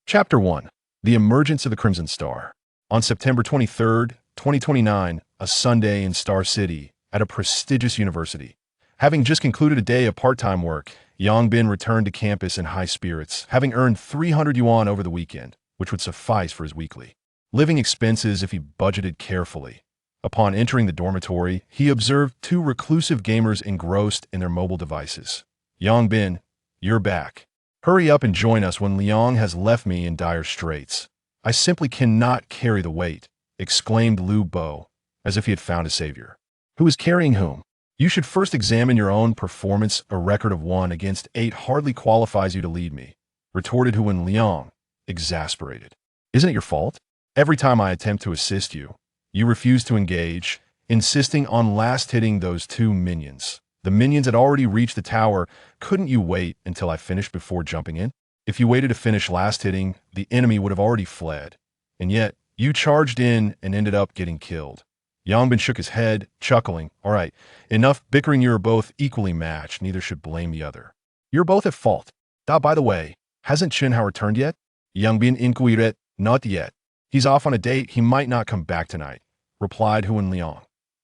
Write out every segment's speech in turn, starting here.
Chapter 1. The Emergence of the Crimson Star. On September 23rd, 2029, a Sunday in Star City, at a prestigious university. Having just concluded a day of part-time work, Yang Bin returned to campus in high spirits, having earned 300 yuan over the weekend, which would suffice for his weekly living expenses if he budgeted carefully. Upon entering the dormitory, he observed two reclusive gamers engrossed in their mobile devices. Yang Bin, you're back. Hurry up and join us when Liang has left me in dire straits. I simply cannot carry the weight, exclaimed Lu Bo, as if he had found a savior. Who is carrying whom? You should first examine your own performance. A record of 1 against 8 hardly qualifies you to lead me, retorted Huan Liang, exasperated. Isn't it your fault? Every time I attempt to assist you, you refuse to engage, insisting on last hitting those 2 minions. The minions had already reached the tower. Couldn't you wait until I finished before jumping in? If you waited to finish last hitting, the enemy would have already fled. And yet, you charged in and ended up getting killed. Yang Bin shook his head, chuckling. All right, enough bickering. You're both equally matched. Neither should blame the other. You're both at fault. By the way, hasn't Chen Hao returned yet? Yang Bin inquired. Not yet. He's off on a date. He might not come back tonight, replied Huan Liang.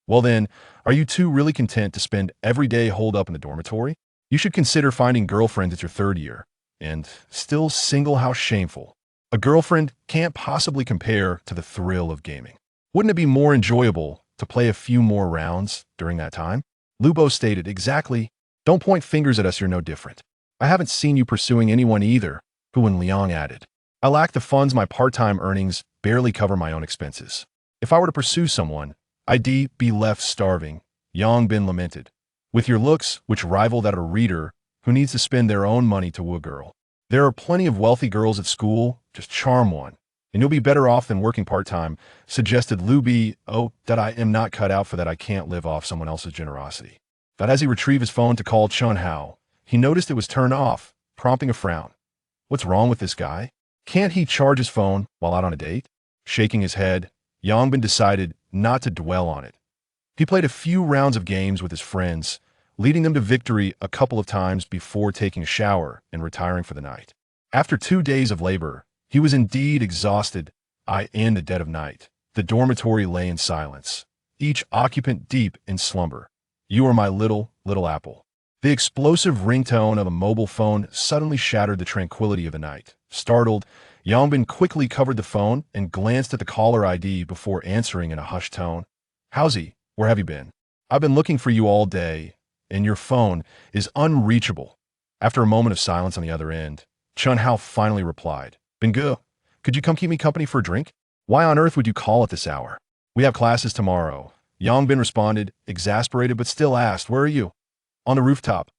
Well then, are you two really content to spend every day holed up in the dormitory? You should consider finding girlfriends at your 3rd year. And still single, how shameful. A girlfriend can't possibly compare to the thrill of gaming. Wouldn't it be more enjoyable to play a few more rounds during that time? Lu Bo stated. Exactly. Don't point fingers at us, you're no different. I haven't seen you pursuing anyone either, Huan Liang added. I lack the funds. My part-time earnings barely cover my own expenses. If I were to pursue someone, I'd be left starving, Yang Bin lamented. With your looks, which rival that of a reader who needs to spend their own money to woo a girl. There are plenty of wealthy girls at school, just charm one, and you'll be better off than working part-time, suggested Lu Bi. Oh, that I am not cut out for that. I can't live off someone else's generosity. But as he retrieved his phone to call Chen Hao, he noticed it was turned off, prompting a frown. What's wrong with this guy? Can't he charge his phone while out on a date? Shaking his head, Yang Bin decided not to dwell on it. He played a few rounds of games with his friends, leading them to victory a couple of times before taking a shower and retiring for the night. After 2 days of labor, he was indeed exhausted. In the dead of night, the dormitory lay in silence, each occupant deep in slumber. You are my little apple. The explosive ringtone of a mobile phone suddenly shattered the tranquility of the night. Startled, Yang Bin quickly covered the phone and glanced at the caller ID before answering in a hushed tone. How's he? Where have you been? I've been looking for you all day, and your phone is unreachable. After a moment of silence on the other end, Chen Hao finally replied. Bingu, could you come keep me company for a drink? Why on earth would you call at this hour? We have classes tomorrow. Yang Bin responded, exasperated but still asked, where are you? On the rooftop.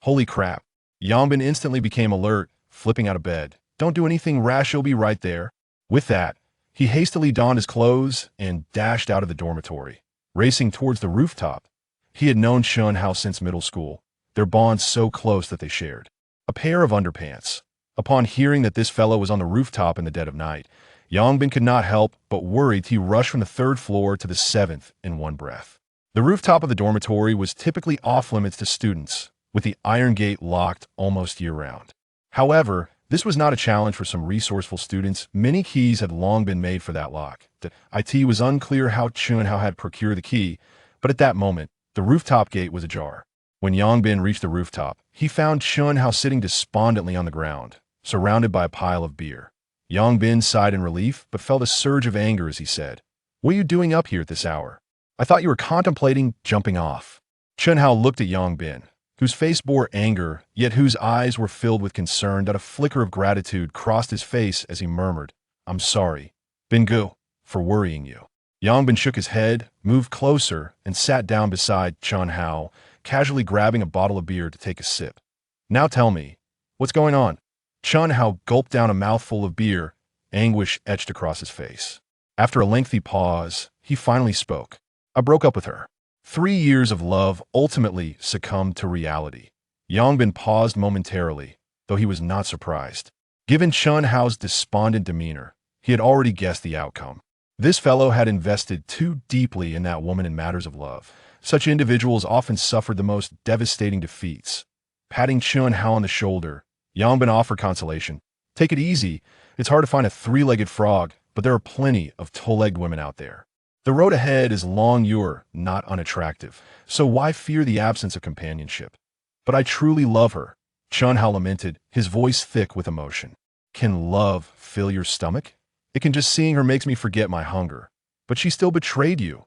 Holy crap. Yang Bin instantly became alert, flipping out of bed. Don't do anything rash, you'll be right there. With that, he hastily donned his clothes and dashed out of the dormitory, racing towards the rooftop. He had known Chen Hao since middle school, their bond so close that they shared a pair of underpants. Upon hearing that this fellow was on the rooftop in the dead of night, Yang Bin could not help but worried. He rushed from the 3rd floor to the 7th in one breath. The rooftop of the dormitory was typically off-limits to students, with the iron gate locked almost year-round. However, this was not a challenge for some resourceful students. Many keys had long been made for that lock. It was unclear how Chen Hao had procured the key, but at that moment, the rooftop gate was ajar. When Yang Bin reached the rooftop, he found Chen Hao sitting despondently on the ground, surrounded by a pile of beer. Yang Bin sighed in relief, but felt a surge of anger as he said, what are you doing up here at this hour? I thought you were contemplating jumping off. Chen Hao looked at Yang Bin, whose face bore anger, yet whose eyes were filled with concern. That a flicker of gratitude crossed his face as he murmured, I'm sorry, Bingu, for worrying you. Yang Bin shook his head, moved closer, and sat down beside Chen Hao, casually grabbing a bottle of beer to take a sip. Now tell me, what's going on? Chen Hao gulped down a mouthful of beer, anguish etched across his face. After a lengthy pause, he finally spoke. I broke up with her. 3 years of love ultimately succumbed to reality. Yang Bin paused momentarily, though he was not surprised. Given Chen Hao's despondent demeanor, he had already guessed the outcome. This fellow had invested too deeply in that woman in matters of love. Such individuals often suffered the most devastating defeats. Patting Chen Hao on the shoulder, Yang Bin offered consolation. Take it easy. It's hard to find a three-legged frog, but there are plenty of two-legged women out there. The road ahead is long. You're not unattractive, so why fear the absence of companionship? But I truly love her, Chun Hao lamented, his voice thick with emotion. Can love fill your stomach? It can. Just seeing her makes me forget my hunger. But she still betrayed you.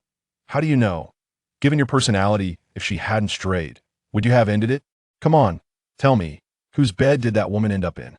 How do you know? Given your personality, if she hadn't strayed, would you have ended it? Come on, tell me, whose bed did that woman end up in?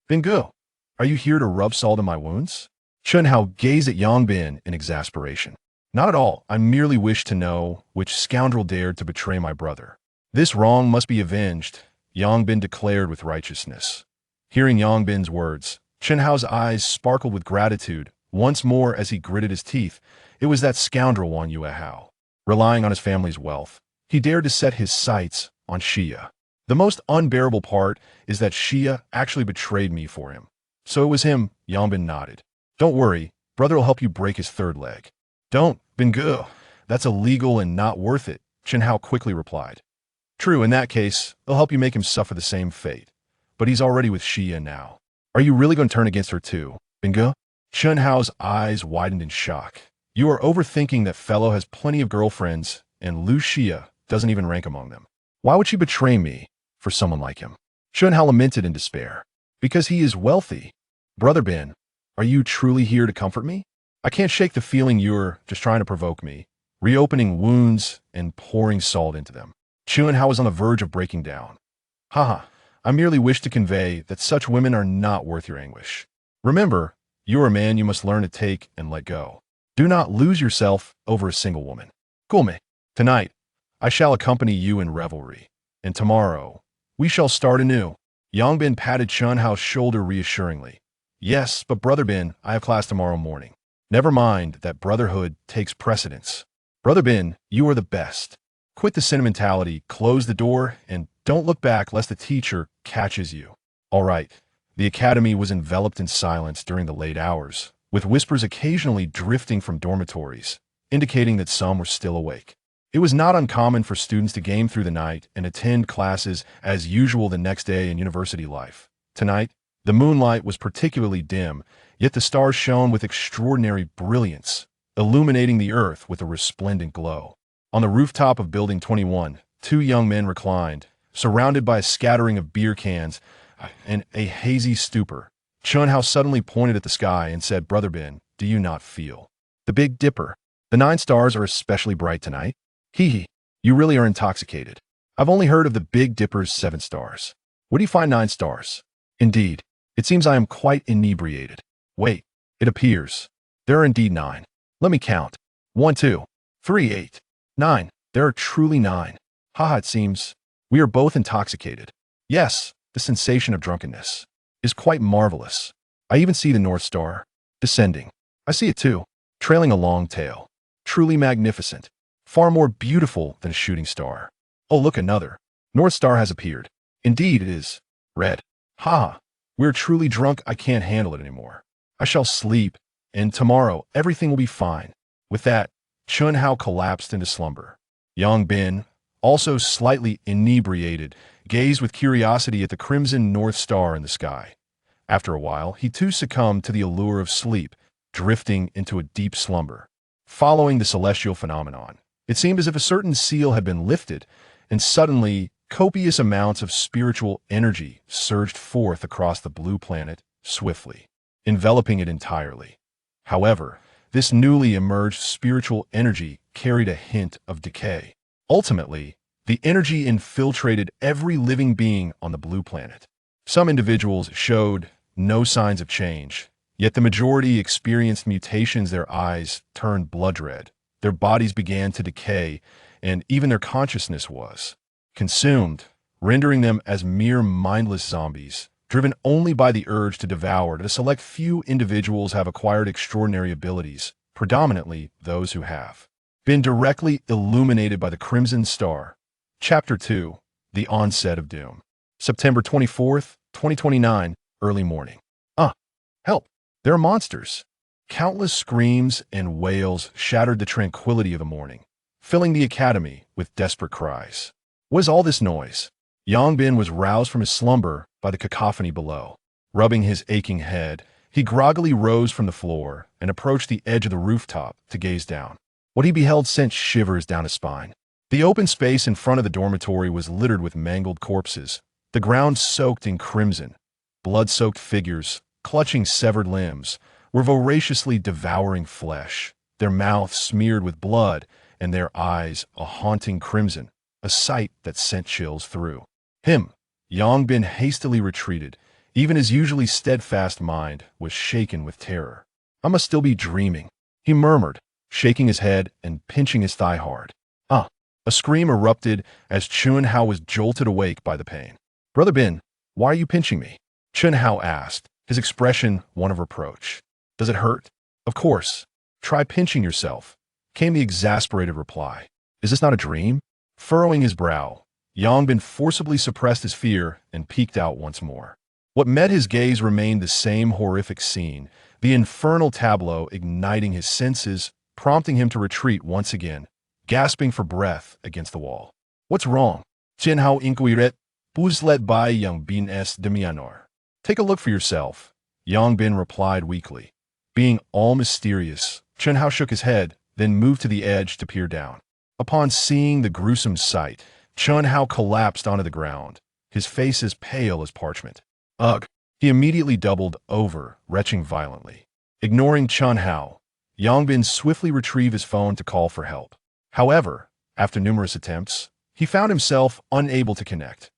Bingo, are you here to rub salt in my wounds? Chun Hao gazed at Yang Bin in exasperation. Not at all. I merely wish to know which scoundrel dared to betray my brother. This wrong must be avenged, Yang Bin declared with righteousness. Hearing Yang Bin's words, Chun Hao's eyes sparkled with gratitude. Once more, as he gritted his teeth, it was that scoundrel Wan Yuehao. Relying on his family's wealth, he dared to set his sights on Xia. The most unbearable part is that Xia actually betrayed me for him. So it was him, Yang Bin nodded. Don't worry, brother will help you break his third leg. Don't, Bingo. That's illegal and not worth it, Chun Hao quickly replied. True, in that case, they'll help you make him suffer the same fate. But he's already with Xia now. Are you really going to turn against her too, Bingo? Chun Hao's eyes widened in shock. You are overthinking. That fellow has plenty of girlfriends, and Lu Xia doesn't even rank among them. Why would she betray me for someone like him? Chun Hao lamented in despair. Because he is wealthy. Brother Bin, are you truly here to comfort me? I can't shake the feeling you're just trying to provoke me, reopening wounds and pouring salt into them. Chun Hao was on the verge of breaking down. Haha, I merely wish to convey that such women are not worth your anguish. Remember, you are a man. You must learn to take and let go. Do not lose yourself over a single woman. Gulme, tonight, I shall accompany you in revelry, and tomorrow, we shall start anew. Yang Bin patted Chun Hao's shoulder reassuringly. Yes, but Brother Bin, I have class tomorrow morning. Never mind that brotherhood takes precedence. Brother Bin, you are the best. Quit the sentimentality, close the door, and don't look back lest the teacher catches you. All right. The academy was enveloped in silence during the late hours, with whispers occasionally drifting from dormitories, indicating that some were still awake. It was not uncommon for students to game through the night and attend classes as usual the next day in university life. Tonight, the moonlight was particularly dim, yet the stars shone with extraordinary brilliance, illuminating the earth with a resplendent glow. On the rooftop of Building 21, two young men reclined, surrounded by a scattering of beer cans and a hazy stupor. Chun Hao suddenly pointed at the sky and said, Brother Bin, do you not feel the Big Dipper? The 9 stars are especially bright tonight. Hee hee, you really are intoxicated. I've only heard of the Big Dipper's 7 stars. Where do you find 9 stars? Indeed, it seems I am quite inebriated. Wait, it appears there are indeed 9. Let me count. 1, 2, 3, 8, 9. There are truly 9. Haha, it seems we are both intoxicated. Yes, the sensation of drunkenness is quite marvelous. I even see the North Star descending. I see it too, trailing a long tail. Truly magnificent. Far more beautiful than a shooting star. Oh, look, another. North Star has appeared. Indeed, it is red. Ha! We're truly drunk. I can't handle it anymore. I shall sleep, and tomorrow everything will be fine. With that, Chun Hao collapsed into slumber. Yang Bin, also slightly inebriated, gazed with curiosity at the crimson North Star in the sky. After a while, he too succumbed to the allure of sleep, drifting into a deep slumber. Following the celestial phenomenon, it seemed as if a certain seal had been lifted, and suddenly copious amounts of spiritual energy surged forth across the blue planet swiftly, enveloping it entirely. However, this newly emerged spiritual energy carried a hint of decay. Ultimately, the energy infiltrated every living being on the blue planet. Some individuals showed no signs of change, yet the majority experienced mutations. Their eyes turned blood red, their bodies began to decay, and even their consciousness was consumed, rendering them as mere mindless zombies, driven only by the urge to devour. A select few individuals have acquired extraordinary abilities, predominantly those who have been directly illuminated by the Crimson Star. Chapter 2, The Onset of Doom. September 24th, 2029, early morning. Help! There are monsters! Countless screams and wails shattered the tranquility of the morning, filling the academy with desperate cries. What is all this noise? Yang Bin was roused from his slumber by the cacophony below. Rubbing his aching head, He groggily rose from the floor and approached the edge of the rooftop to gaze down. What he beheld sent shivers down his spine. The open space in front of the dormitory was littered with mangled corpses, the ground soaked in crimson. Blood-soaked figures, clutching severed limbs, were voraciously devouring flesh, their mouths smeared with blood and their eyes a haunting crimson, a sight that sent chills through him. Yang Bin hastily retreated. Even his usually steadfast mind was shaken with terror. "I must still be dreaming," he murmured, shaking his head and pinching his thigh hard. "Ah!" A scream erupted as Chun Hao was jolted awake by the pain. "Brother Bin, why are you pinching me?" Chun Hao asked, his expression one of reproach. "Does it hurt?" "Of course. Try pinching yourself," came the exasperated reply. "Is this not a dream?" Furrowing his brow, Yang Bin forcibly suppressed his fear and peeked out once more. What met his gaze remained the same horrific scene, the infernal tableau igniting his senses, prompting him to retreat once again, gasping for breath against the wall. "What's wrong?" Chun Hao inquired, led by Yang Bin s demianor. "Take a look for yourself," Yang Bin replied weakly. Being all mysterious, Chun Hao shook his head, then moved to the edge to peer down. Upon seeing the gruesome sight, Chun Hao collapsed onto the ground, his face as pale as parchment. "Ugh!" He immediately doubled over, retching violently. Ignoring Chun Hao, Yang Bin swiftly retrieved his phone to call for help. However, after numerous attempts, he found himself unable to connect.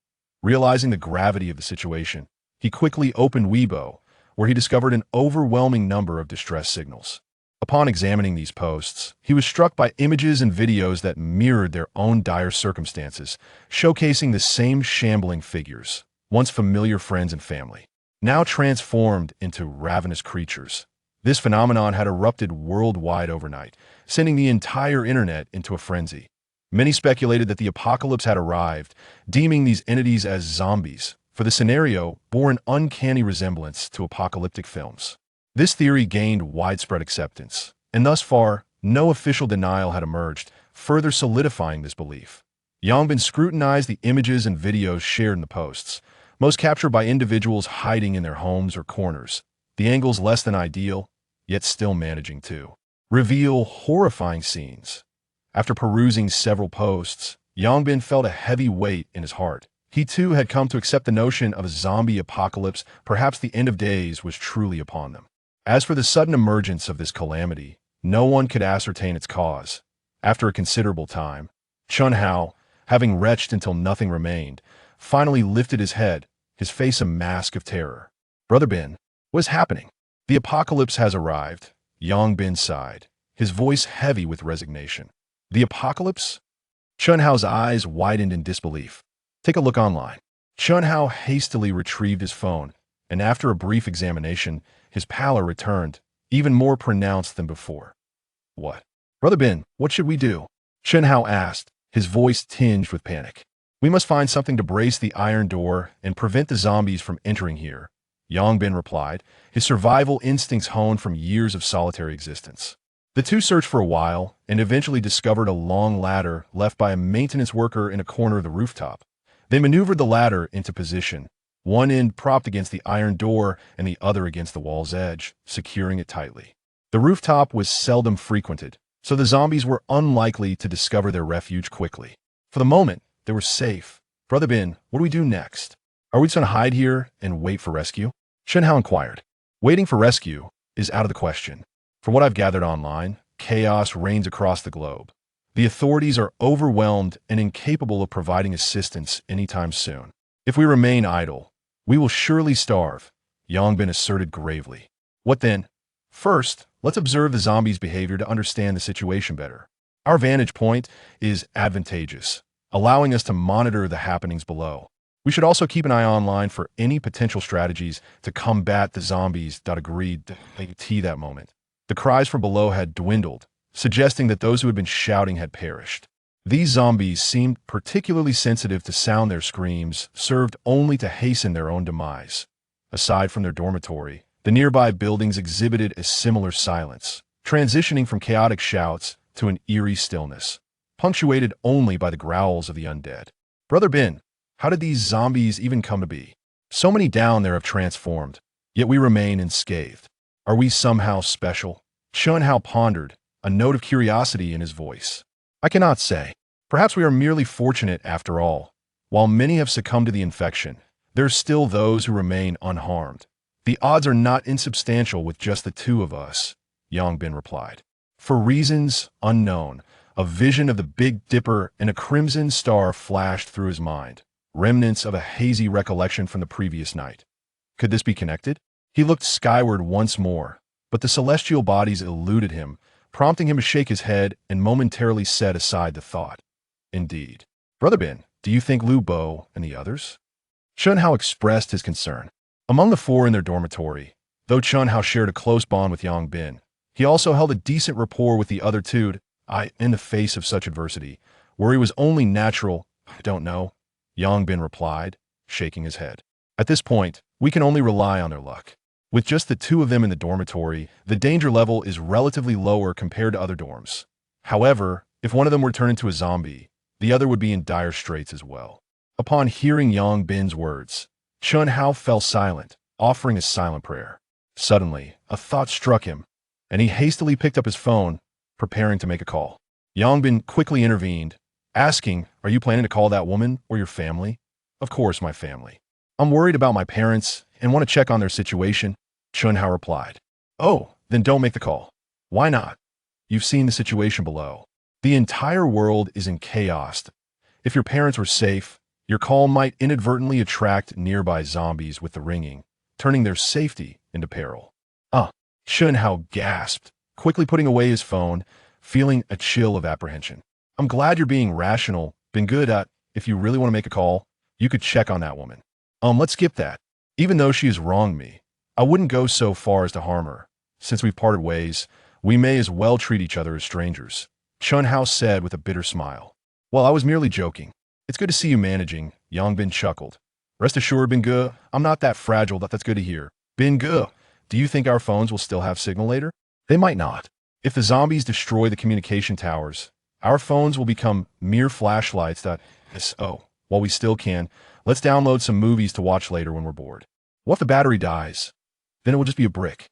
Realizing the gravity of the situation, he quickly opened Weibo, where he discovered an overwhelming number of distress signals. Upon examining these posts, he was struck by images and videos that mirrored their own dire circumstances, showcasing the same shambling figures, once familiar friends and family, now transformed into ravenous creatures. This phenomenon had erupted worldwide overnight, sending the entire internet into a frenzy. Many speculated that the apocalypse had arrived, deeming these entities as zombies, for the scenario bore an uncanny resemblance to apocalyptic films. This theory gained widespread acceptance, and thus far, no official denial had emerged, further solidifying this belief. Yang Bin scrutinized the images and videos shared in the posts, most captured by individuals hiding in their homes or corners, the angles less than ideal, yet still managing to reveal horrifying scenes. After perusing several posts, Yang Bin felt a heavy weight in his heart. He too had come to accept the notion of a zombie apocalypse. Perhaps the end of days was truly upon them. As for the sudden emergence of this calamity, no one could ascertain its cause. After a considerable time, Chun Hao, having retched until nothing remained, finally lifted his head, his face a mask of terror. "Brother Bin, what is happening?" "The apocalypse has arrived," Yang Bin sighed, his voice heavy with resignation. "The apocalypse?" Chun Hao's eyes widened in disbelief. "Take a look online." Chun Hao hastily retrieved his phone, and after a brief examination, his pallor returned, even more pronounced than before. "What?" "Brother Bin, what should we do?" Chun Hao asked, his voice tinged with panic. "We must find something to brace the iron door and prevent the zombies from entering here," Yang Bin replied, his survival instincts honed from years of solitary existence. The two searched for a while and eventually discovered a long ladder left by a maintenance worker in a corner of the rooftop. They maneuvered the ladder into position, one end propped against the iron door and the other against the wall's edge, securing it tightly. The rooftop was seldom frequented, so the zombies were unlikely to discover their refuge quickly. For the moment, they were safe. "Brother Bin, what do we do next? Are we just going to hide here and wait for rescue?" Chun Hao inquired. "Waiting for rescue is out of the question. From what I've gathered online, chaos reigns across the globe. The authorities are overwhelmed and incapable of providing assistance anytime soon. If we remain idle, we will surely starve," Yang Bin asserted gravely. "What then? First, let's observe the zombies' behavior to understand the situation better. Our vantage point is advantageous, allowing us to monitor the happenings below. We should also keep an eye online for any potential strategies to combat the zombies." Agreed to that moment. The cries from below had dwindled, suggesting that those who had been shouting had perished. These zombies seemed particularly sensitive to sound. Their screams served only to hasten their own demise. Aside from their dormitory, the nearby buildings exhibited a similar silence, transitioning from chaotic shouts to an eerie stillness, punctuated only by the growls of the undead. "Brother Bin, how did these zombies even come to be? So many down there have transformed," yet we remain unscathed. Are we somehow special? Chun Hao pondered, a note of curiosity in his voice. I cannot say. Perhaps we are merely fortunate after all. While many have succumbed to the infection, there are still those who remain unharmed. The odds are not insubstantial with just the two of us, Yang Bin replied. For reasons unknown, a vision of the Big Dipper and a crimson star flashed through his mind, remnants of a hazy recollection from the previous night. Could this be connected? He looked skyward once more, but the celestial bodies eluded him, prompting him to shake his head and momentarily set aside the thought. Indeed. Brother Bin, do you think Lu Bo and the others? Chun Hao expressed his concern. Among the four in their dormitory, though Chun Hao shared a close bond with Yang Bin, he also held a decent rapport with the other two. In the face of such adversity, worry was only natural. I don't know, Yang Bin replied, shaking his head. At this point, we can only rely on their luck. With just the two of them in the dormitory, the danger level is relatively lower compared to other dorms. However, if one of them were turned into a zombie, the other would be in dire straits as well. Upon hearing Yang Bin's words, Chun Hao fell silent, offering a silent prayer. Suddenly, a thought struck him, and he hastily picked up his phone, preparing to make a call. Yang Bin quickly intervened, asking, "Are you planning to call that woman or your family?" "Of course, my family. I'm worried about my parents and want to check on their situation," Chun Hao replied. "Oh, then don't make the call." "Why not?" "You've seen the situation below. The entire world is in chaos. If your parents were safe, your call might inadvertently attract nearby zombies with the ringing, turning their safety into peril." Chun Hao gasped, quickly putting away his phone, feeling a chill of apprehension. "I'm glad you're being rational. Been good at, if you really want to make a call, you could check on that woman." Let's skip that. Even though she has wronged me, I wouldn't go so far as to harm her. Since we've parted ways, we may as well treat each other as strangers, Chun Hao said with a bitter smile. "Well, I was merely joking. It's good to see you managing," Yang Bin chuckled. "Rest assured, Bin Ge, I'm not that fragile. That's good to hear. Bin Ge, do you think our phones will still have signal later?" "They might not. If the zombies destroy the communication towers, our phones will become mere flashlights that... while we still can, let's download some movies to watch later when we're bored. What if the battery dies? Then it will just be a brick."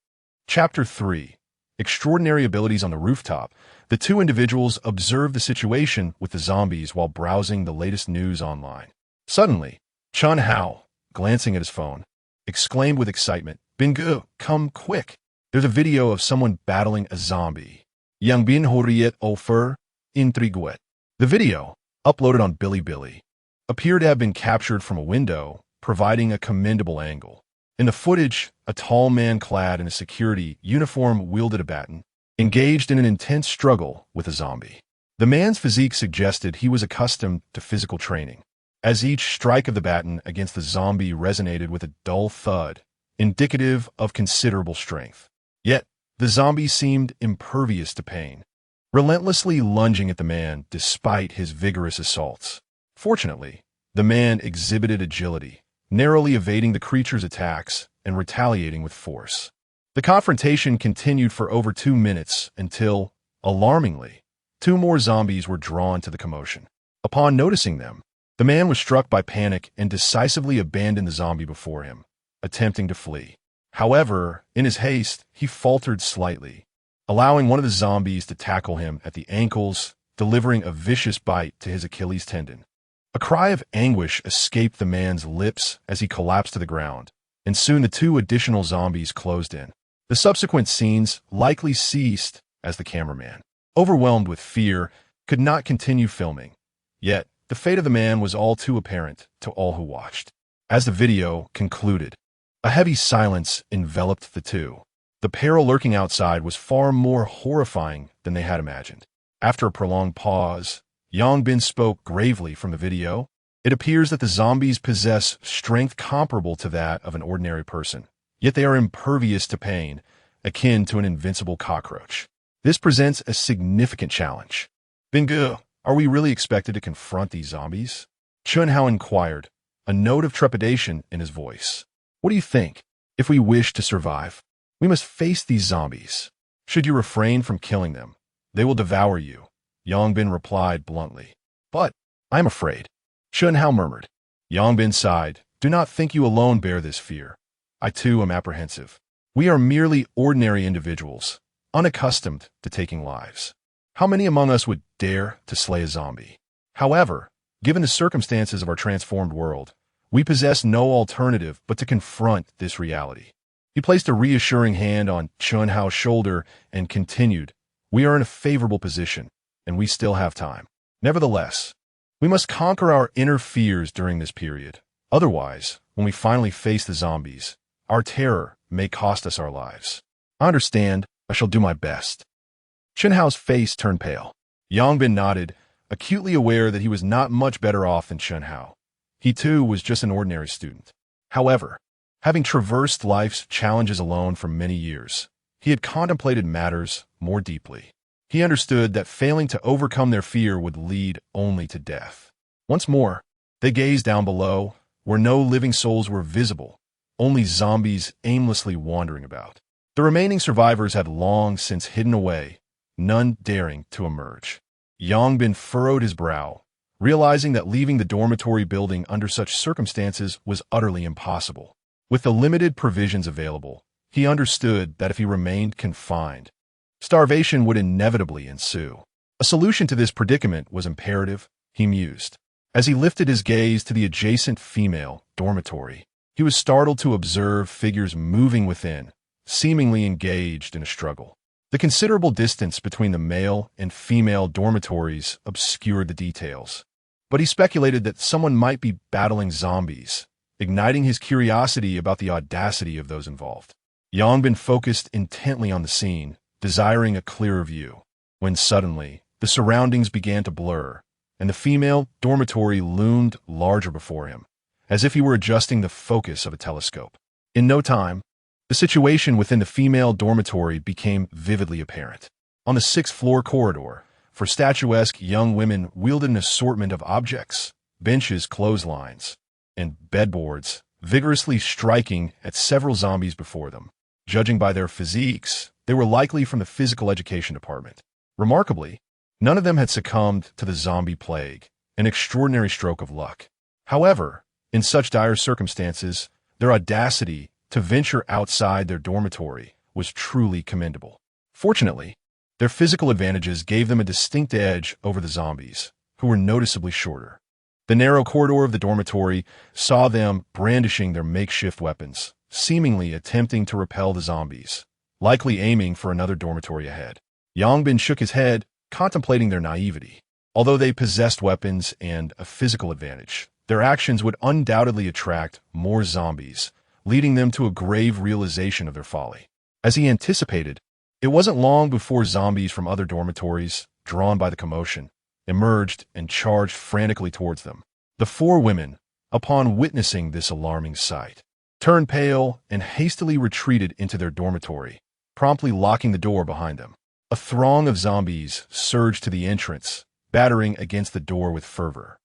Chapter 3. Extraordinary abilities on the rooftop. The two individuals observed the situation with the zombies while browsing the latest news online. Suddenly, Chun Hao, glancing at his phone, exclaimed with excitement, "Bin Ge, come quick. There's a video of someone battling a zombie. Yang Bin Horiet Ofer Intriguet." The video, uploaded on Bilibili, appeared to have been captured from a window, providing a commendable angle. In the footage, a tall man clad in a security uniform wielded a baton, engaged in an intense struggle with a zombie. The man's physique suggested he was accustomed to physical training, as each strike of the baton against the zombie resonated with a dull thud, indicative of considerable strength. Yet, the zombie seemed impervious to pain, relentlessly lunging at the man despite his vigorous assaults. Fortunately, the man exhibited agility, narrowly evading the creature's attacks and retaliating with force. The confrontation continued for over 2 minutes until, alarmingly, 2 more zombies were drawn to the commotion. Upon noticing them, the man was struck by panic and decisively abandoned the zombie before him, attempting to flee. However, in his haste, he faltered slightly, allowing one of the zombies to tackle him at the ankles, delivering a vicious bite to his Achilles tendon. A cry of anguish escaped the man's lips as he collapsed to the ground, and soon the 2 additional zombies closed in. The subsequent scenes likely ceased as the cameraman, overwhelmed with fear, could not continue filming. Yet, the fate of the man was all too apparent to all who watched. As the video concluded, a heavy silence enveloped the two. The peril lurking outside was far more horrifying than they had imagined. After a prolonged pause, Yang Bin spoke gravely from the video. "It appears that the zombies possess strength comparable to that of an ordinary person, yet they are impervious to pain, akin to an invincible cockroach. This presents a significant challenge. Bin Ge, are we really expected to confront these zombies?" Chun Hao inquired, a note of trepidation in his voice. "What do you think? If we wish to survive, we must face these zombies. Should you refrain from killing them, they will devour you," Yang Bin replied bluntly. "But I am afraid," Chun Hao murmured. Yang Bin sighed. "Do not think you alone bear this fear. I too am apprehensive. We are merely ordinary individuals, unaccustomed to taking lives. How many among us would dare to slay a zombie? However, given the circumstances of our transformed world, we possess no alternative but to confront this reality. He placed a reassuring hand on Chunhao's shoulder and continued, "We are in a favorable position, and we still have time. Nevertheless, we must conquer our inner fears during this period. Otherwise, when we finally face the zombies, our terror may cost us our lives." "I understand. I shall do my best." Chunhao's face turned pale. Yongbin nodded, acutely aware that he was not much better off than Chunhao. He too was just an ordinary student. However, having traversed life's challenges alone for many years, he had contemplated matters more deeply. He understood that failing to overcome their fear would lead only to death. Once more, they gazed down below, where no living souls were visible, only zombies aimlessly wandering about. The remaining survivors had long since hidden away, none daring to emerge. Yongbin furrowed his brow, realizing that leaving the dormitory building under such circumstances was utterly impossible. With the limited provisions available, he understood that if he remained confined, starvation would inevitably ensue. A solution to this predicament was imperative, he mused. As he lifted his gaze to the adjacent female dormitory, he was startled to observe figures moving within, seemingly engaged in a struggle. The considerable distance between the male and female dormitories obscured the details, but he speculated that someone might be battling zombies, igniting his curiosity about the audacity of those involved. Yongbin focused intently on the scene, desiring a clearer view, when suddenly the surroundings began to blur, and the female dormitory loomed larger before him, as if he were adjusting the focus of a telescope. In no time, the situation within the female dormitory became vividly apparent. On the sixth-floor corridor, for statuesque young women wielded an assortment of objects, benches, clotheslines, and bedboards, vigorously striking at several zombies before them. Judging by their physiques, they were likely from the physical education department. Remarkably, none of them had succumbed to the zombie plague, an extraordinary stroke of luck. However, in such dire circumstances, their audacity to venture outside their dormitory was truly commendable. Fortunately, their physical advantages gave them a distinct edge over the zombies, who were noticeably shorter. The narrow corridor of the dormitory saw them brandishing their makeshift weapons, seemingly attempting to repel the zombies, likely aiming for another dormitory ahead. Yongbin shook his head, contemplating their naivety. Although they possessed weapons and a physical advantage, their actions would undoubtedly attract more zombies, leading them to a grave realization of their folly. As he anticipated, it wasn't long before zombies from other dormitories, drawn by the commotion, emerged and charged frantically towards them. The four women, upon witnessing this alarming sight, turned pale and hastily retreated into their dormitory, promptly locking the door behind them. A throng of zombies surged to the entrance, battering against the door with fervor.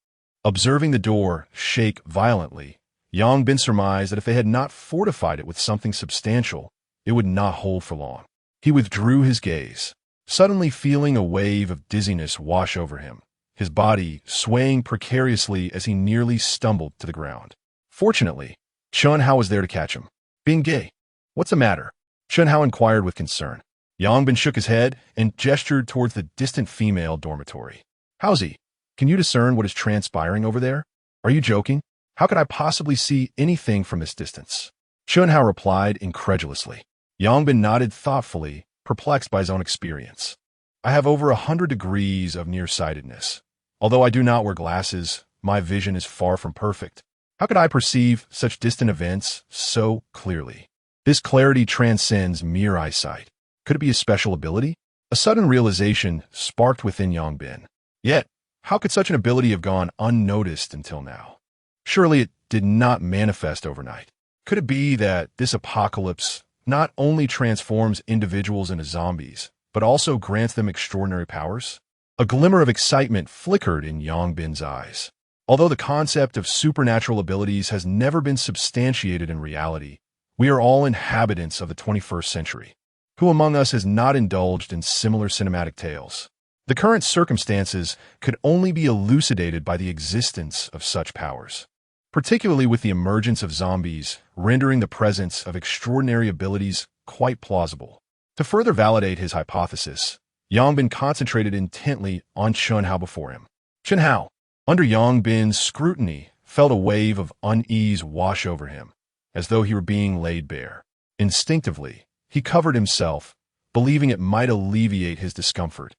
Observing the door shake violently, Yongbin surmised that if they had not fortified it with something substantial, it would not hold for long. He withdrew his gaze, suddenly feeling a wave of dizziness wash over him, his body swaying precariously as he nearly stumbled to the ground. Fortunately, Chunhao was there to catch him. "Being gay, what's the matter?" Chunhao inquired with concern. Yongbin shook his head and gestured towards the distant female dormitory. "How's he? Can you discern what is transpiring over there? Are you joking? How could I possibly see anything from this distance?" Chunhao replied incredulously. Yongbin nodded thoughtfully, perplexed by his own experience. "I have over 100 degrees of nearsightedness. Although I do not wear glasses, my vision is far from perfect. How could I perceive such distant events so clearly? This clarity transcends mere eyesight. Could it be a special ability?" A sudden realization sparked within Yongbin. Yet, how could such an ability have gone unnoticed until now? Surely it did not manifest overnight. Could it be that this apocalypse not only transforms individuals into zombies, but also grants them extraordinary powers? A glimmer of excitement flickered in Yongbin's eyes. Although the concept of supernatural abilities has never been substantiated in reality, we are all inhabitants of the 21st century. Who among us has not indulged in similar cinematic tales? The current circumstances could only be elucidated by the existence of such powers. Particularly with the emergence of zombies rendering the presence of extraordinary abilities quite plausible. To further validate his hypothesis, Yang Bin concentrated intently on Chen Hao before him. Chen Hao, under Yang Bin's scrutiny, felt a wave of unease wash over him, as though he were being laid bare. Instinctively, he covered himself, believing it might alleviate his discomfort.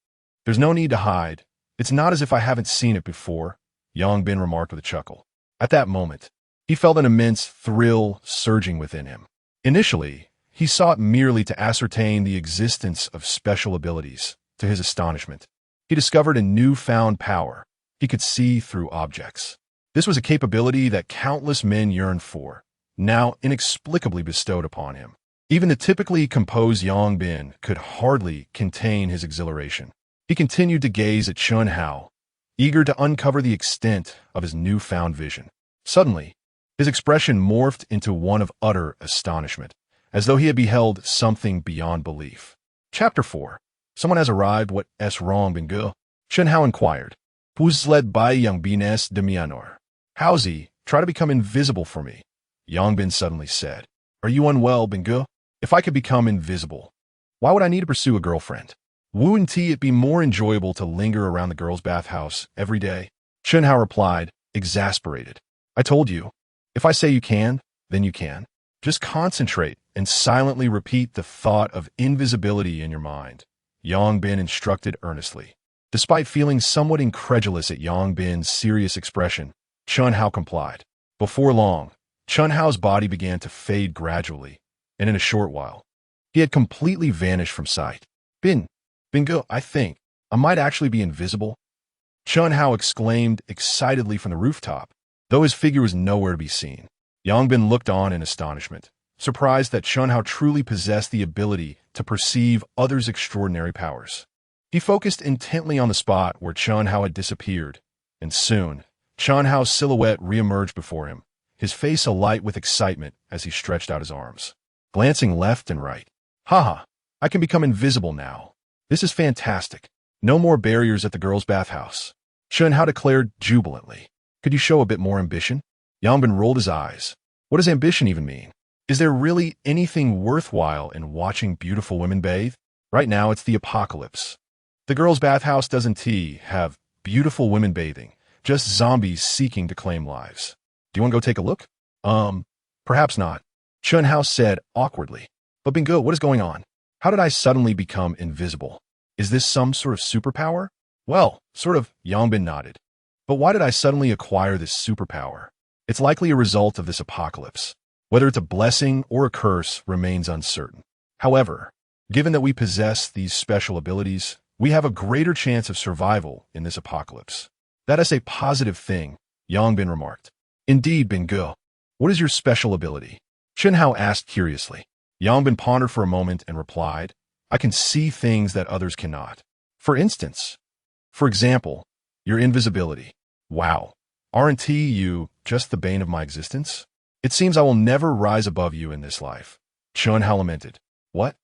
"There's no need to hide. It's not as if I haven't seen it before," Yang Bin remarked with a chuckle. At that moment, he felt an immense thrill surging within him. Initially, he sought merely to ascertain the existence of special abilities. To his astonishment, he discovered a newfound power. He could see through objects. This was a capability that countless men yearned for, now inexplicably bestowed upon him. Even the typically composed Yang Bin could hardly contain his exhilaration. He continued to gaze at Chen Hao, eager to uncover the extent of his newfound vision. Suddenly, his expression morphed into one of utter astonishment, as though he had beheld something beyond belief. Chapter 4. Someone has arrived. What's wrong, Bingo? Chen Hao inquired. Who's led by Yang Bin's de Mianor? How's he? Try to become invisible for me, Yang Bin suddenly said. Are you unwell, Bingo? If I could become invisible, why would I need to pursue a girlfriend? Wouldn't it be more enjoyable to linger around the girls' bathhouse every day? Chen Hao replied, exasperated. I told you, if I say you can, then you can. Just concentrate and silently repeat the thought of invisibility in your mind, Yang Bin instructed earnestly. Despite feeling somewhat incredulous at Yang Bin's serious expression, Chen Hao complied. Before long, Chen Hao's body began to fade gradually, and in a short while, he had completely vanished from sight. Bingo, I think I might actually be invisible, Chen Hao exclaimed excitedly from the rooftop, though his figure was nowhere to be seen. Yang Bin looked on in astonishment, surprised that Chen Hao truly possessed the ability to perceive others' extraordinary powers. He focused intently on the spot where Chen Hao had disappeared, and soon, Chen Hao's silhouette reemerged before him, his face alight with excitement as he stretched out his arms, glancing left and right. Haha, I can become invisible now. This is fantastic. No more barriers at the girls' bathhouse, Chen Hao declared jubilantly. Could you show a bit more ambition? Yang Bin rolled his eyes. What does ambition even mean? Is there really anything worthwhile in watching beautiful women bathe? Right now, it's the apocalypse. The girls' bathhouse doesn't have beautiful women bathing, just zombies seeking to claim lives. Do you want to go take a look? Perhaps not, Chen Hao said awkwardly. But Bingo, what is going on? How did I suddenly become invisible? Is this some sort of superpower? Well, sort of, Yang Bin nodded. But why did I suddenly acquire this superpower? It's likely a result of this apocalypse. Whether it's a blessing or a curse remains uncertain. However, given that we possess these special abilities, we have a greater chance of survival in this apocalypse. That is a positive thing, Yang Bin remarked. Indeed, Bingo. What is your special ability? Chen Hao asked curiously. Yang Bin pondered for a moment and replied, I can see things that others cannot. For example, your invisibility. Wow, aren't you just the bane of my existence? It seems I will never rise above you in this life, Chen Hao lamented. What?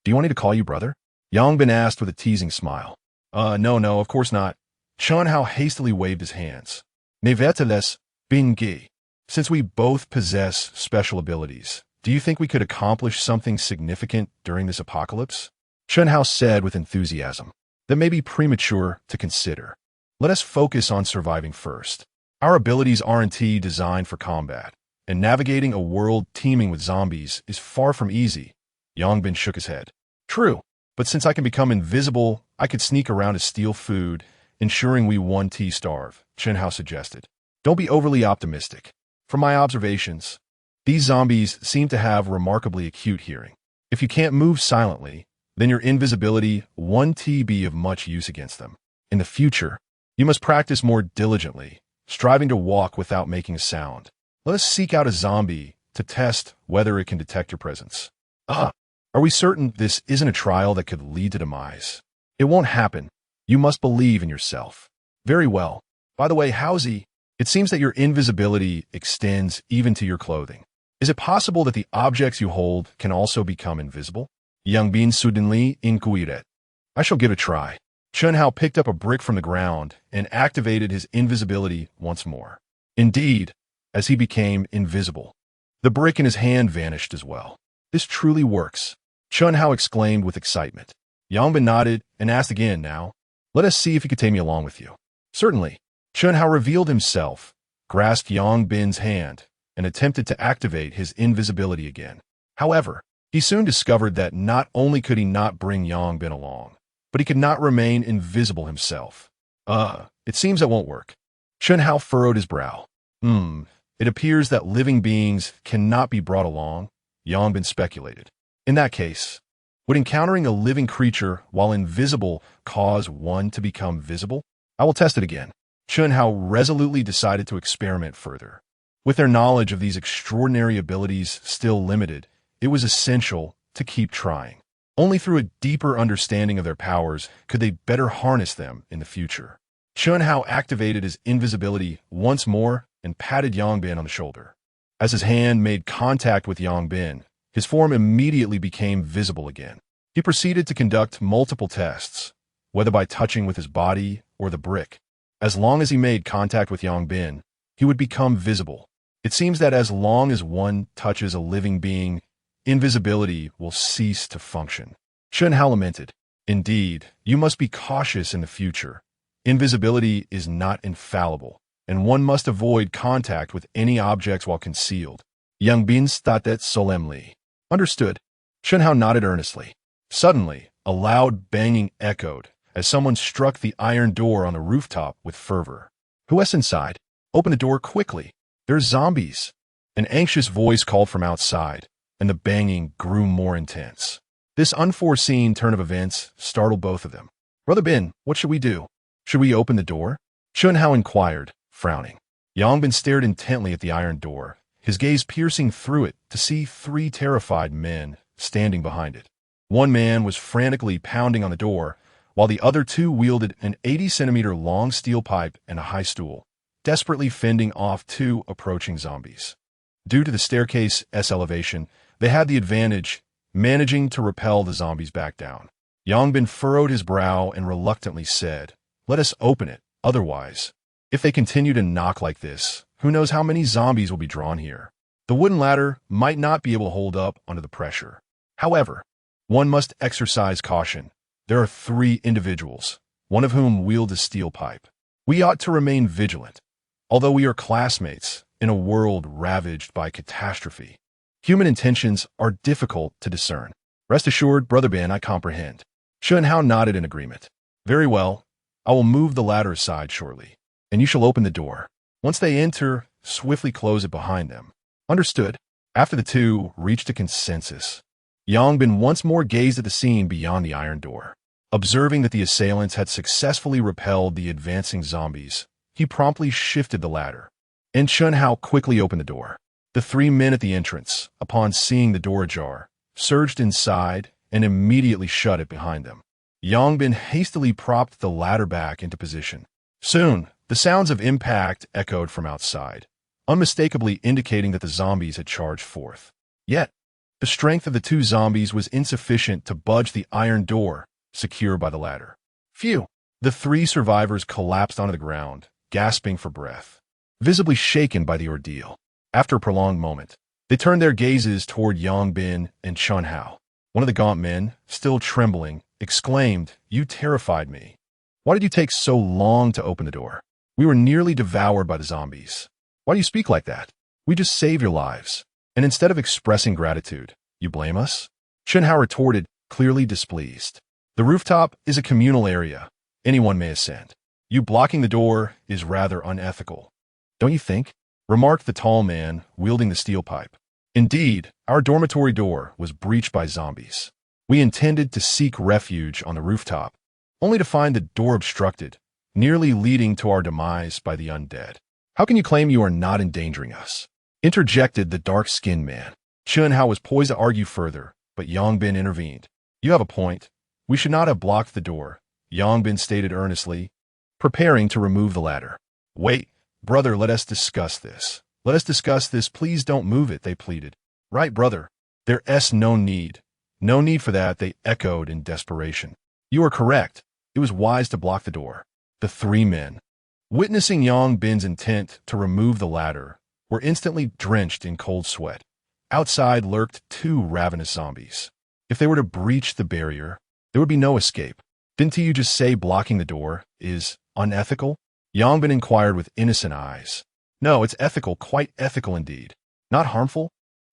Do you want me to call you brother? Yang Bin asked with a teasing smile. No, of course not. Chen Hao hastily waved his hands. Nevertheless, Bin Ge, since we both possess special abilities, do you think we could accomplish something significant during this apocalypse? Chen Hao said with enthusiasm. That may be premature to consider. Let us focus on surviving first. Our abilities aren't designed for combat, and navigating a world teeming with zombies is far from easy. Yang Bin shook his head. True, but since I can become invisible, I could sneak around to steal food, ensuring we won't starve, Chen Hao suggested. Don't be overly optimistic. From my observations, these zombies seem to have remarkably acute hearing. If you can't move silently, then your invisibility won't be of much use against them. In the future, you must practice more diligently, striving to walk without making a sound. Let us seek out a zombie to test whether it can detect your presence. Are we certain this isn't a trial that could lead to demise? It won't happen. You must believe in yourself. Very well. By the way, Howsy, it seems that your invisibility extends even to your clothing. Is it possible that the objects you hold can also become invisible? Yang Bin suddenly inquired. I shall give it a try. Chen Hao picked up a brick from the ground and activated his invisibility once more. Indeed, as he became invisible, The brick in his hand vanished as well. This truly works, Chun Hao exclaimed with excitement. Yangbin nodded and asked again now. Let us see if he could take me along with you. Certainly. Chun Hao revealed himself, grasped Yangbin's hand, and attempted to activate his invisibility again. However, he soon discovered that not only could he not bring Yangbin along, but he could not remain invisible himself. It seems that won't work. Chun Hao furrowed his brow. It appears that living beings cannot be brought along, Yangbin speculated. In that case, would encountering a living creature while invisible cause one to become visible? I will test it again. Chun Hao resolutely decided to experiment further. With their knowledge of these extraordinary abilities still limited, it was essential to keep trying. Only through a deeper understanding of their powers could they better harness them in the future. Chun Hao activated his invisibility once more and patted Yangbin on the shoulder. As his hand made contact with Yangbin, his form immediately became visible again. He proceeded to conduct multiple tests, whether by touching with his body or the brick. As long as he made contact with Yangbin, he would become visible. It seems that as long as one touches a living being, invisibility will cease to function. Chun Hao lamented. Indeed, you must be cautious in the future. Invisibility is not infallible, and one must avoid contact with any objects while concealed. Yangbin stated solemnly. Understood. Chun Hao nodded earnestly. Suddenly, a loud banging echoed as someone struck the iron door on the rooftop with fervor. Who is inside? Open the door quickly. There's zombies. An anxious voice called from outside, and the banging grew more intense. This unforeseen turn of events startled both of them. Brother Bin, what should we do? Should we open the door? Chun Hao inquired, frowning. Yangbin stared intently at the iron door, his gaze piercing through it to see 3 terrified men standing behind it. One man was frantically pounding on the door, while the other 2 wielded an 80-centimeter long steel pipe and a high stool, desperately fending off 2 approaching zombies. Due to the staircase's elevation, they had the advantage, managing to repel the zombies back down. Yangbin furrowed his brow and reluctantly said, Let us open it, otherwise, if they continue to knock like this, who knows how many zombies will be drawn here. The wooden ladder might not be able to hold up under the pressure. However, one must exercise caution. There are 3 individuals, one of whom wields a steel pipe. We ought to remain vigilant. Although we are classmates in a world ravaged by catastrophe, human intentions are difficult to discern. Rest assured, Brother Ben, I comprehend. Chun Hao nodded in agreement. Very well. I will move the ladder aside shortly, and you shall open the door. Once they enter, swiftly close it behind them. Understood. After the 2 reached a consensus, Yangbin once more gazed at the scene beyond the iron door. Observing that the assailants had successfully repelled the advancing zombies, he promptly shifted the ladder, and Chun Hao quickly opened the door. The 3 men at the entrance, upon seeing the door ajar, surged inside and immediately shut it behind them. Yangbin hastily propped the ladder back into position. Soon, the sounds of impact echoed from outside, unmistakably indicating that the zombies had charged forth. Yet, the strength of the 2 zombies was insufficient to budge the iron door secured by the ladder. Phew! The 3 survivors collapsed onto the ground, gasping for breath, visibly shaken by the ordeal. After a prolonged moment, they turned their gazes toward Yangbin and Chun Hao. One of the gaunt men, still trembling, exclaimed, You terrified me. Why did you take so long to open the door? We were nearly devoured by the zombies. Why do you speak like that? We just saved your lives. And instead of expressing gratitude, you blame us? Chun Hao retorted, clearly displeased. The rooftop is a communal area. Anyone may ascend. You blocking the door is rather unethical. Don't you think? Remarked the tall man, wielding the steel pipe. Indeed, our dormitory door was breached by zombies. We intended to seek refuge on the rooftop, only to find the door obstructed, nearly leading to our demise by the undead. How can you claim you are not endangering us? Interjected the dark-skinned man. Chun Hao was poised to argue further, but Yangbin intervened. You have a point. We should not have blocked the door, Yangbin stated earnestly, preparing to remove the ladder. Wait, brother, let us discuss this. Let us discuss this. Please don't move it, they pleaded. Right, brother. There's no need. No need for that, they echoed in desperation. You are correct. It was wise to block the door. The 3 men, witnessing Yangbin's intent to remove the ladder, were instantly drenched in cold sweat. Outside lurked two ravenous zombies. If they were to breach the barrier, there would be no escape. Didn't you just say blocking the door is unethical? Yongbin inquired with innocent eyes. No, it's ethical, quite ethical indeed. Not harmful?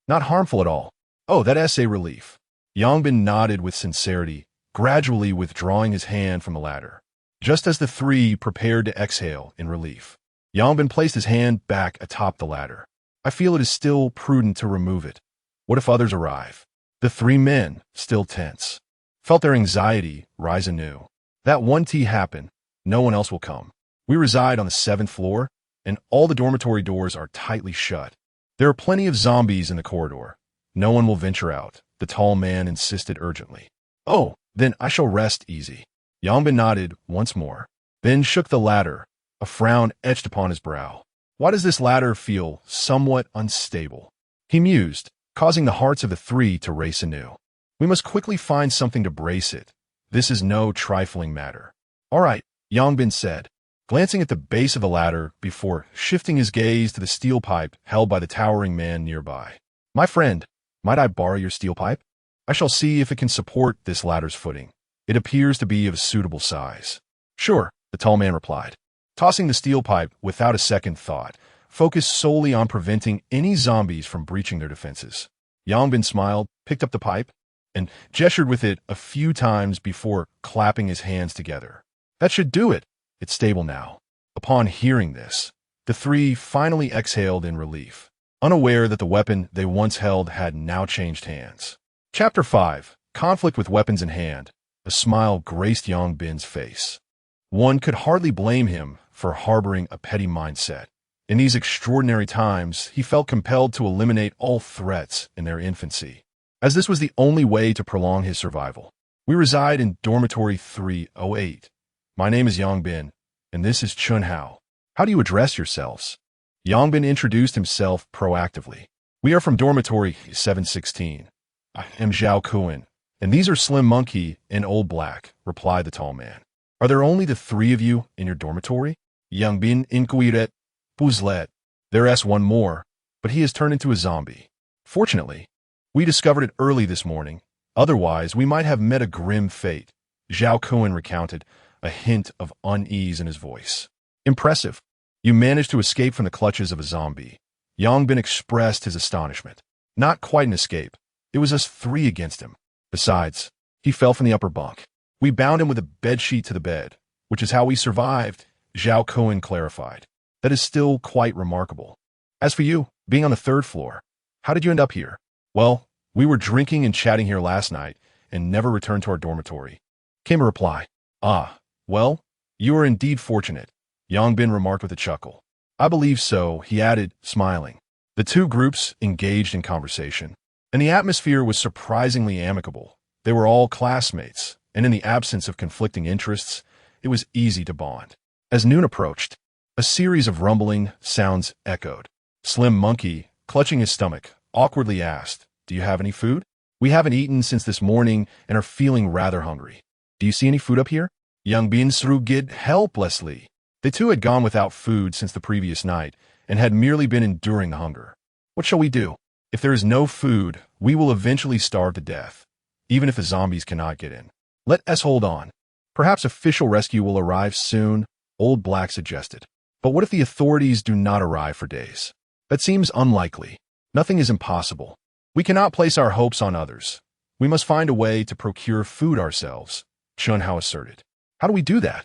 Not harmful at all. Oh, that's a relief. Yongbin nodded with sincerity, gradually withdrawing his hand from the ladder. Just as the three prepared to exhale in relief, Yongbin placed his hand back atop the ladder. I feel it is still prudent to remove it. What if others arrive? The three men, still tense, felt their anxiety rise anew. That one tea happened, no one else will come. We reside on the 7th floor, and all the dormitory doors are tightly shut. There are plenty of zombies in the corridor. No one will venture out, the tall man insisted urgently. Oh, then I shall rest easy. Yongbin nodded once more, then shook the ladder, a frown etched upon his brow. Why does this ladder feel somewhat unstable? He mused, causing the hearts of the three to race anew. We must quickly find something to brace it. This is no trifling matter. All right, Yongbin said, glancing at the base of the ladder before shifting his gaze to the steel pipe held by the towering man nearby. My friend, might I borrow your steel pipe? I shall see if it can support this ladder's footing. It appears to be of a suitable size. Sure, the tall man replied, tossing the steel pipe without a second thought, focused solely on preventing any zombies from breaching their defenses. Yongbin smiled, picked up the pipe, and gestured with it a few times before clapping his hands together. That should do it. It's stable now. Upon hearing this, the three finally exhaled in relief, unaware that the weapon they once held had now changed hands. Chapter 5. Conflict with weapons in hand. A smile graced Yongbin's face. One could hardly blame him for harboring a petty mindset. In these extraordinary times, he felt compelled to eliminate all threats in their infancy, as this was the only way to prolong his survival. We reside in Dormitory 308. My name is Yongbin, and this is Chunhao. How do you address yourselves? Yongbin introduced himself proactively. We are from Dormitory 716. I am Zhao Kuan, and these are Slim Monkey and Old Black, replied the tall man. Are there only the three of you in your dormitory? Yongbin inquired. Bouzlet. There's one more, but he has turned into a zombie. Fortunately, we discovered it early this morning. Otherwise, we might have met a grim fate. Zhao Kuan recounted, a hint of unease in his voice. Impressive. You managed to escape from the clutches of a zombie. Yongbin expressed his astonishment. Not quite an escape. It was us three against him. Besides, he fell from the upper bunk. We bound him with a bedsheet to the bed, which is how we survived, Zhao Kuan clarified. That is still quite remarkable. As for you, being on the 3rd floor, how did you end up here? Well, we were drinking and chatting here last night and never returned to our dormitory. Came a reply. Ah, well, you are indeed fortunate, Yongbin remarked with a chuckle. I believe so, he added, smiling. The two groups engaged in conversation, and the atmosphere was surprisingly amicable. They were all classmates, and in the absence of conflicting interests, it was easy to bond. As noon approached, a series of rumbling sounds echoed. Slim Monkey, clutching his stomach, awkwardly asked, Do you have any food? We haven't eaten since this morning and are feeling rather hungry. Do you see any food up here? Yongbin shrugged helplessly. They too had gone without food since the previous night and had merely been enduring the hunger. What shall we do? If there is no food, we will eventually starve to death, even if the zombies cannot get in. Let us hold on. Perhaps official rescue will arrive soon, Old Black suggested. But what if the authorities do not arrive for days? That seems unlikely. Nothing is impossible. We cannot place our hopes on others. We must find a way to procure food ourselves, Chunhao asserted. How do we do that?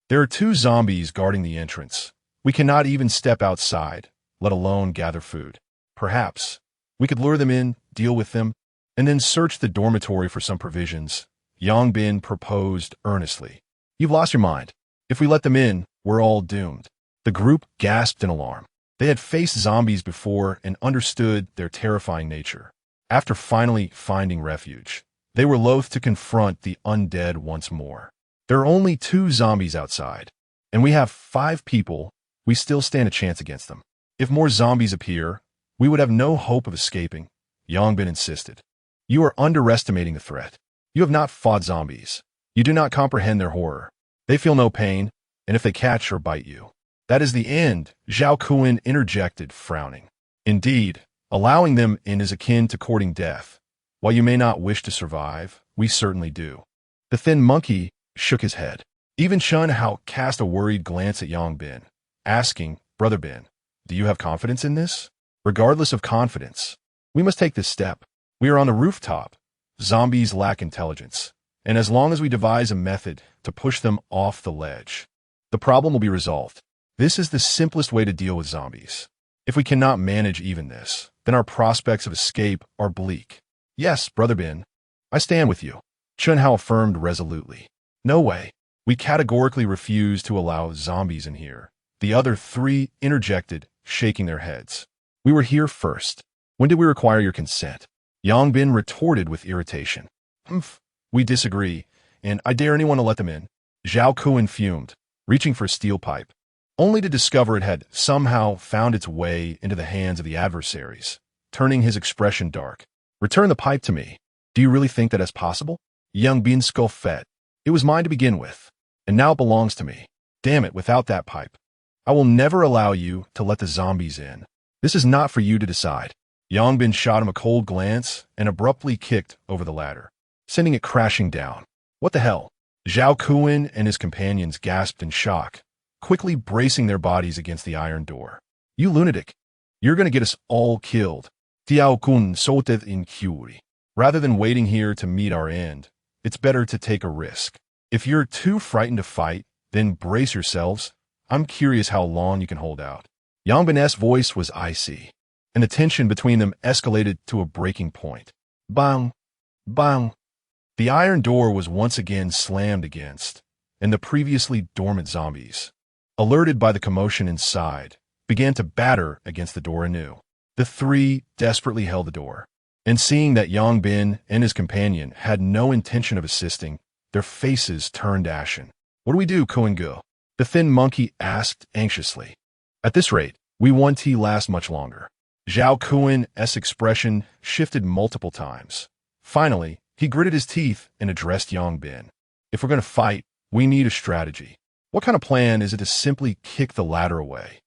There are two zombies guarding the entrance. We cannot even step outside, let alone gather food. Perhaps we could lure them in, deal with them, and then search the dormitory for some provisions, Yongbin proposed earnestly. You've lost your mind. If we let them in, we're all doomed. The group gasped in alarm. They had faced zombies before and understood their terrifying nature. After finally finding refuge, they were loath to confront the undead once more. There are only 2 zombies outside, and we have 5 people. We still stand a chance against them. If more zombies appear, we would have no hope of escaping, Yongbin insisted. You are underestimating the threat. You have not fought zombies. You do not comprehend their horror. They feel no pain, and if they catch or bite you, that is the end, Zhao Kuan interjected, frowning. Indeed, Allowing them in is akin to courting death. While you may not wish to survive, we certainly do. The thin monkey shook his head. Even Chun Hao cast a worried glance at Yang Bin, asking, Brother Bin, do you have confidence in this? Regardless of confidence, we must take this step. We are on the rooftop. Zombies lack intelligence, and as long as we devise a method to push them off the ledge, the problem will be resolved. This is the simplest way to deal with zombies. If we cannot manage even this, then our prospects of escape are bleak. Yes, Brother Bin, I stand with you, Chun Hao affirmed resolutely. No way. We categorically refuse to allow zombies in here. The other three interjected, shaking their heads. We were here first. When did we require your consent? Yang Bin retorted with irritation. Humph, we disagree, and I dare anyone to let them in. Zhao Kuan fumed, reaching for a steel pipe, only to discover it had somehow found its way into the hands of the adversaries, turning his expression dark. Return the pipe to me. Do you really think that is possible? Yang Bin scoffed. It was mine to begin with, and now it belongs to me. Damn it, without that pipe, I will never allow you to let the zombies in. This is not for you to decide. Yang Bin shot him a cold glance and abruptly kicked over the ladder, sending it crashing down. What the hell? Zhao Kuan and his companions gasped in shock, quickly bracing their bodies against the iron door. You lunatic! You're going to get us all killed. Tianquan sauted in fury. Rather than waiting here to meet our end, it's better to take a risk. If you're too frightened to fight, then brace yourselves. I'm curious how long you can hold out. Yang Bin's voice was icy, and the tension between them escalated to a breaking point. Bang! Bang! The iron door was once again slammed against, and the previously dormant zombies, alerted by the commotion inside, began to batter against the door anew. The three desperately held the door, and seeing that Yang Bin and his companion had no intention of assisting, their faces turned ashen. What do we do, Kuan-gu? The thin monkey asked anxiously. At this rate, we won't last much longer. Zhao Kuan's expression shifted multiple times. Finally, he gritted his teeth and addressed Yang Bin. If we're going to fight, we need a strategy. What kind of plan is it to simply kick the ladder away?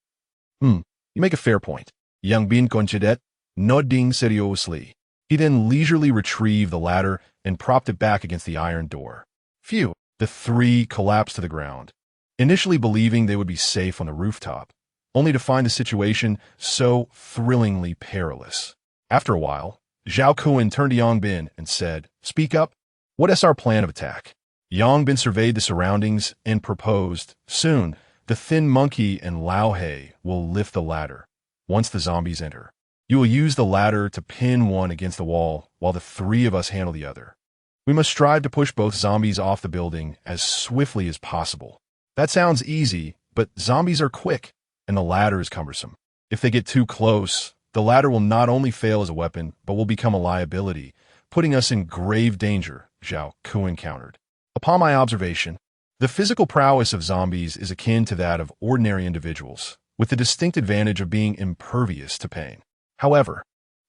You make a fair point. Yang Bin considered, nodding seriously. He then leisurely retrieved the ladder and propped it back against the iron door. Phew, the three collapsed to the ground, initially believing they would be safe on the rooftop, only to find the situation so thrillingly perilous. After a while, Zhao Kuan turned to Yang Bin and said, Speak up. What is our plan of attack? Yang Bin surveyed the surroundings and proposed, Soon, the thin monkey and Lao He will lift the ladder. Once the zombies enter, you will use the ladder to pin one against the wall while the three of us handle the other. We must strive to push both zombies off the building as swiftly as possible. That sounds easy, but zombies are quick, and the ladder is cumbersome. If they get too close, the ladder will not only fail as a weapon, but will become a liability, putting us in grave danger, Zhao Kuan countered. Upon my observation, the physical prowess of zombies is akin to that of ordinary individuals, with the distinct advantage of being impervious to pain. However,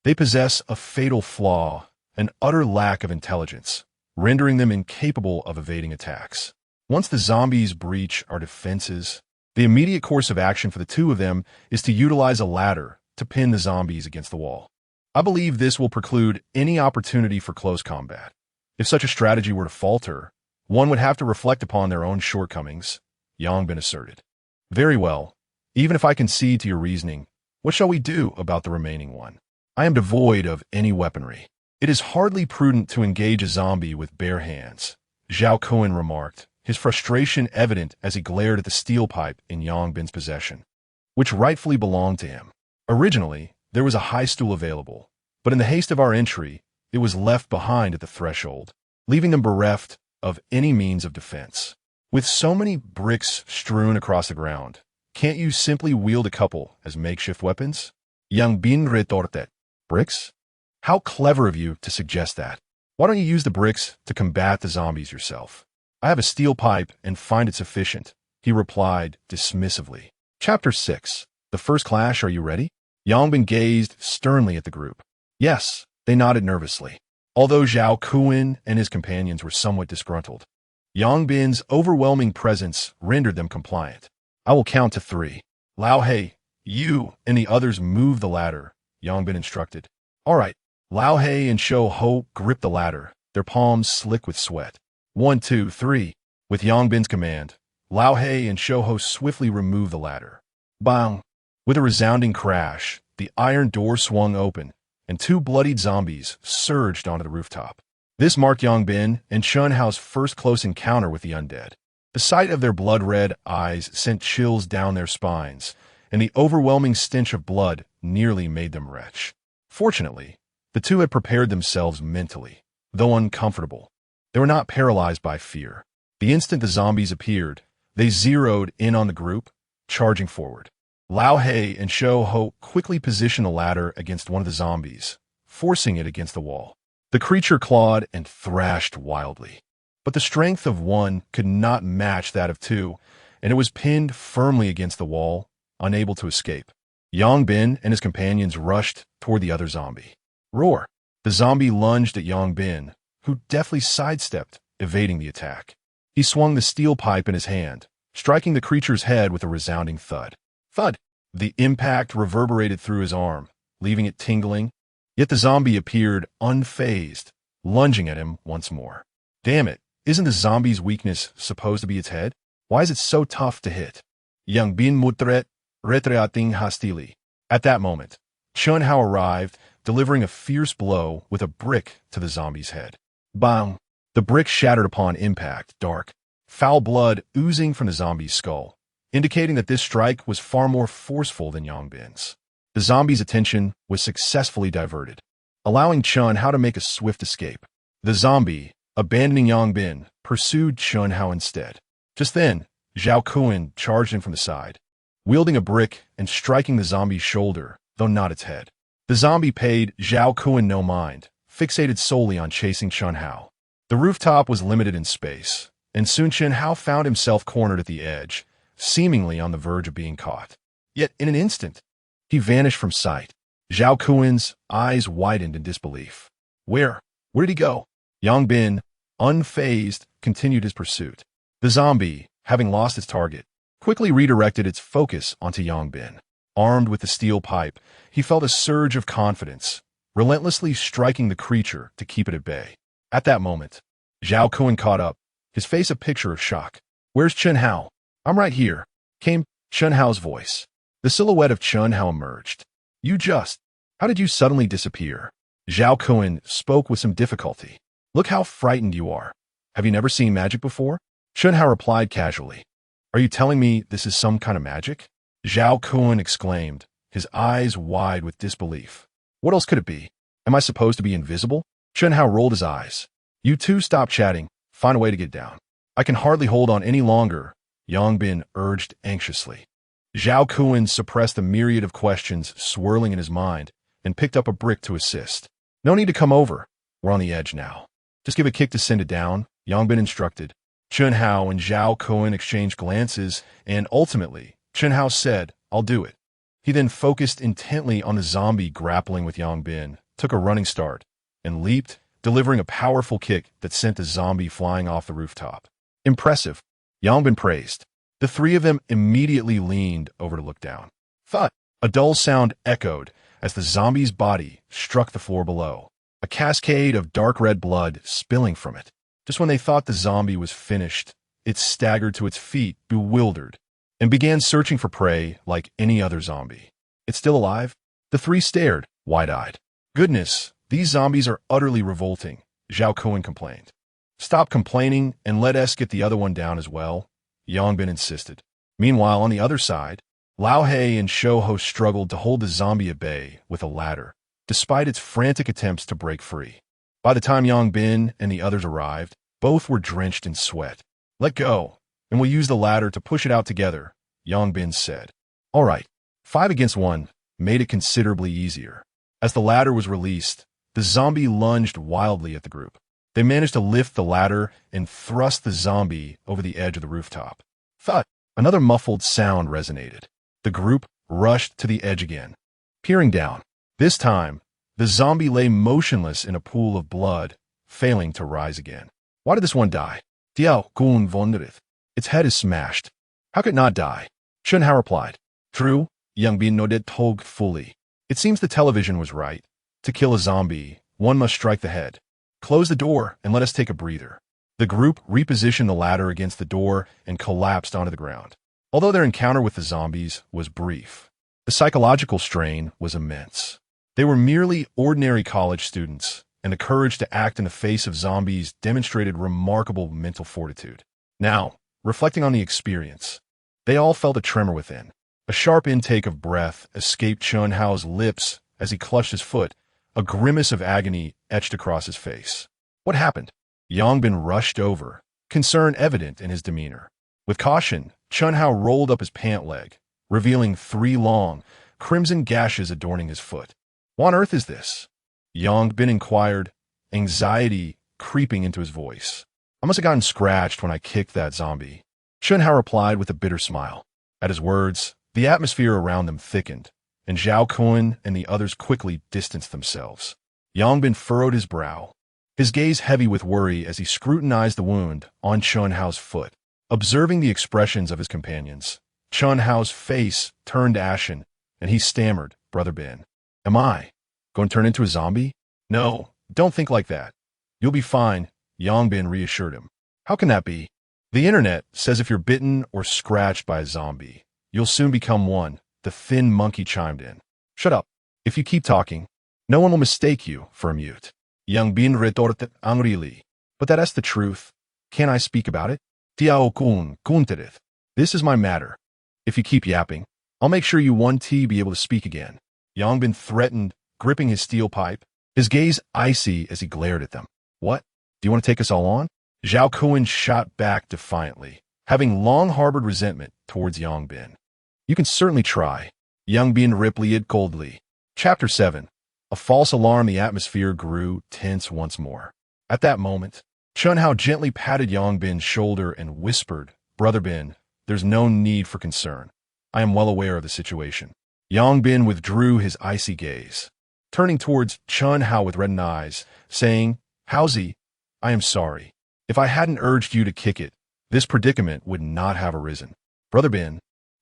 they possess a fatal flaw, an utter lack of intelligence, rendering them incapable of evading attacks. Once the zombies breach our defenses, the immediate course of action for the two of them is to utilize a ladder to pin the zombies against the wall. I believe this will preclude any opportunity for close combat. If such a strategy were to falter, one would have to reflect upon their own shortcomings, Yang Bin asserted. Very well. Even if I concede to your reasoning, what shall we do about the remaining one? I am devoid of any weaponry. It is hardly prudent to engage a zombie with bare hands, Zhao Kuan remarked, his frustration evident as he glared at the steel pipe in Yang Bin's possession, which rightfully belonged to him. Originally, there was a high stool available, but in the haste of our entry, it was left behind at the threshold, leaving them bereft of any means of defense. With so many bricks strewn across the ground, can't you simply wield a couple as makeshift weapons? Yang Bin retorted. Bricks? How clever of you to suggest that. Why don't you use the bricks to combat the zombies yourself? I have a steel pipe and find it sufficient, he replied dismissively. Chapter 6. The First Clash, are you ready? Yang Bin gazed sternly at the group. Yes, they nodded nervously, although Zhao Kuan and his companions were somewhat disgruntled. Yang Bin's overwhelming presence rendered them compliant. I will count to 3. Lao He, you and the others move the ladder, Yongbin instructed. All right. Lao He and Shou Ho gripped the ladder, their palms slick with sweat. 1, 2, 3. With Yongbin's command, Lao He and Shou Ho swiftly removed the ladder. Bang! With a resounding crash, the iron door swung open, and 2 bloodied zombies surged onto the rooftop. This marked Yongbin and Chun Hao's first close encounter with the undead. The sight of their blood-red eyes sent chills down their spines, and the overwhelming stench of blood nearly made them retch. Fortunately, the two had prepared themselves mentally. Though uncomfortable, they were not paralyzed by fear. The instant the zombies appeared, they zeroed in on the group, charging forward. Lao He and Shou Ho quickly positioned a ladder against one of the zombies, forcing it against the wall. The creature clawed and thrashed wildly, but the strength of one could not match that of two, and it was pinned firmly against the wall, unable to escape. Yongbin and his companions rushed toward the other zombie. Roar! The zombie lunged at Yongbin, who deftly sidestepped, evading the attack. He swung the steel pipe in his hand, striking the creature's head with a resounding thud. Thud! The impact reverberated through his arm, leaving it tingling, yet the zombie appeared unfazed, lunging at him once more. Damn it, isn't the zombie's weakness supposed to be its head? Why is it so tough to hit? Yongbin mutret retreating hastili. At that moment, Chun Hao arrived, delivering a fierce blow with a brick to the zombie's head. Bang! The brick shattered upon impact, dark, foul blood oozing from the zombie's skull, indicating that this strike was far more forceful than Yongbin's. The zombie's attention was successfully diverted, allowing Chun Hao to make a swift escape. The zombie, abandoning Yongbin, pursued Chun Hao instead. Just then, Zhao Kuan charged in from the side, wielding a brick and striking the zombie's shoulder, though not its head. The zombie paid Zhao Kuan no mind, fixated solely on chasing Chun Hao. The rooftop was limited in space, and soon Chun Hao found himself cornered at the edge, seemingly on the verge of being caught. Yet in an instant, he vanished from sight. Zhao Kuan's eyes widened in disbelief. Where did he go? Yongbin, unfazed, continued his pursuit. The zombie, having lost its target, quickly redirected its focus onto Yongbin. Armed with the steel pipe, he felt a surge of confidence, relentlessly striking the creature to keep it at bay. At that moment, Zhao Kuan caught up, his face a picture of shock. Where's Chun Hao? I'm right here, came Chun Hao's voice. The silhouette of Chun Hao emerged. How did you suddenly disappear? Zhao Kuan spoke with some difficulty. Look how frightened you are. Have you never seen magic before? Chun Hao replied casually. Are you telling me this is some kind of magic? Zhao Kuan exclaimed, his eyes wide with disbelief. What else could it be? Am I supposed to be invisible? Chun Hao rolled his eyes. You two stop chatting, find a way to get down. I can hardly hold on any longer, Yongbin urged anxiously. Zhao Kuan suppressed the myriad of questions swirling in his mind and picked up a brick to assist. No need to come over. We're on the edge now. Just give a kick to send it down, Yongbin instructed. Chun Hao and Zhao Kuan exchanged glances, and ultimately, Chun Hao said, I'll do it. He then focused intently on the zombie grappling with Yongbin, took a running start, and leaped, delivering a powerful kick that sent the zombie flying off the rooftop. Impressive, Yongbin praised. The three of them immediately leaned over to look down. Thud! A dull sound echoed as the zombie's body struck the floor below, a cascade of dark red blood spilling from it. Just when they thought the zombie was finished, it staggered to its feet, bewildered, and began searching for prey like any other zombie. It's still alive? The three stared, wide-eyed. Goodness, these zombies are utterly revolting, Zhao Kuan complained. Stop complaining and let us get the other one down as well, Yongbin insisted. Meanwhile, on the other side, Lao He and Shou Ho struggled to hold the zombie at bay with a ladder, despite its frantic attempts to break free. By the time Yongbin and the others arrived, both were drenched in sweat. Let go, and we'll use the ladder to push it out together, Yongbin said. All right, 5 against 1 made it considerably easier. As the ladder was released, the zombie lunged wildly at the group. They managed to lift the ladder and thrust the zombie over the edge of the rooftop. Thud! Another muffled sound resonated. The group rushed to the edge again. Peering down, this time, the zombie lay motionless in a pool of blood, failing to rise again. Why did this one die? Tianquan wondereth. Its head is smashed. How could it not die? Chun Hao replied. True, Yongbin nodded fully. It seems the television was right. To kill a zombie, one must strike the head. Close the door and let us take a breather. The group repositioned the ladder against the door and collapsed onto the ground. Although their encounter with the zombies was brief, the psychological strain was immense. They were merely ordinary college students, and the courage to act in the face of zombies demonstrated remarkable mental fortitude. Now, reflecting on the experience, they all felt a tremor within. A sharp intake of breath escaped Chun Hao's lips as he clutched his foot. A grimace of agony etched across his face. What happened? Yangbin rushed over, concern evident in his demeanor. With caution, Chun Hao rolled up his pant leg, revealing 3 long, crimson gashes adorning his foot. What on earth is this? Yangbin inquired, anxiety creeping into his voice. I must have gotten scratched when I kicked that zombie. Chun Hao replied with a bitter smile. At his words, the atmosphere around them thickened, and Zhao Kun and the others quickly distanced themselves. Yangbin furrowed his brow, his gaze heavy with worry as he scrutinized the wound on Chun Hao's foot. Observing the expressions of his companions, Chun Hao's face turned ashen, and he stammered, Brother Ben, am I going to turn into a zombie? No, don't think like that. You'll be fine, Yangbin reassured him. How can that be? The internet says if you're bitten or scratched by a zombie, you'll soon become one. The thin monkey chimed in. Shut up. If you keep talking, no one will mistake you for a mute. Yangbin retorted angrily. But that's the truth. Can I speak about it? Tiaokun kunterith. This is my matter. If you keep yapping, I'll make sure you won't be able to speak again. Yangbin threatened, gripping his steel pipe, his gaze icy as he glared at them. What? Do you want to take us all on? Zhao Kun shot back defiantly, having long harbored resentment towards Yangbin. You can certainly try. Yangbin replied coldly. Chapter 7. A false alarm. The atmosphere grew tense once more. At that moment, Chun Hao gently patted Yangbin's shoulder and whispered, Brother Ben, there's no need for concern. I am well aware of the situation. Yangbin withdrew his icy gaze, turning towards Chun Hao with reddened eyes, saying, Haozi, I am sorry. If I hadn't urged you to kick it, this predicament would not have arisen. Brother Ben,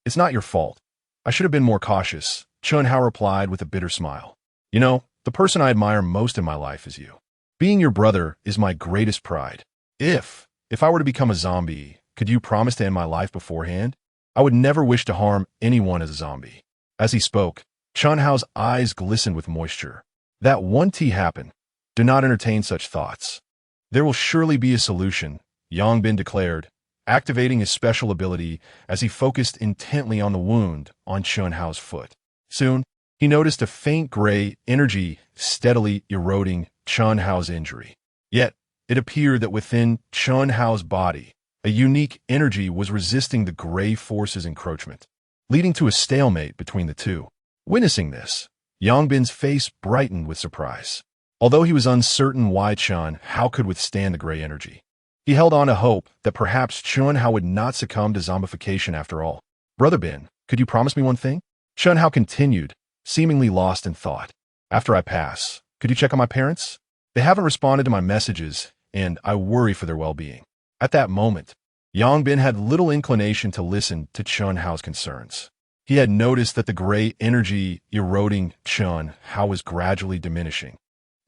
it's not your fault. I should have been more cautious, Chun Hao replied with a bitter smile. You know, the person I admire most in my life is you. Being your brother is my greatest pride. If I were to become a zombie, could you promise to end my life beforehand? I would never wish to harm anyone as a zombie. As he spoke, Chun Hao's eyes glistened with moisture. That won't happen. Do not entertain such thoughts. There will surely be a solution, Yangbin declared, activating his special ability as he focused intently on the wound on Chun Hao's foot. Soon, he noticed a faint gray energy steadily eroding Chun Hao's injury. Yet, it appeared that within Chun Hao's body, a unique energy was resisting the gray force's encroachment, leading to a stalemate between the two. Witnessing this, Yangbin's face brightened with surprise. Although he was uncertain why Chun Hao could withstand the gray energy, he held on to hope that perhaps Chun Hao would not succumb to zombification after all. Brother Ben, could you promise me one thing? Chun Hao continued, seemingly lost in thought. After I pass, could you check on my parents? They haven't responded to my messages, and I worry for their well-being. At that moment, Yangbin had little inclination to listen to Chun Hao's concerns. He had noticed that the gray energy eroding Chun Hao was gradually diminishing,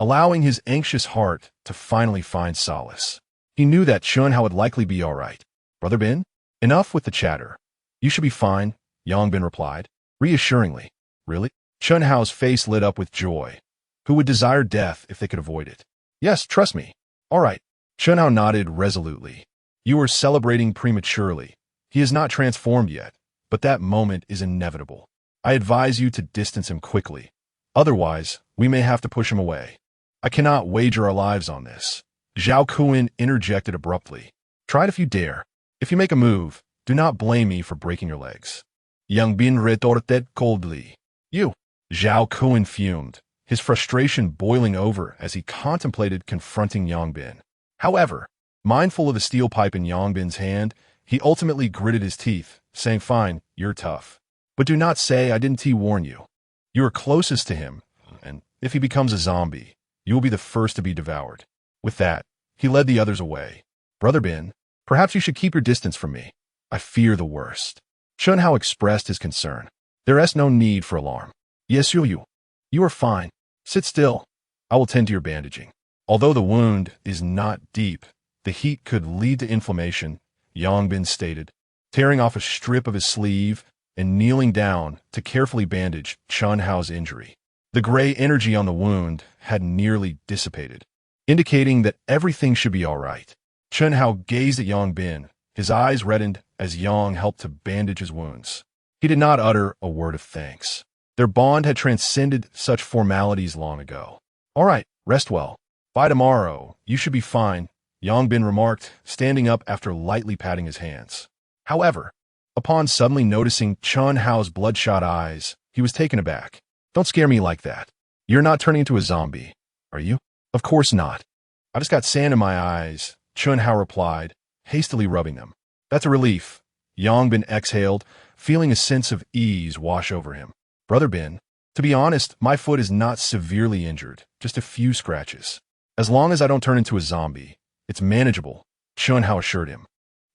allowing his anxious heart to finally find solace. He knew that Chun Hao would likely be all right. Brother Ben, enough with the chatter. You should be fine, Yangbin replied, reassuringly. Really? Chun Hao's face lit up with joy. Who would desire death if they could avoid it? Yes, trust me. All right. Chun Hao nodded resolutely. You are celebrating prematurely. He is not transformed yet, but that moment is inevitable. I advise you to distance him quickly. Otherwise, we may have to push him away. I cannot wager our lives on this. Zhao Kun interjected abruptly. Try it if you dare. If you make a move, do not blame me for breaking your legs. Yangbin retorted coldly. You. Zhao Kun fumed, his frustration boiling over as he contemplated confronting Yangbin. However, mindful of the steel pipe in Yangbin's hand, he ultimately gritted his teeth, saying, Fine, you're tough. But do not say I didn't warn you. You are closest to him, and if he becomes a zombie, you will be the first to be devoured. With that, he led the others away. Brother Ben, perhaps you should keep your distance from me. I fear the worst. Chun Hao expressed his concern. There is no need for alarm. Yes, you. You are fine. Sit still. I will tend to your bandaging. Although the wound is not deep, the heat could lead to inflammation, Yongbin stated, tearing off a strip of his sleeve and kneeling down to carefully bandage Chun Hao's injury. The gray energy on the wound had nearly dissipated, indicating that everything should be all right. Chun Hao gazed at Yongbin, his eyes reddened as Yang helped to bandage his wounds. He did not utter a word of thanks. Their bond had transcended such formalities long ago. All right, rest well. By tomorrow, you should be fine, Yongbin remarked, standing up after lightly patting his hands. However, upon suddenly noticing Chun Hao's bloodshot eyes, he was taken aback. Don't scare me like that. You're not turning into a zombie, are you? Of course not. I just got sand in my eyes, Chun Hao replied, hastily rubbing them. That's a relief. Yongbin exhaled, feeling a sense of ease wash over him. Brother Bin, to be honest, my foot is not severely injured, just a few scratches. As long as I don't turn into a zombie, it's manageable, Chun Hao assured him.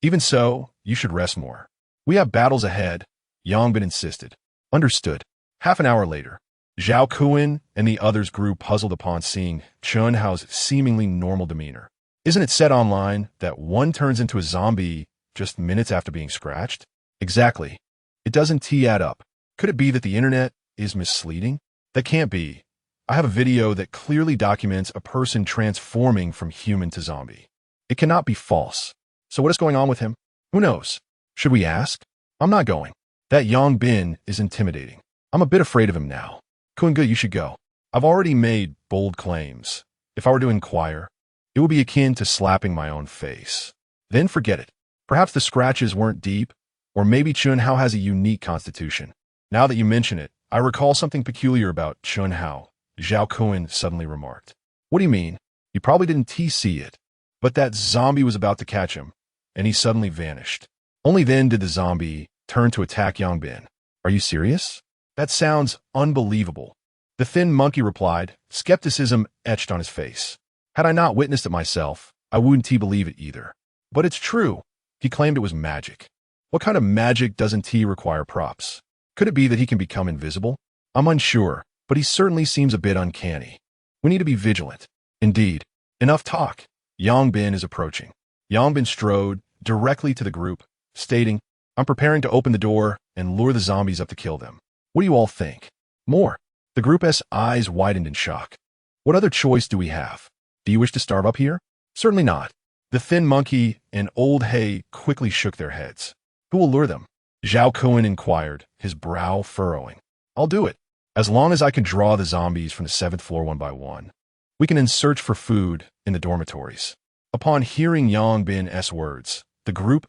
Even so, you should rest more. We have battles ahead, Yongbin insisted. Understood. Half an hour later, Zhao Kuan and the others grew puzzled upon seeing Chun Hao's seemingly normal demeanor. Isn't it said online that one turns into a zombie just minutes after being scratched? Exactly. It doesn't add up. Could it be that the internet is misleading? That can't be. I have a video that clearly documents a person transforming from human to zombie. It cannot be false. So what is going on with him? Who knows? Should we ask? I'm not going. That Yongbin is intimidating. I'm a bit afraid of him now. Kunga, you should go. I've already made bold claims. If I were to inquire, it would be akin to slapping my own face. Then forget it. Perhaps the scratches weren't deep, or maybe Chun Hao has a unique constitution. Now that you mention it, I recall something peculiar about Chun Hao, Zhao Kuan suddenly remarked. What do you mean? You probably didn't see it, but that zombie was about to catch him, and he suddenly vanished. Only then did the zombie turn to attack Yongbin. Are you serious? That sounds unbelievable. The thin monkey replied, skepticism etched on his face. Had I not witnessed it myself, I wouldn't believe it either. But it's true. He claimed it was magic. What kind of magic doesn't he require props? Could it be that he can become invisible? I'm unsure, but he certainly seems a bit uncanny. We need to be vigilant. Indeed. Enough talk. Yongbin is approaching. Yongbin strode directly to the group, stating, I'm preparing to open the door and lure the zombies up to kill them. What do you all think? More. The group's eyes widened in shock. What other choice do we have? Do you wish to starve up here? Certainly not. The thin monkey and old Hay quickly shook their heads. Who will lure them? Zhao Kuan inquired, his brow furrowing. I'll do it. As long as I can draw the zombies from the 7th floor one by one. We can then search for food in the dormitories. Upon hearing Yongbin's words, the group's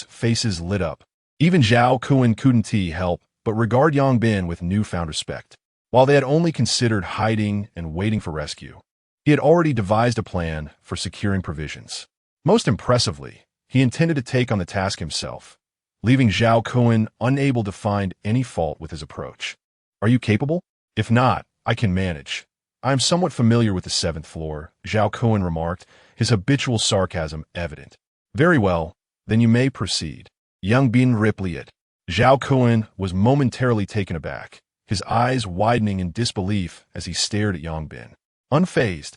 faces lit up. Even Zhao Kuan couldn't help but regard Yongbin with newfound respect. While they had only considered hiding and waiting for rescue, he had already devised a plan for securing provisions. Most impressively, he intended to take on the task himself, leaving Zhao Kuan unable to find any fault with his approach. Are you capable? If not, I can manage. I am somewhat familiar with the 7th floor, Zhao Kuan remarked, his habitual sarcasm evident. Very well, then you may proceed. Yongbin replied. Zhao Kuan was momentarily taken aback, his eyes widening in disbelief as he stared at Yongbin. Unfazed,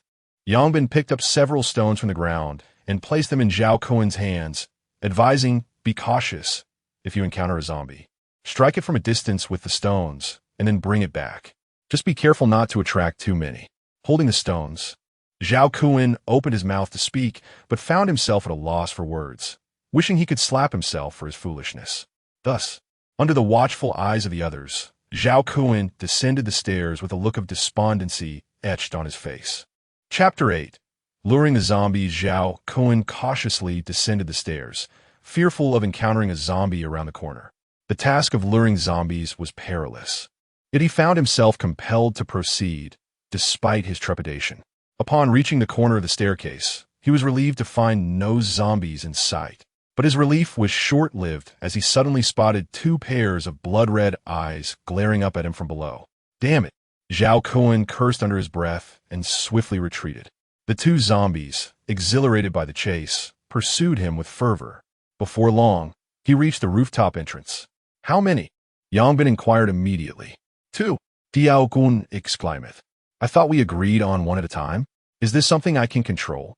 Yongbin picked up several stones from the ground and placed them in Zhao Kuan's hands, advising, be cautious if you encounter a zombie. Strike it from a distance with the stones, and then bring it back. Just be careful not to attract too many. Holding the stones, Zhao Kuan opened his mouth to speak, but found himself at a loss for words, wishing he could slap himself for his foolishness. Thus, under the watchful eyes of the others, Zhao Kuan descended the stairs with a look of despondency etched on his face. Chapter 8. Luring the zombies, Zhao Kuan cautiously descended the stairs, fearful of encountering a zombie around the corner. The task of luring zombies was perilous. Yet he found himself compelled to proceed, despite his trepidation. Upon reaching the corner of the staircase, he was relieved to find no zombies in sight. But his relief was short-lived as he suddenly spotted 2 pairs of blood-red eyes glaring up at him from below. Damn it! Zhao Kuan cursed under his breath and swiftly retreated. The 2 zombies, exhilarated by the chase, pursued him with fervor. Before long, he reached the rooftop entrance. How many? Yongbin inquired immediately. 2. Tianquan exclaimeth. I thought we agreed on one at a time. Is this something I can control?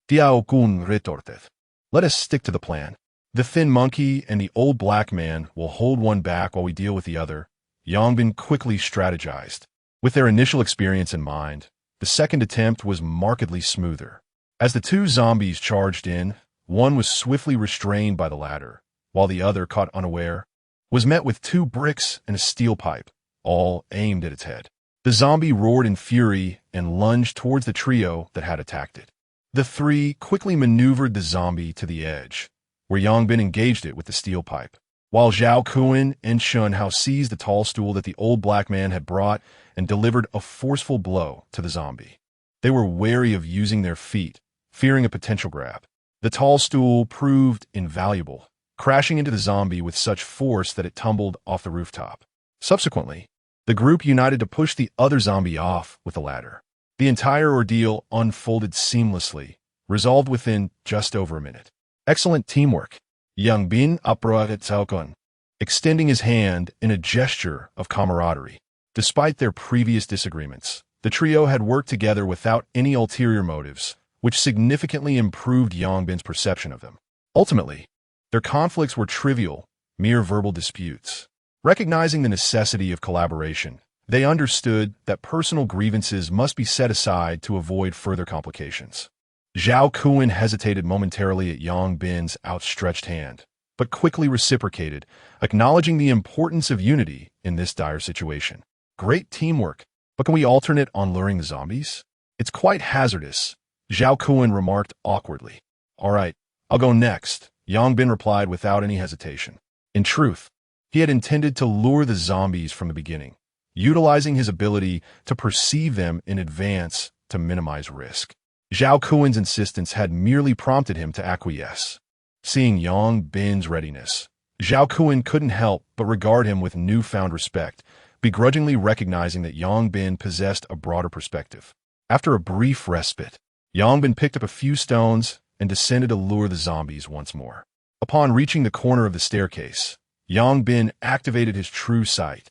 Tianquan retorteth. Let us stick to the plan. The thin monkey and the old black man will hold one back while we deal with the other. Yongbin quickly strategized. With their initial experience in mind, the second attempt was markedly smoother. As the two zombies charged in, one was swiftly restrained by the latter, while the other, caught unaware, was met with 2 bricks and a steel pipe, all aimed at its head. The zombie roared in fury and lunged towards the trio that had attacked it. The 3 quickly maneuvered the zombie to the edge, where Yongbin engaged it with the steel pipe, while Zhao Kuan and Shun Hao seized the tall stool that the old black man had brought and delivered a forceful blow to the zombie. They were wary of using their feet, fearing a potential grab. The tall stool proved invaluable, crashing into the zombie with such force that it tumbled off the rooftop. Subsequently, the group united to push the other zombie off with a ladder. The entire ordeal unfolded seamlessly, resolved within just over a minute. Excellent teamwork. Yongbin uprooted Tianquan, extending his hand in a gesture of camaraderie. Despite their previous disagreements, the trio had worked together without any ulterior motives, which significantly improved Yongbin's perception of them. Ultimately, their conflicts were trivial, mere verbal disputes. Recognizing the necessity of collaboration, they understood that personal grievances must be set aside to avoid further complications. Zhao Kuan hesitated momentarily at Yongbin's outstretched hand, but quickly reciprocated, acknowledging the importance of unity in this dire situation. Great teamwork, but can we alternate on luring the zombies? It's quite hazardous, Zhao Kuan remarked awkwardly. All right, I'll go next, Yongbin replied without any hesitation. In truth, he had intended to lure the zombies from the beginning, utilizing his ability to perceive them in advance to minimize risk. Zhao Kuan's insistence had merely prompted him to acquiesce. Seeing Yongbin's readiness, Zhao Kuan couldn't help but regard him with newfound respect, begrudgingly recognizing that Yongbin possessed a broader perspective. After a brief respite, Yongbin picked up a few stones and descended to lure the zombies once more. Upon reaching the corner of the staircase, Yongbin activated his true sight,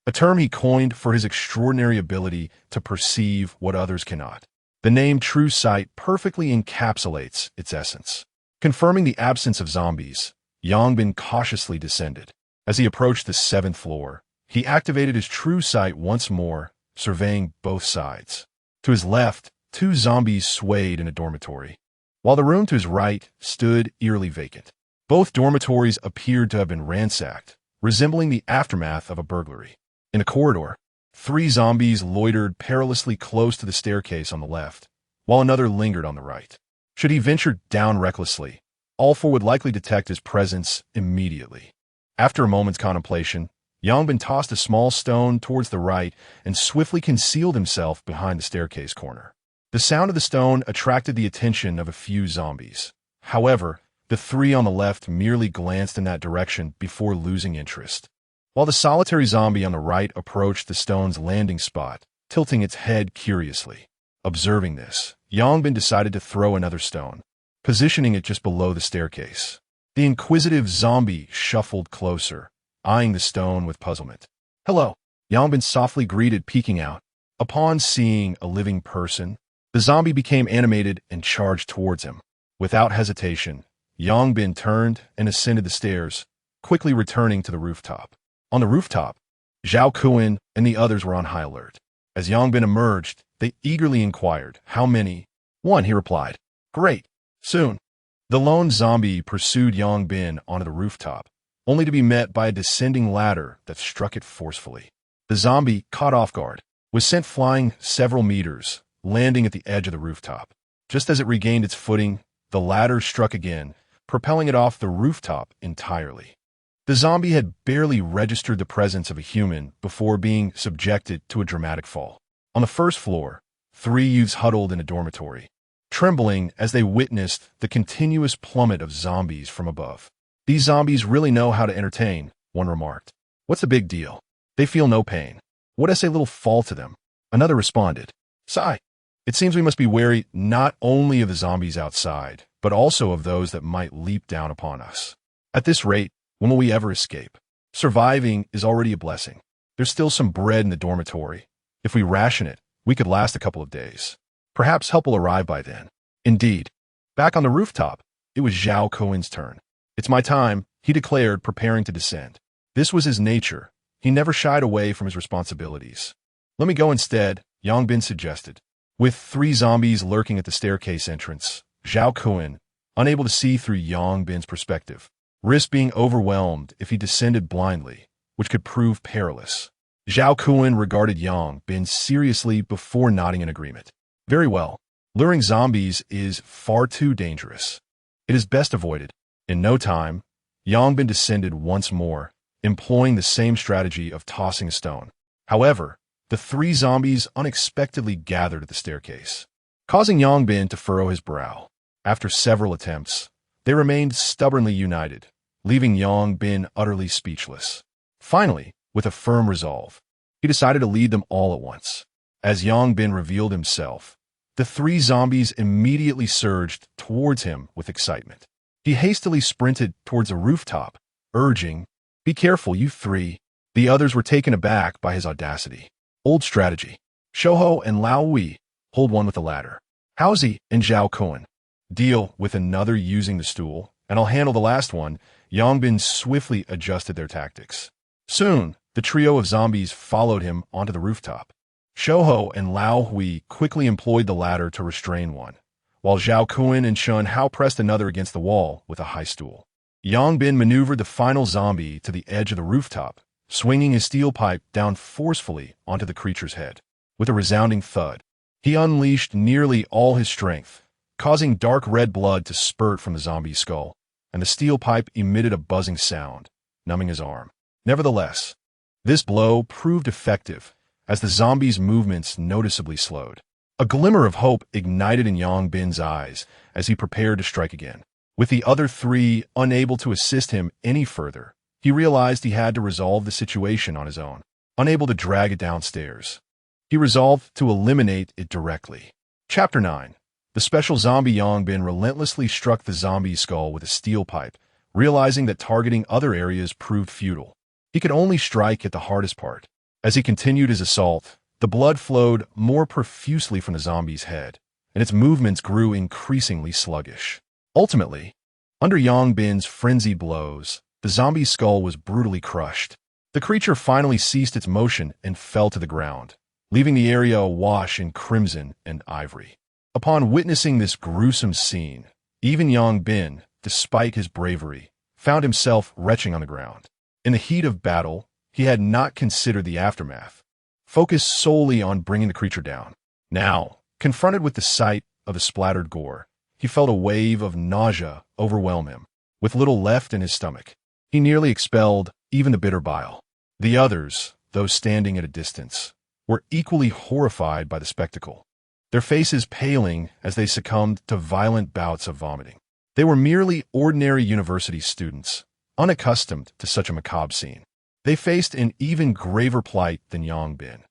a term he coined for his extraordinary ability to perceive what others cannot. The name true sight perfectly encapsulates its essence. Confirming the absence of zombies, Yongbin cautiously descended. As he approached the 7th floor, he activated his true sight once more, surveying both sides. To his left, 2 zombies swayed in a dormitory, while the room to his right stood eerily vacant. Both dormitories appeared to have been ransacked, resembling the aftermath of a burglary. In a corridor, 3 zombies loitered perilously close to the staircase on the left, while another lingered on the right. Should he venture down recklessly, all 4 would likely detect his presence immediately. After a moment's contemplation, Yongbin tossed a small stone towards the right and swiftly concealed himself behind the staircase corner. The sound of the stone attracted the attention of a few zombies. However, the 3 on the left merely glanced in that direction before losing interest, while the solitary zombie on the right approached the stone's landing spot, tilting its head curiously. Observing this, Yongbin decided to throw another stone, positioning it just below the staircase. The inquisitive zombie shuffled closer, eyeing the stone with puzzlement. Hello, Yongbin softly greeted, peeking out. Upon seeing a living person, the zombie became animated and charged towards him. Without hesitation, Yongbin turned and ascended the stairs, quickly returning to the rooftop. On the rooftop, Zhao Kuan and the others were on high alert. As Yongbin emerged, they eagerly inquired, "How many?" "1," he replied. "Great. Soon." The lone zombie pursued Yongbin onto the rooftop, only to be met by a descending ladder that struck it forcefully. The zombie, caught off guard, was sent flying several meters, landing at the edge of the rooftop. Just as it regained its footing, the ladder struck again, propelling it off the rooftop entirely. The zombie had barely registered the presence of a human before being subjected to a dramatic fall. On the 1st floor, 3 youths huddled in a dormitory, trembling as they witnessed the continuous plummet of zombies from above. "These zombies really know how to entertain," one remarked. "What's the big deal? They feel no pain. What a little fall to them," another responded. "Sigh. It seems we must be wary not only of the zombies outside, but also of those that might leap down upon us. At this rate, when will we ever escape? Surviving is already a blessing." There's still some bread in the dormitory. If we ration it, we could last a couple of days. Perhaps help will arrive by then. Indeed. Back on the rooftop, it was Zhao Koen's turn. It's my time, he declared, preparing to descend. This was his nature. He never shied away from his responsibilities. Let me go instead, Yang Bin suggested. With 3 zombies lurking at the staircase entrance, Zhao Koen, unable to see through Yang Bin's perspective, risked being overwhelmed if he descended blindly, which could prove perilous. Zhao Koen regarded Yang Bin seriously before nodding in agreement. Very well. Luring zombies is far too dangerous. It is best avoided. In no time, Yang Bin descended once more, employing the same strategy of tossing a stone. However, the 3 zombies unexpectedly gathered at the staircase, causing Yang Bin to furrow his brow. After several attempts, they remained stubbornly united, leaving Yang Bin utterly speechless. Finally, with a firm resolve, he decided to lead them all at once. As Yang Bin revealed himself, the 3 zombies immediately surged towards him with excitement. He hastily sprinted towards a rooftop, urging, "Be careful, you 3. The others were taken aback by his audacity. Old strategy. Shouho and Lao Wei hold one with the ladder. Haozi and Zhao Koen deal with another using the stool, and I'll handle the last one." Yang Bin swiftly adjusted their tactics. Soon, the trio of zombies followed him onto the rooftop. Shouho and Lao Hui quickly employed the ladder to restrain one, while Zhao Koen and Shun Hao pressed another against the wall with a high stool. Yang Bin maneuvered the final zombie to the edge of the rooftop, swinging his steel pipe down forcefully onto the creature's head. With a resounding thud, he unleashed nearly all his strength, causing dark red blood to spurt from the zombie's skull, and the steel pipe emitted a buzzing sound, numbing his arm. Nevertheless, this blow proved effective, as the zombie's movements noticeably slowed. A glimmer of hope ignited in Yang Bin's eyes as he prepared to strike again. With the other 3 unable to assist him any further, he realized he had to resolve the situation on his own. Unable to drag it downstairs, he resolved to eliminate it directly. Chapter 9. The special zombie. Yang Bin relentlessly struck the zombie's skull with a steel pipe, realizing that targeting other areas proved futile. He could only strike at the hardest part. As he continued his assault, the blood flowed more profusely from the zombie's head, and its movements grew increasingly sluggish. Ultimately, under Yang Bin's frenzied blows, the zombie's skull was brutally crushed. The creature finally ceased its motion and fell to the ground, leaving the area awash in crimson and ivory. Upon witnessing this gruesome scene, even Yang Bin, despite his bravery, found himself retching on the ground. In the heat of battle, he had not considered the aftermath, focused solely on bringing the creature down. Now, confronted with the sight of the splattered gore, he felt a wave of nausea overwhelm him. With little left in his stomach, he nearly expelled even the bitter bile. The others, those standing at a distance, were equally horrified by the spectacle, their faces paling as they succumbed to violent bouts of vomiting. They were merely ordinary university students, unaccustomed to such a macabre scene. They faced an even graver plight than Yang Bin.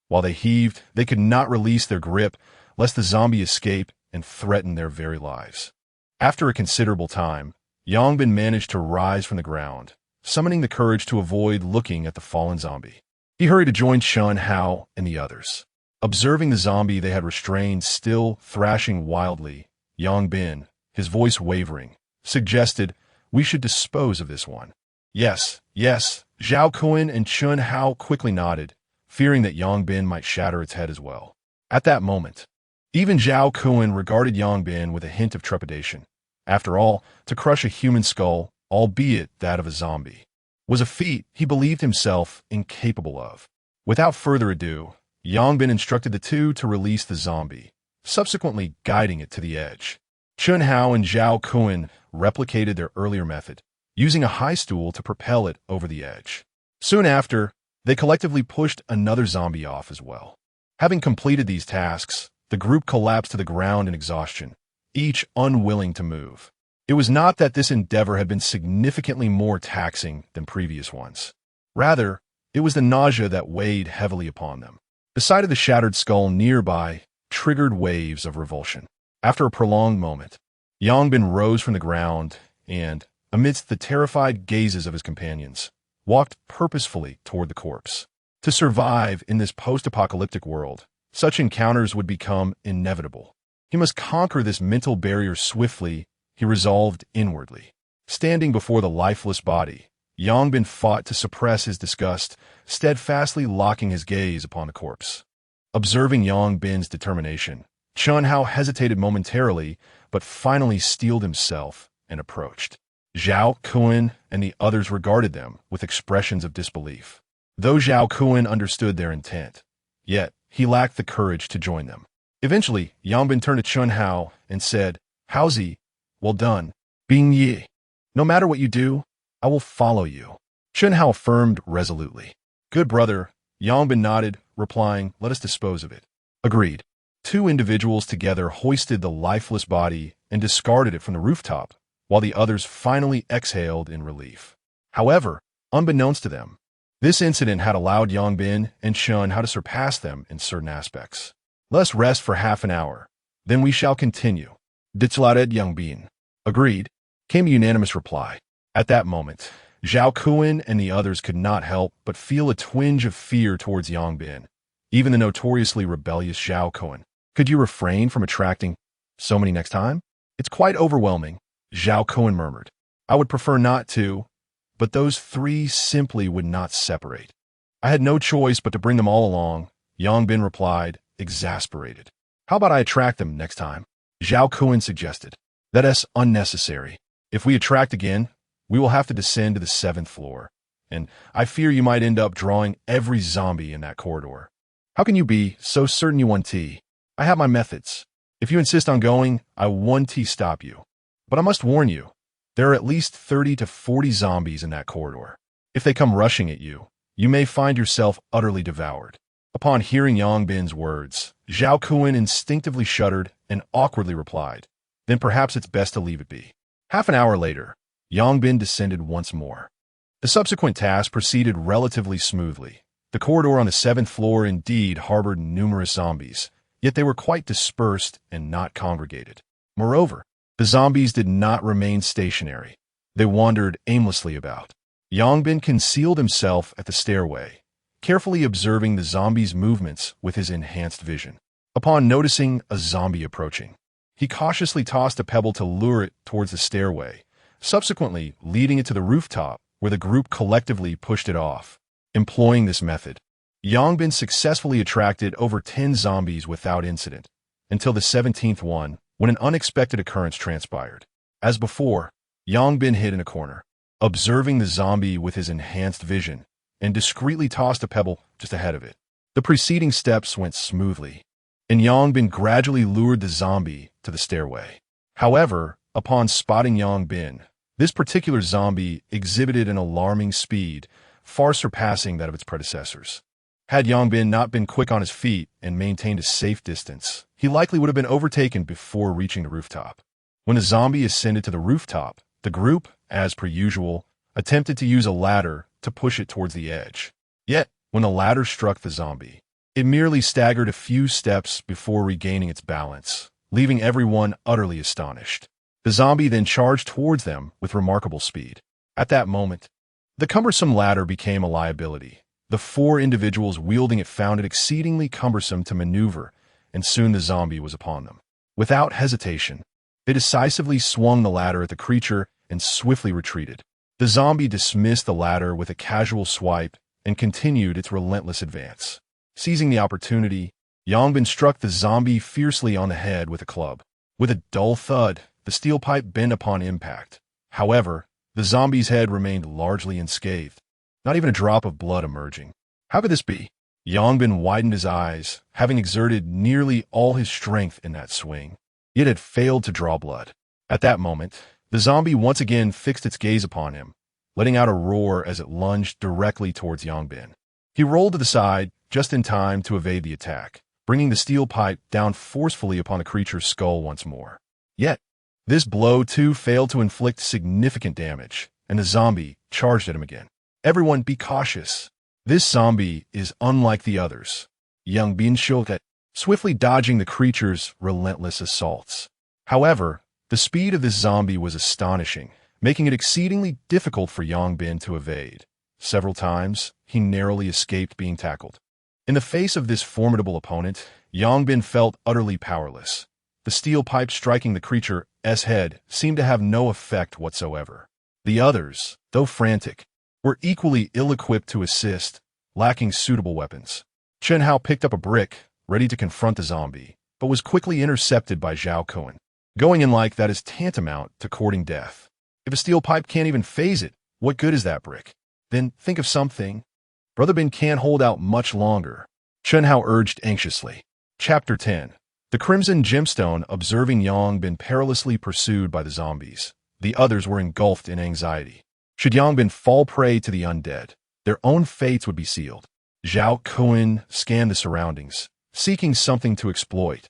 While they heaved, they could not release their grip, lest the zombie escape and threaten their very lives. After a considerable time, Yang Bin managed to rise from the ground, summoning the courage to avoid looking at the fallen zombie. He hurried to join Shun Hao and the others. Observing the zombie they had restrained still thrashing wildly, Yang Bin, his voice wavering, suggested, "We should dispose of this one." Yes, yes, Zhao Koen and Shun Hao quickly nodded, fearing that Yang Bin might shatter its head as well. At that moment, even Zhao Koen regarded Yang Bin with a hint of trepidation. After all, to crush a human skull, albeit that of a zombie, was a feat he believed himself incapable of. Without further ado, Yang Bin instructed the 2 to release the zombie, subsequently guiding it to the edge. Shun Hao and Zhao Koen replicated their earlier method, using a high stool to propel it over the edge. Soon after, they collectively pushed another zombie off as well. Having completed these tasks, the group collapsed to the ground in exhaustion, each unwilling to move. It was not that this endeavor had been significantly more taxing than previous ones. Rather, it was the nausea that weighed heavily upon them. The sight of the shattered skull nearby triggered waves of revulsion. After a prolonged moment, Yang Bin rose from the ground and, amidst the terrified gazes of his companions, walked purposefully toward the corpse. To survive in this post-apocalyptic world, such encounters would become inevitable. He must conquer this mental barrier swiftly, he resolved inwardly. Standing before the lifeless body, Yongbin fought to suppress his disgust, steadfastly locking his gaze upon the corpse. Observing Yongbin's determination, Chunhao hesitated momentarily, but finally steeled himself and approached. Zhao Kun and the others regarded them with expressions of disbelief. Though Zhao Kun understood their intent, yet he lacked the courage to join them. Eventually, Yongbin turned to Chunhao and said, "Haozi, well done, Bing Yi. No matter what you do, I will follow you." Chunhao affirmed resolutely. "Good brother," Yongbin nodded, replying, "Let us dispose of it." Agreed. Two individuals together hoisted the lifeless body and discarded it from the rooftop, while the others finally exhaled in relief. However, unbeknownst to them, this incident had allowed Yongbin and Chun how to surpass them in certain aspects. "Let us rest for half an hour, then we shall continue," declared Yongbin. "Agreed," came a unanimous reply. At that moment, Zhao Kun and the others could not help but feel a twinge of fear towards Yongbin, even the notoriously rebellious Zhao Kun. "Could you refrain from attracting so many next time? It's quite overwhelming," Zhao Kun murmured. "I would prefer not to, but those three simply would not separate." "I had no choice but to bring them all along," Yongbin replied, exasperated. "How about I attract them next time?" Zhao Kun suggested. "That is unnecessary. If we attract again, we will have to descend to the 7th floor, and I fear you might end up drawing every zombie in that corridor." "How can you be so certain you want tea? I have my methods. If you insist on going, I won't stop you. But I must warn you, there are at least 30 to 40 zombies in that corridor. If they come rushing at you, you may find yourself utterly devoured." Upon hearing Yongbin's words, Zhao Kun instinctively shuddered and awkwardly replied, "Then perhaps it's best to leave it be." Half an hour later, Yongbin descended once more. The subsequent task proceeded relatively smoothly. The corridor on the 7th floor indeed harbored numerous zombies, yet they were quite dispersed and not congregated. Moreover, the zombies did not remain stationary. They wandered aimlessly about. Yongbin concealed himself at the stairway, carefully observing the zombies' movements with his enhanced vision. Upon noticing a zombie approaching, he cautiously tossed a pebble to lure it towards the stairway, subsequently leading it to the rooftop, where the group collectively pushed it off. Employing this method, Yongbin successfully attracted over 10 zombies without incident, until the 17th one, when an unexpected occurrence transpired. As before, Yongbin hid in a corner, observing the zombie with his enhanced vision, and discreetly tossed a pebble just ahead of it. The preceding steps went smoothly, and Yongbin gradually lured the zombie to the stairway. However, upon spotting Yongbin, this particular zombie exhibited an alarming speed, far surpassing that of its predecessors. Had Yongbin not been quick on his feet and maintained a safe distance, he likely would have been overtaken before reaching the rooftop. When the zombie ascended to the rooftop, the group, as per usual, attempted to use a ladder to push it towards the edge. Yet, when the ladder struck the zombie, it merely staggered a few steps before regaining its balance, leaving everyone utterly astonished. The zombie then charged towards them with remarkable speed. At that moment, the cumbersome ladder became a liability. The 4 individuals wielding it found it exceedingly cumbersome to maneuver, and soon the zombie was upon them. Without hesitation, they decisively swung the ladder at the creature and swiftly retreated. The zombie dismissed the ladder with a casual swipe and continued its relentless advance. Seizing the opportunity, Yongbin struck the zombie fiercely on the head with a club. With a dull thud, the steel pipe bent upon impact. However, the zombie's head remained largely unscathed, not even a drop of blood emerging. How could this be? Yongbin widened his eyes, having exerted nearly all his strength in that swing, yet had failed to draw blood. At that moment, the zombie once again fixed its gaze upon him, letting out a roar as it lunged directly towards Yongbin. He rolled to the side just in time to evade the attack, bringing the steel pipe down forcefully upon the creature's skull once more. Yet, this blow too failed to inflict significant damage, and the zombie charged at him again. "Everyone be cautious. This zombie is unlike the others," Yongbin shouted, swiftly dodging the creature's relentless assaults. However, the speed of this zombie was astonishing, making it exceedingly difficult for Yongbin to evade. Several times, he narrowly escaped being tackled. In the face of this formidable opponent, Yongbin felt utterly powerless. The steel pipe striking the creature's head seemed to have no effect whatsoever. The others, though frantic, were equally ill-equipped to assist, lacking suitable weapons. Chen Hao picked up a brick, ready to confront the zombie, but was quickly intercepted by Zhao Kuan. Going in like that is tantamount to courting death. If a steel pipe can't even phase it, what good is that brick? Then think of something. Brother Bin can't hold out much longer, Chen Hao urged anxiously. Chapter 10. The Crimson Gemstone. Observing Yongbin perilously pursued by the zombies, the others were engulfed in anxiety. Should Yongbin fall prey to the undead, their own fates would be sealed. Zhao Kuan scanned the surroundings, seeking something to exploit,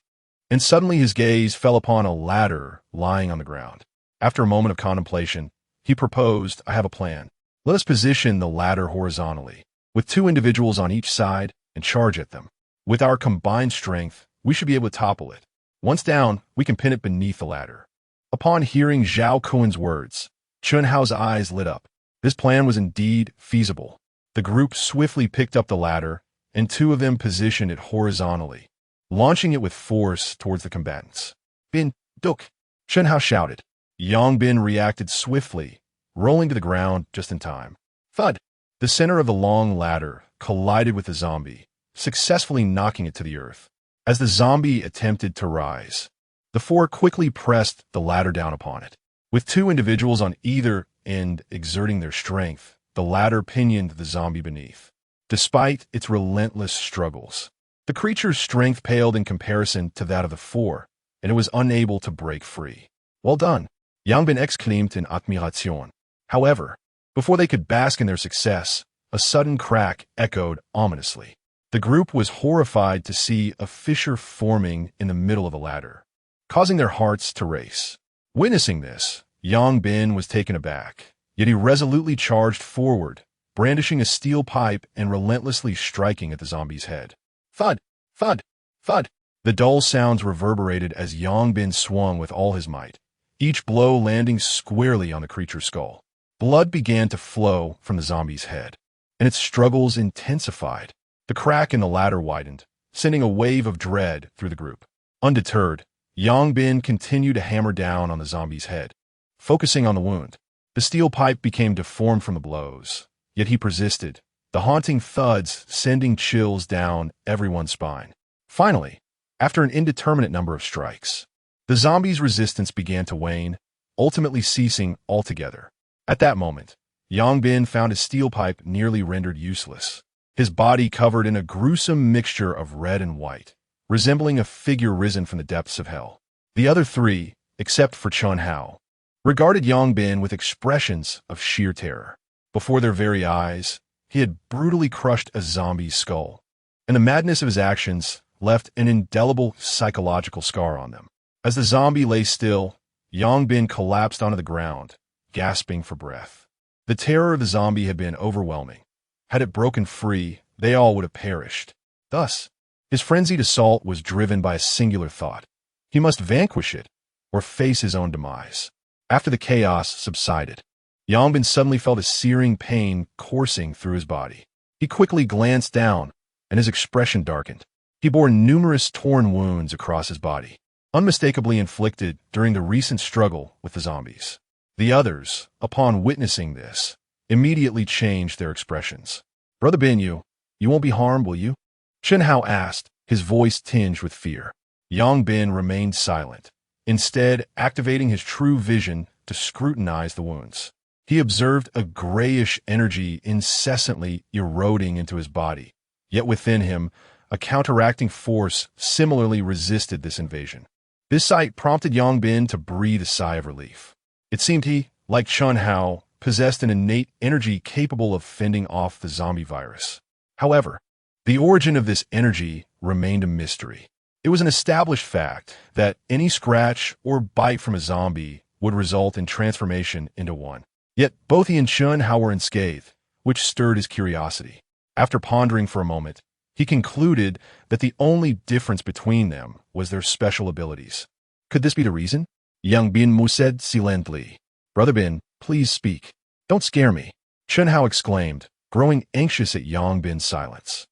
and suddenly his gaze fell upon a ladder lying on the ground. After a moment of contemplation, he proposed, "I have a plan. Let us position the ladder horizontally, with 2 individuals on each side, and charge at them. With our combined strength, we should be able to topple it. Once down, we can pin it beneath the ladder." Upon hearing Zhao Kuan's words, Chen Hao's eyes lit up. This plan was indeed feasible. The group swiftly picked up the ladder, and 2 of them positioned it horizontally, launching it with force towards the combatants. "Bin, duck!" Chen Hao shouted. Yongbin reacted swiftly, rolling to the ground just in time. Thud! The center of the long ladder collided with the zombie, successfully knocking it to the earth. As the zombie attempted to rise, the 4 quickly pressed the ladder down upon it. With 2 individuals on either end exerting their strength, the ladder pinioned the zombie beneath. Despite its relentless struggles, the creature's strength paled in comparison to that of the 4, and it was unable to break free. "Well done," Yongbin exclaimed in admiration. However, before they could bask in their success, a sudden crack echoed ominously. The group was horrified to see a fissure forming in the middle of the ladder, causing their hearts to race. Witnessing this, Yongbin was taken aback, yet he resolutely charged forward, brandishing a steel pipe and relentlessly striking at the zombie's head. Thud! Thud! Thud! The dull sounds reverberated as Yongbin swung with all his might, each blow landing squarely on the creature's skull. Blood began to flow from the zombie's head, and its struggles intensified. The crack in the ladder widened, sending a wave of dread through the group. Undeterred, Yongbin continued to hammer down on the zombie's head, focusing on the wound. The steel pipe became deformed from the blows, yet he persisted, the haunting thuds sending chills down everyone's spine. Finally, after an indeterminate number of strikes, the zombie's resistance began to wane, ultimately ceasing altogether. At that moment, Yongbin found his steel pipe nearly rendered useless, his body covered in a gruesome mixture of red and white, resembling a figure risen from the depths of hell. The other 3, except for Chen Hao, regarded Yongbin with expressions of sheer terror. Before their very eyes, he had brutally crushed a zombie's skull, and the madness of his actions left an indelible psychological scar on them. As the zombie lay still, Yongbin collapsed onto the ground, gasping for breath. The terror of the zombie had been overwhelming. Had it broken free, they all would have perished. Thus, his frenzied assault was driven by a singular thought. He must vanquish it, or face his own demise. After the chaos subsided, Yongbin suddenly felt a searing pain coursing through his body. He quickly glanced down, and his expression darkened. He bore numerous torn wounds across his body, unmistakably inflicted during the recent struggle with the zombies. The others, upon witnessing this, immediately changed their expressions. "Brother Bin, you won't be harmed, will you?" Chen Hao asked, his voice tinged with fear. Yongbin remained silent, instead activating his true vision to scrutinize the wounds. He observed a grayish energy incessantly eroding into his body, yet within him, a counteracting force similarly resisted this invasion. This sight prompted Yongbin to breathe a sigh of relief. It seemed he, like Chen Hao, possessed an innate energy capable of fending off the zombie virus. However, the origin of this energy remained a mystery. It was an established fact that any scratch or bite from a zombie would result in transformation into one. Yet both he and Chen Hao were unscathed, which stirred his curiosity. After pondering for a moment, he concluded that the only difference between them was their special abilities. Could this be the reason? Yongbin Mu said silently. "Brother Bin, please speak. Don't scare me," Chen Hao exclaimed, growing anxious at Yongbin's silence.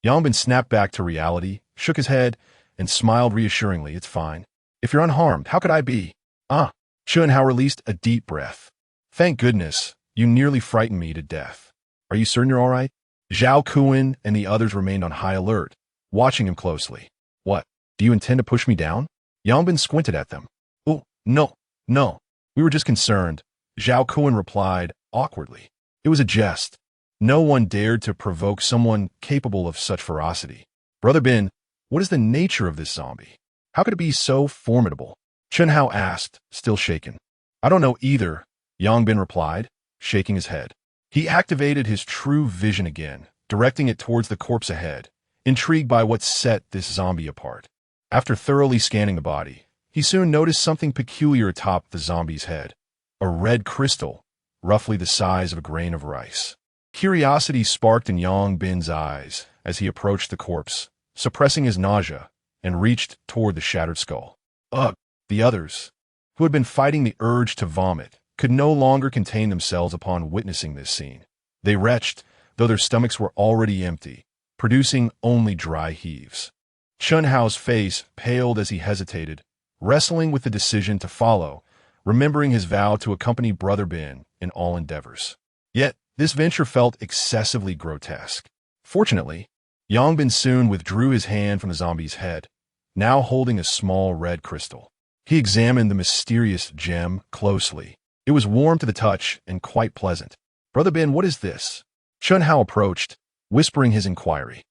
Yongbin snapped back to reality, shook his head, and smiled reassuringly. It's fine. If you're unharmed, how could I be? Ah. Chunhao released a deep breath. Thank goodness, you nearly frightened me to death. Are you certain you're all right? Zhao Kuan and the others remained on high alert, watching him closely. What? Do you intend to push me down? Yongbin squinted at them. Oh, no. We were just concerned, Zhao Kuan replied, awkwardly. It was a jest. No one dared to provoke someone capable of such ferocity. Brother Bin, what is the nature of this zombie? How could it be so formidable? Chunhao asked, still shaken. I don't know either, Yongbin replied, shaking his head. He activated his true vision again, directing it towards the corpse ahead, intrigued by what set this zombie apart. After thoroughly scanning the body, he soon noticed something peculiar atop the zombie's head. A red crystal, roughly the size of a grain of rice. Curiosity sparked in Yongbin's eyes as he approached the corpse, suppressing his nausea, and reached toward the shattered skull. Ugh! The others, who had been fighting the urge to vomit, could no longer contain themselves upon witnessing this scene. They retched, though their stomachs were already empty, producing only dry heaves. Chunhao's face paled as he hesitated, wrestling with the decision to follow, remembering his vow to accompany Brother Bin in all endeavors. Yet, this venture felt excessively grotesque. Fortunately, Yongbin soon withdrew his hand from the zombie's head, now holding a small red crystal. He examined the mysterious gem closely. It was warm to the touch and quite pleasant. Brother Bin, what is this? Chunhao approached, whispering his inquiry.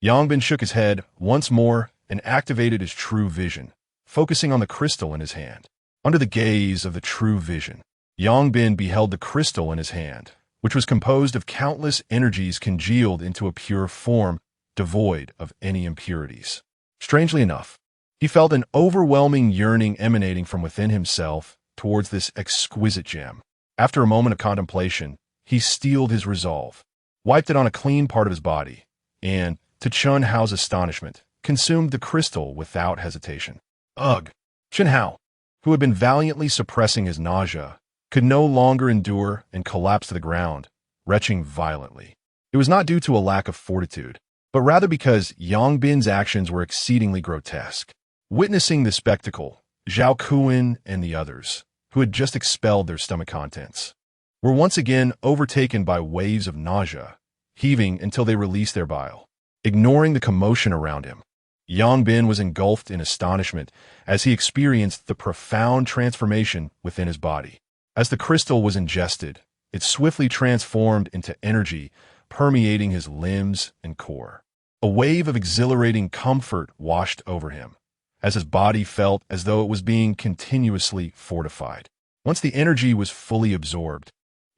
Yongbin shook his head once more and activated his true vision, focusing on the crystal in his hand. Under the gaze of the true vision, Yongbin beheld the crystal in his hand, which was composed of countless energies congealed into a pure form, devoid of any impurities. Strangely enough, he felt an overwhelming yearning emanating from within himself towards this exquisite gem. After a moment of contemplation, he steeled his resolve, wiped it on a clean part of his body, and, to Chunhao's astonishment, consumed the crystal without hesitation. Ugh! Chunhao, who had been valiantly suppressing his nausea, could no longer endure and collapsed to the ground, retching violently. It was not due to a lack of fortitude, but rather because Yongbin's actions were exceedingly grotesque. Witnessing the spectacle, Zhao Kuan and the others, who had just expelled their stomach contents, were once again overtaken by waves of nausea, heaving until they released their bile. Ignoring the commotion around him, Yongbin was engulfed in astonishment as he experienced the profound transformation within his body. As the crystal was ingested, it swiftly transformed into energy, permeating his limbs and core. A wave of exhilarating comfort washed over him, as his body felt as though it was being continuously fortified. Once the energy was fully absorbed,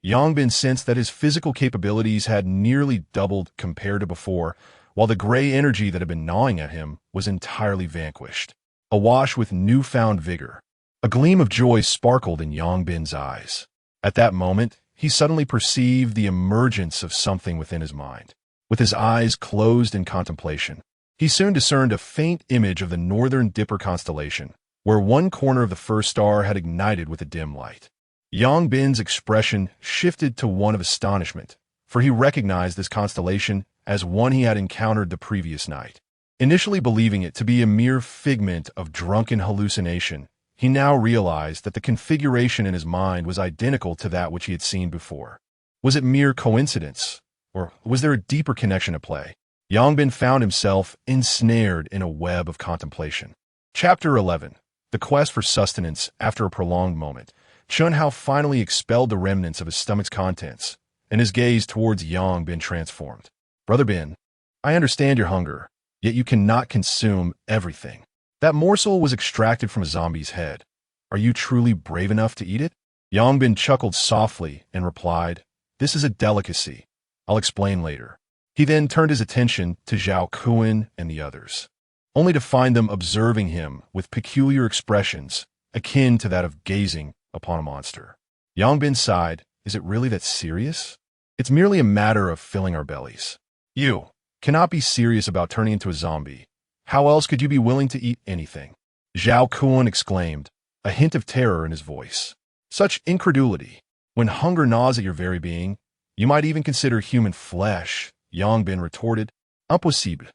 Yongbin sensed that his physical capabilities had nearly doubled compared to before, while the gray energy that had been gnawing at him was entirely vanquished. Awash with newfound vigor, a gleam of joy sparkled in Yongbin's eyes. At that moment, he suddenly perceived the emergence of something within his mind. With his eyes closed in contemplation, he soon discerned a faint image of the Northern Dipper constellation, where one corner of the first star had ignited with a dim light. Yongbin's expression shifted to one of astonishment, for he recognized this constellation as one he had encountered the previous night. Initially believing it to be a mere figment of drunken hallucination, he now realized that the configuration in his mind was identical to that which he had seen before. Was it mere coincidence, or was there a deeper connection at play? Yongbin found himself ensnared in a web of contemplation. Chapter 11. The Quest for Sustenance. After a prolonged moment, Chunhao finally expelled the remnants of his stomach's contents, and his gaze towards Yongbin transformed. Brother Bin, I understand your hunger, yet you cannot consume everything. That morsel was extracted from a zombie's head. Are you truly brave enough to eat it? Yongbin chuckled softly and replied, This is a delicacy. I'll explain later. He then turned his attention to Zhao Kuan and the others, only to find them observing him with peculiar expressions akin to that of gazing upon a monster. Yongbin sighed, Is it really that serious? It's merely a matter of filling our bellies. You cannot be serious about turning into a zombie. How else could you be willing to eat anything? Zhao Kuan exclaimed, a hint of terror in his voice. Such incredulity. When hunger gnaws at your very being, You might even consider human flesh, Yang Bin retorted. Impossible.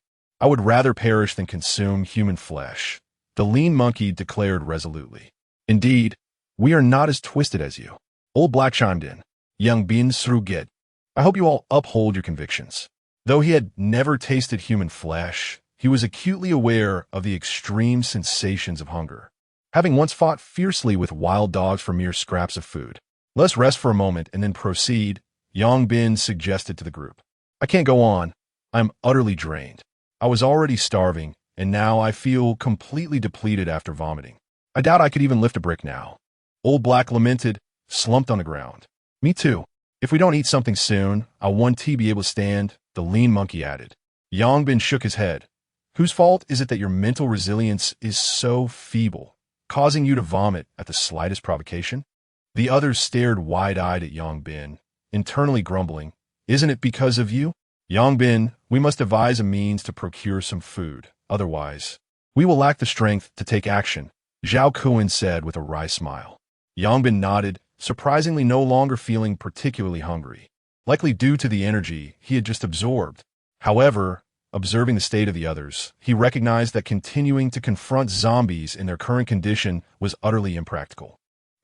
I would rather perish than consume human flesh, the lean monkey declared resolutely. Indeed, we are not as twisted as you. Old Black chimed in. Yang Bin Sruget. I hope you all uphold your convictions. Though he had never tasted human flesh, he was acutely aware of the extreme sensations of hunger, having once fought fiercely with wild dogs for mere scraps of food. Let's rest for a moment and then proceed, Yang Bin suggested to the group. I can't go on. I'm utterly drained. I was already starving, and now I feel completely depleted after vomiting. I doubt I could even lift a brick now. Old Black lamented, slumped on the ground. Me too. If we don't eat something soon, I'll one day be able to stand, the lean monkey added. Yang Bin shook his head. Whose fault is it that your mental resilience is so feeble, causing you to vomit at the slightest provocation? The others stared wide-eyed at Yang Bin, internally grumbling. Isn't it because of you? Yang Bin, we must devise a means to procure some food. Otherwise, we will lack the strength to take action, Zhao Kuan said with a wry smile. Yang Bin nodded, surprisingly no longer feeling particularly hungry, likely due to the energy he had just absorbed. However, observing the state of the others, he recognized that continuing to confront zombies in their current condition was utterly impractical.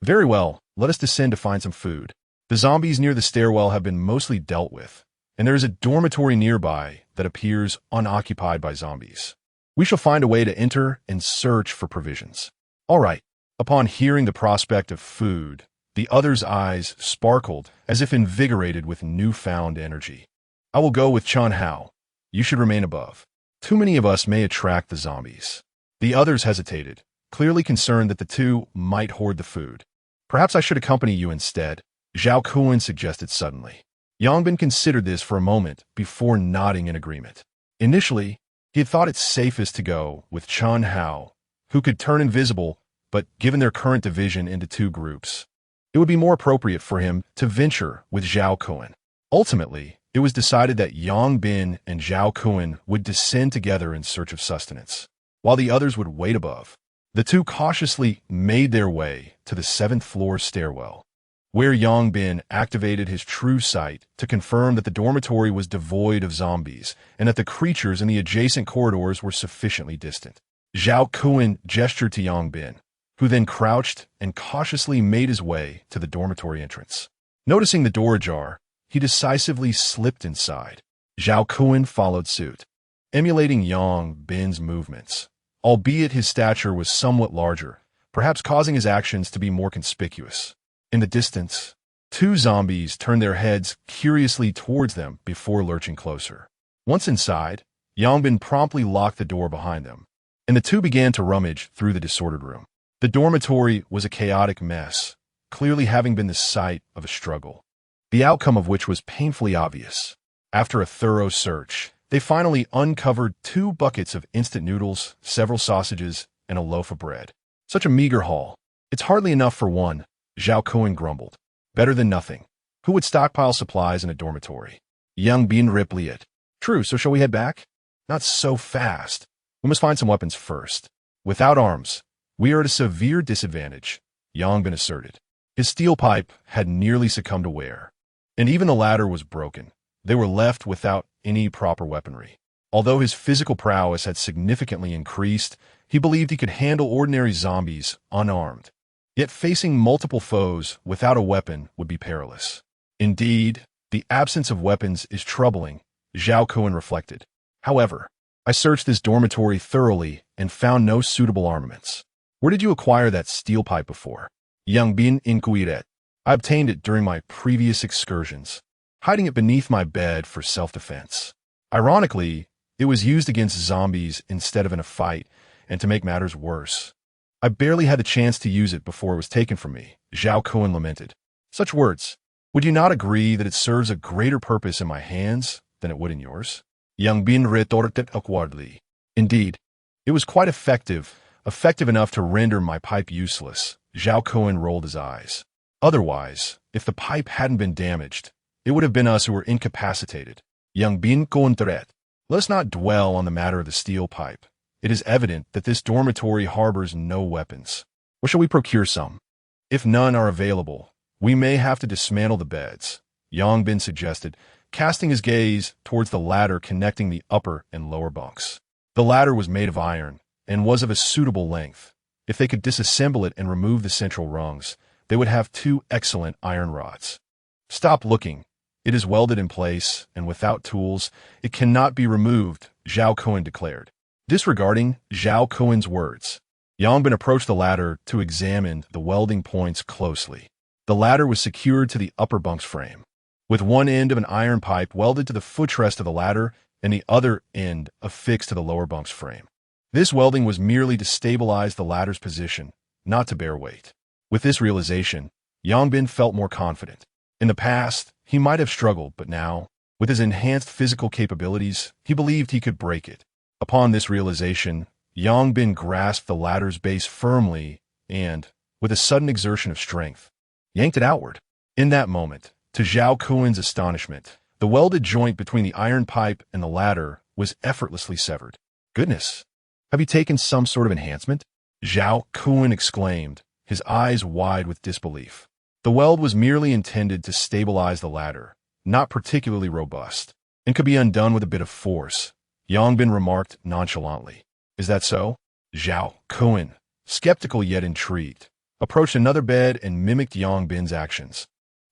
Very well, let us descend to find some food. The zombies near the stairwell have been mostly dealt with, and there is a dormitory nearby that appears unoccupied by zombies. We shall find a way to enter and search for provisions. All right. Upon hearing the prospect of food, the others' eyes sparkled as if invigorated with newfound energy. I will go with Chun Hao. You should remain above. Too many of us may attract the zombies. The others hesitated, clearly concerned that the two might hoard the food. Perhaps I should accompany you instead, Zhao Kuan suggested suddenly. Yang Bin considered this for a moment before nodding in agreement. Initially, he had thought it safest to go with Chun Hao, who could turn invisible, but given their current division into two groups, it would be more appropriate for him to venture with Zhao Kuan. Ultimately, it was decided that Yang Bin and Zhao Kuan would descend together in search of sustenance, while the others would wait above. The two cautiously made their way to the 7th floor stairwell, where Yang Bin activated his true sight to confirm that the dormitory was devoid of zombies and that the creatures in the adjacent corridors were sufficiently distant. Zhao Kuan gestured to Yang Bin, who then crouched and cautiously made his way to the dormitory entrance. Noticing the door ajar, he decisively slipped inside. Zhao Kuan followed suit, emulating Yang Bin's movements, albeit his stature was somewhat larger, perhaps causing his actions to be more conspicuous. In the distance, two zombies turned their heads curiously towards them before lurching closer. Once inside, Yang Bin promptly locked the door behind them, and the two began to rummage through the disordered room. The dormitory was a chaotic mess, clearly having been the site of a struggle, the outcome of which was painfully obvious. After a thorough search, they finally uncovered 2 buckets of instant noodles, several sausages, and a loaf of bread. Such a meager haul. It's hardly enough for one, Zhao Kuan grumbled. Better than nothing. Who would stockpile supplies in a dormitory? Yang Bin replied. True, so shall we head back? Not so fast. We must find some weapons first. Without arms, we are at a severe disadvantage, Yang Bin asserted. His steel pipe had nearly succumbed to wear, and even the ladder was broken. They were left without any proper weaponry. Although his physical prowess had significantly increased, he believed he could handle ordinary zombies unarmed. Yet facing multiple foes without a weapon would be perilous. Indeed, the absence of weapons is troubling, Zhao Kuan reflected. However, I searched this dormitory thoroughly and found no suitable armaments. Where did you acquire that steel pipe before? Yang Bin inquired. I obtained it during my previous excursions, hiding it beneath my bed for self-defense. Ironically, it was used against zombies instead of in a fight, and to make matters worse, I barely had the chance to use it before it was taken from me, Zhao Kuan lamented. Such words. Would you not agree that it serves a greater purpose in my hands than it would in yours? Yang Bin retorted awkwardly. Indeed, it was quite effective enough to render my pipe useless. Zhao Kuan rolled his eyes. Otherwise, if the pipe hadn't been damaged, it would have been us who were incapacitated. Yang Bin countered. Let us not dwell on the matter of the steel pipe. It is evident that this dormitory harbors no weapons. Or shall we procure some? If none are available, we may have to dismantle the beds, Yang Bin suggested, casting his gaze towards the ladder connecting the upper and lower bunks. The ladder was made of iron and was of a suitable length. If they could disassemble it and remove the central rungs, they would have two excellent iron rods. Stop looking. It is welded in place, and without tools, it cannot be removed, Zhao Kuan declared. Disregarding Zhao Kuan's words, Yang Bin approached the ladder to examine the welding points closely. The ladder was secured to the upper bunk's frame, with one end of an iron pipe welded to the footrest of the ladder and the other end affixed to the lower bunk's frame. This welding was merely to stabilize the ladder's position, not to bear weight. With this realization, Yang Bin felt more confident. In the past, he might have struggled, but now, with his enhanced physical capabilities, he believed he could break it. Upon this realization, Yang Bin grasped the ladder's base firmly and, with a sudden exertion of strength, yanked it outward. In that moment, to Zhao Kuan's astonishment, the welded joint between the iron pipe and the ladder was effortlessly severed. Goodness! Have you taken some sort of enhancement? Zhao Kuan exclaimed, his eyes wide with disbelief. The weld was merely intended to stabilize the ladder, not particularly robust, and could be undone with a bit of force, Yang Bin remarked nonchalantly. Is that so? Zhao Kuan, skeptical yet intrigued, approached another bed and mimicked Yang Bin's actions,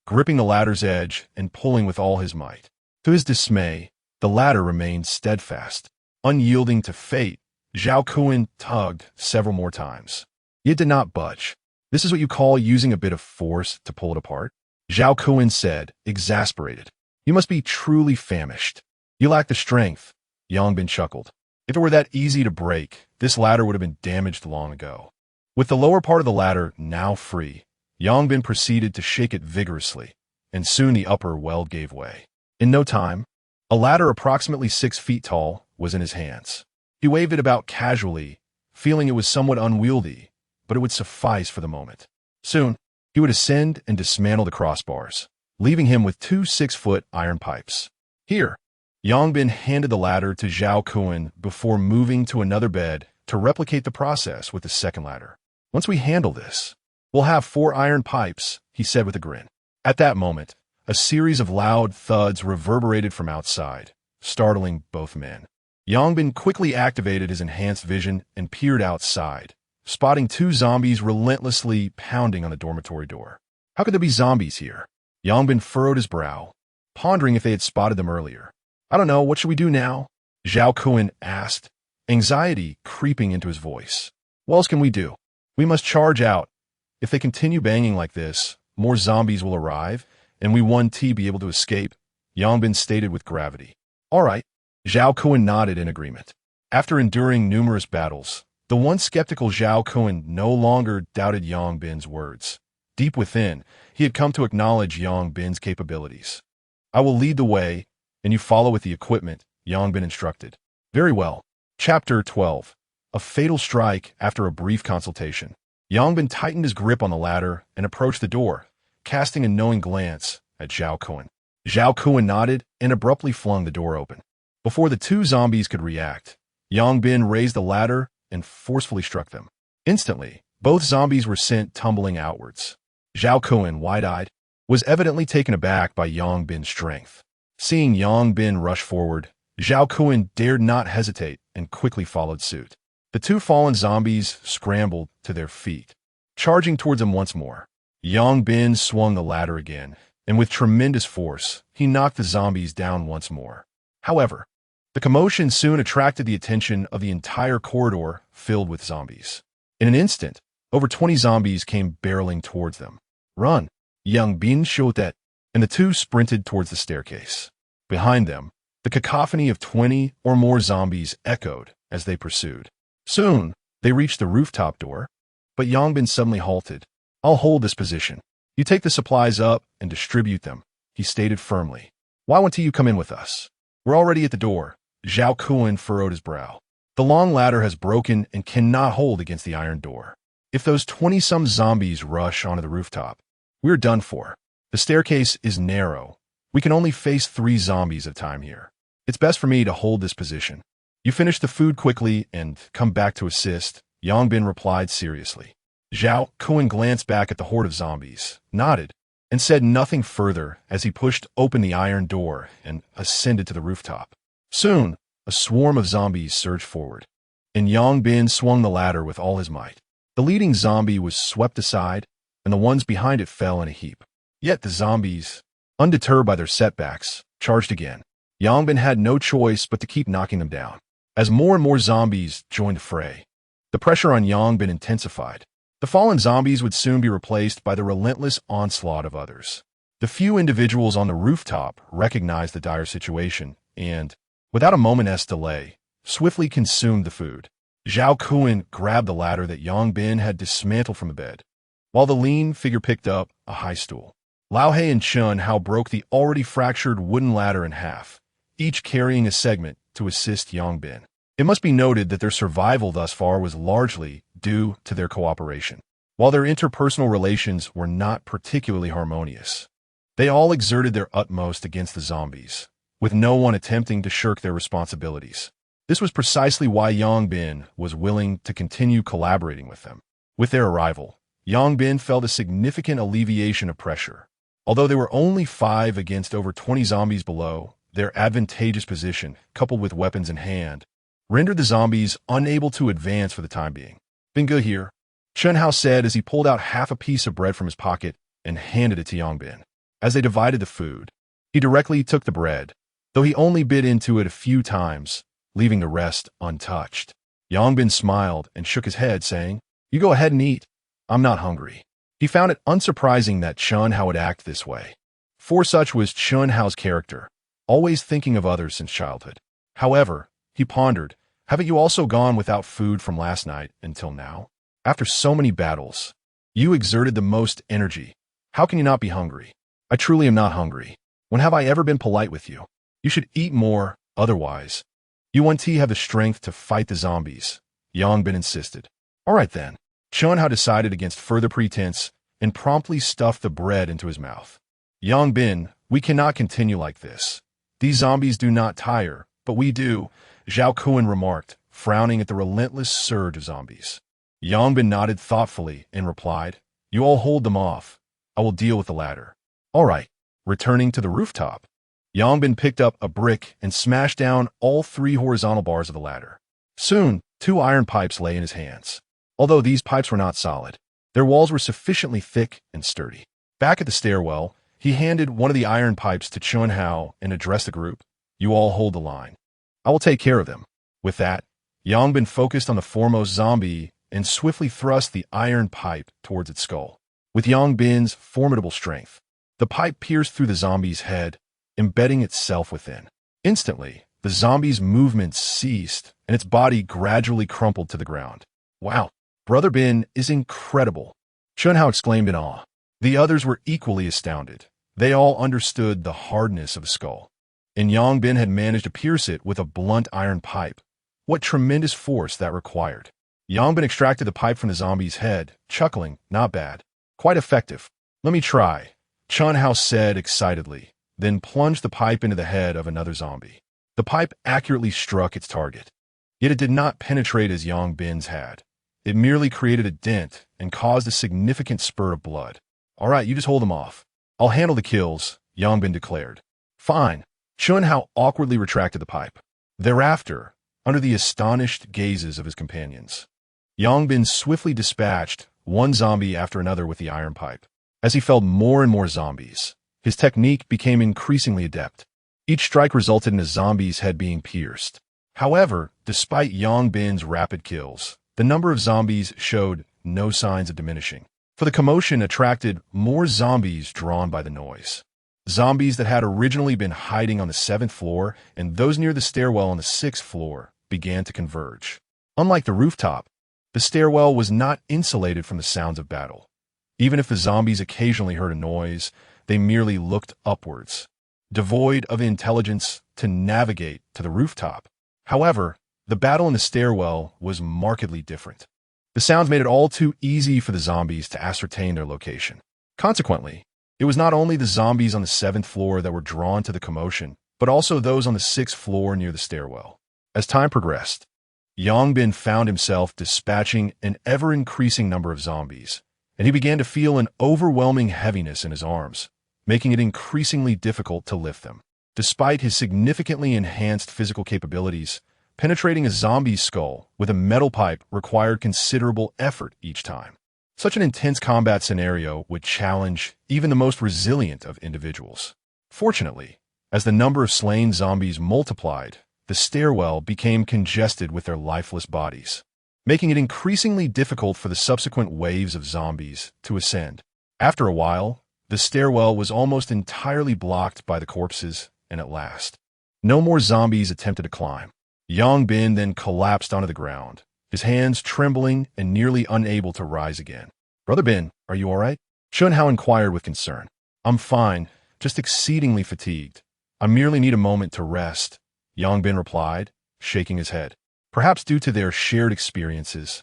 gripping the ladder's edge and pulling with all his might. To his dismay, the ladder remained steadfast. Unyielding to fate, Zhao Kuan tugged several more times. It did not budge. This is what you call using a bit of force to pull it apart? Zhao Kuan said, exasperated. You must be truly famished. You lack the strength. Yang Bin chuckled. If it were that easy to break, this ladder would have been damaged long ago. With the lower part of the ladder now free, Yang Bin proceeded to shake it vigorously, and soon the upper weld gave way. In no time, a ladder approximately 6 feet tall was in his hands. He waved it about casually, feeling it was somewhat unwieldy, but it would suffice for the moment. Soon, he would ascend and dismantle the crossbars, leaving him with 2 6-foot iron pipes. Here, Yang Bin handed the ladder to Zhao Kuan before moving to another bed to replicate the process with the second ladder. Once we handle this, we'll have 4 iron pipes, he said with a grin. At that moment, a series of loud thuds reverberated from outside, startling both men. Yang Bin quickly activated his enhanced vision and peered outside, spotting 2 zombies relentlessly pounding on the dormitory door. How could there be zombies here? Yang Bin furrowed his brow, pondering if they had spotted them earlier. I don't know, what should we do now? Zhao Kuan asked, anxiety creeping into his voice. What else can we do? We must charge out. If they continue banging like this, more zombies will arrive, and we 1T be able to escape, Yang Bin stated with gravity. All right. Zhao Kuan nodded in agreement. After enduring numerous battles, the once skeptical Zhao Kuan no longer doubted Yang Bin's words. Deep within, he had come to acknowledge Yang Bin's capabilities. I will lead the way, and you follow with the equipment, Yang Bin instructed. Very well. Chapter 12. A fatal strike after a brief consultation. Yang Bin tightened his grip on the ladder and approached the door, casting a knowing glance at Zhao Kuan. Zhao Kuan nodded and abruptly flung the door open. Before the 2 zombies could react, Yang Bin raised the ladder and forcefully struck them. Instantly, both zombies were sent tumbling outwards. Zhao Kuan, wide-eyed, was evidently taken aback by Yang Bin's strength. Seeing Yang Bin rush forward, Zhao Kuan dared not hesitate and quickly followed suit. The 2 fallen zombies scrambled to their feet. Charging towards him once more, Yang Bin swung the ladder again, and with tremendous force, he knocked the zombies down once more. However, the commotion soon attracted the attention of the entire corridor filled with zombies. In an instant, over 20 zombies came barreling towards them. Run! Yang Bin shouted, and the 2 sprinted towards the staircase. Behind them, the cacophony of 20 or more zombies echoed as they pursued. Soon, they reached the rooftop door, but Yang Bin suddenly halted. I'll hold this position. You take the supplies up and distribute them, he stated firmly. Why won't you come in with us? We're already at the door. Zhao Kuan furrowed his brow. The long ladder has broken and cannot hold against the iron door. If those 20-some zombies rush onto the rooftop, we're done for. The staircase is narrow. We can only face 3 zombies at a time here. It's best for me to hold this position. You finish the food quickly and come back to assist, Yang Bin replied seriously. Zhao Kuan glanced back at the horde of zombies, nodded, and said nothing further as he pushed open the iron door and ascended to the rooftop. Soon, a swarm of zombies surged forward, and Yang Bin swung the ladder with all his might. The leading zombie was swept aside, and the ones behind it fell in a heap. Yet the zombies, undeterred by their setbacks, charged again. Yang Bin had no choice but to keep knocking them down. As more and more zombies joined the fray, the pressure on Yang Bin intensified. The fallen zombies would soon be replaced by the relentless onslaught of others. The few individuals on the rooftop recognized the dire situation and, without a moment's delay, swiftly consumed the food. Zhao Kuan grabbed the ladder that Yang Bin had dismantled from the bed, while the lean figure picked up a high stool. Lao He and Chun Hao broke the already fractured wooden ladder in half, each carrying a segment to assist Yang Bin. It must be noted that their survival thus far was largely due to their cooperation. While their interpersonal relations were not particularly harmonious, they all exerted their utmost against the zombies, with no one attempting to shirk their responsibilities. This was precisely why Yang Bin was willing to continue collaborating with them. With their arrival, Yang Bin felt a significant alleviation of pressure. Although they were only 5 against over 20 zombies below, their advantageous position, coupled with weapons in hand, rendered the zombies unable to advance for the time being. "Been good here," Chun Hao said as he pulled out half a piece of bread from his pocket and handed it to Yang Bin. As they divided the food, he directly took the bread, though he only bit into it a few times, leaving the rest untouched. Yang Bin smiled and shook his head, saying, "You go ahead and eat. I'm not hungry." He found it unsurprising that Chun Hao would act this way, for such was Chun Hao's character, always thinking of others since childhood. However, he pondered, haven't you also gone without food from last night until now? After so many battles, you exerted the most energy. How can you not be hungry? I truly am not hungry. When have I ever been polite with you? You should eat more, otherwise. You won't have the strength to fight the zombies, Yang Bin insisted. All right then. Chun Hao decided against further pretense and promptly stuffed the bread into his mouth. Yang Bin, we cannot continue like this. These zombies do not tire, but we do, Zhao Kuan remarked, frowning at the relentless surge of zombies. Yang Bin nodded thoughtfully and replied, "You all hold them off. I will deal with the ladder." All right. Returning to the rooftop, Yang Bin picked up a brick and smashed down all 3 horizontal bars of the ladder. Soon, 2 iron pipes lay in his hands. Although these pipes were not solid, their walls were sufficiently thick and sturdy. Back at the stairwell, he handed one of the iron pipes to Chun Hao and addressed the group. "You all hold the line. I will take care of them." With that, Yang Bin focused on the foremost zombie and swiftly thrust the iron pipe towards its skull. With Yang Bin's formidable strength, the pipe pierced through the zombie's head, embedding itself within. Instantly, the zombie's movements ceased and its body gradually crumpled to the ground. "Wow, Brother Bin is incredible," Chun Hao exclaimed in awe. The others were equally astounded. They all understood the hardness of a skull, and Yang Bin had managed to pierce it with a blunt iron pipe. What tremendous force that required. Yang Bin extracted the pipe from the zombie's head, chuckling, "Not bad. Quite effective. Let me try," Chun Hao said excitedly, then plunged the pipe into the head of another zombie. The pipe accurately struck its target, yet it did not penetrate as Yang Bin's had. It merely created a dent and caused a significant spurt of blood. "All right, you just hold them off. I'll handle the kills," Yang Bin declared. "Fine." Chun Hao awkwardly retracted the pipe. Thereafter, under the astonished gazes of his companions, Yang Bin swiftly dispatched one zombie after another with the iron pipe. As he felled more and more zombies, his technique became increasingly adept. Each strike resulted in a zombie's head being pierced. However, despite Yang Bin's rapid kills, the number of zombies showed no signs of diminishing, for the commotion attracted more zombies drawn by the noise. Zombies that had originally been hiding on the 7th floor and those near the stairwell on the 6th floor began to converge. Unlike the rooftop, the stairwell was not insulated from the sounds of battle. Even if the zombies occasionally heard a noise, they merely looked upwards, devoid of intelligence to navigate to the rooftop. However, the battle in the stairwell was markedly different. The sounds made it all too easy for the zombies to ascertain their location. Consequently, it was not only the zombies on the 7th floor that were drawn to the commotion, but also those on the 6th floor near the stairwell. As time progressed, Yang Bin found himself dispatching an ever-increasing number of zombies, and he began to feel an overwhelming heaviness in his arms, making it increasingly difficult to lift them. Despite his significantly enhanced physical capabilities, penetrating a zombie's skull with a metal pipe required considerable effort each time. Such an intense combat scenario would challenge even the most resilient of individuals. Fortunately, as the number of slain zombies multiplied, the stairwell became congested with their lifeless bodies, making it increasingly difficult for the subsequent waves of zombies to ascend. After a while, the stairwell was almost entirely blocked by the corpses, and at last, no more zombies attempted to climb. Yang Bin then collapsed onto the ground, his hands trembling and nearly unable to rise again. "Brother Bin, are you all right?" Chun Hao inquired with concern. "I'm fine, just exceedingly fatigued. I merely need a moment to rest," Yang Bin replied, shaking his head. Perhaps due to their shared experiences,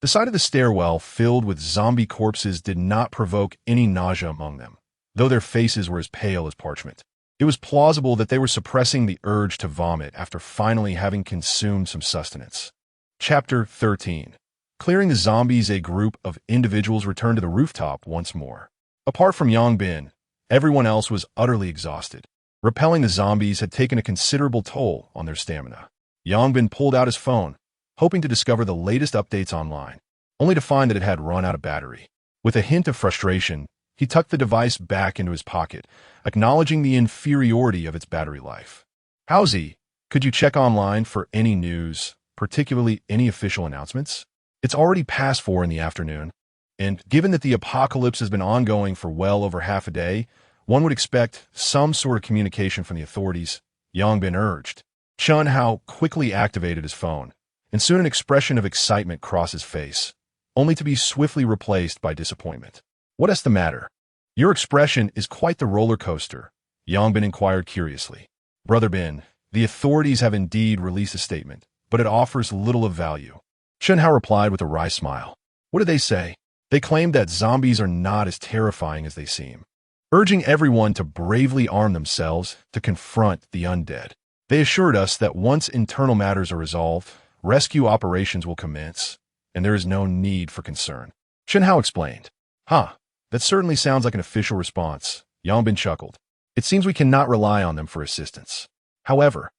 the sight of the stairwell filled with zombie corpses did not provoke any nausea among them, though their faces were as pale as parchment. It was plausible that they were suppressing the urge to vomit after finally having consumed some sustenance. Chapter 13. Clearing the zombies, a group of individuals returned to the rooftop once more. Apart from Yang Bin, everyone else was utterly exhausted. Repelling the zombies had taken a considerable toll on their stamina. Yang Bin pulled out his phone, hoping to discover the latest updates online, only to find that it had run out of battery. With a hint of frustration, he tucked the device back into his pocket, acknowledging the inferiority of its battery life. "Howsy, could you check online for any news, particularly any official announcements? It's already past 4 in the afternoon, and given that the apocalypse has been ongoing for well over half a day, one would expect some sort of communication from the authorities," Yang Bin urged. Chun Hao quickly activated his phone, and soon an expression of excitement crossed his face, only to be swiftly replaced by disappointment. "What's the matter? Your expression is quite the roller coaster," Yang Bin inquired curiously. "Brother Bin, the authorities have indeed released a statement, but it offers little of value," Chun Hao replied with a wry smile. "What did they say?" "They claimed that zombies are not as terrifying as they seem, urging everyone to bravely arm themselves to confront the undead. They assured us that once internal matters are resolved, rescue operations will commence, and there is no need for concern," Chun Hao explained. "Huh. That certainly sounds like an official response," Yang Bin chuckled. "It seems we cannot rely on them for assistance. However,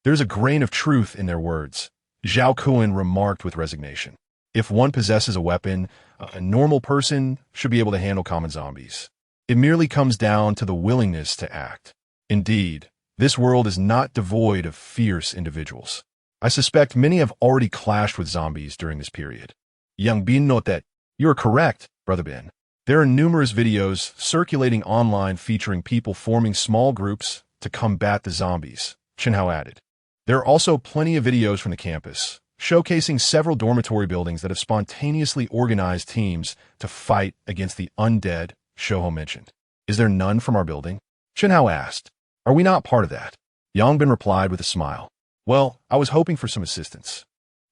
there's a grain of truth in their words," Zhao Kuan remarked with resignation. "If one possesses a weapon, a normal person should be able to handle common zombies. It merely comes down to the willingness to act. Indeed, this world is not devoid of fierce individuals. I suspect many have already clashed with zombies during this period." Yang Bin noted that, "You are correct, Brother Bin. There are numerous videos circulating online featuring people forming small groups to combat the zombies," Chun Hao added. "There are also plenty of videos from the campus, showcasing several dormitory buildings that have spontaneously organized teams to fight against the undead," Shouho mentioned. "Is there none from our building?" Chun Hao asked. "Are we not part of that?" Yang Bin replied with a smile. "Well, I was hoping for some assistance,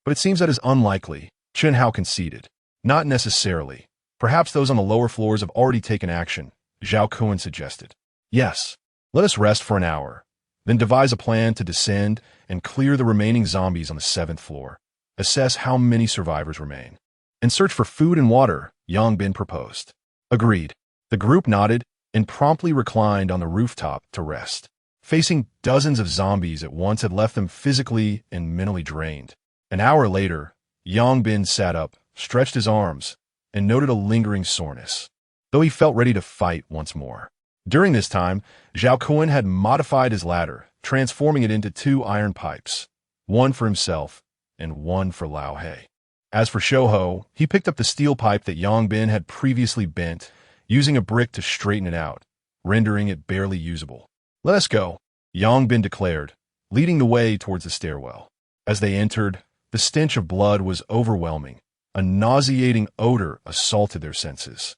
but it seems that is unlikely," Chun Hao conceded. "Not necessarily. Perhaps those on the lower floors have already taken action," Zhao Kuan suggested. "Yes, let us rest for an hour, then devise a plan to descend and clear the remaining zombies on the 7th floor, assess how many survivors remain, and search for food and water," Yang Bin proposed. Agreed. The group nodded and promptly reclined on the rooftop to rest. Facing dozens of zombies at once had left them physically and mentally drained. An hour later, Yang Bin sat up, stretched his arms, and noted a lingering soreness, though he felt ready to fight once more. During this time, Zhao Kuan had modified his ladder, transforming it into 2 iron pipes, one for himself and one for Lao He. As for Shouho, he picked up the steel pipe that Yang Bin had previously bent, using a brick to straighten it out, rendering it barely usable. "Let us go," Yang Bin declared, leading the way towards the stairwell. As they entered, the stench of blood was overwhelming. A nauseating odor assaulted their senses.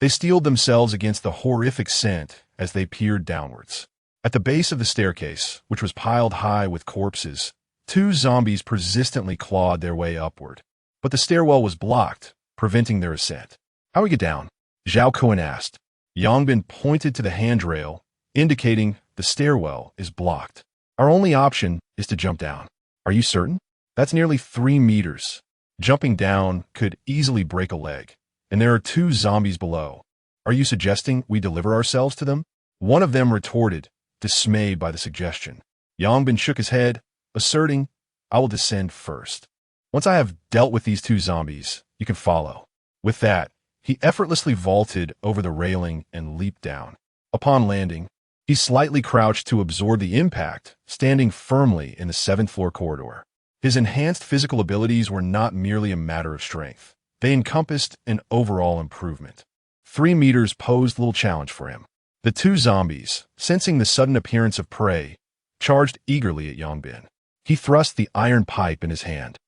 They steeled themselves against the horrific scent as they peered downwards. At the base of the staircase, which was piled high with corpses, 2 zombies persistently clawed their way upward. But the stairwell was blocked, preventing their ascent. "How do we get down?" Zhao Kuan asked. Yang Bin pointed to the handrail, indicating the stairwell is blocked. "Our only option is to jump down." "Are you certain? That's nearly 3 meters. Jumping down could easily break a leg," and there are 2 zombies below. Are you suggesting we deliver ourselves to them? One of them retorted, dismayed by the suggestion. Yongbin shook his head, asserting, I will descend first. Once I have dealt with these 2 zombies, you can follow. With that, he effortlessly vaulted over the railing and leaped down. Upon landing, he slightly crouched to absorb the impact, standing firmly in the 7th floor corridor. His enhanced physical abilities were not merely a matter of strength. They encompassed an overall improvement. 3 meters posed little challenge for him. The 2 zombies, sensing the sudden appearance of prey, charged eagerly at Yongbin. He thrust the iron pipe in his hand,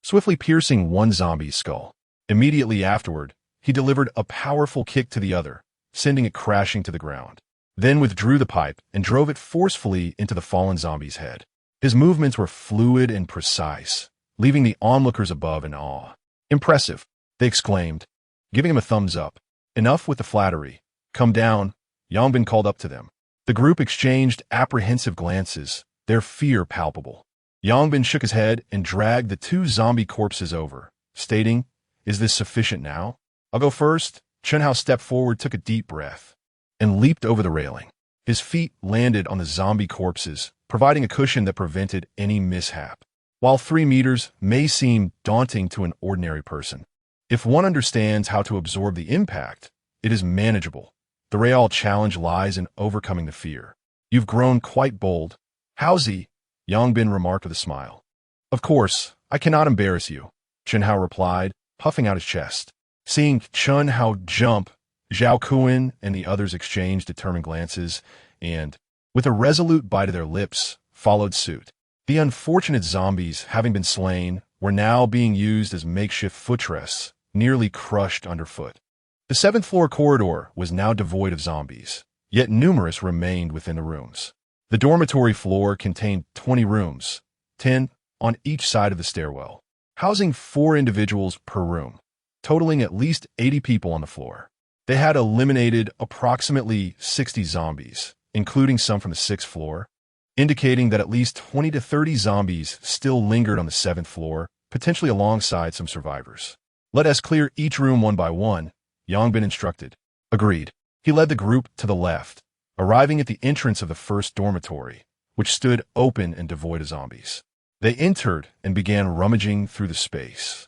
swiftly piercing one zombie's skull. Immediately afterward, he delivered a powerful kick to the other, sending it crashing to the ground. Then withdrew the pipe and drove it forcefully into the fallen zombie's head. His movements were fluid and precise, leaving the onlookers above in awe. Impressive, they exclaimed, giving him a thumbs up. Enough with the flattery. Come down, Yongbin called up to them. The group exchanged apprehensive glances, their fear palpable. Yongbin shook his head and dragged the 2 zombie corpses over, stating, Is this sufficient now? I'll go first. Chunhao stepped forward, took a deep breath, and leaped over the railing. His feet landed on the zombie corpses, providing a cushion that prevented any mishap. While 3 meters may seem daunting to an ordinary person, if one understands how to absorb the impact, it is manageable. The real challenge lies in overcoming the fear. You've grown quite bold. Howzy, Yongbin remarked with a smile. Of course, I cannot embarrass you, Chunhao replied, puffing out his chest. Seeing Chunhao jump, Zhao Kuan and the others exchanged determined glances and, with a resolute bite of their lips, followed suit. The unfortunate zombies, having been slain, were now being used as makeshift footrests, nearly crushed underfoot. The 7th floor corridor was now devoid of zombies, yet numerous remained within the rooms. The dormitory floor contained 20 rooms, 10 on each side of the stairwell, housing 4 individuals per room, totaling at least 80 people on the floor. They had eliminated approximately 60 zombies, including some from the 6th floor, indicating that at least 20 to 30 zombies still lingered on the 7th floor, potentially alongside some survivors. Let us clear each room one by one, Yongbin instructed. Agreed. He led the group to the left, arriving at the entrance of the first dormitory, which stood open and devoid of zombies. They entered and began rummaging through the space.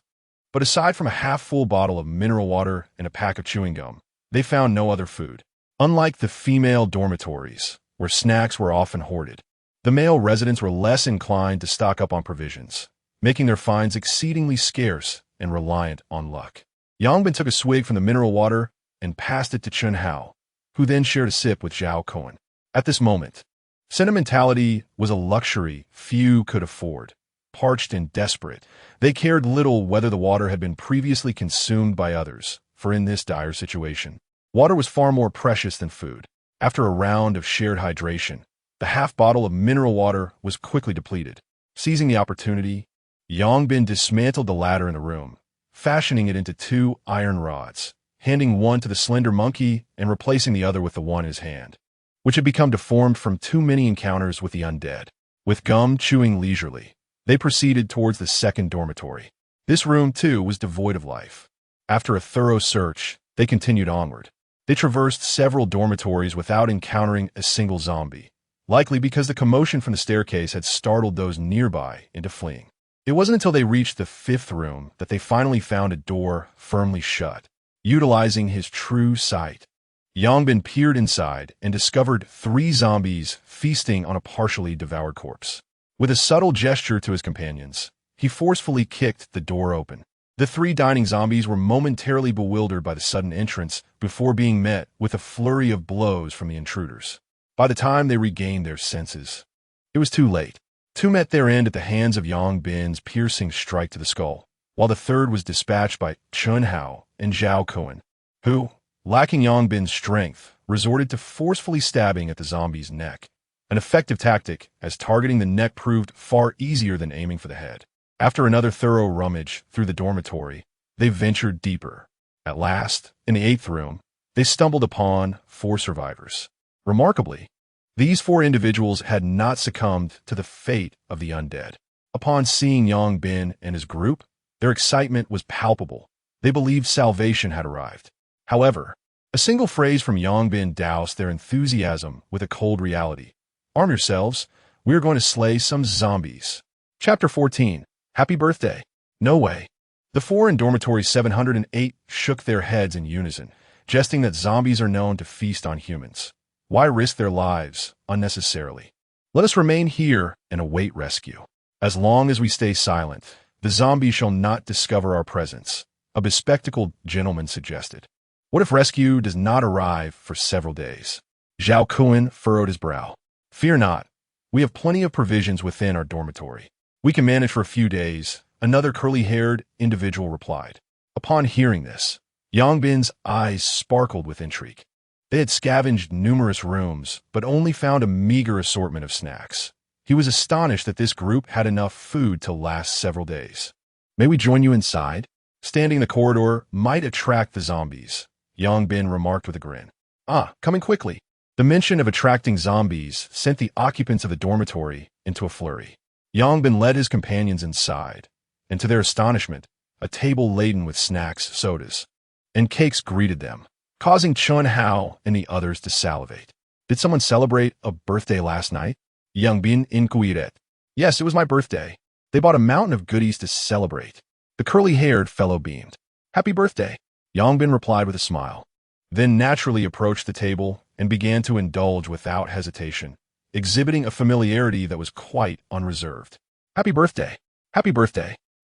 But aside from a half-full bottle of mineral water and a pack of chewing gum, they found no other food. Unlike the female dormitories, where snacks were often hoarded, the male residents were less inclined to stock up on provisions, making their finds exceedingly scarce and reliant on luck. Yongbin took a swig from the mineral water and passed it to Chunhao, who then shared a sip with Zhao Kuan. At this moment, sentimentality was a luxury few could afford. Parched and desperate, they cared little whether the water had been previously consumed by others, for in this dire situation, water was far more precious than food. After a round of shared hydration, the half bottle of mineral water was quickly depleted. Seizing the opportunity, Yongbin dismantled the ladder in the room, fashioning it into 2 iron rods, handing one to the slender monkey and replacing the other with the one in his hand, which had become deformed from too many encounters with the undead. With gum chewing leisurely, they proceeded towards the 2nd dormitory. This room, too, was devoid of life. After a thorough search, they continued onward. They traversed several dormitories without encountering a single zombie, likely because the commotion from the staircase had startled those nearby into fleeing. It wasn't until they reached the 5th room that they finally found a door firmly shut. Utilizing his true sight, Yongbin peered inside and discovered 3 zombies feasting on a partially devoured corpse. With a subtle gesture to his companions, he forcefully kicked the door open. The 3 dining zombies were momentarily bewildered by the sudden entrance before being met with a flurry of blows from the intruders. By the time they regained their senses, it was too late. 2 met their end at the hands of Yongbin's piercing strike to the skull, while the 3rd was dispatched by Chunhao and Zhao Kuan, who, lacking Yongbin's strength, resorted to forcefully stabbing at the zombie's neck, an effective tactic as targeting the neck proved far easier than aiming for the head. After another thorough rummage through the dormitory, they ventured deeper. At last, in the 8th room, they stumbled upon 4 survivors. Remarkably, these 4 individuals had not succumbed to the fate of the undead. Upon seeing Yongbin and his group, their excitement was palpable. They believed salvation had arrived. However, a single phrase from Yongbin doused their enthusiasm with a cold reality. Arm yourselves. We are going to slay some zombies. Chapter 14. Happy birthday. No way. The four in dormitory 708 shook their heads in unison, jesting that zombies are known to feast on humans. Why risk their lives unnecessarily? Let us remain here and await rescue. As long as we stay silent, the zombies shall not discover our presence, a bespectacled gentleman suggested. What if rescue does not arrive for several days? Zhao Kuan furrowed his brow. Fear not. We have plenty of provisions within our dormitory. We can manage for a few days, another curly-haired individual replied. Upon hearing this, Yongbin's eyes sparkled with intrigue. They had scavenged numerous rooms, but only found a meager assortment of snacks. He was astonished that this group had enough food to last several days. May we join you inside? Standing in the corridor might attract the zombies, Yongbin remarked with a grin. Coming quickly. The mention of attracting zombies sent the occupants of the dormitory into a flurry. Yongbin led his companions inside, and to their astonishment, a table laden with snacks, sodas, and cakes greeted them, causing Chun Hao and the others to salivate. Did someone celebrate a birthday last night? Yongbin inquired. Yes, it was my birthday. They bought a mountain of goodies to celebrate. The curly-haired fellow beamed. Happy birthday, Yongbin replied with a smile, then naturally approached the table and began to indulge without hesitation, exhibiting a familiarity that was quite unreserved. Happy birthday,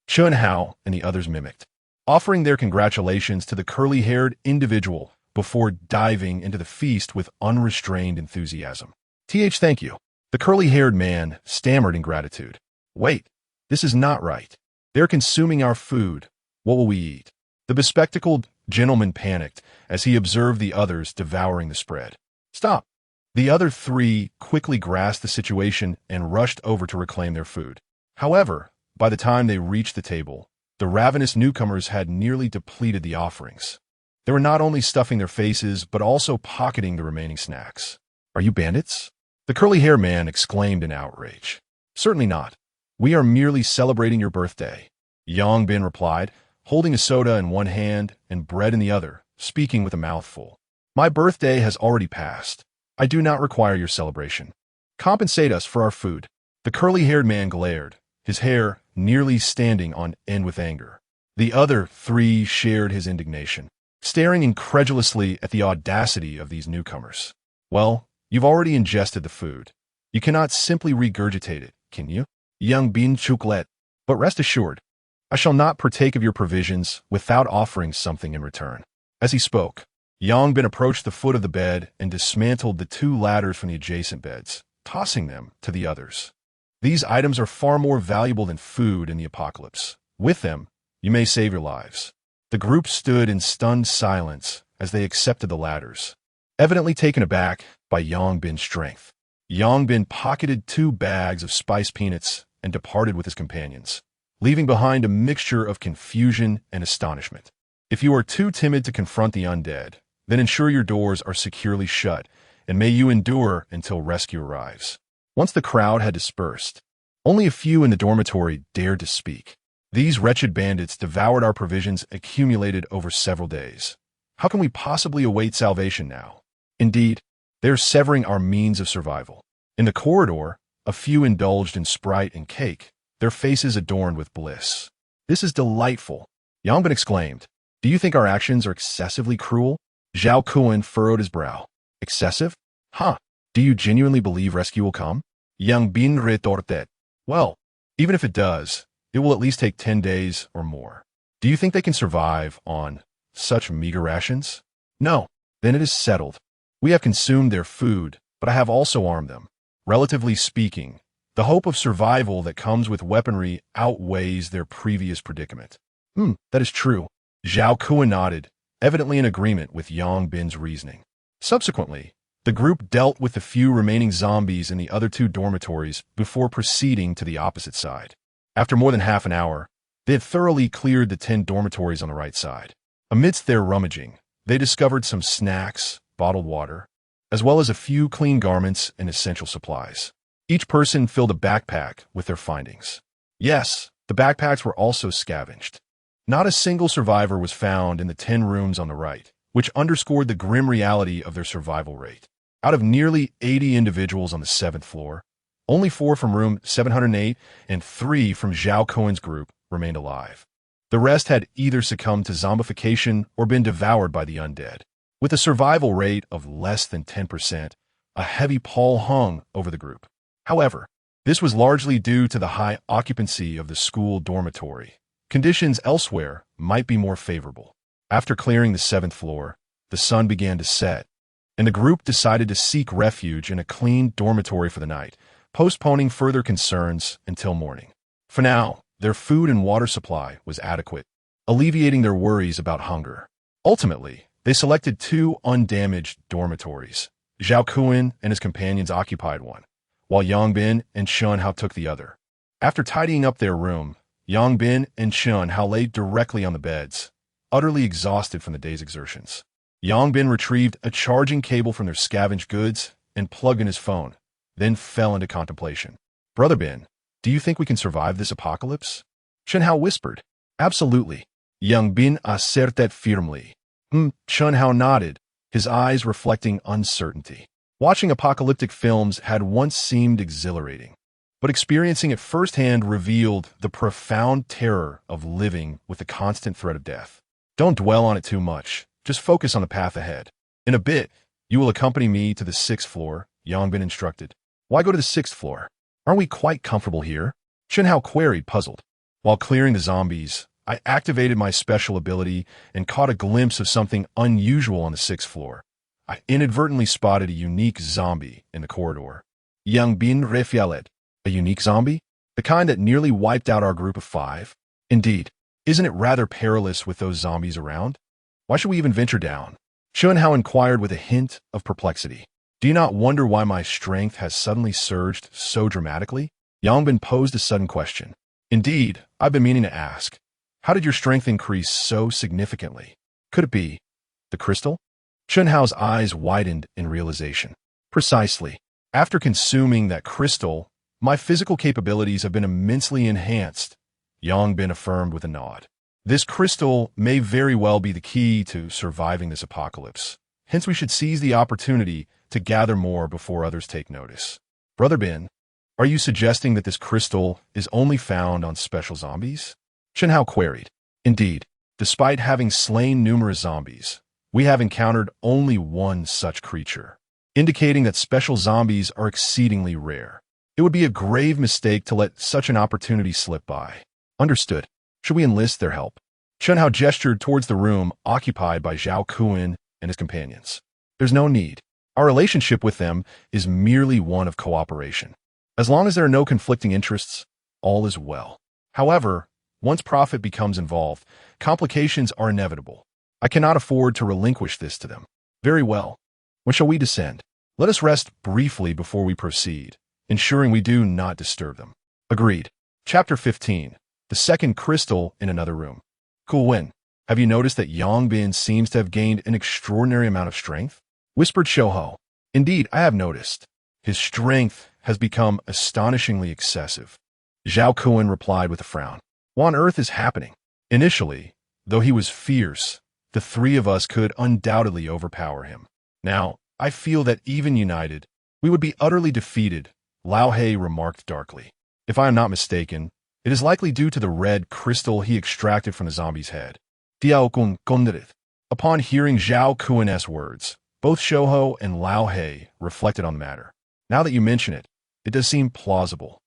Chun Hao and the others mimicked, offering their congratulations to the curly-haired individual before diving into the feast with unrestrained enthusiasm. Thank you. The curly-haired man stammered in gratitude. Wait, this is not right. They're consuming our food. What will we eat? The bespectacled gentleman panicked as he observed the others devouring the spread. Stop! The other three quickly grasped the situation and rushed over to reclaim their food. However, by the time they reached the table, the ravenous newcomers had nearly depleted the offerings. They were not only stuffing their faces, but also pocketing the remaining snacks. Are you bandits? The curly-haired man exclaimed in outrage. Certainly not. We are merely celebrating your birthday, Yongbin replied, holding a soda in one hand and bread in the other, speaking with a mouthful. My birthday has already passed. I do not require your celebration. Compensate us for our food. The curly-haired man glared, his hair nearly standing on end with anger. The other three shared his indignation, staring incredulously at the audacity of these newcomers. Well, you've already ingested the food. You cannot simply regurgitate it, can you? Yongbin chucklet. But rest assured, I shall not partake of your provisions without offering something in return. As he spoke, Yongbin approached the foot of the bed and dismantled the two ladders from the adjacent beds, tossing them to the others. These items are far more valuable than food in the apocalypse. With them, you may save your lives. The group stood in stunned silence as they accepted the ladders, evidently taken aback by Yongbin's strength. Yongbin pocketed 2 bags of spiced peanuts and departed with his companions, leaving behind a mixture of confusion and astonishment. If you are too timid to confront the undead, then ensure your doors are securely shut, and may you endure until rescue arrives. Once the crowd had dispersed, only a few in the dormitory dared to speak. These wretched bandits devoured our provisions accumulated over several days. How can we possibly await salvation now? Indeed, they are severing our means of survival. In the corridor, a few indulged in Sprite and cake, their faces adorned with bliss. This is delightful, Yongbin exclaimed. Do you think our actions are excessively cruel? Zhao Kuan furrowed his brow. Excessive? Do you genuinely believe rescue will come? Yongbin retorted. Well, even if it does, it will at least take 10 days or more. Do you think they can survive on such meager rations? No. Then it is settled. We have consumed their food, but I have also armed them. Relatively speaking, the hope of survival that comes with weaponry outweighs their previous predicament. That is true. Zhao Kuan nodded, evidently in agreement with Yongbin's reasoning. Subsequently, the group dealt with the few remaining zombies in the other 2 dormitories before proceeding to the opposite side. After more than half an hour, they had thoroughly cleared the 10 dormitories on the right side. Amidst their rummaging, they discovered some snacks, bottled water, as well as a few clean garments and essential supplies. Each person filled a backpack with their findings. Yes, the backpacks were also scavenged. Not a single survivor was found in the 10 rooms on the right, which underscored the grim reality of their survival rate. Out of nearly 80 individuals on the 7th floor, only 4 from room 708 and 3 from Zhao Cohen's group remained alive. The rest had either succumbed to zombification or been devoured by the undead. With a survival rate of less than 10%, a heavy pall hung over the group. However, this was largely due to the high occupancy of the school dormitory. Conditions elsewhere might be more favorable. After clearing the 7th floor, the sun began to set, and the group decided to seek refuge in a clean dormitory for the night, postponing further concerns until morning. For now, their food and water supply was adequate, alleviating their worries about hunger. Ultimately, they selected 2 undamaged dormitories. Zhao Kun and his companions occupied one, while Yang Bin and Shun Hao took the other. After tidying up their room, Yang Bin and Shun Hao lay directly on the beds, utterly exhausted from the day's exertions. Yang Bin retrieved a charging cable from their scavenged goods and plugged in his phone, then fell into contemplation. Brother Bin, do you think we can survive this apocalypse? Shun Hao whispered. Absolutely. Yang Bin asserted firmly. Shun Hao nodded, his eyes reflecting uncertainty. Watching apocalyptic films had once seemed exhilarating, but experiencing it firsthand revealed the profound terror of living with the constant threat of death. Don't dwell on it too much, just focus on the path ahead. In a bit, you will accompany me to the 6th floor, Yang Bin instructed. Why go to the 6th floor? Aren't we quite comfortable here? Shun Hao queried, puzzled. While clearing the zombies, I activated my special ability and caught a glimpse of something unusual on the 6th floor. I inadvertently spotted a unique zombie in the corridor. Yang Bin refialet. A unique zombie? The kind that nearly wiped out our group of 5? Indeed. Isn't it rather perilous with those zombies around? Why should we even venture down? Shun Hao inquired with a hint of perplexity. Do you not wonder why my strength has suddenly surged so dramatically? Yang Bin posed a sudden question. Indeed, I've been meaning to ask. How did your strength increase so significantly? Could it be the crystal? Shun Hao's eyes widened in realization. Precisely. After consuming that crystal, my physical capabilities have been immensely enhanced, Yang Bin affirmed with a nod. This crystal may very well be the key to surviving this apocalypse. Hence, we should seize the opportunity to gather more before others take notice. Brother Bin, are you suggesting that this crystal is only found on special zombies? Shun Hao queried. Indeed, despite having slain numerous zombies, we have encountered only one such creature, indicating that special zombies are exceedingly rare. It would be a grave mistake to let such an opportunity slip by. Understood. Should we enlist their help? Shun Hao gestured towards the room occupied by Zhao Kun and his companions. There's no need. Our relationship with them is merely one of cooperation. As long as there are no conflicting interests, all is well. However, once profit becomes involved, complications are inevitable. I cannot afford to relinquish this to them. Very well. When shall we descend? Let us rest briefly before we proceed, ensuring we do not disturb them. Agreed. Chapter 15. The second crystal in another room. Cool Wen, have you noticed that Yang Bin seems to have gained an extraordinary amount of strength? Whispered Shouho. Indeed, I have noticed. His strength has become astonishingly excessive. Zhao Kun replied with a frown. What on earth is happening? Initially, though he was fierce, the 3 of us could undoubtedly overpower him. Now, I feel that even united, we would be utterly defeated, Lao He remarked darkly. If I am not mistaken, it is likely due to the red crystal he extracted from the zombie's head. Tianquan konderith. Upon hearing Zhao Kun's words, both Shouho and Lao He reflected on the matter. Now that you mention it, it does seem plausible.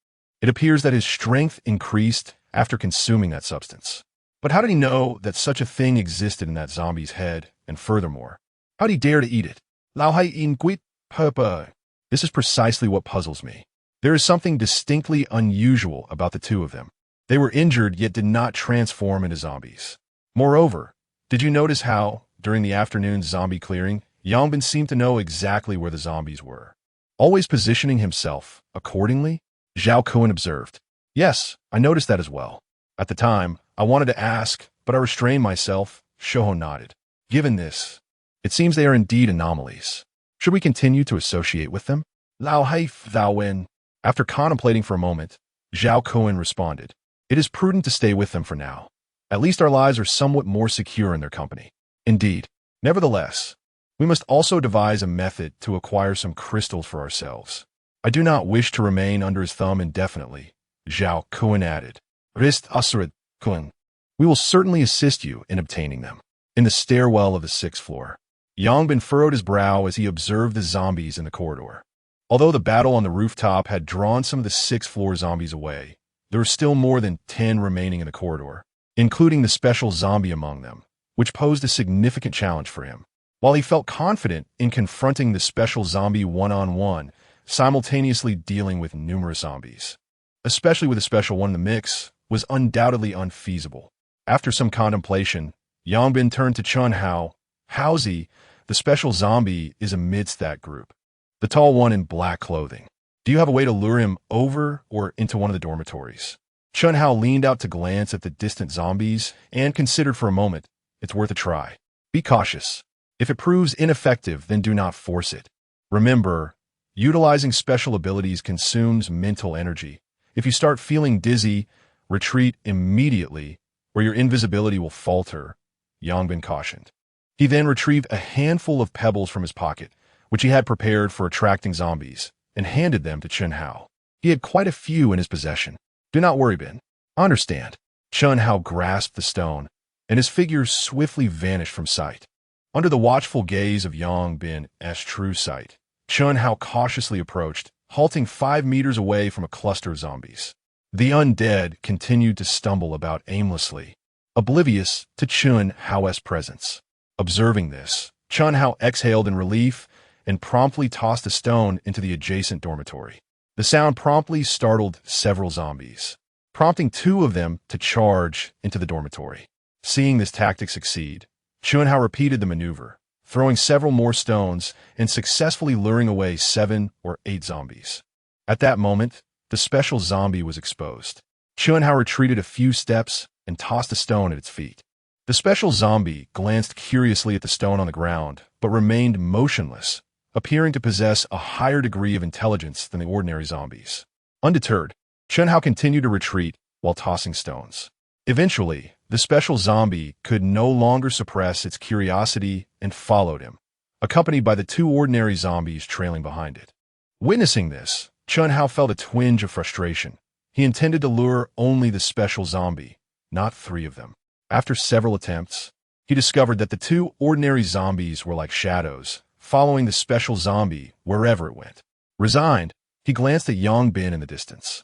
It appears that his strength increased after consuming that substance. But how did he know that such a thing existed in that zombie's head, and furthermore, how did he dare to eat it? Lao He inquit purpa. This is precisely what puzzles me. There is something distinctly unusual about the 2 of them. They were injured yet did not transform into zombies. Moreover, did you notice how, during the afternoon's zombie clearing, Yang Bin seemed to know exactly where the zombies were, always positioning himself accordingly? Zhao Kun observed. Yes, I noticed that as well. At the time, I wanted to ask, but I restrained myself. Shouho nodded. Given this, it seems they are indeed anomalies. Should we continue to associate with them? Lao Hai Thou Wen. After contemplating for a moment, Zhao Kun responded. It is prudent to stay with them for now. At least our lives are somewhat more secure in their company. Indeed. Nevertheless, we must also devise a method to acquire some crystals for ourselves. I do not wish to remain under his thumb indefinitely, Zhao Kuan added. Rist Asurid Kuan. We will certainly assist you in obtaining them. In the stairwell of the 6th floor, Yangbin furrowed his brow as he observed the zombies in the corridor. Although the battle on the rooftop had drawn some of the 6th floor zombies away, there were still more than 10 remaining in the corridor, including the special zombie among them, which posed a significant challenge for him. While he felt confident in confronting the special zombie one-on-one, simultaneously dealing with numerous zombies, especially with a special one in the mix, was undoubtedly unfeasible. After some contemplation, Yangbin turned to Chun Hao. Haozi, the special zombie, is amidst that group. The tall one in black clothing. Do you have a way to lure him over or into one of the dormitories? Chun Hao leaned out to glance at the distant zombies and considered for a moment. It's worth a try. Be cautious. If it proves ineffective, then do not force it. Remember, utilizing special abilities consumes mental energy. If you start feeling dizzy, retreat immediately, or your invisibility will falter, Yangbin cautioned. He then retrieved a handful of pebbles from his pocket, which he had prepared for attracting zombies, and handed them to Chun Hao. He had quite a few in his possession. Do not worry, Ben. I understand. Chun Hao grasped the stone, and his figure swiftly vanished from sight. Under the watchful gaze of Yangbin's true sight, Chun Hao cautiously approached, halting 5 meters away from a cluster of zombies. The undead continued to stumble about aimlessly, oblivious to Chun Hao's presence. Observing this, Chun Hao exhaled in relief and promptly tossed a stone into the adjacent dormitory. The sound promptly startled several zombies, prompting 2 of them to charge into the dormitory. Seeing this tactic succeed, Chun Hao repeated the maneuver, throwing several more stones and successfully luring away 7 or 8 zombies. At that moment, the special zombie was exposed. Chun Hao retreated a few steps and tossed a stone at its feet. The special zombie glanced curiously at the stone on the ground, but remained motionless, appearing to possess a higher degree of intelligence than the ordinary zombies. Undeterred, Chun Hao continued to retreat while tossing stones. Eventually, the special zombie could no longer suppress its curiosity and followed him, accompanied by the 2 ordinary zombies trailing behind it. Witnessing this, Chun Hao felt a twinge of frustration. He intended to lure only the special zombie, not 3 of them. After several attempts, he discovered that the 2 ordinary zombies were like shadows, following the special zombie wherever it went. Resigned, he glanced at Yangbin in the distance.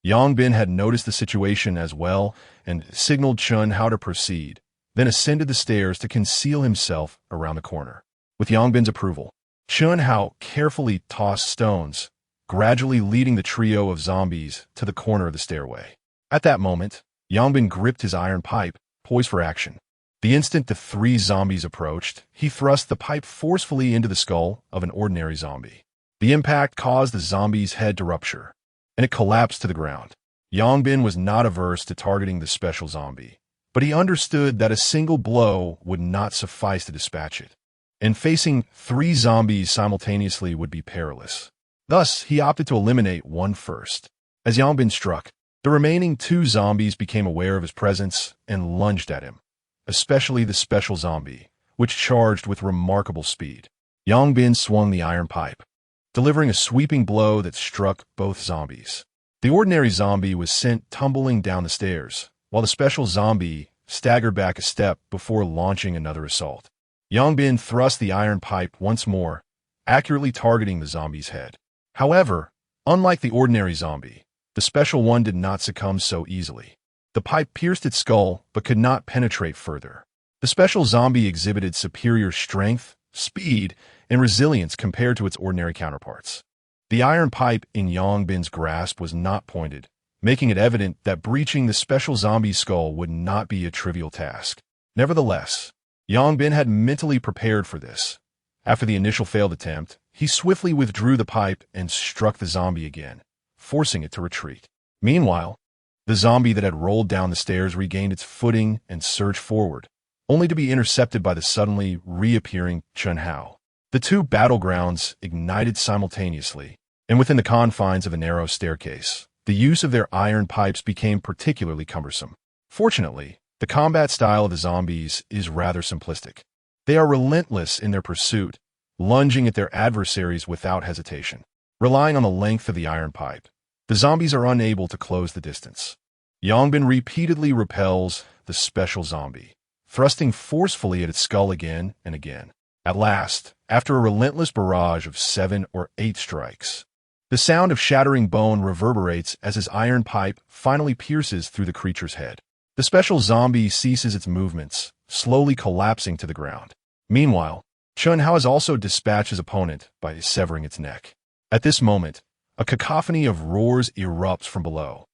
Yangbin had noticed the situation as well and signaled Chun Hao to proceed, then ascended the stairs to conceal himself around the corner. With Yangbin's approval, Chun Hao carefully tossed stones, gradually leading the trio of zombies to the corner of the stairway. At that moment, Yangbin gripped his iron pipe, poised for action. The instant the 3 zombies approached, he thrust the pipe forcefully into the skull of an ordinary zombie. The impact caused the zombie's head to rupture, and it collapsed to the ground. Yangbin was not averse to targeting the special zombie, but he understood that a single blow would not suffice to dispatch it, and facing 3 zombies simultaneously would be perilous. Thus, he opted to eliminate one first. As Yangbin struck, the remaining 2 zombies became aware of his presence and lunged at him, especially the special zombie, which charged with remarkable speed. Yangbin swung the iron pipe, delivering a sweeping blow that struck both zombies. The ordinary zombie was sent tumbling down the stairs, while the special zombie staggered back a step before launching another assault. Yangbin thrust the iron pipe once more, accurately targeting the zombie's head. However, unlike the ordinary zombie, the special one did not succumb so easily. The pipe pierced its skull but could not penetrate further. The special zombie exhibited superior strength, speed, and resilience compared to its ordinary counterparts. The iron pipe in Yangbin's grasp was not pointed, making it evident that breaching the special zombie's skull would not be a trivial task. Nevertheless, Yangbin had mentally prepared for this. After the initial failed attempt, he swiftly withdrew the pipe and struck the zombie again, forcing it to retreat. Meanwhile, the zombie that had rolled down the stairs regained its footing and surged forward, only to be intercepted by the suddenly reappearing Chun Hao. The 2 battlegrounds ignited simultaneously, and within the confines of a narrow staircase, the use of their iron pipes became particularly cumbersome. Fortunately, The combat style of the zombies is rather simplistic. They are relentless in their pursuit, lunging at their adversaries without hesitation. Relying on the length of the iron pipe, the zombies are unable to close the distance. Yongbin repeatedly repels the special zombie, thrusting forcefully at its skull again and again. At last, after a relentless barrage of 7 or 8 strikes, the sound of shattering bone reverberates as his iron pipe finally pierces through the creature's head. The special zombie ceases its movements, slowly collapsing to the ground. Meanwhile, Chun Hao has also dispatched his opponent by severing its neck. At this moment, a cacophony of roars erupts from below,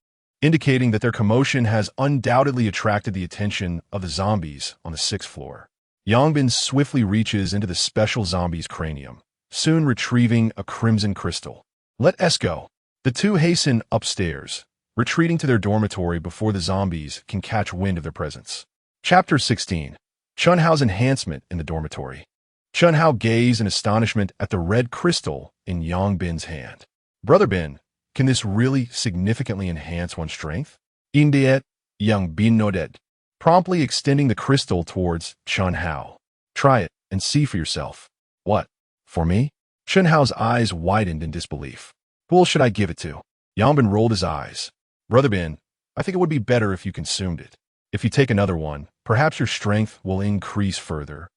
indicating that their commotion has undoubtedly attracted the attention of the zombies on the 6th floor. Yongbin swiftly reaches into the special zombie's cranium, soon retrieving a crimson crystal. Let us go. The two hasten upstairs, retreating to their dormitory before the zombies can catch wind of their presence. Chapter 16. Chun Hao's enhancement in the dormitory. Chun Hao gazed in astonishment at the red crystal in Yongbin's hand. Brother Bin, can this really significantly enhance one's strength? Indiet, Yongbin nodded, promptly extending the crystal towards Chun Hao. Try it and see for yourself. What? For me? Chun Hao's eyes widened in disbelief. Who should I give it to? Yongbin rolled his eyes. Brother Bin, I think it would be better if you consumed it. If you take another one, perhaps your strength will increase further,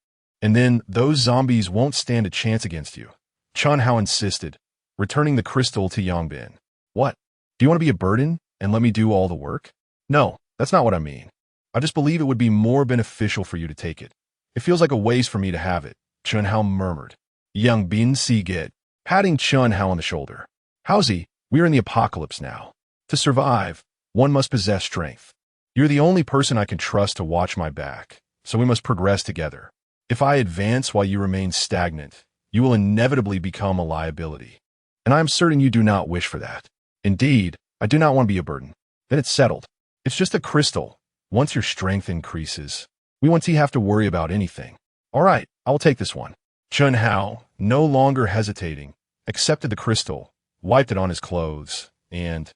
and then those zombies won't stand a chance against you. Chun Hao insisted, returning the crystal to Yongbin. What? Do you want to be a burden and let me do all the work? No, that's not what I mean. I just believe it would be more beneficial for you to take it. It feels like a waste for me to have it, Chun Hao murmured. Yongbin Sigit, patting Chun Hao on the shoulder. Haozi, we are in the apocalypse now. To survive, one must possess strength. You're the only person I can trust to watch my back, so we must progress together. If I advance while you remain stagnant, you will inevitably become a liability. And I am certain you do not wish for that. Indeed, I do not want to be a burden. Then it's settled. It's just a crystal. Once your strength increases, we won't have to worry about anything. All right, I will take this one. Chun Hao, no longer hesitating, accepted the crystal, wiped it on his clothes, and,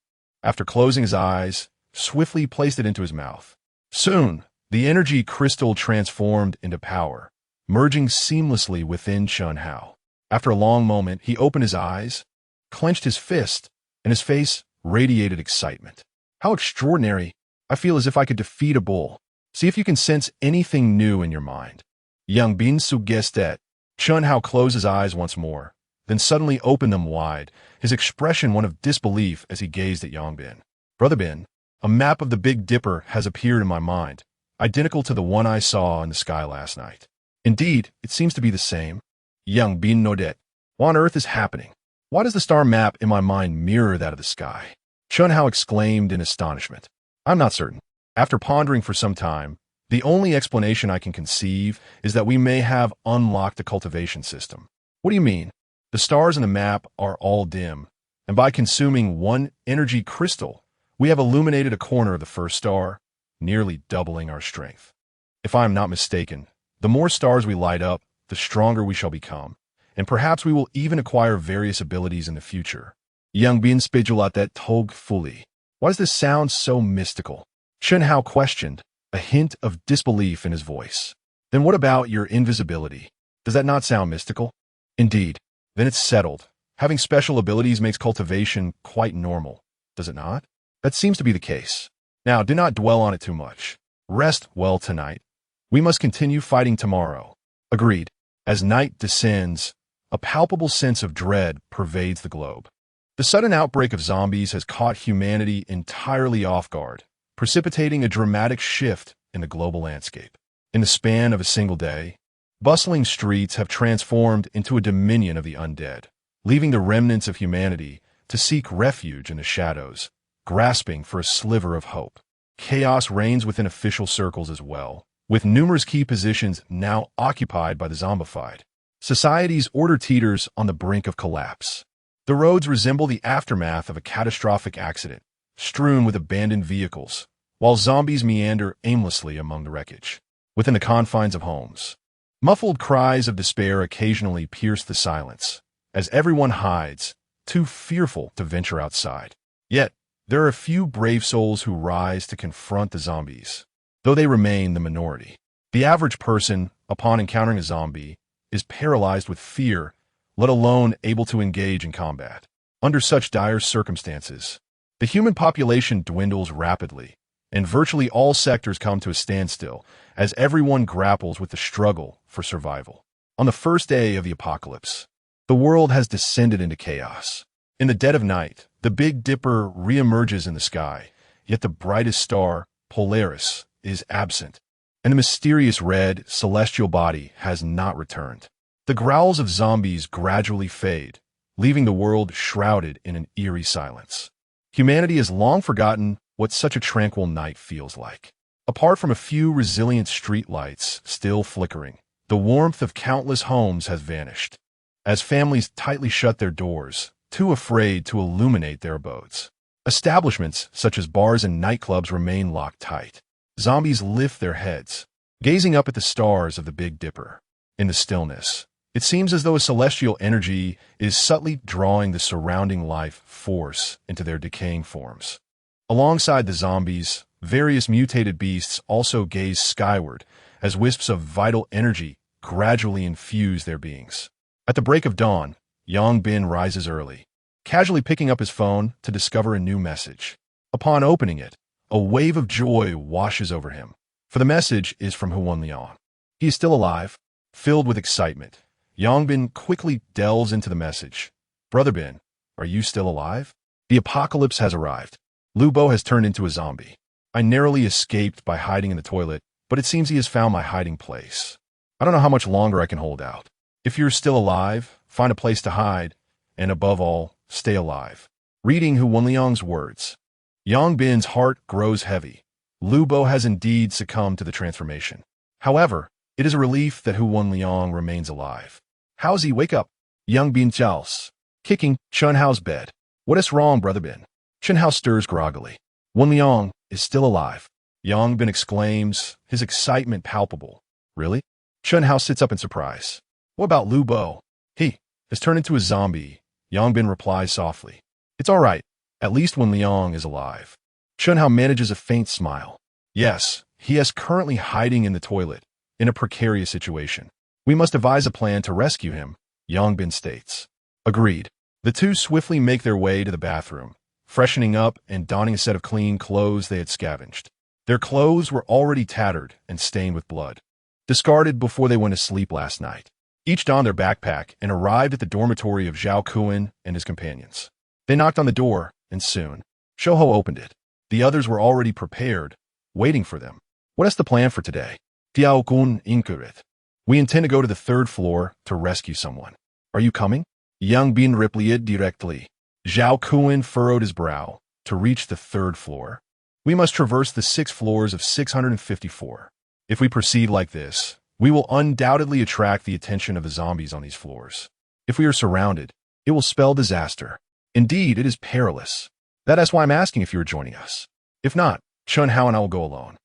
after closing his eyes, swiftly placed it into his mouth. Soon, the energy crystal transformed into power, merging seamlessly within Chun Hao. After a long moment, he opened his eyes, clenched his fist, and his face radiated excitement. How extraordinary! I feel as if I could defeat a bull. See if you can sense anything new in your mind. Yongbin suggested. Chun Hao closed his eyes once more, then suddenly opened them wide, his expression one of disbelief as he gazed at Yongbin. Brother Bin, a map of the Big Dipper has appeared in my mind, identical to the one I saw in the sky last night. Indeed, it seems to be the same. Yongbin nodded. What on earth is happening? Why does the star map in my mind mirror that of the sky? Chun Hao exclaimed in astonishment. I'm not certain. After pondering for some time, the only explanation I can conceive is that we may have unlocked a cultivation system. What do you mean? The stars in the map are all dim, and by consuming one energy crystal, we have illuminated a corner of the first star, nearly doubling our strength. If I am not mistaken, the more stars we light up, the stronger we shall become, and perhaps we will even acquire various abilities in the future. Yongbin spijulatet tog fully. Why does this sound so mystical? Chun Hao questioned, a hint of disbelief in his voice. Then what about your invisibility? Does that not sound mystical? Indeed. Then it's settled. Having special abilities makes cultivation quite normal, does it not? That seems to be the case. Now, do not dwell on it too much. Rest well tonight. We must continue fighting tomorrow. Agreed. As night descends, a palpable sense of dread pervades the globe. The sudden outbreak of zombies has caught humanity entirely off guard, precipitating a dramatic shift in the global landscape. In the span of a single day, bustling streets have transformed into a dominion of the undead, leaving the remnants of humanity to seek refuge in the shadows, grasping for a sliver of hope. Chaos reigns within official circles as well, with numerous key positions now occupied by the zombified. Society's order teeters on the brink of collapse. The roads resemble the aftermath of a catastrophic accident, strewn with abandoned vehicles, while zombies meander aimlessly among the wreckage. Within the confines of homes, muffled cries of despair occasionally pierce the silence, as everyone hides, too fearful to venture outside. Yet, there are a few brave souls who rise to confront the zombies. though they remain the minority. The average person, upon encountering a zombie, is paralyzed with fear, let alone able to engage in combat. Under such dire circumstances, the human population dwindles rapidly, and virtually all sectors come to a standstill as everyone grapples with the struggle for survival. On the first day of the apocalypse, the world has descended into chaos. In the dead of night, the Big Dipper reemerges in the sky, yet the brightest star, Polaris, is absent, and the mysterious red, celestial body has not returned. The growls of zombies gradually fade, leaving the world shrouded in an eerie silence. Humanity has long forgotten what such a tranquil night feels like. Apart from a few resilient streetlights still flickering, the warmth of countless homes has vanished, as families tightly shut their doors, too afraid to illuminate their abodes. Establishments such as bars and nightclubs remain locked tight. Zombies lift their heads, gazing up at the stars of the Big Dipper. In the stillness, it seems as though a celestial energy is subtly drawing the surrounding life force into their decaying forms. Alongside the zombies, various mutated beasts also gaze skyward as wisps of vital energy gradually infuse their beings. At the break of dawn, Yang Bin rises early, casually picking up his phone to discover a new message. Upon opening it, a wave of joy washes over him, for the message is from Huanliang. He is still alive. Filled with excitement, Yang Bin quickly delves into the message. Brother Bin, are you still alive? The apocalypse has arrived. Lu Bo has turned into a zombie. I narrowly escaped by hiding in the toilet, but it seems he has found my hiding place. I don't know how much longer I can hold out. If you're still alive, find a place to hide, and above all, stay alive. Reading Huanliang's words, Yang Bin's heart grows heavy. Lu Bo has indeed succumbed to the transformation. However, it is a relief that Huanliang remains alive. How's he? Wake up. Yang Bin jowls, kicking Chun Hao's bed. What is wrong, Brother Bin? Chun Hao stirs groggily. Huanliang is still alive. Yang Bin exclaims, his excitement palpable. Really? Chun Hao sits up in surprise. What about Lu Bo? He has turned into a zombie. Yang Bin replies softly. It's all right. At least Huanliang is alive. Chun Hao manages a faint smile. Yes, he is currently hiding in the toilet, in a precarious situation. We must devise a plan to rescue him, Yang Bin states. Agreed. The two swiftly make their way to the bathroom, freshening up and donning a set of clean clothes they had scavenged. Their clothes were already tattered and stained with blood, discarded before they went to sleep last night. Each donned their backpack and arrived at the dormitory of Zhao Kuan and his companions. They knocked on the door, and soon, Shouho opened it. The others were already prepared, waiting for them. What is the plan for today? Tianquan inquired. We intend to go to the third floor to rescue someone. Are you coming? Yang Bin replied directly. Zhao Kuan furrowed his brow. To reach the third floor, we must traverse the 6 floors of 654. If we proceed like this, we will undoubtedly attract the attention of the zombies on these floors. If we are surrounded, it will spell disaster. Indeed, it is perilous. That is why I'm asking if you are joining us. If not, Chun Hao and I will go alone.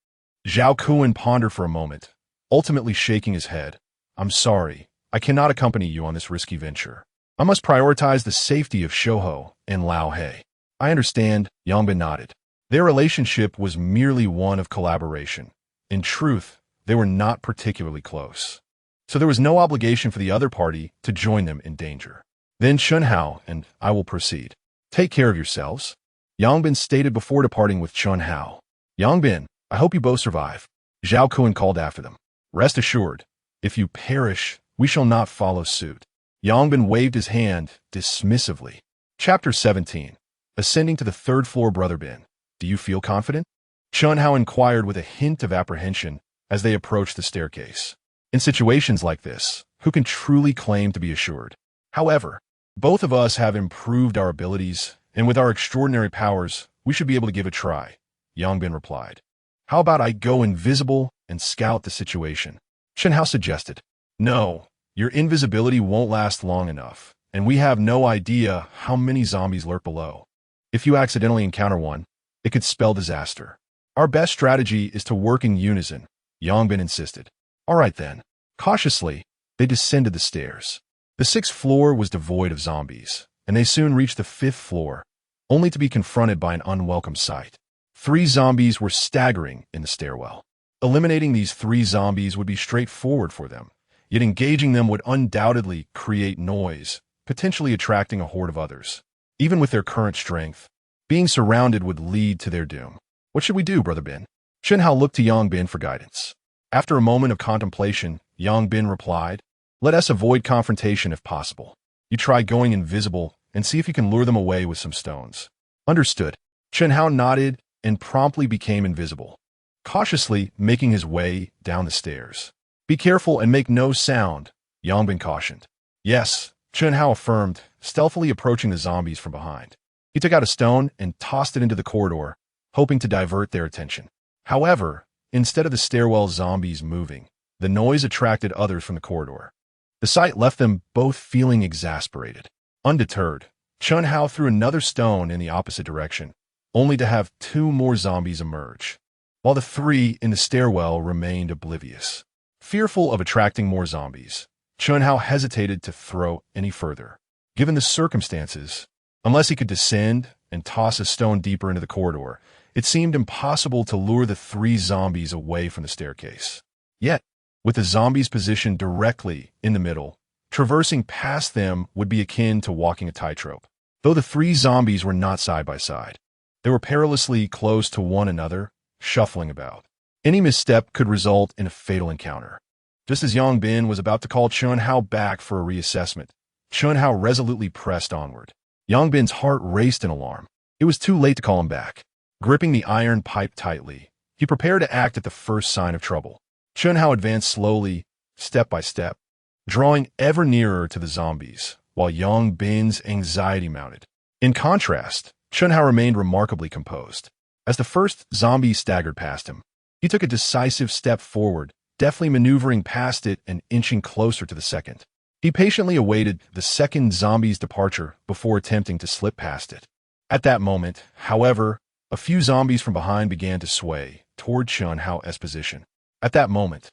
Zhao Kuan pondered for a moment, ultimately shaking his head. I'm sorry, I cannot accompany you on this risky venture. I must prioritize the safety of Shouho and Lao He. I understand, Yang Bin nodded. Their relationship was merely one of collaboration. In truth, they were not particularly close. So there was no obligation for the other party to join them in danger. Then Chun Hao and I will proceed. Take care of yourselves, Yang Bin stated before departing with Chun Hao. Yang Bin, I hope you both survive. Zhao Kuan called after them. Rest assured, if you perish, we shall not follow suit. Yang Bin waved his hand dismissively. Chapter 17. Ascending to the third floor. Brother Bin, do you feel confident? Chun Hao inquired with a hint of apprehension as they approached the staircase. In situations like this, who can truly claim to be assured? However, both of us have improved our abilities, and with our extraordinary powers, we should be able to give it a try, Yang Bin replied. How about I go invisible and scout the situation? Chun Hao suggested. No, your invisibility won't last long enough, and we have no idea how many zombies lurk below. If you accidentally encounter one, it could spell disaster. Our best strategy is to work in unison, Yang Bin insisted. All right then. Cautiously, they descended the stairs. The 6th floor was devoid of zombies, and they soon reached the 5th floor, only to be confronted by an unwelcome sight. 3 zombies were staggering in the stairwell. Eliminating these 3 zombies would be straightforward for them, yet engaging them would undoubtedly create noise, potentially attracting a horde of others. Even with their current strength, being surrounded would lead to their doom. What should we do, Brother Bin? Chen Hao looked to Yang Bin for guidance. After a moment of contemplation, Yang Bin replied, "Let us avoid confrontation if possible. You try going invisible and see if you can lure them away with some stones." Understood. Chen Hao nodded and promptly became invisible, cautiously making his way down the stairs. "Be careful and make no sound," Yang Bin cautioned. "Yes," Chen Hao affirmed, stealthily approaching the zombies from behind. He took out a stone and tossed it into the corridor, hoping to divert their attention. However, instead of the stairwell zombies moving, the noise attracted others from the corridor. The sight left them both feeling exasperated. Undeterred, Chen Hao threw another stone in the opposite direction, only to have 2 more zombies emerge, while the 3 in the stairwell remained oblivious. Fearful of attracting more zombies, Chen Hao hesitated to throw any further. Given the circumstances, unless he could descend and toss a stone deeper into the corridor, it seemed impossible to lure the 3 zombies away from the staircase. Yet, with the zombies positioned directly in the middle, traversing past them would be akin to walking a tightrope. Though the 3 zombies were not side by side, they were perilously close to one another, shuffling about. Any misstep could result in a fatal encounter. Just as Yang Bin was about to call Chen Hao back for a reassessment, Chen Hao resolutely pressed onward. Yang Bin's heart raced in alarm. It was too late to call him back. Gripping the iron pipe tightly, he prepared to act at the first sign of trouble. Chen Hao advanced slowly, step by step, drawing ever nearer to the zombies, while Yang Bin's anxiety mounted. In contrast, Chen Hao remained remarkably composed. As the first zombie staggered past him, he took a decisive step forward, deftly maneuvering past it and inching closer to the second. He patiently awaited the second zombie's departure before attempting to slip past it. At that moment, however, a few zombies from behind began to sway toward Chen Hao's position. At that moment,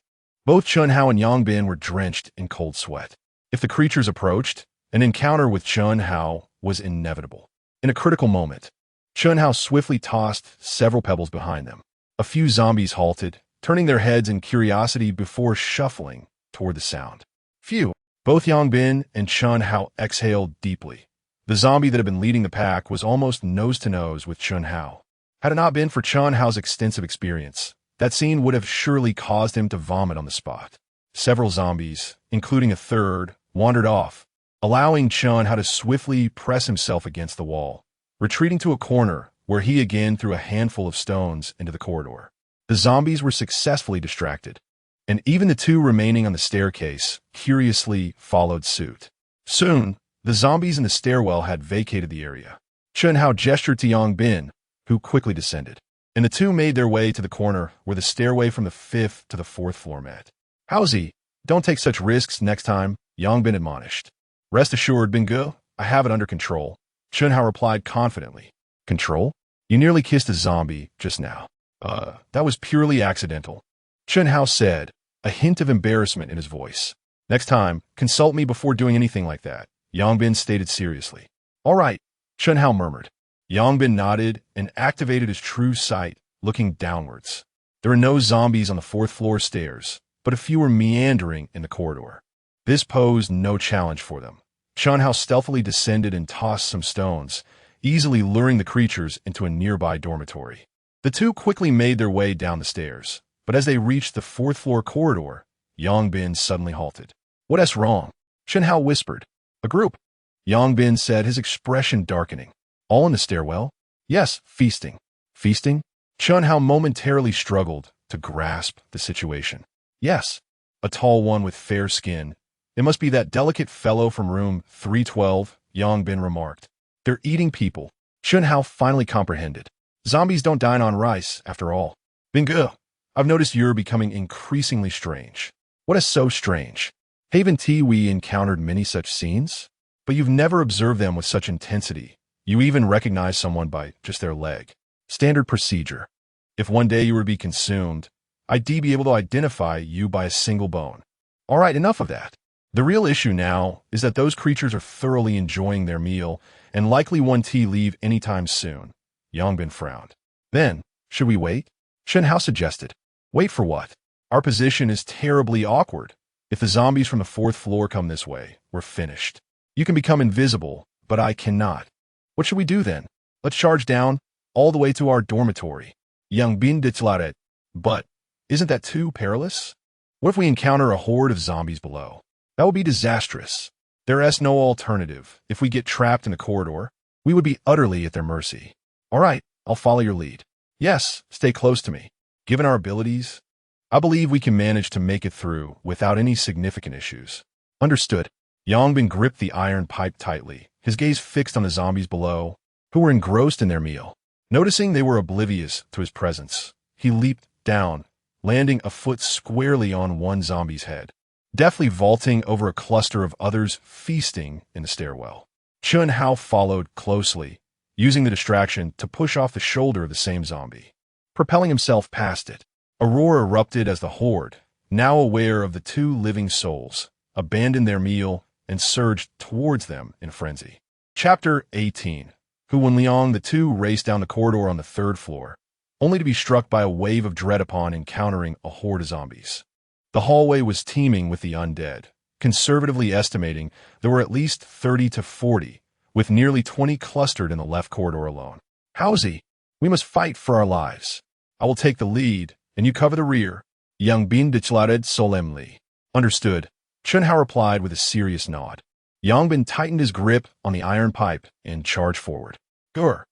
both Chen Hao and Yang Bin were drenched in cold sweat. If the creatures approached, an encounter with Chen Hao was inevitable. In a critical moment, Chen Hao swiftly tossed several pebbles behind them. A few zombies halted, turning their heads in curiosity before shuffling toward the sound. Phew! Both Yang Bin and Chen Hao exhaled deeply. The zombie that had been leading the pack was almost nose-to-nose with Chen Hao. Had it not been for Chen Hao's extensive experience, that scene would have surely caused him to vomit on the spot. Several zombies, including a third, wandered off, allowing Chen Hao to swiftly press himself against the wall, retreating to a corner where he again threw a handful of stones into the corridor. The zombies were successfully distracted, and even the 2 remaining on the staircase curiously followed suit. Soon, the zombies in the stairwell had vacated the area. Chen Hao gestured to Yang Bin, who quickly descended, and the 2 made their way to the corner where the stairway from the 5th to the 4th floor met. "Howsy, don't take such risks next time," Yang Bin admonished. "Rest assured, Bingu, I have it under control," Chen Hao replied confidently. "Control? You nearly kissed a zombie just now." That was purely accidental," Chen Hao said, a hint of embarrassment in his voice. "Next time, consult me before doing anything like that," Yang Bin stated seriously. "All right," Chen Hao murmured. Yang Bin nodded and activated his true sight, looking downwards. There were no zombies on the 4th floor stairs, but a few were meandering in the corridor. This posed no challenge for them. Chen Hao stealthily descended and tossed some stones, easily luring the creatures into a nearby dormitory. The 2 quickly made their way down the stairs, but as they reached the 4th floor corridor, Yang Bin suddenly halted. "What's wrong?" Chen Hao whispered. "A group," Yang Bin said, his expression darkening. "All in the stairwell?" "Yes, feasting." "Feasting?" Chen Hao momentarily struggled to grasp the situation. "Yes, a tall one with fair skin. It must be that delicate fellow from room 312, Yang Bin remarked. "They're eating people." Chen Hao finally comprehended. Zombies don't dine on rice, after all. "Bingu, I've noticed you're becoming increasingly strange." "What is so strange?" "Haven't we encountered many such scenes? But you've never observed them with such intensity. You even recognize someone by just their leg. Standard procedure. If one day you were to be consumed, I'd be able to identify you by a single bone." "All right, enough of that. The real issue now is that those creatures are thoroughly enjoying their meal and likely won't leave anytime soon." Yang Bin frowned. "Then, should we wait?" Chen Hao suggested. Wait for what? Our position is terribly awkward. If the zombies from the fourth floor come this way, we're finished. You can become invisible, but I cannot. What should we do then? Let's charge down, all the way to our dormitory. Young bandits. But isn't that too perilous? What if we encounter a horde of zombies below? That would be disastrous. There is no alternative. If we get trapped in a corridor, we would be utterly at their mercy. All right, I'll follow your lead. Yes, stay close to me. Given our abilities, I believe we can manage to make it through without any significant issues. Understood. Yongbin gripped the iron pipe tightly, his gaze fixed on the zombies below, who were engrossed in their meal. Noticing they were oblivious to his presence, he leaped down, landing a foot squarely on one zombie's head, deftly vaulting over a cluster of others feasting in the stairwell. Chun Hao followed closely, using the distraction to push off the shoulder of the same zombie, propelling himself past it. A roar erupted as the horde, now aware of the two living souls, abandoned their meal and surged towards them in frenzy. Chapter 18. Hu Liang. The two raced down the corridor on the third floor, only to be struck by a wave of dread upon encountering a horde of zombies. The hallway was teeming with the undead, conservatively estimating there were at least 30 to 40, with nearly 20 clustered in the left corridor alone. Howsy, we must fight for our lives. I will take the lead, and you cover the rear. Young Bin declared solemnly. Understood. Chun Hao replied with a serious nod. Yongbin tightened his grip on the iron pipe and charged forward. Gur!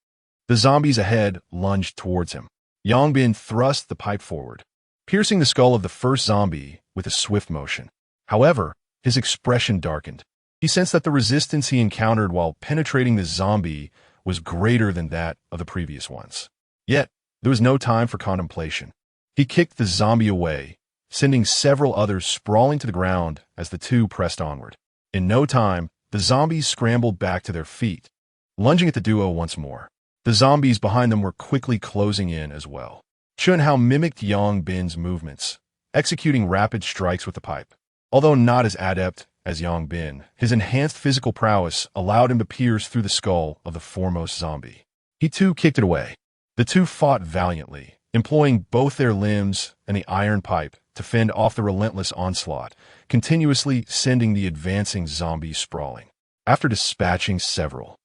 The zombies ahead lunged towards him. Yongbin thrust the pipe forward, piercing the skull of the first zombie with a swift motion. However, his expression darkened. He sensed that the resistance he encountered while penetrating the zombie was greater than that of the previous ones. Yet, there was no time for contemplation. He kicked the zombie away, sending several others sprawling to the ground as the two pressed onward. In no time, the zombies scrambled back to their feet, lunging at the duo once more. The zombies behind them were quickly closing in as well. Chun Hao mimicked Yongbin's movements, executing rapid strikes with the pipe. Although not as adept as Yongbin, his enhanced physical prowess allowed him to pierce through the skull of the foremost zombie. He too kicked it away. The two fought valiantly, employing both their limbs and the iron pipe to fend off the relentless onslaught, continuously sending the advancing zombies sprawling. After dispatching several,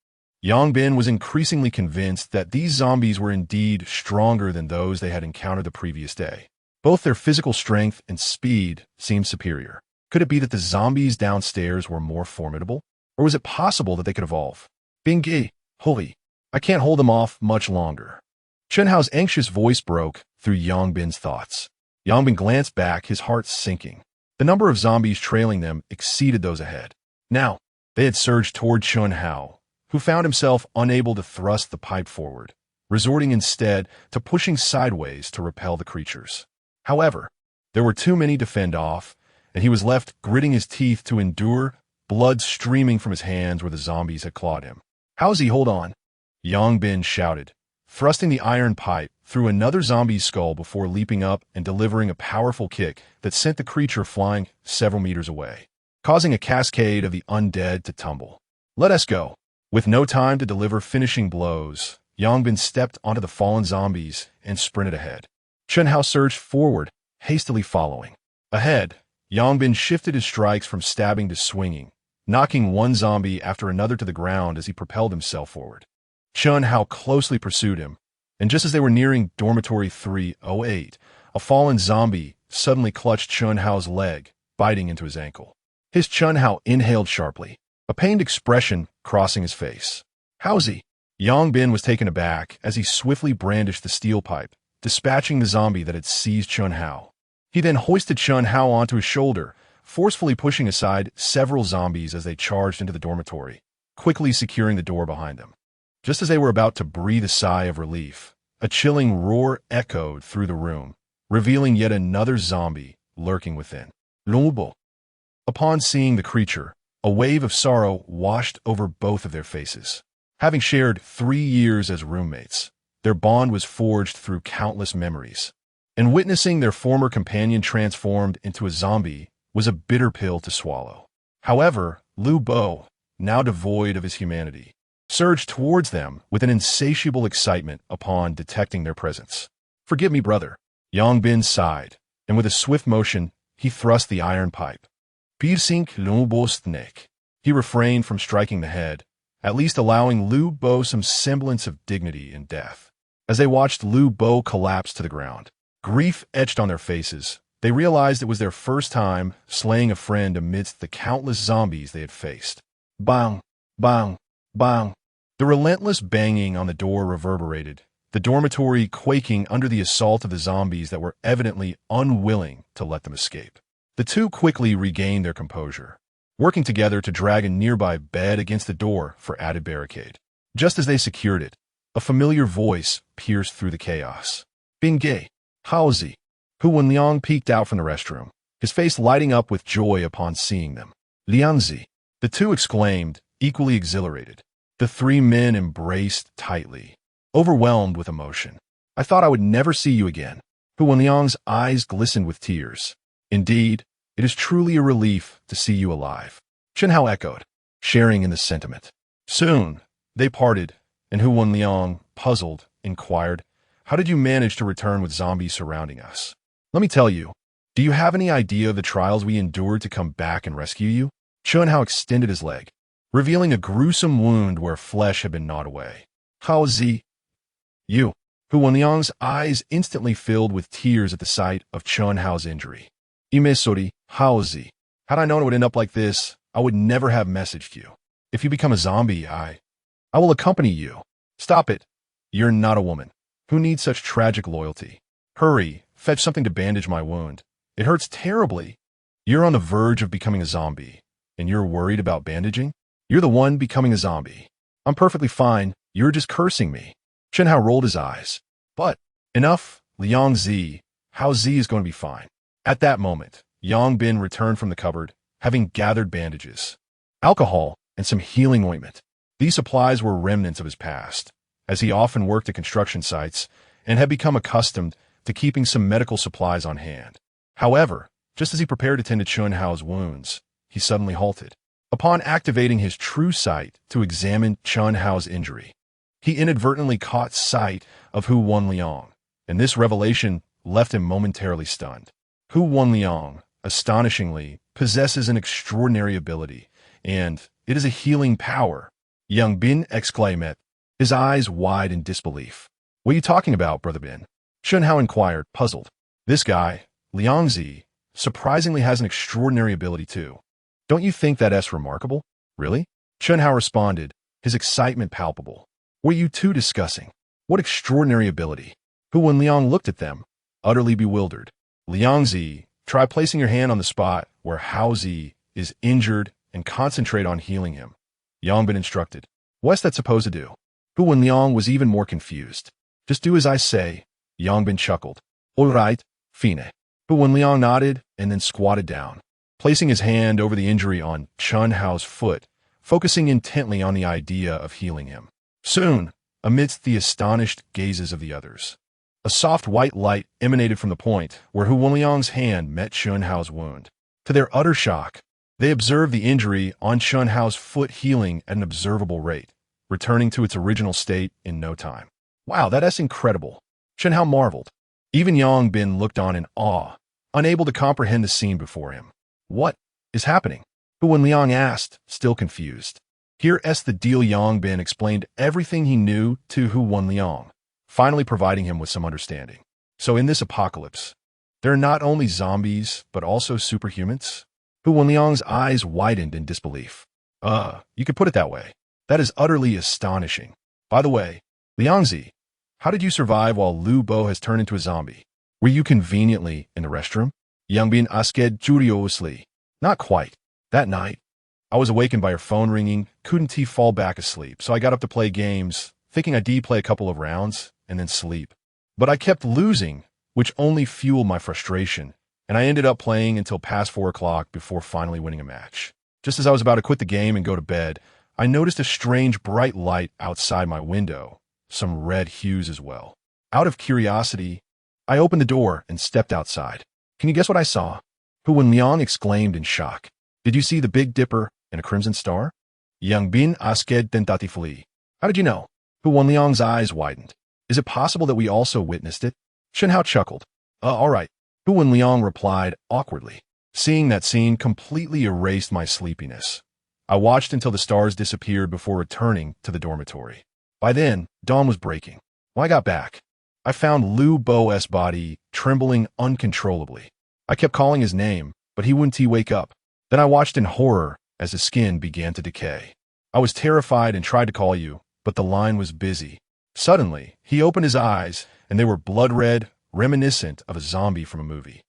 Yongbin was increasingly convinced that these zombies were indeed stronger than those they had encountered the previous day. Both their physical strength and speed seemed superior. Could it be that the zombies downstairs were more formidable? Or was it possible that they could evolve? Bingi, holy, I can't hold them off much longer. Chun Hao's anxious voice broke through Yongbin's thoughts. Yongbin glanced back, his heart sinking. The number of zombies trailing them exceeded those ahead. Now, they had surged toward Chun Hao, who found himself unable to thrust the pipe forward, resorting instead to pushing sideways to repel the creatures. However, there were too many to fend off, and he was left gritting his teeth to endure, blood streaming from his hands where the zombies had clawed him. How's he? Hold on, Yongbin shouted, thrusting the iron pipe through another zombie's skull before leaping up and delivering a powerful kick that sent the creature flying several meters away, causing a cascade of the undead to tumble. Let us go. With no time to deliver finishing blows, Yongbin stepped onto the fallen zombies and sprinted ahead. Chun Hao surged forward, hastily following. Ahead, Yongbin shifted his strikes from stabbing to swinging, knocking one zombie after another to the ground as he propelled himself forward. Chun Hao closely pursued him, and just as they were nearing Dormitory 308, a fallen zombie suddenly clutched Chun Hao's leg, biting into his ankle. His Chun Hao inhaled sharply, a pained expression crossing his face. How's he? Yongbin was taken aback as he swiftly brandished the steel pipe, dispatching the zombie that had seized Chun Hao. He then hoisted Chun Hao onto his shoulder, forcefully pushing aside several zombies as they charged into the dormitory, quickly securing the door behind them. Just as they were about to breathe a sigh of relief, a chilling roar echoed through the room, revealing yet another zombie lurking within. Lubo. Upon seeing the creature, a wave of sorrow washed over both of their faces. Having shared 3 years as roommates, their bond was forged through countless memories, and witnessing their former companion transformed into a zombie was a bitter pill to swallow. However, Lu Bo, now devoid of his humanity, surged towards them with an insatiable excitement upon detecting their presence. Forgive me, brother. Yang Bin sighed, and with a swift motion, he thrust the iron pipe. Pirsink Lu Bo's neck. He refrained from striking the head, at least allowing Lu Bo some semblance of dignity in death. As they watched Lu Bo collapse to the ground, grief etched on their faces, they realized it was their first time slaying a friend amidst the countless zombies they had faced. Bang! Bang! Bang! The relentless banging on the door reverberated, the dormitory quaking under the assault of the zombies that were evidently unwilling to let them escape. The two quickly regained their composure, working together to drag a nearby bed against the door for added barricade. Just as they secured it, a familiar voice pierced through the chaos. Bingay, Haozi. Hu Wenliang peeked out from the restroom, his face lighting up with joy upon seeing them. Lianzi. The two exclaimed, equally exhilarated. The three men embraced tightly, overwhelmed with emotion. I thought I would never see you again. Hu Wenliang's eyes glistened with tears. Indeed, it is truly a relief to see you alive. Chen Hao echoed, sharing in the sentiment. Soon, they parted, and Hu Wenliang, puzzled, inquired, how did you manage to return with zombies surrounding us? Let me tell you, do you have any idea of the trials we endured to come back and rescue you? Chen Hao extended his leg, revealing a gruesome wound where flesh had been gnawed away. Hao Zi, you. Hu Wenliang's eyes instantly filled with tears at the sight of Chen Hao's injury. Imesori, Hao Zi. Had I known it would end up like this, I would never have messaged you. If you become a zombie, I will accompany you. Stop it. You're not a woman. Who needs such tragic loyalty? Hurry, fetch something to bandage my wound. It hurts terribly. You're on the verge of becoming a zombie, and you're worried about bandaging? You're the one becoming a zombie. I'm perfectly fine. You're just cursing me. Chen Hao rolled his eyes. But, enough, Liang Zi. Hao Zi is going to be fine. At that moment, Yang Bin returned from the cupboard, having gathered bandages, alcohol, and some healing ointment. These supplies were remnants of his past, as he often worked at construction sites and had become accustomed to keeping some medical supplies on hand. However, just as he prepared to tend to Chen Hao's wounds, he suddenly halted. Upon activating his true sight to examine Chen Hao's injury, he inadvertently caught sight of Hu Wenliang, and this revelation left him momentarily stunned. Hu Wenliang, astonishingly, possesses an extraordinary ability, and it is a healing power. Yang Bin exclaimed, his eyes wide in disbelief. What are you talking about, Brother Bin? Chen Hao inquired, puzzled. This guy, Liang Zi, surprisingly has an extraordinary ability too. Don't you think that's remarkable? Really? Chen Hao responded, his excitement palpable. What are you two discussing? What extraordinary ability? Hu Wenliang looked at them, utterly bewildered. Liang Zi, try placing your hand on the spot where Hao Zi is injured and concentrate on healing him. Yang Bin instructed. What's that supposed to do? Hu Wenliang was even more confused. Just do as I say. Yang Bin chuckled. All right, Fine. Hu Wenliang nodded and then squatted down, placing his hand over the injury on Chen Hao's foot, focusing intently on the idea of healing him. Soon, amidst the astonished gazes of the others, a soft white light emanated from the point where Hu Wenliang's hand met Chen Hao's wound. To their utter shock, they observed the injury on Chen Hao's foot healing at an observable rate, returning to its original state in no time. Wow, that's incredible. Chen Hao marveled. Even Yang Bin looked on in awe, unable to comprehend the scene before him. What is happening? Hu Wenliang asked, still confused. Here's the deal. Yang Bin explained everything he knew to Hu Wenliang, finally providing him with some understanding. So in this apocalypse, there are not only zombies, but also superhumans? Hu Wenliang's eyes widened in disbelief. You could put it that way. That is utterly astonishing. By the way, Liang Zi, how did you survive while Lu Bo has turned into a zombie? Were you conveniently in the restroom? Yang Bin asked curiously. Not quite. That night, I was awakened by her phone ringing, couldn't fall back asleep, so I got up to play games, thinking I'd play a couple of rounds, and then sleep. But I kept losing, which only fueled my frustration, and I ended up playing until past 4 o'clock before finally winning a match. Just as I was about to quit the game and go to bed, I noticed a strange bright light outside my window, some red hues as well. Out of curiosity, I opened the door and stepped outside. Can you guess what I saw? Hu Wenliang exclaimed in shock. Did you see the Big Dipper and a crimson star? Yang Bin asked tentatively. How did you know? Hu Wenliang's eyes widened. Is it possible that we also witnessed it? Chen Hao chuckled. All right, Hu Wenliang replied awkwardly. Seeing that scene completely erased my sleepiness. I watched until the stars disappeared before returning to the dormitory. By then, dawn was breaking. When I got back, I found Liu Bo's body trembling uncontrollably. I kept calling his name, but he wouldn't wake up. Then I watched in horror as his skin began to decay. I was terrified and tried to call you, but the line was busy. Suddenly, he opened his eyes, and they were blood red, reminiscent of a zombie from a movie.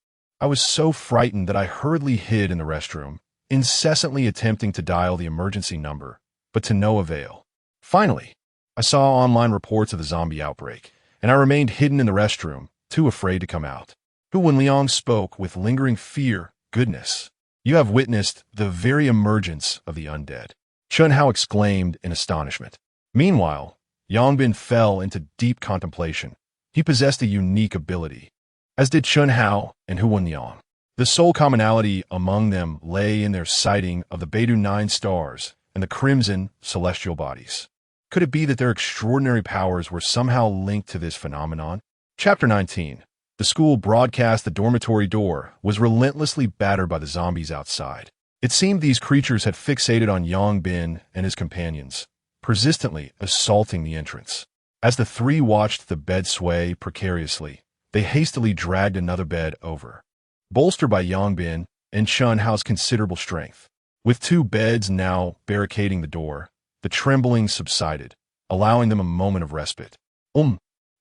I was so frightened that I hurriedly hid in the restroom, incessantly attempting to dial the emergency number, but to no avail. Finally, I saw online reports of the zombie outbreak, and I remained hidden in the restroom, too afraid to come out. Hu Wenliang spoke with lingering fear. Goodness, you have witnessed the very emergence of the undead. Chen Hao exclaimed in astonishment. Meanwhile, Yang Bin fell into deep contemplation. He possessed a unique ability, as did Chen Hao and Hu Wenliang. The sole commonality among them lay in their sighting of the Beidou 9 stars and the crimson celestial bodies. Could it be that their extraordinary powers were somehow linked to this phenomenon? Chapter 19. The school broadcast the dormitory door was relentlessly battered by the zombies outside. It seemed these creatures had fixated on Yang Bin and his companions, persistently assaulting the entrance. As the three watched the bed sway precariously, they hastily dragged another bed over. Bolstered by Yang Bin and Chen Hao's considerable strength, with two beds now barricading the door, the trembling subsided, allowing them a moment of respite.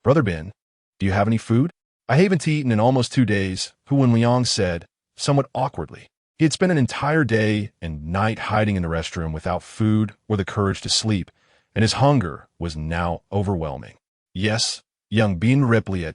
Brother Bin, do you have any food? I haven't eaten in almost 2 days, Hu Wenliang said, somewhat awkwardly. He had spent an entire day and night hiding in the restroom without food or the courage to sleep, and his hunger was now overwhelming. Yes, Yang Bin replied,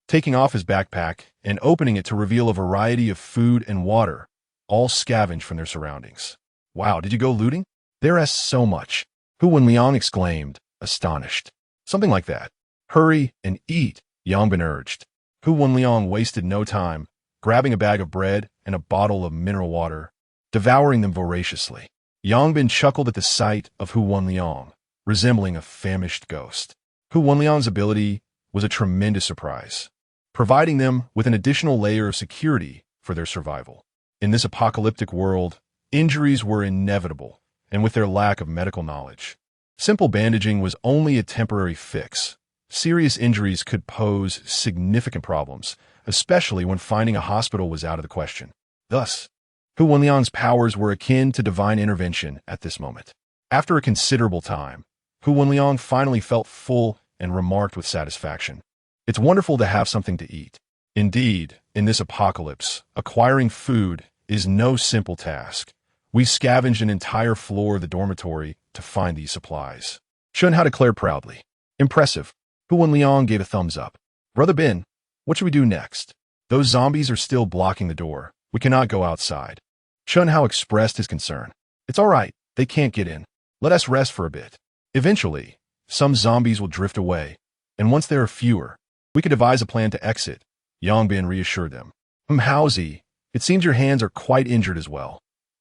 taking off his backpack and opening it to reveal a variety of food and water, all scavenged from their surroundings. Wow, did you go looting? There is so much, Hu Wenliang exclaimed, astonished. Something like that. Hurry and eat, Yang Bin urged. Hu Wenliang wasted no time, grabbing a bag of bread and a bottle of mineral water, devouring them voraciously. Yang Bin chuckled at the sight of Hu Wenliang, resembling a famished ghost. Hu Wenliang's ability was a tremendous surprise, providing them with an additional layer of security for their survival. In this apocalyptic world, injuries were inevitable, and with their lack of medical knowledge, simple bandaging was only a temporary fix. Serious injuries could pose significant problems, especially when finding a hospital was out of the question. Thus, Hu Wenliang's powers were akin to divine intervention at this moment. After a considerable time, Hu Wenliang finally felt full and remarked with satisfaction, "It's wonderful to have something to eat." Indeed, in this apocalypse, acquiring food is no simple task. We scavenged an entire floor of the dormitory to find these supplies. Chen Hao declared proudly. Impressive. Hu Wenliang gave a thumbs up. Brother Bin, what should we do next? Those zombies are still blocking the door. We cannot go outside. Chen Hao expressed his concern. It's all right. They can't get in. Let us rest for a bit. Eventually, some zombies will drift away, and once there are fewer, we could devise a plan to exit. Yang Bin reassured them. Haozi, it seems your hands are quite injured as well.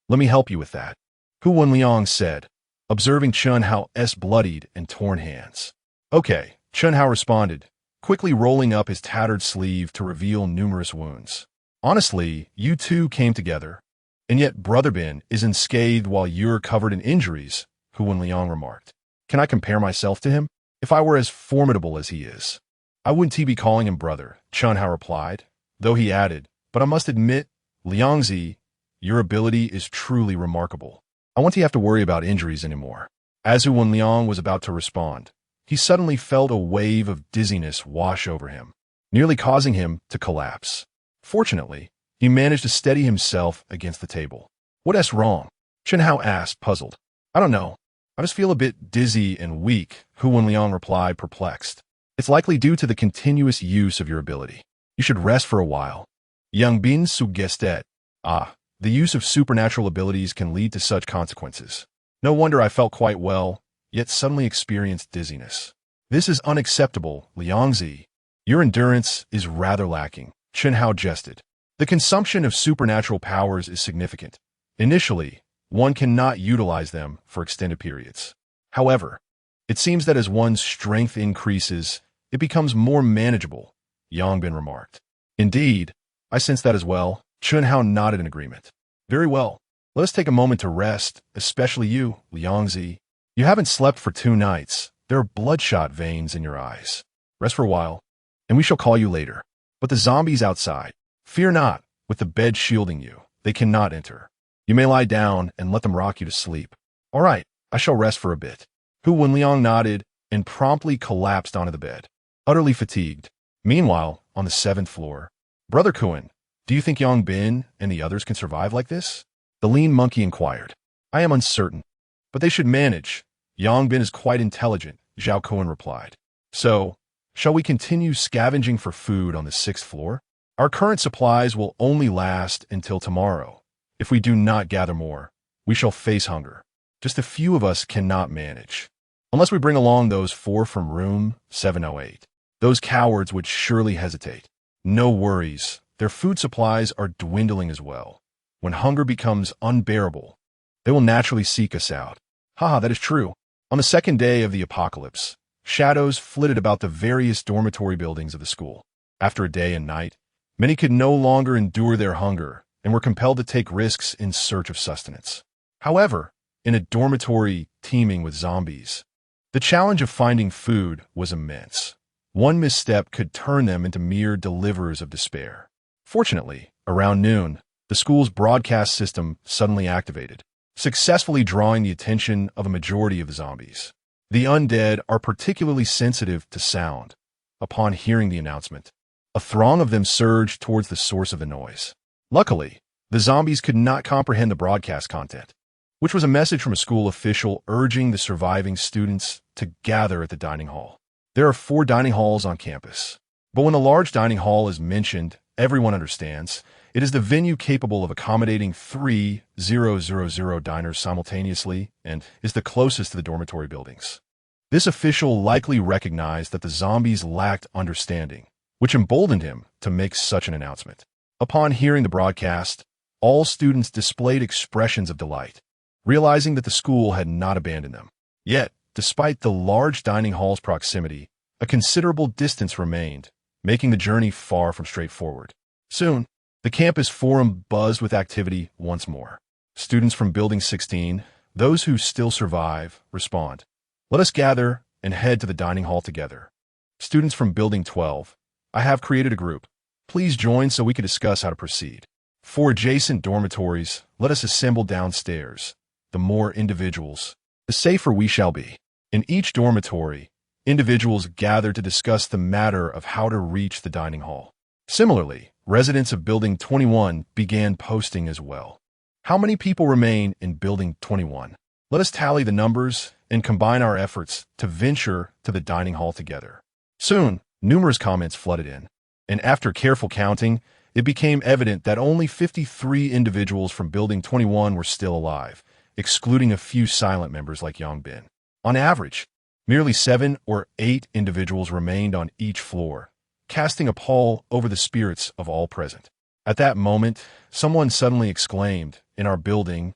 Let me help you with that, Hu Wenliang said, observing Chen Hao's bloodied and torn hands. Okay, Chen Hao responded, quickly rolling up his tattered sleeve to reveal numerous wounds. Honestly, you two came together, and yet Brother Bin is unscathed while you're covered in injuries, Hu Wenliang remarked. Can I compare myself to him? If I were as formidable as he is, I wouldn't be calling him brother, Chen Hao replied, though he added, but I must admit, Liangzi, your ability is truly remarkable. I won't have to worry about injuries anymore. As Hu Wenliang was about to respond, he suddenly felt a wave of dizziness wash over him, nearly causing him to collapse. Fortunately, he managed to steady himself against the table. What's wrong? Chen Hao asked, puzzled. I don't know. I just feel a bit dizzy and weak, Hu Wenliang replied, perplexed. It's likely due to the continuous use of your ability. You should rest for a while. Yang Bin suggested. The use of supernatural abilities can lead to such consequences. No wonder I felt quite well, yet suddenly experienced dizziness. This is unacceptable, Liangzi. Your endurance is rather lacking, Chen Hao jested. The consumption of supernatural powers is significant. Initially, one cannot utilize them for extended periods. However, it seems that as one's strength increases, it becomes more manageable, Yang Bin remarked. Indeed, I sense that as well. Chunhao nodded in agreement. Very well. Let us take a moment to rest, especially you, Liangzi. You haven't slept for 2 nights. There are bloodshot veins in your eyes. Rest for a while, and we shall call you later. But the zombies outside, fear not, with the bed shielding you, they cannot enter. You may lie down and let them rock you to sleep. All right, I shall rest for a bit. Hu Wenliang nodded and promptly collapsed onto the bed, utterly fatigued. Meanwhile, on the 7th floor, Brother Kuan, do you think Yang Bin and the others can survive like this? The lean monkey inquired. I am uncertain, but they should manage. Yang Bin is quite intelligent, Zhao Kuan replied. So, shall we continue scavenging for food on the 6th floor? Our current supplies will only last until tomorrow. If we do not gather more, we shall face hunger. Just a few of us cannot manage. Unless we bring along those 4 from room 708. Those cowards would surely hesitate. No worries, their food supplies are dwindling as well. When hunger becomes unbearable, they will naturally seek us out. Haha, that is true. On the 2nd day of the apocalypse, shadows flitted about the various dormitory buildings of the school. After a day and night, many could no longer endure their hunger and were compelled to take risks in search of sustenance. However, in a dormitory teeming with zombies, the challenge of finding food was immense. One misstep could turn them into mere deliverers of despair. Fortunately, around noon, the school's broadcast system suddenly activated, successfully drawing the attention of a majority of the zombies. The undead are particularly sensitive to sound. Upon hearing the announcement, a throng of them surged towards the source of the noise. Luckily, the zombies could not comprehend the broadcast content, which was a message from a school official urging the surviving students to gather at the dining hall. There are 4 dining halls on campus, but when the large dining hall is mentioned, everyone understands it is the venue capable of accommodating 3,000 diners simultaneously and is the closest to the dormitory buildings. This official likely recognized that the zombies lacked understanding, which emboldened him to make such an announcement. Upon hearing the broadcast, all students displayed expressions of delight, realizing that the school had not abandoned them. Yet, despite the large dining hall's proximity, a considerable distance remained, making the journey far from straightforward. Soon, the campus forum buzzed with activity once more. Students from Building 16, those who still survive, respond. Let us gather and head to the dining hall together. Students from Building 12, I have created a group. Please join so we can discuss how to proceed. For adjacent dormitories, let us assemble downstairs. The more individuals, the safer we shall be. In each dormitory, individuals gather to discuss the matter of how to reach the dining hall. Similarly, residents of Building 21 began posting as well. How many people remain in Building 21? Let us tally the numbers and combine our efforts to venture to the dining hall together. Soon, numerous comments flooded in, and after careful counting, it became evident that only 53 individuals from Building 21 were still alive, excluding a few silent members like Yang Bin. On average, merely 7 or 8 individuals remained on each floor, casting a pall over the spirits of all present. At that moment, someone suddenly exclaimed, in our building,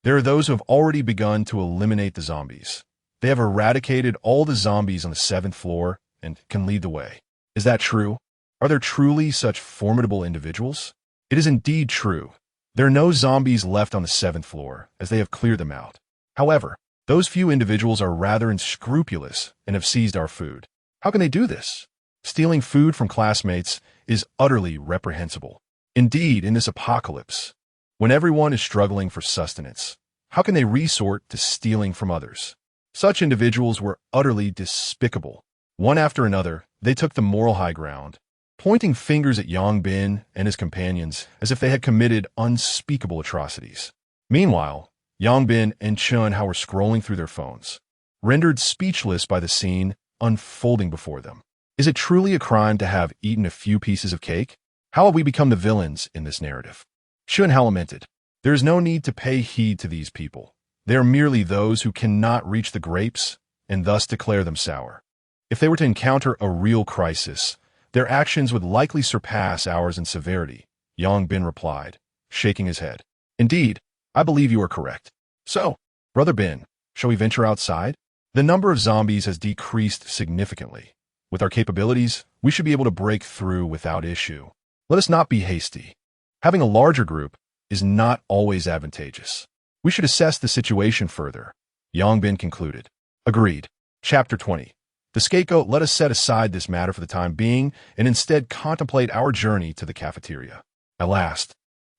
there are those who have already begun to eliminate the zombies. They have eradicated all the zombies on the 7th floor and can lead the way. Is that true? Are there truly such formidable individuals? It is indeed true. There are no zombies left on the 7th floor, as they have cleared them out. However, those few individuals are rather unscrupulous and have seized our food. How can they do this? Stealing food from classmates is utterly reprehensible. Indeed, in this apocalypse, when everyone is struggling for sustenance, how can they resort to stealing from others? Such individuals were utterly despicable. One after another, they took the moral high ground, pointing fingers at Yang Bin and his companions as if they had committed unspeakable atrocities. Meanwhile, Yang Bin and Chunhao were scrolling through their phones, rendered speechless by the scene unfolding before them. Is it truly a crime to have eaten a few pieces of cake? How have we become the villains in this narrative? Chunhao lamented. There is no need to pay heed to these people. They are merely those who cannot reach the grapes and thus declare them sour. If they were to encounter a real crisis, their actions would likely surpass ours in severity, Yang Bin replied, shaking his head. Indeed, I believe you are correct. So, Brother Bin, shall we venture outside? The number of zombies has decreased significantly. With our capabilities, we should be able to break through without issue. Let us not be hasty. Having a larger group is not always advantageous. We should assess the situation further, Yongbin concluded. Agreed. Chapter 20. The scapegoat. Let us set aside this matter for the time being and instead contemplate our journey to the cafeteria. At last,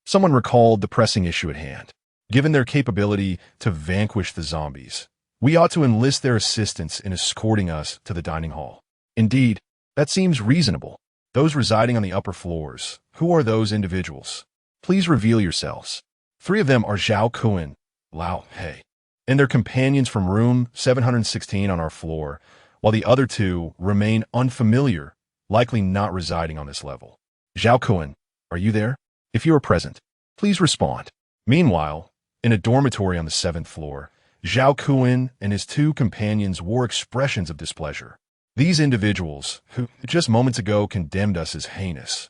someone recalled the pressing issue at hand. Given their capability to vanquish the zombies, we ought to enlist their assistance in escorting us to the dining hall. Indeed, that seems reasonable. Those residing on the upper floors, who are those individuals? Please reveal yourselves. 3 of them are Zhao Kuan, Lao He, and their companions from room 716 on our floor, while the other 2 remain unfamiliar, likely not residing on this level. Zhao Kuan, are you there? If you are present, please respond. Meanwhile, in a dormitory on the 7th floor, Zhao Kuan and his 2 companions wore expressions of displeasure. These individuals, who just moments ago condemned us as heinous,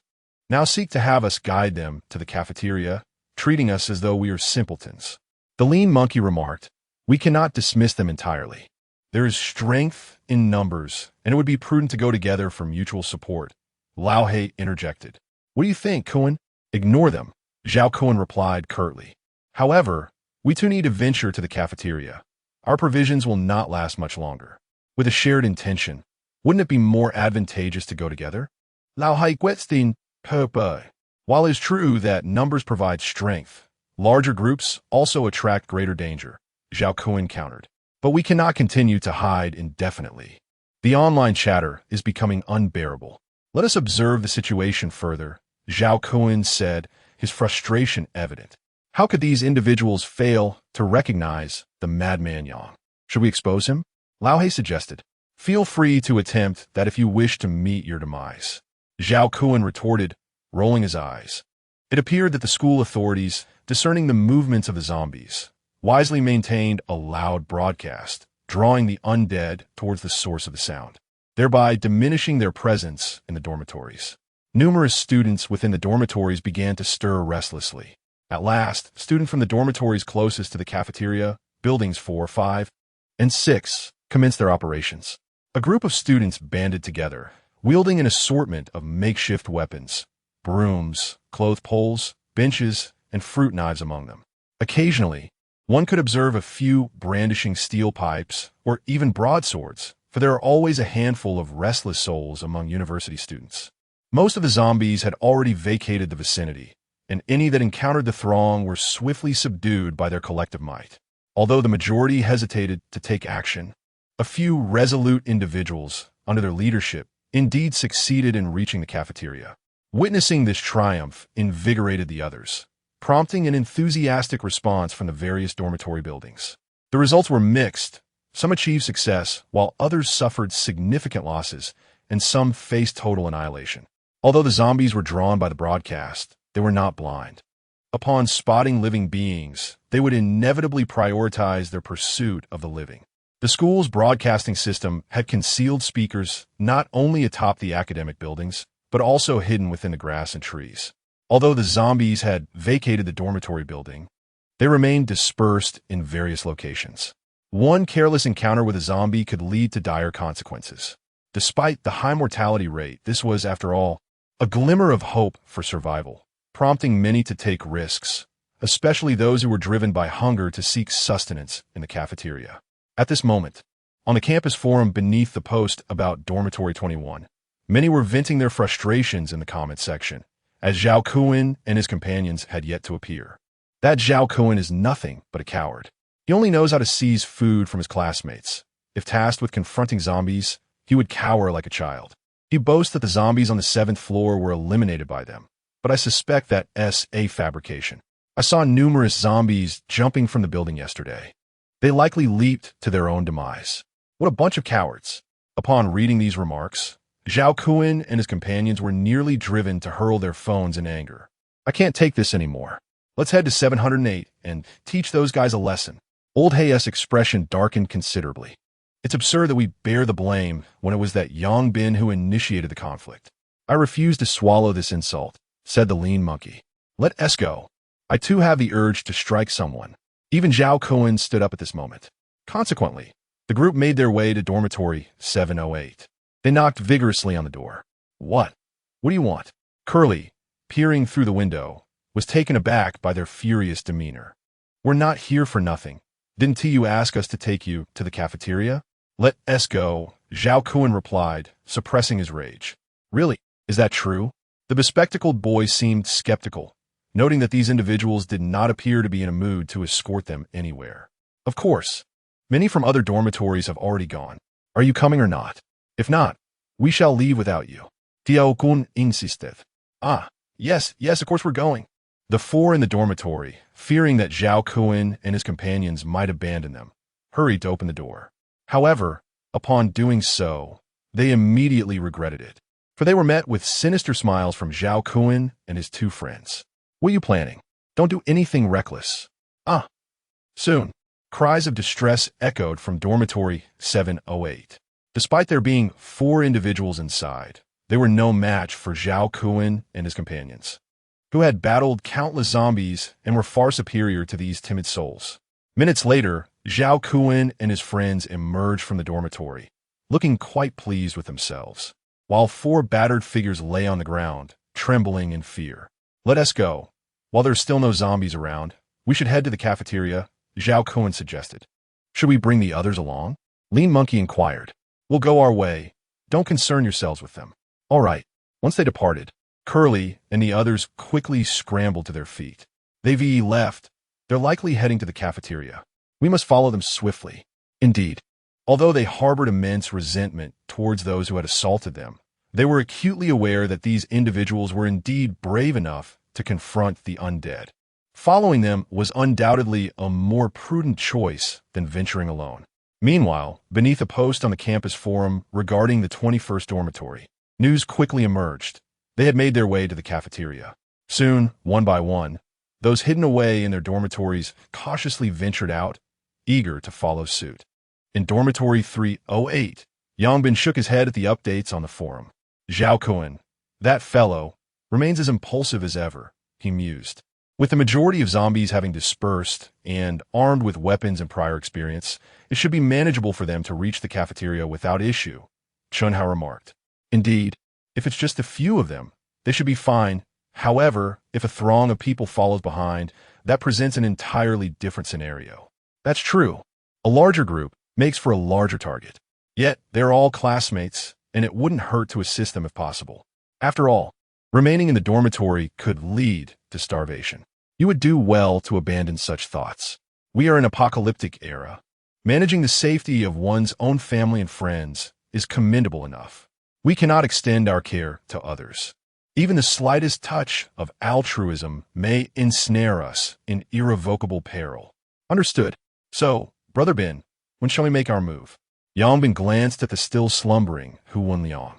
now seek to have us guide them to the cafeteria, treating us as though we are simpletons. The lean monkey remarked, we cannot dismiss them entirely. There is strength in numbers, and it would be prudent to go together for mutual support. Lao He interjected. What do you think, Kuan? Ignore them, Zhao Kuan replied curtly. However, we too need to venture to the cafeteria. Our provisions will not last much longer. With a shared intention, wouldn't it be more advantageous to go together? Lao Hai Guetstin Purpai. While it is true that numbers provide strength, larger groups also attract greater danger, Zhao Kuan countered. But we cannot continue to hide indefinitely. The online chatter is becoming unbearable. Let us observe the situation further, Zhao Kuan said, his frustration evident. How could these individuals fail to recognize the madman Yang? Should we expose him? Lao He suggested. Feel free to attempt that if you wish to meet your demise. Zhao Kuan retorted, rolling his eyes. It appeared that the school authorities, discerning the movements of the zombies, wisely maintained a loud broadcast, drawing the undead towards the source of the sound, thereby diminishing their presence in the dormitories. Numerous students within the dormitories began to stir restlessly. At last, students from the dormitories closest to the cafeteria, buildings 4, 5, and 6, commenced their operations. A group of students banded together, wielding an assortment of makeshift weapons, brooms, clothes poles, benches, and fruit knives among them. Occasionally, one could observe a few brandishing steel pipes or even broadswords, for there are always a handful of restless souls among university students. Most of the zombies had already vacated the vicinity, and any that encountered the throng were swiftly subdued by their collective might. Although the majority hesitated to take action, a few resolute individuals, under their leadership, indeed succeeded in reaching the cafeteria. Witnessing this triumph invigorated the others, prompting an enthusiastic response from the various dormitory buildings. The results were mixed. Some achieved success, while others suffered significant losses, and some faced total annihilation. Although the zombies were drawn by the broadcast, they were not blind. Upon spotting living beings, they would inevitably prioritize their pursuit of the living. The school's broadcasting system had concealed speakers not only atop the academic buildings, but also hidden within the grass and trees. Although the zombies had vacated the dormitory building, they remained dispersed in various locations. One careless encounter with a zombie could lead to dire consequences. Despite the high mortality rate, this was, after all, a glimmer of hope for survival, prompting many to take risks, especially those who were driven by hunger to seek sustenance in the cafeteria. At this moment, on the campus forum beneath the post about Dormitory 21, many were venting their frustrations in the comments section, as Zhao Kuan and his companions had yet to appear. That Zhao Kuan is nothing but a coward. He only knows how to seize food from his classmates. If tasked with confronting zombies, he would cower like a child. He boasts that the zombies on the 7th floor were eliminated by them, but I suspect that's a fabrication. I saw numerous zombies jumping from the building yesterday. They likely leaped to their own demise. What a bunch of cowards. Upon reading these remarks, Zhao Kuan and his companions were nearly driven to hurl their phones in anger. I can't take this anymore. Let's head to 708 and teach those guys a lesson. Old Hei's expression darkened considerably. It's absurd that we bear the blame when it was that Yongbin who initiated the conflict. I refuse to swallow this insult, said the lean monkey. Let us go. I too have the urge to strike someone. Even Zhao Kuan stood up at this moment. Consequently, the group made their way to dormitory 708. They knocked vigorously on the door. What? What do you want? Curly, peering through the window, was taken aback by their furious demeanor. "We're not here for nothing. Didn't you ask us to take you to the cafeteria?" "Let us go," Zhao Kun replied, suppressing his rage. "Really? Is that true?" The bespectacled boy seemed skeptical, noting that these individuals did not appear to be in a mood to escort them anywhere. "Of course. Many from other dormitories have already gone. Are you coming or not? If not, we shall leave without you." Tianquan insisted. "Ah, yes, of course we're going." The four in the dormitory, fearing that Zhao Kun and his companions might abandon them, hurried to open the door. However, upon doing so, they immediately regretted it, for they were met with sinister smiles from Zhao Kun and his two friends. "What are you planning? Don't do anything reckless." "Ah." Soon, cries of distress echoed from dormitory 708. Despite there being 4 individuals inside, they were no match for Zhao Kun and his companions, who had battled countless zombies and were far superior to these timid souls. Minutes later, Zhao Kun and his friends emerged from the dormitory, looking quite pleased with themselves, while 4 battered figures lay on the ground, trembling in fear. "Let us go. While there's still no zombies around, we should head to the cafeteria," Zhao Kun suggested. "Should we bring the others along?" Lean Monkey inquired. "We'll go our way. Don't concern yourselves with them." "All right." Once they departed, Curly and the others quickly scrambled to their feet. They've left. They're likely heading to the cafeteria. We must follow them swiftly. Indeed, although they harbored immense resentment towards those who had assaulted them, they were acutely aware that these individuals were indeed brave enough to confront the undead. Following them was undoubtedly a more prudent choice than venturing alone. Meanwhile, beneath a post on the campus forum regarding the 21st dormitory, news quickly emerged. They had made their way to the cafeteria. Soon, one by one, those hidden away in their dormitories cautiously ventured out, eager to follow suit. In dormitory 308, Yangbin shook his head at the updates on the forum. "Zhao Kun, that fellow, remains as impulsive as ever," he mused. With the majority of zombies having dispersed and armed with weapons and prior experience, it should be manageable for them to reach the cafeteria without issue, Chunhao remarked. Indeed, if it's just a few of them, they should be fine. However, if a throng of people follows behind, that presents an entirely different scenario. That's true. A larger group makes for a larger target. Yet, they're all classmates, and it wouldn't hurt to assist them if possible. After all, remaining in the dormitory could lead to starvation. You would do well to abandon such thoughts. We are in an apocalyptic era. Managing the safety of one's own family and friends is commendable enough. We cannot extend our care to others. Even the slightest touch of altruism may ensnare us in irrevocable peril. Understood. So, Brother Ben, when shall we make our move? Yangbin glanced at the still slumbering Hu Wenliang,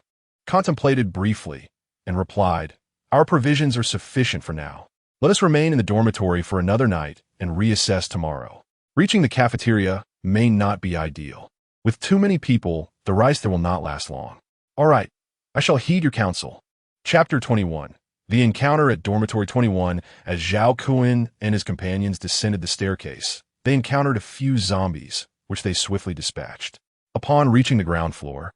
contemplated briefly, and replied, "Our provisions are sufficient for now. Let us remain in the dormitory for another night and reassess tomorrow. Reaching the cafeteria may not be ideal. With too many people, the rice there will not last long." "All right, I shall heed your counsel." Chapter 21. The encounter at Dormitory 21. As Zhao Kun and his companions descended the staircase, they encountered a few zombies, which they swiftly dispatched. Upon reaching the ground floor,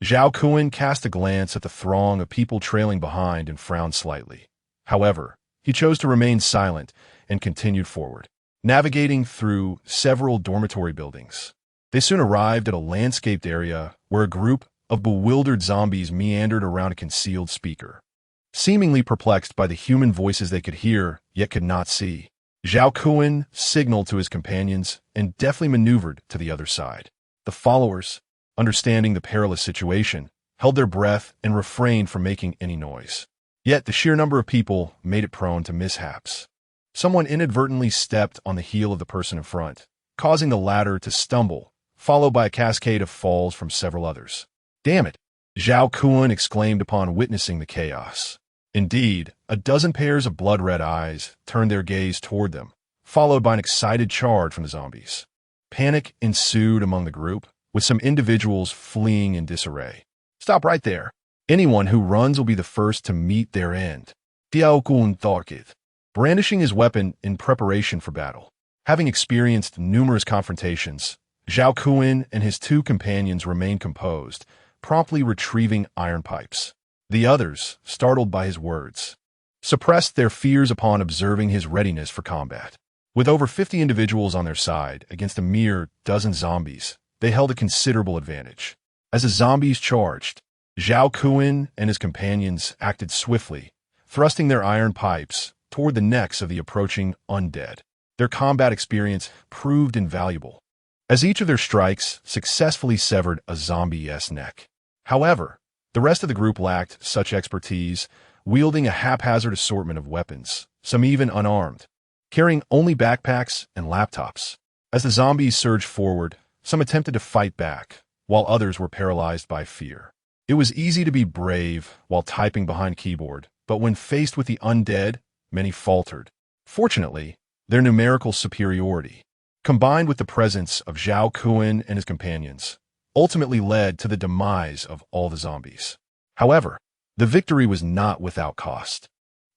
Zhao Kun cast a glance at the throng of people trailing behind and frowned slightly. However, he chose to remain silent and continued forward, navigating through several dormitory buildings. They soon arrived at a landscaped area where a group of bewildered zombies meandered around a concealed speaker. Seemingly perplexed by the human voices they could hear, yet could not see, Zhao Kun signaled to his companions and deftly maneuvered to the other side. The followers, understanding the perilous situation, held their breath and refrained from making any noise. Yet the sheer number of people made it prone to mishaps. Someone inadvertently stepped on the heel of the person in front, causing the latter to stumble, followed by a cascade of falls from several others. "Damn it!" Zhao Kun exclaimed upon witnessing the chaos. Indeed, a dozen pairs of blood-red eyes turned their gaze toward them, followed by an excited charge from the zombies. Panic ensued among the group, with some individuals fleeing in disarray. "Stop right there. Anyone who runs will be the first to meet their end," Tianquan thought, brandishing his weapon in preparation for battle. Having experienced numerous confrontations, Zhao Kun and his two companions remained composed, promptly retrieving iron pipes. The others, startled by his words, suppressed their fears upon observing his readiness for combat. With over 50 individuals on their side against a mere dozen zombies, they held a considerable advantage. As the zombies charged, Zhao Kun and his companions acted swiftly, thrusting their iron pipes toward the necks of the approaching undead. Their combat experience proved invaluable, as each of their strikes successfully severed a zombie's neck. However, the rest of the group lacked such expertise, wielding a haphazard assortment of weapons, some even unarmed, carrying only backpacks and laptops. As the zombies surged forward, some attempted to fight back, while others were paralyzed by fear. It was easy to be brave while typing behind keyboard, but when faced with the undead, many faltered. Fortunately, their numerical superiority, combined with the presence of Zhao Kun and his companions, ultimately led to the demise of all the zombies. However, the victory was not without cost.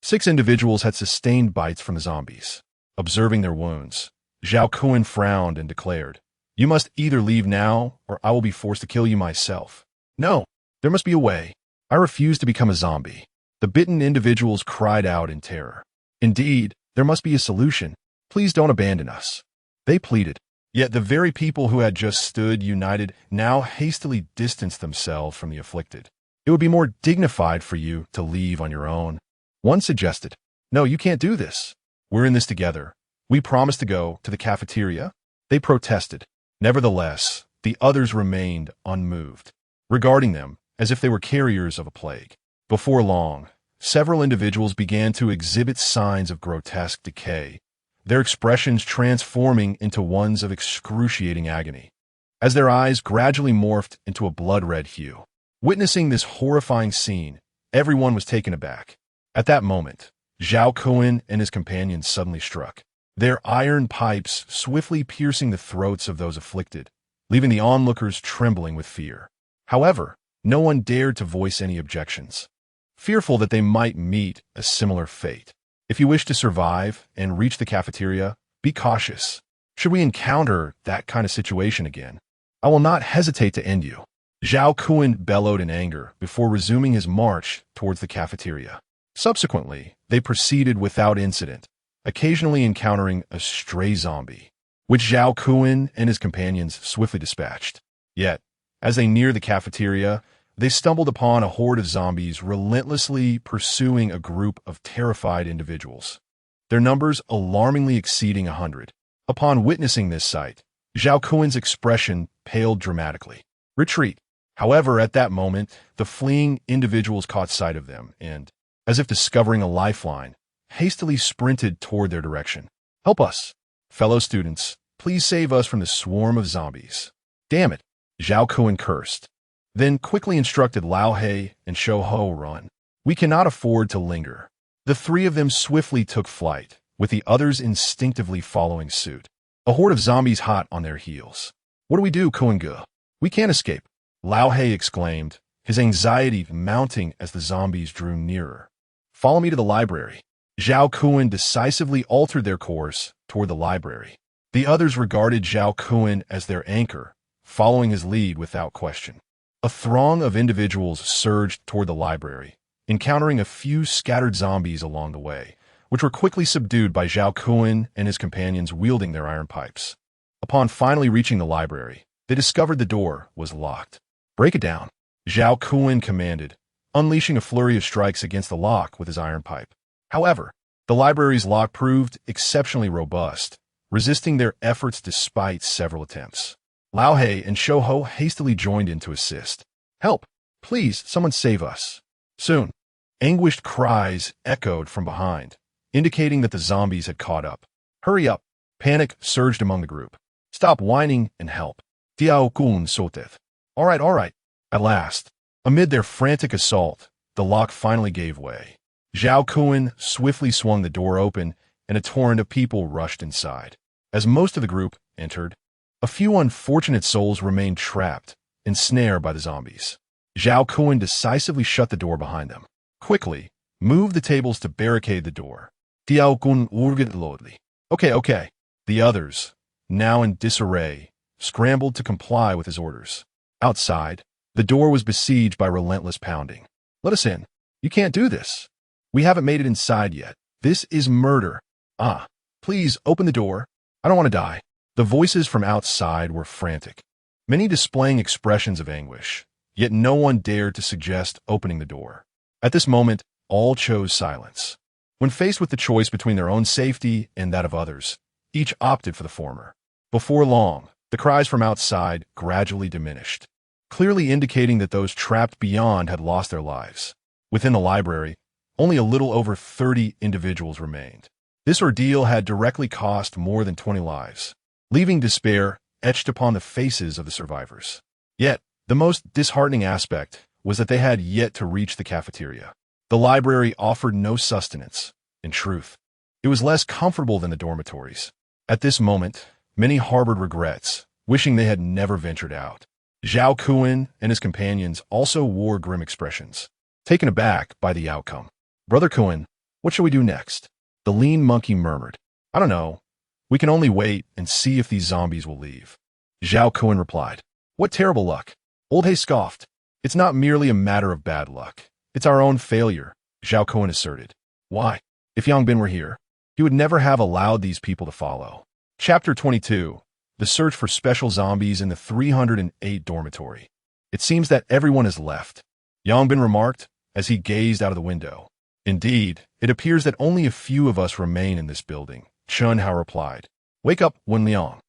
6 individuals had sustained bites from the zombies. Observing their wounds, Zhao Kun frowned and declared, "You must either leave now, or I will be forced to kill you myself." "No, there must be a way. I refuse to become a zombie." The bitten individuals cried out in terror. "Indeed, there must be a solution. Please don't abandon us," they pleaded. Yet the very people who had just stood united now hastily distanced themselves from the afflicted. "It would be more dignified for you to leave on your own," one suggested. "No, you can't do this. We're in this together. We promised to go to the cafeteria," they protested. Nevertheless, the others remained unmoved, regarding them as if they were carriers of a plague. Before long, several individuals began to exhibit signs of grotesque decay, their expressions transforming into ones of excruciating agony, as their eyes gradually morphed into a blood-red hue. Witnessing this horrifying scene, everyone was taken aback. At that moment, Zhao Kun and his companions suddenly struck, their iron pipes swiftly piercing the throats of those afflicted, leaving the onlookers trembling with fear. However, no one dared to voice any objections, fearful that they might meet a similar fate. If you wish to survive and reach the cafeteria, be cautious. Should we encounter that kind of situation again, I will not hesitate to end you." Zhao Kun bellowed in anger before resuming his march towards the cafeteria. Subsequently, they proceeded without incident, occasionally encountering a stray zombie, which Zhao Kun and his companions swiftly dispatched. Yet, as they neared the cafeteria, they stumbled upon a horde of zombies relentlessly pursuing a group of terrified individuals, their numbers alarmingly exceeding 100. Upon witnessing this sight, Zhao Kun's expression paled dramatically. "Retreat." However, at that moment, the fleeing individuals caught sight of them and, as if discovering a lifeline, hastily sprinted toward their direction. "Help us! Fellow students, please save us from the swarm of zombies." "Damn it!" Zhao Kun cursed, then quickly instructed Lao He and Shou Ho run. "We cannot afford to linger." The 3 of them swiftly took flight, with the others instinctively following suit. A horde of zombies hot on their heels. "What do we do, Kuenge? We can't escape," Lao He exclaimed, his anxiety mounting as the zombies drew nearer. "Follow me to the library." Zhao Kun decisively altered their course toward the library. The others regarded Zhao Kun as their anchor, following his lead without question. A throng of individuals surged toward the library, encountering a few scattered zombies along the way, which were quickly subdued by Zhao Kun and his companions wielding their iron pipes. Upon finally reaching the library, they discovered the door was locked. "Break it down," Zhao Kun commanded, unleashing a flurry of strikes against the lock with his iron pipe. However, the library's lock proved exceptionally robust, resisting their efforts despite several attempts. Lao He and Shou Ho hastily joined in to assist. "Help! Please, someone save us." Soon, anguished cries echoed from behind, indicating that the zombies had caught up. "Hurry up!" Panic surged among the group. "Stop whining and help." Tianquan soteth. All right. At last, amid their frantic assault, the lock finally gave way. Zhao Kun swiftly swung the door open, and a torrent of people rushed inside. As most of the group entered, a few unfortunate souls remained trapped, ensnared by the zombies. Zhao Kun decisively shut the door behind them. Quickly, moved the tables to barricade the door. Tianquan urged loudly. Okay. The others, now in disarray, scrambled to comply with his orders. Outside, the door was besieged by relentless pounding. "Let us in. You can't do this." We haven't made it inside yet. This is murder. Ah, please open the door. I don't want to die. The voices from outside were frantic, many displaying expressions of anguish, yet no one dared to suggest opening the door. At this moment, all chose silence. When faced with the choice between their own safety and that of others, each opted for the former. Before long, the cries from outside gradually diminished, clearly indicating that those trapped beyond had lost their lives. Within the library, only a little over 30 individuals remained. This ordeal had directly cost more than 20 lives, leaving despair etched upon the faces of the survivors. Yet, the most disheartening aspect was that they had yet to reach the cafeteria. The library offered no sustenance. In truth, it was less comfortable than the dormitories. At this moment, many harbored regrets, wishing they had never ventured out. Zhao Kuan and his companions also wore grim expressions, taken aback by the outcome. "Brother Kuan, what shall we do next?" The lean monkey murmured. "I don't know. We can only wait and see if these zombies will leave." Zhao Kuan replied. "What terrible luck." Old Hay scoffed. "It's not merely a matter of bad luck. It's our own failure," Zhao Kuan asserted. "Why? If Yangbin were here, he would never have allowed these people to follow." Chapter 22. The search for special zombies in the 308 dormitory. "It seems that everyone has left," Yangbin remarked as he gazed out of the window. "Indeed, it appears that only a few of us remain in this building," Chun Hao replied. "Wake up, Wen Liang.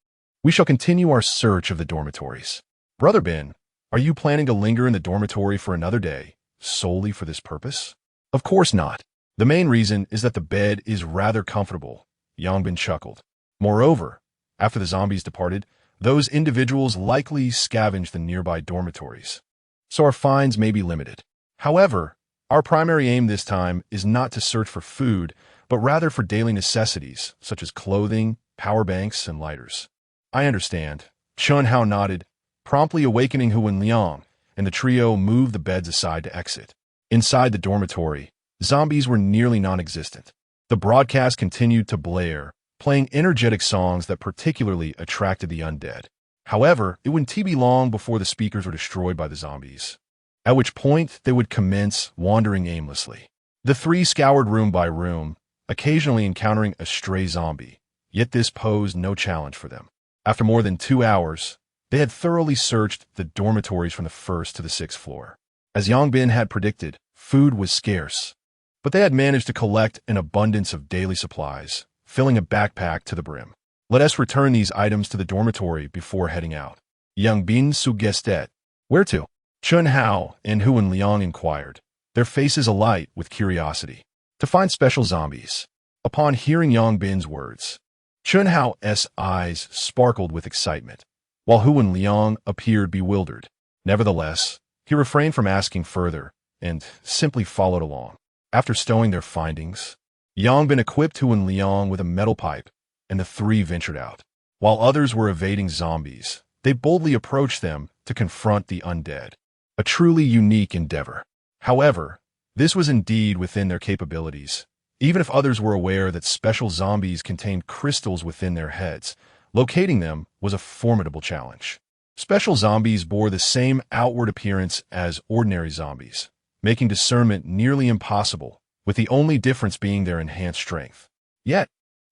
We shall continue our search of the dormitories." "Brother Bin, are you planning to linger in the dormitory for another day, solely for this purpose?" "Of course not. The main reason is that the bed is rather comfortable," Yangbin chuckled. "Moreover, after the zombies departed, those individuals likely scavenged the nearby dormitories, so our finds may be limited. However, our primary aim this time is not to search for food, but rather for daily necessities, such as clothing, power banks, and lighters." "I understand." Chun Hao nodded, promptly awakening Huan Liang, and the trio moved the beds aside to exit. Inside the dormitory, zombies were nearly non-existent. The broadcast continued to blare, playing energetic songs that particularly attracted the undead. However, it wouldn't be long before the speakers were destroyed by the zombies, at which point they would commence wandering aimlessly. The three scoured room by room, occasionally encountering a stray zombie, yet this posed no challenge for them. After more than 2 hours, they had thoroughly searched the dormitories from the 1st to the 6th floor. As Yangbin had predicted, food was scarce, but they had managed to collect an abundance of daily supplies, filling a backpack to the brim. "Let us return these items to the dormitory before heading out," Yangbin suggested. "Where to?" Chun Hao and Huan Liang inquired, their faces alight with curiosity. "To find special zombies." Upon hearing Yangbin's words, Chun Hao's eyes sparkled with excitement, while Huan Liang appeared bewildered. Nevertheless, he refrained from asking further and simply followed along. After stowing their findings, Yangbin equipped Huan Liang with a metal pipe, and the three ventured out. While others were evading zombies, they boldly approached them to confront the undead. A truly unique endeavor. However, this was indeed within their capabilities. Even if others were aware that special zombies contained crystals within their heads, locating them was a formidable challenge. Special zombies bore the same outward appearance as ordinary zombies, making discernment nearly impossible, with the only difference being their enhanced strength. Yet,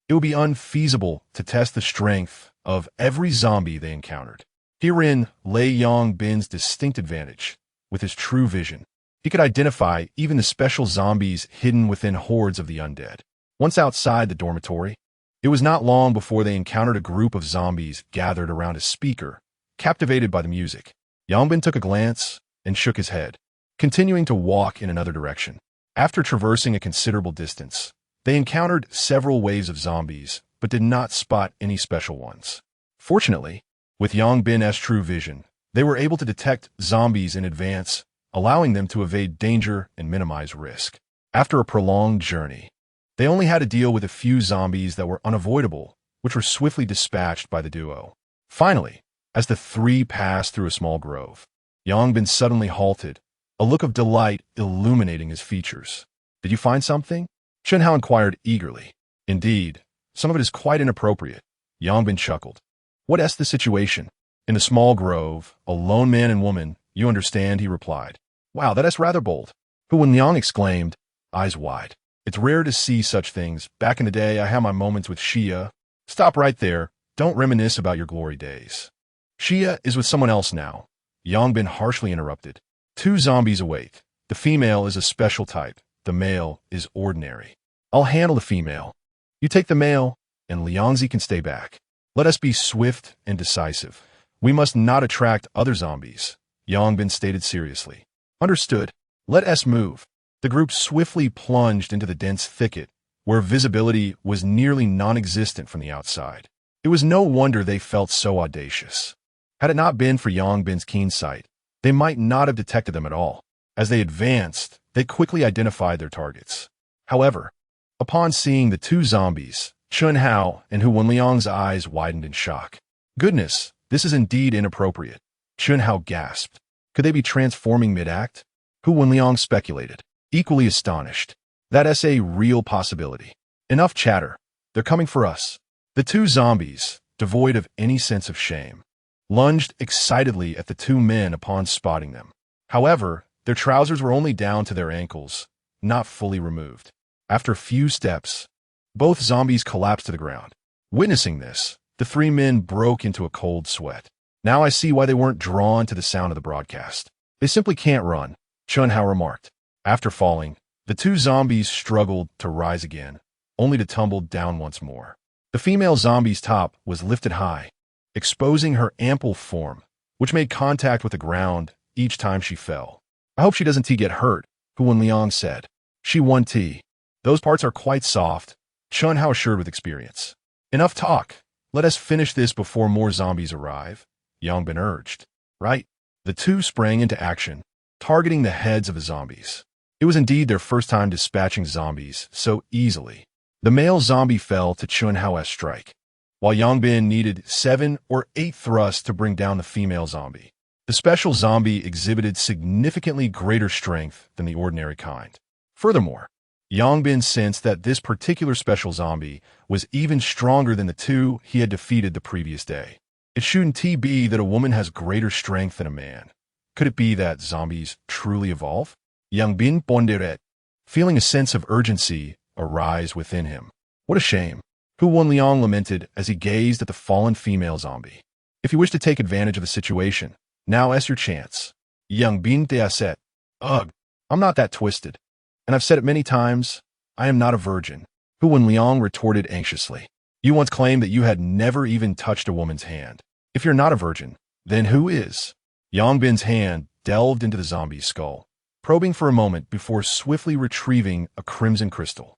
it would be unfeasible to test the strength of every zombie they encountered. Herein lay Yangbin's distinct advantage. With his true vision, he could identify even the special zombies hidden within hordes of the undead. Once outside the dormitory, it was not long before they encountered a group of zombies gathered around a speaker, captivated by the music. Yangbin took a glance and shook his head, continuing to walk in another direction. After traversing a considerable distance, they encountered several waves of zombies, but did not spot any special ones. Fortunately, with Yangbin's true vision, they were able to detect zombies in advance, allowing them to evade danger and minimize risk. After a prolonged journey, they only had to deal with a few zombies that were unavoidable, which were swiftly dispatched by the duo. Finally, as the three passed through a small grove, Yangbin suddenly halted, a look of delight illuminating his features. "Did you find something?" Chun Hao inquired eagerly. "Indeed, some of it is quite inappropriate," Yangbin chuckled. "What's the situation?" "In the small grove, a lone man and woman, you understand," he replied. "Wow, that is rather bold," Huan Liang exclaimed, eyes wide. It's rare to see such things. Back in the day, I had my moments with Shia. Stop right there. Don't reminisce about your glory days. Shia is with someone else now. Yongbin harshly interrupted. 2 zombies await. The female is a special type. The male is ordinary. I'll handle the female. You take the male, and Liangzi can stay back. Let us be swift and decisive. We must not attract other zombies, Yongbin stated seriously. Understood. Let us move. The group swiftly plunged into the dense thicket, where visibility was nearly non-existent from the outside. It was no wonder they felt so audacious. Had it not been for Yongbin's keen sight, they might not have detected them at all. As they advanced, they quickly identified their targets. However, upon seeing the 2 zombies, Chunhao and Hu Wenliang's eyes widened in shock. Goodness, this is indeed inappropriate. Chunhao gasped. Could they be transforming mid-act? Hu Wenliang speculated, equally astonished. That's a real possibility. Enough chatter. They're coming for us. The 2 zombies, devoid of any sense of shame, lunged excitedly at the 2 men upon spotting them. However, their trousers were only down to their ankles, not fully removed. After a few steps, both zombies collapsed to the ground. Witnessing this, the 3 men broke into a cold sweat. Now I see why they weren't drawn to the sound of the broadcast. They simply can't run, Chunhao remarked. After falling, the 2 zombies struggled to rise again, only to tumble down once more. The female zombie's top was lifted high, exposing her ample form, which made contact with the ground each time she fell. I hope she doesn't get hurt, Hu Wenliang said. She won T. Those parts are quite soft, Chunhao assured with experience. Enough talk. Let us finish this before more zombies arrive, Yongbin urged. Right. The 2 sprang into action, targeting the heads of the zombies. It was indeed their first time dispatching zombies so easily. The male zombie fell to Chunhao's strike, while Yongbin needed 7 or 8 thrusts to bring down the female zombie. The special zombie exhibited significantly greater strength than the ordinary kind. Furthermore, Yongbin sensed that this particular special zombie was even stronger than the 2 he had defeated the previous day. It shouldn't be that a woman has greater strength than a man. Could it be that zombies truly evolve? Yongbin pondered, feeling a sense of urgency arise within him. What a shame, Hu Wenliang lamented as he gazed at the fallen female zombie. If you wish to take advantage of the situation, now is your chance. Yongbin said. Ugh, I'm not that twisted. And I've said it many times, I am not a virgin, Hu Wenliang retorted anxiously. You once claimed that you had never even touched a woman's hand. If you're not a virgin, then who is? Yongbin's hand delved into the zombie's skull, probing for a moment before swiftly retrieving a crimson crystal.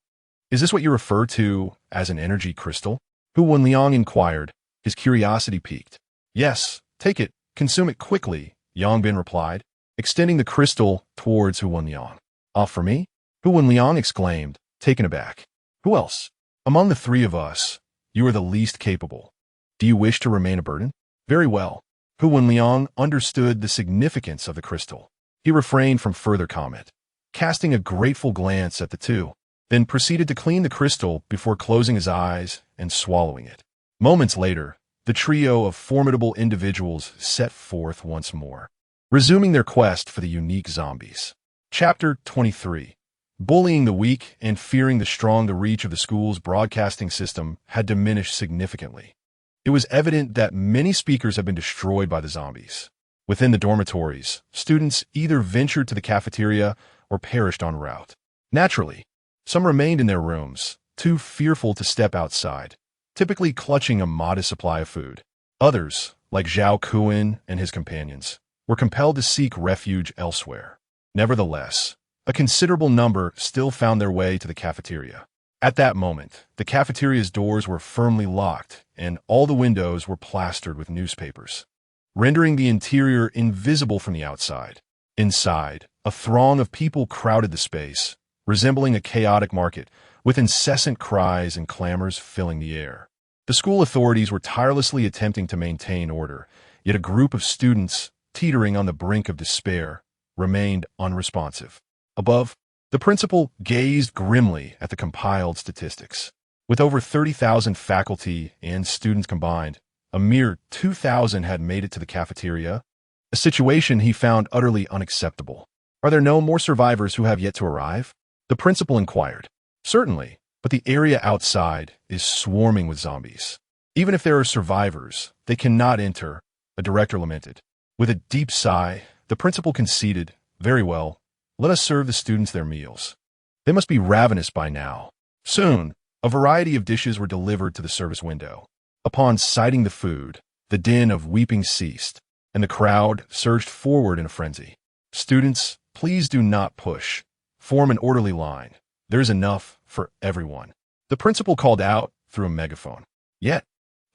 Is this what you refer to as an energy crystal? Hu Wenliang inquired, his curiosity piqued. Yes, take it, consume it quickly, Yongbin replied, extending the crystal towards Hu Wenliang. Off for me? Hu Wenliang exclaimed, taken aback. Who else? Among the 3 of us, you are the least capable. Do you wish to remain a burden? Very well. Hu Wenliang understood the significance of the crystal. He refrained from further comment, casting a grateful glance at the 2, then proceeded to clean the crystal before closing his eyes and swallowing it. Moments later, the trio of formidable individuals set forth once more, resuming their quest for the unique zombies. Chapter 23. Bullying the weak and fearing the strong. The reach of the school's broadcasting system had diminished significantly. It was evident that many speakers had been destroyed by the zombies. Within the dormitories, students either ventured to the cafeteria or perished en route. Naturally, some remained in their rooms, too fearful to step outside, typically clutching a modest supply of food. Others, like Zhao Kuan and his companions, were compelled to seek refuge elsewhere. Nevertheless, a considerable number still found their way to the cafeteria. At that moment, the cafeteria's doors were firmly locked, and all the windows were plastered with newspapers, rendering the interior invisible from the outside. Inside, a throng of people crowded the space, resembling a chaotic market, with incessant cries and clamors filling the air. The school authorities were tirelessly attempting to maintain order, yet a group of students, teetering on the brink of despair, remained unresponsive. Above, the principal gazed grimly at the compiled statistics. With over 30,000 faculty and students combined, a mere 2,000 had made it to the cafeteria, a situation he found utterly unacceptable. Are there no more survivors who have yet to arrive? The principal inquired. Certainly, but the area outside is swarming with zombies. Even if there are survivors, they cannot enter, the director lamented. With a deep sigh, the principal conceded, very well, let us serve the students their meals. They must be ravenous by now. Soon, a variety of dishes were delivered to the service window. Upon sighting the food, the din of weeping ceased, and the crowd surged forward in a frenzy. Students, please do not push. Form an orderly line. There is enough for everyone. The principal called out through a megaphone. Yet,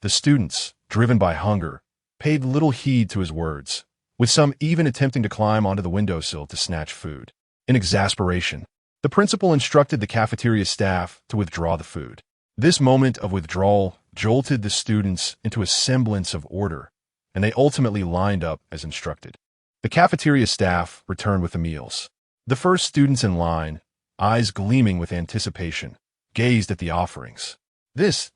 the students, driven by hunger, paid little heed to his words, with some even attempting to climb onto the windowsill to snatch food. In exasperation, the principal instructed the cafeteria staff to withdraw the food. This moment of withdrawal jolted the students into a semblance of order, and they ultimately lined up as instructed. The cafeteria staff returned with the meals. The first students in line, eyes gleaming with anticipation, gazed at the offerings. This,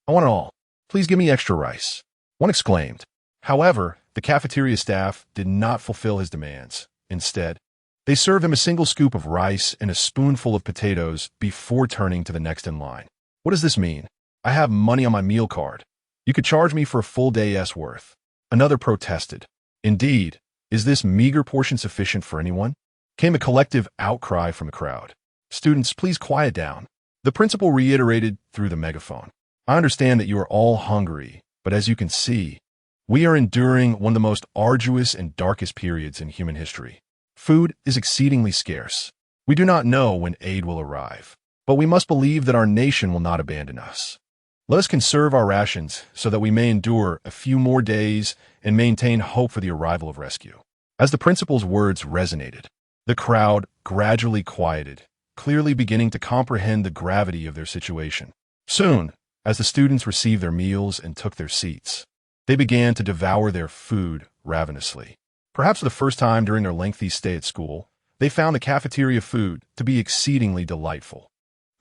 I want it all. Please give me extra rice, one exclaimed. However, the cafeteria staff did not fulfill his demands. Instead, they served him a single scoop of rice and a spoonful of potatoes before turning to the next in line. What does this mean? I have money on my meal card. You could charge me for a full day's worth. Another protested. Indeed, is this meager portion sufficient for anyone? Came a collective outcry from the crowd. Students, please quiet down. The principal reiterated through the megaphone. I understand that you are all hungry, but as you can see, we are enduring one of the most arduous and darkest periods in human history. Food is exceedingly scarce. We do not know when aid will arrive, but we must believe that our nation will not abandon us. Let us conserve our rations so that we may endure a few more days and maintain hope for the arrival of rescue. As the principal's words resonated, the crowd gradually quieted, clearly beginning to comprehend the gravity of their situation. Soon, as the students received their meals and took their seats, they began to devour their food ravenously. Perhaps for the first time during their lengthy stay at school, they found the cafeteria food to be exceedingly delightful.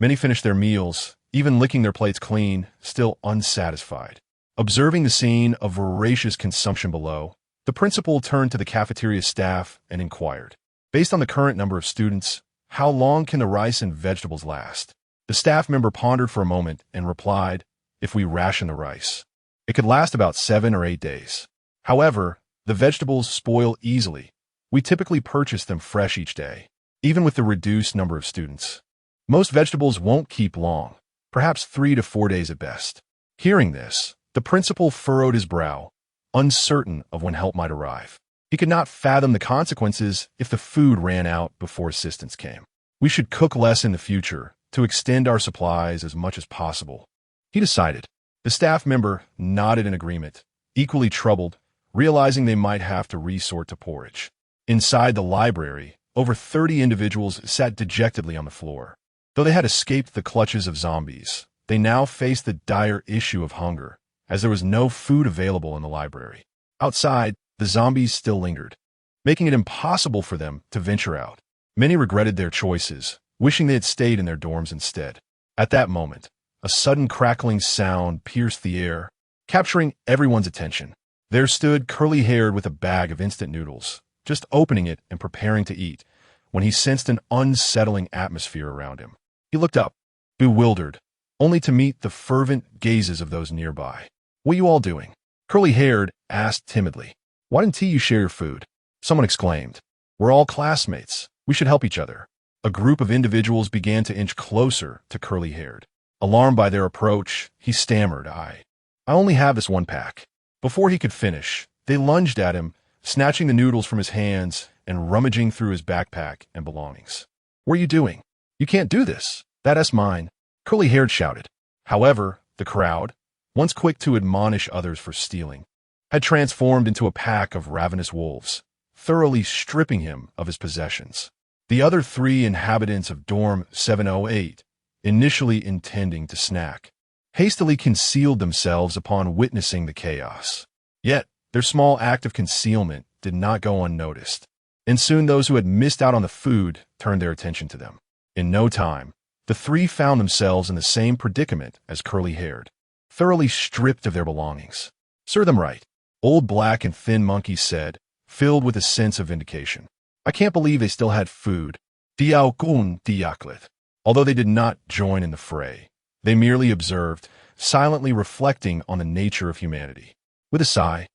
Many finished their meals, even licking their plates clean, still unsatisfied. Observing the scene of voracious consumption below, the principal turned to the cafeteria staff and inquired, based on the current number of students, how long can the rice and vegetables last? The staff member pondered for a moment and replied, if we ration the rice, it could last about 7 or 8 days. However, the vegetables spoil easily. We typically purchase them fresh each day, even with the reduced number of students. Most vegetables won't keep long, perhaps 3 to 4 days at best. Hearing this, the principal furrowed his brow, uncertain of when help might arrive. He could not fathom the consequences if the food ran out before assistance came. We should cook less in the future to extend our supplies as much as possible, he decided. The staff member nodded in agreement, equally troubled, realizing they might have to resort to porridge. Inside the library, over 30 individuals sat dejectedly on the floor. Though they had escaped the clutches of zombies, they now faced the dire issue of hunger, as there was no food available in the library. Outside, the zombies still lingered, making it impossible for them to venture out. Many regretted their choices, wishing they had stayed in their dorms instead. At that moment, a sudden crackling sound pierced the air, capturing everyone's attention. There stood curly-haired with a bag of instant noodles, just opening it and preparing to eat, when he sensed an unsettling atmosphere around him. He looked up, bewildered, only to meet the fervent gazes of those nearby. What are you all doing? Curly-haired asked timidly. Why didn't you share your food? Someone exclaimed. We're all classmates. We should help each other. A group of individuals began to inch closer to curly-haired. Alarmed by their approach, he stammered, I only have this one pack. Before he could finish, they lunged at him, snatching the noodles from his hands and rummaging through his backpack and belongings. What are you doing? You can't do this. That's mine, curly-haired shouted. However, the crowd, once quick to admonish others for stealing, had transformed into a pack of ravenous wolves, thoroughly stripping him of his possessions. The other 3 inhabitants of Dorm 708, initially intending to snack, hastily concealed themselves upon witnessing the chaos. Yet, their small act of concealment did not go unnoticed, and soon those who had missed out on the food turned their attention to them. In no time, the 3 found themselves in the same predicament as curly-haired, thoroughly stripped of their belongings. Serve them right, Old Black and Thin Monkey said, filled with a sense of vindication. I can't believe they still had food. Tianquan. Although they did not join in the fray, they merely observed, silently reflecting on the nature of humanity. With a sigh,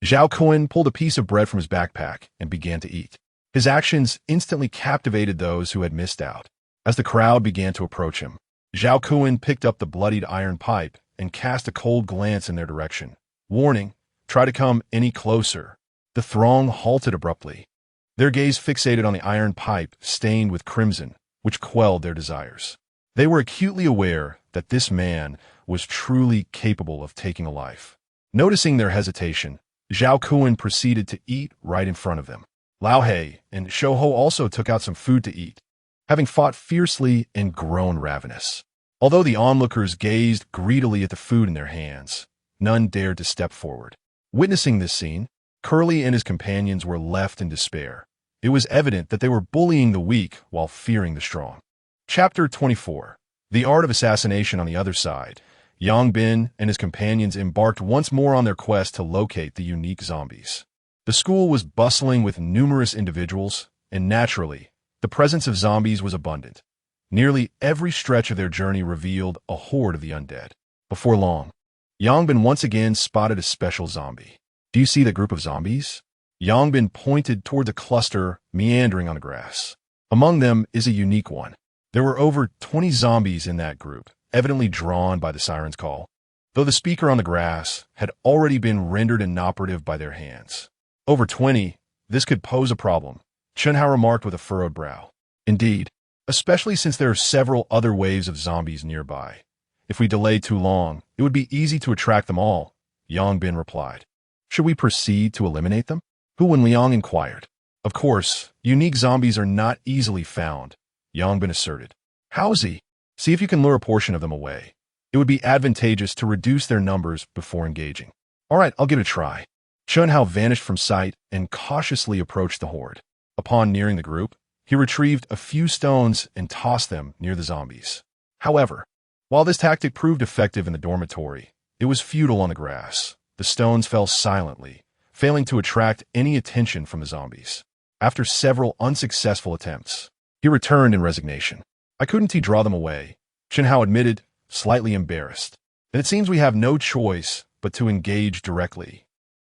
Zhao Kun pulled a piece of bread from his backpack and began to eat. His actions instantly captivated those who had missed out. As the crowd began to approach him, Zhao Kun picked up the bloodied iron pipe and cast a cold glance in their direction. Warning, try to come any closer. The throng halted abruptly, their gaze fixated on the iron pipe stained with crimson, which quelled their desires. They were acutely aware that this man was truly capable of taking a life. Noticing their hesitation, Zhao Kun proceeded to eat right in front of them. Lao He and Shouho also took out some food to eat, having fought fiercely and grown ravenous. Although the onlookers gazed greedily at the food in their hands, none dared to step forward. Witnessing this scene, Curly and his companions were left in despair. It was evident that they were bullying the weak while fearing the strong. Chapter 24. The Art of Assassination on the other side. Yang Bin and his companions embarked once more on their quest to locate the unique zombies. The school was bustling with numerous individuals, and naturally, the presence of zombies was abundant. Nearly every stretch of their journey revealed a horde of the undead. Before long, Yang Bin once again spotted a special zombie. Do you see the group of zombies? Yang Bin pointed toward the cluster meandering on the grass. Among them is a unique one. There were over 20 zombies in that group, evidently drawn by the siren's call, though the speaker on the grass had already been rendered inoperative by their hands. Over 20, this could pose a problem, Chunhao remarked with a furrowed brow. Indeed, especially since there are several other waves of zombies nearby. If we delay too long, it would be easy to attract them all, Yang Bin replied. Should we proceed to eliminate them? Hu Wenliang inquired. Of course, unique zombies are not easily found, Yang Bin asserted. How is he? See if you can lure a portion of them away. It would be advantageous to reduce their numbers before engaging. All right, I'll give it a try. Chunhao vanished from sight and cautiously approached the horde. Upon nearing the group, he retrieved a few stones and tossed them near the zombies. However, while this tactic proved effective in the dormitory, it was futile on the grass. The stones fell silently, failing to attract any attention from the zombies. After several unsuccessful attempts, he returned in resignation. I couldn't draw them away, Chunhao admitted, slightly embarrassed. Then it seems we have no choice but to engage directly.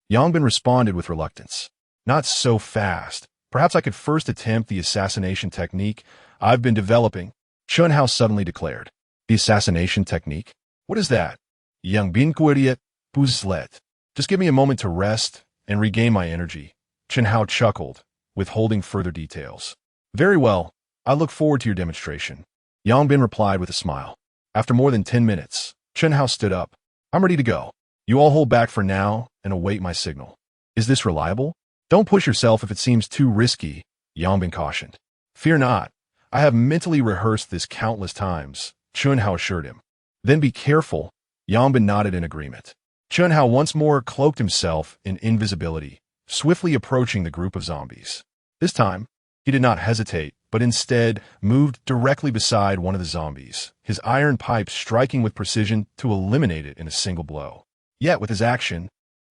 Yang Bin responded with reluctance. Not so fast. Perhaps I could first attempt the assassination technique I've been developing, Chunhao suddenly declared. The assassination technique? What is that? Yang Bin queried, Buzlet. Just give me a moment to rest and regain my energy, Chunhao chuckled, withholding further details. Very well, I look forward to your demonstration, Yang Bin replied with a smile. After more than 10 minutes, Chunhao stood up. I'm ready to go. You all hold back for now and await my signal. Is this reliable? Don't push yourself if it seems too risky, Yang Bin cautioned. Fear not. I have mentally rehearsed this countless times, Chunhao assured him. Then be careful, Yang Bin nodded in agreement. Chunhao once more cloaked himself in invisibility, swiftly approaching the group of zombies. This time, he did not hesitate, but instead moved directly beside one of the zombies, his iron pipe striking with precision to eliminate it in a single blow. Yet with his action,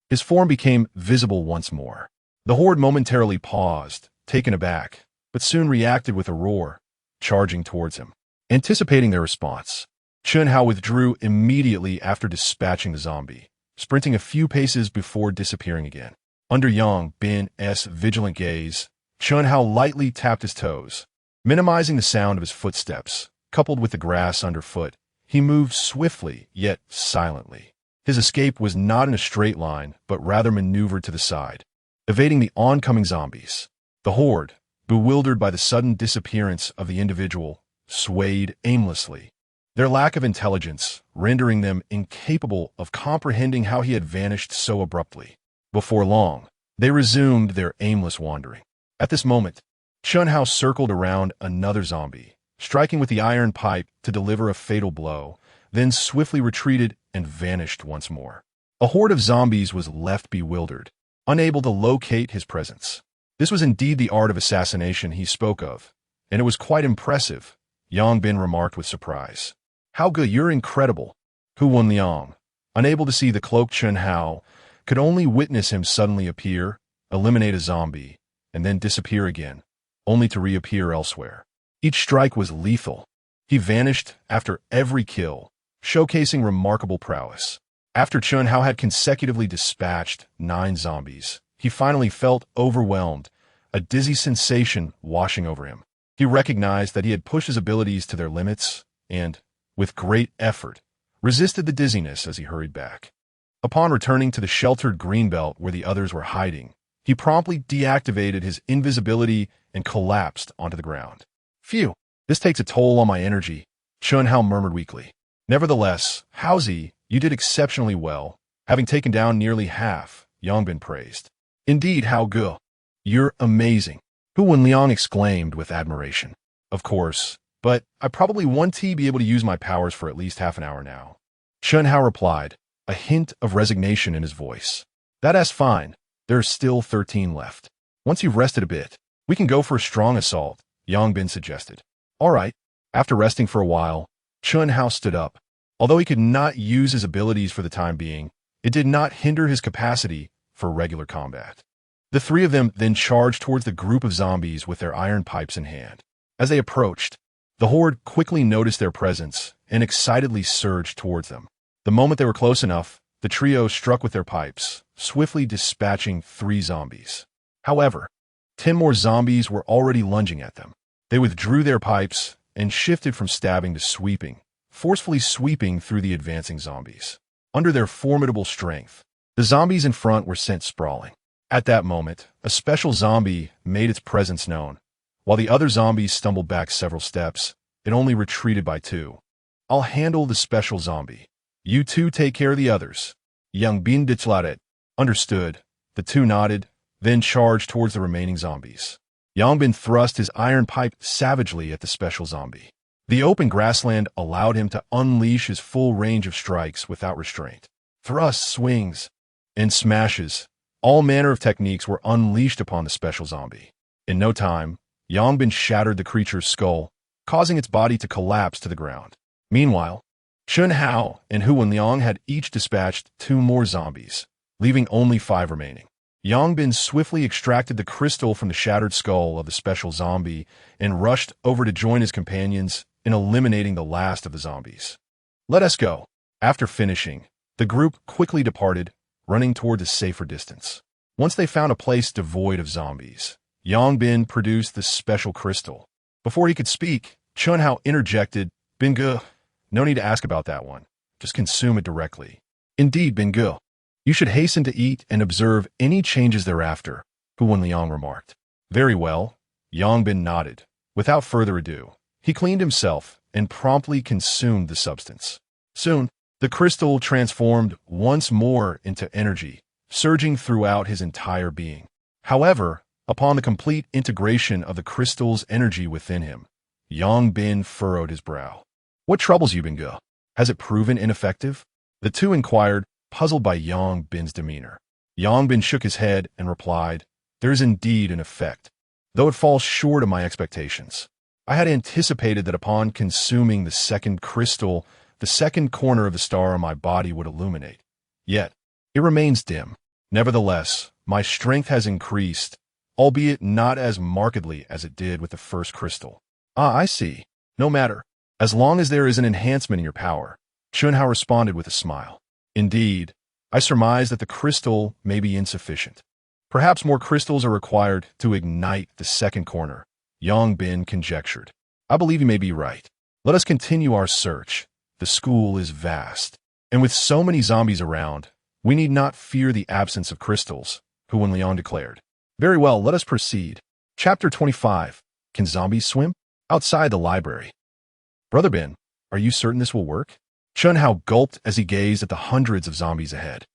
his form became visible once more. The horde momentarily paused, taken aback, but soon reacted with a roar, charging towards him. Anticipating their response, Chunhao withdrew immediately after dispatching the zombie, sprinting a few paces before disappearing again. Under Yang Bin's vigilant gaze, Chunhao lightly tapped his toes. Minimizing the sound of his footsteps, coupled with the grass underfoot, he moved swiftly yet silently. His escape was not in a straight line, but rather maneuvered to the side, evading the oncoming zombies. The horde, bewildered by the sudden disappearance of the individual, swayed aimlessly, their lack of intelligence rendering them incapable of comprehending how he had vanished so abruptly. Before long, they resumed their aimless wandering. At this moment, Chunhao circled around another zombie, striking with the iron pipe to deliver a fatal blow, then swiftly retreated and vanished once more. A horde of zombies was left bewildered, unable to locate his presence. This was indeed the art of assassination he spoke of, and it was quite impressive, Yang Bin remarked with surprise. How good, you're incredible. Hu Wenliang, unable to see the cloaked Chunhao, could only witness him suddenly appear, eliminate a zombie, and then disappear again, only to reappear elsewhere. Each strike was lethal. He vanished after every kill, showcasing remarkable prowess. After Chun Hao had consecutively dispatched 9 zombies, he finally felt overwhelmed, a dizzy sensation washing over him. He recognized that he had pushed his abilities to their limits and, with great effort, resisted the dizziness as he hurried back. Upon returning to the sheltered greenbelt where the others were hiding, he promptly deactivated his invisibility and collapsed onto the ground. Phew, this takes a toll on my energy, Chun Hao murmured weakly. Nevertheless, Haozi, you did exceptionally well, having taken down nearly half, Yongbin praised. Indeed, Hao Ge, you're amazing, Hu Wenliang exclaimed with admiration. Of course, but I probably won't be able to use my powers for at least half an hour now. Chun Hao replied, a hint of resignation in his voice. That's fine. There's still 13 left. Once you've rested a bit, we can go for a strong assault, Yongbin suggested. All right. After resting for a while, Chun Hao stood up. Although he could not use his abilities for the time being, it did not hinder his capacity for regular combat. The 3 of them then charged towards the group of zombies with their iron pipes in hand. As they approached, the horde quickly noticed their presence and excitedly surged towards them. The moment they were close enough, the trio struck with their pipes, swiftly dispatching 3 zombies. However, 10 more zombies were already lunging at them. They withdrew their pipes and shifted from stabbing to sweeping, forcefully sweeping through the advancing zombies. Under their formidable strength, the zombies in front were sent sprawling. At that moment, a special zombie made its presence known. While the other zombies stumbled back several steps, it only retreated by 2. I'll handle the special zombie. You 2 take care of the others. Young bandit it. Understood. The 2 nodded, then charged towards the remaining zombies. Yongbin thrust his iron pipe savagely at the special zombie. The open grassland allowed him to unleash his full range of strikes without restraint. Thrusts, swings, and smashes, all manner of techniques were unleashed upon the special zombie. In no time, Yongbin shattered the creature's skull, causing its body to collapse to the ground. Meanwhile, Chun Hao and Hu Wenliang had each dispatched 2 more zombies, leaving only 5 remaining. Yongbin swiftly extracted the crystal from the shattered skull of the special zombie and rushed over to join his companions in eliminating the last of the zombies. Let us go. After finishing, the group quickly departed, running toward a safer distance. Once they found a place devoid of zombies, Yongbin produced the special crystal. Before he could speak, Chun Hao interjected, Binge, no need to ask about that one. Just consume it directly. Indeed, Binge. You should hasten to eat and observe any changes thereafter, Hu Wenliang remarked. Very well, Yongbin nodded. Without further ado, he cleaned himself and promptly consumed the substance. Soon, the crystal transformed once more into energy, surging throughout his entire being. However, upon the complete integration of the crystal's energy within him, Yongbin furrowed his brow. What troubles you, Binge? Has it proven ineffective? The 2 inquired, puzzled by Yongbin's demeanor. Yongbin shook his head and replied, There's indeed an effect, though it falls short of my expectations. I had anticipated that upon consuming the second crystal, the second corner of the star on my body would illuminate. Yet, it remains dim. Nevertheless, my strength has increased, albeit not as markedly as it did with the first crystal. Ah, I see. No matter. As long as there is an enhancement in your power, Chun Hao responded with a smile. Indeed, I surmise that the crystal may be insufficient. Perhaps more crystals are required to ignite the second corner, Yongbin conjectured. I believe you may be right. Let us continue our search. The school is vast, and with so many zombies around, we need not fear the absence of crystals, Hu Wenliang declared. Very well, let us proceed. Chapter 25. Can zombies swim? Outside the library. Brother Ben, are you certain this will work? Chun Hao gulped as he gazed at the hundreds of zombies ahead.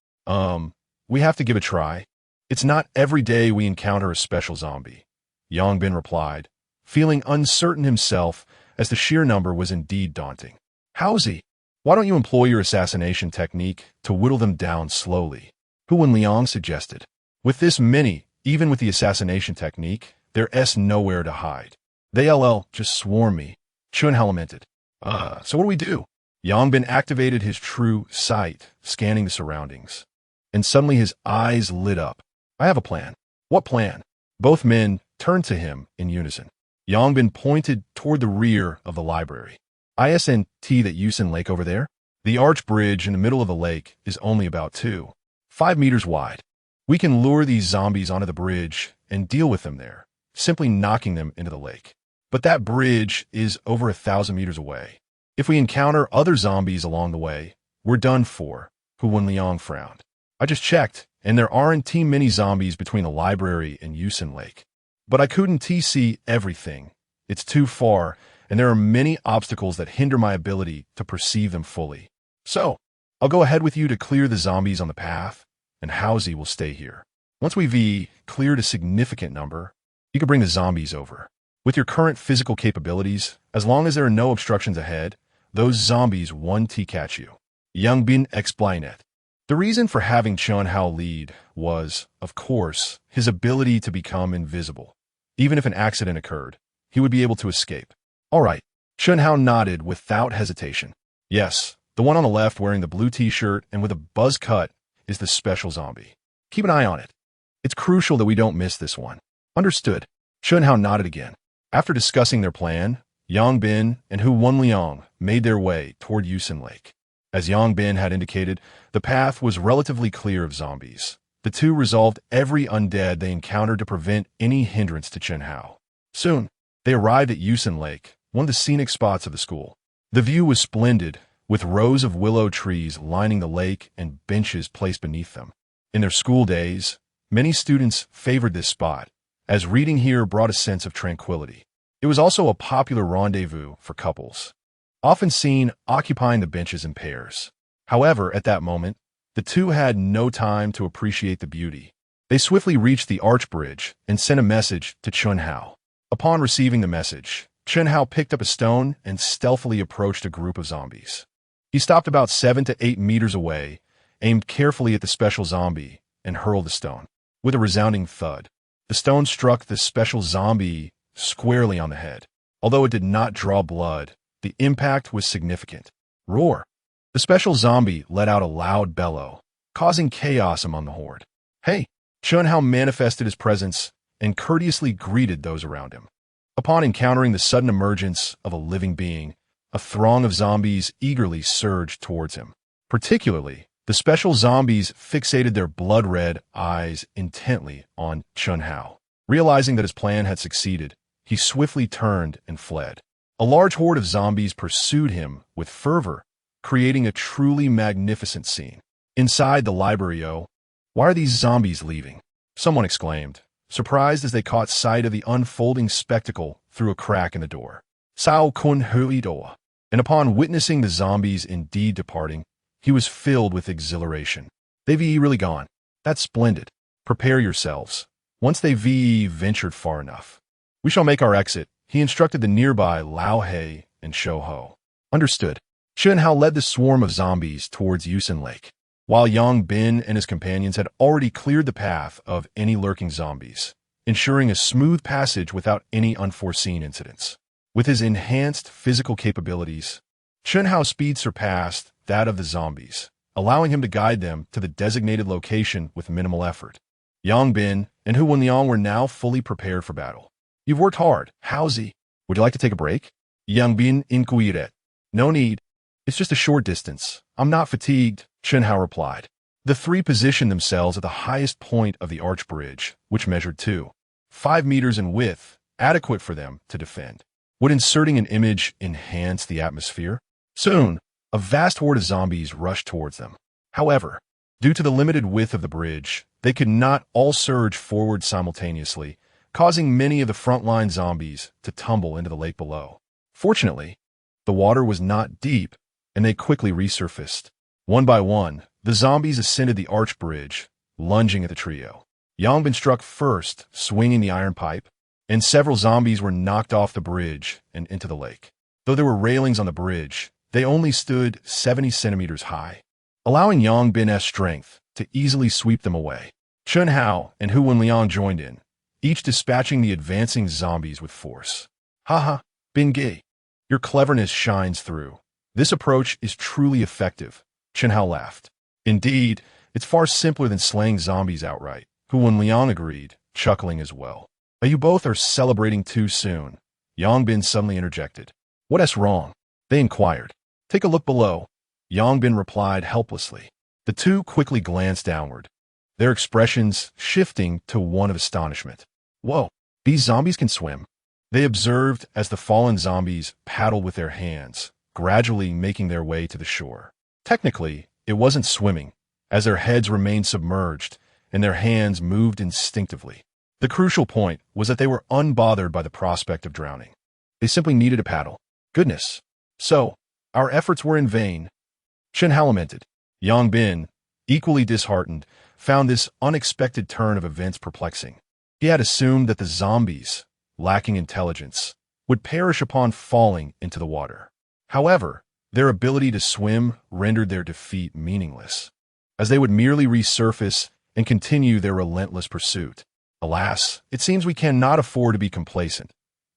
We have to give it a try. It's not every day we encounter a special zombie, Yongbin replied, feeling uncertain himself as the sheer number was indeed daunting. Haozi, why don't you employ your assassination technique to whittle them down slowly? Hu Wenliang suggested. With this many, even with the assassination technique, there's nowhere to hide. They'll just swarm me, Chun Hao lamented. So what do we do? Yongbin activated his true sight, scanning the surroundings. And suddenly his eyes lit up. I have a plan. What plan? Both men turned to him in unison. Yongbin pointed toward the rear of the library. Isn't that Yusen Lake over there? The arch bridge in the middle of the lake is only about 5 meters wide. We can lure these zombies onto the bridge and deal with them there, simply knocking them into the lake. But that bridge is over 1,000 meters away. If we encounter other zombies along the way, we're done for, Hu Wenliang frowned. I just checked, and there aren't too many zombies between the library and Yusen Lake. But I couldn't see everything. It's too far, and there are many obstacles that hinder my ability to perceive them fully. So, I'll go ahead with you to clear the zombies on the path, and Housie will stay here. Once we've cleared a significant number, you can bring the zombies over. With your current physical capabilities, as long as there are no obstructions ahead, those zombies won't catch you. Yang Bin explained it. The reason for having Chun Hao lead was, of course, his ability to become invisible. Even if an accident occurred, he would be able to escape. All right, Chun Hao nodded without hesitation. Yes, the one on the left wearing the blue t-shirt and with a buzz cut is the special zombie. Keep an eye on it. It's crucial that we don't miss this one. Understood. Chun Hao nodded again. After discussing their plan, Yang Bin and Hu Wenliang made their way toward Yusen Lake. As Yang Bin had indicated, the path was relatively clear of zombies. The two resolved every undead they encountered to prevent any hindrance to Chun Hao. Soon, they arrived at Yusen Lake, one of the scenic spots of the school. The view was splendid, with rows of willow trees lining the lake and benches placed beneath them. In their school days, many students favored this spot, as reading here brought a sense of tranquility. It was also a popular rendezvous for couples, often seen occupying the benches in pairs. However, at that moment, the two had no time to appreciate the beauty. They swiftly reached the arch bridge and sent a message to Chun Hao. Upon receiving the message, Chun Hao picked up a stone and stealthily approached a group of zombies. He stopped about 7 to 8 meters away, aimed carefully at the special zombie, and hurled the stone. With a resounding thud, the stone struck the special zombie squarely on the head. Although it did not draw blood, the impact was significant. Roar! The special zombie let out a loud bellow, causing chaos among the horde. Hey! Chun Hao manifested his presence and courteously greeted those around him. Upon encountering the sudden emergence of a living being, a throng of zombies eagerly surged towards him. Particularly, the special zombies fixated their blood-red eyes intently on Chun Hao. Realizing that his plan had succeeded, he swiftly turned and fled. A large horde of zombies pursued him with fervor, creating a truly magnificent scene. Inside the library, why are these zombies leaving? Someone exclaimed, surprised as they caught sight of the unfolding spectacle through a crack in the door. Sao kun hui doa. And upon witnessing the zombies indeed departing, he was filled with exhilaration. They've really gone. That's splendid. Prepare yourselves. Once they've ventured far enough, we shall make our exit, he instructed the nearby Lao He and Shou Ho. Understood. Chun Hao led the swarm of zombies towards Yusen Lake, while Yang Bin and his companions had already cleared the path of any lurking zombies, ensuring a smooth passage without any unforeseen incidents. With his enhanced physical capabilities, Chun Hao's speed surpassed that of the zombies, allowing him to guide them to the designated location with minimal effort. Yang Bin and Hu Wenliang were now fully prepared for battle. You've worked hard, Housie. Would you like to take a break? Yang Bin inquired. No need. It's just a short distance. I'm not fatigued, Chun Hao replied. The three positioned themselves at the highest point of the arch bridge, which measured 5 meters in width, adequate for them to defend. Would inserting an image enhance the atmosphere? Soon, a vast horde of zombies rushed towards them. However, due to the limited width of the bridge, they could not all surge forward simultaneously, causing many of the frontline zombies to tumble into the lake below. Fortunately, the water was not deep, and they quickly resurfaced. One by one, the zombies ascended the arch bridge, lunging at the trio. Yang Bin struck first, swinging the iron pipe, and several zombies were knocked off the bridge and into the lake. Though there were railings on the bridge, they only stood 70 centimeters high, allowing Yang Bin's strength to easily sweep them away. Chun Hao and Hu Wenliang joined in, each dispatching the advancing zombies with force. Haha, Bin Ge, your cleverness shines through. This approach is truly effective, Chun Hao laughed. Indeed, it's far simpler than slaying zombies outright, Hu Wenliang agreed, chuckling as well. But you both are celebrating too soon, Yang Bin suddenly interjected. What's wrong? They inquired. Take a look below. Yongbin replied helplessly. The two quickly glanced downward, their expressions shifting to one of astonishment. Whoa, these zombies can swim. They observed as the fallen zombies paddled with their hands, gradually making their way to the shore. Technically, it wasn't swimming, as their heads remained submerged and their hands moved instinctively. The crucial point was that they were unbothered by the prospect of drowning. They simply needed a paddle. Goodness. So, our efforts were in vain. Chen Hao lamented. Yongbin, equally disheartened, found this unexpected turn of events perplexing. He had assumed that the zombies, lacking intelligence, would perish upon falling into the water. However, their ability to swim rendered their defeat meaningless, as they would merely resurface and continue their relentless pursuit. Alas, it seems we cannot afford to be complacent.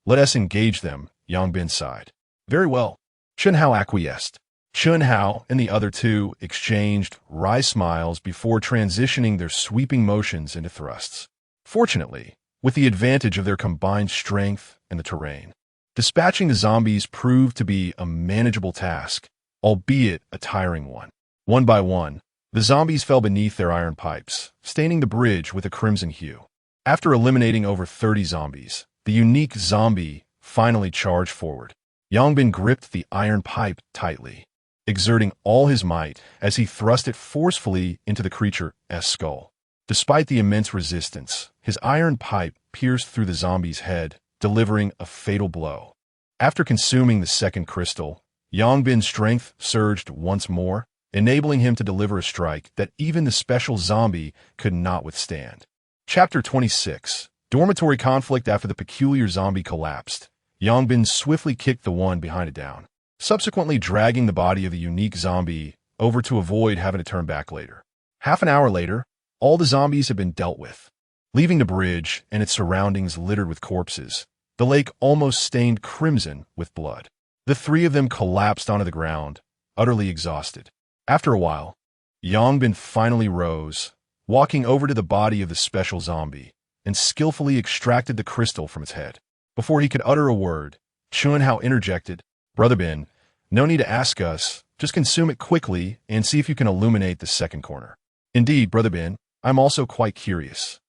Let us engage them, Yongbin sighed. Very well. Chen Hao acquiesced. Chen Hao and the other two exchanged wry smiles before transitioning their sweeping motions into thrusts. Fortunately, with the advantage of their combined strength and the terrain, dispatching the zombies proved to be a manageable task, albeit a tiring one. One by one, the zombies fell beneath their iron pipes, staining the bridge with a crimson hue. After eliminating over 30 zombies, the unique zombie finally charged forward. Yongbin gripped the iron pipe tightly, exerting all his might as he thrust it forcefully into the creature's skull. Despite the immense resistance, his iron pipe pierced through the zombie's head, delivering a fatal blow. After consuming the second crystal, Yongbin's strength surged once more, enabling him to deliver a strike that even the special zombie could not withstand. Chapter 26. Dormitory conflict. After the peculiar zombie collapsed, Yongbin swiftly kicked the one behind it down, subsequently dragging the body of the unique zombie over to avoid having to turn back later. Half an hour later, all the zombies had been dealt with. Leaving the bridge and its surroundings littered with corpses, the lake almost stained crimson with blood. The three of them collapsed onto the ground, utterly exhausted. After a while, Yongbin finally rose, walking over to the body of the special zombie, and skillfully extracted the crystal from its head. Before he could utter a word, Chen Hao interjected, Brother Bin, no need to ask us, just consume it quickly and see if you can illuminate the second corner. Indeed, Brother Bin, I'm also quite curious.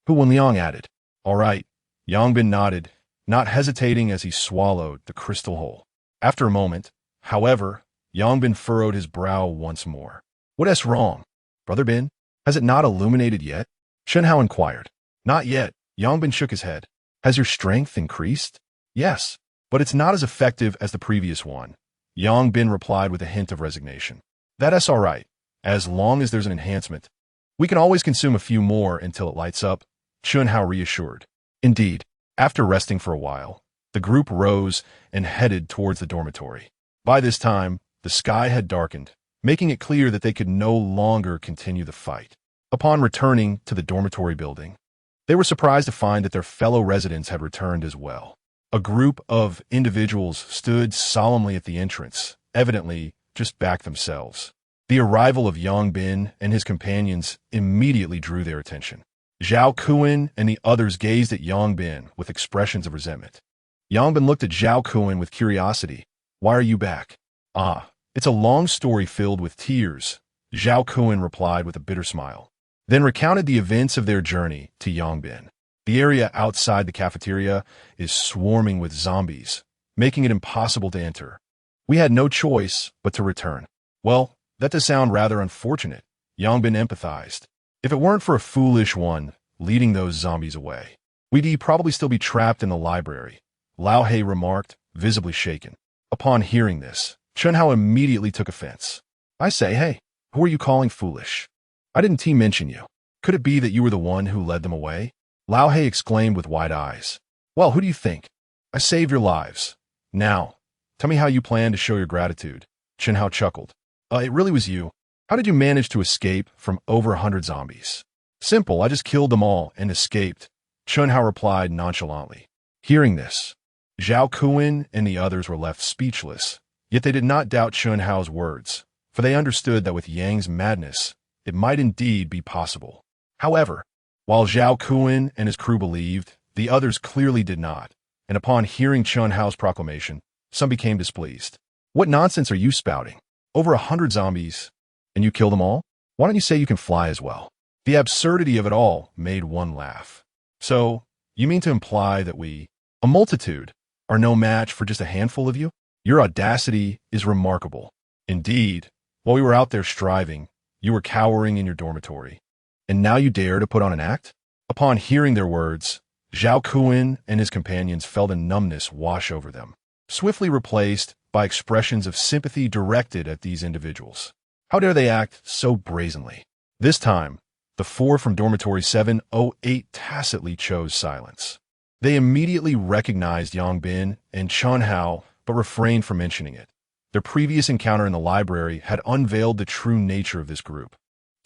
Hu Wenliang added. All right. Yongbin nodded, not hesitating as he swallowed the crystal whole. After a moment, however, Yongbin furrowed his brow once more. What's wrong? Brother Bin, has it not illuminated yet? Chen Hao inquired. Not yet. Yongbin shook his head. Has your strength increased? Yes, but it's not as effective as the previous one. Yongbin replied with a hint of resignation. That's all right, as long as there's an enhancement. We can always consume a few more until it lights up, Chen Hao reassured. Indeed, after resting for a while, the group rose and headed towards the dormitory. By this time, the sky had darkened, making it clear that they could no longer continue the fight. Upon returning to the dormitory building, they were surprised to find that their fellow residents had returned as well. A group of individuals stood solemnly at the entrance, evidently just back themselves. The arrival of Yongbin and his companions immediately drew their attention. Zhao Kuan and the others gazed at Yongbin with expressions of resentment. Yongbin looked at Zhao Kuan with curiosity. Why are you back? It's a long story filled with tears, Zhao Kuan replied with a bitter smile, then recounted the events of their journey to Yongbin. The area outside the cafeteria is swarming with zombies, making it impossible to enter. We had no choice but to return. Well, that does sound rather unfortunate, Yongbin empathized. If it weren't for a foolish one leading those zombies away, we'd probably still be trapped in the library, Lao He remarked, visibly shaken. Upon hearing this, Chen Hao immediately took offense. I say, hey, who are you calling foolish? I didn't mention you. Could it be that you were the one who led them away? Lao He exclaimed with wide eyes. Well, who do you think? I saved your lives. Now, tell me how you plan to show your gratitude. Chen Hao chuckled. It really was you. How did you manage to escape from over 100 zombies? Simple, I just killed them all and escaped, Chen Hao replied nonchalantly. Hearing this, Zhao Kuan and the others were left speechless, yet they did not doubt Chen Hao's words, for they understood that with Yang's madness, it might indeed be possible. However, while Zhao Kuan and his crew believed, the others clearly did not, and upon hearing Chen Hao's proclamation, some became displeased. What nonsense are you spouting? Over 100 zombies, and you kill them all? Why don't you say you can fly as well? The absurdity of it all made one laugh. So, you mean to imply that we, a multitude, are no match for just a handful of you? Your audacity is remarkable. Indeed, while we were out there striving, you were cowering in your dormitory. And now you dare to put on an act? Upon hearing their words, Zhao Kuan and his companions felt a numbness wash over them, swiftly replaced by expressions of sympathy directed at these individuals. How dare they act so brazenly? This time, the four from dormitory 708 tacitly chose silence. They immediately recognized Yang Bin and Chun Hao, but refrained from mentioning it. Their previous encounter in the library had unveiled the true nature of this group,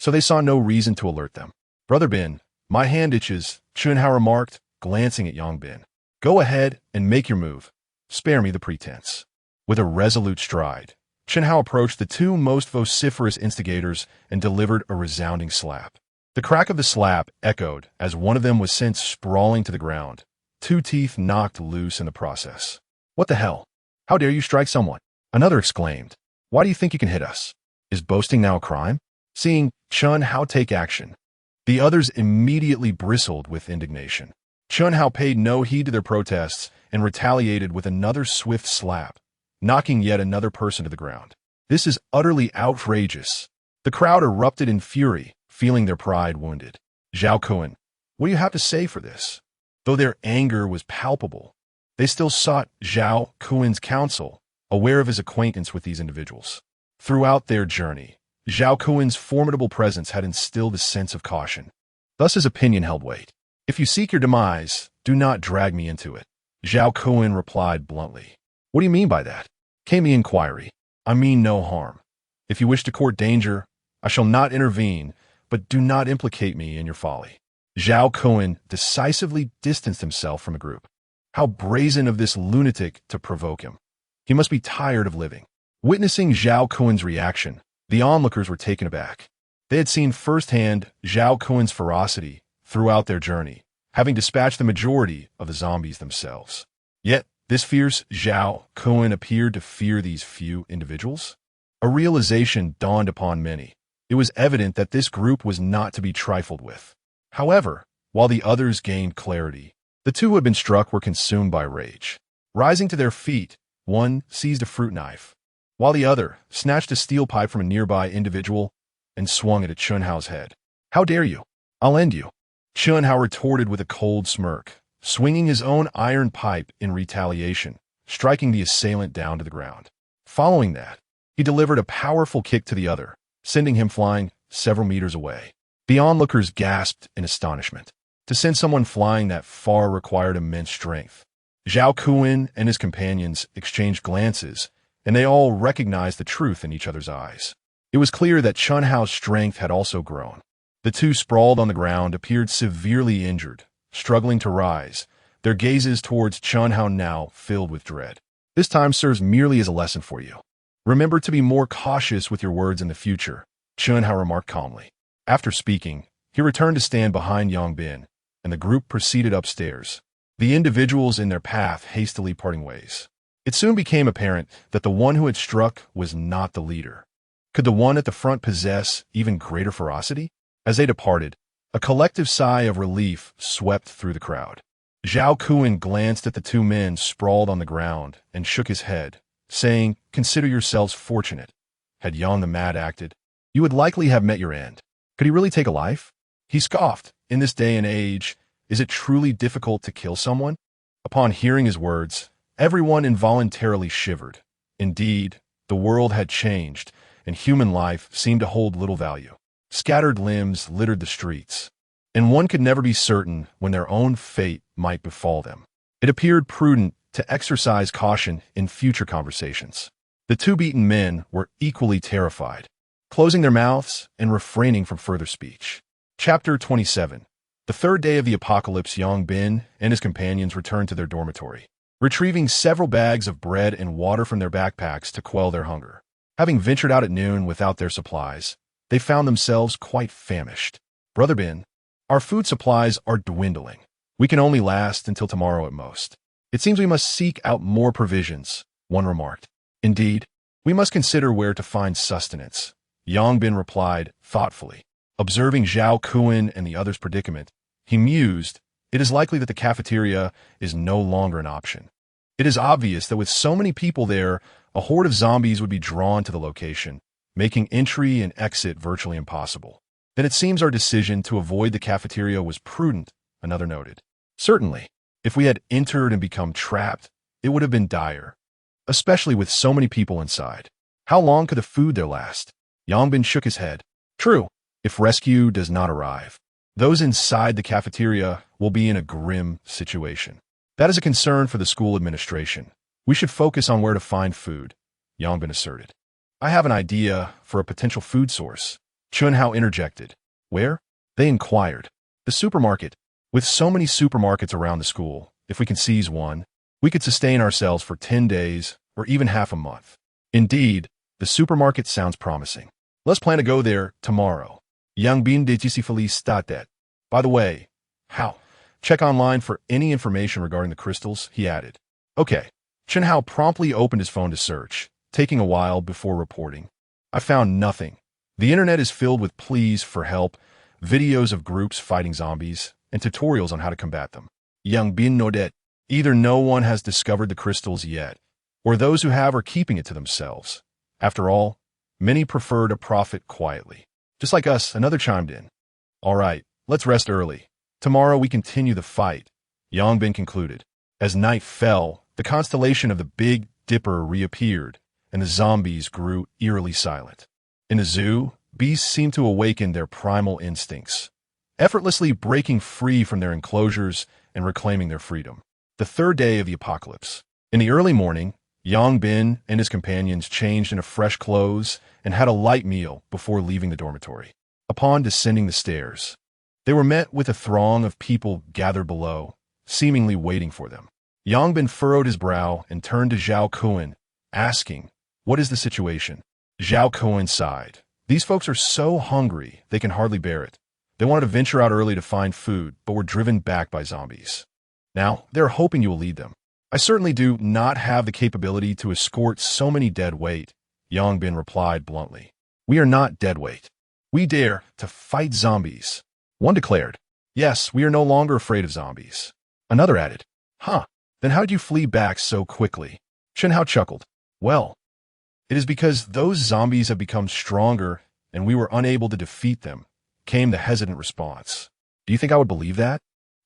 so they saw no reason to alert them. Brother Bin, my hand itches, Chun Hao remarked, glancing at Yang Bin. Go ahead and make your move. Spare me the pretense. With a resolute stride, Chun Hao approached the two most vociferous instigators and delivered a resounding slap. The crack of the slap echoed as one of them was sent sprawling to the ground, two teeth knocked loose in the process. What the hell? How dare you strike someone? Another exclaimed. Why do you think you can hit us? Is boasting now a crime? Seeing Chun Hao take action, the others immediately bristled with indignation. Chun Hao paid no heed to their protests and retaliated with another swift slap, knocking yet another person to the ground. This is utterly outrageous. The crowd erupted in fury, feeling their pride wounded. Zhao Kuan, what do you have to say for this? Though their anger was palpable, they still sought Zhao Kuan's counsel, aware of his acquaintance with these individuals. Throughout their journey, Zhao Kuan's formidable presence had instilled a sense of caution. Thus his opinion held weight. If you seek your demise, do not drag me into it. Zhao Kuan replied bluntly. What do you mean by that? Came the inquiry. I mean no harm. If you wish to court danger, I shall not intervene, but do not implicate me in your folly. Zhao Kuan decisively distanced himself from the group. How brazen of this lunatic to provoke him. He must be tired of living. Witnessing Zhao Kuan's reaction, the onlookers were taken aback. They had seen firsthand Zhao Kuan's ferocity throughout their journey, having dispatched the majority of the zombies themselves. Yet, this fierce Zhao Kuan appeared to fear these few individuals. A realization dawned upon many. It was evident that this group was not to be trifled with. However, while the others gained clarity, the two who had been struck were consumed by rage. Rising to their feet, one seized a fruit knife, while the other snatched a steel pipe from a nearby individual and swung it at Chun Hao's head. How dare you? I'll end you. Chun Hao retorted with a cold smirk, swinging his own iron pipe in retaliation, striking the assailant down to the ground. Following that, he delivered a powerful kick to the other, sending him flying several meters away. The onlookers gasped in astonishment. To send someone flying that far required immense strength. Zhao Kuan and his companions exchanged glances, and they all recognized the truth in each other's eyes. It was clear that Chun Hao's strength had also grown. The two sprawled on the ground appeared severely injured, struggling to rise, their gazes towards Chun Hao now filled with dread. This time serves merely as a lesson for you. Remember to be more cautious with your words in the future, Chun Hao remarked calmly. After speaking, he returned to stand behind Yang Bin, and the group proceeded upstairs, the individuals in their path hastily parting ways. It soon became apparent that the one who had struck was not the leader. Could the one at the front possess even greater ferocity? As they departed, a collective sigh of relief swept through the crowd. Zhao Kuan glanced at the two men sprawled on the ground and shook his head, saying, "Consider yourselves fortunate. Had Yang the Mad acted, you would likely have met your end." Could he really take a life? He scoffed. In this day and age, is it truly difficult to kill someone? Upon hearing his words, everyone involuntarily shivered. Indeed, the world had changed, and human life seemed to hold little value. Scattered limbs littered the streets, and one could never be certain when their own fate might befall them. It appeared prudent to exercise caution in future conversations. The two beaten men were equally terrified, closing their mouths and refraining from further speech. Chapter 27. The third day of the apocalypse, Yang Bin and his companions returned to their dormitory, retrieving several bags of bread and water from their backpacks to quell their hunger. Having ventured out at noon without their supplies, they found themselves quite famished. Brother Bin, our food supplies are dwindling. We can only last until tomorrow at most. It seems we must seek out more provisions, one remarked. Indeed, We must consider where to find sustenance, Yang Bin replied thoughtfully. Observing Zhao Kuan and the others' predicament, he mused, it is likely that the cafeteria is no longer an option. It is obvious that with so many people there, a horde of zombies would be drawn to the location, making entry and exit virtually impossible. Then it seems our decision to avoid the cafeteria was prudent, another noted. Certainly, if we had entered and become trapped, it would have been dire, especially with so many people inside. How long could the food there last? Yang Bin shook his head. True, if rescue does not arrive, those inside the cafeteria will be in a grim situation. That is a concern for the school administration. We should focus on where to find food, Yang Bin asserted. I have an idea for a potential food source, Chunhao interjected. Where? They inquired. The supermarket. With so many supermarkets around the school, if we can seize one, we could sustain ourselves for 10 days or even half a month. Indeed, the supermarket sounds promising. Let's plan to go there tomorrow. Yang Bin de Feliz. By the way, how? Check online for any information regarding the crystals, he added. Okay. Chunhao promptly opened his phone to search, taking a while before reporting. I found nothing. The internet is filled with pleas for help, videos of groups fighting zombies, and tutorials on how to combat them. Yang Bin nodded. Either no one has discovered the crystals yet, or those who have are keeping it to themselves. After all, many prefer to profit quietly. Just like us, another chimed in. All right, let's rest early. Tomorrow we continue the fight, Yang Bin concluded. As night fell, the constellation of the Big Dipper reappeared, and the zombies grew eerily silent. In the zoo, beasts seemed to awaken their primal instincts, effortlessly breaking free from their enclosures and reclaiming their freedom. The third day of the apocalypse. In the early morning, Yang Bin and his companions changed into fresh clothes and had a light meal before leaving the dormitory. Upon descending the stairs, they were met with a throng of people gathered below, seemingly waiting for them. Yang Bin furrowed his brow and turned to Zhao Kuan, asking, "What is the situation?" Zhao Kuan sighed. These folks are so hungry they can hardly bear it. They wanted to venture out early to find food, but were driven back by zombies. Now, they're hoping you will lead them. I certainly do not have the capability to escort so many dead weight, Yang Bin replied bluntly. We are not dead weight. We dare to fight zombies. One declared. Yes, we are no longer afraid of zombies. Another added. Huh, then how did you flee back so quickly? Chunhao chuckled. Well, it is because those zombies have become stronger and we were unable to defeat them, came the hesitant response. Do you think I would believe that?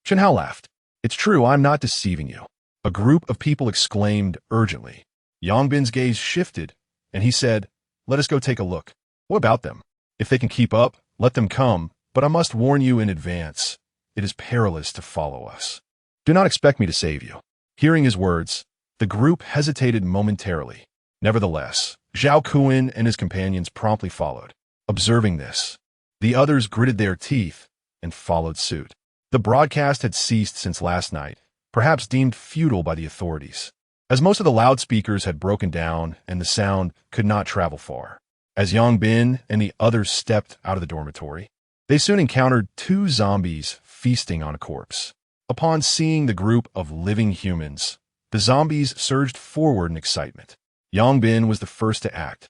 Chunhao laughed. It's true, I'm not deceiving you. A group of people exclaimed urgently. Yang Bin's gaze shifted, and he said, let us go take a look. What about them? If they can keep up, let them come, but I must warn you in advance. It is perilous to follow us. Do not expect me to save you. Hearing his words, the group hesitated momentarily. Nevertheless, Zhao Kuan and his companions promptly followed. Observing this, the others gritted their teeth and followed suit. The broadcast had ceased since last night, perhaps deemed futile by the authorities, as most of the loudspeakers had broken down and the sound could not travel far. As Yang Bin and the others stepped out of the dormitory, they soon encountered two zombies feasting on a corpse. Upon seeing the group of living humans, the zombies surged forward in excitement. Yang Bin was the first to act,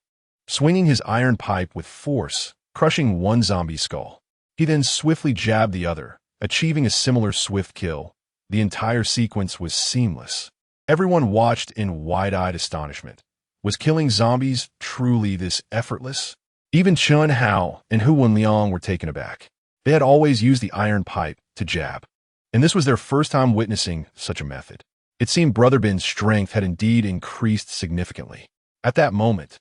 swinging his iron pipe with force, crushing one zombie's skull. He then swiftly jabbed the other, achieving a similar swift kill. The entire sequence was seamless. Everyone watched in wide-eyed astonishment. Was killing zombies truly this effortless? Even Chun Hao and Hu Wenliang were taken aback. They had always used the iron pipe to jab, and this was their first time witnessing such a method. It seemed Brother Bin's strength had indeed increased significantly. At that moment,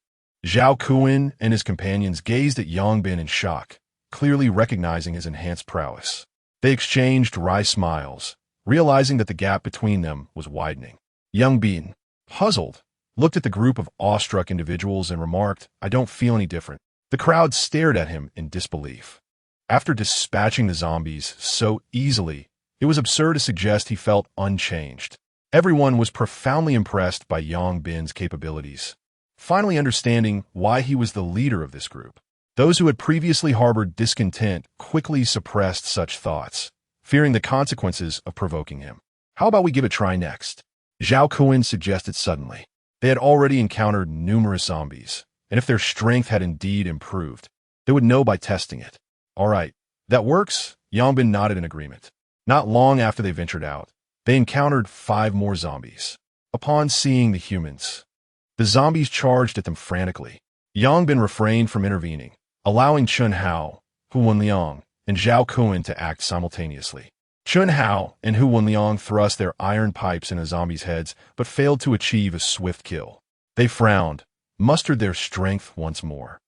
Zhao Kuan and his companions gazed at Yang Bin in shock, clearly recognizing his enhanced prowess. They exchanged wry smiles, realizing that the gap between them was widening. Yang Bin, puzzled, looked at the group of awestruck individuals and remarked, I don't feel any different. The crowd stared at him in disbelief. After dispatching the zombies so easily, it was absurd to suggest he felt unchanged. Everyone was profoundly impressed by Yang Bin's capabilities, finally understanding why he was the leader of this group. Those who had previously harbored discontent quickly suppressed such thoughts, fearing the consequences of provoking him. How about we give it a try next? Zhao Kuan suggested suddenly. They had already encountered numerous zombies, and if their strength had indeed improved, they would know by testing it. All right, that works, Yongbin nodded in agreement. Not long after they ventured out, they encountered 5 more zombies. Upon seeing the humans, the zombies charged at them frantically. Yongbin refrained from intervening, allowing Chun Hao, Hu Wenliang, and Zhao Kuan to act simultaneously. Chun Hao and Hu Wenliang thrust their iron pipes into zombies' heads, but failed to achieve a swift kill. They frowned, mustered their strength once more,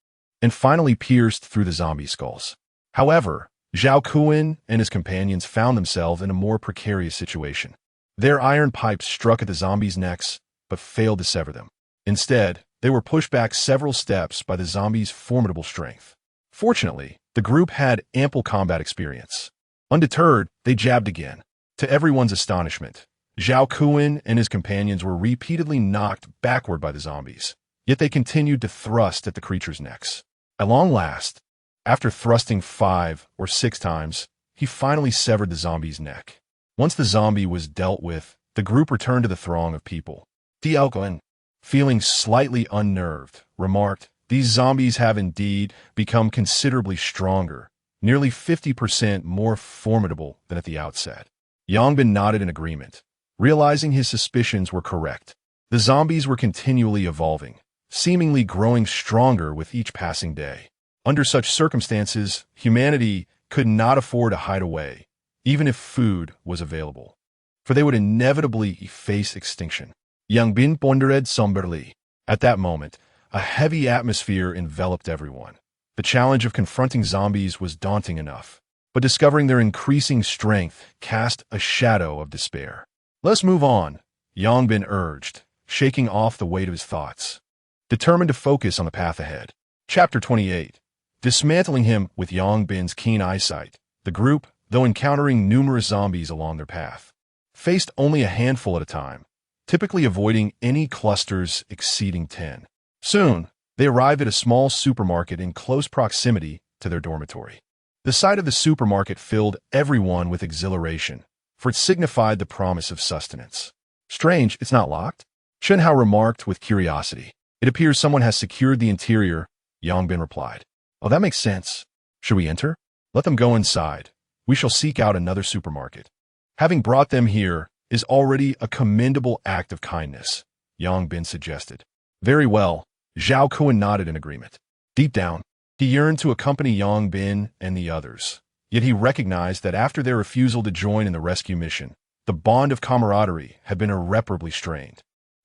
and finally pierced through the zombie skulls. However, Zhao Kuan and his companions found themselves in a more precarious situation. Their iron pipes struck at the zombies' necks, but failed to sever them. Instead, they were pushed back several steps by the zombies' formidable strength. Fortunately, the group had ample combat experience. Undeterred, they jabbed again. To everyone's astonishment, Zhao Kuan and his companions were repeatedly knocked backward by the zombies, yet they continued to thrust at the creatures' necks. At long last, after thrusting 5 or 6 times, he finally severed the zombie's neck. Once the zombie was dealt with, the group returned to the throng of people. Tianquan, feeling slightly unnerved, remarked, "These zombies have indeed become considerably stronger, nearly 50% more formidable than at the outset." Yongbin nodded in agreement, realizing his suspicions were correct. The zombies were continually evolving, seemingly growing stronger with each passing day. Under such circumstances, humanity could not afford to hide away, even if food was available, for they would inevitably face extinction. Yongbin pondered somberly. At that moment, a heavy atmosphere enveloped everyone. The challenge of confronting zombies was daunting enough, but discovering their increasing strength cast a shadow of despair. "Let's move on," Yongbin urged, shaking off the weight of his thoughts, determined to focus on the path ahead. Chapter 28. Dismantling him. With Yongbin's keen eyesight, the group, though encountering numerous zombies along their path, faced only a handful at a time, typically avoiding any clusters exceeding 10. Soon, they arrived at a small supermarket in close proximity to their dormitory. The sight of the supermarket filled everyone with exhilaration, for it signified the promise of sustenance. "Strange, it's not locked," Chun Hao remarked with curiosity. "It appears someone has secured the interior," Yongbin replied. "Oh, that makes sense. Should we enter? Let them go inside. We shall seek out another supermarket. Having brought them here is already a commendable act of kindness," Yongbin suggested. "Very well," Zhao Kuan nodded in agreement. Deep down, he yearned to accompany Yongbin and the others, yet he recognized that after their refusal to join in the rescue mission, the bond of camaraderie had been irreparably strained.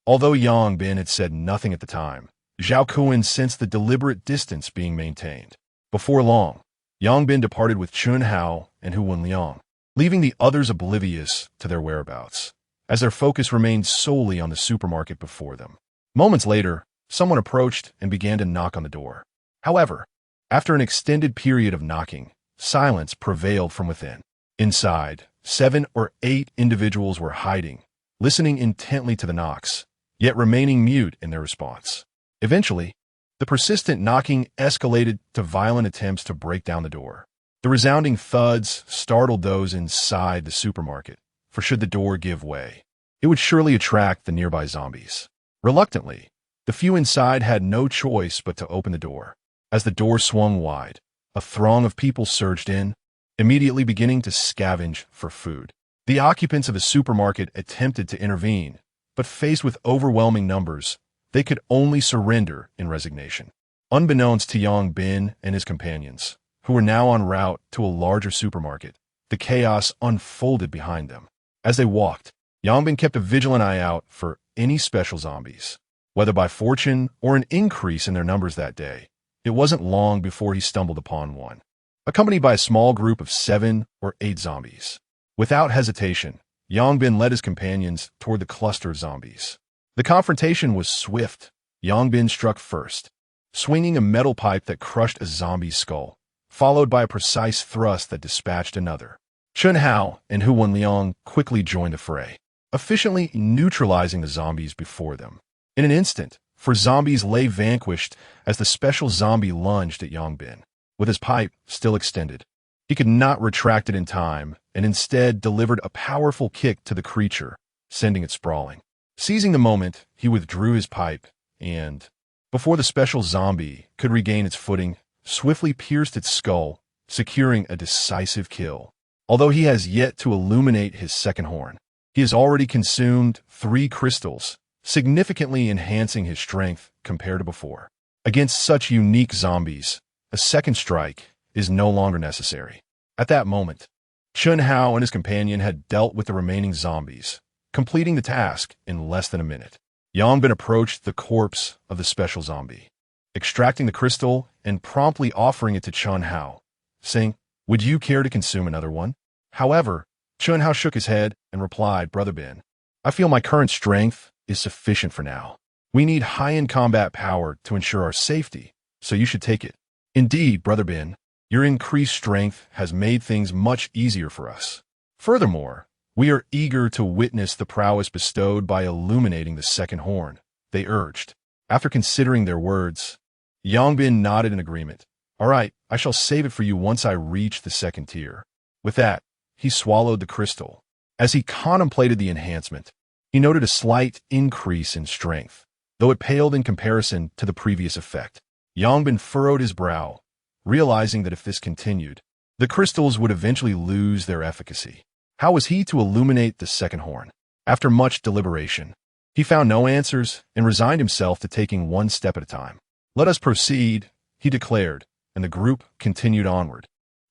Although Yongbin had said nothing at the time, Zhao Kuan sensed the deliberate distance being maintained. Before long, Yongbin departed with Chun Hao and Hu Wenliang, leaving the others oblivious to their whereabouts, as their focus remained solely on the supermarket before them. Moments later, someone approached and began to knock on the door. However, after an extended period of knocking, silence prevailed from within. Inside, 7 or 8 individuals were hiding, listening intently to the knocks, yet remaining mute in their response. Eventually, the persistent knocking escalated to violent attempts to break down the door. The resounding thuds startled those inside the supermarket, for should the door give way, it would surely attract the nearby zombies. Reluctantly, the few inside had no choice but to open the door. As the door swung wide, a throng of people surged in, immediately beginning to scavenge for food. The occupants of the supermarket attempted to intervene, but faced with overwhelming numbers, they could only surrender in resignation. Unbeknownst to Yongbin and his companions, who were now en route to a larger supermarket, the chaos unfolded behind them. As they walked, Yongbin kept a vigilant eye out for any special zombies. Whether by fortune or an increase in their numbers that day, it wasn't long before he stumbled upon one, accompanied by a small group of 7 or 8 zombies. Without hesitation, Yongbin led his companions toward the cluster of zombies. The confrontation was swift. Yongbin struck first, swinging a metal pipe that crushed a zombie's skull, followed by a precise thrust that dispatched another. Chun Hao and Hu Wenliang quickly joined the fray, efficiently neutralizing the zombies before them. In an instant, 4 zombies lay vanquished as the special zombie lunged at Yongbin, with his pipe still extended. He could not retract it in time, and instead delivered a powerful kick to the creature, sending it sprawling. Seizing the moment, he withdrew his pipe and, before the special zombie could regain its footing, swiftly pierced its skull, securing a decisive kill. Although he has yet to illuminate his second horn, he has already consumed 3 crystals, significantly enhancing his strength compared to before. Against such unique zombies, a second strike is no longer necessary. At that moment, Chun Hao and his companion had dealt with the remaining zombies, completing the task in less than a minute. Yongbin approached the corpse of the special zombie, extracting the crystal and promptly offering it to Chun Hao, saying, "Would you care to consume another one?" However, Chun Hao shook his head and replied, "Brother Ben, I feel my current strength is sufficient for now. We need high-end combat power to ensure our safety, so you should take it." "Indeed, Brother Ben, your increased strength has made things much easier for us. Furthermore, we are eager to witness the prowess bestowed by illuminating the second horn," they urged. After considering their words, Yongbin nodded in agreement. "All right, I shall save it for you once I reach the second tier." With that, he swallowed the crystal. As he contemplated the enhancement, he noted a slight increase in strength, though it paled in comparison to the previous effect. Yongbin furrowed his brow, realizing that if this continued, the crystals would eventually lose their efficacy. How was he to illuminate the second horn? After much deliberation, he found no answers and resigned himself to taking one step at a time. "Let us proceed," he declared, and the group continued onward,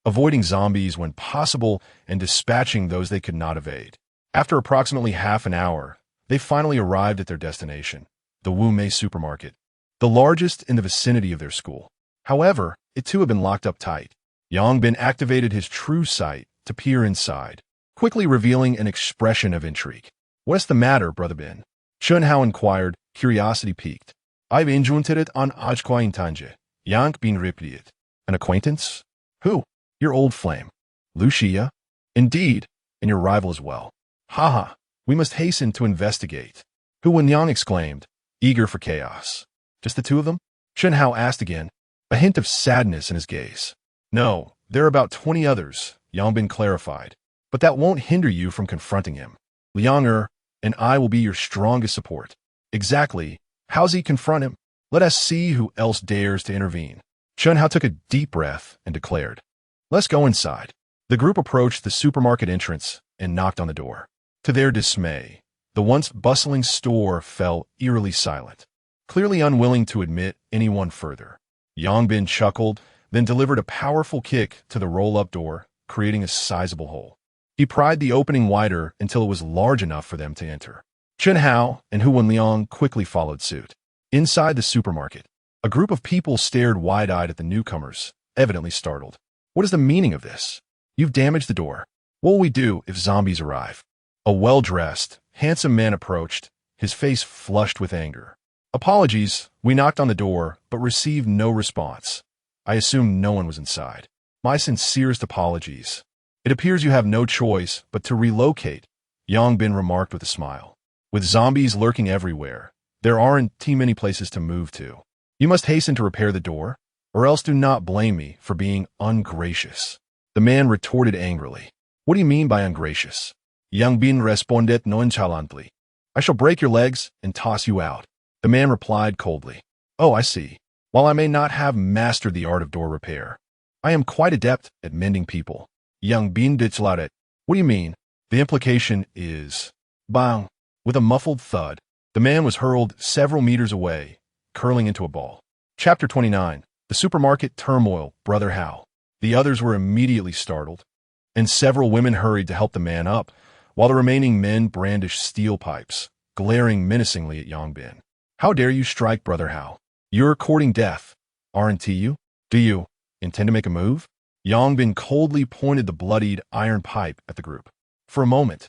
avoiding zombies when possible and dispatching those they could not evade. After approximately half an hour, they finally arrived at their destination, the Wumei supermarket, the largest in the vicinity of their school. However, it too had been locked up tight. Yongbin activated his true sight to peer inside, quickly revealing an expression of intrigue. "What's the matter, Brother Ben?" Chun Hao inquired, curiosity piqued. "I've injunted on Ajquain Tianji, Yang bin Ripliet." "An acquaintance? Who?" "Your old flame, Lucia." "Indeed, and your rival as well." "Haha, we must hasten to investigate." Hu Wenyang exclaimed, eager for chaos. "Just the 2 of them?" Chun Hao asked again, a hint of sadness in his gaze. "No, there are about 20 others," Yongbin clarified. "But that won't hinder you from confronting him. Liang and I will be your strongest support." "Exactly. How's he confront him? Let us see who else dares to intervene." Chun Hao took a deep breath and declared, "Let's go inside." The group approached the supermarket entrance and knocked on the door. To their dismay, the once bustling store fell eerily silent, clearly unwilling to admit anyone further. Yongbin chuckled, then delivered a powerful kick to the roll-up door, creating a sizable hole. He pried the opening wider until it was large enough for them to enter. Chun Hao and Hu Wenliang quickly followed suit. Inside the supermarket, a group of people stared wide-eyed at the newcomers, evidently startled. "What is the meaning of this? You've damaged the door. What will we do if zombies arrive?" A well-dressed, handsome man approached, his face flushed with anger. "Apologies, we knocked on the door, but received no response. I assumed no one was inside. My sincerest apologies. It appears you have no choice but to relocate," Yongbin remarked with a smile. "With zombies lurking everywhere, there aren't too many places to move to. You must hasten to repair the door, or else do not blame me for being ungracious." The man retorted angrily. "What do you mean by ungracious?" Yongbin responded nonchalantly. "I shall break your legs and toss you out." The man replied coldly. "Oh, I see. While I may not have mastered the art of door repair, I am quite adept at mending people." Yongbin declared. "What do you mean?" The implication is, bang. With a muffled thud, the man was hurled several meters away, curling into a ball. Chapter 29. The Supermarket Turmoil, Brother Hao. The others were immediately startled, and several women hurried to help the man up, while the remaining men brandished steel pipes, glaring menacingly at Yongbin. "How dare you strike, Brother Hao? You're courting death, aren't you? Do you intend to make a move?" Yongbin coldly pointed the bloodied iron pipe at the group. For a moment,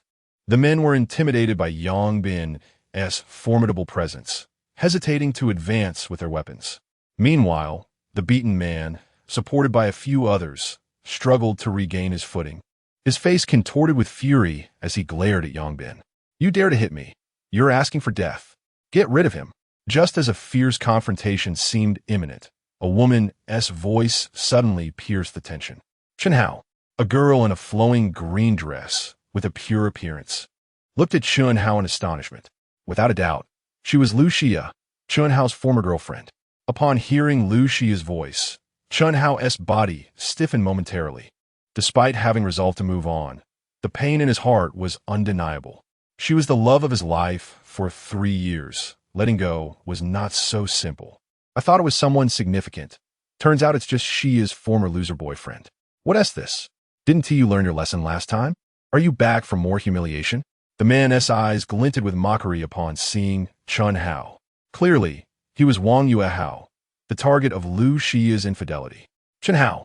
the men were intimidated by Yongbin's formidable presence, hesitating to advance with their weapons. Meanwhile, the beaten man, supported by a few others, struggled to regain his footing. His face contorted with fury as he glared at Yongbin. "You dare to hit me? You're asking for death. Get rid of him." Just as a fierce confrontation seemed imminent, a woman's voice suddenly pierced the tension. Chun Hao, a girl in a flowing green dress with a pure appearance, looked at Chun Hao in astonishment. Without a doubt, she was Lu Xia, Chun Hao's former girlfriend. Upon hearing Lu Xia's voice, Chun Hao's body stiffened momentarily. Despite having resolved to move on, the pain in his heart was undeniable. She was the love of his life for 3 years. Letting go was not so simple. I thought it was someone significant. Turns out it's just Xia's former loser boyfriend. What this? Didn't you learn your lesson last time? Are you back for more humiliation? The man's eyes glinted with mockery upon seeing Chun Hao. Clearly, he was Wang Yuehao, the target of Lu Xia's infidelity. Chun Hao,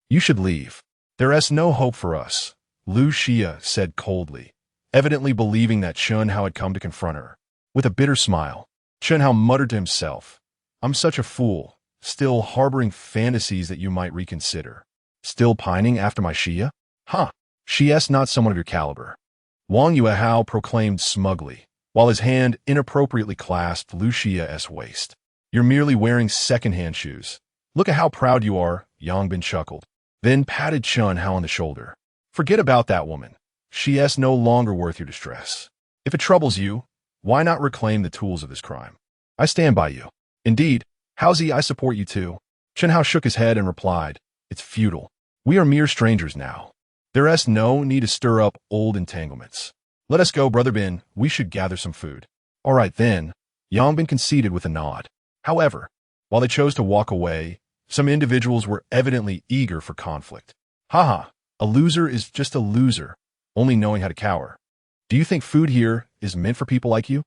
you should leave. There's no hope for us, Lu Xia said coldly, evidently believing that Chun Hao had come to confront her. With a bitter smile, Chun Hao muttered to himself, I'm such a fool, still harboring fantasies that you might reconsider. Still pining after my Xia? Huh, Xia's not someone of your caliber. Wang Yuehao proclaimed smugly, while his hand inappropriately clasped Lu Xia's waist. You're merely wearing second-hand shoes. Look at how proud you are, Yang Bin chuckled, then patted Chun Hao on the shoulder. Forget about that woman. Xia's no longer worth your distress. If it troubles you, why not reclaim the tools of this crime? I stand by you. Indeed, Haozi, I support you too. Chun Hao shook his head and replied, It's futile. We are mere strangers now. There's no need to stir up old entanglements. Let us go, Brother Bin. We should gather some food. All right then, Yang Bin conceded with a nod. However, while they chose to walk away, some individuals were evidently eager for conflict. Haha, a loser is just a loser, only knowing how to cower. Do you think food here is meant for people like you?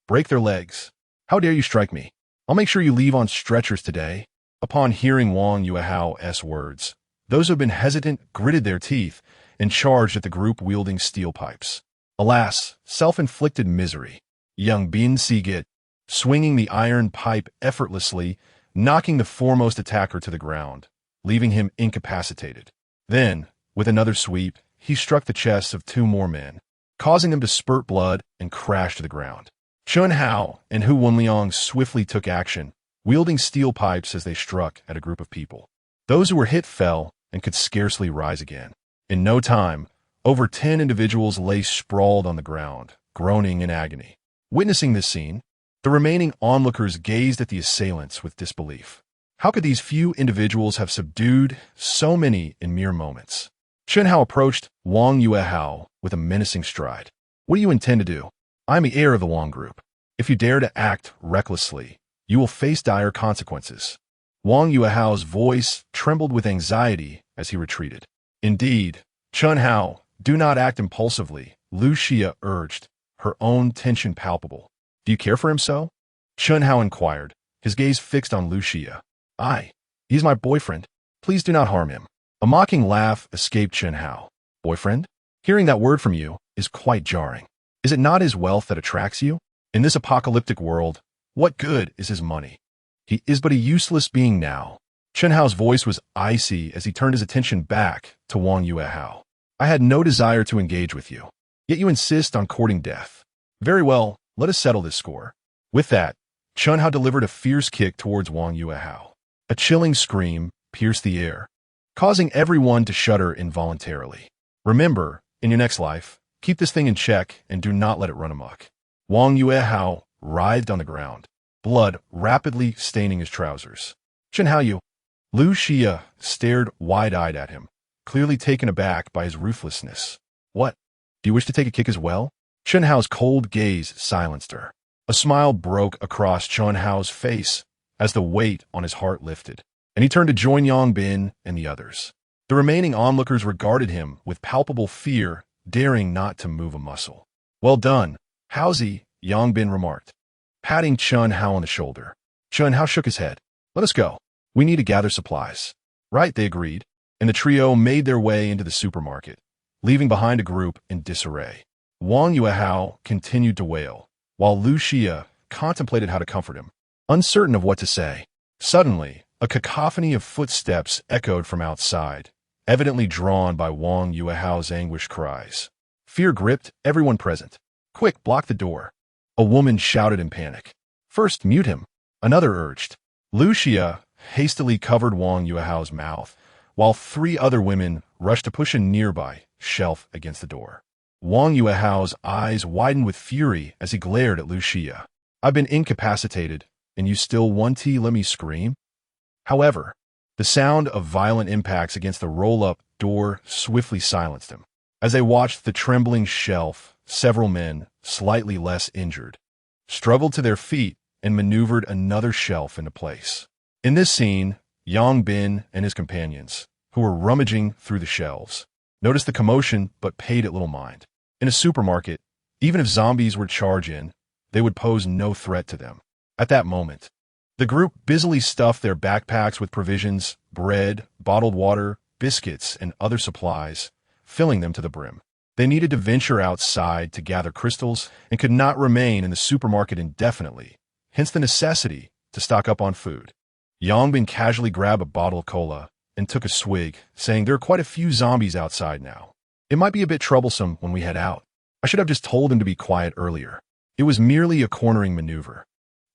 Break their legs. How dare you strike me? I'll make sure you leave on stretchers today. Upon hearing Wang Yuehao's words, those who had been hesitant gritted their teeth and charged at the group wielding steel pipes. Alas, self-inflicted misery. Young Bin Sigit, swinging the iron pipe effortlessly, knocking the foremost attacker to the ground, leaving him incapacitated. Then, with another sweep, he struck the chests of 2 more men, causing them to spurt blood and crash to the ground. Chun Hao and Hu Wenliang swiftly took action, wielding steel pipes as they struck at a group of people. Those who were hit fell and could scarcely rise again. In no time, over 10 individuals lay sprawled on the ground, groaning in agony. Witnessing this scene, the remaining onlookers gazed at the assailants with disbelief. How could these few individuals have subdued so many in mere moments? Chun Hao approached Wang Yuehao with a menacing stride. What do you intend to do? I'm the heir of the Wang group. If you dare to act recklessly, you will face dire consequences. Wang Yuehao's voice trembled with anxiety as he retreated. Indeed, Chun Hao, do not act impulsively, Lu Xia urged, her own tension palpable. Do you care for him so? Chun Hao inquired, his gaze fixed on Lu Xia. He's my boyfriend. Please do not harm him. A mocking laugh escaped Chun Hao. Boyfriend? Hearing that word from you is quite jarring. Is it not his wealth that attracts you? In this apocalyptic world, what good is his money? He is but a useless being now. Chun Hao's voice was icy as he turned his attention back to Wang Yuehao. I had no desire to engage with you, yet you insist on courting death. Very well, let us settle this score. With that, Chun Hao delivered a fierce kick towards Wang Yuehao. A chilling scream pierced the air, causing everyone to shudder involuntarily. Remember, in your next life, keep this thing in check and do not let it run amok. Wang Yuehao writhed on the ground, blood rapidly staining his trousers. Chun Hao, Lu Xia stared wide-eyed at him, clearly taken aback by his ruthlessness. What? Do you wish to take a kick as well? Chun Hao's cold gaze silenced her. A smile broke across Chun Hao's face as the weight on his heart lifted, and he turned to join Yang Bin and the others. The remaining onlookers regarded him with palpable fear, daring not to move a muscle. Well done, Haozi, Yang Bin remarked, patting Chun Hao on the shoulder. Chun Hao shook his head. Let us go. We need to gather supplies. Right, they agreed, and the trio made their way into the supermarket, leaving behind a group in disarray. Wang Yuehao continued to wail, while Lu Xia contemplated how to comfort him, uncertain of what to say. Suddenly, a cacophony of footsteps echoed from outside, evidently drawn by Wang Yuehao's anguished cries. Fear gripped everyone present. Quick, block the door. A woman shouted in panic. First, mute him, another urged. Lu Xia hastily covered Wang Yuehao's mouth, while 3 other women rushed to push a nearby shelf against the door. Wang Yuehao's eyes widened with fury as he glared at Lu Xia. I've been incapacitated, and you still want to let me scream? However, the sound of violent impacts against the roll-up door swiftly silenced him. As they watched the trembling shelf, several men, slightly less injured, struggled to their feet and maneuvered another shelf into place. In this scene, Yang Bin and his companions, who were rummaging through the shelves, noticed the commotion but paid it little mind. In a supermarket, even if zombies were to charge in, they would pose no threat to them. At that moment, the group busily stuffed their backpacks with provisions, bread, bottled water, biscuits, and other supplies, filling them to the brim. They needed to venture outside to gather crystals and could not remain in the supermarket indefinitely, hence the necessity to stock up on food. Yang Bin casually grabbed a bottle of cola and took a swig, saying there are quite a few zombies outside now. It might be a bit troublesome when we head out. I should have just told him to be quiet earlier. It was merely a cornering maneuver.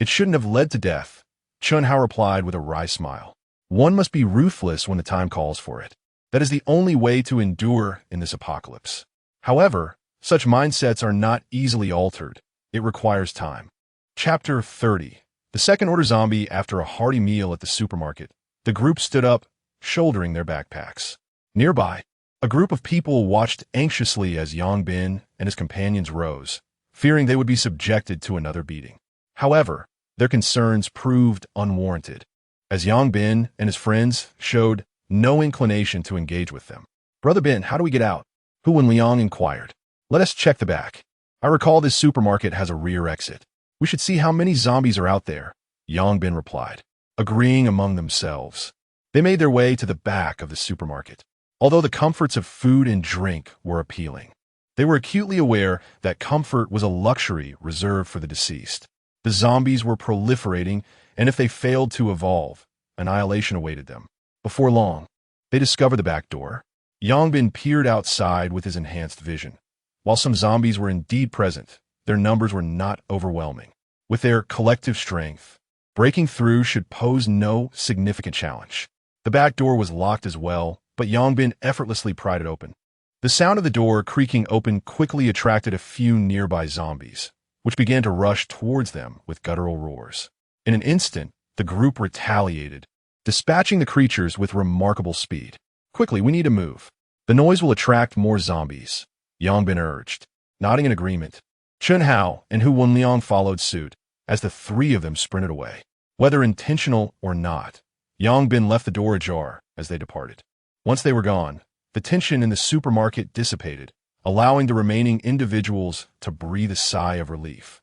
It shouldn't have led to death, Chun Hao replied with a wry smile. One must be ruthless when the time calls for it. That is the only way to endure in this apocalypse. However, such mindsets are not easily altered. It requires time. Chapter 30. The second-order zombie after a hearty meal at the supermarket. The group stood up, shouldering their backpacks. Nearby, a group of people watched anxiously as Yang Bin and his companions rose, fearing they would be subjected to another beating. However, their concerns proved unwarranted, as Yang Bin and his friends showed no inclination to engage with them. Brother Bin, how do we get out? Hu Wenliang inquired. Let us check the back. I recall this supermarket has a rear exit. We should see how many zombies are out there, Yang Bin replied, agreeing among themselves. They made their way to the back of the supermarket. Although the comforts of food and drink were appealing, they were acutely aware that comfort was a luxury reserved for the deceased. The zombies were proliferating, and if they failed to evolve, annihilation awaited them. Before long, they discovered the back door. Yang Bin peered outside with his enhanced vision. While some zombies were indeed present, their numbers were not overwhelming. With their collective strength, breaking through should pose no significant challenge. The back door was locked as well, but Yang Bin effortlessly pried it open. The sound of the door creaking open quickly attracted a few nearby zombies, which began to rush towards them with guttural roars. In an instant, the group retaliated, dispatching the creatures with remarkable speed. Quickly, we need to move. The noise will attract more zombies, Yang Bin urged. Nodding in agreement, Chun Hao and Hu Wenliang followed suit as the three of them sprinted away. Whether intentional or not, Yang Bin left the door ajar as they departed. Once they were gone, the tension in the supermarket dissipated, allowing the remaining individuals to breathe a sigh of relief.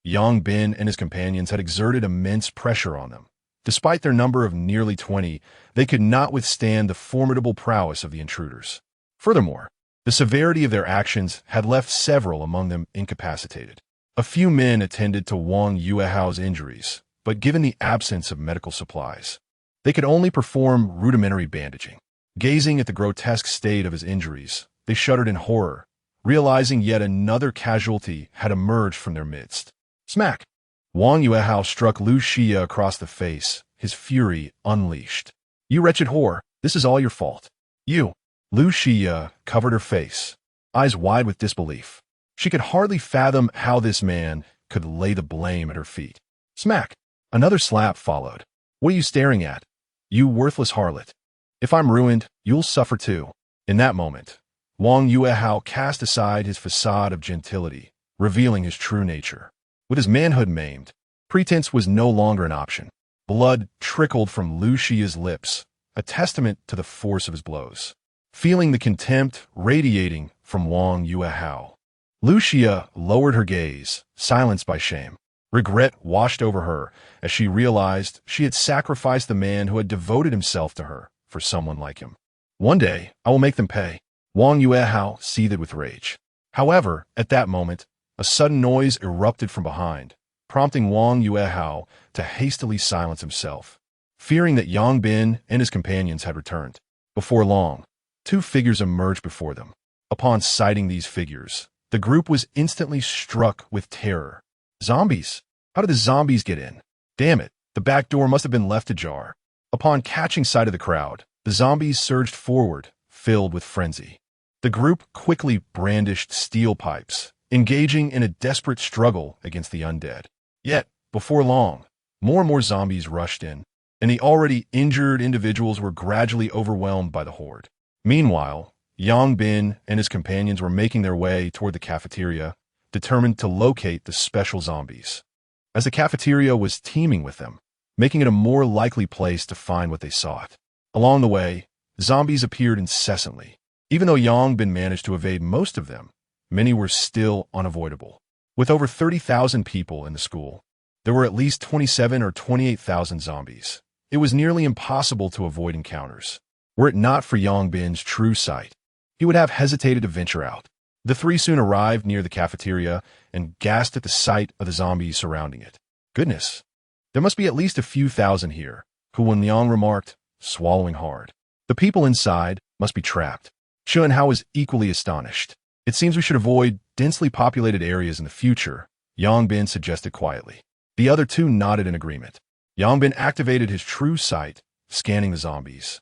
Yang Bin and his companions had exerted immense pressure on them. Despite their number of nearly 20, they could not withstand the formidable prowess of the intruders. Furthermore, the severity of their actions had left several among them incapacitated. A few men attended to Wang Yuehao's injuries, but given the absence of medical supplies, they could only perform rudimentary bandaging. Gazing at the grotesque state of his injuries, they shuddered in horror, realizing yet another casualty had emerged from their midst. Smack! Wang Yuehao struck Lu Xia across the face, his fury unleashed. You wretched whore, this is all your fault. You! Lu Xia covered her face, eyes wide with disbelief. She could hardly fathom how this man could lay the blame at her feet. Smack! Another slap followed. What are you staring at? You worthless harlot. If I'm ruined, you'll suffer too. In that moment, Wang Yuehao cast aside his facade of gentility, revealing his true nature. With his manhood maimed, pretense was no longer an option. Blood trickled from Lu Xia's lips, a testament to the force of his blows. Feeling the contempt radiating from Wang Yuehao, Lu Xia lowered her gaze, silenced by shame. Regret washed over her as she realized she had sacrificed the man who had devoted himself to her for someone like him. One day, I will make them pay. Wang Yuehao seethed with rage. However, at that moment, a sudden noise erupted from behind, prompting Wang Yuehao to hastily silence himself, fearing that Yang Bin and his companions had returned. Before long, two figures emerged before them. Upon sighting these figures, the group was instantly struck with terror. Zombies! How did the zombies get in? Damn it, the back door must have been left ajar. Upon catching sight of the crowd, the zombies surged forward, filled with frenzy. The group quickly brandished steel pipes, engaging in a desperate struggle against the undead. Yet, before long, more and more zombies rushed in, and the already injured individuals were gradually overwhelmed by the horde. Meanwhile, Yang Bin and his companions were making their way toward the cafeteria, determined to locate the special zombies, as the cafeteria was teeming with them, making it a more likely place to find what they sought. Along the way, zombies appeared incessantly. Even though Yang Bin managed to evade most of them, many were still unavoidable. With over 30,000 people in the school, there were at least 27 or 28,000 zombies. It was nearly impossible to avoid encounters. Were it not for Yang Bin's true sight, he would have hesitated to venture out. The three soon arrived near the cafeteria and gasped at the sight of the zombies surrounding it. Goodness, there must be at least a few thousand here, Yang remarked, swallowing hard. The people inside must be trapped. Yuheng was equally astonished. It seems we should avoid densely populated areas in the future, Yang Bin suggested quietly. The other two nodded in agreement. Yang Bin activated his true sight, scanning the zombies,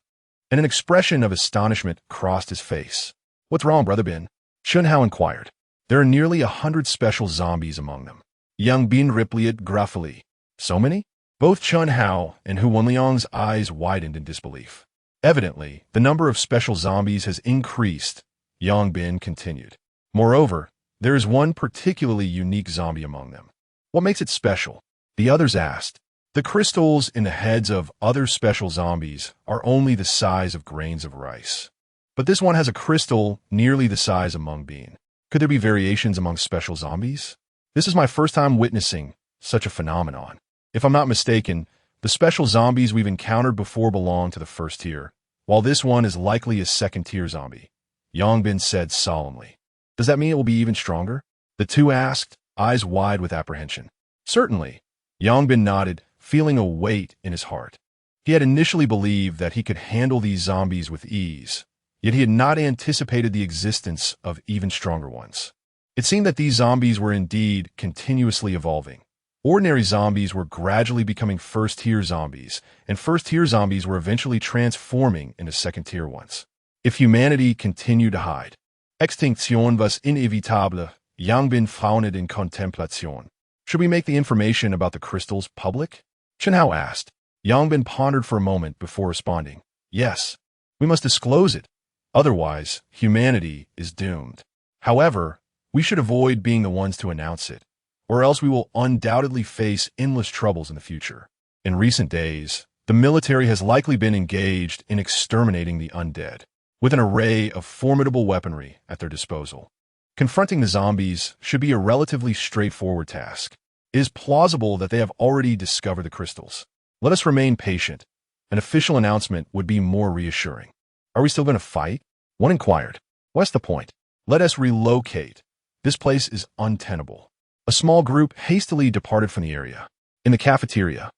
and an expression of astonishment crossed his face. What's wrong, Brother Bin? Yuheng inquired. There are nearly 100 special zombies among them. Yang Bin replied gruffly. So many? Both Yuheng and Huanliang's eyes widened in disbelief. Evidently, the number of special zombies has increased, Yang Bin continued. Moreover, there is one particularly unique zombie among them. What makes it special? The others asked. The crystals in the heads of other special zombies are only the size of grains of rice. But this one has a crystal nearly the size of mung bean. Could there be variations among special zombies? This is my first time witnessing such a phenomenon. If I'm not mistaken, the special zombies we've encountered before belong to the first tier, while this one is likely a second-tier zombie, Yang Bin said solemnly. Does that mean it will be even stronger? The two asked, eyes wide with apprehension. Certainly, Yang Bin nodded, feeling a weight in his heart. He had initially believed that he could handle these zombies with ease, yet he had not anticipated the existence of even stronger ones. It seemed that these zombies were indeed continuously evolving. Ordinary zombies were gradually becoming first-tier zombies, and first-tier zombies were eventually transforming into second-tier ones. If humanity continued to hide, extinction was inévitable, Yang Bin fawned in contemplation. Should we make the information about the crystals public? Yuheng asked. Yang Bin pondered for a moment before responding. Yes, we must disclose it. Otherwise, humanity is doomed. However, we should avoid being the ones to announce it, or else we will undoubtedly face endless troubles in the future. In recent days, the military has likely been engaged in exterminating the undead, with an array of formidable weaponry at their disposal. Confronting the zombies should be a relatively straightforward task. It is plausible that they have already discovered the crystals. Let us remain patient. An official announcement would be more reassuring. Are we still going to fight? One inquired. What's the point? Let us relocate. This place is untenable. A small group hastily departed from the area. In the cafeteria.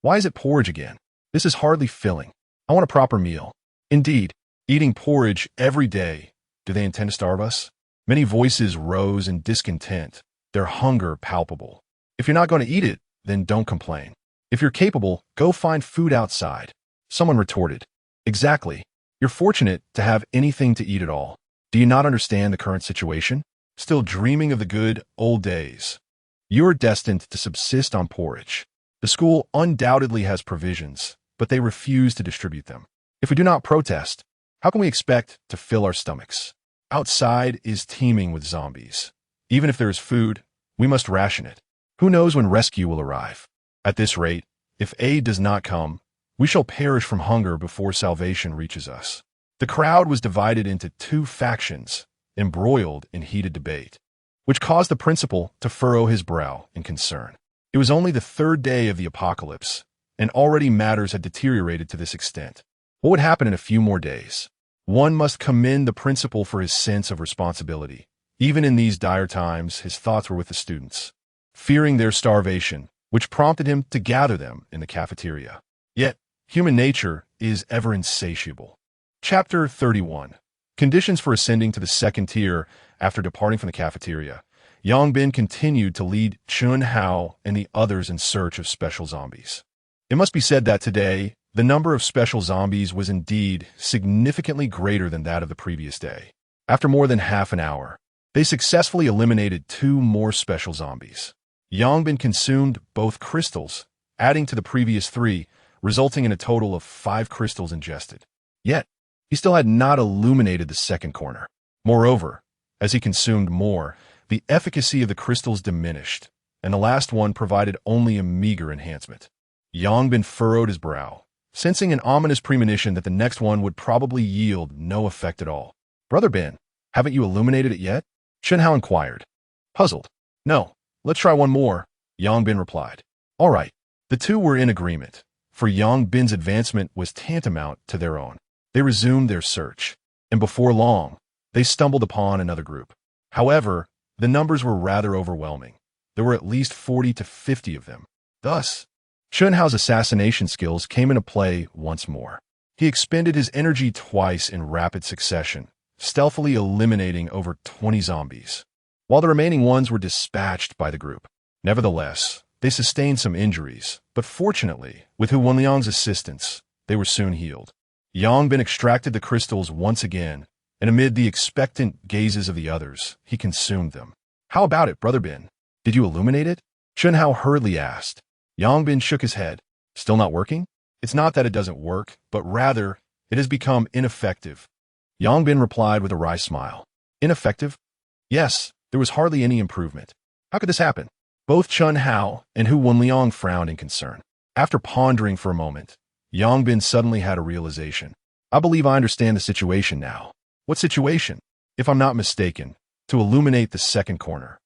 Why is it porridge again? This is hardly filling. I want a proper meal. Indeed, eating porridge every day. Do they intend to starve us? Many voices rose in discontent, their hunger palpable. If you're not going to eat it, then don't complain. If you're capable, go find food outside. Someone retorted. Exactly. You're fortunate to have anything to eat at all. Do you not understand the current situation? Still dreaming of the good old days. You are destined to subsist on porridge. The school undoubtedly has provisions, but they refuse to distribute them. If we do not protest, how can we expect to fill our stomachs? Outside is teeming with zombies. Even if there is food, we must ration it. Who knows when rescue will arrive? At this rate, if aid does not come, we shall perish from hunger before salvation reaches us. The crowd was divided into two factions, embroiled in heated debate, which caused the principal to furrow his brow in concern. It was only the third day of the apocalypse, and already matters had deteriorated to this extent. What would happen in a few more days? One must commend the principal for his sense of responsibility. Even in these dire times, his thoughts were with the students, fearing their starvation, which prompted him to gather them in the cafeteria. Yet, human nature is ever insatiable. Chapter 31. Conditions for ascending to the second tier after departing from the cafeteria. Yang Bin continued to lead Yuheng and the others in search of special zombies. It must be said that today, the number of special zombies was indeed significantly greater than that of the previous day. After more than half an hour, they successfully eliminated 2 more special zombies. Yongbin consumed both crystals, adding to the previous 3, resulting in a total of 5 crystals ingested. Yet, he still had not illuminated the second corner. Moreover, as he consumed more, the efficacy of the crystals diminished, and the last one provided only a meager enhancement. Yongbin furrowed his brow, sensing an ominous premonition that the next one would probably yield no effect at all. "Brother Bin, haven't you illuminated it yet?" Shenhao inquired. Puzzled. "No, let's try one more," Yongbin replied. All right. The two were in agreement, for Yongbin's advancement was tantamount to their own. They resumed their search, and before long, they stumbled upon another group. However, the numbers were rather overwhelming. There were at least 40 to 50 of them. Thus, Chunhao's assassination skills came into play once more. He expended his energy twice in rapid succession, stealthily eliminating over 20 zombies, while the remaining ones were dispatched by the group. Nevertheless, they sustained some injuries, but fortunately, with Hu Wenliang's assistance, they were soon healed. Yongbin extracted the crystals once again, and amid the expectant gazes of the others, he consumed them. "How about it, Brother Bin? Did you illuminate it?" Chunhao hurriedly asked. Yongbin shook his head. "Still not working? It's not that it doesn't work, but rather, it has become ineffective." Yongbin replied with a wry smile. "Ineffective?" "Yes, there was hardly any improvement." "How could this happen?" Both Chunhao and Hu Wenliang frowned in concern. After pondering for a moment, Yongbin suddenly had a realization. "I believe I understand the situation now." "What situation?" "If I'm not mistaken, to illuminate the second corner,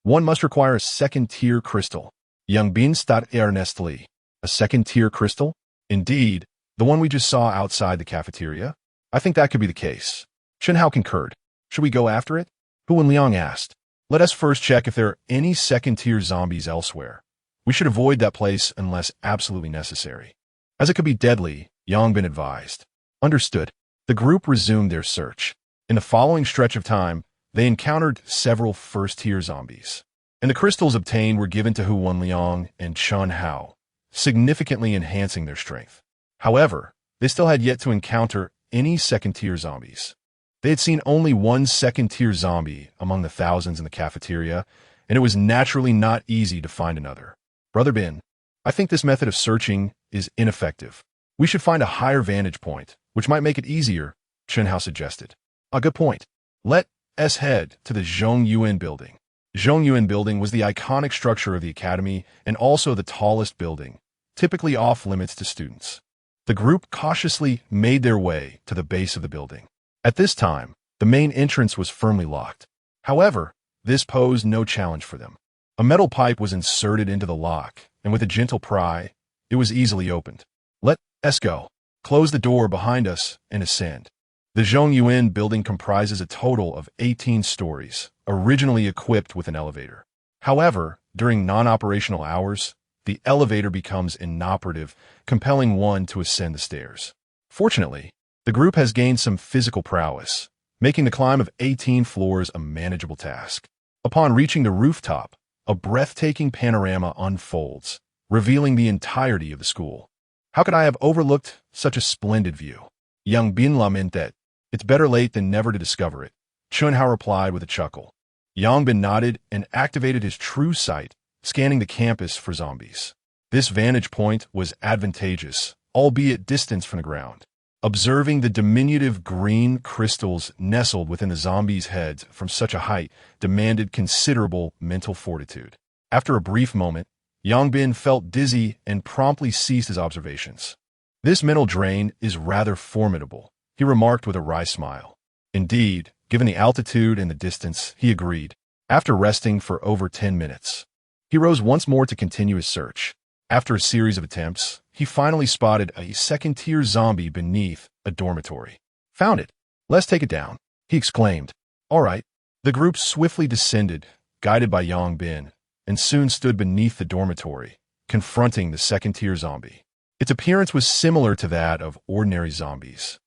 one must require a second-tier crystal." Yongbin stared earnestly. "A second-tier crystal?" "Indeed, the one we just saw outside the cafeteria?" "I think that could be the case." Chunhao concurred. "Should we go after it?" Hu Wenliang asked. "Let us first check if there are any second-tier zombies elsewhere. We should avoid that place unless absolutely necessary, as it could be deadly," Yongbin advised. Understood. The group resumed their search. In the following stretch of time, they encountered several first-tier zombies, and the crystals obtained were given to Hu Wenliang and Chunhao, significantly enhancing their strength. However, they still had yet to encounter any second-tier zombies. They had seen only one second-tier zombie among the thousands in the cafeteria, and it was naturally not easy to find another. "Brother Bin, I think this method of searching is ineffective. We should find a higher vantage point, which might make it easier," Chunhao suggested. "A good point. Let us head to the Zhongyuan building." Zhongyuan building was the iconic structure of the academy and also the tallest building, typically off-limits to students. The group cautiously made their way to the base of the building. At this time, the main entrance was firmly locked. However, this posed no challenge for them. A metal pipe was inserted into the lock, and with a gentle pry, it was easily opened. "Let us go. Close the door behind us and ascend." The Zhongyuan building comprises a total of 18 stories, originally equipped with an elevator. However, during non-operational hours, the elevator becomes inoperative, compelling one to ascend the stairs. Fortunately, the group has gained some physical prowess, making the climb of 18 floors a manageable task. Upon reaching the rooftop, a breathtaking panorama unfolds, revealing the entirety of the school. "How could I have overlooked such a splendid view?" Yongbin lamented. "It's better late than never to discover it," Chunhao replied with a chuckle. Yongbin nodded and activated his true sight, scanning the campus for zombies. This vantage point was advantageous, albeit distant from the ground. Observing the diminutive green crystals nestled within the zombies' heads from such a height demanded considerable mental fortitude. After a brief moment, Yongbin felt dizzy and promptly ceased his observations. "This mental drain is rather formidable," he remarked with a wry smile. Indeed, given the altitude and the distance, he agreed. After resting for over 10 minutes, he rose once more to continue his search. After a series of attempts, he finally spotted a second-tier zombie beneath a dormitory. "Found it. Let's take it down," he exclaimed. All right. The group swiftly descended, guided by Yongbin, and soon stood beneath the dormitory, confronting the second-tier zombie. Its appearance was similar to that of ordinary zombies.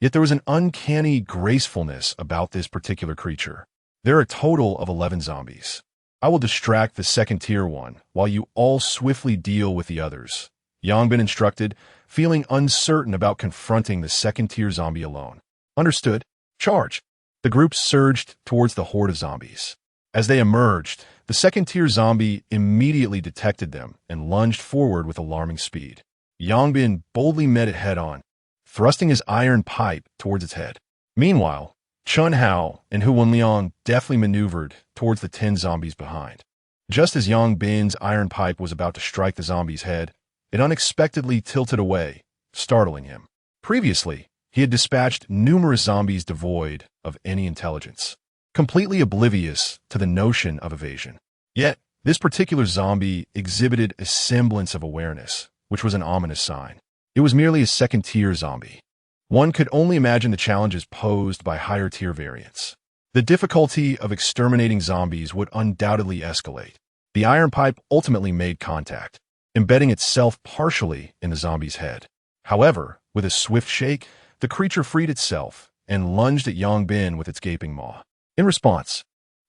Yet there was an uncanny gracefulness about this particular creature. There are a total of 11 zombies. "I will distract the second-tier one, while you all swiftly deal with the others," Yongbin instructed, feeling uncertain about confronting the second-tier zombie alone. "Understood. Charge." The group surged towards the horde of zombies. As they emerged, the second-tier zombie immediately detected them and lunged forward with alarming speed. Yongbin boldly met it head-on, thrusting his iron pipe towards its head. Meanwhile, Chun Hao and Hu Wenliang deftly maneuvered towards the 10 zombies behind. Just as Yongbin's iron pipe was about to strike the zombie's head, it unexpectedly tilted away, startling him. Previously, he had dispatched numerous zombies devoid of any intelligence, completely oblivious to the notion of evasion. Yet, this particular zombie exhibited a semblance of awareness, which was an ominous sign. It was merely a second-tier zombie. One could only imagine the challenges posed by higher-tier variants. The difficulty of exterminating zombies would undoubtedly escalate. The iron pipe ultimately made contact, embedding itself partially in the zombie's head. However, with a swift shake, the creature freed itself and lunged at Yongbin with its gaping maw. In response,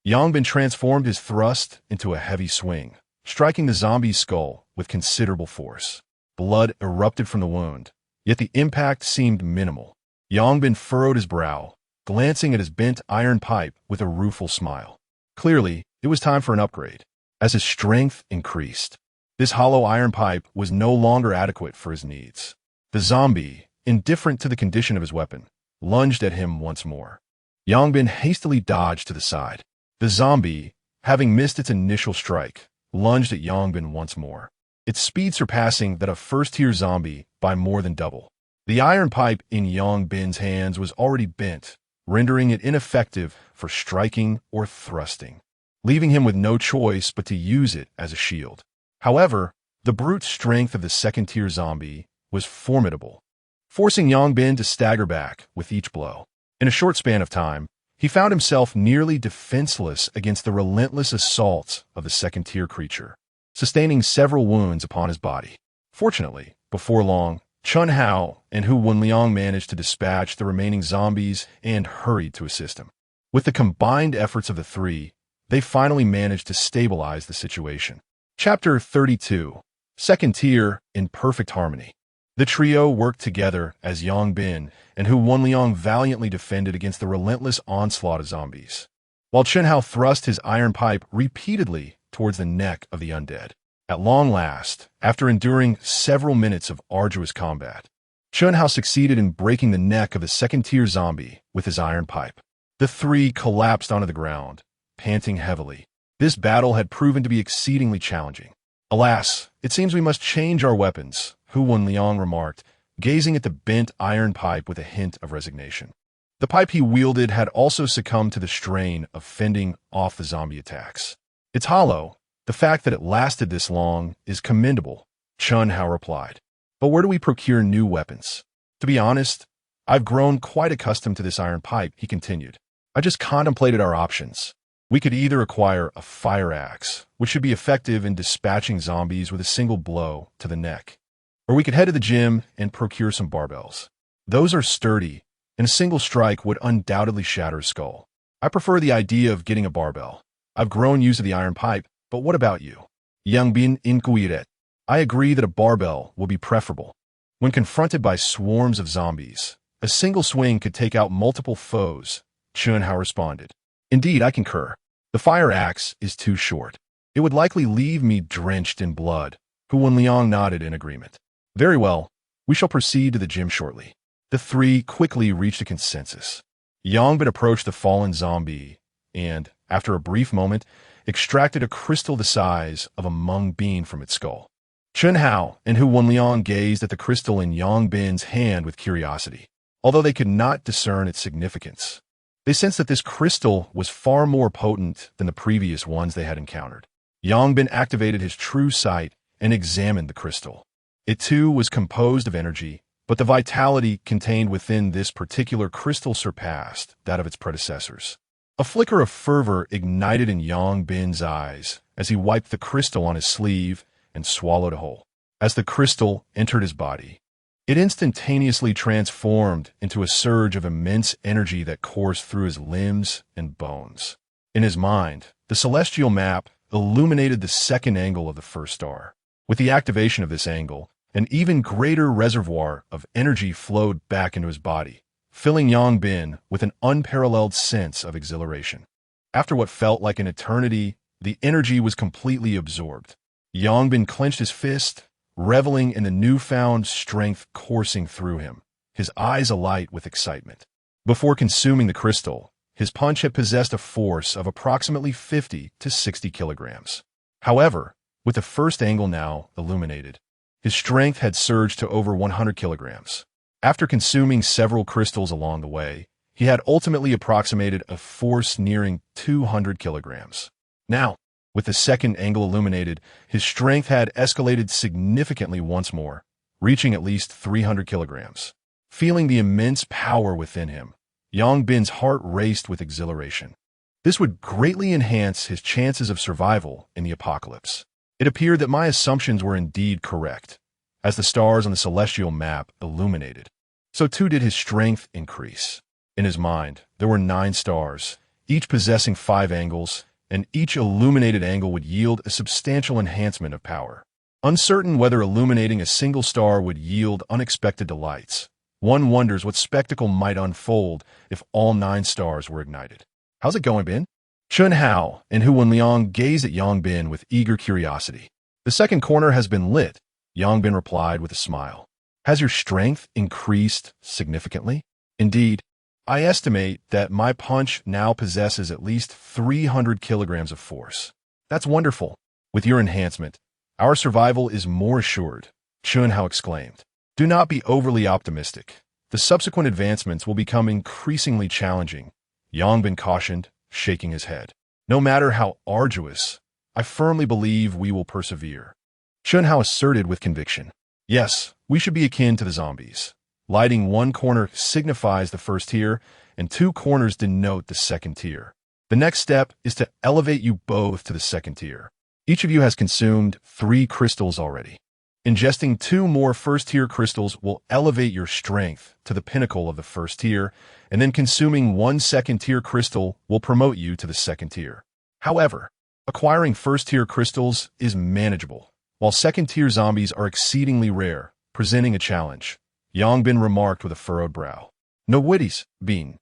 Yongbin transformed his thrust into a heavy swing, striking the zombie's skull with considerable force. Blood erupted from the wound, yet the impact seemed minimal. Yongbin furrowed his brow, glancing at his bent iron pipe with a rueful smile. Clearly, it was time for an upgrade. As his strength increased, this hollow iron pipe was no longer adequate for his needs. The zombie, indifferent to the condition of his weapon, lunged at him once more. Yongbin hastily dodged to the side. The zombie, having missed its initial strike, lunged at Yongbin once more, its speed surpassing that of first-tier zombie by more than double. The iron pipe in Yongbin's hands was already bent, rendering it ineffective for striking or thrusting, leaving him with no choice but to use it as a shield. However, the brute strength of the second-tier zombie was formidable, forcing Yongbin to stagger back with each blow. In a short span of time, he found himself nearly defenseless against the relentless assaults of the second-tier creature, sustaining several wounds upon his body. Fortunately, before long, Chun Hao and Hu Wenliang managed to dispatch the remaining zombies and hurried to assist him. With the combined efforts of the three, they finally managed to stabilize the situation. Chapter 32. Second Tier in Perfect Harmony. The trio worked together as Yongbin and Hu Wenliang valiantly defended against the relentless onslaught of zombies, while Chun Hao thrust his iron pipe repeatedly towards the neck of the undead. At long last, after enduring several minutes of arduous combat, Chun Hao succeeded in breaking the neck of the second-tier zombie with his iron pipe. The three collapsed onto the ground, panting heavily. This battle had proven to be exceedingly challenging. Alas, it seems we must change our weapons, Hu Wenliang remarked, gazing at the bent iron pipe with a hint of resignation. The pipe he wielded had also succumbed to the strain of fending off the zombie attacks. It's hollow. The fact that it lasted this long is commendable, Chun Hao replied. But where do we procure new weapons? To be honest, I've grown quite accustomed to this iron pipe, he continued. I just contemplated our options. We could either acquire a fire axe, which should be effective in dispatching zombies with a single blow to the neck, or we could head to the gym and procure some barbells. Those are sturdy, and a single strike would undoubtedly shatter a skull. I prefer the idea of getting a barbell. I've grown used to the iron pipe, but what about you? Yongbin inquired. I agree that a barbell will be preferable. When confronted by swarms of zombies, a single swing could take out multiple foes, Chun Hao responded. Indeed, I concur. The fire axe is too short. It would likely leave me drenched in blood. Hu Wenliang nodded in agreement. Very well, we shall proceed to the gym shortly. The three quickly reached a consensus. Yongbin approached the fallen zombie and, after a brief moment, extracted a crystal the size of a mung bean from its skull. Chun Hao and Hu Wenliang gazed at the crystal in Yongbin's hand with curiosity, although they could not discern its significance. They sensed that this crystal was far more potent than the previous ones they had encountered. Yongbin activated his true sight and examined the crystal. It too was composed of energy, but the vitality contained within this particular crystal surpassed that of its predecessors. A flicker of fervor ignited in Yongbin's eyes as he wiped the crystal on his sleeve and swallowed a whole. As the crystal entered his body, it instantaneously transformed into a surge of immense energy that coursed through his limbs and bones. In his mind, the celestial map illuminated the second angle of the first star. With the activation of this angle, an even greater reservoir of energy flowed back into his body, filling Yang Bin with an unparalleled sense of exhilaration. After what felt like an eternity, the energy was completely absorbed. Yang Bin clenched his fist, reveling in the newfound strength coursing through him, his eyes alight with excitement. Before consuming the crystal, his punch had possessed a force of approximately 50 to 60 kilograms. However, with the first angle now illuminated, his strength had surged to over 100 kilograms. After consuming several crystals along the way, he had ultimately approximated a force nearing 200 kilograms. Now, with the second angle illuminated, his strength had escalated significantly once more, reaching at least 300 kilograms. Feeling the immense power within him, Yang Bin's heart raced with exhilaration. This would greatly enhance his chances of survival in the apocalypse. It appeared that my assumptions were indeed correct. As the stars on the celestial map illuminated, so too did his strength increase. In his mind, there were 9 stars, each possessing 5 angles, and each illuminated angle would yield a substantial enhancement of power. Uncertain whether illuminating a single star would yield unexpected delights, one wonders what spectacle might unfold if all 9 stars were ignited. "How's it going, Bin?" Chun Hao and Hu Wenliang gazed at Yang Bin with eager curiosity. "The second corner has been lit," Yang Bin replied with a smile. "Has your strength increased significantly?" "Indeed, I estimate that my punch now possesses at least 300 kilograms of force." "That's wonderful. With your enhancement, our survival is more assured," Chun Hao exclaimed. "Do not be overly optimistic. The subsequent advancements will become increasingly challenging," Yang Bin cautioned, shaking his head. "No matter how arduous, I firmly believe we will persevere." Chun Hao asserted with conviction. "Yes, we should be akin to the zombies. Lighting one corner signifies the first tier, and 2 corners denote the second tier. The next step is to elevate you both to the second tier. Each of you has consumed 3 crystals already. Ingesting 2 more first-tier crystals will elevate your strength to the pinnacle of the first tier, and then consuming 1 second-tier crystal will promote you to the second tier. However, acquiring first-tier crystals is manageable, while second-tier zombies are exceedingly rare, presenting a challenge," Yang Bin remarked with a furrowed brow. "No worries, Bin.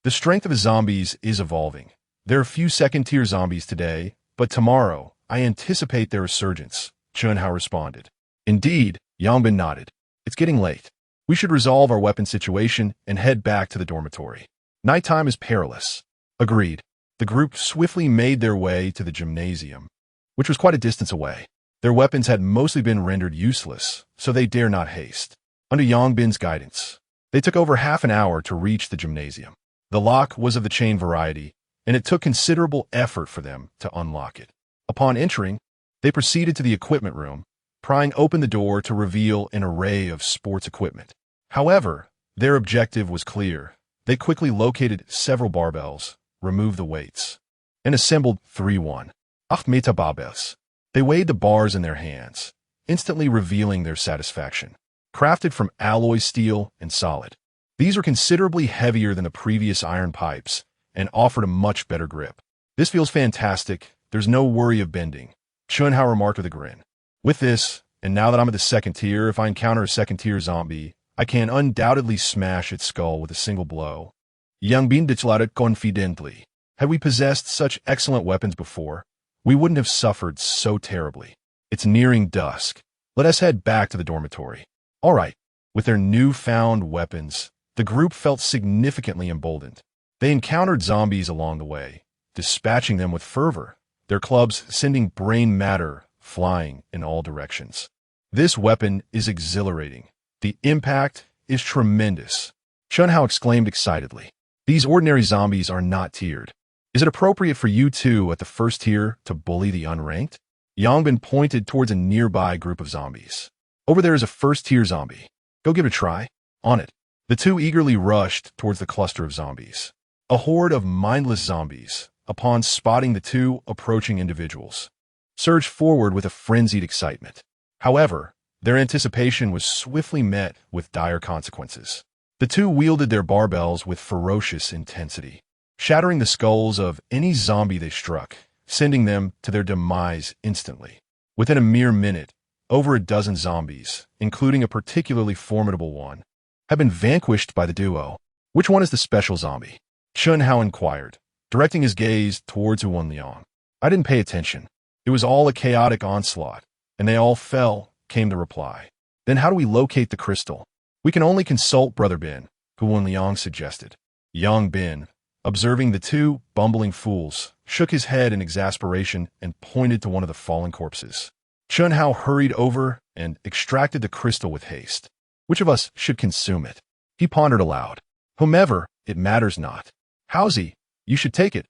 The strength of the zombies is evolving. There are few second-tier zombies today, but tomorrow I anticipate their resurgence," Chun Hao responded. "Indeed," Yang Bin nodded. "It's getting late. We should resolve our weapon situation and head back to the dormitory. Nighttime is perilous." "Agreed." The group swiftly made their way to the gymnasium, which was quite a distance away. Their weapons had mostly been rendered useless, so they dare not haste. Under Yang Bin's guidance, they took over half an hour to reach the gymnasium. The lock was of the chain variety, and it took considerable effort for them to unlock it. Upon entering, they proceeded to the equipment room, prying open the door to reveal an array of sports equipment. However, their objective was clear. They quickly located several barbells, removed the weights, and assembled 3-1 Achmeta barbells. They weighed the bars in their hands, instantly revealing their satisfaction. Crafted from alloy steel and solid, these were considerably heavier than the previous iron pipes and offered a much better grip. "This feels fantastic. There's no worry of bending," Chun Hao remarked with a grin. "With this, and now that I'm at the second tier, if I encounter a second-tier zombie, I can undoubtedly smash its skull with a single blow." Yang Bin declared confidently. "Had we possessed such excellent weapons before, we wouldn't have suffered so terribly. It's nearing dusk. Let us head back to the dormitory." All right. With their newfound weapons, the group felt significantly emboldened. They encountered zombies along the way, dispatching them with fervor, their clubs sending brain matter flying in all directions. "This weapon is exhilarating. The impact is tremendous," Chun Hao exclaimed excitedly. "These ordinary zombies are not tiered. Is it appropriate for you two at the first tier to bully the unranked?" Yang Bin pointed towards a nearby group of zombies. "Over there is a first-tier zombie. Go give it a try." "On it." The two eagerly rushed towards the cluster of zombies. A horde of mindless zombies, upon spotting the 2 approaching individuals, surged forward with a frenzied excitement. However, their anticipation was swiftly met with dire consequences. The 2 wielded their barbells with ferocious intensity, shattering the skulls of any zombie they struck, sending them to their demise instantly. Within a mere minute, over a dozen zombies, including a particularly formidable one, had been vanquished by the duo. Which one is the special zombie? Chun Hao inquired, directing his gaze towards Wu Liang. I didn't pay attention. It was all a chaotic onslaught, and they all fell, came the reply. Then how do we locate the crystal? We can only consult Brother Bin, Wu Liang suggested. Young Bin, observing the two bumbling fools, shook his head in exasperation and pointed to one of the fallen corpses. Chun Hao hurried over and extracted the crystal with haste. Which of us should consume it? He pondered aloud. Whomever, it matters not. Howsy, you should take it.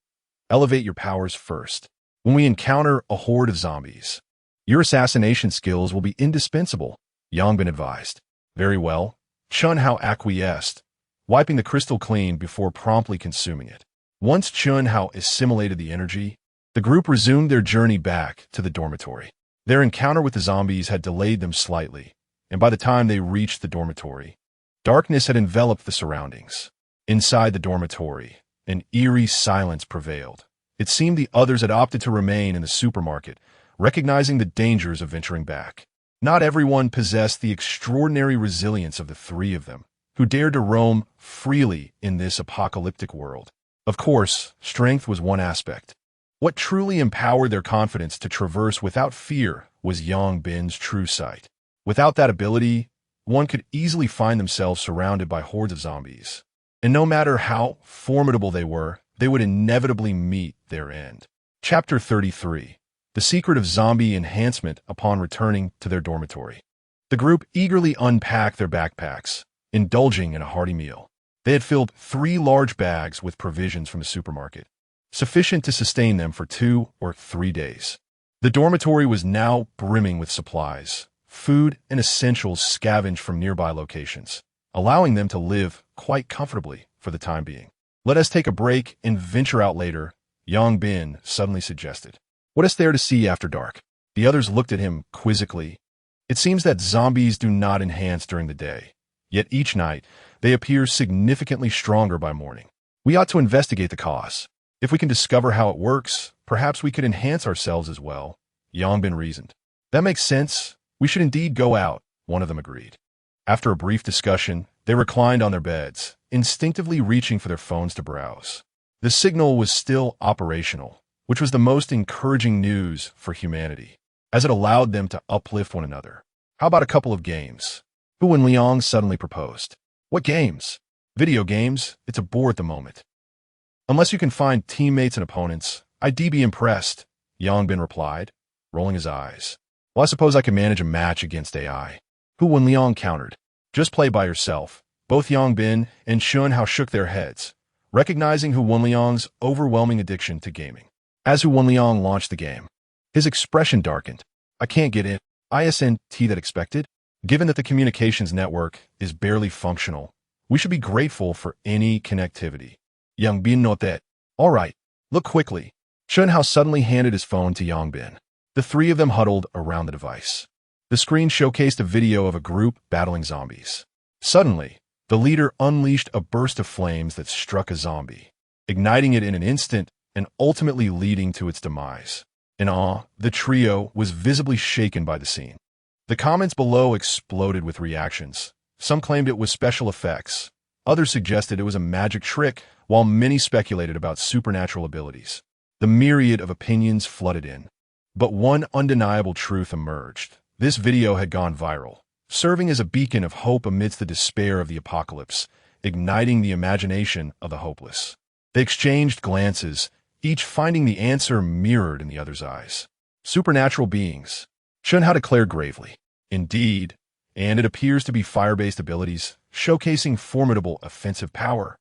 Elevate your powers first. When we encounter a horde of zombies, your assassination skills will be indispensable, Yang Bin advised. Very well. Chun Hao acquiesced, wiping the crystal clean before promptly consuming it. Once Chun Hao assimilated the energy, the group resumed their journey back to the dormitory. Their encounter with the zombies had delayed them slightly, and by the time they reached the dormitory, darkness had enveloped the surroundings. Inside the dormitory, an eerie silence prevailed. It seemed the others had opted to remain in the supermarket, recognizing the dangers of venturing back. Not everyone possessed the extraordinary resilience of the three of them, who dared to roam freely in this apocalyptic world. Of course, strength was one aspect. What truly empowered their confidence to traverse without fear was Yang Bin's true sight. Without that ability, one could easily find themselves surrounded by hordes of zombies. And no matter how formidable they were, they would inevitably meet their end. Chapter 33. The Secret of Zombie Enhancement upon returning to their dormitory. The group eagerly unpacked their backpacks, indulging in a hearty meal. They had filled 3 large bags with provisions from the supermarket, sufficient to sustain them for 2 or 3 days. The dormitory was now brimming with supplies, food, and essentials scavenged from nearby locations, allowing them to live quite comfortably for the time being. Let us take a break and venture out later, Yang Bin suddenly suggested. What is there to see after dark? The others looked at him quizzically. It seems that zombies do not enhance during the day, yet each night they appear significantly stronger by morning. We ought to investigate the cause. If we can discover how it works, perhaps we could enhance ourselves as well, Yang Bin reasoned. That makes sense. We should indeed go out, one of them agreed. After a brief discussion, they reclined on their beds, instinctively reaching for their phones to browse. The signal was still operational, which was the most encouraging news for humanity, as it allowed them to uplift one another. How about a couple of games? Wu Liang suddenly proposed. What games? Video games. It's a bore at the moment. Unless you can find teammates and opponents, I'd be impressed, Yang Bin replied, rolling his eyes. Well, I suppose I can manage a match against AI. Wu Liang countered. Just play by yourself. Both Yang Bin and Chun Hao shook their heads, recognizing Wu Liang's overwhelming addiction to gaming. As Wu Liang launched the game, his expression darkened. I can't get it. ISNT that expected? Given that the communications network is barely functional, we should be grateful for any connectivity. Yang Bin noted. All right, look quickly. Chun Hao suddenly handed his phone to Yang Bin. The 3 of them huddled around the device. The screen showcased a video of a group battling zombies. Suddenly, the leader unleashed a burst of flames that struck a zombie, igniting it in an instant and ultimately leading to its demise. In awe, the trio was visibly shaken by the scene. The comments below exploded with reactions. Some claimed it was special effects. Others suggested it was a magic trick, while many speculated about supernatural abilities. The myriad of opinions flooded in. But one undeniable truth emerged. This video had gone viral, serving as a beacon of hope amidst the despair of the apocalypse, igniting the imagination of the hopeless. They exchanged glances, each finding the answer mirrored in the other's eyes. Supernatural beings, Chun Hao declared gravely. Indeed, and it appears to be fire-based abilities, showcasing formidable offensive power.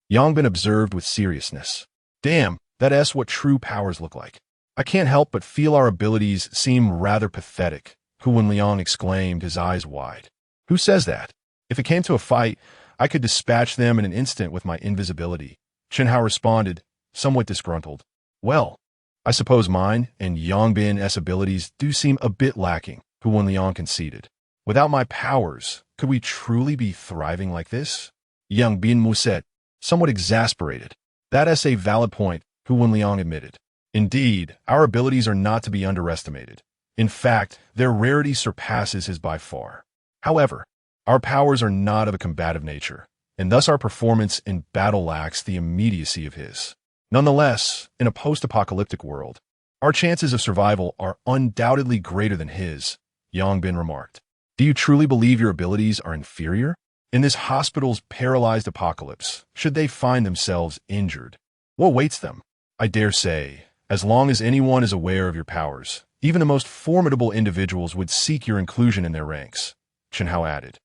Yang Bin observed with seriousness. Damn, that's what true powers look like. I can't help but feel our abilities seem rather pathetic, Wu Liang exclaimed, his eyes wide. Who says that? If it came to a fight, I could dispatch them in an instant with my invisibility. Chun Hao responded, somewhat disgruntled. Well, I suppose mine and Yang Bin's abilities do seem a bit lacking, Wu Liang conceded. Without my powers, could we truly be thriving like this? Yang Bin said, somewhat exasperated. That's a valid point, Wu Liang admitted. Indeed, our abilities are not to be underestimated. In fact, their rarity surpasses his by far. However, our powers are not of a combative nature. and thus our performance in battle lacks the immediacy of his. Nonetheless, in a post-apocalyptic world, our chances of survival are undoubtedly greater than his, Yongbin remarked. Do you truly believe your abilities are inferior? In this hospital's paralyzed apocalypse, should they find themselves injured, what awaits them? I dare say, as long as anyone is aware of your powers, even the most formidable individuals would seek your inclusion in their ranks, Chen Hao added.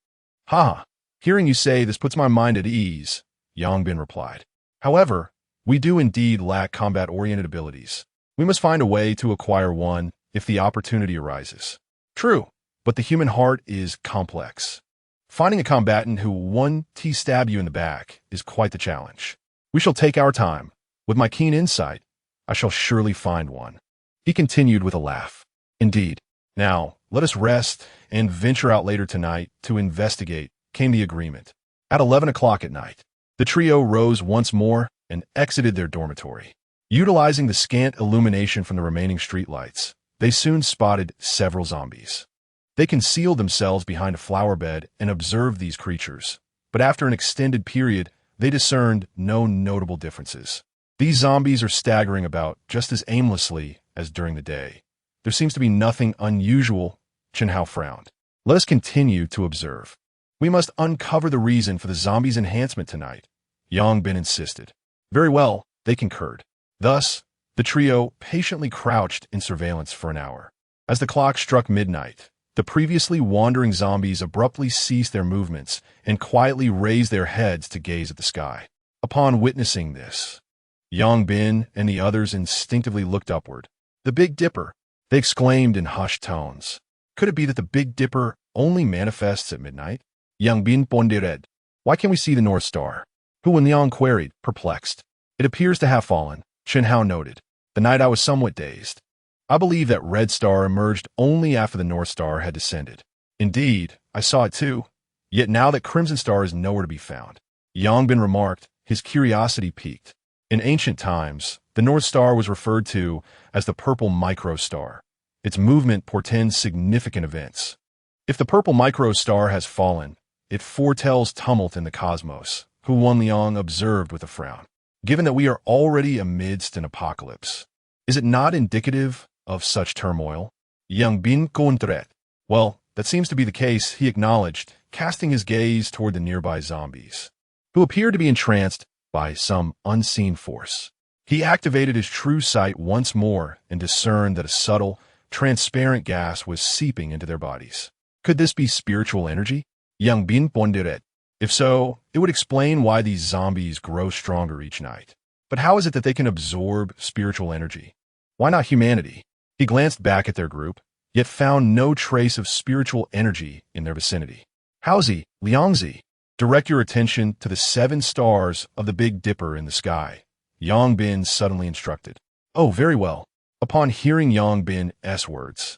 Ha! Hearing you say this puts my mind at ease, Yongbin replied. However, we do indeed lack combat-oriented abilities. We must find a way to acquire one if the opportunity arises. True, but the human heart is complex. Finding a combatant who will one-stab you in the back is quite the challenge. We shall take our time. With my keen insight, I shall surely find one. He continued with a laugh. Indeed. Now, let us rest and venture out later tonight to investigate, came the agreement. At 11 o'clock at night, the trio rose once more and exited their dormitory. Utilizing the scant illumination from the remaining streetlights, they soon spotted several zombies. They concealed themselves behind a flower bed and observed these creatures, but after an extended period, they discerned no notable differences. These zombies are staggering about just as aimlessly as during the day. There seems to be nothing unusual, Chen Hao frowned. Let us continue to observe. We must uncover the reason for the zombies' enhancement tonight, Yongbin insisted. Very well, they concurred. Thus, the trio patiently crouched in surveillance for an hour. As the clock struck midnight, the previously wandering zombies abruptly ceased their movements and quietly raised their heads to gaze at the sky. Upon witnessing this, Yongbin and the others instinctively looked upward. The Big Dipper, they exclaimed in hushed tones. Could it be that the Big Dipper only manifests at midnight? Yongbin pondered. Why can't we see the North Star? Hu Wenliang queried, perplexed. It appears to have fallen, Chen Hao noted. The night I was somewhat dazed. I believe that Red Star emerged only after the North Star had descended. Indeed, I saw it too. Yet now that Crimson Star is nowhere to be found, Yongbin remarked, his curiosity piqued. In ancient times, the North Star was referred to as the purple microstar. Its movement portends significant events. If the purple microstar has fallen, it foretells tumult in the cosmos, Hu Wenliang observed with a frown. Given that we are already amidst an apocalypse, is it not indicative of such turmoil? Yongbin contradicted. Well, that seems to be the case, he acknowledged, casting his gaze toward the nearby zombies, who appeared to be entranced by some unseen force. He activated his true sight once more and discerned that a subtle, transparent gas was seeping into their bodies. Could this be spiritual energy? Yongbin pondered. If so, it would explain why these zombies grow stronger each night. But how is it that they can absorb spiritual energy? Why not humanity? He glanced back at their group, yet found no trace of spiritual energy in their vicinity. Haozi, Liangzi, direct your attention to the 7 stars of the Big Dipper in the sky, Yongbin suddenly instructed. Oh, very well. Upon hearing Yongbin's words,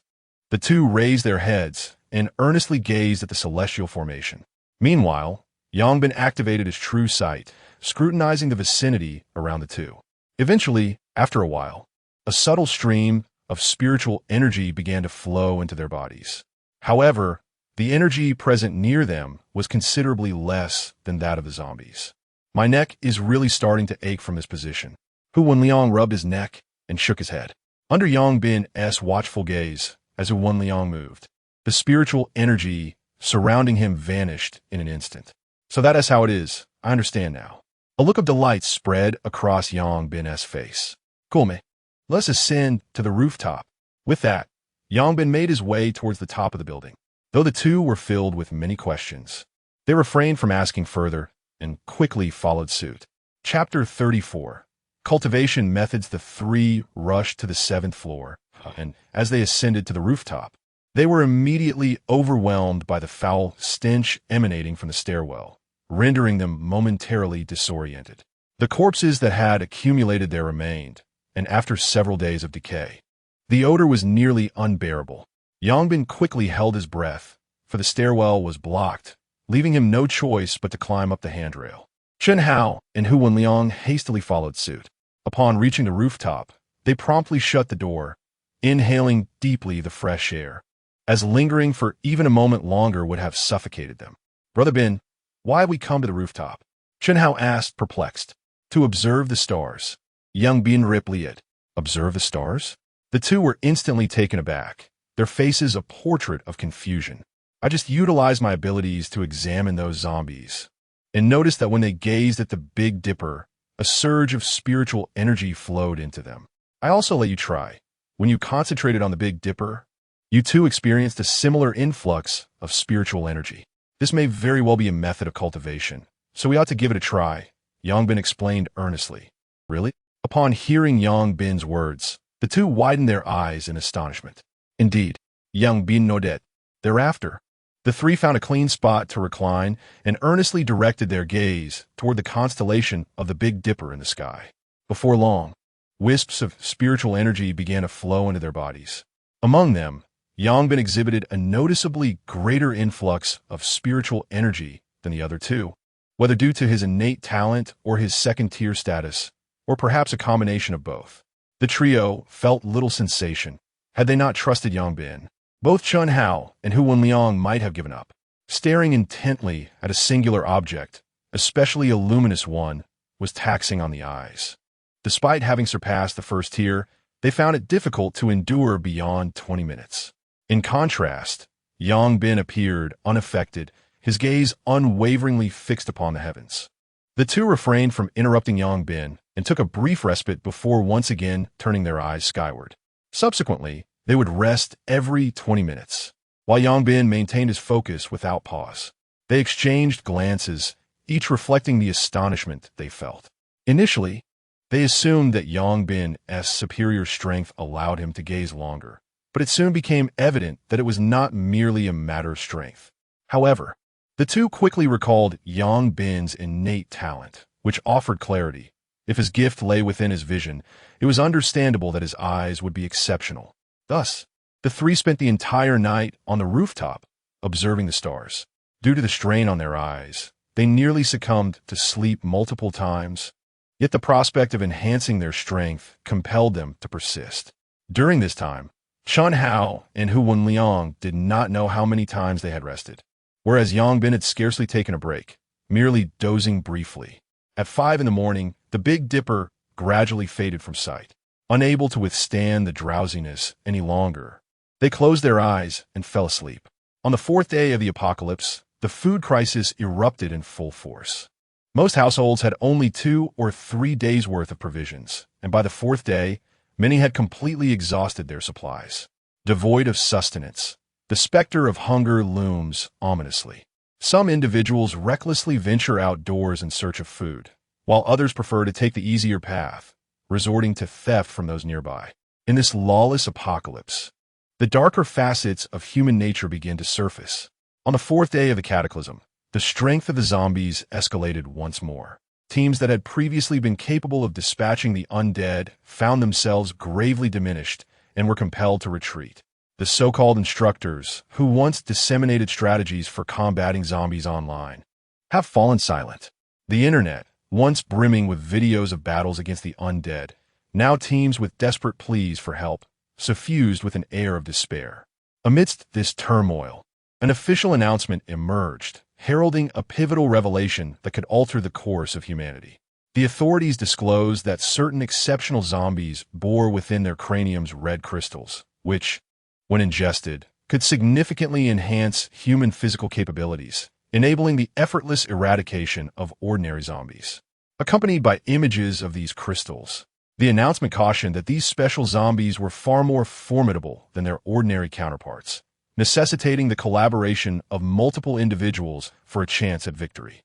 the two raised their heads and earnestly gazed at the celestial formation. Meanwhile, Yongbin activated his true sight, scrutinizing the vicinity around the two. Eventually, after a while, a subtle stream of spiritual energy began to flow into their bodies. However, the energy present near them was considerably less than that of the zombies. My neck is really starting to ache from this position. Hu Wenliang rubbed his neck and shook his head. Under Yongbin's watchful gaze, as Hu Wenliang moved, the spiritual energy surrounding him vanished in an instant. So that is how it is. I understand now. A look of delight spread across Yongbin's face. Come, let's ascend to the rooftop. With that, Yongbin made his way towards the top of the building. Though the two were filled with many questions, they refrained from asking further and quickly followed suit. Chapter 34. Cultivation Methods. The three rushed to the 7th floor, and as they ascended to the rooftop, they were immediately overwhelmed by the foul stench emanating from the stairwell, rendering them momentarily disoriented. The corpses that had accumulated there remained, and after several days of decay, the odor was nearly unbearable. Yongbin quickly held his breath, for the stairwell was blocked, leaving him no choice but to climb up the handrail. Chen Hao and Hu Wenliang hastily followed suit. Upon reaching the rooftop, they promptly shut the door, inhaling deeply the fresh air, as lingering for even a moment longer would have suffocated them. Brother Bin, Why have we come to the rooftop? Chen Hao asked, perplexed. To observe the stars. Young Bin replied. Observe the stars? The two were instantly taken aback, their faces a portrait of confusion. I just utilized my abilities to examine those zombies, and noticed that when they gazed at the Big Dipper, a surge of spiritual energy flowed into them. I also let you try. When you concentrated on the Big Dipper, you too experienced a similar influx of spiritual energy. This may very well be a method of cultivation, so we ought to give it a try, Yang Bin explained earnestly. Really? Upon hearing Yang Bin's words, the two widened their eyes in astonishment. Indeed, Yang Bin nodded. Thereafter, the three found a clean spot to recline and earnestly directed their gaze toward the constellation of the Big Dipper in the sky. Before long, wisps of spiritual energy began to flow into their bodies. Among them, Yang Bin exhibited a noticeably greater influx of spiritual energy than the other two, whether due to his innate talent or his second-tier status, or perhaps a combination of both. The trio felt little sensation had they not trusted Yang Bin. Both Chen Hao and Hu Wenliang might have given up. Staring intently at a singular object, especially a luminous one, was taxing on the eyes. Despite having surpassed the first tier, they found it difficult to endure beyond 20 minutes. In contrast, Yang Bin appeared unaffected, his gaze unwaveringly fixed upon the heavens. The two refrained from interrupting Yang Bin and took a brief respite before once again turning their eyes skyward. Subsequently, they would rest every 20 minutes, while Yang Bin maintained his focus without pause. They exchanged glances, each reflecting the astonishment they felt. Initially, they assumed that Yang Bin's superior strength allowed him to gaze longer, but it soon became evident that it was not merely a matter of strength. However, the two quickly recalled Yang Bin's innate talent, which offered clarity. If his gift lay within his vision, it was understandable that his eyes would be exceptional. Thus, the three spent the entire night on the rooftop, observing the stars. Due to the strain on their eyes, they nearly succumbed to sleep multiple times, yet the prospect of enhancing their strength compelled them to persist. During this time, Chen Hao and Hu Wenliang did not know how many times they had rested, whereas Yang Bin had scarcely taken a break, merely dozing briefly. At 5 in the morning, the Big Dipper gradually faded from sight. Unable to withstand the drowsiness any longer, they closed their eyes and fell asleep. On the 4th day of the apocalypse, the food crisis erupted in full force. Most households had only 2 or 3 days' worth of provisions, and by the 4th day, many had completely exhausted their supplies. Devoid of sustenance, the specter of hunger looms ominously. Some individuals recklessly venture outdoors in search of food, while others prefer to take the easier path, resorting to theft from those nearby. In this lawless apocalypse, the darker facets of human nature begin to surface. On the 4th day of the cataclysm, the strength of the zombies escalated once more. Teams that had previously been capable of dispatching the undead found themselves gravely diminished and were compelled to retreat. The so-called instructors, who once disseminated strategies for combating zombies online, have fallen silent. The internet, once brimming with videos of battles against the undead, now teems with desperate pleas for help, suffused with an air of despair. Amidst this turmoil, an official announcement emerged, heralding a pivotal revelation that could alter the course of humanity. The authorities disclosed that certain exceptional zombies bore within their craniums red crystals, which, when ingested, could significantly enhance human physical capabilities, enabling the effortless eradication of ordinary zombies. Accompanied by images of these crystals, the announcement cautioned that these special zombies were far more formidable than their ordinary counterparts, necessitating the collaboration of multiple individuals for a chance at victory.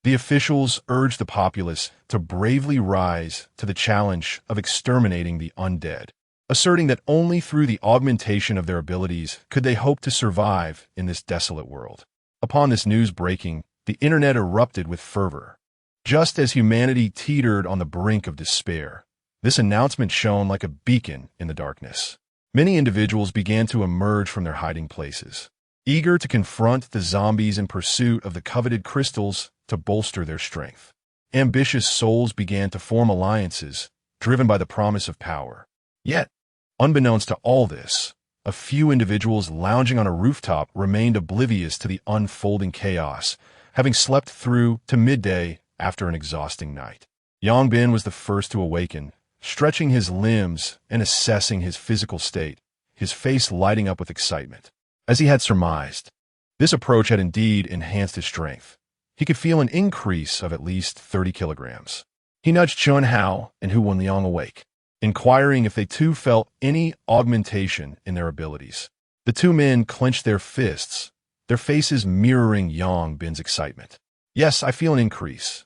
The officials urged the populace to bravely rise to the challenge of exterminating the undead, asserting that only through the augmentation of their abilities could they hope to survive in this desolate world. Upon this news breaking, the internet erupted with fervor. Just as humanity teetered on the brink of despair, this announcement shone like a beacon in the darkness. Many individuals began to emerge from their hiding places, eager to confront the zombies in pursuit of the coveted crystals to bolster their strength. Ambitious souls began to form alliances, driven by the promise of power. Yet, unbeknownst to all this, a few individuals lounging on a rooftop remained oblivious to the unfolding chaos, having slept through to midday after an exhausting night. Yang Bin was the first to awaken, stretching his limbs and assessing his physical state, his face lighting up with excitement. As he had surmised, this approach had indeed enhanced his strength. He could feel an increase of at least 30 kilograms. He nudged Chun Hao and Hu Wenliang awake, inquiring if they too felt any augmentation in their abilities. The two men clenched their fists, their faces mirroring Yang Bin's excitement. Yes, I feel an increase.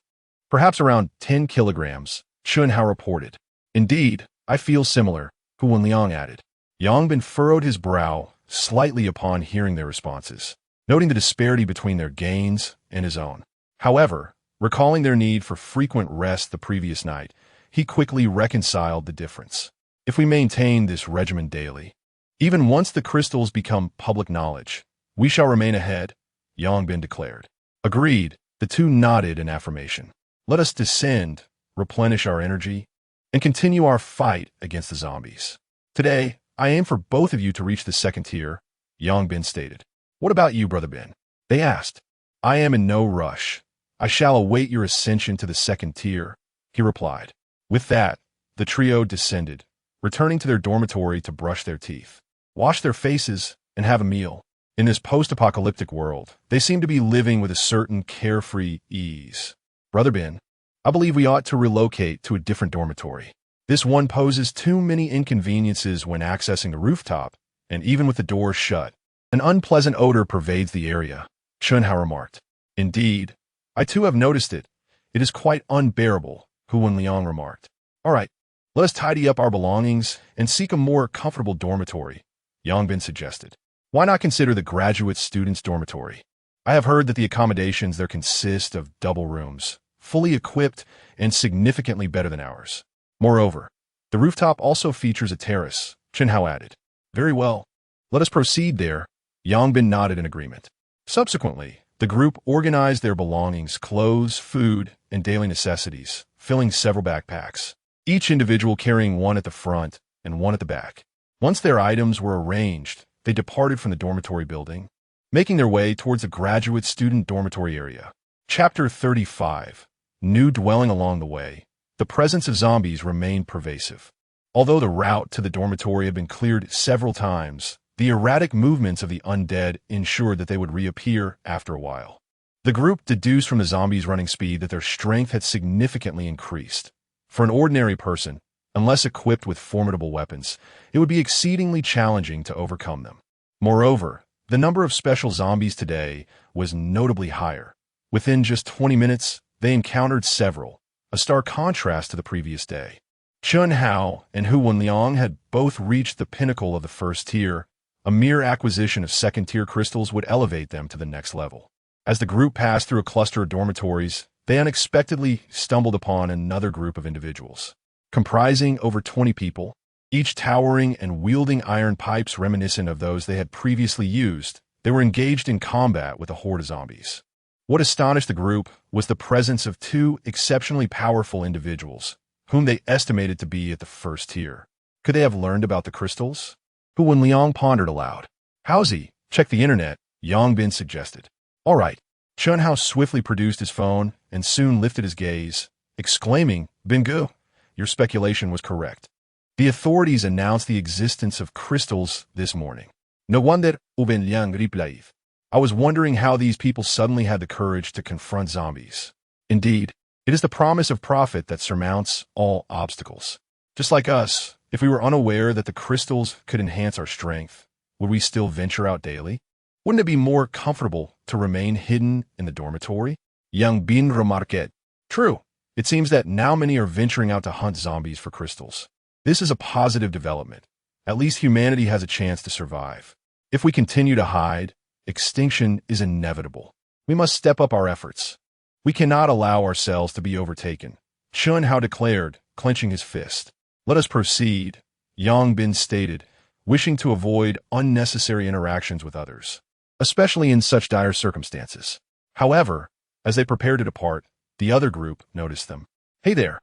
Perhaps around 10 kilograms, Chun Hao reported. Indeed, I feel similar, Hu Wenliang added. Yang Bin furrowed his brow slightly upon hearing their responses, noting the disparity between their gains and his own. However, recalling their need for frequent rest the previous night, he quickly reconciled the difference. If we maintain this regimen daily, even once the crystals become public knowledge, we shall remain ahead, Yang Bin declared. Agreed, the two nodded in affirmation. Let us descend, replenish our energy, and continue our fight against the zombies. Today, I aim for both of you to reach the second tier, Yang Bin stated. What about you, Brother Bin? They asked. I am in no rush. I shall await your ascension to the second tier, he replied. With that, the trio descended, returning to their dormitory to brush their teeth, wash their faces, and have a meal. In this post-apocalyptic world, they seem to be living with a certain carefree ease. Brother Bin, I believe we ought to relocate to a different dormitory. This one poses too many inconveniences when accessing the rooftop, and even with the doors shut. An unpleasant odor pervades the area, Chun Hao remarked. Indeed, I too have noticed it. It is quite unbearable, Hu Wenliang remarked. All right, let us tidy up our belongings and seek a more comfortable dormitory, Yang Bin suggested. Why not consider the graduate students' dormitory? I have heard that the accommodations there consist of double rooms, fully equipped and significantly better than ours. Moreover, the rooftop also features a terrace, Chun Hao added. Very well. Let us proceed there, Yang Bin nodded in agreement. Subsequently, the group organized their belongings, clothes, food, and daily necessities, filling several backpacks, each individual carrying one at the front and one at the back. Once their items were arranged, they departed from the dormitory building, making their way towards the graduate student dormitory area. Chapter 35. New dwelling along the way. The presence of zombies remained pervasive. Although the route to the dormitory had been cleared several times, the erratic movements of the undead ensured that they would reappear after a while. The group deduced from the zombies' running speed that their strength had significantly increased. For an ordinary person, unless equipped with formidable weapons, it would be exceedingly challenging to overcome them. Moreover, the number of special zombies today was notably higher. Within just 20 minutes, they encountered several, a stark contrast to the previous day. Chun Hao and Hu Wenliang had both reached the pinnacle of the first tier. A mere acquisition of second-tier crystals would elevate them to the next level. As the group passed through a cluster of dormitories, they unexpectedly stumbled upon another group of individuals. Comprising over 20 people, each towering and wielding iron pipes reminiscent of those they had previously used, they were engaged in combat with a horde of zombies. What astonished the group was the presence of two exceptionally powerful individuals, whom they estimated to be at the first tier. Could they have learned about the crystals? Hu Wenliang pondered aloud. Howsy, check the internet, Yang Bin suggested. All right. Chun Hao swiftly produced his phone and soon lifted his gaze, exclaiming, Bingo, your speculation was correct. The authorities announced the existence of crystals this morning. No wonder, Hu Wenliang replied. I was wondering how these people suddenly had the courage to confront zombies. Indeed, it is the promise of profit that surmounts all obstacles. Just like us, if we were unaware that the crystals could enhance our strength, would we still venture out daily? Wouldn't it be more comfortable to remain hidden in the dormitory? Yang Bin remarqued. True. It seems that now many are venturing out to hunt zombies for crystals. This is a positive development. At least humanity has a chance to survive. If we continue to hide, extinction is inevitable. We must step up our efforts. We cannot allow ourselves to be overtaken, Chun Hao declared, clenching his fist. Let us proceed, Yang Bin stated, wishing to avoid unnecessary interactions with others, especially in such dire circumstances. However, as they prepared to depart, the other group noticed them. Hey there,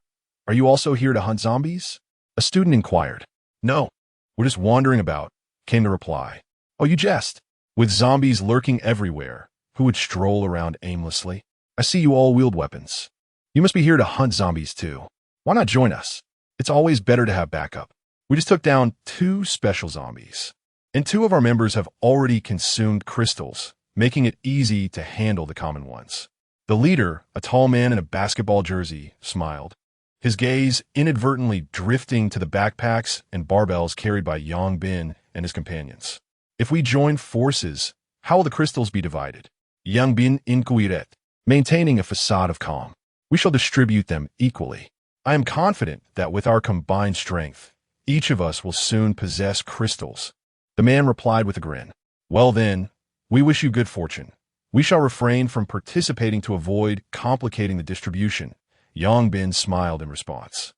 are you also here to hunt zombies? A student inquired. No, we're just wandering about, came the reply. Oh, you jest. With zombies lurking everywhere, who would stroll around aimlessly. I see you all wield weapons. You must be here to hunt zombies too. Why not join us? It's always better to have backup. We just took down 2 special zombies, and 2 of our members have already consumed crystals, making it easy to handle the common ones. The leader, a tall man in a basketball jersey, smiled, his gaze inadvertently drifting to the backpacks and barbells carried by Yang Bin and his companions. If we join forces, how will the crystals be divided? Yang Bin inquired, maintaining a facade of calm. We shall distribute them equally. I am confident that with our combined strength, each of us will soon possess crystals. The man replied with a grin. Well then, we wish you good fortune. We shall refrain from participating to avoid complicating the distribution. Yang Bin smiled in response.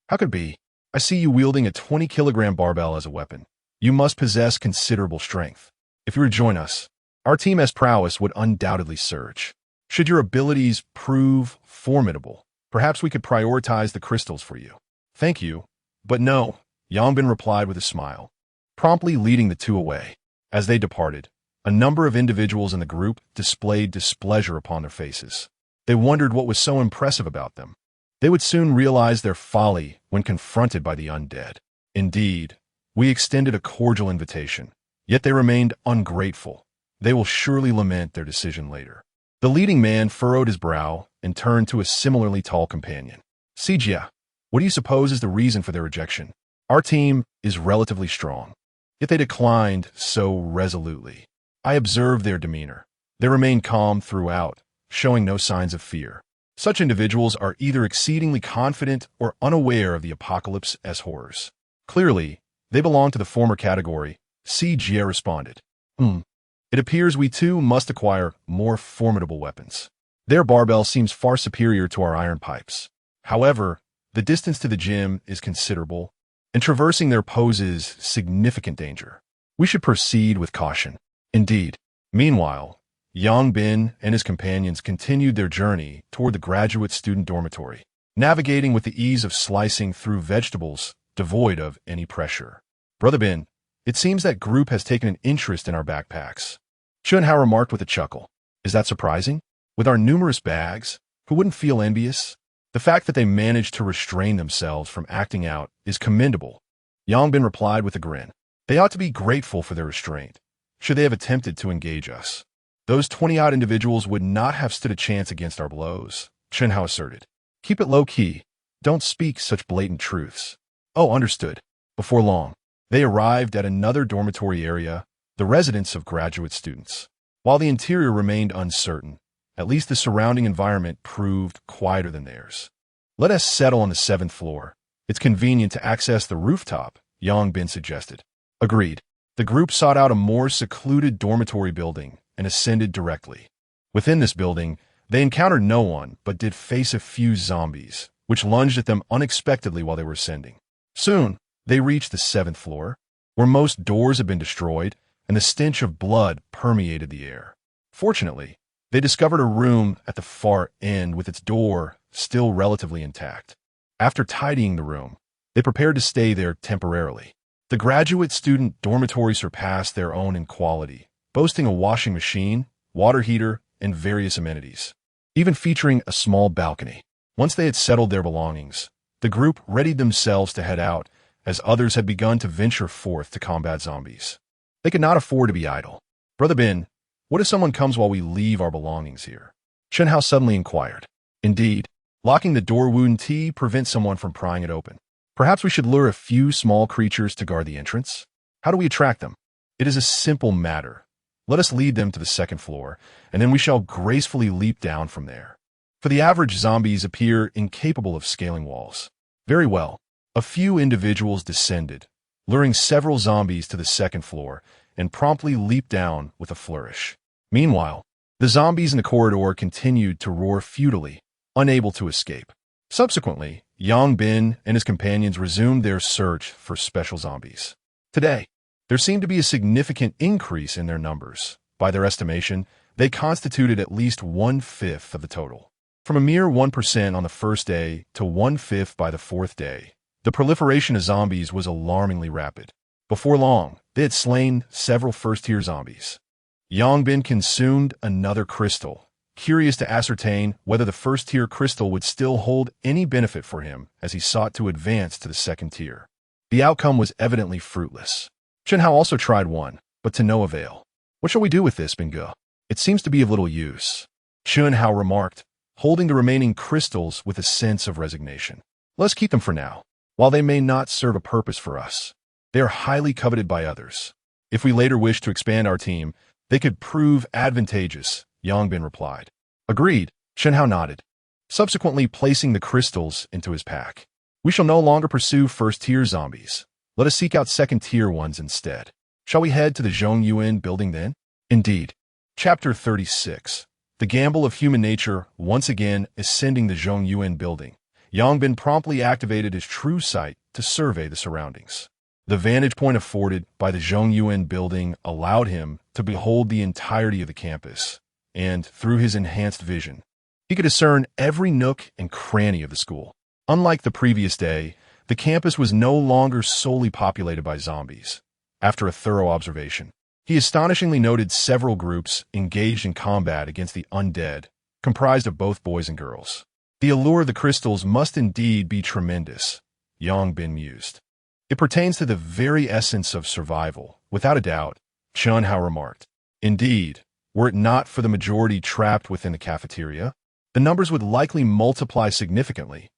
How could it be? I see you wielding a 20-kilogram barbell as a weapon. You must possess considerable strength. If you were to join us, our team's prowess would undoubtedly surge. Should your abilities prove formidable, perhaps we could prioritize the crystals for you. Thank you, but no, Yang Bin replied with a smile, promptly leading the 2 away. As they departed, a number of individuals in the group displayed displeasure upon their faces. They wondered what was so impressive about them. They would soon realize their folly when confronted by the undead. Indeed, we extended a cordial invitation, yet they remained ungrateful. They will surely lament their decision later. The leading man furrowed his brow and turned to a similarly tall companion. Sijia, what do you suppose is the reason for their rejection? Our team is relatively strong, yet they declined so resolutely. I observed their demeanor. They remained calm throughout, showing no signs of fear. Such individuals are either exceedingly confident or unaware of the apocalypse as horrors. Clearly, they belong to the former category, Jie responded. It appears we too must acquire more formidable weapons. Their barbell seems far superior to our iron pipes. However, the distance to the gym is considerable, and traversing their poses significant danger. We should proceed with caution. Indeed. Meanwhile, Yang Bin and his companions continued their journey toward the graduate student dormitory, navigating with the ease of slicing through vegetables devoid of any pressure. Brother Bin, it seems that group has taken an interest in our backpacks. Chunhao remarked with a chuckle. Is that surprising? With our numerous bags, who wouldn't feel envious? The fact that they managed to restrain themselves from acting out is commendable. Yang Bin replied with a grin. They ought to be grateful for their restraint, should they have attempted to engage us. Those 20-odd individuals would not have stood a chance against our blows, Chunhao asserted. Keep it low-key. Don't speak such blatant truths. Oh, understood. Before long, they arrived at another dormitory area, the residence of graduate students. While the interior remained uncertain, at least the surrounding environment proved quieter than theirs. Let us settle on the 7th floor. It's convenient to access the rooftop, Yang Bin suggested. Agreed. The group sought out a more secluded dormitory building and ascended directly. Within this building, they encountered no one but did face a few zombies, which lunged at them unexpectedly while they were ascending. Soon, they reached the 7th floor, where most doors had been destroyed and the stench of blood permeated the air. Fortunately, they discovered a room at the far end with its door still relatively intact. After tidying the room, they prepared to stay there temporarily. The graduate student dormitory surpassed their own in quality, boasting a washing machine, water heater, and various amenities, even featuring a small balcony. Once they had settled their belongings, the group readied themselves to head out as others had begun to venture forth to combat zombies. They could not afford to be idle. Brother Bin, what if someone comes while we leave our belongings here? Chunhao suddenly inquired. Indeed, locking the door wouldn't prevent someone from prying it open. Perhaps we should lure a few small creatures to guard the entrance? How do we attract them? It is a simple matter. Let us lead them to the 2nd floor, and then we shall gracefully leap down from there. For the average zombies appear incapable of scaling walls. Very well. A few individuals descended, luring several zombies to the 2nd floor, and promptly leaped down with a flourish. Meanwhile, the zombies in the corridor continued to roar futilely, unable to escape. Subsequently, Yang Bin and his companions resumed their search for special zombies. Today, there seemed to be a significant increase in their numbers. By their estimation, they constituted at least 1/5 of the total. From a mere 1% on the first day to 1/5 by the 4th day, the proliferation of zombies was alarmingly rapid. Before long, they had slain several first-tier zombies. Yongbin consumed another crystal, curious to ascertain whether the first-tier crystal would still hold any benefit for him as he sought to advance to the second tier. The outcome was evidently fruitless. Shenhao also tried one, but to no avail. "What shall we do with this, Binge? It seems to be of little use," Shenhao remarked, holding the remaining crystals with a sense of resignation. "Let's keep them for now. While they may not serve a purpose for us, they are highly coveted by others. If we later wish to expand our team, they could prove advantageous," Yongbin replied. "Agreed," Shenhao nodded, subsequently placing the crystals into his pack. "We shall no longer pursue first-tier zombies. Let us seek out second-tier ones instead. Shall we head to the Yinyuan building then?" Indeed. Chapter 36. The gamble of human nature once again ascending the Yinyuan building. Yongbin promptly activated his true sight to survey the surroundings. The vantage point afforded by the Yinyuan building allowed him to behold the entirety of the campus, and through his enhanced vision, he could discern every nook and cranny of the school. Unlike the previous day, the campus was no longer solely populated by zombies. After a thorough observation, he astonishingly noted several groups engaged in combat against the undead, comprised of both boys and girls. The allure of the crystals must indeed be tremendous, Yongbin mused. It pertains to the very essence of survival, without a doubt, Shenhao remarked. Indeed, were it not for the majority trapped within the cafeteria, the numbers would likely multiply significantly,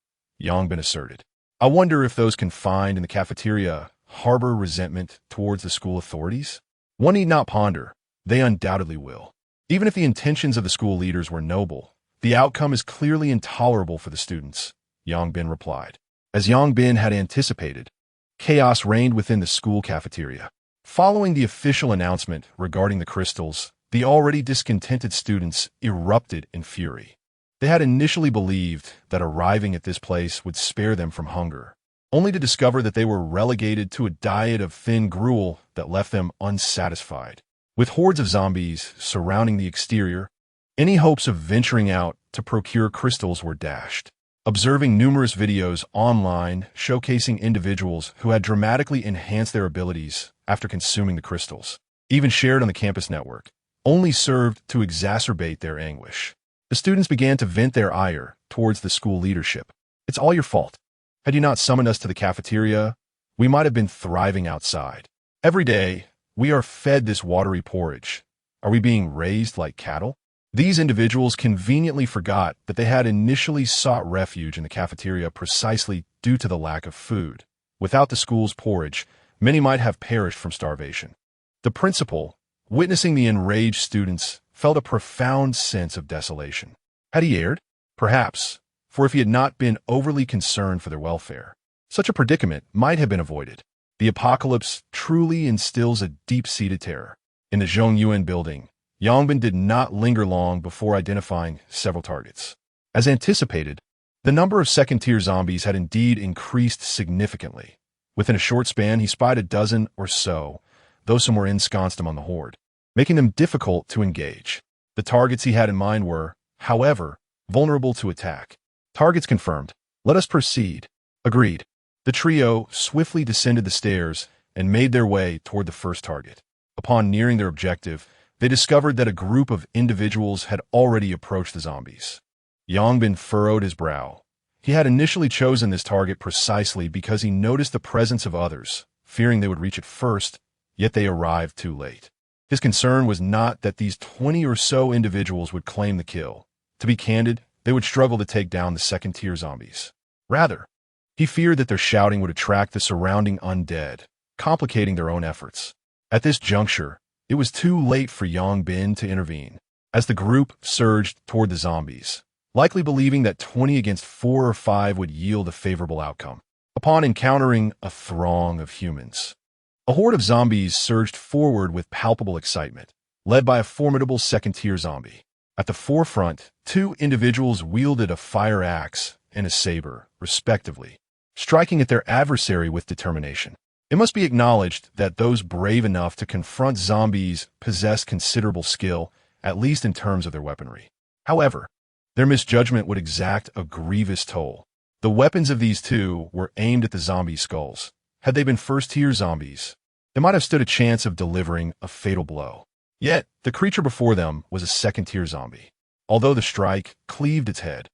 Yongbin asserted. I wonder if those confined in the cafeteria harbor resentment towards the school authorities? One need not ponder. They undoubtedly will. Even if the intentions of the school leaders were noble, the outcome is clearly intolerable for the students, Yongbin replied. As Yongbin had anticipated, chaos reigned within the school cafeteria. Following the official announcement regarding the crystals, the already discontented students erupted in fury. They had initially believed that arriving at this place would spare them from hunger, only to discover that they were relegated to a diet of thin gruel that left them unsatisfied. With hordes of zombies surrounding the exterior, any hopes of venturing out to procure crystals were dashed. Observing numerous videos online showcasing individuals who had dramatically enhanced their abilities after consuming the crystals, even shared on the campus network, only served to exacerbate their anguish. The students began to vent their ire towards the school leadership. It's all your fault. Had you not summoned us to the cafeteria, we might have been thriving outside. Every day, we are fed this watery porridge. Are we being raised like cattle? These individuals conveniently forgot that they had initially sought refuge in the cafeteria precisely due to the lack of food. Without the school's porridge, many might have perished from starvation. The principal, witnessing the enraged students, felt a profound sense of desolation. Had he erred? Perhaps, for if he had not been overly concerned for their welfare, such a predicament might have been avoided. The apocalypse truly instills a deep-seated terror. In the Yinyuan building, Yongbin did not linger long before identifying several targets. As anticipated, the number of second-tier zombies had indeed increased significantly. Within a short span, he spied a dozen or so, though some were ensconced among the horde, making them difficult to engage. The targets he had in mind were, however, vulnerable to attack. Targets confirmed. Let us proceed. Agreed. The trio swiftly descended the stairs and made their way toward the first target. Upon nearing their objective, they discovered that a group of individuals had already approached the zombies. Yongbin furrowed his brow. He had initially chosen this target precisely because he noticed the presence of others, fearing they would reach it first, yet they arrived too late. His concern was not that these 20 or so individuals would claim the kill. To be candid, they would struggle to take down the second-tier zombies. Rather, he feared that their shouting would attract the surrounding undead, complicating their own efforts. At this juncture, it was too late for Yongbin to intervene, as the group surged toward the zombies, likely believing that 20 against 4 or 5 would yield a favorable outcome. Upon encountering a throng of humans, a horde of zombies surged forward with palpable excitement, led by a formidable second-tier zombie. At the forefront, 2 individuals wielded a fire axe and a saber, respectively, striking at their adversary with determination. It must be acknowledged that those brave enough to confront zombies possessed considerable skill, at least in terms of their weaponry. However, their misjudgment would exact a grievous toll. The weapons of these 2 were aimed at the zombie skulls. Had they been first-tier zombies, they might have stood a chance of delivering a fatal blow. Yet, the creature before them was a second-tier zombie. Although the strike cleaved its head,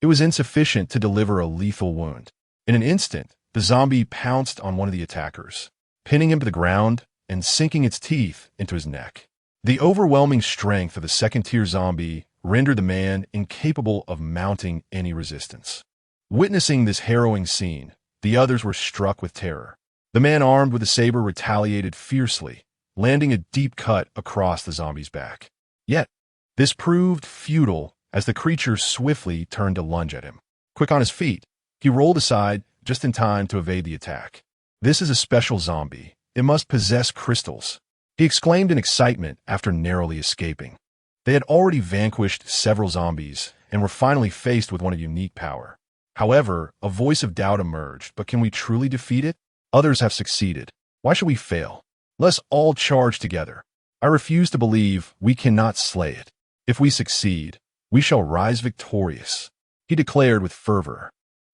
it was insufficient to deliver a lethal wound. In an instant, the zombie pounced on one of the attackers, pinning him to the ground and sinking its teeth into his neck. The overwhelming strength of the second-tier zombie rendered the man incapable of mounting any resistance. Witnessing this harrowing scene, the others were struck with terror. The man armed with a saber retaliated fiercely, landing a deep cut across the zombie's back. Yet, this proved futile as the creature swiftly turned to lunge at him. Quick on his feet, he rolled aside just in time to evade the attack. "This is a special zombie. It must possess crystals," he exclaimed in excitement after narrowly escaping. They had already vanquished several zombies and were finally faced with one of unique power. However, a voice of doubt emerged. "But can we truly defeat it? Others have succeeded. Why should we fail? Let's all charge together. I refuse to believe we cannot slay it. If we succeed, we shall rise victorious," he declared with fervor.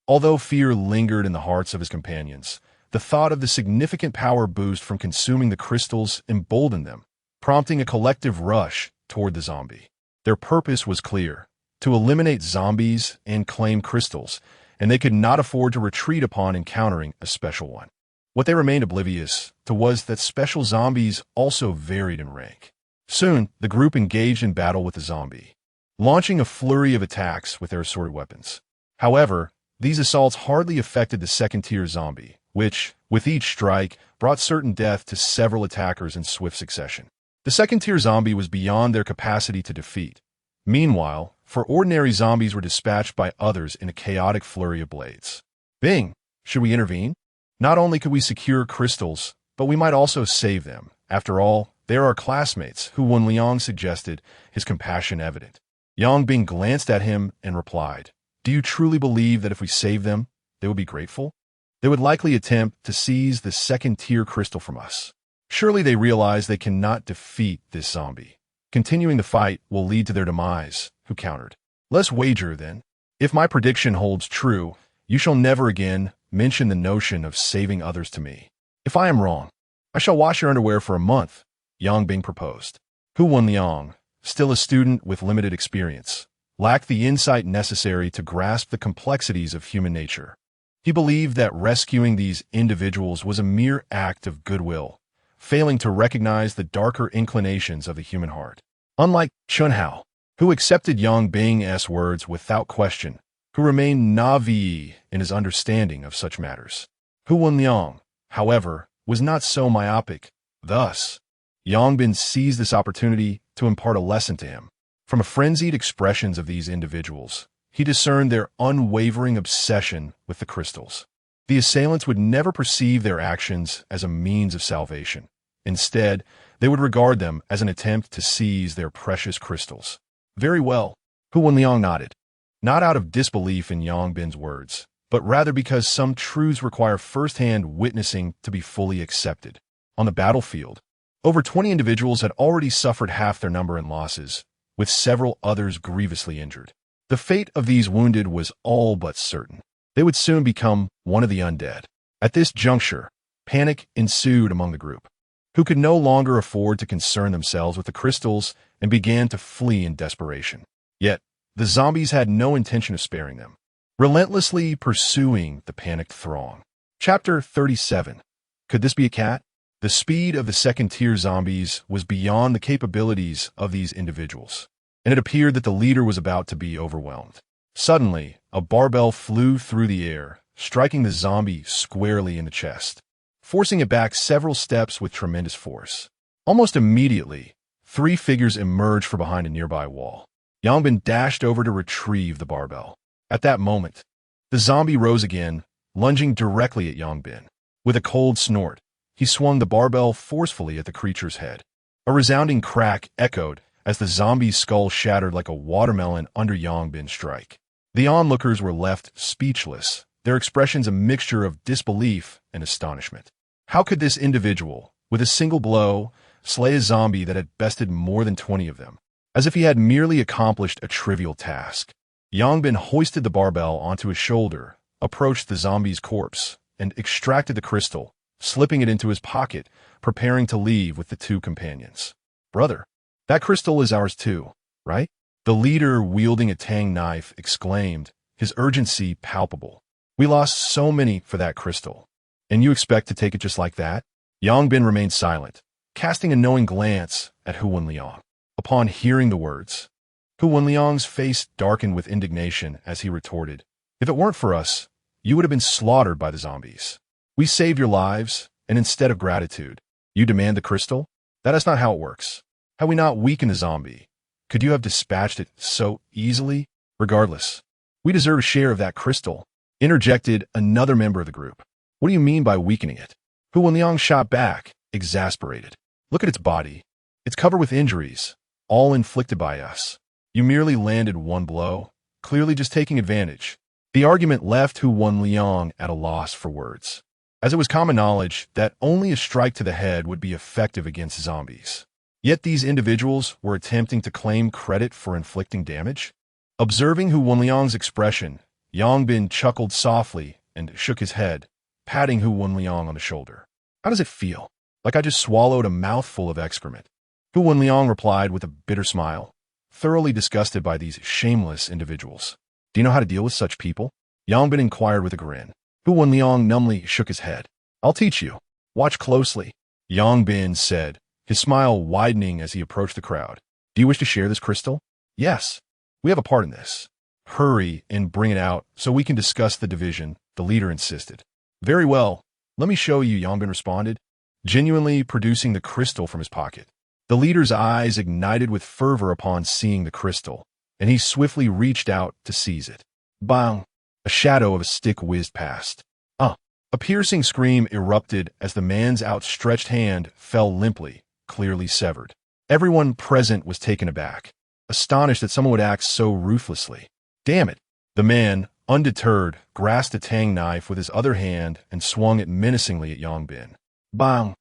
Although fear lingered in the hearts of his companions, the thought of the significant power boost from consuming the crystals emboldened them, prompting a collective rush toward the zombie. Their purpose was clear: to eliminate zombies and claim crystals, and they could not afford to retreat upon encountering a special one. What they remained oblivious to was that special zombies also varied in rank. Soon, the group engaged in battle with the zombie, launching a flurry of attacks with their assorted weapons. However, these assaults hardly affected the second-tier zombie, which, with each strike, brought certain death to several attackers in swift succession. The second-tier zombie was beyond their capacity to defeat. Meanwhile, for ordinary zombies were dispatched by others in a chaotic flurry of blades. "Bing, should we intervene? Not only could we secure crystals, but we might also save them. After all, they are our classmates," Hu Wenliang suggested, his compassion evident. Yang Bing glanced at him and replied, "Do you truly believe that if we save them, they would be grateful? They would likely attempt to seize the second-tier crystal from us. Surely they realize they cannot defeat this zombie. Continuing the fight will lead to their demise," Hu countered. "Let's wager, then. If my prediction holds true, you shall never again mention the notion of saving others to me. If I am wrong, I shall wash your underwear for a month," Yang Bing proposed. Hu Wenliang, still a student with limited experience, lacked the insight necessary to grasp the complexities of human nature. He believed that rescuing these individuals was a mere act of goodwill, failing to recognize the darker inclinations of the human heart. Unlike Chunhao, who accepted Yang Bing's words without question, who remained naive in his understanding of such matters. Hu Wenliang, however, was not so myopic. Thus, Yang Bin seized this opportunity to impart a lesson to him. From the frenzied expressions of these individuals, he discerned their unwavering obsession with the crystals. The assailants would never perceive their actions as a means of salvation. Instead, they would regard them as an attempt to seize their precious crystals. "Very well," Hu Wenliang nodded, not out of disbelief in Yang Bin's words, but rather because some truths require first-hand witnessing to be fully accepted. On the battlefield, over 20 individuals had already suffered half their number in losses, with several others grievously injured. The fate of these wounded was all but certain. They would soon become one of the undead. At this juncture, panic ensued among the group, who could no longer afford to concern themselves with the crystals and began to flee in desperation. Yet, the zombies had no intention of sparing them, relentlessly pursuing the panicked throng. Chapter 37. Could this be a cat? The speed of the second-tier zombies was beyond the capabilities of these individuals, and it appeared that the leader was about to be overwhelmed. Suddenly, a barbell flew through the air, striking the zombie squarely in the chest, forcing it back several steps with tremendous force. Almost immediately, 3 figures emerged from behind a nearby wall. Yang Bin dashed over to retrieve the barbell. At that moment, the zombie rose again, lunging directly at Yang Bin. With a cold snort, he swung the barbell forcefully at the creature's head. A resounding crack echoed as the zombie's skull shattered like a watermelon under Yang Bin's strike. The onlookers were left speechless, their expressions a mixture of disbelief and astonishment. How could this individual, with a single blow, slay a zombie that had bested more than 20 of them, as if he had merely accomplished a trivial task? Yang Bin hoisted the barbell onto his shoulder, approached the zombie's corpse, and extracted the crystal, slipping it into his pocket, preparing to leave with the 2 companions. "Brother," That crystal is ours too, right? The leader, wielding a tang knife, exclaimed, his urgency palpable. We lost so many for that crystal. And you expect to take it just like that? Yang Bin remained silent, casting a knowing glance at Hu Wenliang. Upon hearing the words, Hu Wenliang's face darkened with indignation as he retorted, if it weren't for us, you would have been slaughtered by the zombies. We saved your lives, and instead of gratitude, you demand the crystal? That is not how it works. Had we not weakened the zombie, could you have dispatched it so easily? Regardless, we deserve a share of that crystal, interjected another member of the group. What do you mean by weakening it? Hu Wenliang shot back, exasperated. Look at its body. It's covered with injuries, all inflicted by us. You merely landed one blow, clearly just taking advantage. The argument left Hu Wenliang at a loss for words, as it was common knowledge that only a strike to the head would be effective against zombies. Yet these individuals were attempting to claim credit for inflicting damage. Observing Hu Wenliang's expression, Yang Bin chuckled softly and shook his head, patting Hu Wenliang on the shoulder. How does it feel? Like I just swallowed a mouthful of excrement. Hu Wenliang replied with a bitter smile, thoroughly disgusted by these shameless individuals. Do you know how to deal with such people? Yang Bin inquired with a grin. Hu Wenliang numbly shook his head. I'll teach you. Watch closely, Yang Bin said, his smile widening as he approached the crowd. Do you wish to share this crystal? Yes. We have a part in this. Hurry and bring it out so we can discuss the division, the leader insisted. Very well. Let me show you, Yang Bin responded, genuinely producing the crystal from his pocket. The leader's eyes ignited with fervor upon seeing the crystal, and he swiftly reached out to seize it. Bang! A shadow of a stick whizzed past. A piercing scream erupted as the man's outstretched hand fell limply, clearly severed. Everyone present was taken aback, astonished that someone would act so ruthlessly. Damn it! The man, undeterred, grasped a tang knife with his other hand and swung it menacingly at Yang Bin. Bang!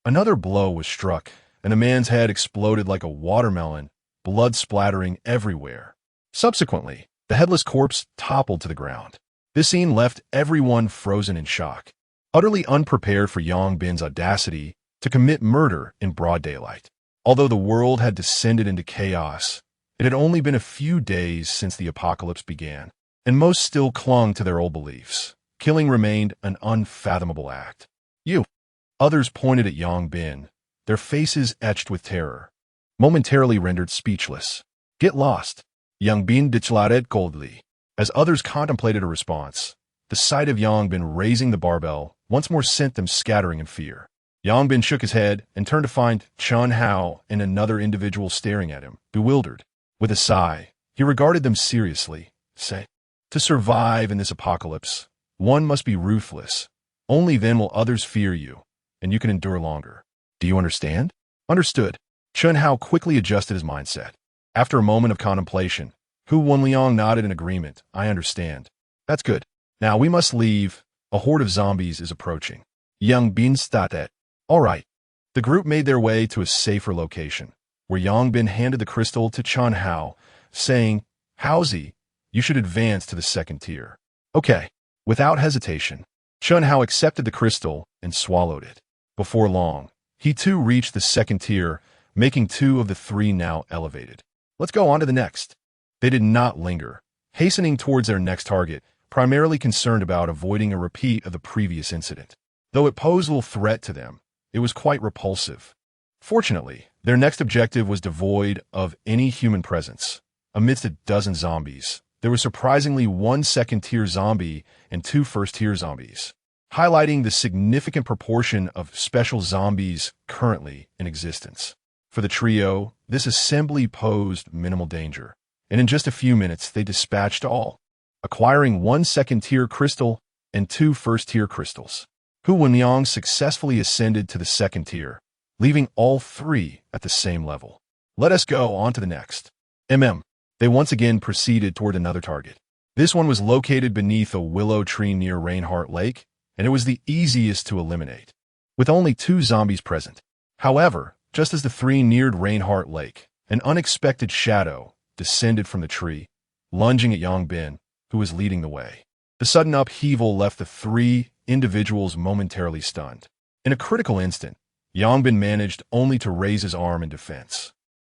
Another blow was struck, and the man's head exploded like a watermelon, blood splattering everywhere. Subsequently, the headless corpse toppled to the ground. This scene left everyone frozen in shock, utterly unprepared for Yang Bin's audacity to commit murder in broad daylight. Although the world had descended into chaos, it had only been a few days since the apocalypse began, and most still clung to their old beliefs. Killing remained an unfathomable act. You! Others pointed at Yang Bin, their faces etched with terror, momentarily rendered speechless. Get lost! Yang Bin declared coldly. As others contemplated a response, the sight of Yang Bin raising the barbell once more sent them scattering in fear. Yang Bin shook his head and turned to find Chun Hao and another individual staring at him, bewildered. With a sigh, he regarded them seriously, saying, to survive in this apocalypse, one must be ruthless. Only then will others fear you, and you can endure longer. Do you understand? Understood. Chun Hao quickly adjusted his mindset. After a moment of contemplation, Hu Wenliang nodded in agreement. I understand. That's good. Now we must leave. A horde of zombies is approaching. Yang Bin stated. All right. The group made their way to a safer location, where Yang Bin handed the crystal to Chun Hao, saying, Haozi, you should advance to the second tier. Okay. Without hesitation, Chun Hao accepted the crystal and swallowed it. Before long, he too reached the second tier, making two of the three now elevated. Let's go on to the next. They did not linger, hastening towards their next target, primarily concerned about avoiding a repeat of the previous incident. Though it posed little threat to them, it was quite repulsive. Fortunately, their next objective was devoid of any human presence. Amidst a dozen zombies, there was surprisingly one second-tier zombie and two first-tier zombies, highlighting the significant proportion of special zombies currently in existence. For the trio, this assembly posed minimal danger, and in just a few minutes they dispatched all, acquiring one second-tier crystal and two first-tier crystals. Hu Wenliang successfully ascended to the second tier, leaving all three at the same level. Let us go on to the next. They once again proceeded toward another target. This one was located beneath a willow tree near Reinhardt Lake, and it was the easiest to eliminate, with only two zombies present. However, just as the three neared Reinhardt Lake, an unexpected shadow descended from the tree, lunging at Yang Bin, who was leading the way. The sudden upheaval left the three individuals momentarily stunned. In a critical instant, Yang Bin managed only to raise his arm in defense.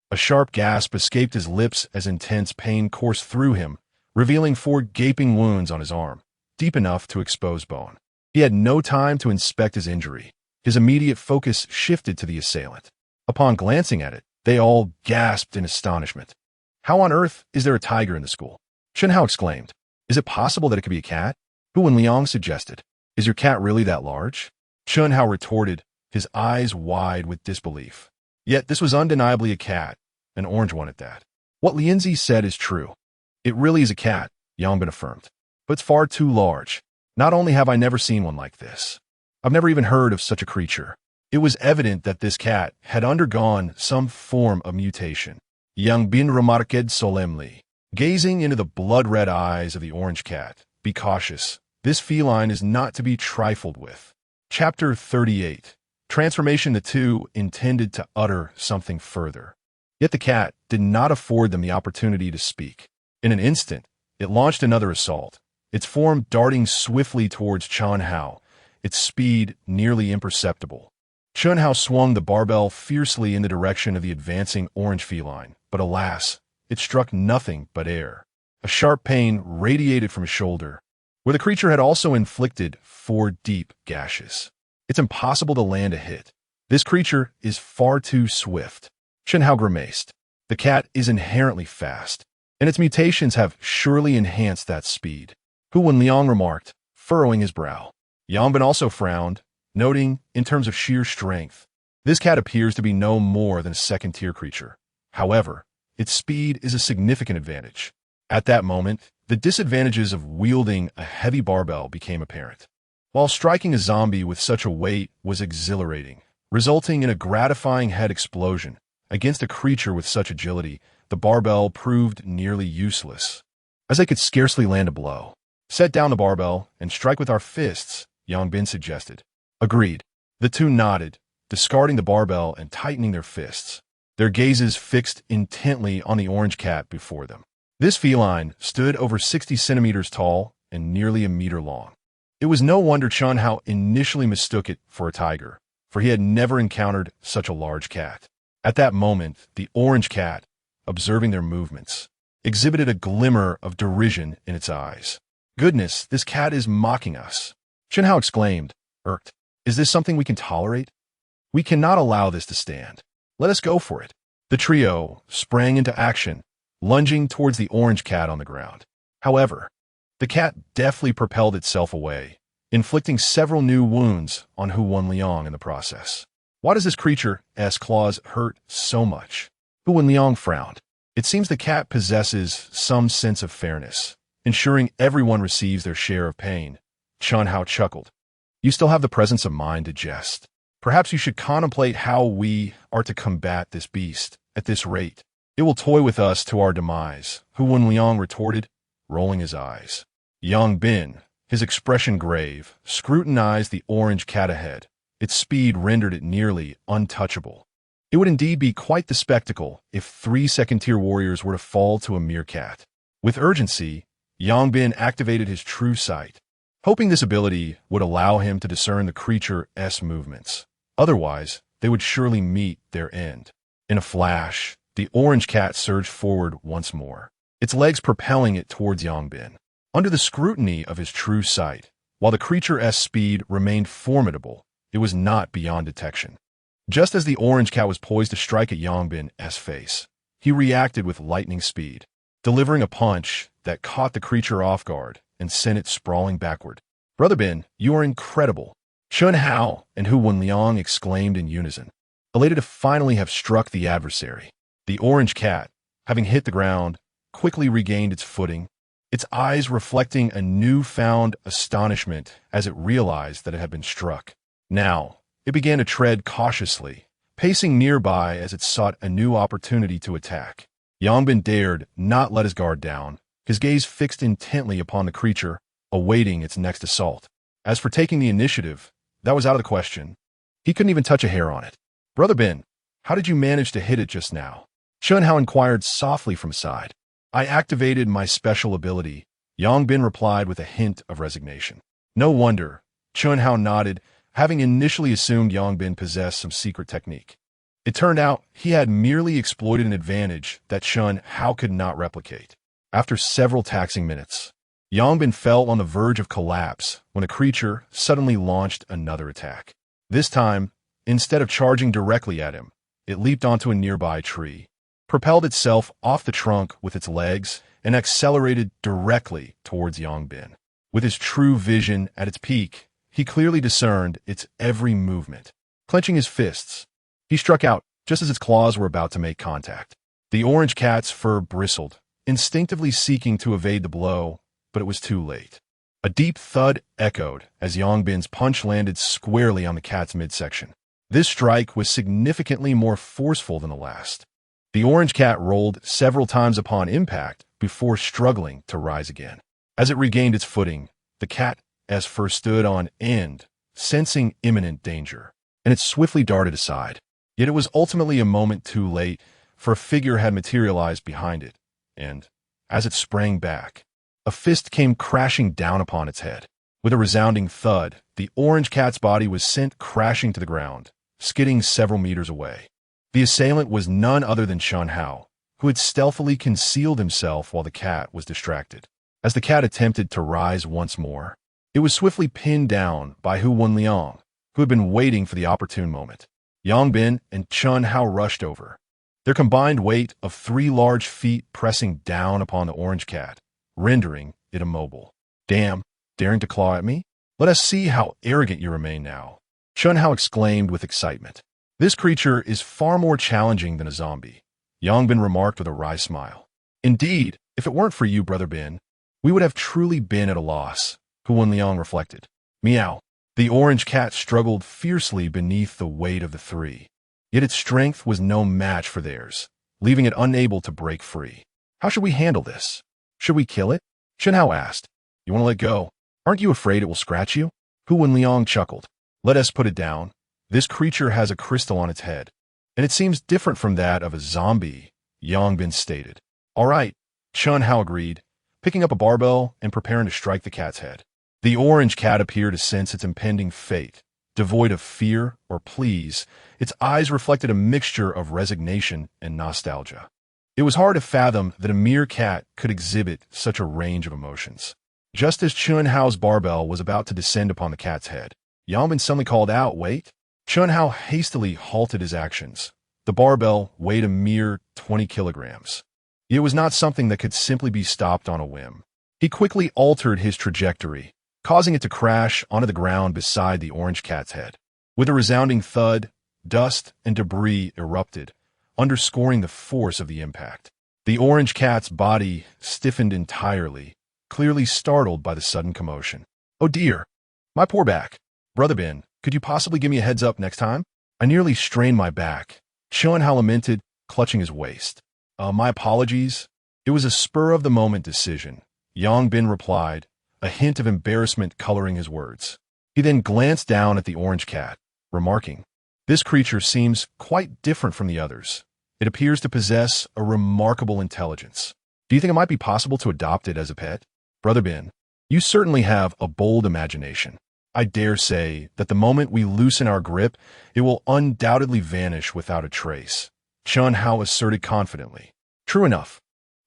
A sharp gasp escaped his lips as intense pain coursed through him, revealing 4 gaping wounds on his arm, deep enough to expose bone. He had no time to inspect his injury. His immediate focus shifted to the assailant. Upon glancing at it, they all gasped in astonishment. "How on earth is there a tiger in the school?" Chen Hao exclaimed. "Is it possible that it could be a cat?" Hu Wenliang suggested. "Is your cat really that large?" Chen Hao retorted, his eyes wide with disbelief. Yet this was undeniably a cat, an orange one at that. "What Lianzi said is true. It really is a cat," Yang Bin affirmed. "But it's far too large. Not only have I never seen one like this, I've never even heard of such a creature." It was evident that this cat had undergone some form of mutation. Yang Bin remarqued solemnly, gazing into the blood-red eyes of the orange cat. "Be cautious. This feline is not to be trifled with." Chapter 38. Transformation. The two intended to utter something further. Yet the cat did not afford them the opportunity to speak. In an instant, it launched another assault, its form darting swiftly towards Chen Hao, its speed nearly imperceptible. Chen Hao swung the barbell fiercely in the direction of the advancing orange feline, but alas, it struck nothing but air. A sharp pain radiated from his shoulder, where the creature had also inflicted 4 deep gashes. It's impossible to land a hit. This creature is far too swift. Chen Hao grimaced. The cat is inherently fast, and its mutations have surely enhanced that speed. Hu Wenliang remarked, furrowing his brow. Yang Bin also frowned, noting, in terms of sheer strength, this cat appears to be no more than a second-tier creature. However, its speed is a significant advantage. At that moment, the disadvantages of wielding a heavy barbell became apparent. While striking a zombie with such a weight was exhilarating, resulting in a gratifying head explosion, against a creature with such agility, the barbell proved nearly useless, as they could scarcely land a blow. "Set down the barbell and strike with our fists," Yang Bin suggested. Agreed. The two nodded, discarding the barbell and tightening their fists, their gazes fixed intently on the orange cat before them. This feline stood over 60 centimeters tall and nearly a meter long. It was no wonder Chen Hao initially mistook it for a tiger, for he had never encountered such a large cat. At that moment, the orange cat, observing their movements, exhibited a glimmer of derision in its eyes. "Goodness, this cat is mocking us," Chen Hao exclaimed, irked. "Is this something we can tolerate? We cannot allow this to stand. Let us go for it." The trio sprang into action, lunging towards the orange cat on the ground. However, the cat deftly propelled itself away, inflicting several new wounds on Hu Wenliang in the process. "Why does this creature's claws hurt so much?" Hu Wenliang frowned. "It seems the cat possesses some sense of fairness, ensuring everyone receives their share of pain." Chen Hao chuckled. "You still have the presence of mind to jest. Perhaps you should contemplate how we are to combat this beast. At this rate, it will toy with us to our demise," Hu Wenliang retorted, rolling his eyes. Yang Bin, his expression grave, scrutinized the orange cat ahead. Its speed rendered it nearly untouchable. It would indeed be quite the spectacle if 3 second-tier warriors were to fall to a mere cat. With urgency, Yang Bin activated his true sight, hoping this ability would allow him to discern the creature's movements. Otherwise, they would surely meet their end. In a flash, the orange cat surged forward once more, its legs propelling it towards Yang Bin. Under the scrutiny of his true sight, while the creature's speed remained formidable, it was not beyond detection. Just as the orange cat was poised to strike at Yang Bin's face, he reacted with lightning speed, delivering a punch that caught the creature off guard and sent it sprawling backward. "Brother Bin, you are incredible," Chen Hao and Hu Wenliang exclaimed in unison, elated to finally have struck the adversary. The orange cat, having hit the ground, quickly regained its footing, its eyes reflecting a newfound astonishment as it realized that it had been struck. Now, it began to tread cautiously, pacing nearby as it sought a new opportunity to attack. Yang Bin dared not let his guard down, his gaze fixed intently upon the creature, awaiting its next assault. As for taking the initiative, that was out of the question. He couldn't even touch a hair on it. "Brother Bin, how did you manage to hit it just now?" Chen Hao inquired softly from side. "I activated my special ability," Yang Bin replied with a hint of resignation. "No wonder," Chen Hao nodded, having initially assumed Yang Bin possessed some secret technique. It turned out he had merely exploited an advantage that Chun Hao could not replicate. After several taxing minutes, Yongbin fell on the verge of collapse when the creature suddenly launched another attack. This time, instead of charging directly at him, it leaped onto a nearby tree, propelled itself off the trunk with its legs, and accelerated directly towards Yongbin. With his true vision at its peak, he clearly discerned its every movement. Clenching his fists, he struck out just as its claws were about to make contact. The orange cat's fur bristled, instinctively seeking to evade the blow, but it was too late. A deep thud echoed as Yongbin's punch landed squarely on the cat's midsection. This strike was significantly more forceful than the last. The orange cat rolled several times upon impact before struggling to rise again. As it regained its footing, the cat's fur stood on end, sensing imminent danger, and it swiftly darted aside. Yet it was ultimately a moment too late, for a figure had materialized behind it, and, as it sprang back, a fist came crashing down upon its head. With a resounding thud, the orange cat's body was sent crashing to the ground, skidding several meters away. The assailant was none other than Chun Hao, who had stealthily concealed himself while the cat was distracted. As the cat attempted to rise once more, it was swiftly pinned down by Hu Wenliang, who had been waiting for the opportune moment. Yongbin and Chun Hao rushed over, their combined weight of 3 large feet pressing down upon the orange cat, rendering it immobile. "Damn, daring to claw at me? Let us see how arrogant you remain now," Chun Hao exclaimed with excitement. "This creature is far more challenging than a zombie," Yongbin remarked with a wry smile. "Indeed, if it weren't for you, Brother Bin, we would have truly been at a loss," Hu Wenliang reflected. "Meow." The orange cat struggled fiercely beneath the weight of the 3, yet its strength was no match for theirs, leaving it unable to break free. "How should we handle this? Should we kill it?" Chun Hao asked. "You want to let go? Aren't you afraid it will scratch you?" Hu Wenliang chuckled. "Let us put it down. This creature has a crystal on its head, and it seems different from that of a zombie," Yongbin stated. "All right," Chun Hao agreed, picking up a barbell and preparing to strike the cat's head. The orange cat appeared to sense its impending fate. Devoid of fear or pleas, its eyes reflected a mixture of resignation and nostalgia. It was hard to fathom that a mere cat could exhibit such a range of emotions. Just as Chun Hao's barbell was about to descend upon the cat's head, Yongbin suddenly called out, "Wait!" Chun Hao hastily halted his actions. The barbell weighed a mere 20 kilograms. It was not something that could simply be stopped on a whim. He quickly altered his trajectory, causing it to crash onto the ground beside the orange cat's head. With a resounding thud, dust and debris erupted, underscoring the force of the impact. The orange cat's body stiffened entirely, clearly startled by the sudden commotion. "Oh dear, my poor back. Brother Bin, could you possibly give me a heads up next time? I nearly strained my back," Chun Hao lamented, clutching his waist. My apologies." "It was a spur-of-the-moment decision," Yongbin replied, a hint of embarrassment coloring his words. He then glanced down at the orange cat, remarking, "This creature seems quite different from the others. It appears to possess a remarkable intelligence. Do you think it might be possible to adopt it as a pet?" "Brother Bin, you certainly have a bold imagination. I dare say that the moment we loosen our grip, it will undoubtedly vanish without a trace," Chun Hao asserted confidently. "True enough.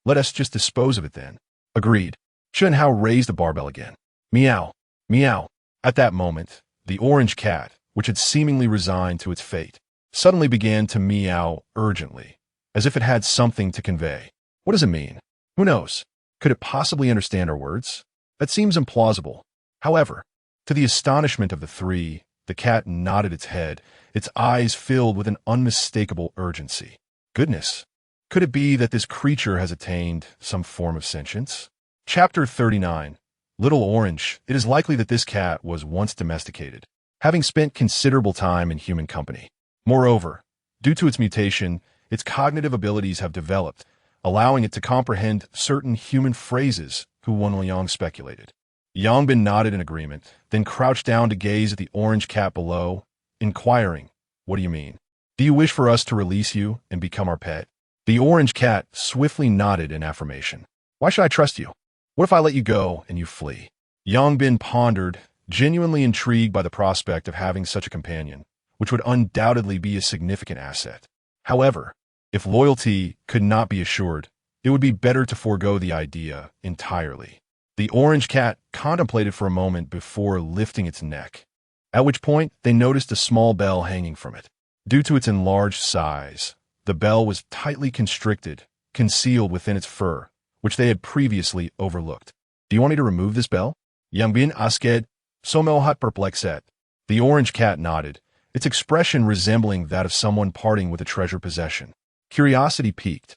Let us just dispose of it then." "Agreed." Chun Hao raised the barbell again. "Meow, meow." At that moment, the orange cat, which had seemingly resigned to its fate, suddenly began to meow urgently, as if it had something to convey. What does it mean? Who knows? Could it possibly understand our words? That seems implausible. However, to the astonishment of the 3, the cat nodded its head, its eyes filled with an unmistakable urgency. Goodness, could it be that this creature has attained some form of sentience? Chapter 39. Little Orange. It is likely that this cat was once domesticated, having spent considerable time in human company. Moreover, due to its mutation, its cognitive abilities have developed, allowing it to comprehend certain human phrases, Hu Wenliang speculated. Yongbin nodded in agreement, then crouched down to gaze at the orange cat below, inquiring, "What do you mean? Do you wish for us to release you and become our pet?" The orange cat swiftly nodded in affirmation. "Why should I trust you? What if I let you go and you flee?" Yongbin pondered, genuinely intrigued by the prospect of having such a companion, which would undoubtedly be a significant asset. However, if loyalty could not be assured, it would be better to forego the idea entirely. The orange cat contemplated for a moment before lifting its neck, at which point they noticed a small bell hanging from it. Due to its enlarged size, the bell was tightly constricted, concealed within its fur, which they had previously overlooked. Do you want me to remove this bell? Yangbin asked, somewhat perplexed. The orange cat nodded, its expression resembling that of someone parting with a treasure possession. Curiosity piqued.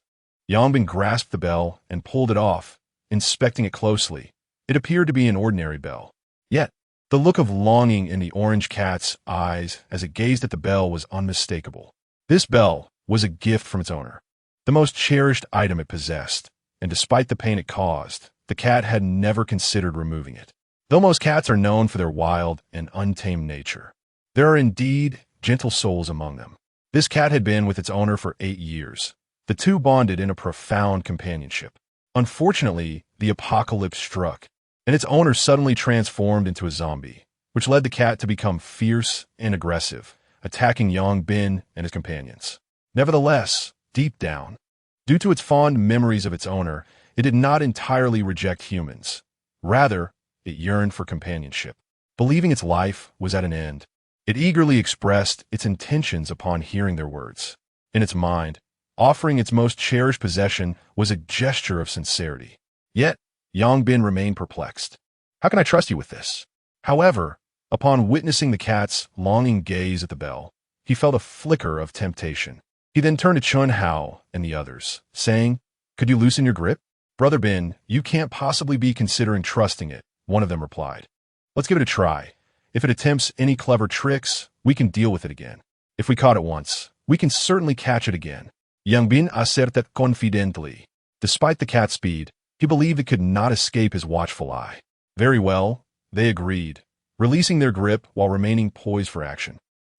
Yangbin grasped the bell and pulled it off, inspecting it closely. It appeared to be an ordinary bell. Yet, the look of longing in the orange cat's eyes as it gazed at the bell was unmistakable. This bell was a gift from its owner, the most cherished item it possessed, and despite the pain it caused, the cat had never considered removing it. Though most cats are known for their wild and untamed nature, there are indeed gentle souls among them. This cat had been with its owner for 8 years. The two bonded in a profound companionship. Unfortunately, the apocalypse struck, and its owner suddenly transformed into a zombie, which led the cat to become fierce and aggressive, attacking Yangbin and his companions. Nevertheless, deep down, due to its fond memories of its owner, it did not entirely reject humans. Rather, it yearned for companionship. Believing its life was at an end, it eagerly expressed its intentions upon hearing their words. In its mind, offering its most cherished possession was a gesture of sincerity. Yet, Yangbin remained perplexed. How can I trust you with this? However, upon witnessing the cat's longing gaze at the bell, he felt a flicker of temptation. He then turned to Chun Hao and the others, saying, "Could you loosen your grip?" "Brother Bin, you can't possibly be considering trusting it," one of them replied. "Let's give it a try. If it attempts any clever tricks, we can deal with it again. If we caught it once, we can certainly catch it again." Yangbin asserted confidently. Despite the cat's speed, he believed it could not escape his watchful eye. Very well, they agreed, releasing their grip while remaining poised for action.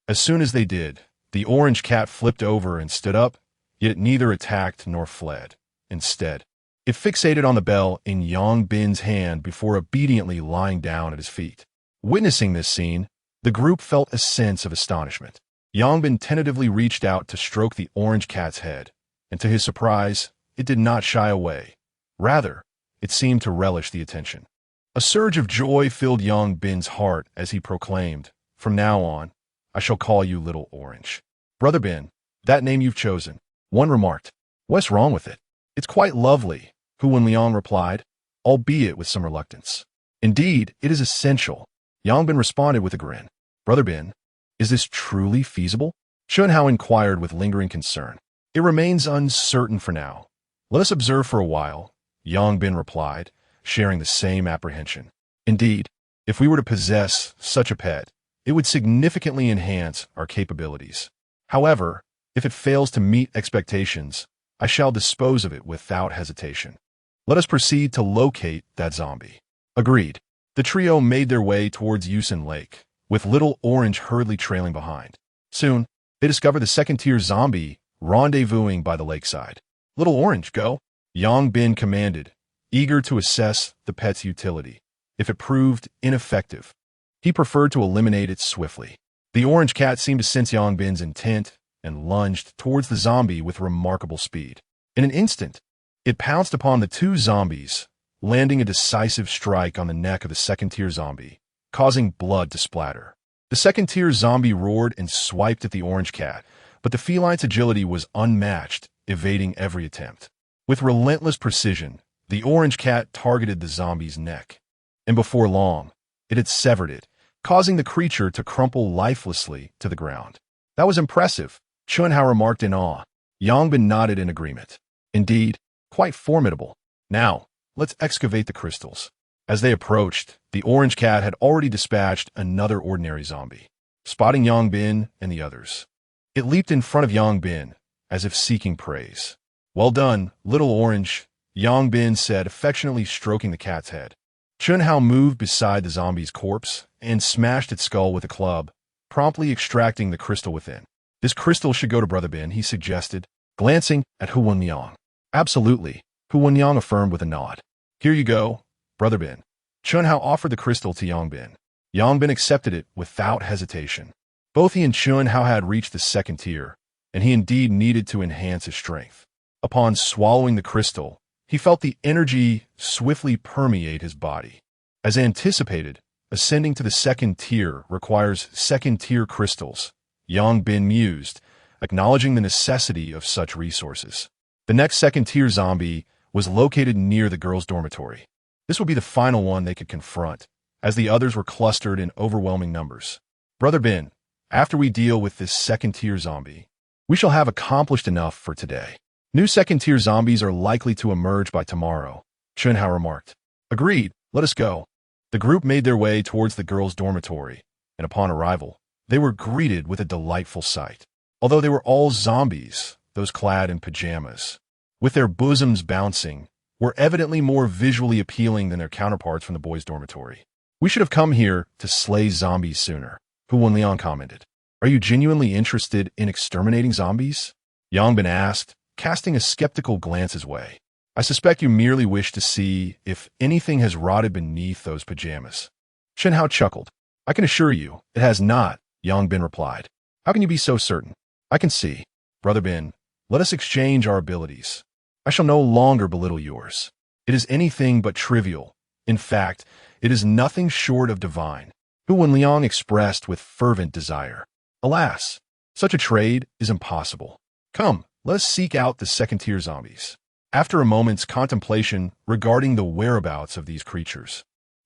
As soon as they did, the orange cat flipped over and stood up, yet it neither attacked nor fled. Instead, it fixated on the bell in Yangbin's hand before obediently lying down at his feet. Witnessing this scene, the group felt a sense of astonishment. Yangbin tentatively reached out to stroke the orange cat's head, and to his surprise, it did not shy away. Rather, it seemed to relish the attention. A surge of joy filled Yangbin's heart as he proclaimed, "From now on, I shall call you Little Orange." "Brother Bin, that name you've chosen," one remarked. "What's wrong with it?" "It's quite lovely," Hu Wenliang replied, albeit with some reluctance. "Indeed, it is essential," Yangbin responded with a grin. "Brother Bin, is this truly feasible?" Chun Hao inquired with lingering concern. "It remains uncertain for now. Let us observe for a while," Yangbin replied, sharing the same apprehension. "Indeed, if we were to possess such a pet, it would significantly enhance our capabilities. However, if it fails to meet expectations, I shall dispose of it without hesitation. Let us proceed to locate that zombie." Agreed. The trio made their way towards Yusen Lake, with Little Orange hurriedly trailing behind. Soon, they discovered the second-tier zombie rendezvousing by the lakeside. "Little Orange, go," Yangbin commanded, eager to assess the pet's utility. If it proved ineffective, he preferred to eliminate it swiftly. The orange cat seemed to sense Yangbin's intent and lunged towards the zombie with remarkable speed. In an instant, it pounced upon the two zombies, landing a decisive strike on the neck of the second-tier zombie, causing blood to splatter. The second-tier zombie roared and swiped at the orange cat, but the feline's agility was unmatched, evading every attempt. With relentless precision, the orange cat targeted the zombie's neck, and before long, it had severed it, causing the creature to crumple lifelessly to the ground. "That was impressive," Chun Hao remarked in awe. Yangbin nodded in agreement. "Indeed, quite formidable. Now, let's excavate the crystals." As they approached, the orange cat had already dispatched another ordinary zombie. Spotting Yangbin and the others, it leaped in front of Yangbin, as if seeking praise. "Well done, Little Orange," Yangbin said, affectionately stroking the cat's head. Chun Hao moved beside the zombie's corpse and smashed its skull with a club, promptly extracting the crystal within. "This crystal should go to Brother Bin," he suggested, glancing at Hu Wenliang. "Absolutely," Hu Wenliang affirmed with a nod. "Here you go, Brother Bin." Chun Hao offered the crystal to Yangbin. Yangbin accepted it without hesitation. Both he and Chun Hao had reached the second tier, and he indeed needed to enhance his strength. Upon swallowing the crystal, he felt the energy swiftly permeate his body. As anticipated, ascending to the second tier requires second-tier crystals, Yang Bin mused, acknowledging the necessity of such resources. The next second-tier zombie was located near the girls' dormitory. This would be the final one they could confront, as the others were clustered in overwhelming numbers. Brother Bin, after we deal with this second-tier zombie, we shall have accomplished enough for today. New second-tier zombies are likely to emerge by tomorrow, Chunhao remarked. Agreed, let us go. The group made their way towards the girls' dormitory, and upon arrival, they were greeted with a delightful sight. Although they were all zombies, those clad in pajamas, with their bosoms bouncing, were evidently more visually appealing than their counterparts from the boys' dormitory. We should have come here to slay zombies sooner, Hu Wenliang commented. Are you genuinely interested in exterminating zombies? Yang Bin asked, casting a skeptical glance his way. I suspect you merely wish to see if anything has rotted beneath those pajamas. Shen Hao chuckled. I can assure you, it has not, Yang Bin replied. How can you be so certain? I can see. Brother Bin, let us exchange our abilities. I shall no longer belittle yours. It is anything but trivial. In fact, it is nothing short of divine, Hu Wenliang expressed with fervent desire. Alas, such a trade is impossible. Come, let us seek out the second-tier zombies. After a moment's contemplation regarding the whereabouts of these creatures,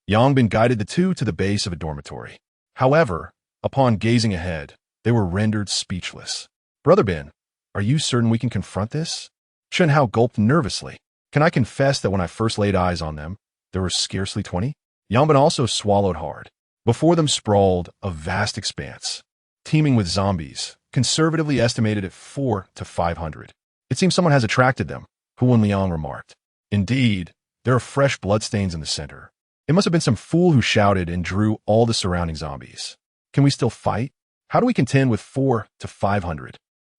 Yang Bin guided the two to the base of a dormitory. However, upon gazing ahead, they were rendered speechless. Brother Bin, are you certain we can confront this? Shen Hao gulped nervously. Can I confess that when I first laid eyes on them, there were scarcely 20? Yang Bin also swallowed hard. Before them sprawled a vast expanse, teeming with zombies, conservatively estimated at 400 to 500. It seems someone has attracted them, Hu Wenliang remarked. Indeed, there are fresh bloodstains in the center. It must have been some fool who shouted and drew all the surrounding zombies. Can we still fight? How do we contend with 400 to 500?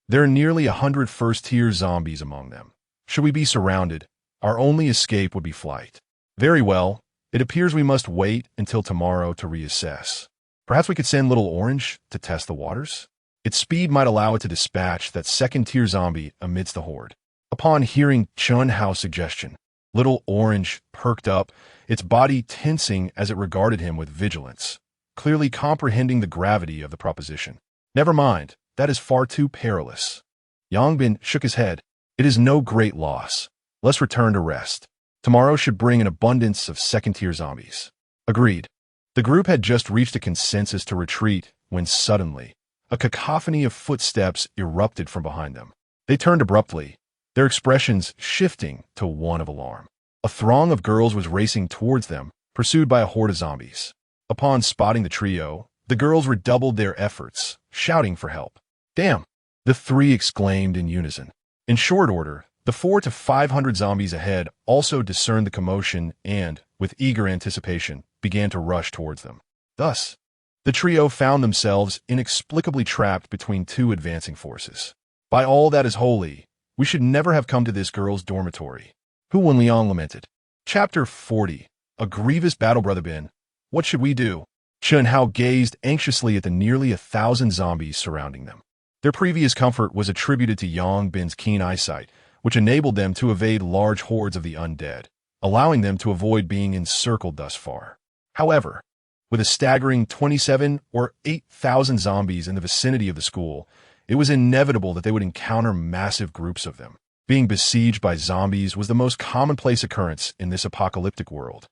There are nearly 100 first-tier zombies among them. Should we be surrounded, our only escape would be flight. Very well, it appears we must wait until tomorrow to reassess. Perhaps we could send Little Orange to test the waters? Its speed might allow it to dispatch that second-tier zombie amidst the horde. Upon hearing Chun Hao's suggestion, Little Orange perked up, its body tensing as it regarded him with vigilance, clearly comprehending the gravity of the proposition. Never mind, that is far too perilous. Yang Bin shook his head. It is no great loss. Let's return to rest. Tomorrow should bring an abundance of second-tier zombies. Agreed. The group had just reached a consensus to retreat when suddenly, a cacophony of footsteps erupted from behind them. They turned abruptly, their expressions shifting to one of alarm. A throng of girls was racing towards them, pursued by a horde of zombies. Upon spotting the trio, the girls redoubled their efforts, shouting for help. Damn! The three exclaimed in unison. In short order, the 400 to 500 zombies ahead also discerned the commotion and, with eager anticipation, began to rush towards them. Thus, the trio found themselves inexplicably trapped between two advancing forces. By all that is holy, we should never have come to this girl's dormitory, Hu Wenliang lamented. Chapter 40. A grievous battle, Brother Bin. What should we do? Chun Hao gazed anxiously at the nearly 1,000 zombies surrounding them. Their previous comfort was attributed to Yang Bin's keen eyesight, which enabled them to evade large hordes of the undead, allowing them to avoid being encircled thus far. However, with a staggering 27 or 8,000 zombies in the vicinity of the school, it was inevitable that they would encounter massive groups of them. Being besieged by zombies was the most commonplace occurrence in this apocalyptic world.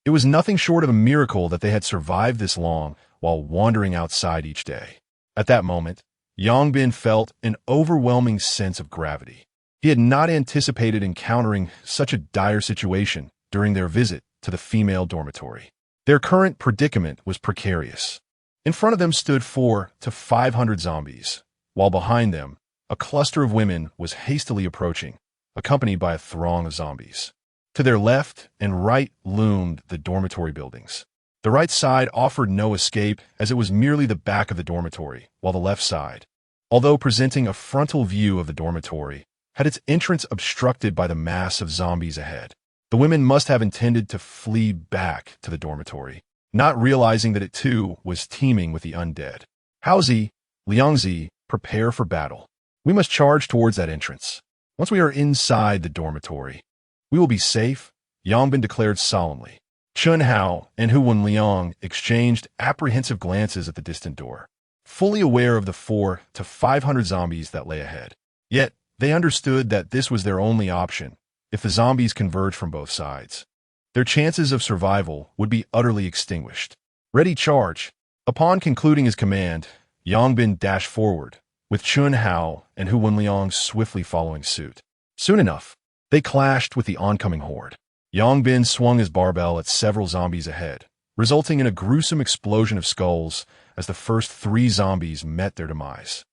It was nothing short of a miracle that they had survived this long while wandering outside each day. At that moment, Yang Bin felt an overwhelming sense of gravity. He had not anticipated encountering such a dire situation during their visit to the female dormitory. Their current predicament was precarious. In front of them stood 400 to 500 zombies, while behind them, a cluster of women was hastily approaching, accompanied by a throng of zombies. To their left and right loomed the dormitory buildings. The right side offered no escape, as it was merely the back of the dormitory, while the left side, although presenting a frontal view of the dormitory, had its entrance obstructed by the mass of zombies ahead. The women must have intended to flee back to the dormitory, not realizing that it too was teeming with the undead. Haozi, Liangzi, prepare for battle. We must charge towards that entrance. Once we are inside the dormitory, we will be safe, Yangbin declared solemnly. Chun Hao and Hu Wenliang exchanged apprehensive glances at the distant door, fully aware of the 400 to 500 zombies that lay ahead. Yet, they understood that this was their only option if the zombies converged from both sides. Their chances of survival would be utterly extinguished. Ready, charge! Upon concluding his command, Yangbin dashed forward, with Chun Hao and Hu Wenliang swiftly following suit. Soon enough, they clashed with the oncoming horde. Yangbin swung his barbell at several zombies ahead, resulting in a gruesome explosion of skulls as the first 3 zombies met their demise.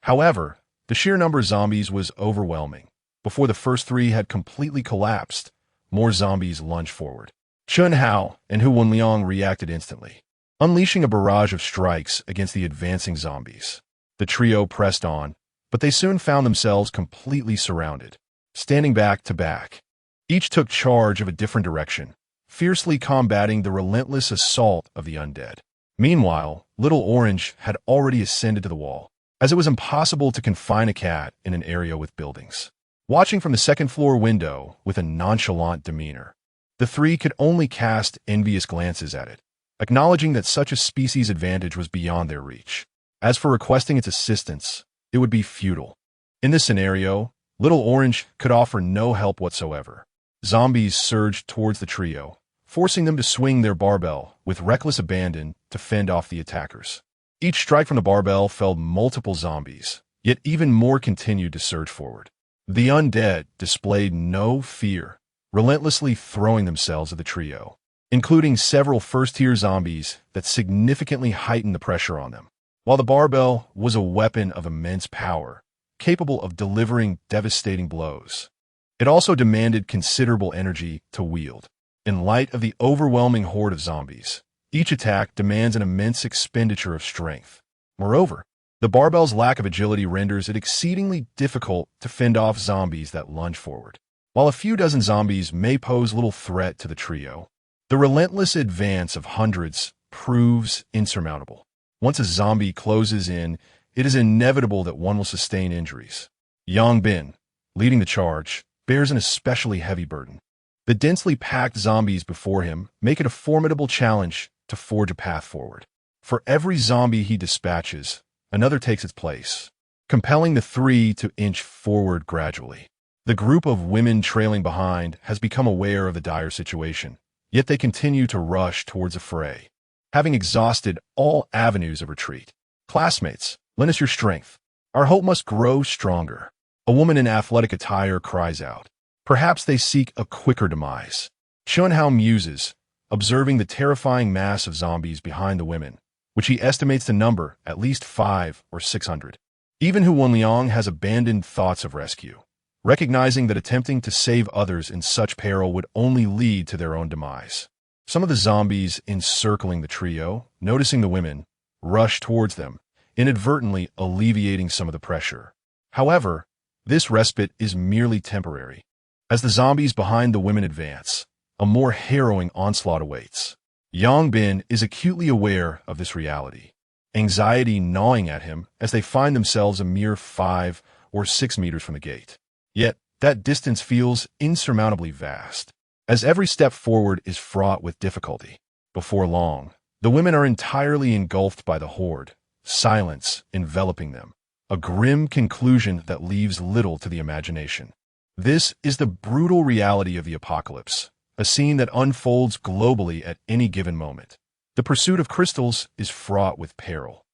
However, the sheer number of zombies was overwhelming. Before the first 3 had completely collapsed, more zombies lunged forward. Chun Hao and Hu Wenliang reacted instantly, unleashing a barrage of strikes against the advancing zombies. The trio pressed on, but they soon found themselves completely surrounded, standing back to back. Each took charge of a different direction, fiercely combating the relentless assault of the undead. Meanwhile, Little Orange had already ascended to the wall, as it was impossible to confine a cat in an area with buildings. Watching from the second-floor window with a nonchalant demeanor, the 3 could only cast envious glances at it, acknowledging that such a species advantage was beyond their reach. As for requesting its assistance, it would be futile. In this scenario, Little Orange could offer no help whatsoever. Zombies surged towards the trio, forcing them to swing their barbell with reckless abandon to fend off the attackers. Each strike from the barbell felled multiple zombies, yet even more continued to surge forward. The undead displayed no fear, relentlessly throwing themselves at the trio, including several first-tier zombies that significantly heightened the pressure on them. While the barbell was a weapon of immense power, capable of delivering devastating blows, it also demanded considerable energy to wield. In light of the overwhelming horde of zombies, each attack demands an immense expenditure of strength. Moreover, the barbell's lack of agility renders it exceedingly difficult to fend off zombies that lunge forward. While a few dozen zombies may pose little threat to the trio, the relentless advance of hundreds proves insurmountable. Once a zombie closes in, it is inevitable that one will sustain injuries. Yangbin, leading the charge, bears an especially heavy burden. The densely packed zombies before him make it a formidable challenge to forge a path forward. For every zombie he dispatches, another takes its place, compelling the 3 to inch forward gradually. The group of women trailing behind has become aware of the dire situation, yet they continue to rush towards the fray, having exhausted all avenues of retreat. Classmates, lend us your strength. Our hope must grow stronger. A woman in athletic attire cries out. Perhaps they seek a quicker demise. Chun Hao muses, observing the terrifying mass of zombies behind the women, which he estimates to number at least 500 or 600. Even Hu Wenliang has abandoned thoughts of rescue, recognizing that attempting to save others in such peril would only lead to their own demise. Some of the zombies encircling the trio, noticing the women, rush towards them, inadvertently alleviating some of the pressure. However, this respite is merely temporary. As the zombies behind the women advance, a more harrowing onslaught awaits. Yangbin is acutely aware of this reality, anxiety gnawing at him as they find themselves a mere 5 or 6 meters from the gate. Yet, that distance feels insurmountably vast, as every step forward is fraught with difficulty. Before long, the women are entirely engulfed by the horde, silence enveloping them, a grim conclusion that leaves little to the imagination. This is the brutal reality of the apocalypse, a scene that unfolds globally at any given moment. The pursuit of crystals is fraught with peril.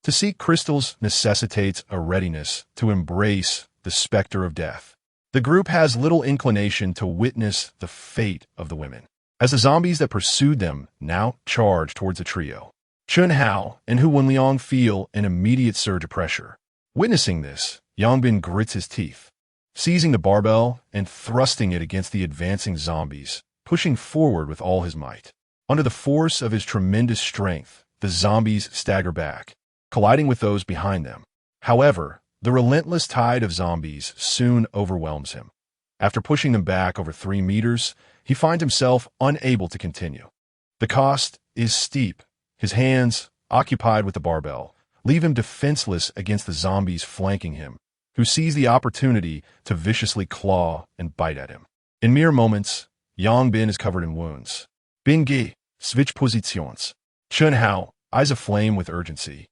To seek crystals necessitates a readiness to embrace the specter of death. The group has little inclination to witness the fate of the women, as the zombies that pursued them now charge towards the trio. Chun Hao and Hu Wenliang feel an immediate surge of pressure. Witnessing this, Yangbin grits his teeth, seizing the barbell and thrusting it against the advancing zombies, pushing forward with all his might. Under the force of his tremendous strength, the zombies stagger back, colliding with those behind them. However, the relentless tide of zombies soon overwhelms him. After pushing them back over 3 meters, he finds himself unable to continue. The cost is steep. His hands, occupied with the barbell, leave him defenseless against the zombies flanking him, who seized the opportunity to viciously claw and bite at him. In mere moments, Yang Bin is covered in wounds. Bin Ge, switch positions. Chun Hao, eyes aflame with urgency,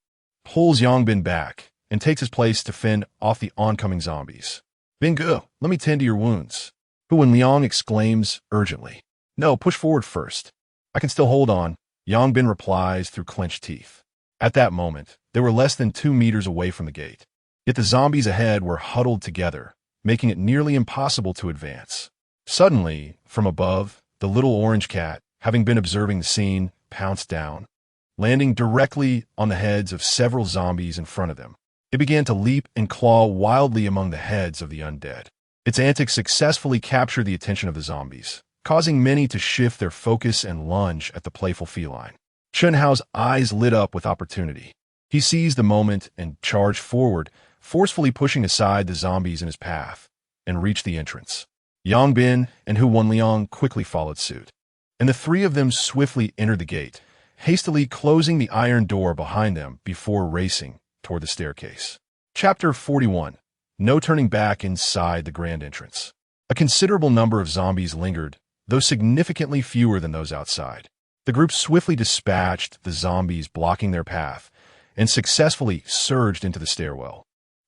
pulls Yang Bin back and takes his place to fend off the oncoming zombies. Bin Ge, let me tend to your wounds. Hu Wenliang exclaims urgently. No, push forward first. I can still hold on, Yang Bin replies through clenched teeth. At that moment, they were less than 2 meters away from the gate. Yet the zombies ahead were huddled together, making it nearly impossible to advance. Suddenly, from above, the little orange cat, having been observing the scene, pounced down, landing directly on the heads of several zombies in front of them. It began to leap and claw wildly among the heads of the undead. Its antics successfully captured the attention of the zombies, causing many to shift their focus and lunge at the playful feline. Chun Hao's eyes lit up with opportunity. He seized the moment and charged forward, forcefully pushing aside the zombies in his path, and reached the entrance. Yang Bin and Hu Wenliang quickly followed suit, and the three of them swiftly entered the gate, hastily closing the iron door behind them before racing toward the staircase. Chapter 41. No turning back inside the grand entrance. A considerable number of zombies lingered, though significantly fewer than those outside. The group swiftly dispatched the zombies blocking their path and successfully surged into the stairwell,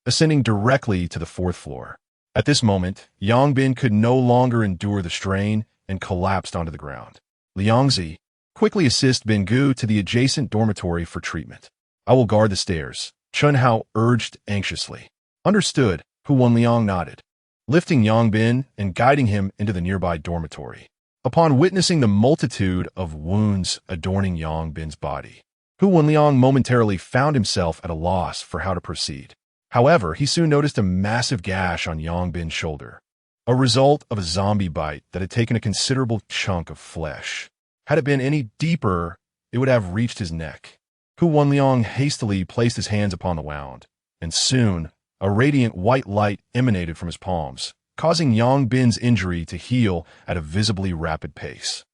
ascending directly to the 4th floor. At this moment, Yang Bin could no longer endure the strain and collapsed onto the ground. Liangzi, quickly assist Bin Gu to the adjacent dormitory for treatment. I will guard the stairs, Chun Hao urged anxiously. Understood, Hu Wenliang nodded, lifting Yang Bin and guiding him into the nearby dormitory. Upon witnessing the multitude of wounds adorning Yang Bin's body, Hu Wenliang momentarily found himself at a loss for how to proceed. However, he soon noticed a massive gash on Yang Bin's shoulder, a result of a zombie bite that had taken a considerable chunk of flesh. Had it been any deeper, it would have reached his neck. Hu Wenliang hastily placed his hands upon the wound, and soon a radiant white light emanated from his palms, causing Yang Bin's injury to heal at a visibly rapid pace.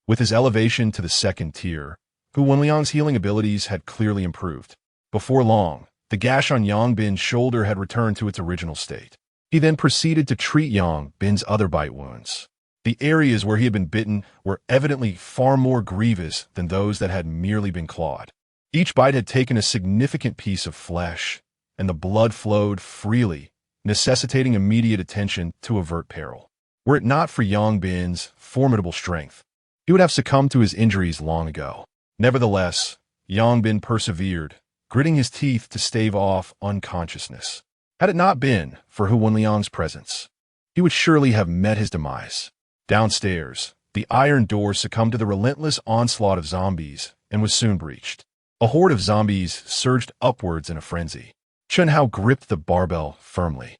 With his elevation to the 2nd tier, Hu Wenliang's healing abilities had clearly improved. Before long, the gash on Yang Bin's shoulder had returned to its original state. He then proceeded to treat Yang Bin's other bite wounds. The areas where he had been bitten were evidently far more grievous than those that had merely been clawed. Each bite had taken a significant piece of flesh, and the blood flowed freely, necessitating immediate attention to avert peril. Were it not for Yang Bin's formidable strength, he would have succumbed to his injuries long ago. Nevertheless, Yang Bin persevered, gritting his teeth to stave off unconsciousness. Had it not been for Hu Wenliang's presence, he would surely have met his demise. Downstairs, the iron door succumbed to the relentless onslaught of zombies and was soon breached. A horde of zombies surged upwards in a frenzy. Chun Hao gripped the barbell firmly,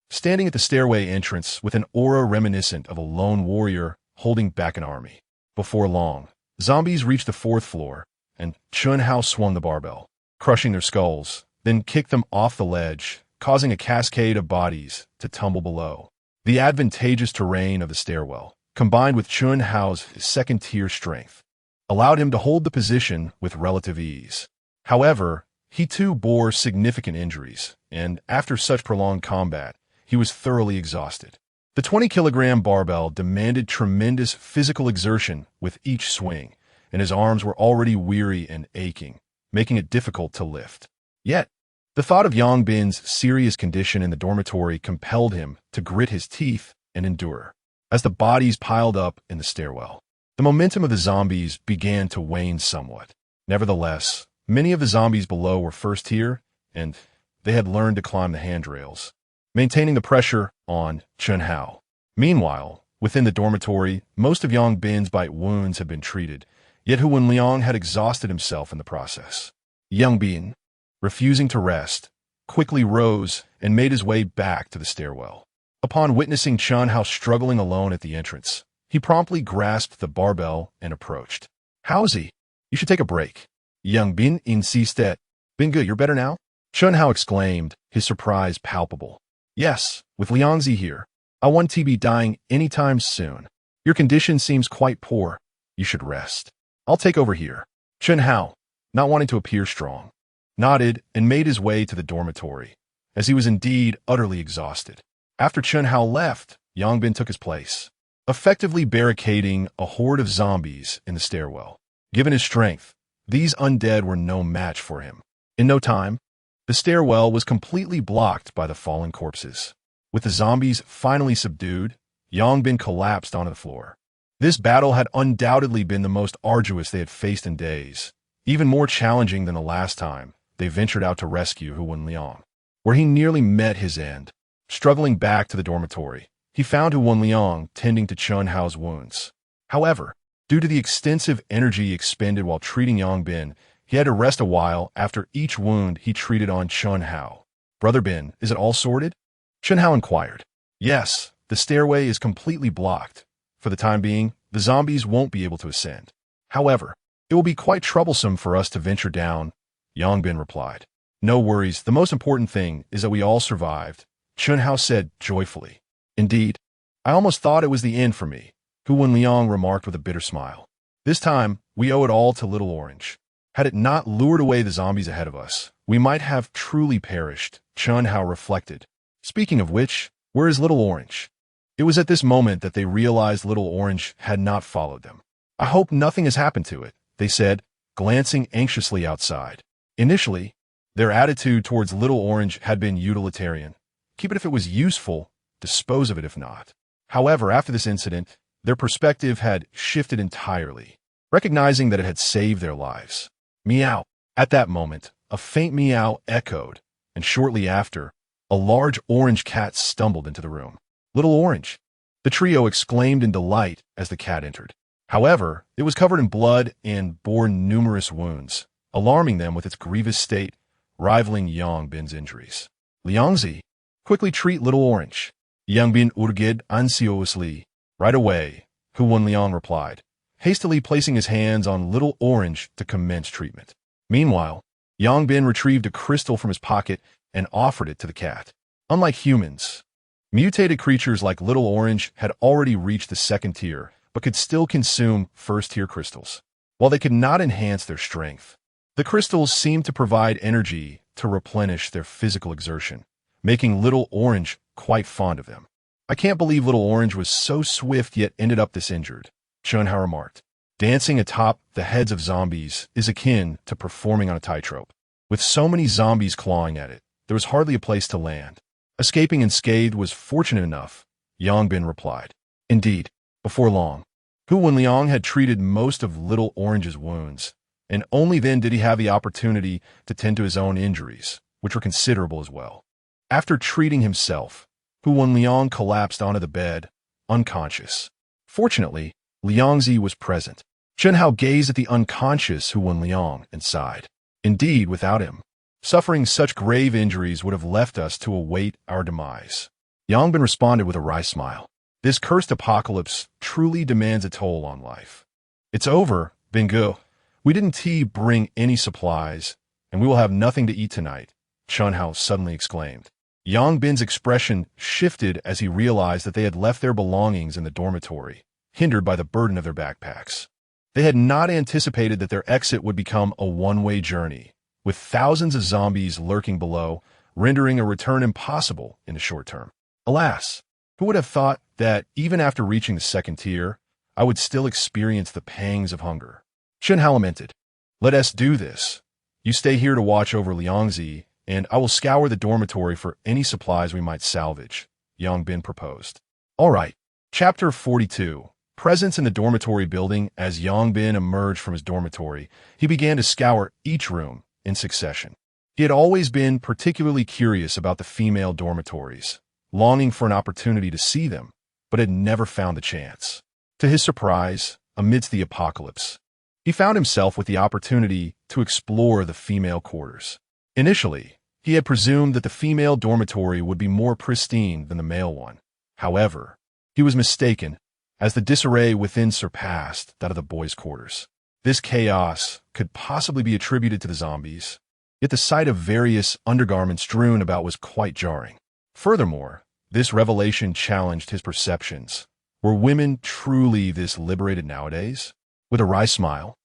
standing at the stairway entrance with an aura reminiscent of a lone warrior holding back an army. Before long, zombies reached the 4th floor, and Chun Hao swung the barbell, crushing their skulls, then kicked them off the ledge, causing a cascade of bodies to tumble below. The advantageous terrain of the stairwell, combined with Chun Hao's 2nd-tier strength, allowed him to hold the position with relative ease. However, he too bore significant injuries, and after such prolonged combat, he was thoroughly exhausted. The 20-kilogram barbell demanded tremendous physical exertion with each swing, and his arms were already weary and aching, making it difficult to lift. Yet, the thought of Yang Bin's serious condition in the dormitory compelled him to grit his teeth and endure. As the bodies piled up in the stairwell, the momentum of the zombies began to wane somewhat. Nevertheless, many of the zombies below were 1st tier, and they had learned to climb the handrails, maintaining the pressure on Chun Hao. Meanwhile, within the dormitory, most of Yang Bin's bite wounds had been treated, yet Hu Wenliang had exhausted himself in the process. Yang Bin, refusing to rest, quickly rose and made his way back to the stairwell. Upon witnessing Chun Hao struggling alone at the entrance, he promptly grasped the barbell and approached. Haozi, you should take a break. Yang Bin insisted. Bin Gu, you're better now? Chun Hao exclaimed, his surprise palpable. Yes, with Liangzi here, I want to be dying anytime soon. Your condition seems quite poor. You should rest. I'll take over here. Chun Hao, not wanting to appear strong, nodded and made his way to the dormitory, as he was indeed utterly exhausted. After Chen Hao left, Yang Bin took his place, effectively barricading a horde of zombies in the stairwell. Given his strength, these undead were no match for him. In no time, the stairwell was completely blocked by the fallen corpses. With the zombies finally subdued, Yang Bin collapsed onto the floor. This battle had undoubtedly been the most arduous they had faced in days, even more challenging than the last time they ventured out to rescue Hu Wenliang, where he nearly met his end. Struggling back to the dormitory, he found Hu Wenliang tending to Chen Hao's wounds. However, due to the extensive energy expended while treating Yang Bin, he had to rest a while after each wound he treated on Chen Hao. "Brother Bin, is it all sorted?" Chen Hao inquired. "Yes, the stairway is completely blocked. For the time being, the zombies won't be able to ascend. However, it will be quite troublesome for us to venture down," Yang Bin replied. "No worries, the most important thing is that we all survived," Chen Hao said joyfully. "Indeed, I almost thought it was the end for me," Hu Wenliang remarked with a bitter smile. "This time, we owe it all to Little Orange. Had it not lured away the zombies ahead of us, we might have truly perished," Chen Hao reflected. "Speaking of which, where is Little Orange?" It was at this moment that they realized Little Orange had not followed them. "I hope nothing has happened to it," they said, glancing anxiously outside. Initially, their attitude towards Little Orange had been utilitarian. Keep it if it was useful, dispose of it if not. However, after this incident, their perspective had shifted entirely, recognizing that it had saved their lives. Meow. At that moment, a faint meow echoed, and shortly after, a large orange cat stumbled into the room. "Little Orange!" the trio exclaimed in delight as the cat entered. However, it was covered in blood and bore numerous wounds, alarming them with its grievous state, rivaling Yang Bin's injuries. "Liangzi, quickly treat Little Orange." Yang Bin urged anxiously. "Right away," Hu Wenliang replied, hastily placing his hands on Little Orange to commence treatment. Meanwhile, Yang Bin retrieved a crystal from his pocket and offered it to the cat. Unlike humans, mutated creatures like Little Orange had already reached the second tier, but could still consume first-tier crystals. While they could not enhance their strength, the crystals seemed to provide energy to replenish their physical exertion, making Little Orange quite fond of them. "I can't believe Little Orange was so swift yet ended up this injured," Chen Hao remarked. "Dancing atop the heads of zombies is akin to performing on a tightrope. With so many zombies clawing at it, there was hardly a place to land. Escaping unscathed was fortunate enough," Yang Bin replied. Indeed, before long, Hu Wenliang had treated most of Little Orange's wounds, and only then did he have the opportunity to tend to his own injuries, which were considerable as well. After treating himself, Hu Wenliang collapsed onto the bed, unconscious. Fortunately, Liangzi was present. Chen Hao gazed at the unconscious Hu Wenliang and sighed. "Indeed, without him, suffering such grave injuries would have left us to await our demise." Yang Bin responded with a wry smile. "This cursed apocalypse truly demands a toll on life." "It's over, Bingo. We didn't bring any supplies, and we will have nothing to eat tonight," Chen Hao suddenly exclaimed. Yang Bin's expression shifted as he realized that they had left their belongings in the dormitory, hindered by the burden of their backpacks. They had not anticipated that their exit would become a one-way journey, with thousands of zombies lurking below, rendering a return impossible in the short term. Alas, who would have thought that even after reaching the second tier, I would still experience the pangs of hunger? Chen Hao lamented. "Let us do this. You stay here to watch over Liangzi, and I will scour the dormitory for any supplies we might salvage," Yang Bin proposed. All right. Chapter 42. Presence in the dormitory building. As Yang Bin emerged from his dormitory, he began to scour each room in succession. He had always been particularly curious about the female dormitories, longing for an opportunity to see them, but had never found the chance. To his surprise, amidst the apocalypse, he found himself with the opportunity to explore the female quarters. Initially, he had presumed that the female dormitory would be more pristine than the male one. However, he was mistaken, as the disarray within surpassed that of the boys' quarters. This chaos could possibly be attributed to the zombies, yet the sight of various undergarments strewn about was quite jarring. Furthermore, this revelation challenged his perceptions. Were women truly this liberated nowadays? With a wry smile,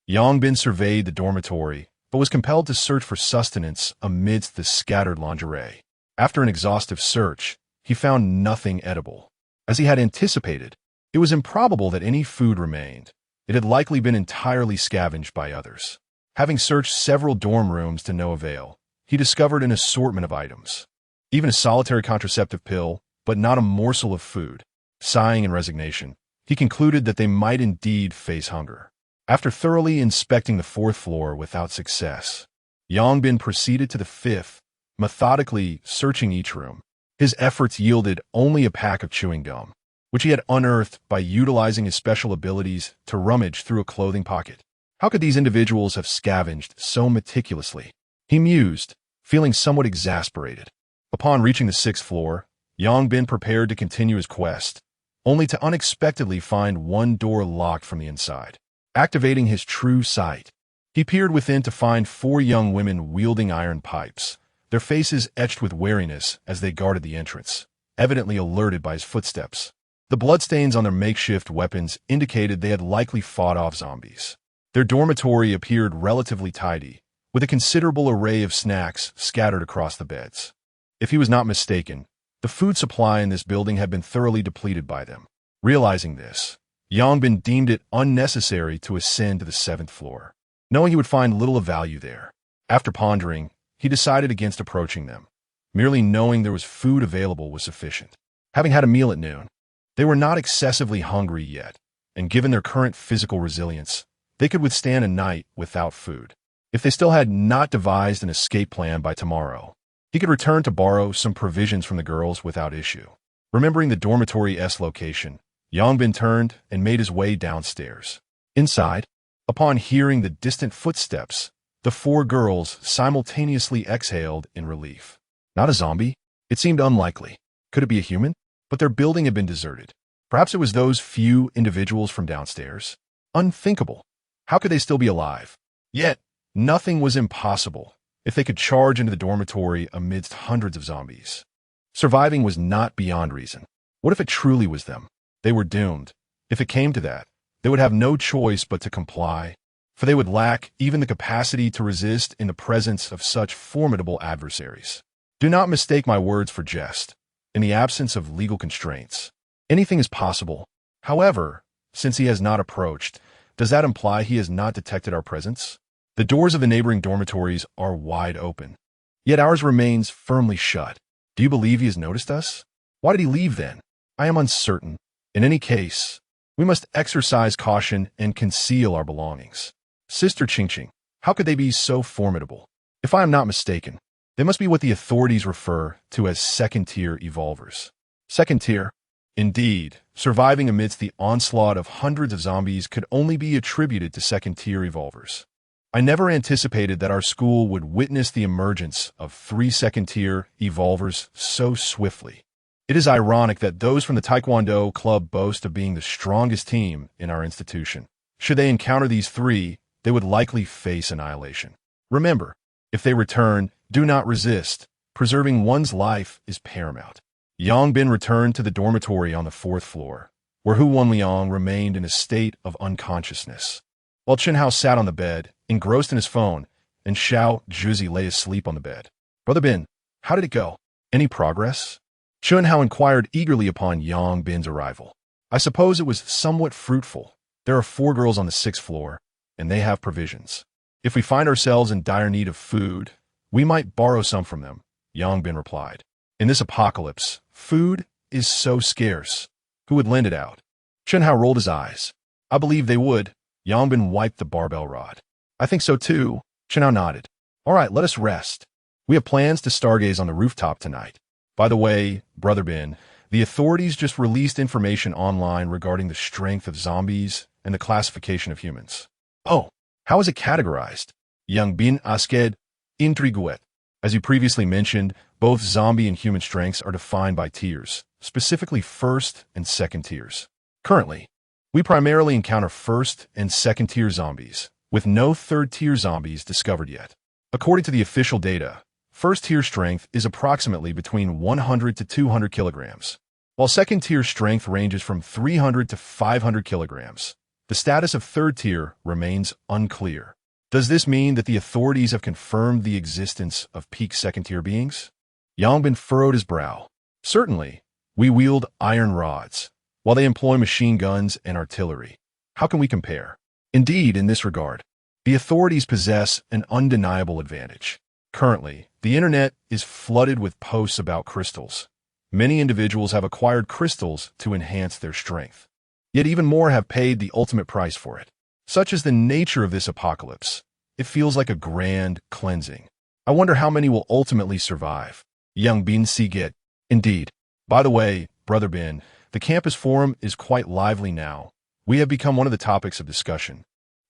Yang Bin surveyed the dormitory, but was compelled to search for sustenance amidst the scattered lingerie. After an exhaustive search, he found nothing edible. As he had anticipated, it was improbable that any food remained. It had likely been entirely scavenged by others. Having searched several dorm rooms to no avail, he discovered an assortment of items. Even a solitary contraceptive pill, but not a morsel of food. Sighing in resignation, he concluded that they might indeed face hunger. After thoroughly inspecting the fourth floor without success, Yongbin proceeded to the fifth, methodically searching each room. His efforts yielded only a pack of chewing gum, which he had unearthed by utilizing his special abilities to rummage through a clothing pocket. How could these individuals have scavenged so meticulously? He mused, feeling somewhat exasperated. Upon reaching the sixth floor, Yongbin prepared to continue his quest, only to unexpectedly find one door locked from the inside. Activating his true sight, he peered within to find 4 young women wielding iron pipes, their faces etched with wariness as they guarded the entrance, evidently alerted by his footsteps. The bloodstains on their makeshift weapons indicated they had likely fought off zombies. Their dormitory appeared relatively tidy, with a considerable array of snacks scattered across the beds. If he was not mistaken, the food supply in this building had been thoroughly depleted by them. Realizing this, Yongbin deemed it unnecessary to ascend to the 7th floor, knowing he would find little of value there. After pondering, he decided against approaching them. Merely knowing there was food available was sufficient. Having had a meal at noon, they were not excessively hungry yet, and given their current physical resilience, they could withstand a night without food. If they still had not devised an escape plan by tomorrow, he could return to borrow some provisions from the girls without issue. Remembering the dormitory S location, Yongbin turned and made his way downstairs. Inside, upon hearing the distant footsteps, the 4 girls simultaneously exhaled in relief. Not a zombie? It seemed unlikely. Could it be a human? But their building had been deserted. Perhaps it was those few individuals from downstairs? Unthinkable. How could they still be alive? Yet, nothing was impossible if they could charge into the dormitory amidst hundreds of zombies. Surviving was not beyond reason. What if it truly was them? They were doomed. If it came to that, they would have no choice but to comply, for they would lack even the capacity to resist in the presence of such formidable adversaries. Do not mistake my words for jest. In the absence of legal constraints, anything is possible. However, since he has not approached, does that imply he has not detected our presence? The doors of the neighboring dormitories are wide open, yet ours remains firmly shut. Do you believe he has noticed us? Why did he leave then? I am uncertain. In any case, we must exercise caution and conceal our belongings. Sister Qingqing, how could they be so formidable? If I am not mistaken, they must be what the authorities refer to as second-tier evolvers. Second tier? Indeed, surviving amidst the onslaught of hundreds of zombies could only be attributed to second-tier evolvers. I never anticipated that our school would witness the emergence of 3 second-tier evolvers so swiftly. It is ironic that those from the Taekwondo club boast of being the strongest team in our institution. Should they encounter these 3, they would likely face annihilation. Remember, if they return, do not resist. Preserving one's life is paramount. Yongbin returned to the dormitory on the 4th floor, where Hu Wenliang remained in a state of unconsciousness, while Chen Hao sat on the bed, engrossed in his phone, and Xiao Zhuzi lay asleep on the bed. Brother Bin, how did it go? Any progress? Chen Hao inquired eagerly upon Yongbin's arrival. I suppose it was somewhat fruitful. There are 4 girls on the 6th floor, and they have provisions. If we find ourselves in dire need of food, we might borrow some from them, Yongbin replied. In this apocalypse, food is so scarce. Who would lend it out? Chen Hao rolled his eyes. I believe they would. Yongbin wiped the barbell rod. I think so too. Chen Hao nodded. All right, let us rest. We have plans to stargaze on the rooftop tonight. By the way, Brother Bin, the authorities just released information online regarding the strength of zombies and the classification of humans. Oh, how is it categorized? Young Bin Asked, Intriguet. As you previously mentioned, both zombie and human strengths are defined by tiers, specifically 1st and 2nd tiers. Currently, we primarily encounter 1st and 2nd tier zombies, with no 3rd tier zombies discovered yet. According to the official data, 1st tier strength is approximately between 100 to 200 kilograms, while 2nd tier strength ranges from 300 to 500 kilograms. The status of 3rd tier remains unclear. Does this mean that the authorities have confirmed the existence of peak 2nd tier beings? Yangbin furrowed his brow. Certainly, we wield iron rods, while they employ machine guns and artillery. How can we compare? Indeed, in this regard, the authorities possess an undeniable advantage. Currently, the internet is flooded with posts about crystals. Many individuals have acquired crystals to enhance their strength. Yet even more have paid the ultimate price for it. Such is the nature of this apocalypse. It feels like a grand cleansing. I wonder how many will ultimately survive. Young Bin Sigit. Indeed. By the way, Brother Bin, the campus forum is quite lively now. We have become one of the topics of discussion.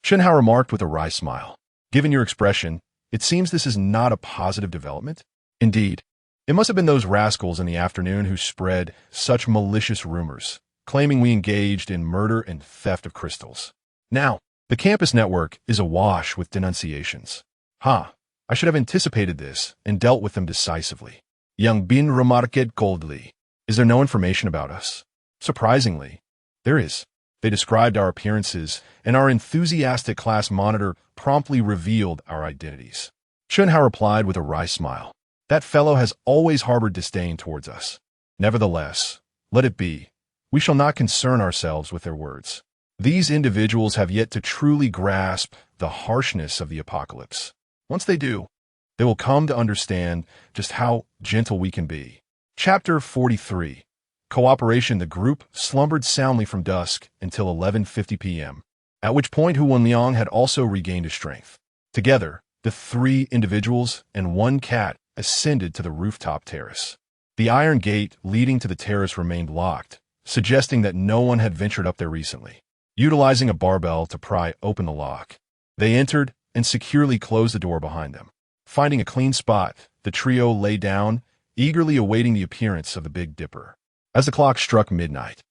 Shenhao remarked with a wry smile. Given your expression, it seems this is not a positive development. Indeed. It must have been those rascals in the afternoon who spread such malicious rumors, claiming we engaged in murder and theft of crystals. Now, the campus network is awash with denunciations. I should have anticipated this and dealt with them decisively. Young Bin remarked coldly. Is there no information about us? Surprisingly, there is. They described our appearances, and our enthusiastic class monitor promptly revealed our identities. Shenhao replied with a wry smile. That fellow has always harbored disdain towards us. Nevertheless, let it be. We shall not concern ourselves with their words. These individuals have yet to truly grasp the harshness of the apocalypse. Once they do, they will come to understand just how gentle we can be. Chapter 43. Cooperation. The group slumbered soundly from dusk until 11:50 p.m., at which point Hu Wenliang had also regained his strength. Together, the three individuals and one cat ascended to the rooftop terrace. The iron gate leading to the terrace remained locked, suggesting that no one had ventured up there recently. Utilizing a barbell to pry open the lock, they entered and securely closed the door behind them. Finding a clean spot, the trio lay down, eagerly awaiting the appearance of the Big Dipper. As the clock struck midnight,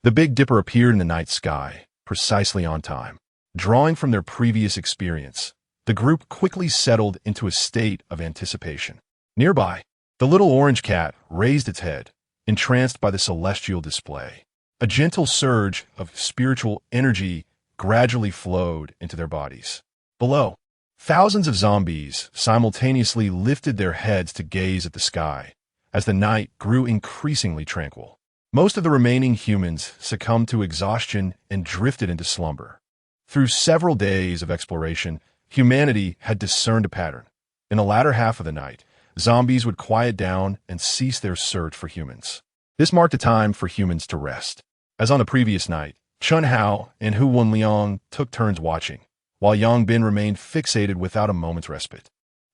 the Big Dipper appeared in the night sky, precisely on time. Drawing from their previous experience, the group quickly settled into a state of anticipation. Nearby, the little orange cat raised its head, entranced by the celestial display. A gentle surge of spiritual energy gradually flowed into their bodies. Below, thousands of zombies simultaneously lifted their heads to gaze at the sky, as the night grew increasingly tranquil. Most of the remaining humans succumbed to exhaustion and drifted into slumber. Through several days of exploration, humanity had discerned a pattern. In the latter half of the night, zombies would quiet down and cease their search for humans. This marked a time for humans to rest. As on the previous night, Chun Hao and Hu Wenliang took turns watching, while Yang Bin remained fixated without a moment's respite.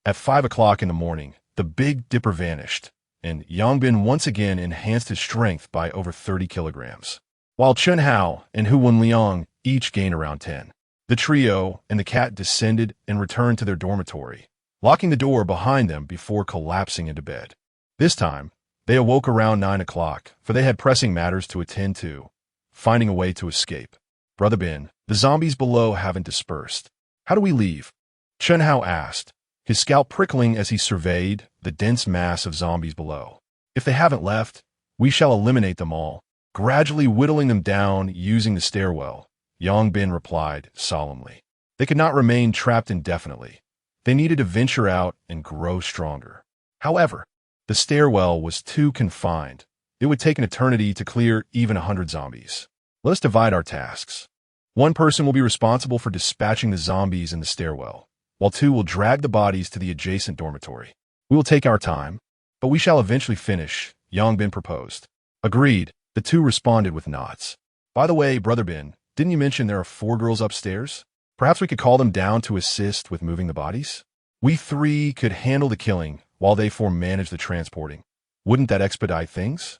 At 5 o'clock in the morning, the Big Dipper vanished, and Yang Bin once again enhanced his strength by over 30 kilograms, while Chun Hao and Hu Wenliang each gained around 10. The trio and the cat descended and returned to their dormitory, locking the door behind them before collapsing into bed. This time, they awoke around 9 o'clock, for they had pressing matters to attend to, finding a way to escape. Brother Bin, the zombies below haven't dispersed. How do we leave? Chun Hao asked, his scalp prickling as he surveyed the dense mass of zombies below. If they haven't left, we shall eliminate them all, gradually whittling them down using the stairwell, Yang Bin replied solemnly. They could not remain trapped indefinitely. They needed to venture out and grow stronger. However, the stairwell was too confined. It would take an eternity to clear even 100 zombies. Let us divide our tasks. One person will be responsible for dispatching the zombies in the stairwell, while two will drag the bodies to the adjacent dormitory. We will take our time, but we shall eventually finish, Yang Bin proposed. Agreed, the two responded with nods. By the way, Brother Bin, didn't you mention there are 4 girls upstairs? Perhaps we could call them down to assist with moving the bodies? We 3 could handle the killing, while they 4 manage the transporting. Wouldn't that expedite things?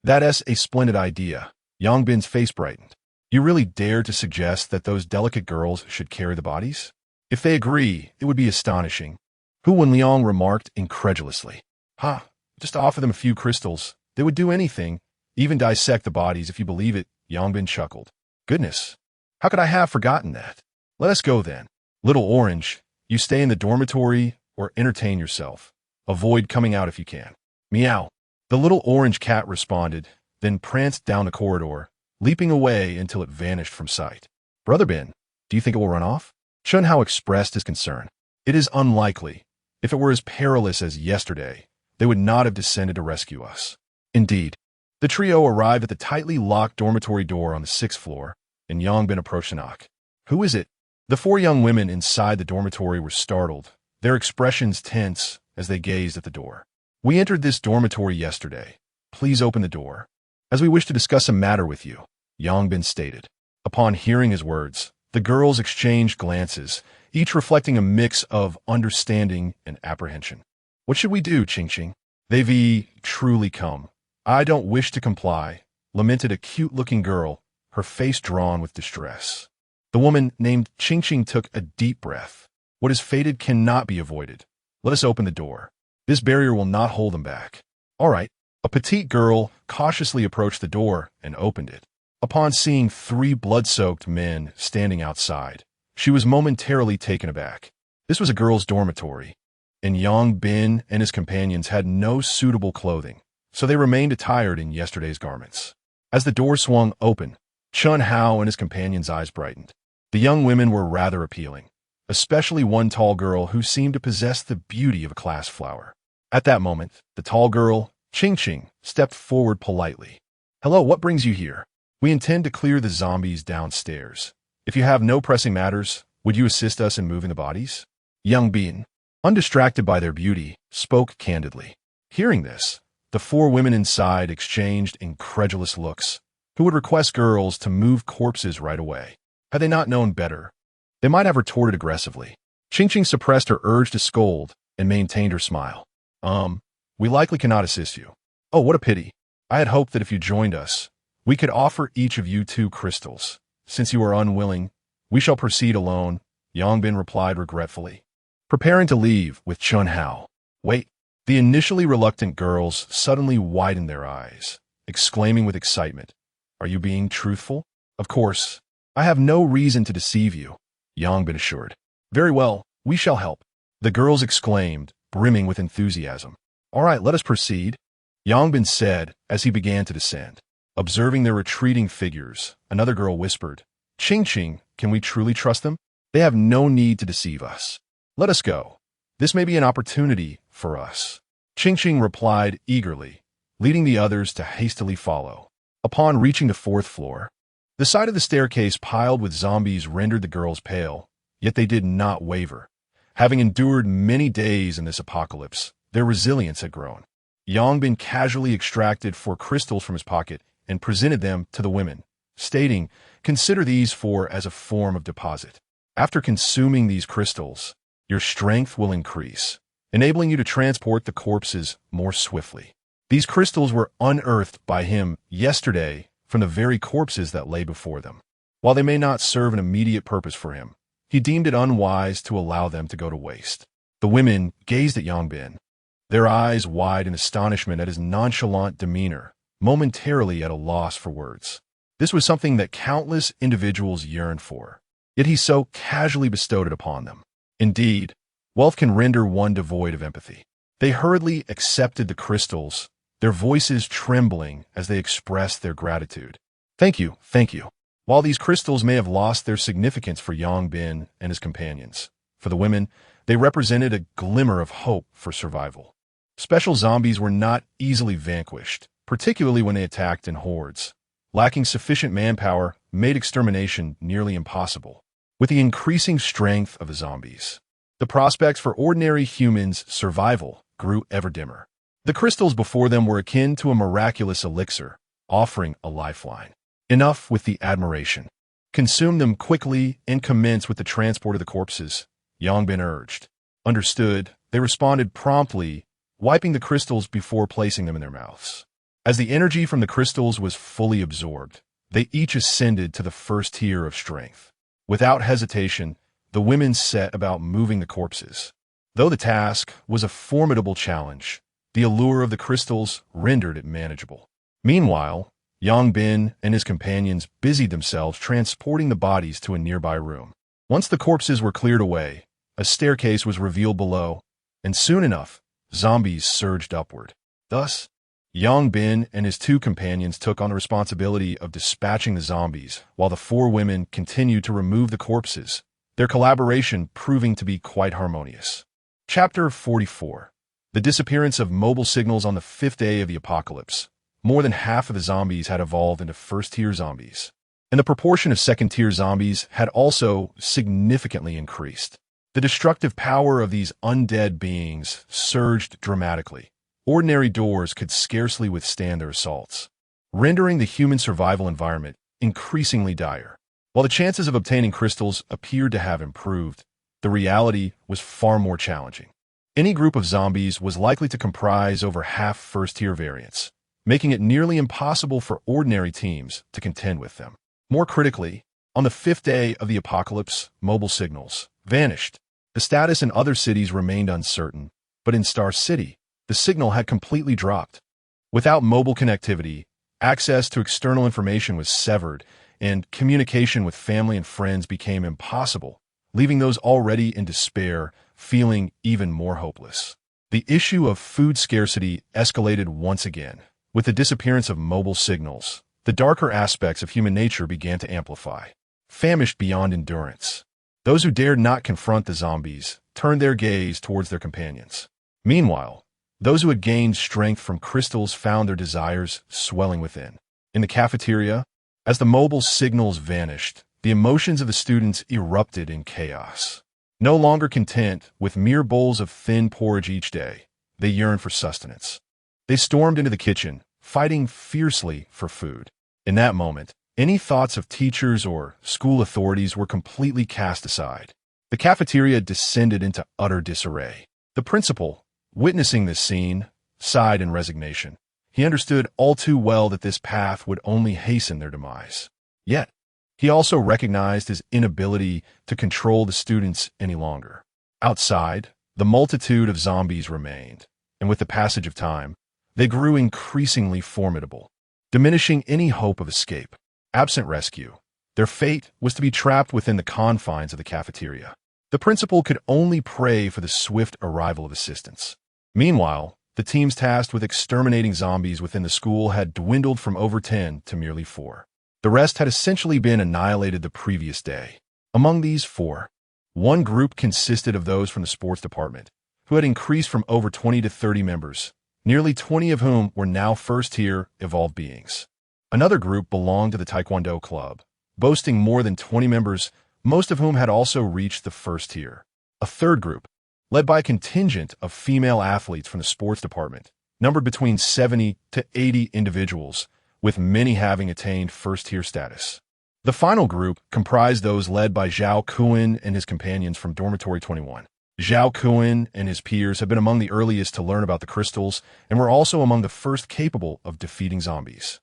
That's a splendid idea. Yang Bin's face brightened. You really dare to suggest that those delicate girls should carry the bodies? If they agree, it would be astonishing. Hu Wenliang remarked incredulously. Just offer them a few crystals. They would do anything, even dissect the bodies if you believe it, Yang Bin chuckled. Goodness, how could I have forgotten that? Let us go then. Little Orange, you stay in the dormitory or entertain yourself. Avoid coming out if you can. Meow. The little orange cat responded, then pranced down the corridor, leaping away until it vanished from sight. Brother Bin, do you think it will run off? Chun Hao expressed his concern. It is unlikely. If it were as perilous as yesterday, they would not have descended to rescue us. Indeed, the trio arrived at the tightly locked dormitory door on the 6th floor, and Yongbin approached the knock. "Who is it?" The 4 young women inside the dormitory were startled, their expressions tense as they gazed at the door. "We entered this dormitory yesterday. Please open the door, as we wish to discuss a matter with you," Yongbin stated. Upon hearing his words, the girls exchanged glances, each reflecting a mix of understanding and apprehension. "What should we do, Qingqing?" "They've truly come. I don't wish to comply," lamented a cute-looking girl, her face drawn with distress. The woman named Qingqing took a deep breath. "What is fated cannot be avoided. Let us open the door. This barrier will not hold them back." "All right." A petite girl cautiously approached the door and opened it. Upon seeing 3 blood-soaked men standing outside, she was momentarily taken aback. This was a girls' dormitory, and Yongbin and his companions had no suitable clothing, so they remained attired in yesterday's garments. As the door swung open, Chun Hao and his companions' eyes brightened. The young women were rather appealing, especially one tall girl who seemed to possess the beauty of a class flower. At that moment, the tall girl, Qingqing, stepped forward politely. "Hello, what brings you here?" "We intend to clear the zombies downstairs. If you have no pressing matters, would you assist us in moving the bodies?" Yongbin, undistracted by their beauty, spoke candidly. Hearing this, the 4 women inside exchanged incredulous looks. Who would request girls to move corpses right away? Had they not known better, they might have retorted aggressively. Qingqing suppressed her urge to scold and maintained her smile. We likely cannot assist you." "Oh, what a pity. I had hoped that if you joined us, we could offer each of you 2 crystals. Since you are unwilling, we shall proceed alone," Yongbin replied regretfully, preparing to leave with Chun Hao. "Wait." The initially reluctant girls suddenly widened their eyes, exclaiming with excitement, "Are you being truthful?" "Of course. I have no reason to deceive you," Yongbin assured. "Very well, we shall help," the girls exclaimed, brimming with enthusiasm. "All right, let us proceed," Yongbin said as he began to descend. Observing their retreating figures, another girl whispered, "Qingqing, can we truly trust them? They have no need to deceive us. Let us go. This may be an opportunity for us." Qingqing replied eagerly, leading the others to hastily follow. Upon reaching the 4th floor, the sight of the staircase piled with zombies rendered the girls pale, yet they did not waver. Having endured many days in this apocalypse, their resilience had grown. Yongbin casually extracted 4 crystals from his pocket and presented them to the women, stating, "Consider these 4 as a form of deposit. After consuming these crystals, your strength will increase, enabling you to transport the corpses more swiftly." These crystals were unearthed by him yesterday from the very corpses that lay before them. While they may not serve an immediate purpose for him, he deemed it unwise to allow them to go to waste. The women gazed at Yongbin, their eyes wide in astonishment at his nonchalant demeanor, momentarily at a loss for words. This was something that countless individuals yearned for, yet he so casually bestowed it upon them. Indeed, wealth can render one devoid of empathy. They hurriedly accepted the crystals, their voices trembling as they expressed their gratitude. Thank you. While these crystals may have lost their significance for Yongbin and his companions, for the women, they represented a glimmer of hope for survival. Special zombies were not easily vanquished, particularly when they attacked in hordes. Lacking sufficient manpower made extermination nearly impossible. With the increasing strength of the zombies, the prospects for ordinary humans' survival grew ever dimmer. The crystals before them were akin to a miraculous elixir, offering a lifeline. Enough with the admiration. Consume them quickly and commence with the transport of the corpses, Yongbin urged. Understood, they responded promptly, wiping the crystals before placing them in their mouths. As the energy from the crystals was fully absorbed, they each ascended to the first tier of strength. Without hesitation, the women set about moving the corpses. Though the task was a formidable challenge, the allure of the crystals rendered it manageable. Meanwhile, Yongbin and his companions busied themselves transporting the bodies to a nearby room. Once the corpses were cleared away, a staircase was revealed below, and soon enough, zombies surged upward. Thus, Yongbin and his 2 companions took on the responsibility of dispatching the zombies, while the 4 women continued to remove the corpses, their collaboration proving to be quite harmonious. Chapter 44. The disappearance of mobile signals on the fifth day of the apocalypse. More than half of the zombies had evolved into first-tier zombies, and the proportion of second-tier zombies had also significantly increased. The destructive power of these undead beings surged dramatically. Ordinary doors could scarcely withstand their assaults, rendering the human survival environment increasingly dire. While the chances of obtaining crystals appeared to have improved, the reality was far more challenging. Any group of zombies was likely to comprise over half first-tier variants, making it nearly impossible for ordinary teams to contend with them. More critically, on the fifth day of the apocalypse, mobile signals vanished. The status in other cities remained uncertain, but in Scarcity, the signal had completely dropped. Without mobile connectivity, access to external information was severed, and communication with family and friends became impossible, leaving those already in despair feeling even more hopeless. The issue of food scarcity escalated once again. With the disappearance of mobile signals, the darker aspects of human nature began to amplify. Famished beyond endurance, those who dared not confront the zombies turned their gaze towards their companions. Meanwhile, those who had gained strength from crystals found their desires swelling within. In the cafeteria, as the mobile signals vanished, the emotions of the students erupted in chaos. No longer content with mere bowls of thin porridge each day, they yearned for sustenance. They stormed into the kitchen, fighting fiercely for food. In that moment, any thoughts of teachers or school authorities were completely cast aside. The cafeteria descended into utter disarray. The principal, witnessing this scene, sighed in resignation. He understood all too well that this path would only hasten their demise. Yet, he also recognized his inability to control the students any longer. Outside, the multitude of zombies remained, and with the passage of time, they grew increasingly formidable, diminishing any hope of escape. Absent rescue, their fate was to be trapped within the confines of the cafeteria. The principal could only pray for the swift arrival of assistance. Meanwhile, the teams tasked with exterminating zombies within the school had dwindled from over 10 to merely 4. The rest had essentially been annihilated the previous day. Among these 4, one group consisted of those from the sports department, who had increased from over 20 to 30 members, nearly 20 of whom were now first-tier evolved beings. Another group belonged to the Taekwondo club, boasting more than 20 members, most of whom had also reached the first tier. A third group, led by a contingent of female athletes from the sports department, numbered between 70 to 80 individuals, with many having attained first-tier status. The final group comprised those led by Zhao Kuan and his companions from Dormitory 21. Zhao Kuan and his peers had been among the earliest to learn about the crystals and were also among the first capable of defeating zombies.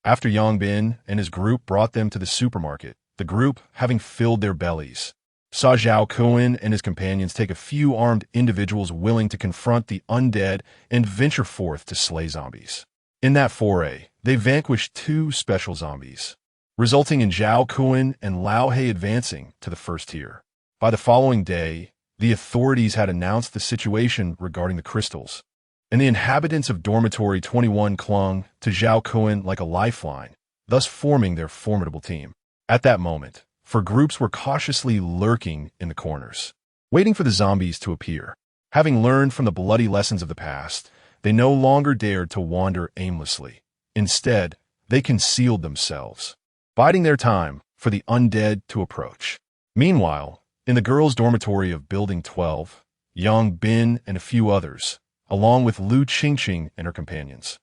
After Yang Bin and his group brought them to the supermarket, the group, having filled their bellies, saw Zhao Kuan and his companions take a few armed individuals willing to confront the undead and venture forth to slay zombies. In that foray, they vanquished 2 special zombies, resulting in Zhao Kuan and Lao He advancing to the first tier. By the following day, the authorities had announced the situation regarding the crystals, and the inhabitants of Dormitory 21 clung to Zhao Kuan like a lifeline, thus forming their formidable team. At that moment, 4 groups were cautiously lurking in the corners, waiting for the zombies to appear. Having learned from the bloody lessons of the past, they no longer dared to wander aimlessly. Instead, they concealed themselves, biding their time for the undead to approach. Meanwhile, in the girls' dormitory of Building 12, Yang Bin and a few others, along with Lu Qingqing and her companions,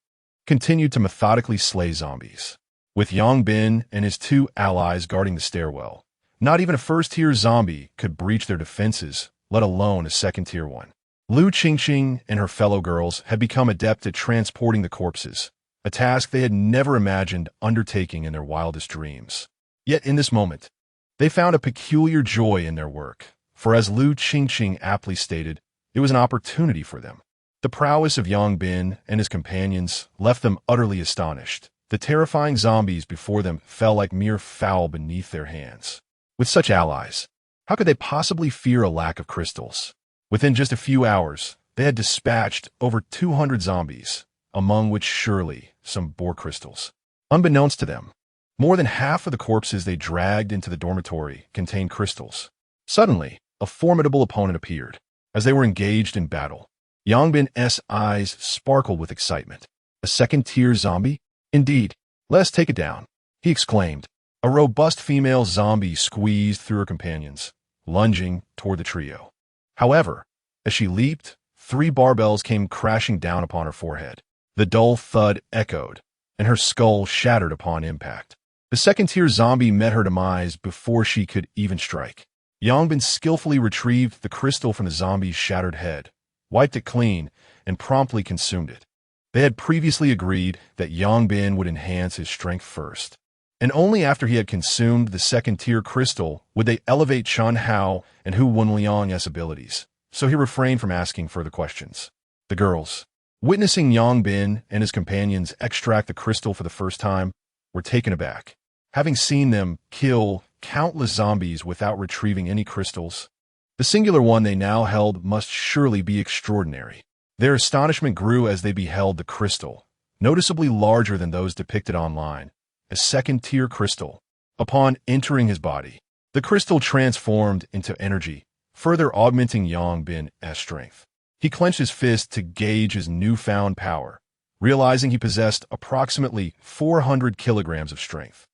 continued to methodically slay zombies. With Yang Bin and his 2 allies guarding the stairwell, not even a first-tier zombie could breach their defenses, let alone a second-tier one. Lu Qingqing and her fellow girls had become adept at transporting the corpses, a task they had never imagined undertaking in their wildest dreams. Yet in this moment, they found a peculiar joy in their work, for as Lu Qingqing aptly stated, it was an opportunity for them. The prowess of Yang Bin and his companions left them utterly astonished. The terrifying zombies before them fell like mere fowl beneath their hands. With such allies, how could they possibly fear a lack of crystals? Within just a few hours, they had dispatched over 200 zombies, among which surely some bore crystals. Unbeknownst to them, more than half of the corpses they dragged into the dormitory contained crystals. Suddenly, a formidable opponent appeared. As they were engaged in battle, Yangbin's eyes sparkled with excitement. A second-tier zombie? Indeed. Let's take it down, he exclaimed. A robust female zombie squeezed through her companions, lunging toward the trio. However, as she leaped, 3 barbells came crashing down upon her forehead. The dull thud echoed, and her skull shattered upon impact. The second-tier zombie met her demise before she could even strike. Yangbin skillfully retrieved the crystal from the zombie's shattered head, wiped it clean, and promptly consumed it. They had previously agreed that Yangbin would enhance his strength first, and only after he had consumed the second-tier crystal would they elevate Chen Hao and Hu Wenliang's abilities, so he refrained from asking further questions. The girls, witnessing Yangbin and his companions extract the crystal for the first time, were taken aback. Having seen them kill countless zombies without retrieving any crystals, the singular one they now held must surely be extraordinary. Their astonishment grew as they beheld the crystal, noticeably larger than those depicted online, a second-tier crystal. Upon entering his body, the crystal transformed into energy, further augmenting Yangbin's strength. He clenched his fist to gauge his newfound power, realizing he possessed approximately 400 kilograms of strength.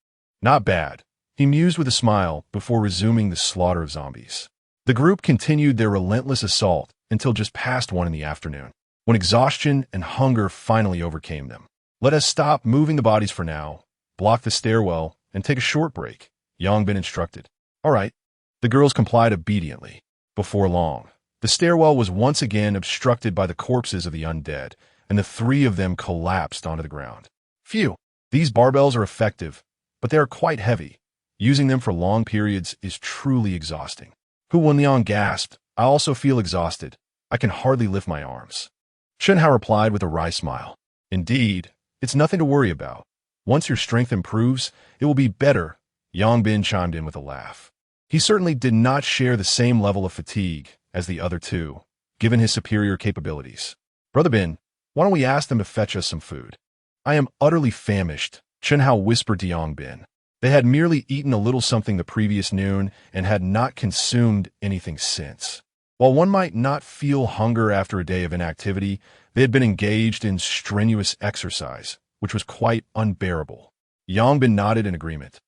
Not bad, he mused with a smile before resuming the slaughter of zombies. The group continued their relentless assault until just past 1 in the afternoon, when exhaustion and hunger finally overcame them. Let us stop moving the bodies for now, block the stairwell, and take a short break, Yangbin instructed. All right. The girls complied obediently. Before long, the stairwell was once again obstructed by the corpses of the undead, and the 3 of them collapsed onto the ground. Phew, these barbells are effective, but they are quite heavy. Using them for long periods is truly exhausting. Hu Wenliang gasped. I also feel exhausted. I can hardly lift my arms. Chen Hao replied with a wry smile. Indeed, it's nothing to worry about. Once your strength improves, it will be better, Yangbin chimed in with a laugh. He certainly did not share the same level of fatigue as the other 2, given his superior capabilities. Brother Bin, why don't we ask them to fetch us some food? I am utterly famished, Chen Hao whispered to Yangbin. They had merely eaten a little something the previous noon and had not consumed anything since. While one might not feel hunger after a day of inactivity, they had been engaged in strenuous exercise, which was quite unbearable. Yangbin nodded in agreement,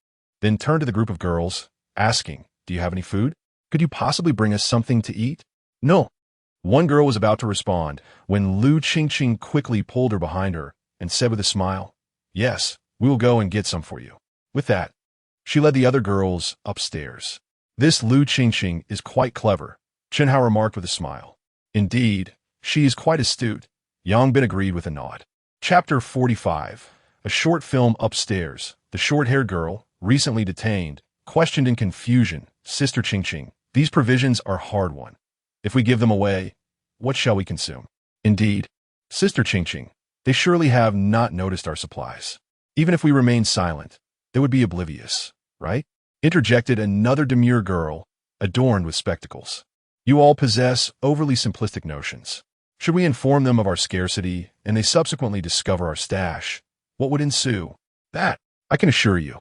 then turned to the group of girls, asking, Do you have any food? Could you possibly bring us something to eat? No. One girl was about to respond when Lu Qingqing quickly pulled her behind her and said with a smile, Yes, we will go and get some for you. With that, she led the other girls upstairs. This Lu Qingqing is quite clever, Chen Hao remarked with a smile. Indeed, she is quite astute, Yangbin agreed with a nod. Chapter 45. A short film upstairs. The short-haired girl, recently detained, questioned in confusion, Sister Qingqing, these provisions are hard-won. If we give them away, what shall we consume? Indeed, Sister Qingqing, they surely have not noticed our supplies. Even if we remain silent, they would be oblivious, right? Interjected another demure girl, adorned with spectacles. You all possess overly simplistic notions. Should we inform them of our scarcity, and they subsequently discover our stash, what would ensue? That, I can assure you.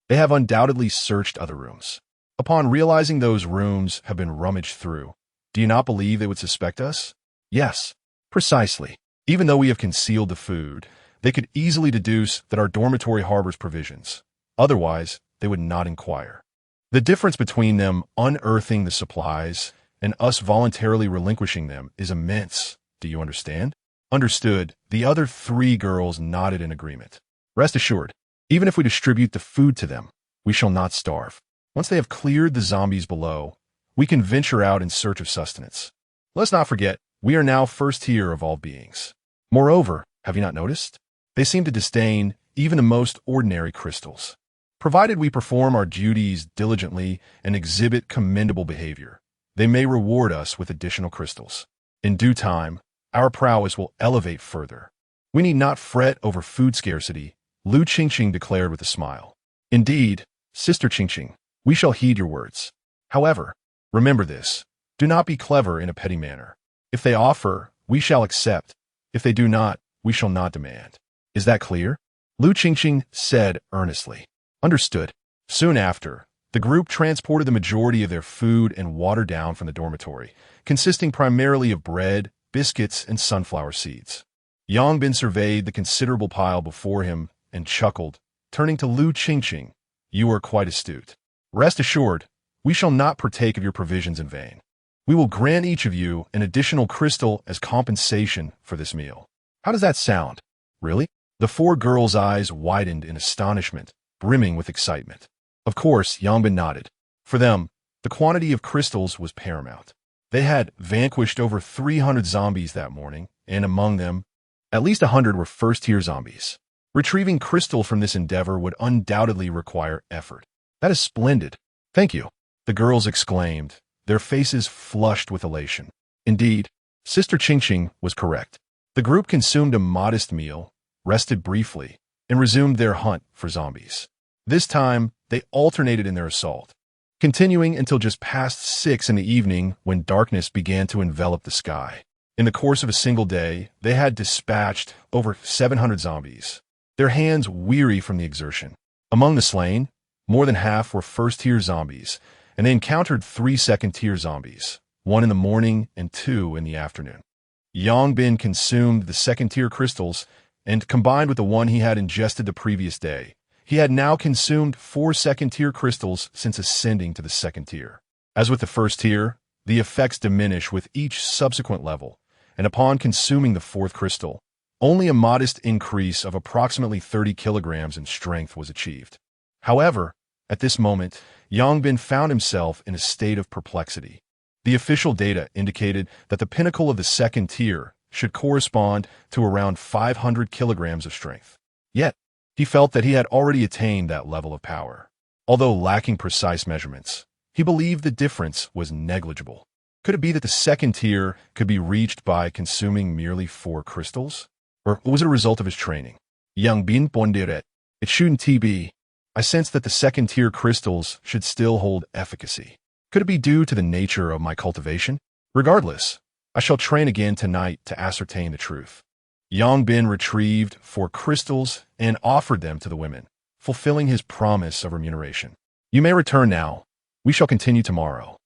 They have undoubtedly searched other rooms. Upon realizing those rooms have been rummaged through, do you not believe they would suspect us? Yes, precisely. Even though we have concealed the food, they could easily deduce that our dormitory harbors provisions. Otherwise, they would not inquire. The difference between them unearthing the supplies and us voluntarily relinquishing them is immense. Do you understand? Understood. The other 3 girls nodded in agreement. Rest assured, even if we distribute the food to them, we shall not starve. Once they have cleared the zombies below, we can venture out in search of sustenance. Let's not forget, we are now first tier of all beings. Moreover, have you not noticed? They seem to disdain even the most ordinary crystals. Provided we perform our duties diligently and exhibit commendable behavior, they may reward us with additional crystals. In due time, our prowess will elevate further. We need not fret over food scarcity, Lu Qingqing declared with a smile. Indeed, Sister Qingqing, we shall heed your words. However, remember this, do not be clever in a petty manner. If they offer, we shall accept. If they do not, we shall not demand. Is that clear? Lu Qingqing said earnestly. Understood. Soon after, the group transported the majority of their food and water down from the dormitory, consisting primarily of bread, biscuits, and sunflower seeds. Yang Bin surveyed the considerable pile before him and chuckled, turning to Lu Qingqing. You are quite astute. Rest assured, we shall not partake of your provisions in vain. We will grant each of you an additional crystal as compensation for this meal. How does that sound? Really? The four girls' eyes widened in astonishment, brimming with excitement. Of course, Yang Bin nodded. For them, the quantity of crystals was paramount. They had vanquished over 300 zombies that morning, and among them, at least 100 were first-tier zombies. Retrieving crystal from this endeavor would undoubtedly require effort. That is splendid. Thank you, the girls exclaimed, their faces flushed with elation. Indeed, Sister Qingqing was correct. The group consumed a modest meal, rested briefly, and resumed their hunt for zombies. This time, they alternated in their assault, continuing until just past 6 in the evening when darkness began to envelop the sky. In the course of a single day, they had dispatched over 700 zombies, their hands weary from the exertion. Among the slain, more than half were first-tier zombies, and they encountered 3 second-tier zombies, 1 in the morning and 2 in the afternoon. Yang Bin consumed the second-tier crystals, and combined with the one he had ingested the previous day, he had now consumed 4 second-tier crystals since ascending to the second tier. As with the first tier, the effects diminish with each subsequent level, and upon consuming the 4th crystal, only a modest increase of approximately 30 kilograms in strength was achieved. However, at this moment, Yang Bin found himself in a state of perplexity. The official data indicated that the pinnacle of the second tier should correspond to around 500 kilograms of strength. Yet, he felt that he had already attained that level of power. Although lacking precise measurements, he believed the difference was negligible. Could it be that the second tier could be reached by consuming merely 4 crystals? Or was it a result of his training? Yang Bin pondered. It shouldn't be. I sensed that the second tier crystals should still hold efficacy. Could it be due to the nature of my cultivation? Regardless, I shall train again tonight to ascertain the truth. Yang Bin retrieved 4 crystals and offered them to the women, fulfilling his promise of remuneration. You may return now. We shall continue tomorrow.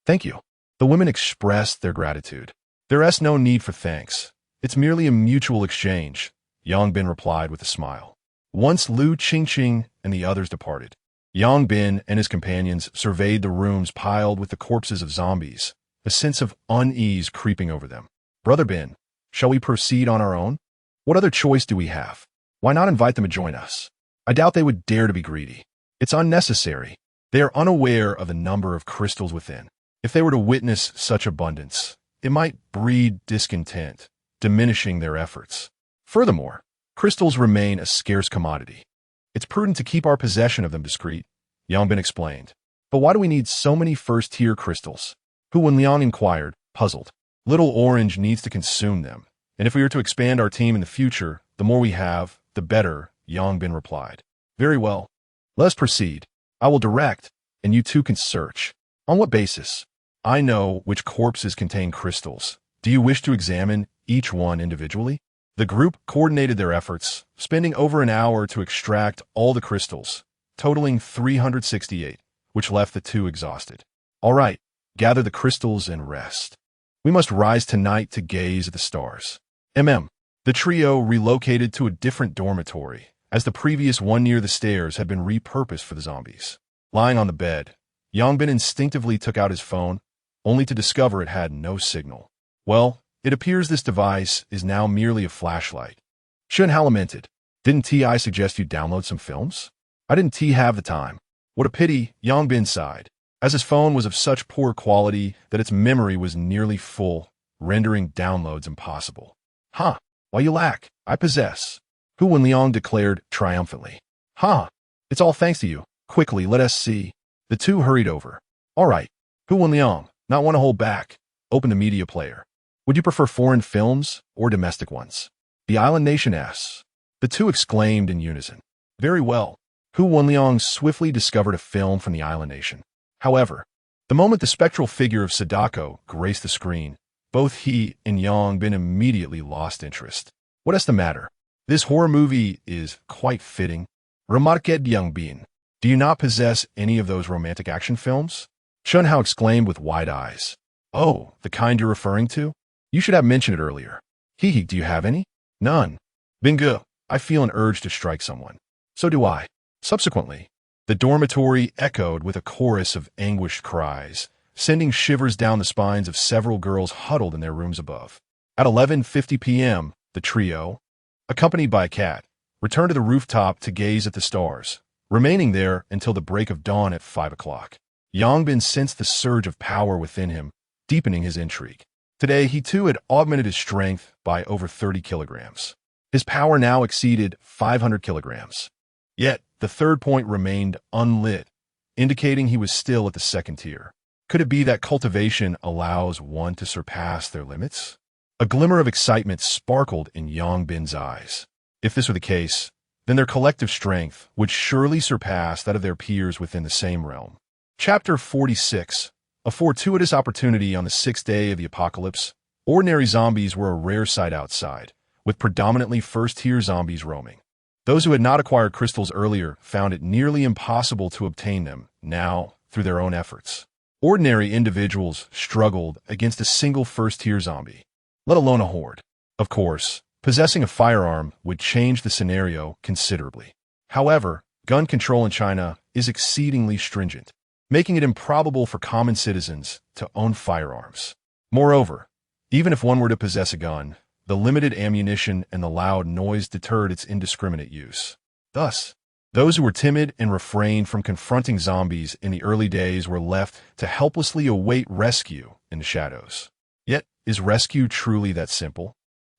Thank you. The women expressed their gratitude. There is no need for thanks. It's merely a mutual exchange, Yang Bin replied with a smile. Once Lu Qingqing and the others departed, Yang Bin and his companions surveyed the rooms piled with the corpses of zombies, a sense of unease creeping over them. Brother Bin, shall we proceed on our own? What other choice do we have? Why not invite them to join us? I doubt they would dare to be greedy. It's unnecessary. They are unaware of the number of crystals within. If they were to witness such abundance, it might breed discontent, diminishing their efforts. Furthermore, crystals remain a scarce commodity. It's prudent to keep our possession of them discreet, Yang Bin explained. But why do we need so many first-tier crystals? Hu Wenliang inquired, puzzled. Little Orange needs to consume them, and if we are to expand our team in the future, the more we have, the better, Yang Bin replied. Very well. Let us proceed. I will direct, and you two can search. On what basis? I know which corpses contain crystals. Do you wish to examine each one individually? The group coordinated their efforts, spending over an hour to extract all the crystals, totaling 368, which left the 2 exhausted. All right, gather the crystals and rest. We must rise tonight to gaze at the stars. The trio relocated to a different dormitory, as the previous one near the stairs had been repurposed for the zombies. Lying on the bed, Yang Bin instinctively took out his phone, only to discover it had no signal. Well, it appears this device is now merely a flashlight. Shunhao lamented. Didn't T.I. suggest you download some films? I didn't have the time. What a pity, Yang Bin sighed, as his phone was of such poor quality that its memory was nearly full, rendering downloads impossible. Why you lack? I possess. Hu Wenliang declared triumphantly. It's all thanks to you. Quickly, let us see. The 2 hurried over. All right, Hu Wenliang, not want to hold back. Open the media player. Would you prefer foreign films or domestic ones? The island nation asks. The 2 exclaimed in unison. Very well. Hu Wenliang swiftly discovered a film from the island nation. However, the moment the spectral figure of Sadako graced the screen, both he and Yang Bin immediately lost interest. What is the matter? This horror movie is quite fitting. Remarqued Yang Bin. Do you not possess any of those romantic action films? Shunhao exclaimed with wide eyes. Oh, the kind you're referring to? You should have mentioned it earlier. Hee, do you have any? None. Bingo, I feel an urge to strike someone. So do I. Subsequently, the dormitory echoed with a chorus of anguished cries, sending shivers down the spines of several girls huddled in their rooms above. At 11:50 p.m., the trio, accompanied by a cat, returned to the rooftop to gaze at the stars, remaining there until the break of dawn at 5 o'clock. Yangbin sensed the surge of power within him, deepening his intrigue. Today, he too had augmented his strength by over 30 kilograms. His power now exceeded 500 kilograms. Yet, the third point remained unlit, indicating he was still at the second tier. Could it be that cultivation allows one to surpass their limits? A glimmer of excitement sparkled in Yangbin's eyes. If this were the case, then their collective strength would surely surpass that of their peers within the same realm. Chapter 46. A fortuitous opportunity on the sixth day of the apocalypse. Ordinary zombies were a rare sight outside, with predominantly first-tier zombies roaming. Those who had not acquired crystals earlier found it nearly impossible to obtain them, now, through their own efforts. Ordinary individuals struggled against a single first-tier zombie, let alone a horde. Of course, possessing a firearm would change the scenario considerably. However, gun control in China is exceedingly stringent, making it improbable for common citizens to own firearms. Moreover, even if one were to possess a gun, the limited ammunition and the loud noise deterred its indiscriminate use. Thus, those who were timid and refrained from confronting zombies in the early days were left to helplessly await rescue in the shadows. Yet, is rescue truly that simple?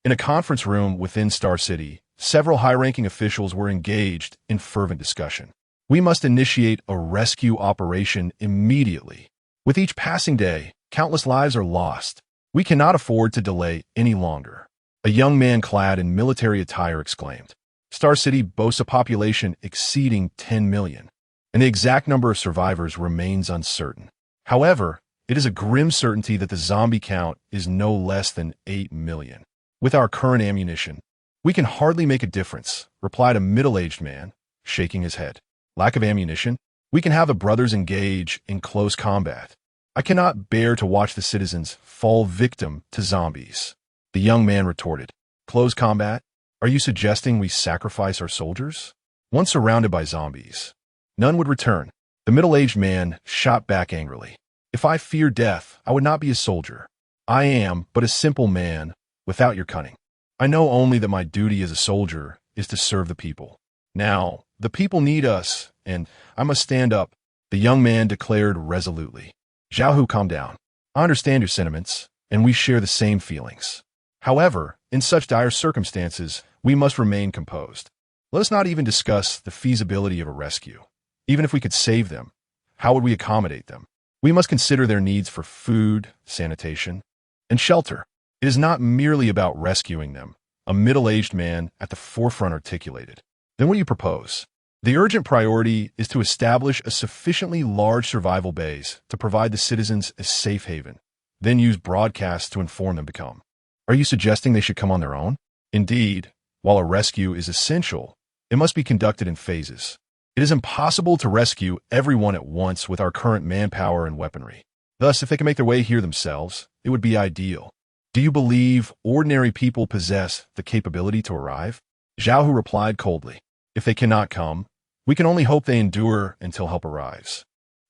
In a conference room within Star City, several high-ranking officials were engaged in fervent discussion. We must initiate a rescue operation immediately. With each passing day, countless lives are lost. We cannot afford to delay any longer. A young man clad in military attire exclaimed. Star City boasts a population exceeding 10 million, and the exact number of survivors remains uncertain. However, it is a grim certainty that the zombie count is no less than 8 million. With our current ammunition, we can hardly make a difference, replied a middle-aged man, shaking his head. Lack of ammunition? We can have the brothers engage in close combat. I cannot bear to watch the citizens fall victim to zombies. The young man retorted. Close combat? Are you suggesting we sacrifice our soldiers? Once surrounded by zombies, none would return. The middle-aged man shot back angrily. If I fear death, I would not be a soldier. I am but a simple man without your cunning. I know only that my duty as a soldier is to serve the people. Now, the people need us, and I must stand up, the young man declared resolutely. Xiaohu, calm down. I understand your sentiments, and we share the same feelings. However, in such dire circumstances, we must remain composed. Let us not even discuss the feasibility of a rescue. Even if we could save them, how would we accommodate them? We must consider their needs for food, sanitation, and shelter. It is not merely about rescuing them, a middle-aged man at the forefront articulated. Then what do you propose? The urgent priority is to establish a sufficiently large survival base to provide the citizens a safe haven, then use broadcasts to inform them to come. Are you suggesting they should come on their own? Indeed, while a rescue is essential, it must be conducted in phases. It is impossible to rescue everyone at once with our current manpower and weaponry. Thus, if they can make their way here themselves, it would be ideal. Do you believe ordinary people possess the capability to arrive? Xiaohu replied coldly. If they cannot come, we can only hope they endure until help arrives.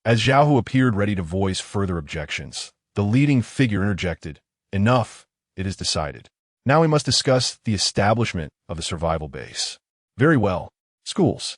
As Xiaohu appeared ready to voice further objections, the leading figure interjected, Enough, it is decided. Now we must discuss the establishment of the survival base. Very well. Schools.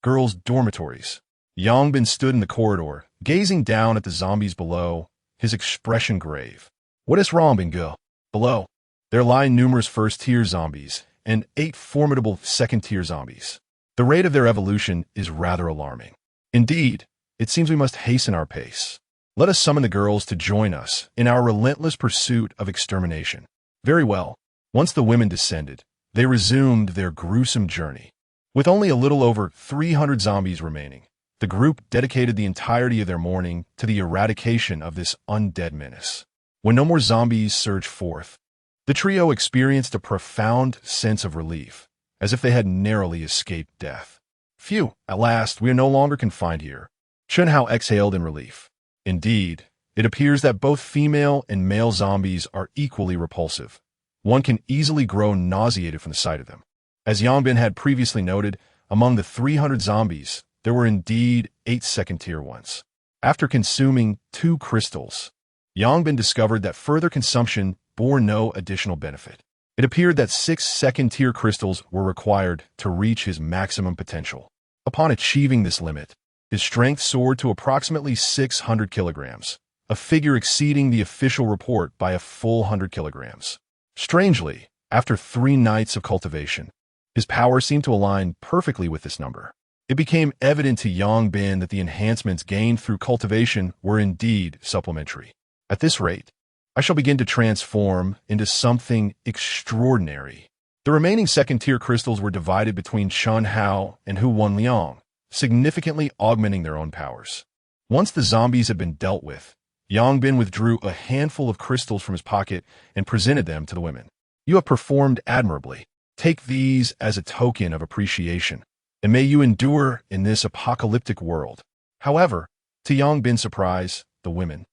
Girls' dormitories. Yangbin stood in the corridor, gazing down at the zombies below, his expression grave. What is wrong, Bingo? Below, there lie numerous first-tier zombies and 8 formidable second-tier zombies. The rate of their evolution is rather alarming. Indeed, it seems we must hasten our pace. Let us summon the girls to join us in our relentless pursuit of extermination. Very well. Once the women descended, they resumed their gruesome journey. With only a little over 300 zombies remaining, the group dedicated the entirety of their morning to the eradication of this undead menace. When no more zombies surged forth, the trio experienced a profound sense of relief, as if they had narrowly escaped death. Phew, at last we are no longer confined here. Chunhao exhaled in relief. Indeed, It appears that both female and male zombies are equally repulsive. One can easily grow nauseated from the sight of them. As Yangbin had previously noted, among the 300 zombies, there were indeed 8 second-tier ones. After consuming 2 crystals, Yangbin discovered that further consumption bore no additional benefit. It appeared that 6 second-tier crystals were required to reach his maximum potential. Upon achieving this limit, his strength soared to approximately 600 kilograms, a figure exceeding the official report by a full 100 kilograms. Strangely, after 3 nights of cultivation, his power seemed to align perfectly with this number. It became evident to Yangbin that the enhancements gained through cultivation were indeed supplementary. At this rate, I shall begin to transform into something extraordinary. The remaining second-tier crystals were divided between Chun Hao and Hu Wenliang, significantly augmenting their own powers. Once the zombies had been dealt with, Yangbin withdrew a handful of crystals from his pocket and presented them to the women. You have performed admirably. Take these as a token of appreciation, and may you endure in this apocalyptic world. However, to Yangbin's surprise, the women,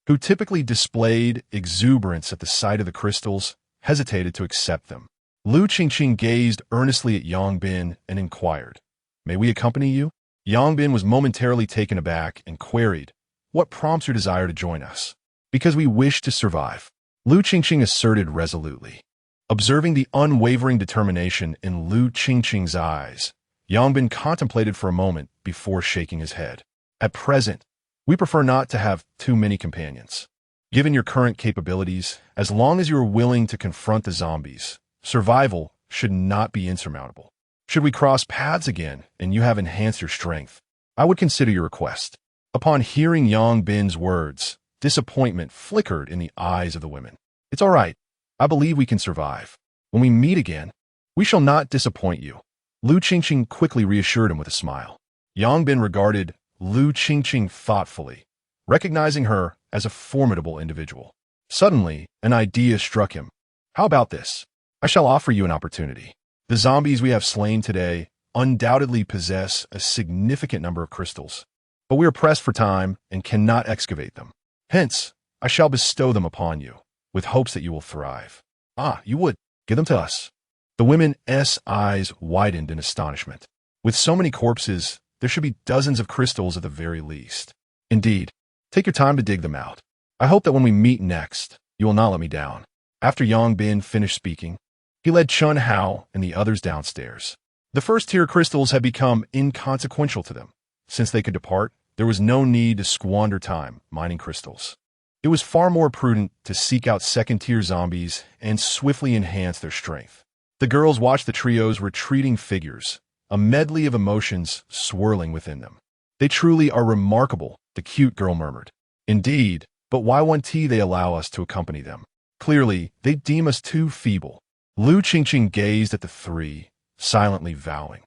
who typically displayed exuberance at the sight of the crystals, hesitated to accept them. Lu Qingqing gazed earnestly at Yangbin and inquired, "May we accompany you?" Yangbin was momentarily taken aback and queried, "What prompts your desire to join us?" "Because we wish to survive," Lu Qingqing asserted resolutely. Observing the unwavering determination in Lu Qingqing's eyes, Yangbin contemplated for a moment before shaking his head. "At present, we prefer not to have too many companions. Given your current capabilities, as long as you are willing to confront the zombies, survival should not be insurmountable. Should we cross paths again and you have enhanced your strength, I would consider your request." Upon hearing Yangbin's words, disappointment flickered in the eyes of the women. "It's all right. I believe we can survive. When we meet again, we shall not disappoint you." Lu Qingqing quickly reassured him with a smile. Yangbin regarded Lu Qingqing thoughtfully, recognizing her as a formidable individual. Suddenly, an idea struck him. "How about this? I shall offer you an opportunity. The zombies we have slain today undoubtedly possess a significant number of crystals, but we are pressed for time and cannot excavate them. Hence, I shall bestow them upon you, with hopes that you will thrive." "Ah, you would? Give them to us." The women's eyes widened in astonishment. With so many corpses, there should be dozens of crystals at the very least. "Indeed. Take your time to dig them out. I hope that when we meet next, you will not let me down." After Yangbin finished speaking, he led Chun Hao and the others downstairs. The first-tier crystals had become inconsequential to them. Since they could depart, there was no need to squander time mining crystals. It was far more prudent to seek out second-tier zombies and swiftly enhance their strength. The girls watched the trio's retreating figures, a medley of emotions swirling within them. "They truly are remarkable," the cute girl murmured. "Indeed, but why won't they allow us to accompany them? Clearly, they deem us too feeble." Lu Qingqing gazed at the three, silently vowing,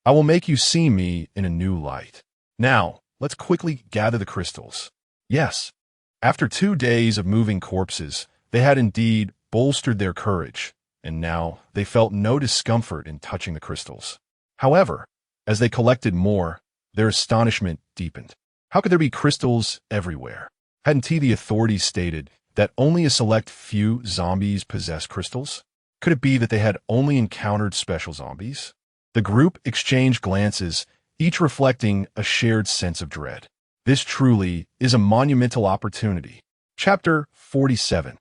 "I will make you see me in a new light. Now, let's quickly gather the crystals." Yes. After 2 days of moving corpses, they had indeed bolstered their courage, and now they felt no discomfort in touching the crystals. However, as they collected more, their astonishment deepened. How could there be crystals everywhere? Hadn't the authorities stated that only a select few zombies possess crystals? Could it be that they had only encountered special zombies? The group exchanged glances, each reflecting a shared sense of dread. This truly is a monumental opportunity. Chapter 47.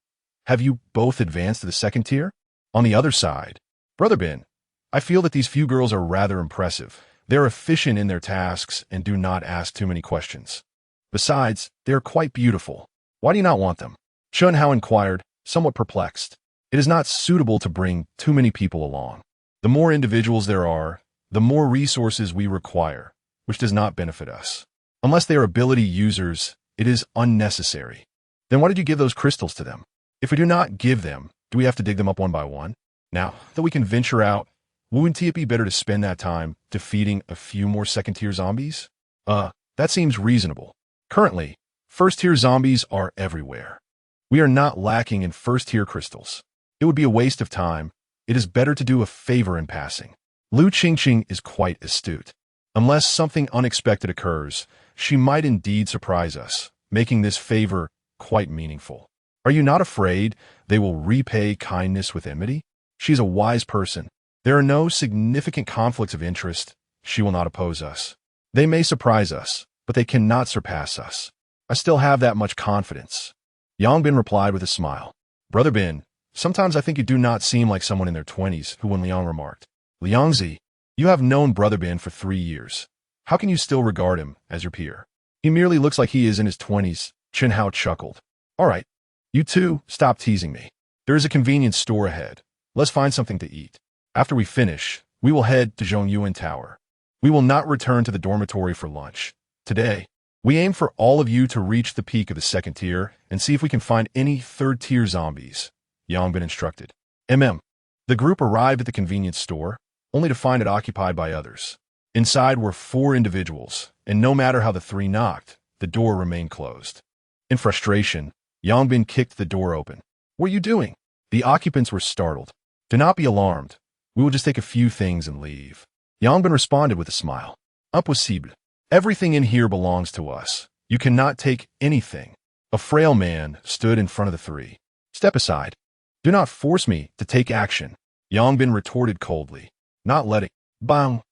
Have you both advanced to the second tier? On the other side, Brother Ben, I feel that these few girls are rather impressive. They're efficient in their tasks and do not ask too many questions. Besides, they are quite beautiful. Why do you not want them? Chun Hao inquired, somewhat perplexed. It is not suitable to bring too many people along. The more individuals there are, the more resources we require, which does not benefit us. Unless they are ability users, it is unnecessary. Then why did you give those crystals to them? If we do not give them, do we have to dig them up one by one? Now that we can venture out, wouldn't it be better to spend that time defeating a few more second-tier zombies? That seems reasonable. Currently, first-tier zombies are everywhere. We are not lacking in first-tier crystals. It would be a waste of time. It is better to do a favor in passing. Lu Qingqing is quite astute. Unless something unexpected occurs, she might indeed surprise us, making this favor quite meaningful. Are you not afraid they will repay kindness with enmity? She's a wise person. There are no significant conflicts of interest. She will not oppose us. They may surprise us, but they cannot surpass us. I still have that much confidence. Yang Bin replied with a smile. Brother Bin, sometimes I think you do not seem like someone in their 20s, Hu Wenliang remarked. Liangzi, you have known Brother Bin for 3 years. How can you still regard him as your peer? He merely looks like he is in his 20s, Chen Hao chuckled. All right, you two, stop teasing me. There is a convenience store ahead. Let's find something to eat. After we finish, we will head to Zhongyuan Tower. We will not return to the dormitory for lunch. Today, we aim for all of you to reach the peak of the 2nd tier and see if we can find any 3rd tier zombies. Yang Bin instructed. The group arrived at the convenience store, only to find it occupied by others. Inside were 4 individuals, and no matter how the 3 knocked, the door remained closed. In frustration, Yang Bin kicked the door open. What are you doing? The occupants were startled. Do not be alarmed. We will just take a few things and leave. Yang Bin responded with a smile. Impossible. Everything in here belongs to us. You cannot take anything. A frail man stood in front of the 3. Step aside. Do not force me to take action. Yang Bin retorted coldly. Not letting. Bang.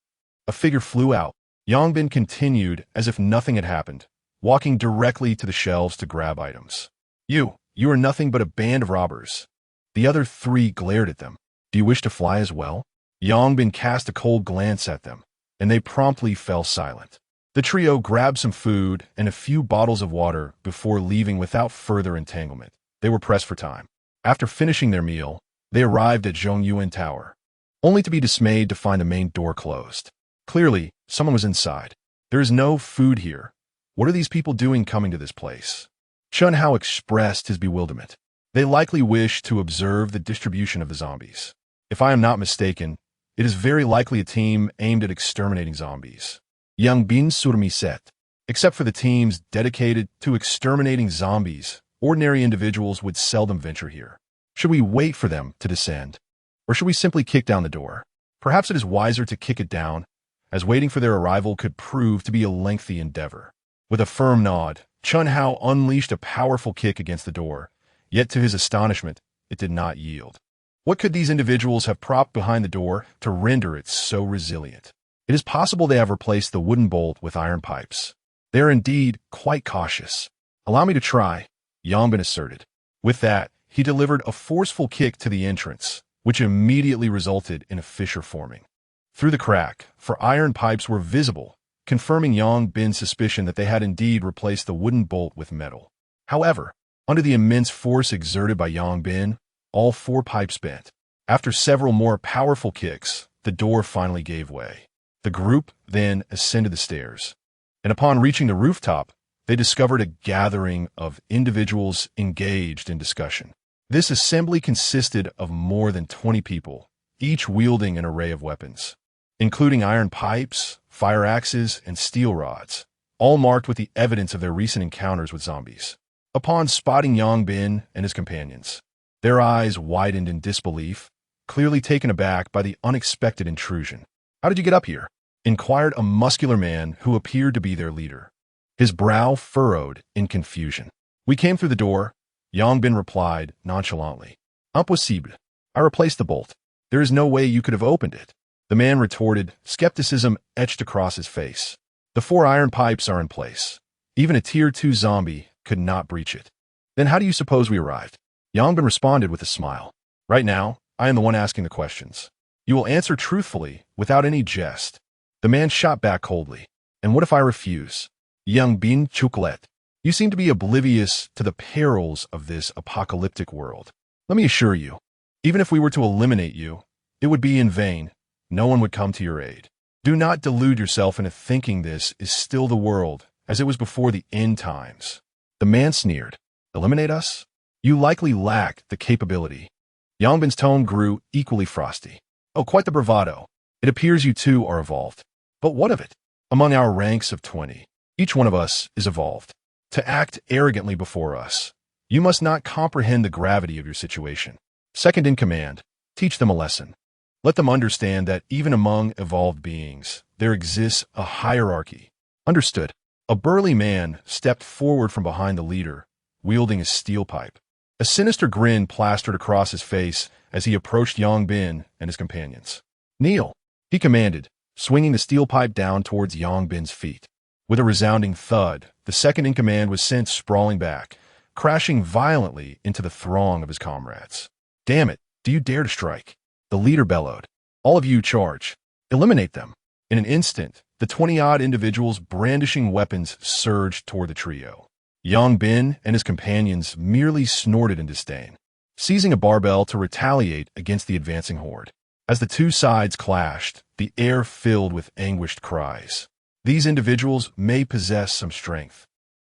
A figure flew out. Yang Bin continued as if nothing had happened, walking directly to the shelves to grab items. You are nothing but a band of robbers. The other 3 glared at them. Do you wish to fly as well? Yang Bin cast a cold glance at them, and they promptly fell silent. The trio grabbed some food and a few bottles of water before leaving without further entanglement. They were pressed for time. After finishing their meal, they arrived at Zhongyuan Tower, only to be dismayed to find the main door closed. Clearly, someone was inside. There is no food here. What are these people doing coming to this place? Chen Hao expressed his bewilderment. They likely wish to observe the distribution of the zombies. If I am not mistaken, it is very likely a team aimed at exterminating zombies. Yang Bin Surmi said. Except for the teams dedicated to exterminating zombies, ordinary individuals would seldom venture here. Should we wait for them to descend? Or should we simply kick down the door? Perhaps it is wiser to kick it down, as waiting for their arrival could prove to be a lengthy endeavor. With a firm nod, Chen Hao unleashed a powerful kick against the door, yet to his astonishment, it did not yield. What could these individuals have propped behind the door to render it so resilient? It is possible they have replaced the wooden bolt with iron pipes. They are indeed quite cautious. Allow me to try, Yang Bin asserted. With that, he delivered a forceful kick to the entrance, which immediately resulted in a fissure forming. Through the crack, 4 iron pipes were visible, confirming Yang Bin's suspicion that they had indeed replaced the wooden bolt with metal. However, under the immense force exerted by Yang Bin, all 4 pipes bent. After several more powerful kicks, the door finally gave way. The group then ascended the stairs, and upon reaching the rooftop, they discovered a gathering of individuals engaged in discussion. This assembly consisted of more than 20 people, each wielding an array of weapons, including iron pipes, fire axes, and steel rods, all marked with the evidence of their recent encounters with zombies. Upon spotting Yang Bin and his companions, their eyes widened in disbelief, clearly taken aback by the unexpected intrusion. How did you get up here? Inquired a muscular man who appeared to be their leader. His brow furrowed in confusion. We came through the door, Yang Bin replied nonchalantly. Impossible. I replaced the bolt. There is no way you could have opened it. The man retorted, skepticism etched across his face. The 4 iron pipes are in place. Even a tier 2 zombie could not breach it. Then how do you suppose we arrived? Yang Bin responded with a smile. Right now, I am the one asking the questions. You will answer truthfully, without any jest. The man shot back coldly. And what if I refuse? Yang Bin chucklet. You seem to be oblivious to the perils of this apocalyptic world. Let me assure you, even if we were to eliminate you, it would be in vain. No one would come to your aid. Do not delude yourself into thinking this is still the world, as it was before the end times. The man sneered. Eliminate us? You likely lack the capability. Yang Bin's tone grew equally frosty. Oh, quite the bravado. It appears you two are evolved. But what of it? Among our ranks of 20, each one of us is evolved. To act arrogantly before us, you must not comprehend the gravity of your situation. Second in command, teach them a lesson. Let them understand that even among evolved beings, there exists a hierarchy. Understood. A burly man stepped forward from behind the leader, wielding a steel pipe. A sinister grin plastered across his face as he approached Yang Bin and his companions. "Kneel," he commanded, swinging the steel pipe down towards Yang Bin's feet. With a resounding thud, the second in command was sent sprawling back, crashing violently into the throng of his comrades. "Damn it, do you dare to strike?" The leader bellowed. "All of you charge. Eliminate them." In an instant, the 20-odd individuals brandishing weapons surged toward the trio. Yang Bin and his companions merely snorted in disdain, seizing a barbell to retaliate against the advancing horde. As the two sides clashed, the air filled with anguished cries. These individuals may possess some strength,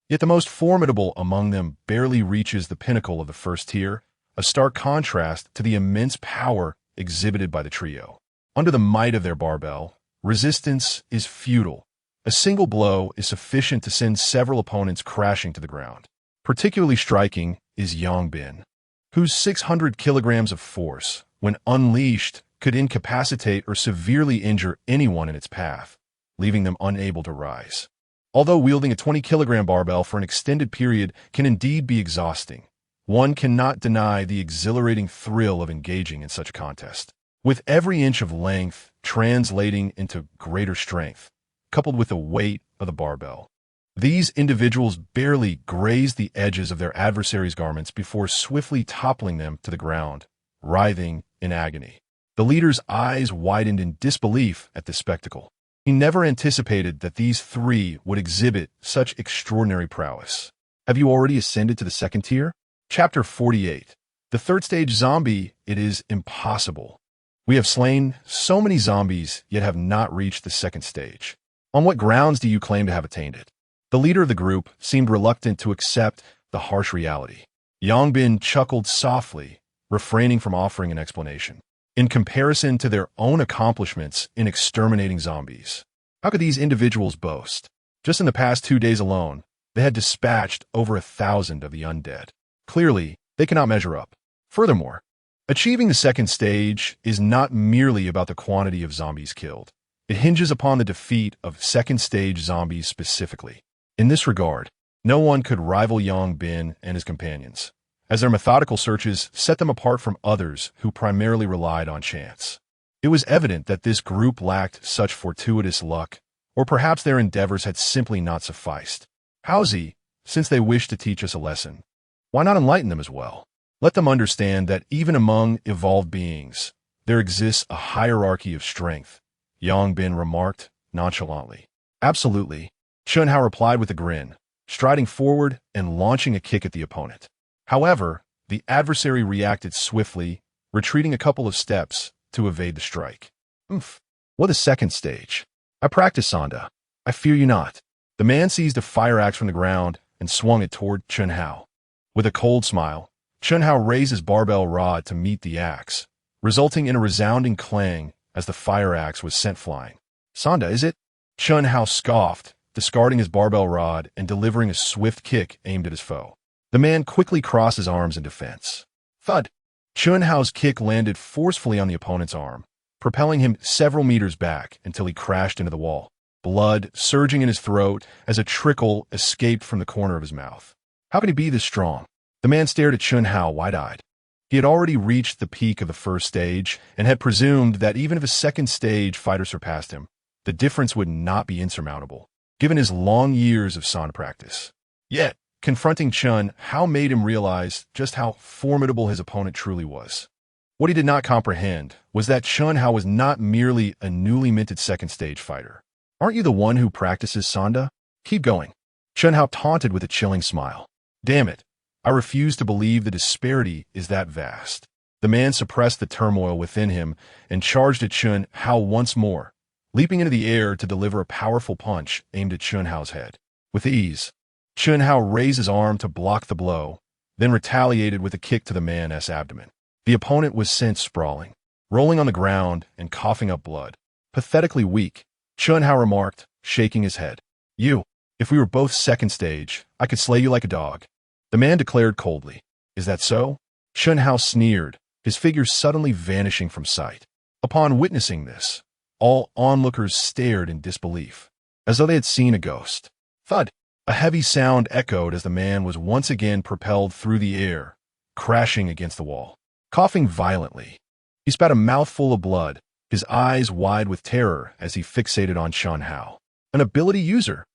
yet the most formidable among them barely reaches the pinnacle of the first tier, a stark contrast to the immense power exhibited by the trio. Under the might of their barbell, resistance is futile. A single blow is sufficient to send several opponents crashing to the ground. Particularly striking is Yang Bin, whose 600 kilograms of force, when unleashed, could incapacitate or severely injure anyone in its path, leaving them unable to rise. Although wielding a 20-kilogram barbell for an extended period can indeed be exhausting, one cannot deny the exhilarating thrill of engaging in such a contest. With every inch of length translating into greater strength, coupled with the weight of the barbell, these individuals barely grazed the edges of their adversaries' garments before swiftly toppling them to the ground, writhing in agony. The leader's eyes widened in disbelief at this spectacle. He never anticipated that these three would exhibit such extraordinary prowess. Have you already ascended to the second tier? Chapter 48. The third stage zombie, it is impossible. We have slain so many zombies, yet have not reached the second stage. On what grounds do you claim to have attained it? The leader of the group seemed reluctant to accept the harsh reality. Yang Bin chuckled softly, refraining from offering an explanation. In comparison to their own accomplishments in exterminating zombies, how could these individuals boast? Just in the past 2 days alone, they had dispatched over 1,000 of the undead. Clearly, they cannot measure up. Furthermore, achieving the second stage is not merely about the quantity of zombies killed. It hinges upon the defeat of second-stage zombies specifically. In this regard, no one could rival Yang Bin and his companions, as their methodical searches set them apart from others who primarily relied on chance. It was evident that this group lacked such fortuitous luck, or perhaps their endeavors had simply not sufficed. Howsy, since they wish to teach us a lesson, why not enlighten them as well? Let them understand that even among evolved beings, there exists a hierarchy of strength, Yang Bin remarked nonchalantly. Absolutely, Chun Hao replied with a grin, striding forward and launching a kick at the opponent. However, the adversary reacted swiftly, retreating a couple of steps to evade the strike. "Oomph, what a second stage. I practice, Sanda. I fear you not." The man seized a fire axe from the ground and swung it toward Chun Hao. With a cold smile, Chun Hao raised his barbell rod to meet the axe, resulting in a resounding clang as the fire axe was sent flying. "Sanda, is it?" Chun Hao scoffed, discarding his barbell rod and delivering a swift kick aimed at his foe. The man quickly crossed his arms in defense. Thud! Chun Hao's kick landed forcefully on the opponent's arm, propelling him several meters back until he crashed into the wall, blood surging in his throat as a trickle escaped from the corner of his mouth. How could he be this strong? The man stared at Chun Hao wide-eyed. He had already reached the peak of the first stage and had presumed that even if a second stage fighter surpassed him, the difference would not be insurmountable, given his long years of San practice. Yet, confronting Chun Hao made him realize just how formidable his opponent truly was. What he did not comprehend was that Chun Hao was not merely a newly minted second stage fighter. "Aren't you the one who practices Sanda? Keep going." Chun Hao taunted with a chilling smile. "Damn it. I refuse to believe the disparity is that vast." The man suppressed the turmoil within him and charged at Chun Hao once more, leaping into the air to deliver a powerful punch aimed at Chun Hao's head. With ease, Chun Hao raised his arm to block the blow, then retaliated with a kick to the man's abdomen. The opponent was sent sprawling, rolling on the ground and coughing up blood. Pathetically weak, Chun Hao remarked, shaking his head. If we were both second stage, I could slay you like a dog." The man declared coldly. "Is that so?" Chun Hao sneered, his figure suddenly vanishing from sight. Upon witnessing this, all onlookers stared in disbelief, as though they had seen a ghost. Thud! A heavy sound echoed as the man was once again propelled through the air, crashing against the wall. Coughing violently, he spat a mouthful of blood, his eyes wide with terror as he fixated on Shen Hao, an ability user.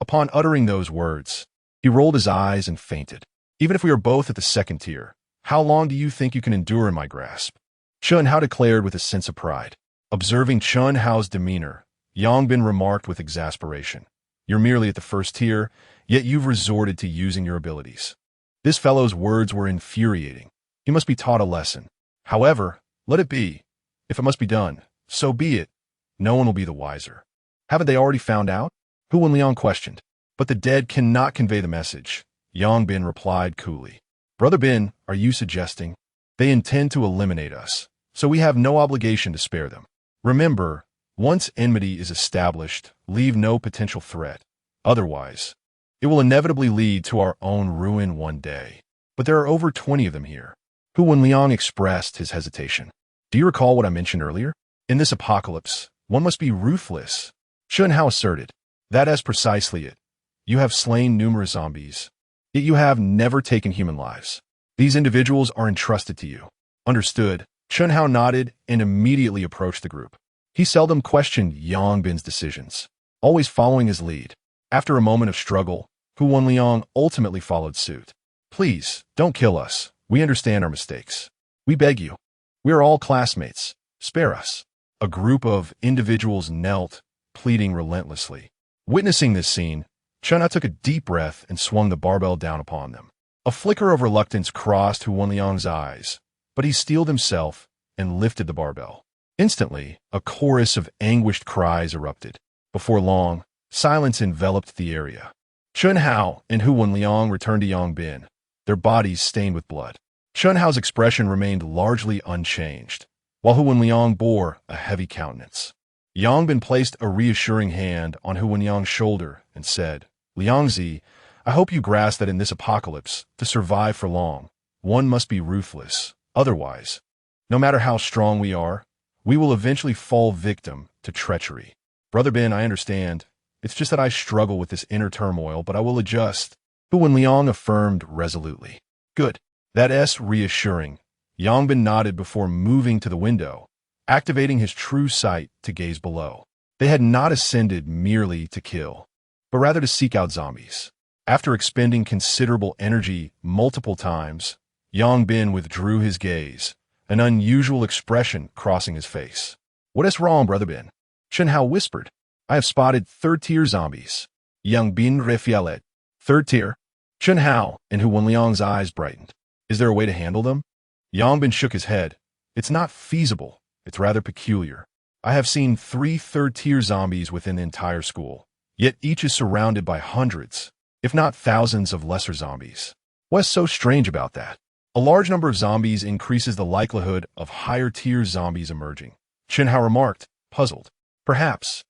Upon uttering those words, he rolled his eyes and fainted. Even if we are both at the second tier, how long do you think you can endure in my grasp? Shen Hao declared with a sense of pride. Observing Shen Hao's demeanor, Yangbin remarked with exasperation. You're merely at the first tier, yet you've resorted to using your abilities. This fellow's words were infuriating. He must be taught a lesson. However, let it be. If it must be done, so be it. No one will be the wiser. Haven't they already found out? Hu Wenliang questioned. But the dead cannot convey the message. Yang Bin replied coolly. Brother Bin, are you suggesting? They intend to eliminate us, so we have no obligation to spare them. Remember, once enmity is established, leave no potential threat. Otherwise, it will inevitably lead to our own ruin one day. But there are over 20 of them here. Hu Wenliang expressed his hesitation. Do you recall what I mentioned earlier? In this apocalypse, one must be ruthless. Shen Hao asserted. That is precisely it. You have slain numerous zombies, yet you have never taken human lives. These individuals are entrusted to you. Understood. Shen Hao nodded and immediately approached the group. He seldom questioned Yang Bin's decisions, always following his lead. After a moment of struggle, Hu Wenliang ultimately followed suit. Please, don't kill us. We understand our mistakes. We beg you. We are all classmates. Spare us. A group of individuals knelt, pleading relentlessly. Witnessing this scene, Shen Hao took a deep breath and swung the barbell down upon them. A flicker of reluctance crossed Hu Wenliang's eyes, but he steeled himself and lifted the barbell. Instantly, a chorus of anguished cries erupted. Before long, silence enveloped the area. Shen Hao and Hu Wenliang returned to Yang Bin, their bodies stained with blood. Shen Hao's expression remained largely unchanged, while Hu Wenliang bore a heavy countenance. Yang Bin placed a reassuring hand on Hu Wenliang's shoulder and said, Liangzi, I hope you grasp that in this apocalypse, to survive for long, one must be ruthless. Otherwise, no matter how strong we are, we will eventually fall victim to treachery. Brother Bin, I understand. It's just that I struggle with this inner turmoil, but I will adjust. Hu Wenliang affirmed resolutely. Good. That's reassuring. Yang Bin nodded before moving to the window, activating his true sight to gaze below. They had not ascended merely to kill, but rather to seek out zombies. After expending considerable energy multiple times, Yang Bin withdrew his gaze, an unusual expression crossing his face. What is wrong, Brother Bin? Shen Hao whispered. I have spotted third-tier zombies. Yang Bin refielet. Third tier? Shen Hao and Hu Wenliang's eyes brightened. Is there a way to handle them? Yang Bin shook his head. It's not feasible. It's rather peculiar. I have seen 3 third-tier zombies within the entire school, yet each is surrounded by hundreds, if not thousands of lesser zombies. What's so strange about that? A large number of zombies increases the likelihood of higher-tier zombies emerging. Shen Hao remarked, puzzled. Perhaps.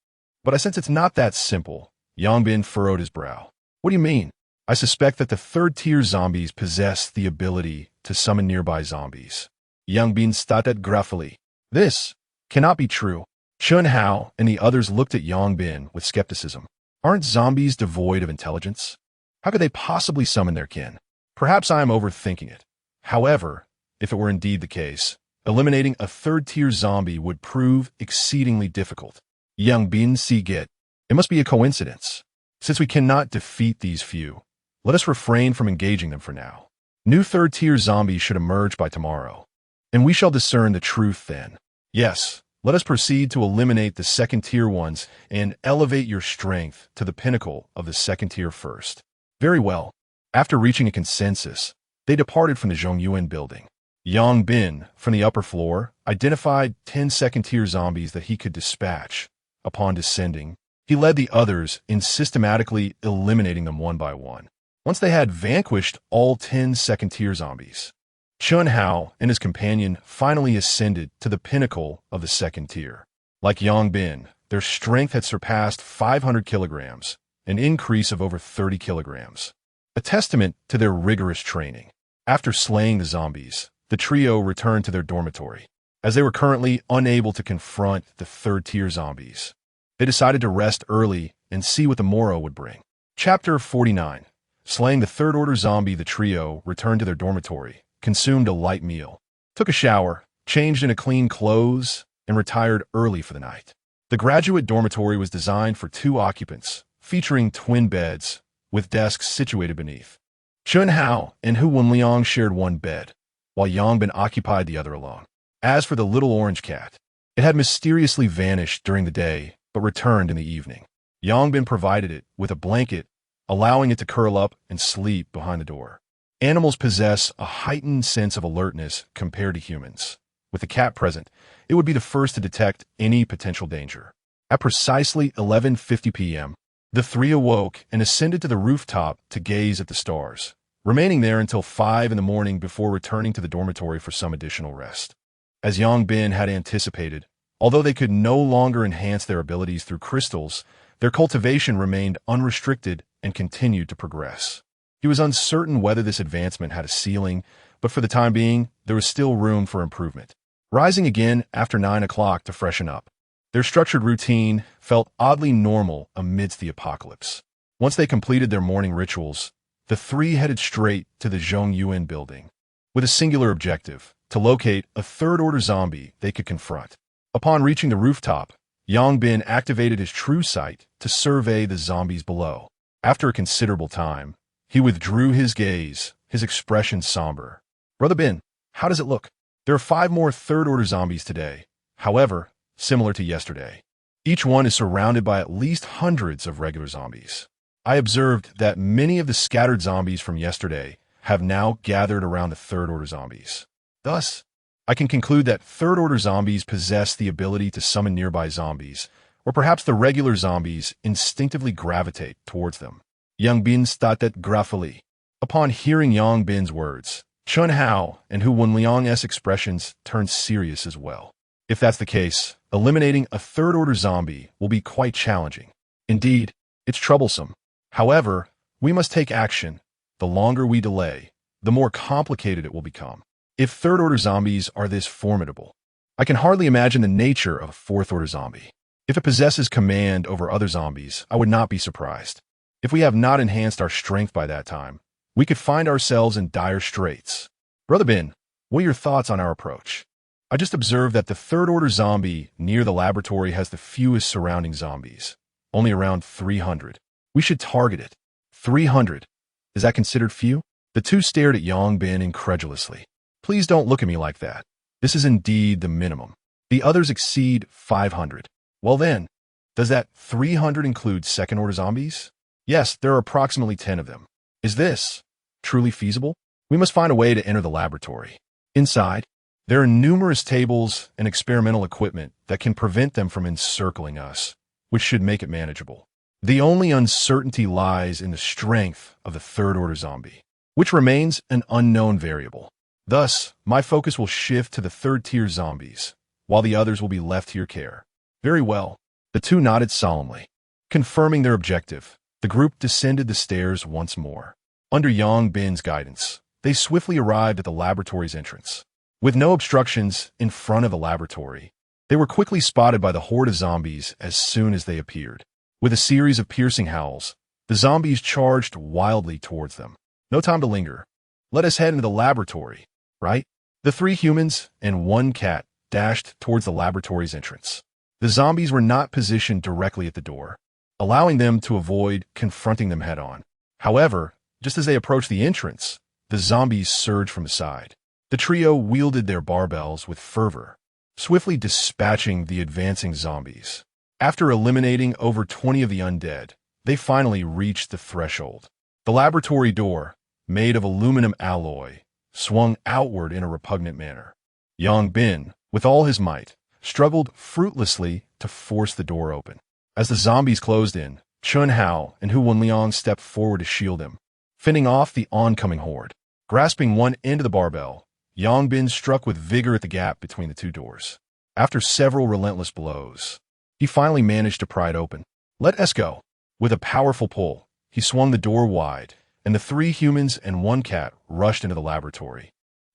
But I sense it's not that simple. Yang Bin furrowed his brow. What do you mean? I suspect that the third-tier zombies possess the ability to summon nearby zombies. Yang Bin stated gruffly. This cannot be true. Shen Hao and the others looked at Yang Bin with skepticism. Aren't zombies devoid of intelligence? How could they possibly summon their kin? Perhaps I am overthinking it. However, if it were indeed the case, eliminating a third-tier zombie would prove exceedingly difficult. Yang Bin si get. It must be a coincidence. Since we cannot defeat these few, let us refrain from engaging them for now. New third-tier zombies should emerge by tomorrow, and we shall discern the truth then. Yes, let us proceed to eliminate the second-tier ones and elevate your strength to the pinnacle of the second tier first. Very well. After reaching a consensus, they departed from the Zhongyuan building. Yang Bin, from the upper floor, identified 10 second-tier zombies that he could dispatch. Upon descending, he led the others in systematically eliminating them one by one. Once they had vanquished all 10 second-tier zombies, Shen Hao and his companion finally ascended to the pinnacle of the second tier. Like Yang Bin, their strength had surpassed 500 kilograms, an increase of over 30 kilograms, a testament to their rigorous training. After slaying the zombies, the trio returned to their dormitory. As they were currently unable to confront the third-tier zombies, they decided to rest early and see what the morrow would bring. Chapter 49. Slaying the third-order zombie, the trio returned to their dormitory, consumed a light meal, took a shower, changed into clean clothes, and retired early for the night. The graduate dormitory was designed for 2 occupants, featuring twin beds, with desks situated beneath. Chun Hao and Hu Wenliang shared one bed, while Yangbin occupied the other alone. As for the little orange cat, it had mysteriously vanished during the day, but returned in the evening. Yangbin provided it with a blanket, allowing it to curl up and sleep behind the door. Animals possess a heightened sense of alertness compared to humans. With the cat present, it would be the first to detect any potential danger. At precisely 11:50 p.m., the 3 awoke and ascended to the rooftop to gaze at the stars, remaining there until 5 in the morning before returning to the dormitory for some additional rest. As Yangbin had anticipated, although they could no longer enhance their abilities through crystals, their cultivation remained unrestricted and continued to progress. He was uncertain whether this advancement had a ceiling, but for the time being, there was still room for improvement. Rising again after 9 o'clock to freshen up, their structured routine felt oddly normal amidst the apocalypse. Once they completed their morning rituals, the 3 headed straight to the Yuheng building, with a singular objective: to locate a third-order zombie they could confront. Upon reaching the rooftop, Yangbin activated his true sight to survey the zombies below. After a considerable time, he withdrew his gaze, his expression somber. "Brother Bin, how does it look?" "There are 5 more third-order zombies today, however, similar to yesterday. Each one is surrounded by at least hundreds of regular zombies. I observed that many of the scattered zombies from yesterday have now gathered around the third-order zombies. Thus, I can conclude that third-order zombies possess the ability to summon nearby zombies, or perhaps the regular zombies instinctively gravitate towards them." Yangbin stated gruffly. Upon hearing Yangbin's words, Chun Hao and Hu Wenliang's expressions turned serious as well. If that's the case, eliminating a third-order zombie will be quite challenging. Indeed, it's troublesome. However, we must take action. The longer we delay, the more complicated it will become. If third-order zombies are this formidable, I can hardly imagine the nature of a fourth-order zombie. If it possesses command over other zombies, I would not be surprised. If we have not enhanced our strength by that time, we could find ourselves in dire straits. Brother Bin, what are your thoughts on our approach? I just observed that the third-order zombie near the laboratory has the fewest surrounding zombies, only around 300. We should target it. 300. Is that considered few? The 2 stared at Yangbin incredulously. Please don't look at me like that. This is indeed the minimum. The others exceed 500. Well then, does that 300 include second-order zombies? Yes, there are approximately 10 of them. Is this truly feasible? We must find a way to enter the laboratory. Inside, there are numerous tables and experimental equipment that can prevent them from encircling us, which should make it manageable. The only uncertainty lies in the strength of the third-order zombie, which remains an unknown variable. Thus, my focus will shift to the third-tier zombies, while the others will be left to your care. Very well. The 2 nodded solemnly. Confirming their objective, the group descended the stairs once more. Under Yangbin's guidance, they swiftly arrived at the laboratory's entrance. With no obstructions in front of the laboratory, they were quickly spotted by the horde of zombies as soon as they appeared. With a series of piercing howls, the zombies charged wildly towards them. No time to linger. Let us head into the laboratory, right? The 3 humans and 1 cat dashed towards the laboratory's entrance. The zombies were not positioned directly at the door, allowing them to avoid confronting them head-on. However, just as they approached the entrance, the zombies surged from the side. The trio wielded their barbells with fervor, swiftly dispatching the advancing zombies. After eliminating over 20 of the undead, they finally reached the threshold. The laboratory door, made of aluminum alloy, swung outward in a repugnant manner. Yangbin, with all his might, struggled fruitlessly to force the door open. As the zombies closed in, Chun Hao and Hu Wenliang stepped forward to shield him, fending off the oncoming horde. Grasping one end of the barbell, Yangbin struck with vigor at the gap between the 2 doors. After several relentless blows, he finally managed to pry it open. "Let us go." With a powerful pull, he swung the door wide, and the 3 humans and 1 cat rushed into the laboratory.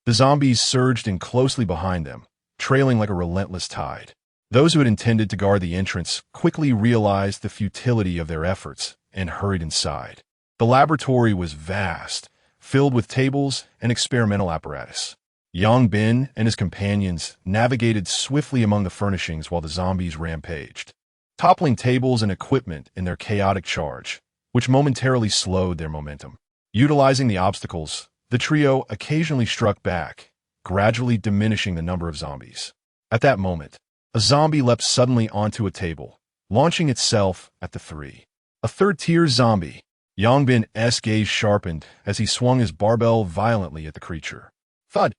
The zombies surged in closely behind them, trailing like a relentless tide. Those who had intended to guard the entrance quickly realized the futility of their efforts and hurried inside. The laboratory was vast, filled with tables and experimental apparatus. Yang Bin and his companions navigated swiftly among the furnishings while the zombies rampaged, toppling tables and equipment in their chaotic charge, which momentarily slowed their momentum. Utilizing the obstacles, the trio occasionally struck back, gradually diminishing the number of zombies. At that moment, a zombie leapt suddenly onto a table, launching itself at the three. A third-tier zombie. Yang Bin's gaze sharpened as he swung his barbell violently at the creature. Thud!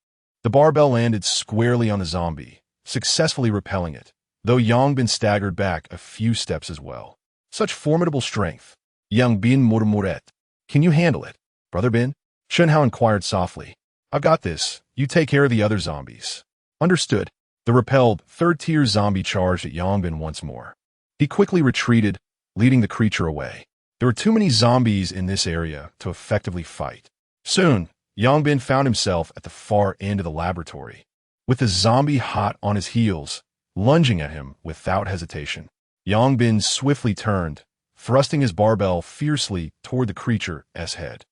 The barbell landed squarely on the zombie, successfully repelling it, though Yang Bin staggered back a few steps as well. Such formidable strength. Yang Bin murmuret. Can you handle it, Brother Bin? Shunhao inquired softly. I've got this. You take care of the other zombies. Understood. The repelled, third-tier zombie charged at Yang Bin once more. He quickly retreated, leading the creature away. There were too many zombies in this area to effectively fight. Soon, Yang Bin found himself at the far end of the laboratory, with the zombie hot on his heels, lunging at him without hesitation. Yang Bin swiftly turned, thrusting his barbell fiercely toward the creature's head.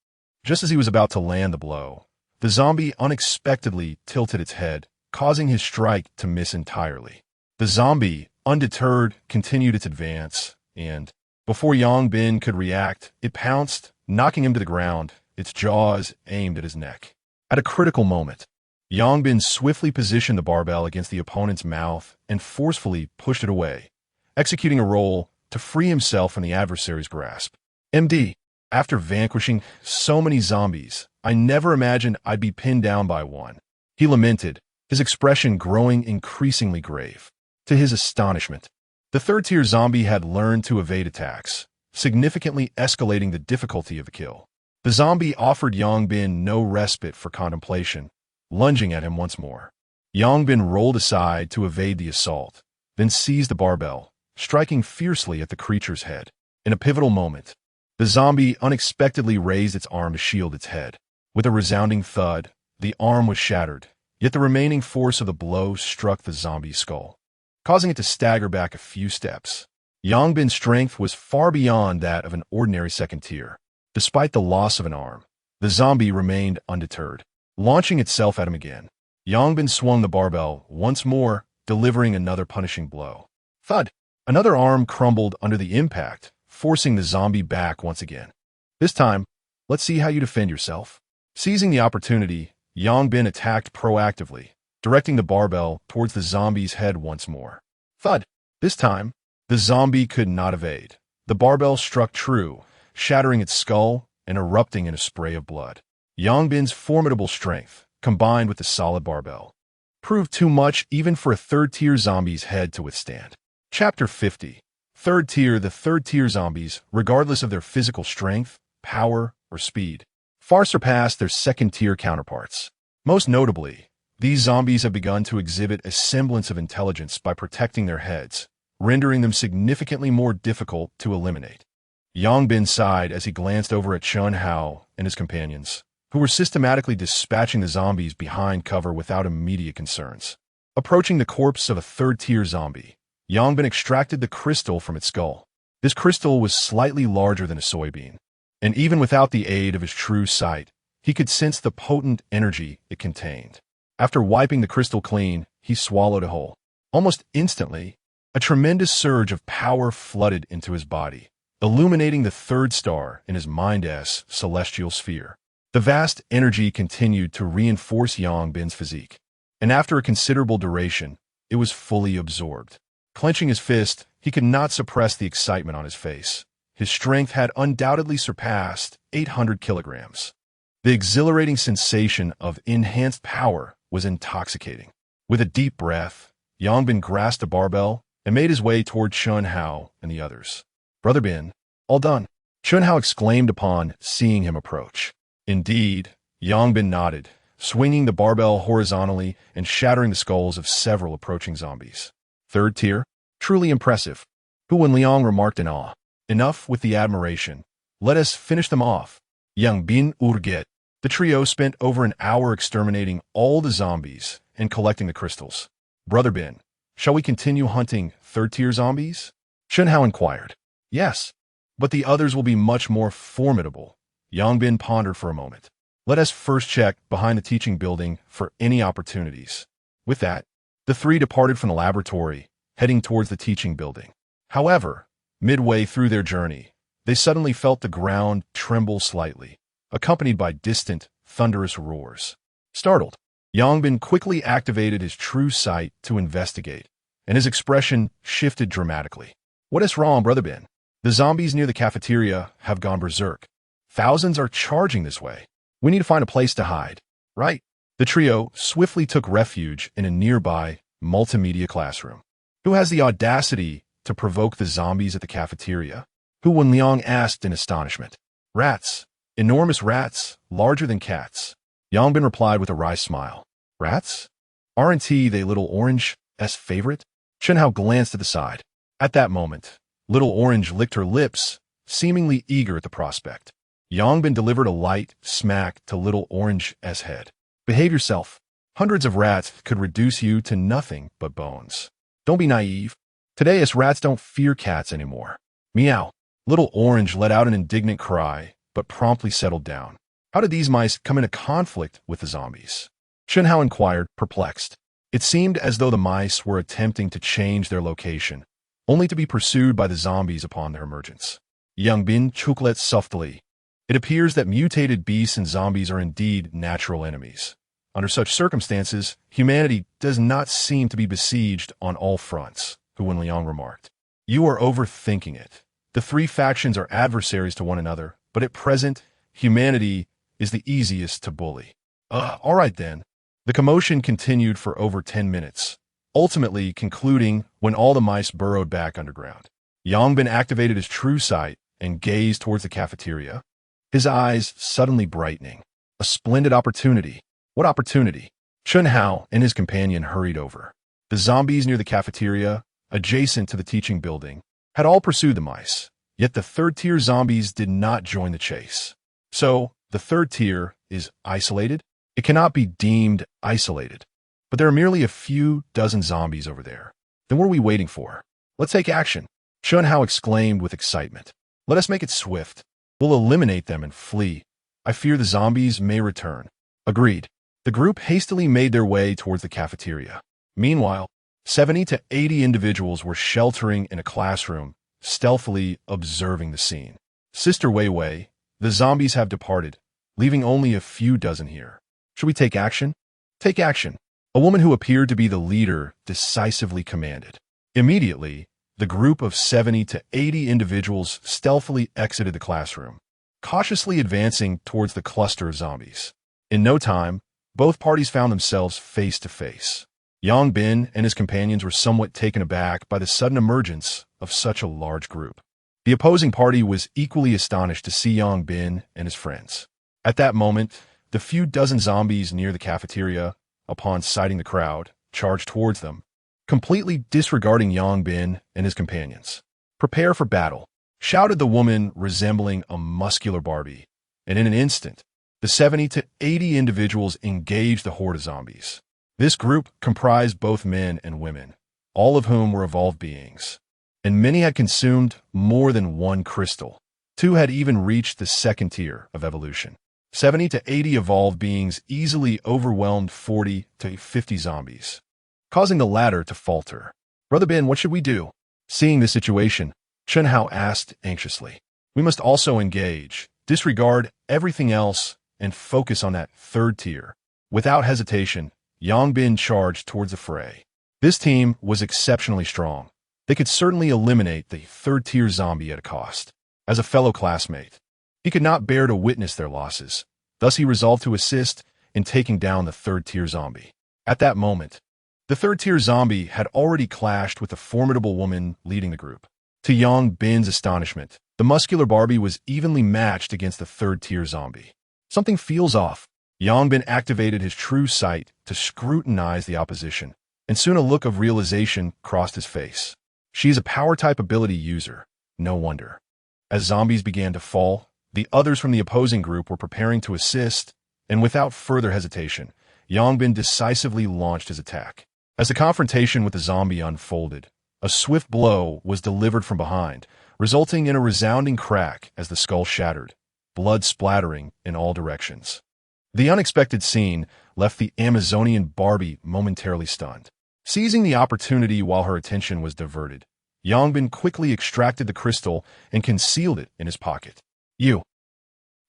Just as he was about to land the blow, the zombie unexpectedly tilted its head, causing his strike to miss entirely. The zombie, undeterred, continued its advance, and, before Yang Bin could react, it pounced, knocking him to the ground, its jaws aimed at his neck. At a critical moment, Yang Bin swiftly positioned the barbell against the opponent's mouth and forcefully pushed it away, executing a roll to free himself from the adversary's grasp. MD, after vanquishing so many zombies, I never imagined I'd be pinned down by one. He lamented, his expression growing increasingly grave. To his astonishment, the third-tier zombie had learned to evade attacks, significantly escalating the difficulty of the kill. The zombie offered Yang Bin no respite for contemplation, lunging at him once more. Yang Bin rolled aside to evade the assault, then seized the barbell, striking fiercely at the creature's head. In a pivotal moment, the zombie unexpectedly raised its arm to shield its head. With a resounding thud, the arm was shattered, yet the remaining force of the blow struck the zombie's skull, causing it to stagger back a few steps. Yang Bin's strength was far beyond that of an ordinary second tier. Despite the loss of an arm, the zombie remained undeterred, launching itself at him again. Yang Bin swung the barbell once more, delivering another punishing blow. Thud! Another arm crumbled under the impact, forcing the zombie back once again. This time, let's see how you defend yourself. Seizing the opportunity, Yang Bin attacked proactively, directing the barbell towards the zombie's head once more. Thud! This time, the zombie could not evade. The barbell struck true, shattering its skull and erupting in a spray of blood. Yang Bin's formidable strength, combined with the solid barbell, proved too much even for a third-tier zombie's head to withstand. Chapter 50. Third tier. The third-tier zombies, regardless of their physical strength, power, or speed, far surpass their second-tier counterparts. Most notably, these zombies have begun to exhibit a semblance of intelligence by protecting their heads, rendering them significantly more difficult to eliminate. Yang Bin sighed as he glanced over at Chun Hao and his companions, who were systematically dispatching the zombies behind cover without immediate concerns. Approaching the corpse of a third-tier zombie, Yang Bin extracted the crystal from its skull. This crystal was slightly larger than a soybean, and even without the aid of his true sight, he could sense the potent energy it contained. After wiping the crystal clean, he swallowed it whole. Almost instantly, a tremendous surge of power flooded into his body, illuminating the third star in his mind's celestial sphere. The vast energy continued to reinforce Yang Bin's physique, and after a considerable duration, it was fully absorbed. Clenching his fist, he could not suppress the excitement on his face. His strength had undoubtedly surpassed 800 kilograms. The exhilarating sensation of enhanced power was intoxicating. With a deep breath, Yang Bin grasped a barbell and made his way toward Chun Hao and the others. Brother Bin, all done, Chun Hao exclaimed upon seeing him approach. Indeed, Yang Bin nodded, swinging the barbell horizontally and shattering the skulls of several approaching zombies. Third tier, truly impressive, Hu Wenliang remarked in awe. Enough with the admiration. Let us finish them off. Yang Bin urget. The trio spent over an hour exterminating all the zombies and collecting the crystals. Brother Bin, shall we continue hunting third-tier zombies? Chun Hao inquired. Yes. but the others will be much more formidable. Yang Bin pondered for a moment. Let us first check behind the teaching building for any opportunities. With that, the three departed from the laboratory, heading towards the teaching building. However, midway through their journey, they suddenly felt the ground tremble slightly, accompanied by distant, thunderous roars. Startled, Yang Bin quickly activated his true sight to investigate, and his expression shifted dramatically. What is wrong, Brother Bin? The zombies near the cafeteria have gone berserk. Thousands are charging this way. We need to find a place to hide. Right. The trio swiftly took refuge in a nearby multimedia classroom. Who has the audacity to provoke the zombies at the cafeteria? Hu Wenliang asked in astonishment. Rats. Enormous rats, larger than cats. Yang Bin replied with a wry smile. Rats? Aren't they Little Orange's favorite? Shenhao glanced to the side. At that moment, Little Orange licked her lips, seemingly eager at the prospect. Yang Bin delivered a light smack to Little Orange's head. Behave yourself. Hundreds of rats could reduce you to nothing but bones. Don't be naive. Today us rats don't fear cats anymore. Meow. Little Orange let out an indignant cry, but promptly settled down. How did these mice come into conflict with the zombies? Shenhao inquired, perplexed. It seemed as though the mice were attempting to change their location, only to be pursued by the zombies upon their emergence. Yang Bin chucked softly. It appears that mutated beasts and zombies are indeed natural enemies. Under such circumstances, humanity does not seem to be besieged on all fronts, Hu Wenliang remarked. You are overthinking it. The three factions are adversaries to one another, but at present, humanity is the easiest to bully. All right then. The commotion continued for over 10 minutes, ultimately concluding when all the mice burrowed back underground. Yang Bin activated his true sight and gazed towards the cafeteria, his eyes suddenly brightening. A splendid opportunity. What opportunity? Shenhao and his companion hurried over. The zombies near the cafeteria, adjacent to the teaching building, had all pursued the mice, yet the third-tier zombies did not join the chase. So, the third tier is isolated? It cannot be deemed isolated. But there are merely a few dozen zombies over there. Then what are we waiting for? Let's take action. Shenhao exclaimed with excitement. Let us make it swift. We'll eliminate them and flee. I fear the zombies may return. Agreed. The group hastily made their way towards the cafeteria. Meanwhile, 70 to 80 individuals were sheltering in a classroom, stealthily observing the scene. Sister Wei Wei, the zombies have departed, leaving only a few dozen here. Should we take action? Take action. A woman who appeared to be the leader decisively commanded. Immediately, the group of 70 to 80 individuals stealthily exited the classroom, cautiously advancing towards the cluster of zombies. In no time, both parties found themselves face to face. Yang Bin and his companions were somewhat taken aback by the sudden emergence of such a large group. The opposing party was equally astonished to see Yang Bin and his friends. At that moment, the few dozen zombies near the cafeteria, upon sighting the crowd, charged towards them, completely disregarding Yang Bin and his companions. Prepare for battle, shouted the woman resembling a muscular Barbie, and in an instant, the 70 to 80 individuals engaged the horde of zombies. This group comprised both men and women, all of whom were evolved beings, and many had consumed more than one crystal. 2 had even reached the second tier of evolution. 70 to 80 evolved beings easily overwhelmed 40 to 50 zombies, causing the latter to falter. Brother Bin, what should we do? Seeing the situation, Shenhao asked anxiously. We must also engage, disregard everything else, and focus on that third tier. Without hesitation, Yang Bin charged towards the fray. This team was exceptionally strong. They could certainly eliminate the third-tier zombie at a cost. As a fellow classmate, he could not bear to witness their losses. Thus he resolved to assist in taking down the third-tier zombie. At that moment, the third-tier zombie had already clashed with the formidable woman leading the group. To Yang Bin's astonishment, the muscular Barbie was evenly matched against the third-tier zombie. Something feels off. Yang Bin activated his true sight to scrutinize the opposition, and soon a look of realization crossed his face. She is a power-type ability user. No wonder. As zombies began to fall, the others from the opposing group were preparing to assist, and without further hesitation, Yang Bin decisively launched his attack. As the confrontation with the zombie unfolded, a swift blow was delivered from behind, resulting in a resounding crack as the skull shattered, blood splattering in all directions. The unexpected scene left the Amazonian Barbie momentarily stunned. Seizing the opportunity while her attention was diverted, Yongbin quickly extracted the crystal and concealed it in his pocket. "You!"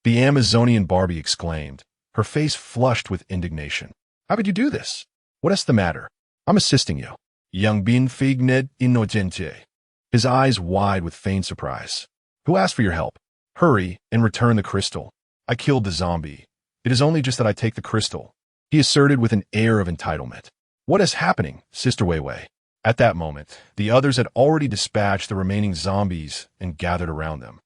the Amazonian Barbie exclaimed, her face flushed with indignation. "How could you do this? What is the matter? I'm assisting you." Yongbin feigned innocente, his eyes wide with feigned surprise. "Who asked for your help? Hurry and return the crystal. I killed the zombie. It is only just that I take the crystal," he asserted with an air of entitlement. "What is happening, Sister Weiwei?" At that moment, the others had already dispatched the remaining zombies and gathered around them.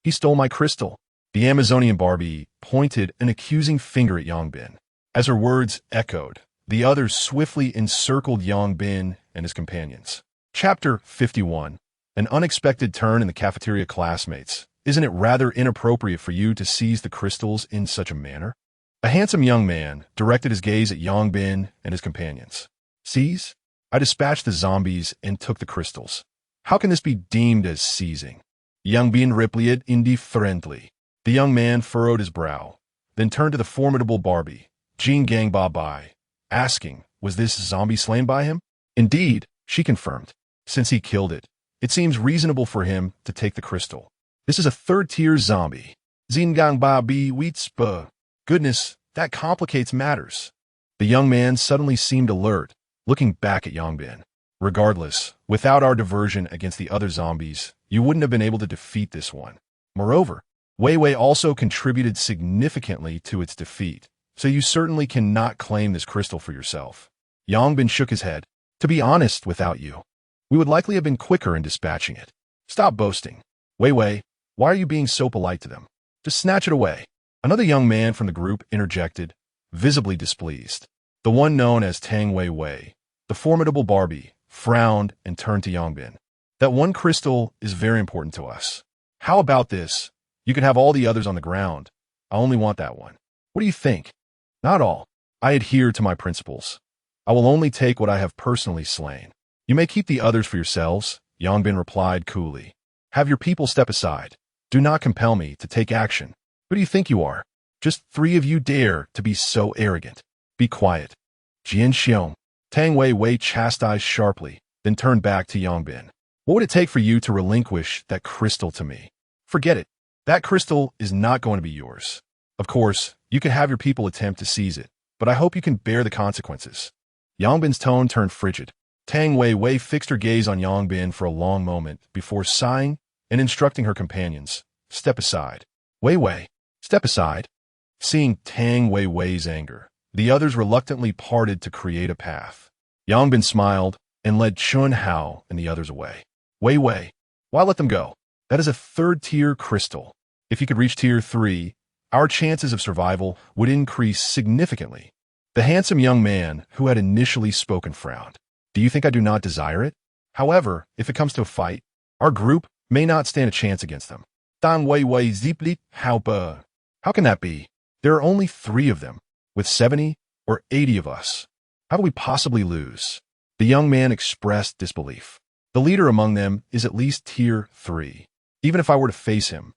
"He stole my crystal." The Amazonian Barbie pointed an accusing finger at Yongbin. As her words echoed, the others swiftly encircled Yongbin and his companions. Chapter 51. An unexpected turn in the cafeteria. Classmates, isn't it rather inappropriate for you to seize the crystals in such a manner? A handsome young man directed his gaze at Yongbin and his companions. "Seize? I dispatched the zombies and took the crystals. How can this be deemed as seizing?" Yongbin replied indifferently. The young man furrowed his brow, then turned to the formidable Barbie, Jean Gang Ba Bai, asking, was this zombie slain by him? "Indeed," she confirmed. "Since he killed it, it seems reasonable for him to take the crystal. This is a third-tier zombie." Xingang Ba Bi Weetspa. Goodness, that complicates matters. The young man suddenly seemed alert, looking back at Yongbin. "Regardless, without our diversion against the other zombies, you wouldn't have been able to defeat this one. Moreover, Weiwei also contributed significantly to its defeat, so you certainly cannot claim this crystal for yourself." Yongbin shook his head. "To be honest, without you, we would likely have been quicker in dispatching it. Stop boasting. Weiwei, why are you being so polite to them? Just snatch it away." Another young man from the group interjected, visibly displeased. The one known as Tang Weiwei, the formidable Barbie, frowned and turned to Yongbin. "That one crystal is very important to us. How about this? You can have all the others on the ground. I only want that one. What do you think?" "Not all. I adhere to my principles. I will only take what I have personally slain." "You may keep the others for yourselves," Yongbin replied coolly. "Have your people step aside. Do not compel me to take action. Who do you think you are? Just 3 of you dare to be so arrogant. Be quiet." Jianxiong. Tang Weiwei chastised sharply, then turned back to Yongbin. "What would it take for you to relinquish that crystal to me? Forget it. That crystal is not going to be yours. Of course, you can have your people attempt to seize it, but I hope you can bear the consequences." Yongbin's tone turned frigid. Tang Weiwei fixed her gaze on Yongbin for a long moment before sighing and instructing her companions, "Step aside." "Weiwei, step aside." Seeing Tang Weiwei's anger, the others reluctantly parted to create a path. Yongbin smiled and led Chun Hao and the others away. "Weiwei, why let them go? That is a third-tier crystal. If you could reach tier 3, our chances of survival would increase significantly." The handsome young man who had initially spoken frowned. "Do you think I do not desire it? However, if it comes to a fight, our group may not stand a chance against them." Dan Weiwei Ziplit Haopa. "How can that be? There are only 3 of them, with 70 or 80 of us. How do we possibly lose?" The young man expressed disbelief. "The leader among them is at least tier 3. Even if I were to face him,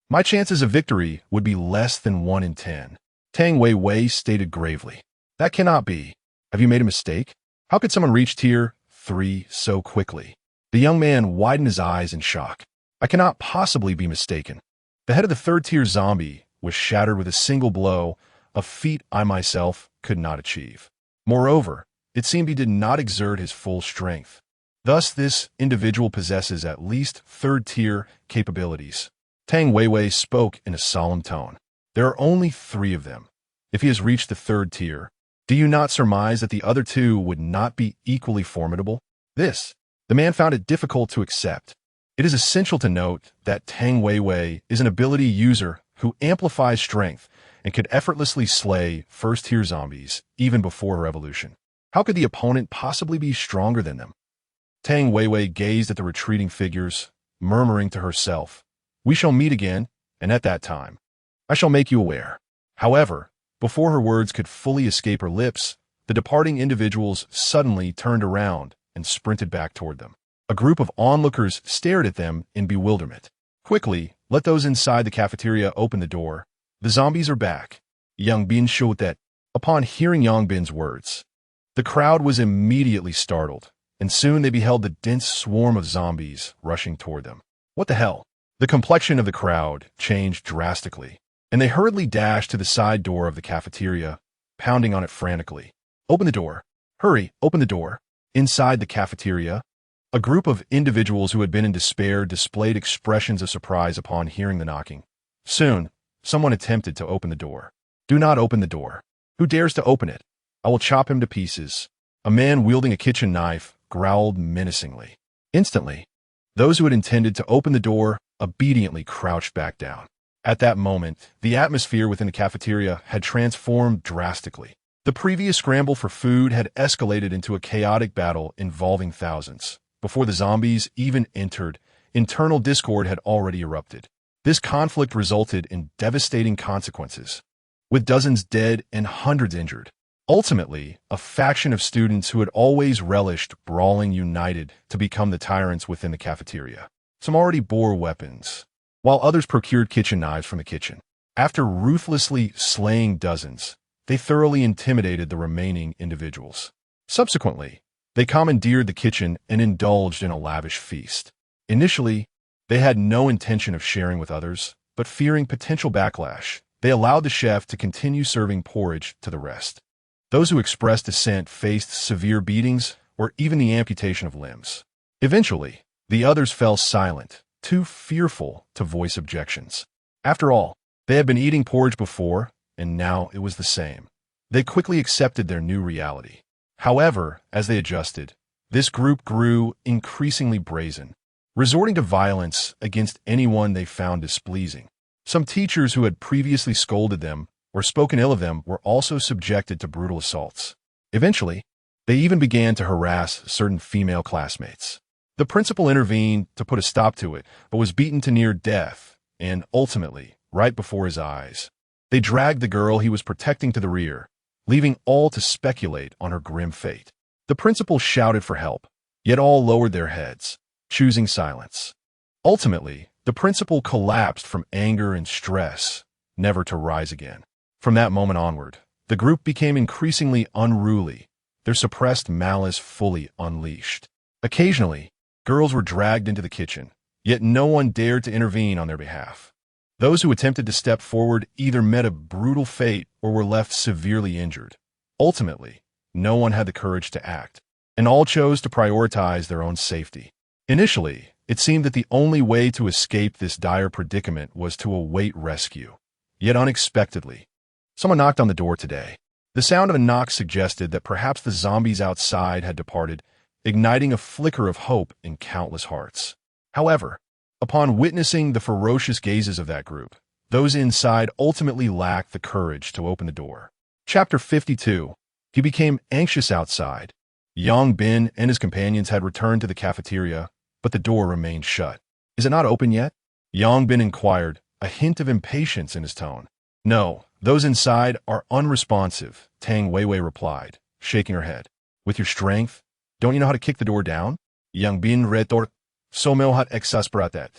my chances of victory would be less than 1 in 10. Tang Weiwei stated gravely. "That cannot be. Have you made a mistake? How could someone reach tier 3 so quickly?" The young man widened his eyes in shock. "I cannot possibly be mistaken. The head of the third-tier zombie was shattered with a single blow, a feat I myself could not achieve. Moreover, it seemed he did not exert his full strength. Thus, this individual possesses at least third-tier capabilities." Tang Weiwei spoke in a solemn tone. "There are only 3 of them. If he has reached the 3rd tier, do you not surmise that the other 2 would not be equally formidable?" The man found it difficult to accept. It is essential to note that Tang Weiwei is an ability user who amplifies strength and could effortlessly slay first-tier zombies even before her evolution. How could the opponent possibly be stronger than them? Tang Weiwei gazed at the retreating figures, murmuring to herself, "We shall meet again, and at that time, I shall make you aware." However, before her words could fully escape her lips, the departing individuals suddenly turned around and sprinted back toward them. A group of onlookers stared at them in bewilderment. Quickly, let those inside the cafeteria open the door. The zombies are back. Yang Bin showed that. Upon hearing Yang Bin's words, the crowd was immediately startled, and soon they beheld the dense swarm of zombies rushing toward them. What the hell? The complexion of the crowd changed drastically, and they hurriedly dashed to the side door of the cafeteria, pounding on it frantically. Open the door. Hurry, open the door. Inside the cafeteria, a group of individuals who had been in despair displayed expressions of surprise upon hearing the knocking. Soon, someone attempted to open the door. Do not open the door. Who dares to open it? I will chop him to pieces. A man wielding a kitchen knife growled menacingly. Instantly, those who had intended to open the door obediently crouched back down. At that moment, the atmosphere within the cafeteria had transformed drastically. The previous scramble for food had escalated into a chaotic battle involving thousands. Before the zombies even entered, internal discord had already erupted. This conflict resulted in devastating consequences, with dozens dead and hundreds injured. Ultimately, a faction of students who had always relished brawling united to become the tyrants within the cafeteria. Some already bore weapons, while others procured kitchen knives from the kitchen. After ruthlessly slaying dozens, they thoroughly intimidated the remaining individuals. Subsequently, they commandeered the kitchen and indulged in a lavish feast. Initially, they had no intention of sharing with others, but fearing potential backlash, they allowed the chef to continue serving porridge to the rest. Those who expressed dissent faced severe beatings or even the amputation of limbs. Eventually, the others fell silent, too fearful to voice objections. After all, they had been eating porridge before, and now it was the same. They quickly accepted their new reality. However, as they adjusted, this group grew increasingly brazen, resorting to violence against anyone they found displeasing. Some teachers who had previously scolded them or spoken ill of them were also subjected to brutal assaults. Eventually, they even began to harass certain female classmates. The principal intervened to put a stop to it, but was beaten to near death, and ultimately, right before his eyes, they dragged the girl he was protecting to the rear, leaving all to speculate on her grim fate. The principal shouted for help, yet all lowered their heads, choosing silence. Ultimately, the principal collapsed from anger and stress, never to rise again. From that moment onward, the group became increasingly unruly, their suppressed malice fully unleashed. Occasionally, girls were dragged into the kitchen, yet no one dared to intervene on their behalf. Those who attempted to step forward either met a brutal fate or were left severely injured. Ultimately, no one had the courage to act, and all chose to prioritize their own safety. Initially, it seemed that the only way to escape this dire predicament was to await rescue. Yet unexpectedly, someone knocked on the door today. The sound of a knock suggested that perhaps the zombies outside had departed, igniting a flicker of hope in countless hearts. However, upon witnessing the ferocious gazes of that group, those inside ultimately lacked the courage to open the door. Chapter 52. He became anxious outside. Yang Bin and his companions had returned to the cafeteria, but the door remained shut. Is it not open yet? Yang Bin inquired, a hint of impatience in his tone. No, those inside are unresponsive, Tang Weiwei replied, shaking her head. With your strength, don't you know how to kick the door down? Yang Bin retorted, so hat exasperated.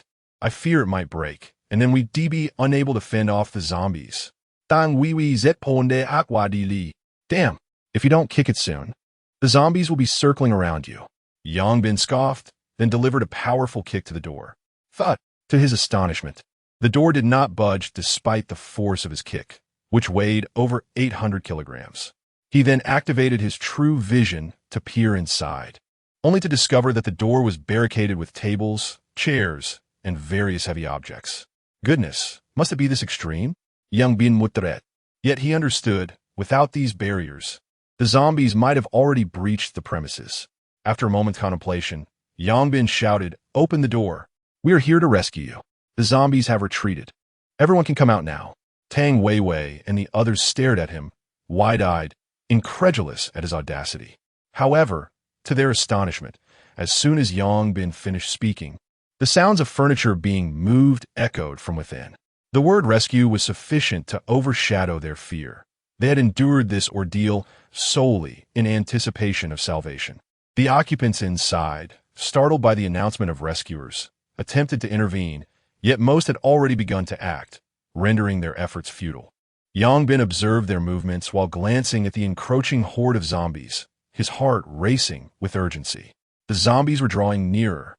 I fear it might break, and then we'd be unable to fend off the zombies. Tang Weiwei zet ponde aqua di li. Damn, if you don't kick it soon, the zombies will be circling around you. Yang Bin scoffed, then delivered a powerful kick to the door. Thud! To his astonishment, the door did not budge despite the force of his kick, which weighed over 800 kilograms. He then activated his true vision to peer inside, only to discover that the door was barricaded with tables, chairs, and various heavy objects. Goodness, must it be this extreme? Yang Bin muttered. Yet he understood, without these barriers, the zombies might have already breached the premises. After a moment's contemplation, Yang Bin shouted, "Open the door. We are here to rescue you. The zombies have retreated. Everyone can come out now." Tang Weiwei and the others stared at him, wide-eyed, incredulous at his audacity. However, to their astonishment, as soon as Yang Bin finished speaking, the sounds of furniture being moved echoed from within. The word rescue was sufficient to overshadow their fear. They had endured this ordeal solely in anticipation of salvation. The occupants inside, startled by the announcement of rescuers, attempted to intervene, yet most had already begun to act, rendering their efforts futile. Yang Bin observed their movements while glancing at the encroaching horde of zombies, his heart racing with urgency. The zombies were drawing nearer,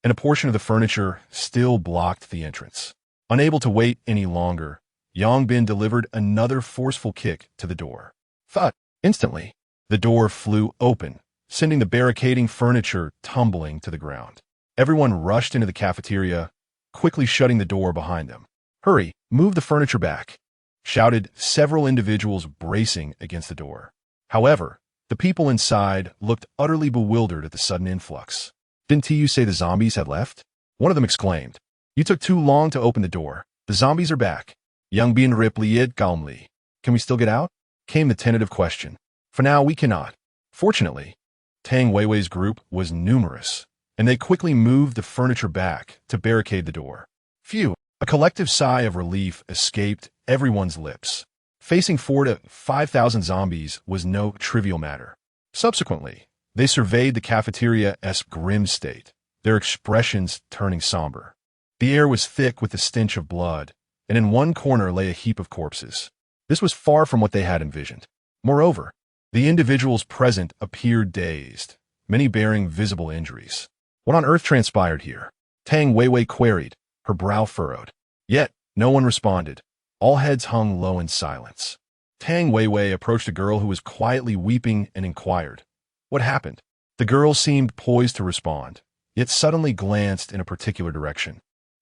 and a portion of the furniture still blocked the entrance. Unable to wait any longer, Yang Bin delivered another forceful kick to the door. Thud! Instantly, the door flew open, sending the barricading furniture tumbling to the ground. Everyone rushed into the cafeteria, quickly shutting the door behind them. "Hurry, move the furniture back," shouted several individuals bracing against the door. However, the people inside looked utterly bewildered at the sudden influx. "Didn't you say the zombies had left?" one of them exclaimed. "You took too long to open the door. The zombies are back." Yang Bin replied calmly. "Can we still get out?" came the tentative question. "For now, we cannot." Fortunately, Tang Weiwei's group was numerous, and they quickly moved the furniture back to barricade the door. Phew! A collective sigh of relief escaped everyone's lips. Facing 4,000 to 5,000 zombies was no trivial matter. Subsequently, they surveyed the cafeteria's grim state, their expressions turning somber. The air was thick with the stench of blood, and in one corner lay a heap of corpses. This was far from what they had envisioned. Moreover, the individuals present appeared dazed, many bearing visible injuries. What on earth transpired here? Tang Weiwei queried, her brow furrowed. Yet, no one responded. All heads hung low in silence. Tang Weiwei approached a girl who was quietly weeping and inquired, "What happened?" The girl seemed poised to respond, yet suddenly glanced in a particular direction,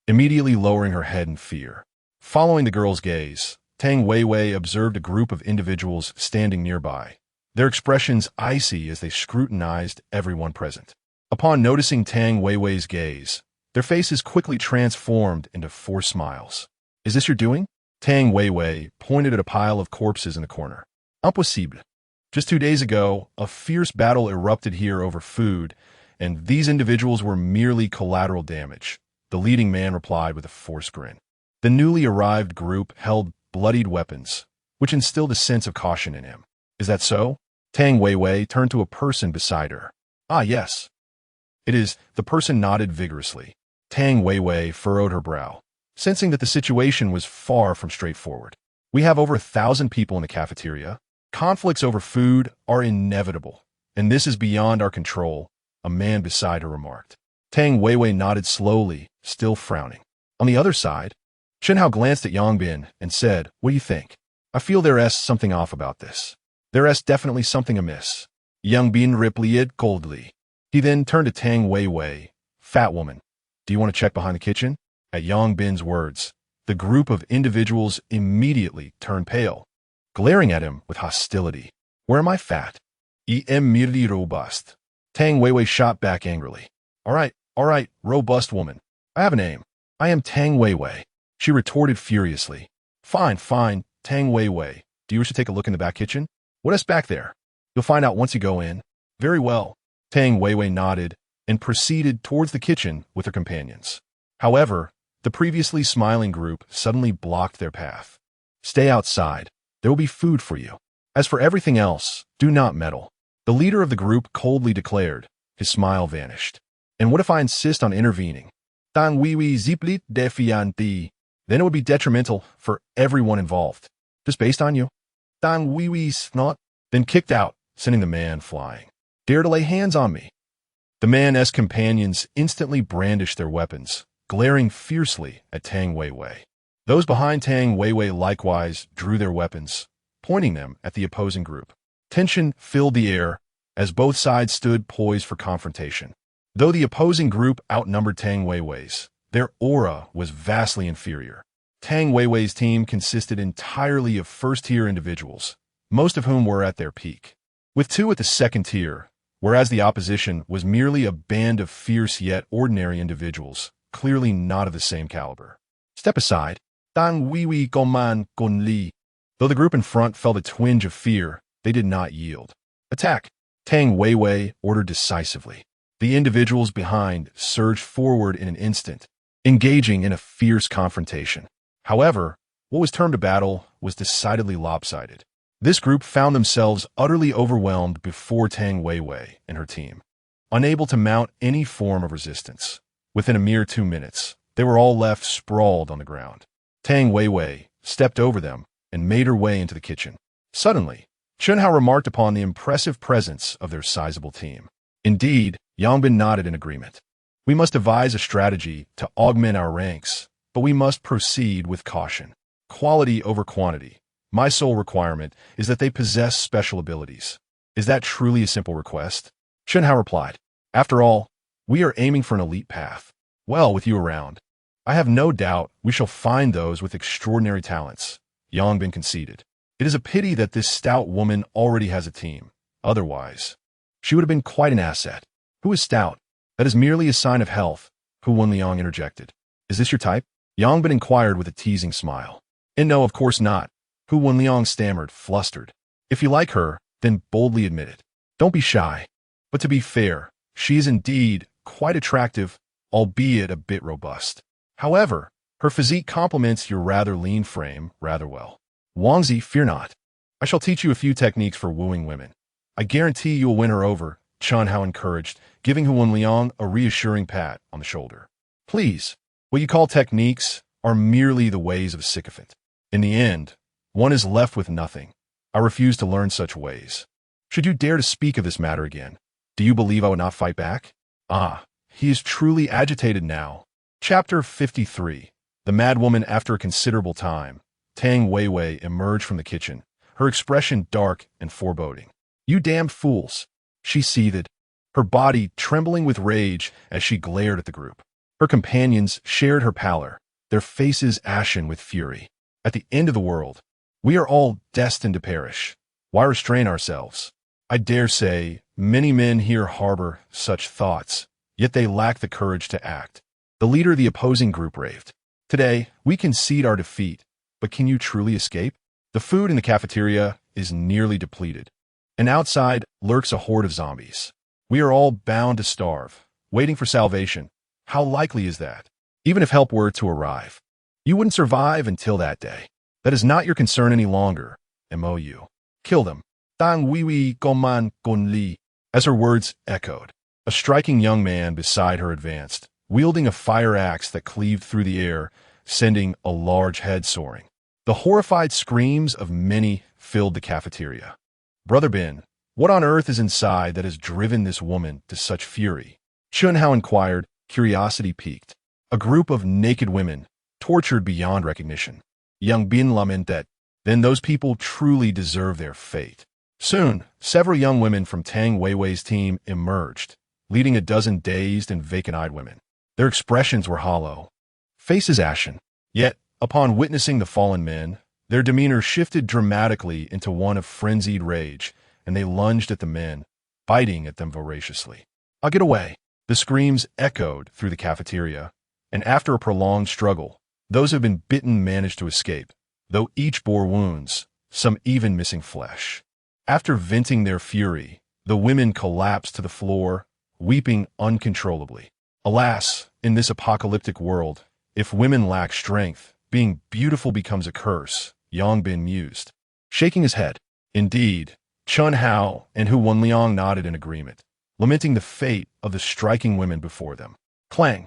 immediately lowering her head in fear. Following the girl's gaze, Tang Weiwei observed a group of individuals standing nearby, their expressions icy as they scrutinized everyone present. Upon noticing Tang Weiwei's gaze, their faces quickly transformed into forced smiles. "Is this your doing?" Tang Weiwei pointed at a pile of corpses in the corner. "Impossible. Just 2 days ago, a fierce battle erupted here over food, and these individuals were merely collateral damage," the leading man replied with a forced grin. The newly arrived group held bloodied weapons, which instilled a sense of caution in him. "Is that so?" Tang Weiwei turned to a person beside her. "Ah, yes. It is." The person nodded vigorously. Tang Weiwei furrowed her brow, sensing that the situation was far from straightforward. "We have over 1,000 people in the cafeteria. Conflicts over food are inevitable, and this is beyond our control," a man beside her remarked. Tang Weiwei nodded slowly, still frowning. On the other side, Shenhao glanced at Yang Bin and said, "What do you think? I feel there's something off about this. There's definitely something amiss." Yang Bin replied coldly. He then turned to Tang Weiwei. "Fat woman, do you want to check behind the kitchen?" At Yang Bin's words, the group of individuals immediately turned pale, glaring at him with hostility. "Where am I fat?" "I am merely robust." Tang Weiwei shot back angrily. All right, robust woman. I have a name. I am Tang Weiwei." She retorted furiously. Fine, Tang Weiwei. Do you wish to take a look in the back kitchen? What is back there? You'll find out once you go in." "Very well." Tang Weiwei nodded and proceeded towards the kitchen with her companions. However, the previously smiling group suddenly blocked their path. "Stay outside. There will be food for you. As for everything else, do not meddle," the leader of the group coldly declared. His smile vanished. "And what if I insist on intervening?" "Tang Weiwei ziplit defianti. Then it would be detrimental for everyone involved. Just based on you." "Tang Weiwei snot." Then kicked out, sending the man flying. "Dare to lay hands on me." The man's companions instantly brandished their weapons, glaring fiercely at Tang Weiwei. Those behind Tang Weiwei likewise drew their weapons, pointing them at the opposing group. Tension filled the air as both sides stood poised for confrontation. Though the opposing group outnumbered Tang Weiwei's, their aura was vastly inferior. Tang Weiwei's team consisted entirely of first-tier individuals, most of whom were at their peak, with 2 at the second tier, whereas the opposition was merely a band of fierce yet ordinary individuals, clearly not of the same caliber. "Step aside. Tang Weiwei goman gon li." Though the group in front felt a twinge of fear, they did not yield. "Attack!" Tang Weiwei ordered decisively. The individuals behind surged forward in an instant, engaging in a fierce confrontation. However, what was termed a battle was decidedly lopsided. This group found themselves utterly overwhelmed before Tang Weiwei and her team. unable to mount any form of resistance. Within a mere 2 minutes, they were all left sprawled on the ground. Tang Weiwei stepped over them and made her way into the kitchen. Suddenly, Chunhao remarked upon the impressive presence of their sizable team. Indeed, Yangbin nodded in agreement. We must devise a strategy to augment our ranks, but we must proceed with caution. Quality over quantity. My sole requirement is that they possess special abilities. Is that truly a simple request? Chunhao replied. After all, we are aiming for an elite path. Well, with you around, I have no doubt we shall find those with extraordinary talents. Yangbin conceded. It is a pity that this stout woman already has a team. Otherwise, she would have been quite an asset. Who is stout? That is merely a sign of health, Hu Wenliang interjected. Is this your type? Yangbin inquired with a teasing smile. And no, of course not. Hu Wenliang stammered, flustered. If you like her, then boldly admit it. Don't be shy. But to be fair, she is indeed quite attractive, albeit a bit robust. However, her physique complements your rather lean frame rather well. Wangzi, fear not. I shall teach you a few techniques for wooing women. I guarantee you will win her over, Chunhao encouraged, giving Hu Wenliang a reassuring pat on the shoulder. Please, what you call techniques are merely the ways of a sycophant. In the end, one is left with nothing. I refuse to learn such ways. Should you dare to speak of this matter again, do you believe I would not fight back? Ah, he is truly agitated now. Chapter 53. The madwoman. After a considerable time, Tang Weiwei emerged from the kitchen, her expression dark and foreboding. You damned fools, she seethed, her body trembling with rage as she glared at the group. Her companions shared her pallor, their faces ashen with fury. At the end of the world, we are all destined to perish. Why restrain ourselves? I dare say many men here harbor such thoughts, yet they lack the courage to act. The leader of the opposing group raved. Today, we concede our defeat, but can you truly escape? The food in the cafeteria is nearly depleted, and outside lurks a horde of zombies. We are all bound to starve, waiting for salvation. How likely is that? Even if help were to arrive, you wouldn't survive until that day. That is not your concern any longer, MOU. Kill them. Dang Wiwi Goman Gon Li. As her words echoed, a striking young man beside her advanced, wielding a fire axe that cleaved through the air, sending a large head soaring. The horrified screams of many filled the cafeteria. Brother Bin, what on earth is inside that has driven this woman to such fury? Chunhao inquired, curiosity piqued. A group of naked women, tortured beyond recognition. Young Bin lamented, then those people truly deserve their fate. Soon, several young women from Tang Weiwei's team emerged, leading a dozen dazed and vacant-eyed women. Their expressions were hollow, faces ashen. Yet, upon witnessing the fallen men, their demeanor shifted dramatically into one of frenzied rage, and they lunged at the men, biting at them voraciously. I'll get away. The screams echoed through the cafeteria, and after a prolonged struggle, those who had been bitten managed to escape, though each bore wounds, some even missing flesh. After venting their fury, the women collapsed to the floor, weeping uncontrollably. Alas, in this apocalyptic world, if women lack strength, being beautiful becomes a curse, Yangbin mused, shaking his head. Indeed, Chunhao and Hu Wenliang nodded in agreement, lamenting the fate of the striking women before them. Clang!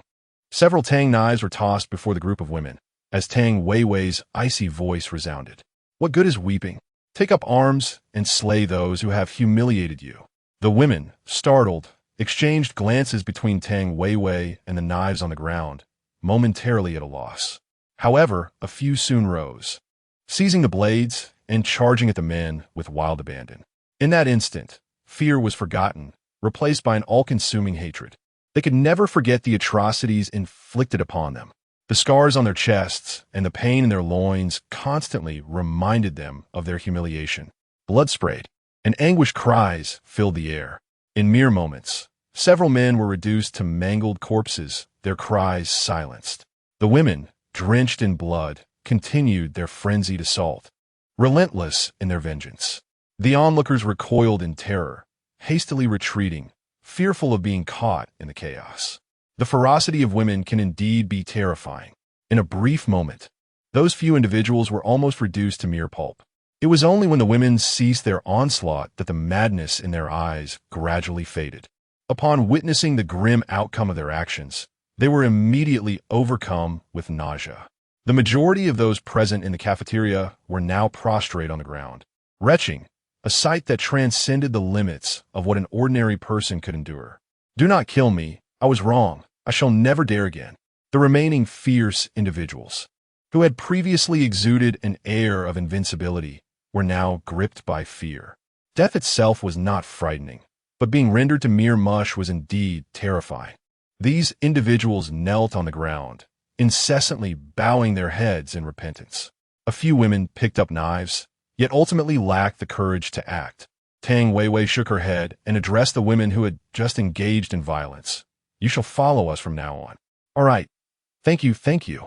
Several Tang knives were tossed before the group of women, as Tang Weiwei's icy voice resounded. What good is weeping? Take up arms and slay those who have humiliated you. The women, startled, exchanged glances between Tang Weiwei and the knives on the ground, momentarily at a loss. However, a few soon rose, seizing the blades and charging at the men with wild abandon. In that instant, fear was forgotten, replaced by an all-consuming hatred. They could never forget the atrocities inflicted upon them. The scars on their chests and the pain in their loins constantly reminded them of their humiliation. Blood sprayed, and anguished cries filled the air. In mere moments, several men were reduced to mangled corpses, their cries silenced. The women, drenched in blood, continued their frenzied assault, relentless in their vengeance. The onlookers recoiled in terror, hastily retreating, fearful of being caught in the chaos. The ferocity of women can indeed be terrifying. In a brief moment, those few individuals were almost reduced to mere pulp. It was only when the women ceased their onslaught that the madness in their eyes gradually faded. Upon witnessing the grim outcome of their actions, they were immediately overcome with nausea. The majority of those present in the cafeteria were now prostrate on the ground, retching, a sight that transcended the limits of what an ordinary person could endure. "Do not kill me. I was wrong. I shall never dare again." The remaining fierce individuals, who had previously exuded an air of invincibility, were now gripped by fear. Death itself was not frightening, but being rendered to mere mush was indeed terrifying. These individuals knelt on the ground, incessantly bowing their heads in repentance. A few women picked up knives, yet ultimately lacked the courage to act. Tang Weiwei shook her head and addressed the women who had just engaged in violence. "You shall follow us from now on." "All right. Thank you, thank you."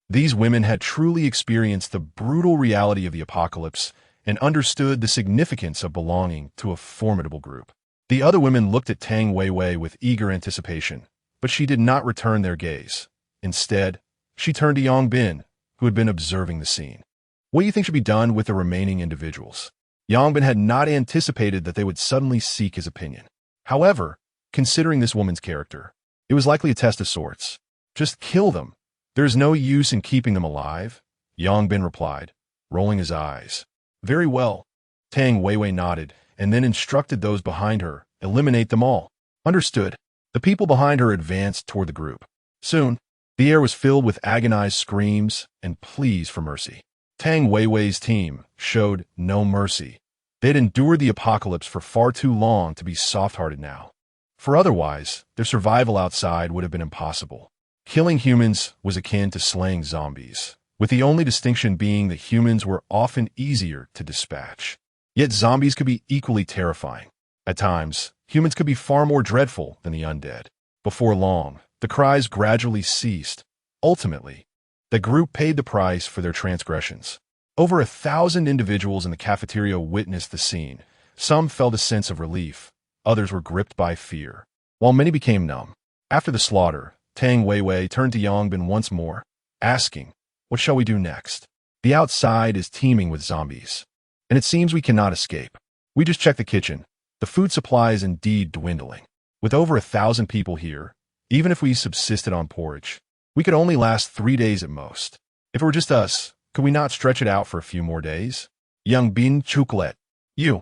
These women had truly experienced the brutal reality of the apocalypse and understood the significance of belonging to a formidable group. The other women looked at Tang Weiwei with eager anticipation, but she did not return their gaze. Instead, she turned to Yang Bin, who had been observing the scene. "What do you think should be done with the remaining individuals?" Yang Bin had not anticipated that they would suddenly seek his opinion. However, considering this woman's character, it was likely a test of sorts. "Just kill them. There is no use in keeping them alive," Yang Bin replied, rolling his eyes. "Very well." Tang Weiwei nodded and then instructed those behind her, "Eliminate them all." "Understood." The people behind her advanced toward the group. Soon, the air was filled with agonized screams and pleas for mercy. Tang Weiwei's team showed no mercy. They had endured the apocalypse for far too long to be soft-hearted now. For otherwise, their survival outside would have been impossible. Killing humans was akin to slaying zombies, with the only distinction being that humans were often easier to dispatch. Yet zombies could be equally terrifying. At times, humans could be far more dreadful than the undead. Before long, the cries gradually ceased. Ultimately, the group paid the price for their transgressions. Over 1,000 individuals in the cafeteria witnessed the scene. Some felt a sense of relief. Others were gripped by fear, while many became numb. After the slaughter, Tang Weiwei turned to Yang Bin once more, asking, "What shall we do next? The outside is teeming with zombies, and it seems we cannot escape. We just checked the kitchen. The food supply is indeed dwindling. With over 1,000 people here, even if we subsisted on porridge, we could only last 3 days at most. If it were just us, could we not stretch it out for a few more days?" Yang Bin chucklet. "You."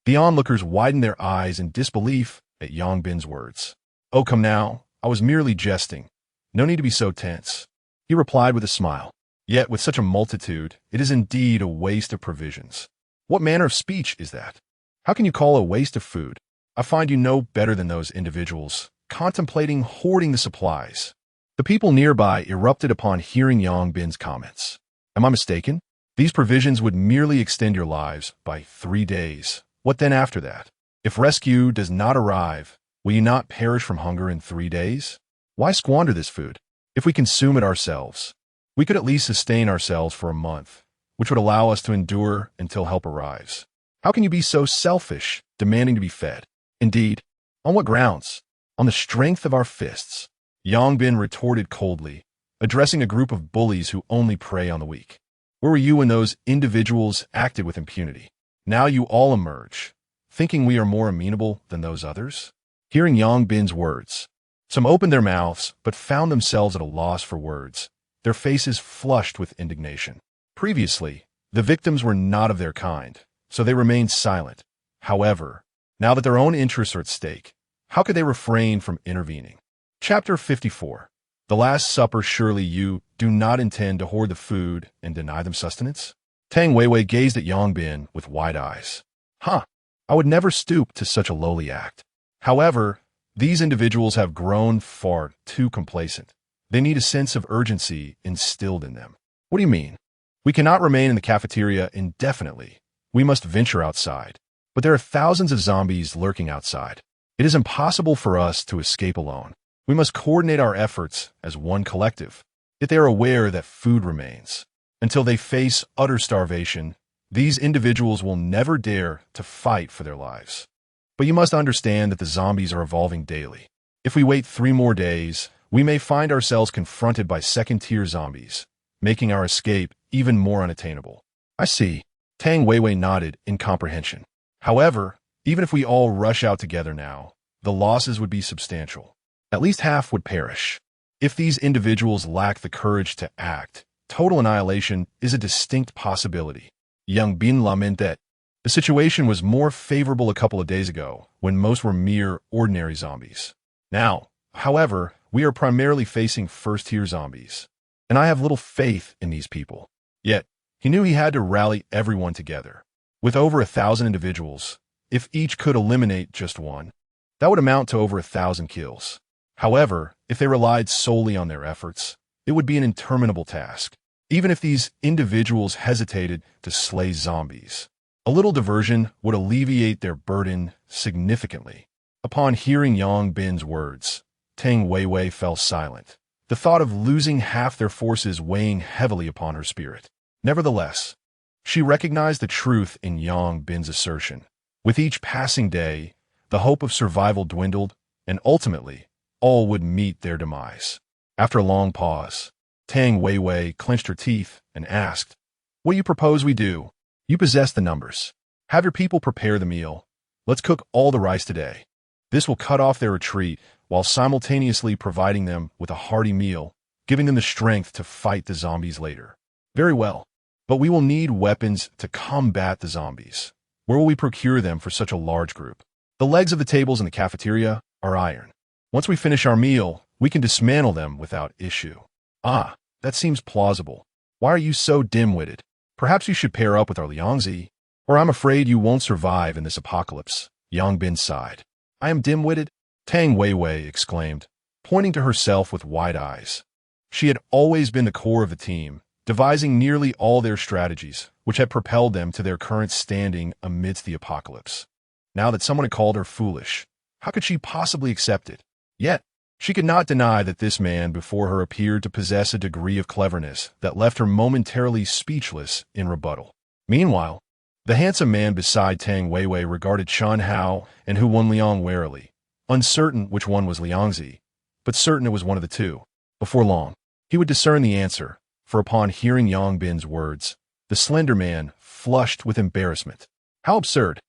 The onlookers widened their eyes in disbelief at Yang Bin's words. "Oh, come now. I was merely jesting. No need to be so tense," he replied with a smile. "Yet with such a multitude, it is indeed a waste of provisions." "What manner of speech is that? How can you call a waste of food? I find you no better than those individuals, contemplating hoarding the supplies." The people nearby erupted upon hearing Yang Bin's comments. "Am I mistaken? These provisions would merely extend your lives by 3 days. What then after that? If rescue does not arrive, will you not perish from hunger in 3 days? Why squander this food? If we consume it ourselves, we could at least sustain ourselves for a month, which would allow us to endure until help arrives. How can you be so selfish, demanding to be fed? Indeed, on what grounds? On the strength of our fists," Yang Bin retorted coldly, addressing a group of bullies who only prey on the weak. "Where were you when those individuals acted with impunity? Now you all emerge, thinking we are more amenable than those others?" Hearing Yang Bin's words, some opened their mouths but found themselves at a loss for words, their faces flushed with indignation. Previously, the victims were not of their kind, so they remained silent. However, now that their own interests are at stake, how could they refrain from intervening? Chapter 54. The Last Supper. Surely you do not intend to hoard the food and deny them sustenance? Tang Weiwei gazed at Yang Bin with wide eyes. "Huh, I would never stoop to such a lowly act. However, these individuals have grown far too complacent. They need a sense of urgency instilled in them." "What do you mean?" "We cannot remain in the cafeteria indefinitely. We must venture outside. But there are thousands of zombies lurking outside. It is impossible for us to escape alone. We must coordinate our efforts as one collective." Yet they are aware that food remains. Until they face utter starvation, these individuals will never dare to fight for their lives. But you must understand that the zombies are evolving daily. If we wait 3 more days, we may find ourselves confronted by second-tier zombies, making our escape even more unattainable. "I see." Tang Weiwei nodded in comprehension. "However, even if we all rush out together now, the losses would be substantial. At least half would perish. If these individuals lack the courage to act, total annihilation is a distinct possibility. Young Bin lamented. The situation was more favorable a couple of days ago, when most were mere ordinary zombies. Now, however, we are primarily facing first-tier zombies, and I have little faith in these people. Yet, he knew he had to rally everyone together. With over 1,000 individuals, if each could eliminate just one, that would amount to over 1,000 kills. However, if they relied solely on their efforts, it would be an interminable task. Even if these individuals hesitated to slay zombies, a little diversion would alleviate their burden significantly. Upon hearing Yang Bin's words, Tang Weiwei fell silent, the thought of losing half their forces weighing heavily upon her spirit. Nevertheless, she recognized the truth in Yang Bin's assertion. With each passing day, the hope of survival dwindled, and ultimately, all would meet their demise. After a long pause, Tang Weiwei clenched her teeth and asked, "What do you propose we do? You possess the numbers. Have your people prepare the meal. Let's cook all the rice today. This will cut off their retreat while simultaneously providing them with a hearty meal, giving them the strength to fight the zombies later." "Very well. But we will need weapons to combat the zombies. Where will we procure them for such a large group?" "The legs of the tables in the cafeteria are iron. Once we finish our meal, we can dismantle them without issue." "Ah, that seems plausible. Why are you so dim-witted? Perhaps you should pair up with our Liangzi, or I'm afraid you won't survive in this apocalypse." Yang Bin sighed. "I am dim-witted?" Tang Weiwei exclaimed, pointing to herself with wide eyes. She had always been the core of the team, devising nearly all their strategies, which had propelled them to their current standing amidst the apocalypse. Now that someone had called her foolish, how could she possibly accept it? Yet, she could not deny that this man before her appeared to possess a degree of cleverness that left her momentarily speechless in rebuttal. Meanwhile, the handsome man beside Tang Weiwei regarded Chen Hao and Hu Wenliang warily, uncertain which one was Liangzi, but certain it was one of the two. Before long, he would discern the answer, for upon hearing Yang Bin's words, the slender man flushed with embarrassment. "How absurd!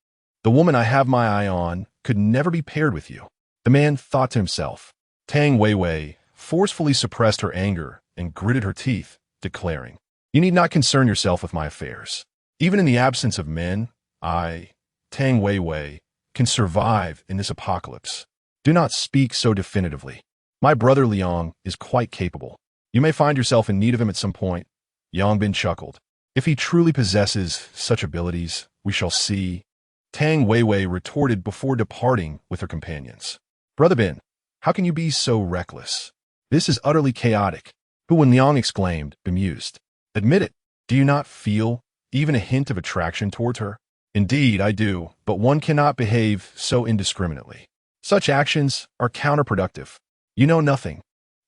The woman I have my eye on could never be paired with you," the man thought to himself. Tang Weiwei forcefully suppressed her anger and gritted her teeth, declaring, "You need not concern yourself with my affairs. Even in the absence of men, I, Tang Weiwei, can survive in this apocalypse. Do not speak so definitively. My brother Liang is quite capable. You may find yourself in need of him at some point." Yang Bin chuckled. "If he truly possesses such abilities, we shall see," Tang Weiwei retorted before departing with her companions. "Brother Bin, how can you be so reckless? This is utterly chaotic," Hu Wenliang exclaimed, bemused. "Admit it. Do you not feel even a hint of attraction towards her?" "Indeed, I do, but one cannot behave so indiscriminately. Such actions are counterproductive. You know nothing.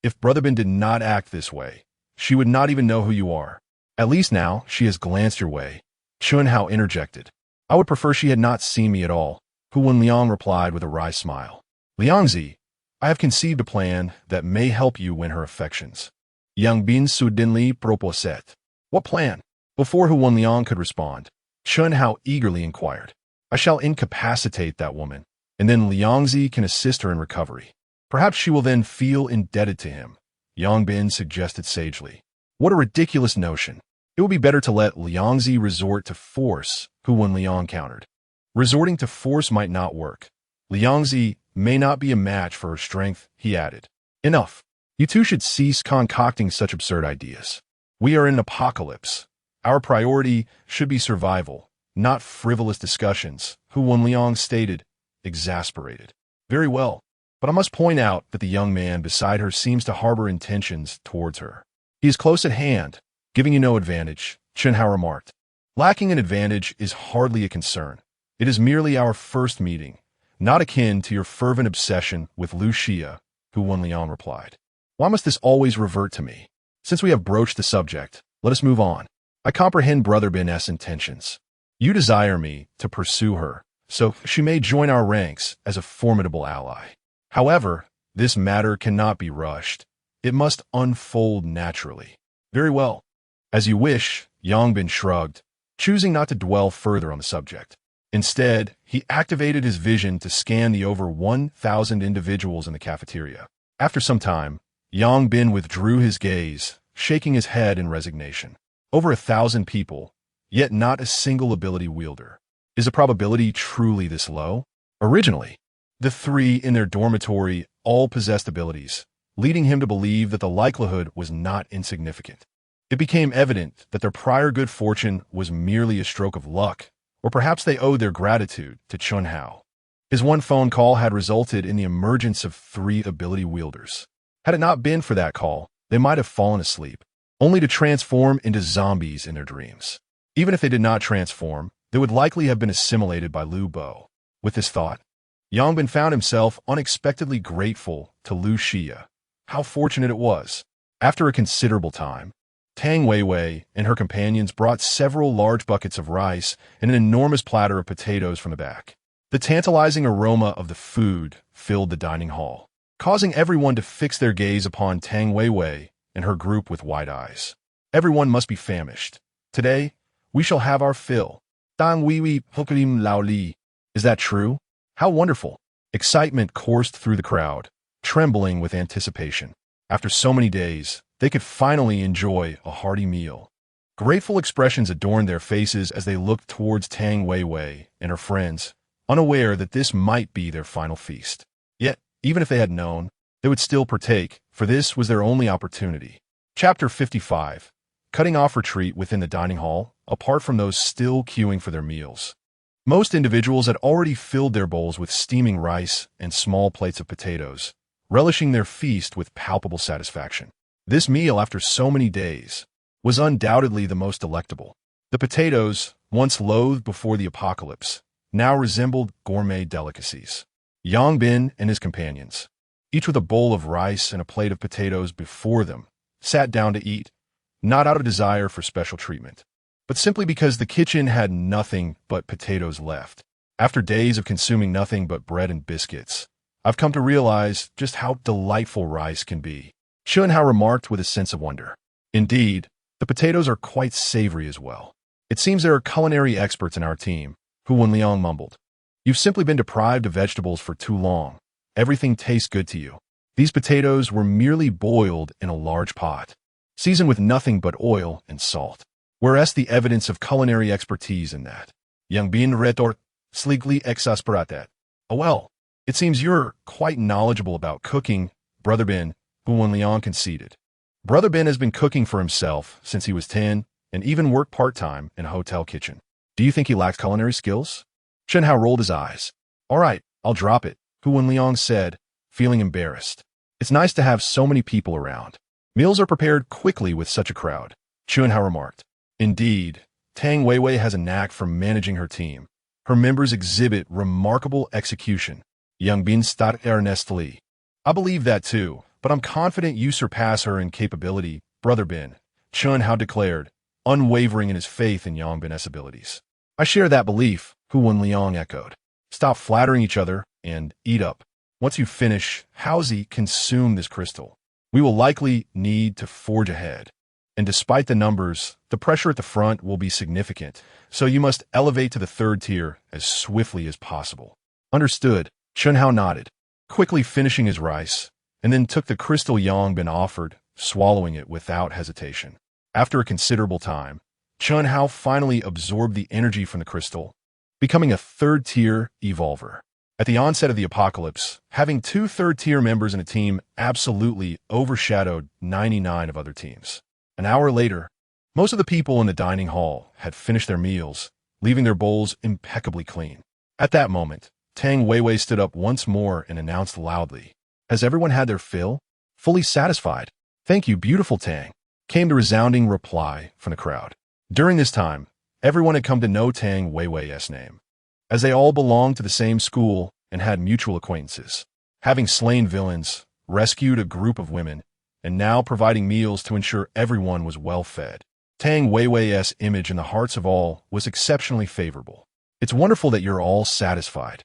If Brother Bin did not act this way, she would not even know who you are. At least now she has glanced your way." Chun Hao interjected. "I would prefer she had not seen me at all," Hu Wenliang replied with a wry smile. "Liangzi, I have conceived a plan that may help you win her affections." Yang Bin suddenly proposed. "What plan?" Before Hu Wenliang could respond, Chun Hao eagerly inquired. "I shall incapacitate that woman, and then Liangzi can assist her in recovery. Perhaps she will then feel indebted to him," Yang Bin suggested sagely. "What a ridiculous notion. It would be better to let Liangzi resort to force," Hu Wenliang countered. "Resorting to force might not work. Liangzi may not be a match for her strength," he added. "Enough. You two should cease concocting such absurd ideas. We are in an apocalypse. Our priority should be survival, not frivolous discussions," Hu Wenliang stated, exasperated. "Very well. But I must point out that the young man beside her seems to harbor intentions towards her. He is close at hand, giving you no advantage," Chen Hao remarked. "Lacking an advantage is hardly a concern. It is merely our first meeting, not akin to your fervent obsession with Lu Xia," Hu Wenliang replied. "Why must this always revert to me? Since we have broached the subject, let us move on. I comprehend Brother Bin's intentions. You desire me to pursue her, so she may join our ranks as a formidable ally. However, this matter cannot be rushed. It must unfold naturally." "Very well. As you wish," Yang Bin shrugged, choosing not to dwell further on the subject. Instead, he activated his vision to scan the over 1,000 individuals in the cafeteria. After some time, Yang Bin withdrew his gaze, shaking his head in resignation. Over 1,000 people, yet not a single ability wielder. Is the probability truly this low? Originally, the three in their dormitory all possessed abilities, leading him to believe that the likelihood was not insignificant. It became evident that their prior good fortune was merely a stroke of luck, or perhaps they owed their gratitude to Chun Hao. His one phone call had resulted in the emergence of 3 ability wielders. Had it not been for that call, they might have fallen asleep, only to transform into zombies in their dreams. Even if they did not transform, they would likely have been assimilated by Lu Bo. With this thought, Yang Bin found himself unexpectedly grateful to Lu Xia. How fortunate it was. After a considerable time, Tang Weiwei and her companions brought several large buckets of rice and an enormous platter of potatoes from the back. The tantalizing aroma of the food filled the dining hall, causing everyone to fix their gaze upon Tang Weiwei and her group with wide eyes. Everyone must be famished. Today, we shall have our fill. Dang Weiwei Hukalim Lao Li. Is that true? How wonderful. Excitement coursed through the crowd, trembling with anticipation. After so many days, they could finally enjoy a hearty meal. Grateful expressions adorned their faces as they looked towards Tang Weiwei and her friends, unaware that this might be their final feast. Yet, even if they had known, they would still partake, for this was their only opportunity. Chapter 55. Cutting off retreat within the dining hall, apart from those still queuing for their meals. Most individuals had already filled their bowls with steaming rice and small plates of potatoes, relishing their feast with palpable satisfaction. This meal, after so many days, was undoubtedly the most delectable. The potatoes, once loathed before the apocalypse, now resembled gourmet delicacies. Yang Bin and his companions, each with a bowl of rice and a plate of potatoes before them, sat down to eat, not out of desire for special treatment, but simply because the kitchen had nothing but potatoes left. After days of consuming nothing but bread and biscuits, I've come to realize just how delightful rice can be. Chun Hao remarked with a sense of wonder. Indeed, the potatoes are quite savory as well. It seems there are culinary experts in our team, Hu Wenliang mumbled. You've simply been deprived of vegetables for too long. Everything tastes good to you. These potatoes were merely boiled in a large pot, seasoned with nothing but oil and salt. Whereas the evidence of culinary expertise in that. Yang Bin retort, sleekly exasperated. Oh well, it seems you're quite knowledgeable about cooking, Brother Bin, Hu Wenliang conceded. Brother Bin has been cooking for himself since he was 10 and even worked part-time in a hotel kitchen. Do you think he lacks culinary skills? Chun Hao rolled his eyes. All right, I'll drop it, Hu Wenliang said, feeling embarrassed. It's nice to have so many people around. Meals are prepared quickly with such a crowd, Chun Hao remarked. Indeed, Tang Weiwei has a knack for managing her team. Her members exhibit remarkable execution. Yang Bin stated earnestly. I believe that too, but I'm confident you surpass her in capability, Brother Bin, Chun Hao declared, unwavering in his faith in Yang Bin's abilities. I share that belief, Hu Wenliang echoed. Stop flattering each other and eat up. Once you finish, Haozi, consume this crystal. We will likely need to forge ahead. And despite the numbers, the pressure at the front will be significant, so you must elevate to the 3rd tier as swiftly as possible. Understood, Chun Hao nodded, quickly finishing his rice, and then took the crystal Yang Bin offered, swallowing it without hesitation. After a considerable time, Chun Hao finally absorbed the energy from the crystal, becoming a 3rd tier evolver. At the onset of the apocalypse, having 2 3rd tier members in a team absolutely overshadowed 99 of other teams. An hour later, most of the people in the dining hall had finished their meals, leaving their bowls impeccably clean. At that moment, Tang Weiwei stood up once more and announced loudly, Has everyone had their fill? Fully satisfied. Thank you, beautiful Tang, came the resounding reply from the crowd. During this time, everyone had come to know Tang Weiwei's name, as they all belonged to the same school and had mutual acquaintances, having slain villains, rescued a group of women, and now providing meals to ensure everyone was well fed. Tang Weiwei's image in the hearts of all was exceptionally favorable. It's wonderful that you're all satisfied.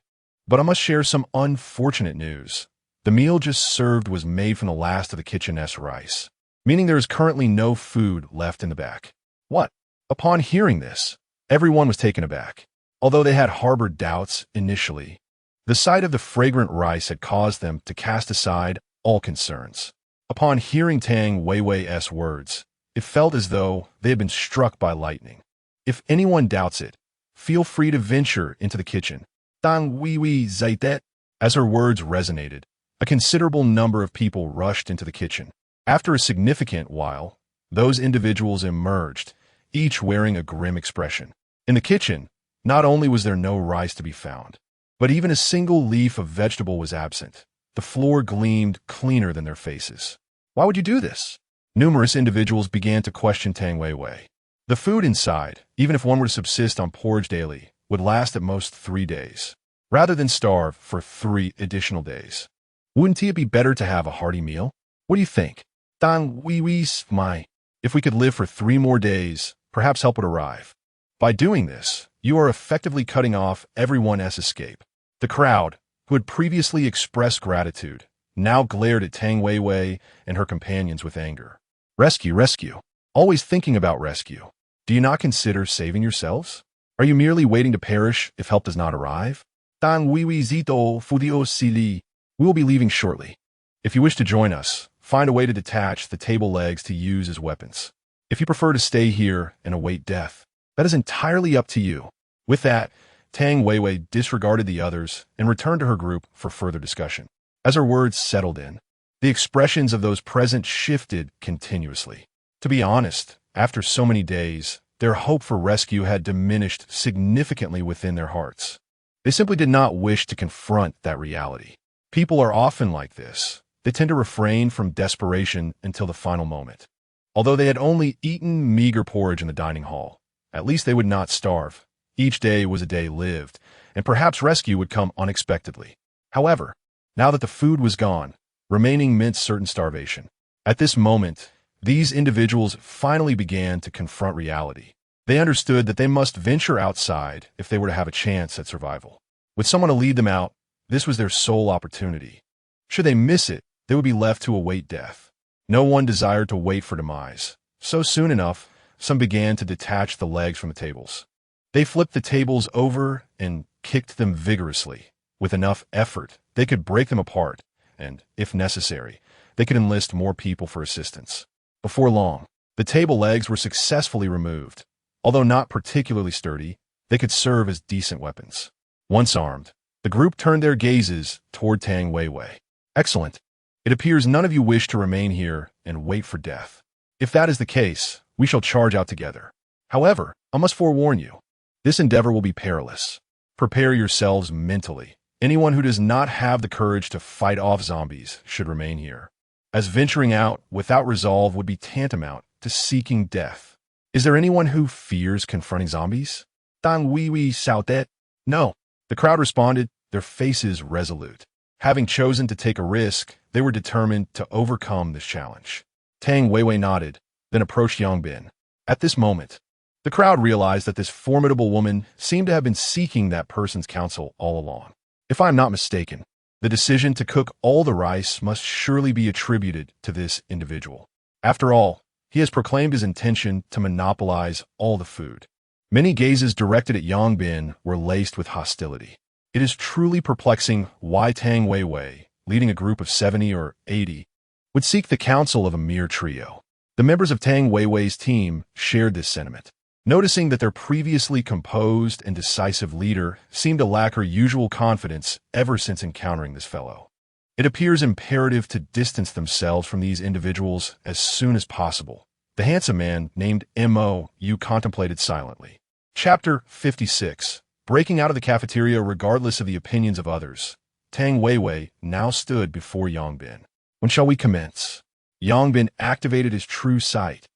But I must share some unfortunate news. The meal just served was made from the last of the kitchen's rice, meaning there is currently no food left in the back. What? Upon hearing this, everyone was taken aback. Although they had harbored doubts initially, the sight of the fragrant rice had caused them to cast aside all concerns. Upon hearing Tang Weiwei's words, it felt as though they had been struck by lightning. If anyone doubts it, feel free to venture into the kitchen. Tang Weiwei zaitet. As her words resonated, a considerable number of people rushed into the kitchen. After a significant while, those individuals emerged, each wearing a grim expression. In the kitchen, not only was there no rice to be found, but even a single leaf of vegetable was absent. The floor gleamed cleaner than their faces. Why would you do this? Numerous individuals began to question Tang Weiwei. The food inside, even if one were to subsist on porridge daily, would last at most 3 days, rather than starve for 3 additional days. Wouldn't it be better to have a hearty meal? What do you think? Tang Weiwei's my. If we could live for 3 more days, perhaps help would arrive. By doing this, you are effectively cutting off everyone's escape. The crowd, who had previously expressed gratitude, now glared at Tang Weiwei and her companions with anger. Rescue, rescue. Always thinking about rescue. Do you not consider saving yourselves? Are you merely waiting to perish if help does not arrive? Tang Weiwei zito fudio sili. We will be leaving shortly. If you wish to join us, find a way to detach the table legs to use as weapons. If you prefer to stay here and await death, that is entirely up to you. With that, Tang Weiwei disregarded the others and returned to her group for further discussion. As her words settled in, the expressions of those present shifted continuously. To be honest, after so many days, their hope for rescue had diminished significantly within their hearts. They simply did not wish to confront that reality. People are often like this. They tend to refrain from desperation until the final moment. Although they had only eaten meager porridge in the dining hall, at least they would not starve. Each day was a day lived, and perhaps rescue would come unexpectedly. However, now that the food was gone, remaining meant certain starvation. At this moment, these individuals finally began to confront reality. They understood that they must venture outside if they were to have a chance at survival. With someone to lead them out, this was their sole opportunity. Should they miss it, they would be left to await death. No one desired to wait for demise. So soon enough, some began to detach the legs from the tables. They flipped the tables over and kicked them vigorously. With enough effort, they could break them apart, and, if necessary, they could enlist more people for assistance. Before long, the table legs were successfully removed. Although not particularly sturdy, they could serve as decent weapons. Once armed, the group turned their gazes toward Tang Weiwei. Excellent. It appears none of you wish to remain here and wait for death. If that is the case, we shall charge out together. However, I must forewarn you, this endeavor will be perilous. Prepare yourselves mentally. Anyone who does not have the courage to fight off zombies should remain here, as venturing out without resolve would be tantamount to seeking death. Is there anyone who fears confronting zombies? Tang Weiwei shouted. No. The crowd responded, their faces resolute. Having chosen to take a risk, they were determined to overcome this challenge. Tang Weiwei nodded, then approached Yongbin. At this moment, the crowd realized that this formidable woman seemed to have been seeking that person's counsel all along. If I am not mistaken, the decision to cook all the rice must surely be attributed to this individual. After all, he has proclaimed his intention to monopolize all the food. Many gazes directed at Yongbin were laced with hostility. It is truly perplexing why Tang Weiwei, leading a group of 70 or 80, would seek the counsel of a mere trio. The members of Tang Weiwei's team shared this sentiment. Noticing that their previously composed and decisive leader seemed to lack her usual confidence ever since encountering this fellow, it appears imperative to distance themselves from these individuals as soon as possible. The handsome man named M.O.U. contemplated silently. Chapter 56. Breaking out of the cafeteria regardless of the opinions of others, Tang Weiwei now stood before Yongbin. When shall we commence? Yongbin activated his true sight.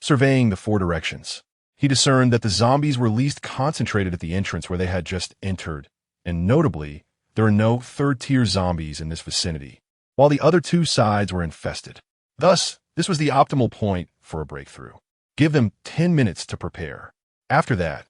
Surveying the 4 directions, he discerned that the zombies were least concentrated at the entrance where they had just entered, and notably, there are no third-tier zombies in this vicinity, while the other 2 sides were infested. Thus, this was the optimal point for a breakthrough. Give them 10 minutes to prepare. After that,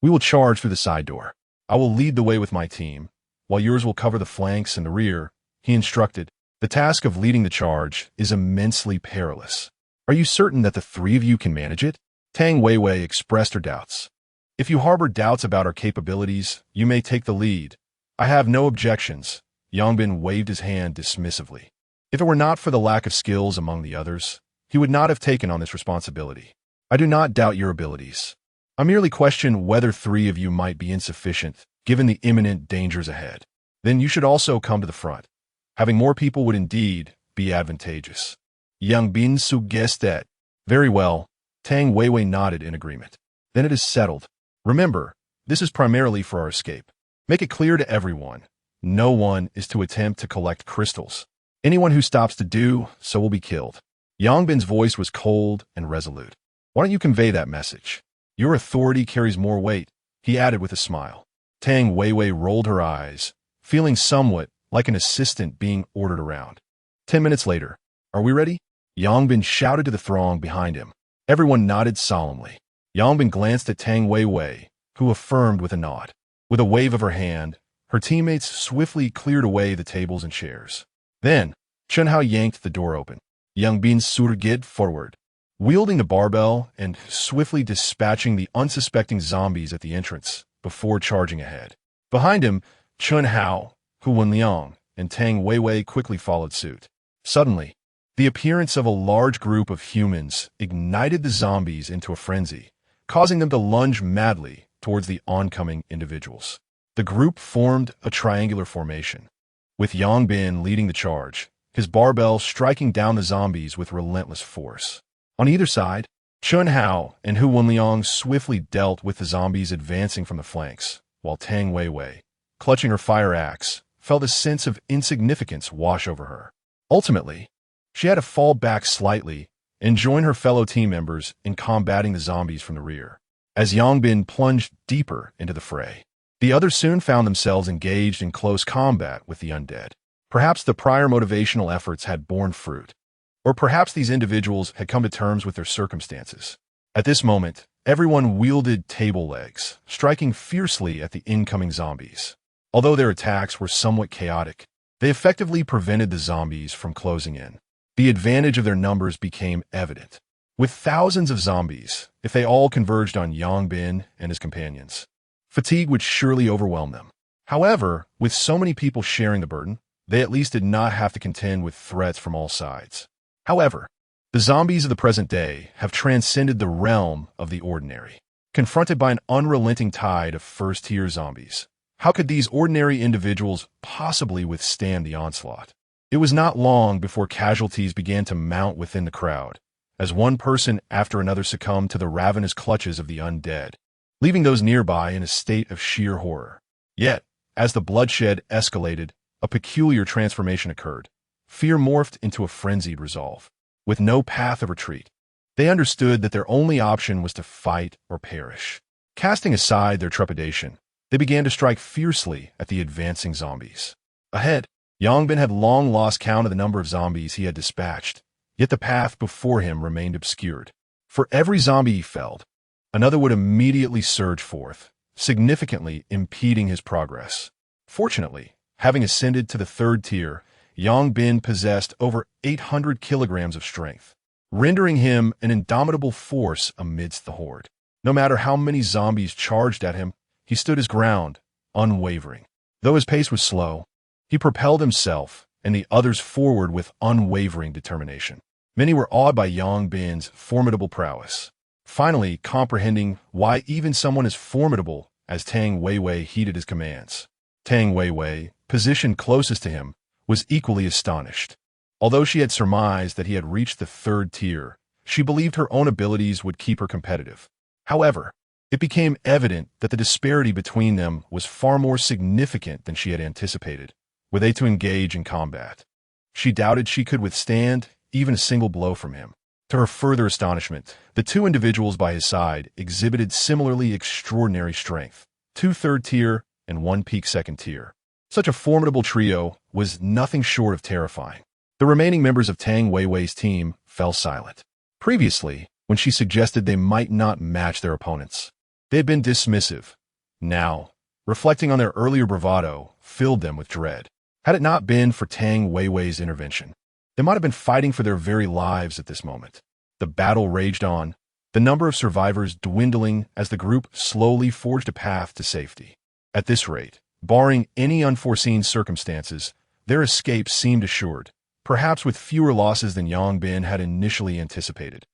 we will charge through the side door. I will lead the way with my team, while yours will cover the flanks and the rear, he instructed. The task of leading the charge is immensely perilous. Are you certain that the 3 of you can manage it? Tang Weiwei expressed her doubts. If you harbor doubts about our capabilities, you may take the lead. I have no objections. Yongbin waved his hand dismissively. If it were not for the lack of skills among the others, he would not have taken on this responsibility. I do not doubt your abilities. I merely question whether 3 of you might be insufficient, given the imminent dangers ahead. Then you should also come to the front. Having more people would indeed be advantageous. Yongbin suggested. Very well. Tang Weiwei nodded in agreement. Then it is settled. Remember, this is primarily for our escape. Make it clear to everyone. No one is to attempt to collect crystals. Anyone who stops to do so will be killed. Yongbin's voice was cold and resolute. Why don't you convey that message? Your authority carries more weight, he added with a smile. Tang Weiwei rolled her eyes, feeling somewhat like an assistant being ordered around. 10 minutes later, are we ready? Yongbin shouted to the throng behind him. Everyone nodded solemnly. Yongbin glanced at Tang Weiwei, who affirmed with a nod. With a wave of her hand, her teammates swiftly cleared away the tables and chairs. Then, Chunhao yanked the door open. Yongbin surged forward, wielding the barbell and swiftly dispatching the unsuspecting zombies at the entrance before charging ahead. Behind him, Chunhao, Hu Wenliang, and Tang Weiwei quickly followed suit. Suddenly, the appearance of a large group of humans ignited the zombies into a frenzy, causing them to lunge madly towards the oncoming individuals. The group formed a triangular formation, with Yongbin leading the charge, his barbell striking down the zombies with relentless force. On either side, Chunhao and Hu Wenliang swiftly dealt with the zombies advancing from the flanks, while Tang Weiwei, clutching her fire axe, felt a sense of insignificance wash over her. Ultimately, she had to fall back slightly and join her fellow team members in combating the zombies from the rear, as Yongbin plunged deeper into the fray. The others soon found themselves engaged in close combat with the undead. Perhaps the prior motivational efforts had borne fruit, or perhaps these individuals had come to terms with their circumstances. At this moment, everyone wielded table legs, striking fiercely at the incoming zombies. Although their attacks were somewhat chaotic, they effectively prevented the zombies from closing in. The advantage of their numbers became evident. With thousands of zombies, if they all converged on Yongbin and his companions, fatigue would surely overwhelm them. However, with so many people sharing the burden, they at least did not have to contend with threats from all sides. However, the zombies of the present day have transcended the realm of the ordinary. Confronted by an unrelenting tide of first-tier zombies, how could these ordinary individuals possibly withstand the onslaught? It was not long before casualties began to mount within the crowd, as one person after another succumbed to the ravenous clutches of the undead, leaving those nearby in a state of sheer horror. Yet, as the bloodshed escalated, a peculiar transformation occurred. Fear morphed into a frenzied resolve. With no path of retreat, they understood that their only option was to fight or perish. Casting aside their trepidation, they began to strike fiercely at the advancing zombies. Ahead, Yongbin had long lost count of the number of zombies he had dispatched, yet the path before him remained obscured. For every zombie he felled, another would immediately surge forth, significantly impeding his progress. Fortunately, having ascended to the 3rd tier, Yongbin possessed over 800 kilograms of strength, rendering him an indomitable force amidst the horde. No matter how many zombies charged at him, he stood his ground, unwavering. Though his pace was slow, he propelled himself and the others forward with unwavering determination. Many were awed by Yongbin's formidable prowess, finally comprehending why even someone as formidable as Tang Weiwei heeded his commands. Tang Weiwei, positioned closest to him, was equally astonished. Although she had surmised that he had reached the 3rd tier, she believed her own abilities would keep her competitive. However, it became evident that the disparity between them was far more significant than she had anticipated, were they to engage in combat. She doubted she could withstand even a single blow from him. To her further astonishment, the 2 individuals by his side exhibited similarly extraordinary strength, 2 3rd tier and 1 peak 2nd tier. Such a formidable trio was nothing short of terrifying. The remaining members of Tang Weiwei's team fell silent. Previously, when she suggested they might not match their opponents, they had been dismissive. Now, reflecting on their earlier bravado, filled them with dread. Had it not been for Tang Weiwei's intervention, they might have been fighting for their very lives at this moment. The battle raged on, the number of survivors dwindling as the group slowly forged a path to safety. At this rate, barring any unforeseen circumstances, their escape seemed assured, perhaps with fewer losses than Yang Bin had initially anticipated.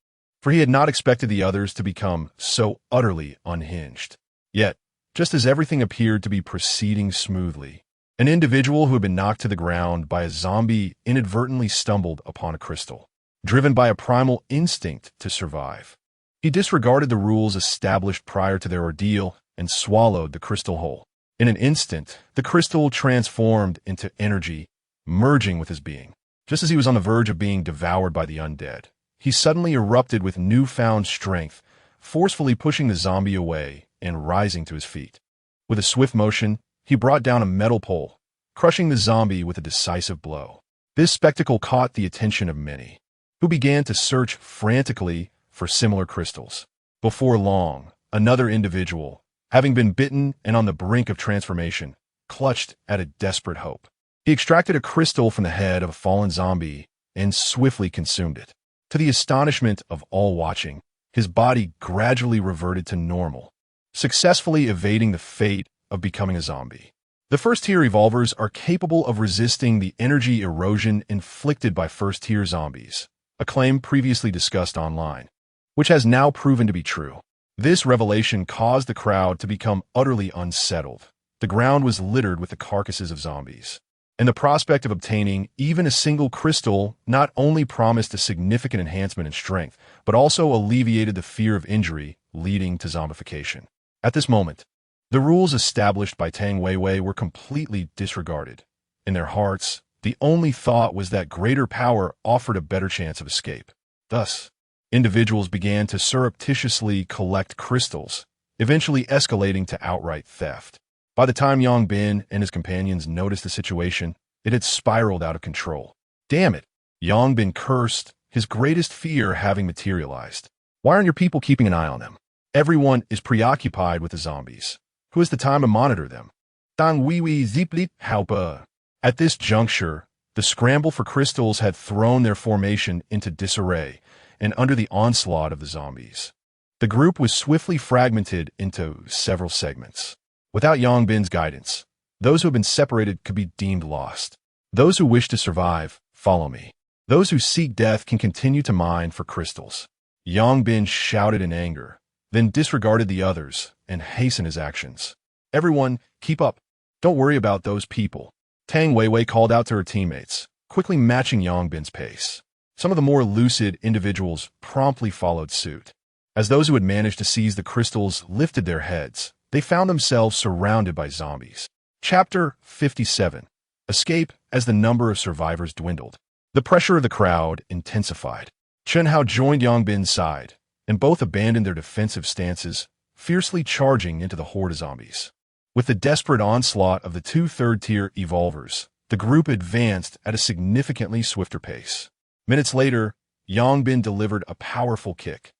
For he had not expected the others to become so utterly unhinged. Yet, just as everything appeared to be proceeding smoothly, an individual who had been knocked to the ground by a zombie inadvertently stumbled upon a crystal, driven by a primal instinct to survive. He disregarded the rules established prior to their ordeal and swallowed the crystal whole. In an instant, the crystal transformed into energy, merging with his being. Just as he was on the verge of being devoured by the undead, he suddenly erupted with newfound strength, forcefully pushing the zombie away and rising to his feet. With a swift motion, he brought down a metal pole, crushing the zombie with a decisive blow. This spectacle caught the attention of many, who began to search frantically for similar crystals. Before long, another individual, having been bitten and on the brink of transformation, clutched at a desperate hope. He extracted a crystal from the head of a fallen zombie and swiftly consumed it. To the astonishment of all watching, his body gradually reverted to normal, successfully evading the fate of becoming a zombie. The first-tier evolvers are capable of resisting the energy erosion inflicted by first-tier zombies, a claim previously discussed online, which has now proven to be true. This revelation caused the crowd to become utterly unsettled. The ground was littered with the carcasses of zombies, and the prospect of obtaining even a single crystal not only promised a significant enhancement in strength, but also alleviated the fear of injury leading to zombification. At this moment, the rules established by Tang Weiwei were completely disregarded. In their hearts, the only thought was that greater power offered a better chance of escape. Thus, individuals began to surreptitiously collect crystals, eventually escalating to outright theft. By the time Yang Bin and his companions noticed the situation, it had spiraled out of control. Damn it! Yang Bin cursed, his greatest fear having materialized. Why aren't your people keeping an eye on them? Everyone is preoccupied with the zombies. Who has the time to monitor them? Dang Wiwi Ziplit Haupa. At this juncture, the scramble for crystals had thrown their formation into disarray, and under the onslaught of the zombies, the group was swiftly fragmented into several segments. Without Yang Bin's guidance, those who have been separated could be deemed lost. Those who wish to survive, follow me. Those who seek death can continue to mine for crystals. Yang Bin shouted in anger, then disregarded the others and hastened his actions. Everyone, keep up. Don't worry about those people. Tang Weiwei called out to her teammates, quickly matching Yang Bin's pace. Some of the more lucid individuals promptly followed suit. As those who had managed to seize the crystals lifted their heads, they found themselves surrounded by zombies. Chapter 57. Escape as the number of survivors dwindled. The pressure of the crowd intensified. Chen Hao joined Yang Bin's side, and both abandoned their defensive stances, fiercely charging into the horde of zombies. With the desperate onslaught of the two third-tier evolvers, the group advanced at a significantly swifter pace. Minutes later, Yang Bin delivered a powerful kick,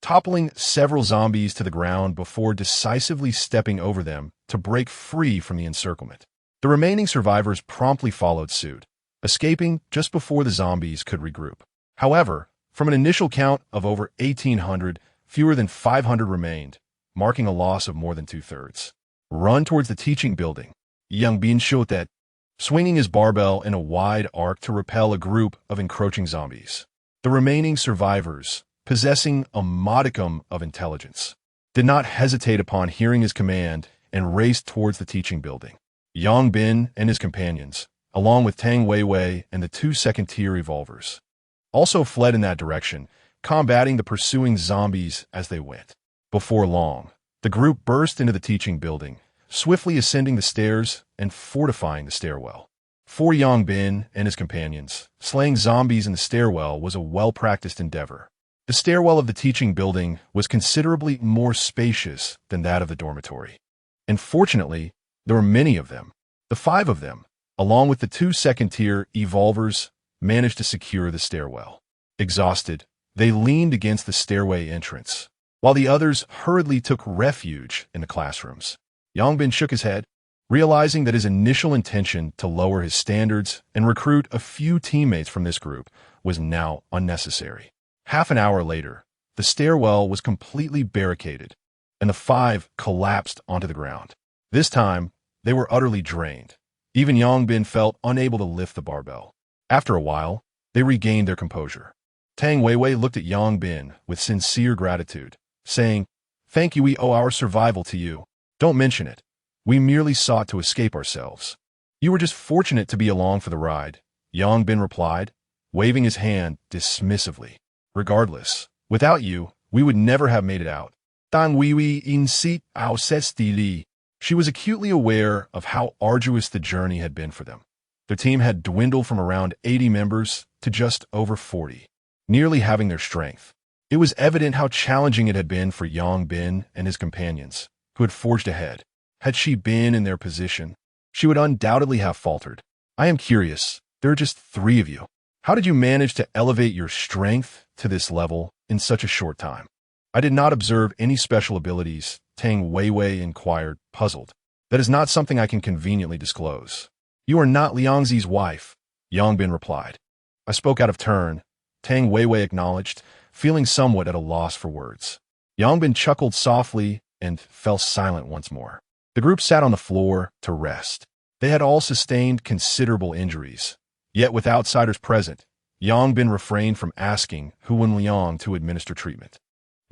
toppling several zombies to the ground before decisively stepping over them to break free from the encirclement. The remaining survivors promptly followed suit, escaping just before the zombies could regroup. However, from an initial count of over 1,800, fewer than 500 remained, marking a loss of more than two-thirds. Run towards the teaching building. Yang Bin shot that, swinging his barbell in a wide arc to repel a group of encroaching zombies. The remaining survivors, possessing a modicum of intelligence, did not hesitate upon hearing his command and raced towards the teaching building. Yang Bin and his companions, along with Tang Weiwei and the two second-tier evolvers, also fled in that direction, combating the pursuing zombies as they went. Before long, the group burst into the teaching building, swiftly ascending the stairs and fortifying the stairwell. For Yang Bin and his companions, slaying zombies in the stairwell was a well-practiced endeavor. The stairwell of the teaching building was considerably more spacious than that of the dormitory. And fortunately, there were many of them. The 5 of them, along with the 2 second-tier evolvers, managed to secure the stairwell. Exhausted, they leaned against the stairway entrance, while the others hurriedly took refuge in the classrooms. Yang Bin shook his head, realizing that his initial intention to lower his standards and recruit a few teammates from this group was now unnecessary. Half an hour later, the stairwell was completely barricaded, and the five collapsed onto the ground. This time, they were utterly drained. Even Yang Bin felt unable to lift the barbell. After a while, they regained their composure. Tang Weiwei looked at Yang Bin with sincere gratitude, saying, "Thank you, we owe our survival to you. Don't mention it. We merely sought to escape ourselves." "You were just fortunate to be along for the ride," Yang Bin replied, waving his hand dismissively. "Regardless, without you, we would never have made it out." Tang Weiwei in seat ao li. She was acutely aware of how arduous the journey had been for them. Their team had dwindled from around 80 members to just over 40, nearly having their strength. It was evident how challenging it had been for Yang Bin and his companions, who had forged ahead. Had she been in their position, she would undoubtedly have faltered. "I am curious, there are just 3 of you. How did you manage to elevate your strength to this level in such a short time?" "I did not observe any special abilities," Tang Weiwei inquired, puzzled. "That is not something I can conveniently disclose." "You are not Liangzi's wife," Yang Bin replied. "I spoke out of turn," Tang Weiwei acknowledged, feeling somewhat at a loss for words. Yang Bin chuckled softly and fell silent once more. The group sat on the floor to rest. They had all sustained considerable injuries. Yet with outsiders present, Yang Bin refrained from asking Hu Wenliang to administer treatment.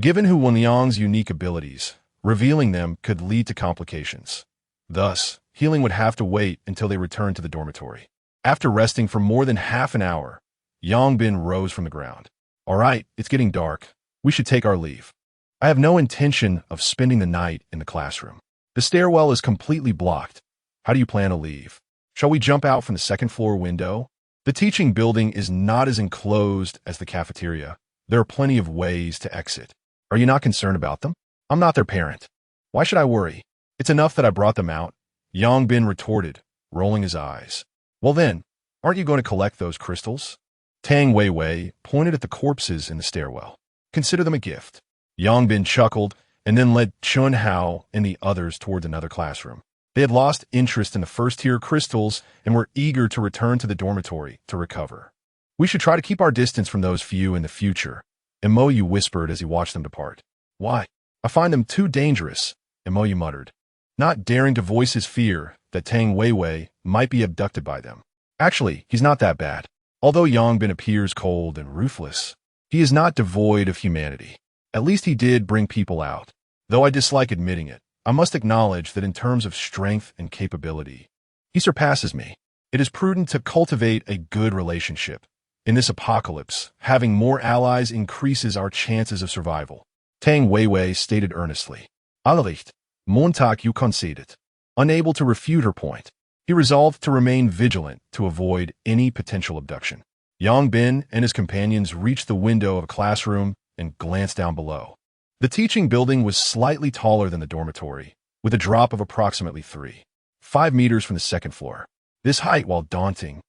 Given Hu Wenliang's unique abilities, revealing them could lead to complications. Thus, healing would have to wait until they returned to the dormitory. After resting for more than half an hour, Yang Bin rose from the ground. "All right, it's getting dark. We should take our leave. I have no intention of spending the night in the classroom. The stairwell is completely blocked. How do you plan to leave? Shall we jump out from the second-floor window? The teaching building is not as enclosed as the cafeteria. There are plenty of ways to exit. Are you not concerned about them? I'm not their parent. Why should I worry? It's enough that I brought them out," Yang Bin retorted, rolling his eyes. "Well then, aren't you going to collect those crystals?" Tang Weiwei pointed at the corpses in the stairwell. "Consider them a gift." Yang Bin chuckled and then led Chun Hao and the others towards another classroom. They had lost interest in the first-tier crystals and were eager to return to the dormitory to recover. "We should try to keep our distance from those few in the future," Imoyu whispered as he watched them depart. "Why? I find them too dangerous," Imoyu muttered, not daring to voice his fear that Tang Weiwei might be abducted by them. "Actually, he's not that bad. Although Yang Bin appears cold and ruthless, he is not devoid of humanity. At least he did bring people out. Though I dislike admitting it, I must acknowledge that in terms of strength and capability, he surpasses me. It is prudent to cultivate a good relationship. In this apocalypse, having more allies increases our chances of survival," Tang Weiwei stated earnestly. "Allericht, Montag you conceded." Unable to refute her point, he resolved to remain vigilant to avoid any potential abduction. Yang Bin and his companions reached the window of a classroom and glanced down below. The teaching building was slightly taller than the dormitory, with a drop of approximately 3.5 meters from the second floor. This height, while daunting,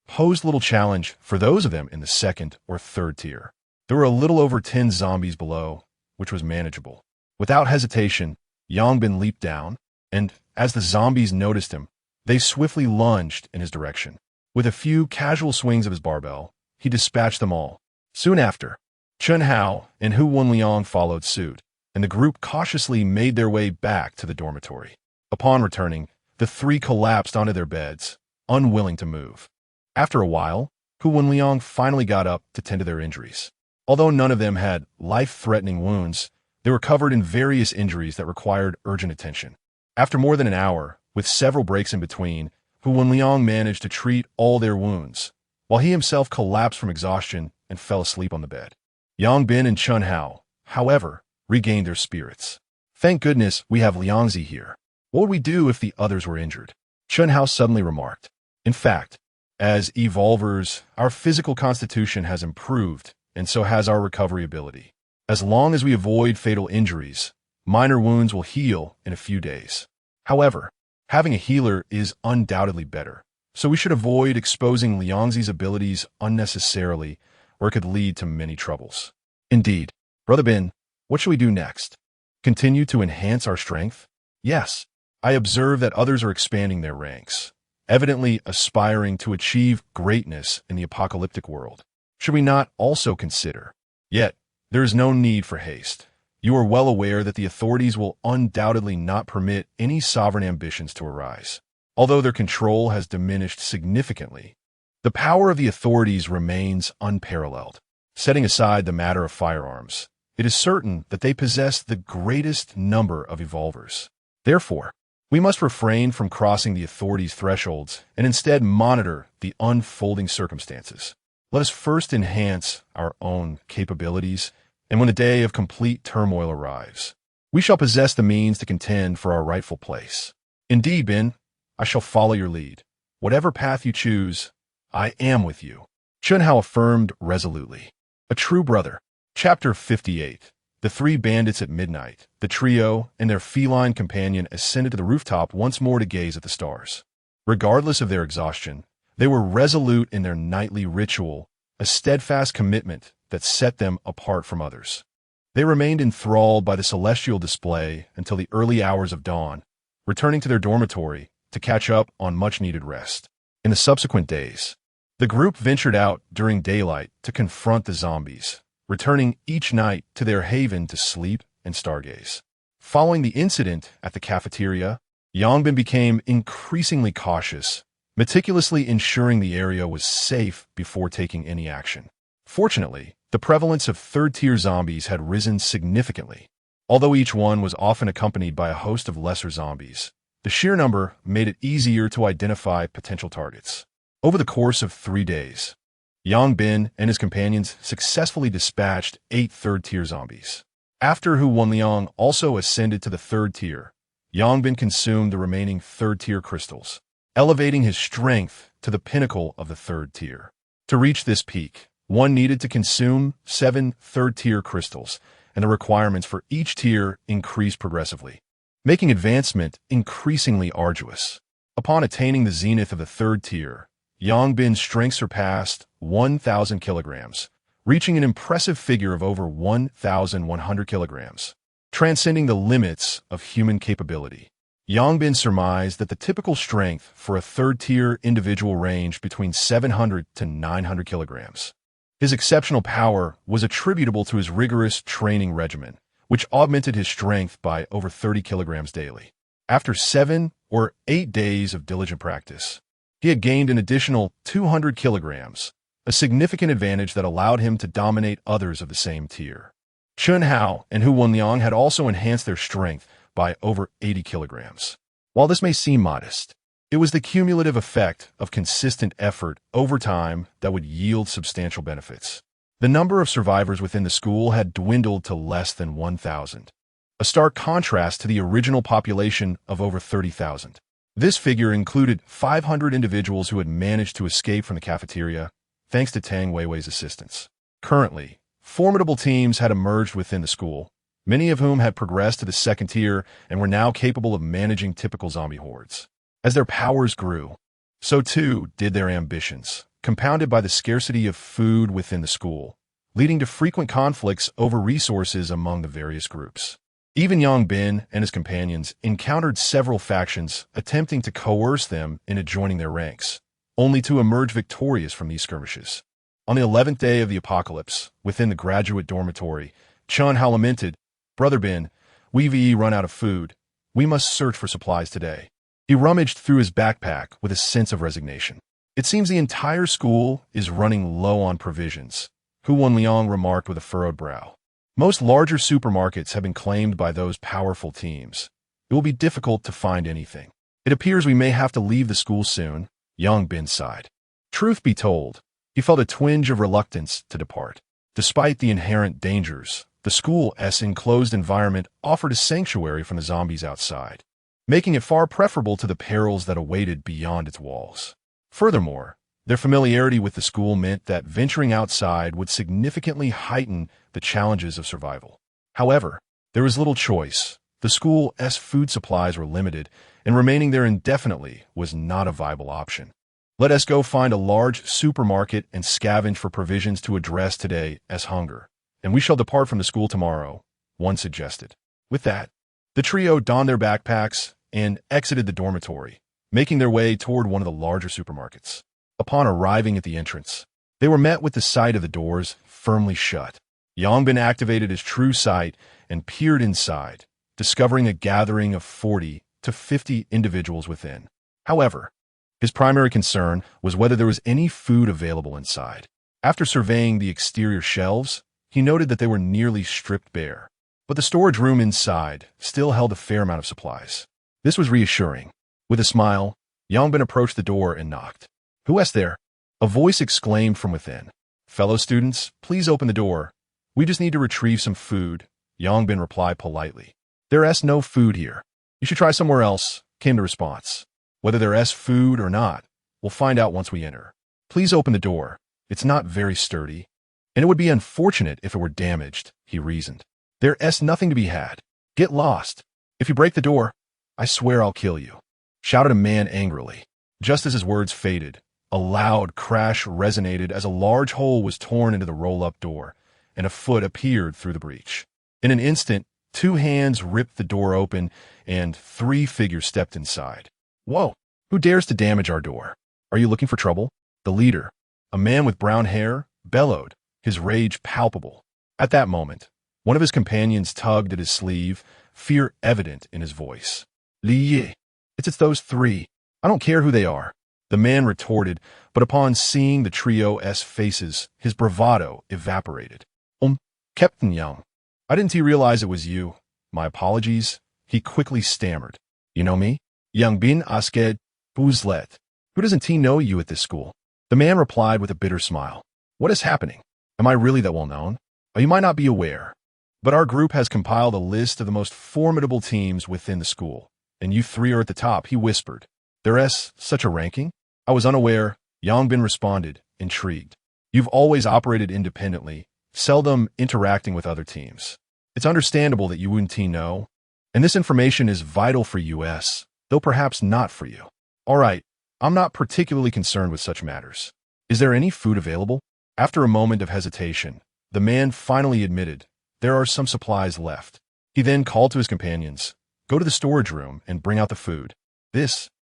posed little challenge for those of them in the second or third tier. There were a little over 10 zombies below, which was manageable. Without hesitation, Yang Bin leaped down, and as the zombies noticed him, they swiftly lunged in his direction. With a few casual swings of his barbell, he dispatched them all. Soon after, Chun Hao and Hu Wenliang followed suit, and the group cautiously made their way back to the dormitory. Upon returning, the 3 collapsed onto their beds, unwilling to move. After a while, Hu Wenliang finally got up to tend to their injuries. Although none of them had life-threatening wounds, they were covered in various injuries that required urgent attention. After more than an hour, with several breaks in between, Hu Wenliang managed to treat all their wounds, while he himself collapsed from exhaustion and fell asleep on the bed. Yang Bin and Chun Hao, however, regained their spirits. "Thank goodness we have Liangzi here. What would we do if the others were injured?" Chun Hao suddenly remarked. "In fact, as evolvers, our physical constitution has improved, and so has our recovery ability. As long as we avoid fatal injuries, minor wounds will heal in a few days. However, having a healer is undoubtedly better, so we should avoid exposing Liangzi's abilities unnecessarily, or it could lead to many troubles." "Indeed. Brother Bin, what should we do next? Continue to enhance our strength?" "Yes. I observe that others are expanding their ranks, evidently aspiring to achieve greatness in the apocalyptic world. Should we not also consider? Yet, There is no need for haste. You are well aware that the authorities will undoubtedly not permit any sovereign ambitions to arise. Although their control has diminished significantly, the power of the authorities remains unparalleled. Setting aside the matter of firearms, it is certain that they possess the greatest number of evolvers. Therefore, we must refrain from crossing the authorities' thresholds and instead monitor the unfolding circumstances. Let us first enhance our own capabilities, and when the day of complete turmoil arrives, we shall possess the means to contend for our rightful place. Indeed, Bin, I shall follow your lead. Whatever path you choose, I am with you. Chunhao affirmed resolutely. A true brother. Chapter 58. The three bandits at midnight. The trio and their feline companion ascended to the rooftop once more to gaze at the stars. Regardless of their exhaustion, they were resolute in their nightly ritual, a steadfast commitment that set them apart from others. They remained enthralled by the celestial display until the early hours of dawn, returning to their dormitory to catch up on much-needed rest. In the subsequent days, the group ventured out during daylight to confront the zombies, returning each night to their haven to sleep and stargaze. Following the incident at the cafeteria, Yangbin became increasingly cautious, meticulously ensuring the area was safe before taking any action. Fortunately, the prevalence of third-tier zombies had risen significantly. Although each one was often accompanied by a host of lesser zombies, the sheer number made it easier to identify potential targets. Over the course of 3 days, Yang Bin and his companions successfully dispatched 8 third-tier zombies. After Hu Wenliang also ascended to the 3rd tier, Yang Bin consumed the remaining 3rd-tier crystals, elevating his strength to the pinnacle of the 3rd tier. To reach this peak, one needed to consume 7 third-tier crystals, and the requirements for each tier increased progressively, making advancement increasingly arduous. Upon attaining the zenith of the 3rd tier, Yang Bin's strength surpassed 1,000 kilograms, reaching an impressive figure of over 1,100 kilograms, transcending the limits of human capability. Yang Bin surmised that the typical strength for a 3rd-tier individual ranged between 700 to 900 kilograms. His exceptional power was attributable to his rigorous training regimen, which augmented his strength by over 30 kilograms daily. After 7 or 8 days of diligent practice, he had gained an additional 200 kilograms, a significant advantage that allowed him to dominate others of the same tier. Chunhao and Hu Wenliang had also enhanced their strength by over 80 kilograms. While this may seem modest, it was the cumulative effect of consistent effort over time that would yield substantial benefits. The number of survivors within the school had dwindled to less than 1,000, a stark contrast to the original population of over 30,000. This figure included 500 individuals who had managed to escape from the cafeteria, thanks to Tang Weiwei's assistance. Currently, formidable teams had emerged within the school, many of whom had progressed to the 2nd tier and were now capable of managing typical zombie hordes. As their powers grew, so too did their ambitions, compounded by the scarcity of food within the school, leading to frequent conflicts over resources among the various groups. Even Yang Bin and his companions encountered several factions attempting to coerce them into joining their ranks, only to emerge victorious from these skirmishes. On the 11th day of the apocalypse, within the graduate dormitory, Chunhao lamented, "Brother Bin, we've run out of food. We must search for supplies today." He rummaged through his backpack with a sense of resignation. "It seems the entire school is running low on provisions," Hu Wenliang remarked with a furrowed brow. "Most larger supermarkets have been claimed by those powerful teams. It will be difficult to find anything. It appears we may have to leave the school soon," Yang Bin sighed. Truth be told, he felt a twinge of reluctance to depart. Despite the inherent dangers, the school's enclosed environment offered a sanctuary from the zombies outside, making it far preferable to the perils that awaited beyond its walls. Furthermore, their familiarity with the school meant that venturing outside would significantly heighten the challenges of survival. However, there was little choice. The school's food supplies were limited, and remaining there indefinitely was not a viable option. "Let us go find a large supermarket and scavenge for provisions to address today's hunger, and we shall depart from the school tomorrow," one suggested. With that, the trio donned their backpacks and exited the dormitory, making their way toward one of the larger supermarkets. Upon arriving at the entrance, they were met with the sight of the doors firmly shut. Yongbin activated his true sight and peered inside, discovering a gathering of 40 to 50 individuals within. However, his primary concern was whether there was any food available inside. After surveying the exterior shelves, he noted that they were nearly stripped bare. But the storage room inside still held a fair amount of supplies. This was reassuring. With a smile, Yongbin approached the door and knocked. "Who is there?" A voice exclaimed from within. "Fellow students, please open the door. We just need to retrieve some food," Yongbin replied politely. "There is no food here. You should try somewhere else," came the response. "Whether there is food or not, we'll find out once we enter. Please open the door. It's not very sturdy, and it would be unfortunate if it were damaged," he reasoned. "There is nothing to be had. Get lost. If you break the door, I swear I'll kill you," shouted a man angrily. Just as his words faded, a loud crash resonated as a large hole was torn into the roll-up door, and a foot appeared through the breach. In an instant, 2 hands ripped the door open, and 3 figures stepped inside. "Whoa! Who dares to damage our door? Are you looking for trouble?" The leader, a man with brown hair, bellowed, his rage palpable. At that moment, one of his companions tugged at his sleeve, fear evident in his voice. "Li Yi, it's those 3. I don't care who they are," the man retorted, but upon seeing the trio's faces, his bravado evaporated. Captain Young, I didn't realize it was you. My apologies," he quickly stammered. "You know me? Young Bin Asked Buzlet. Who doesn't know you at this school?" The man replied with a bitter smile. "What is happening? Am I really that well known? You might not be aware, but our group has compiled a list of the most formidable teams within the school, and you 3 are at the top," he whispered. "There is such a ranking?" "I was unaware," Yongbin responded, intrigued. "You've always operated independently, seldom interacting with other teams. It's understandable that you wouldn't know, and this information is vital for US, though perhaps not for you. All right, I'm not particularly concerned with such matters. Is there any food available?" After a moment of hesitation, the man finally admitted, "There are some supplies left." He then called to his companions, "Go to the storage room and bring out the food.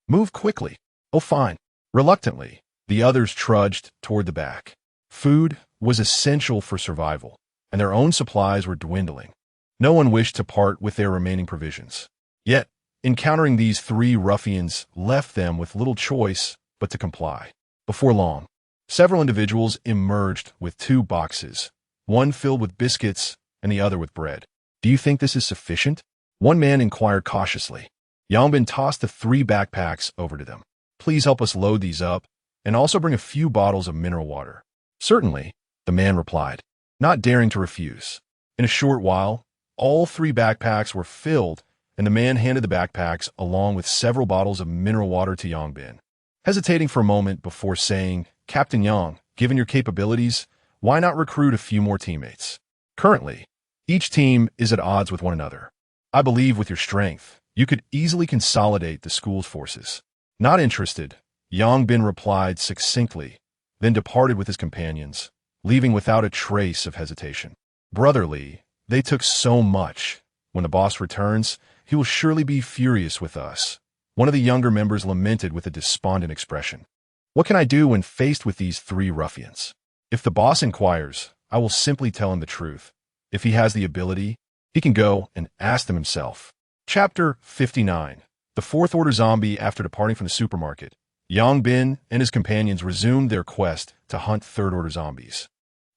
Move quickly." "Oh, fine." Reluctantly, the others trudged toward the back. Food was essential for survival, and their own supplies were dwindling. No one wished to part with their remaining provisions. Yet, encountering these 3 ruffians left them with little choice but to comply. Before long, several individuals emerged with 2 boxes, one filled with biscuits and the other with bread. "Do you think this is sufficient?" one man inquired cautiously. Yongbin tossed the 3 backpacks over to them. "Please help us load these up, and also bring a few bottles of mineral water." "Certainly," the man replied, not daring to refuse. In a short while, all 3 backpacks were filled, and the man handed the backpacks along with several bottles of mineral water to Yongbin. Hesitating for a moment before saying, "Captain Yang, given your capabilities, why not recruit a few more teammates? Currently, each team is at odds with one another. I believe with your strength, you could easily consolidate the school's forces." "Not interested," Yongbin replied succinctly, then departed with his companions, leaving without a trace of hesitation. "Brotherly, they took so much. When the boss returns, he will surely be furious with us," one of the younger members lamented with a despondent expression. "What can I do when faced with these 3 ruffians? If the boss inquires, I will simply tell him the truth. If he has the ability, he can go and ask them himself." Chapter 59. The 4th Order Zombie. After departing from the supermarket, Yongbin and his companions resumed their quest to hunt 3rd Order zombies.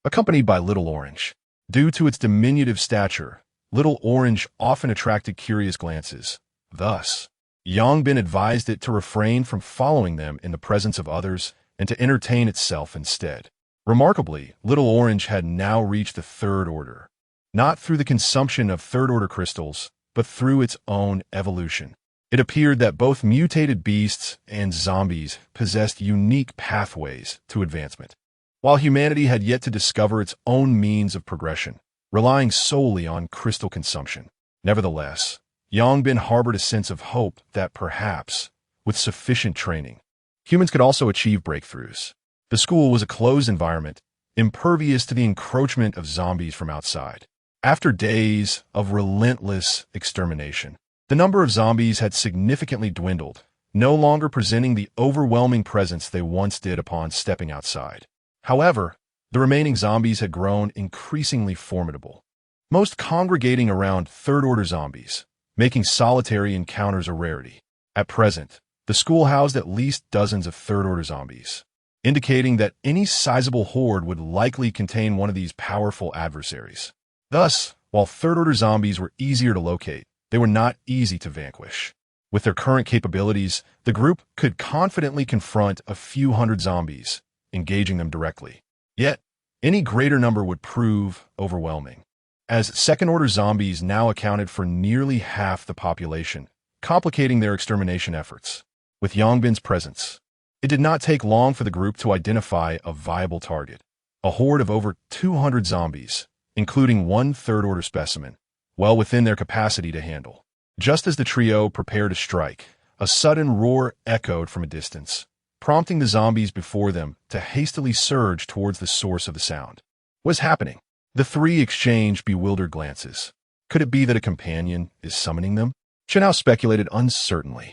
Accompanied by Little Orange. Due to its diminutive stature, Little Orange often attracted curious glances. Thus, Yongbin advised it to refrain from following them in the presence of others and to entertain itself instead. Remarkably, Little Orange had now reached the 3rd Order, not through the consumption of 3rd Order crystals, but through its own evolution. It appeared that both mutated beasts and zombies possessed unique pathways to advancement, while humanity had yet to discover its own means of progression, relying solely on crystal consumption. Nevertheless, Yongbin harbored a sense of hope that perhaps, with sufficient training, humans could also achieve breakthroughs. The school was a closed environment, impervious to the encroachment of zombies from outside. After days of relentless extermination, the number of zombies had significantly dwindled, no longer presenting the overwhelming presence they once did upon stepping outside. However, The remaining zombies had grown increasingly formidable, most congregating around third-order zombies, making solitary encounters a rarity. At present, the school housed at least dozens of third-order zombies, indicating that any sizable horde would likely contain one of these powerful adversaries. Thus, while third-order zombies were easier to locate, they were not easy to vanquish. With their current capabilities, the group could confidently confront a few hundred zombies, engaging them directly. Yet, any greater number would prove overwhelming, as second-order zombies now accounted for nearly half the population, complicating their extermination efforts. With Yongbin's presence, it did not take long for the group to identify a viable target, a horde of over 200 zombies, including one third-order specimen, well within their capacity to handle. Just as the trio prepared to strike, a sudden roar echoed from a distance, prompting the zombies before them to hastily surge towards the source of the sound. What was happening? The three exchanged bewildered glances. Could it be that a companion is summoning them? Chenao speculated uncertainly.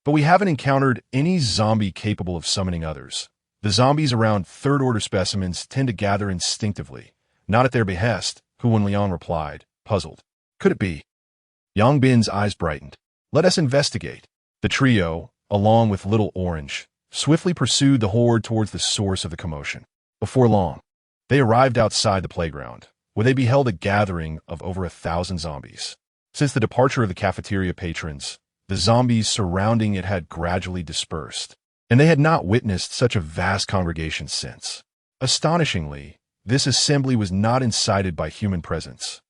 But we haven't encountered any zombie capable of summoning others. The zombies around third-order specimens tend to gather instinctively, not at their behest, Huan Liang replied, puzzled. Could it be? Yongbin's eyes brightened. Let us investigate. The trio, along with Little Orange, swiftly pursued the horde towards the source of the commotion. Before long, they arrived outside the playground, where they beheld a gathering of over 1,000 zombies. Since the departure of the cafeteria patrons, the zombies surrounding it had gradually dispersed, and they had not witnessed such a vast congregation since. Astonishingly, this assembly was not incited by human presence,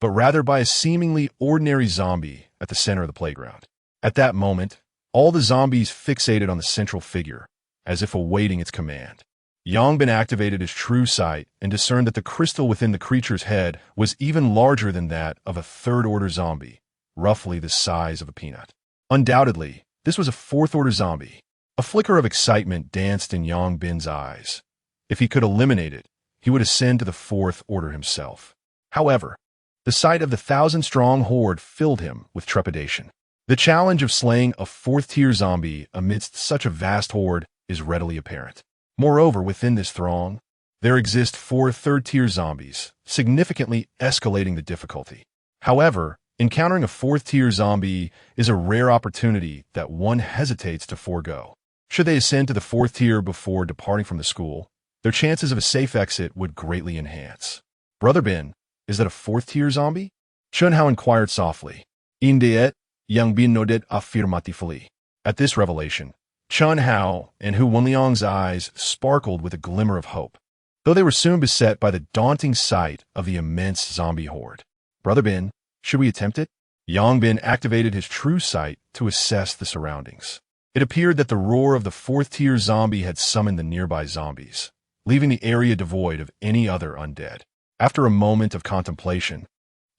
but rather by a seemingly ordinary zombie at the center of the playground. At that moment, all the zombies fixated on the central figure, as if awaiting its command. Yongbin activated his true sight and discerned that the crystal within the creature's head was even larger than that of a third-order zombie, roughly the size of a peanut. Undoubtedly, this was a fourth-order zombie. A flicker of excitement danced in Yongbin's eyes. If he could eliminate it, he would ascend to the fourth order himself. However, the sight of the 1,000-strong horde filled him with trepidation. The challenge of slaying a fourth-tier zombie amidst such a vast horde is readily apparent. Moreover, within this throng, there exist 4 third-tier zombies, significantly escalating the difficulty. However, encountering a fourth-tier zombie is a rare opportunity that one hesitates to forego. Should they ascend to the fourth tier before departing from the school, their chances of a safe exit would greatly enhance. Brother Ben, is that a fourth-tier zombie? Chunhao inquired softly. Indeed, Yongbin nodded affirmatively. At this revelation, Chunhao and Hu Wenliang's eyes sparkled with a glimmer of hope, though they were soon beset by the daunting sight of the immense zombie horde. Brother Ben, should we attempt it? Yongbin activated his true sight to assess the surroundings. It appeared that the roar of the fourth-tier zombie had summoned the nearby zombies, leaving the area devoid of any other undead. After a moment of contemplation,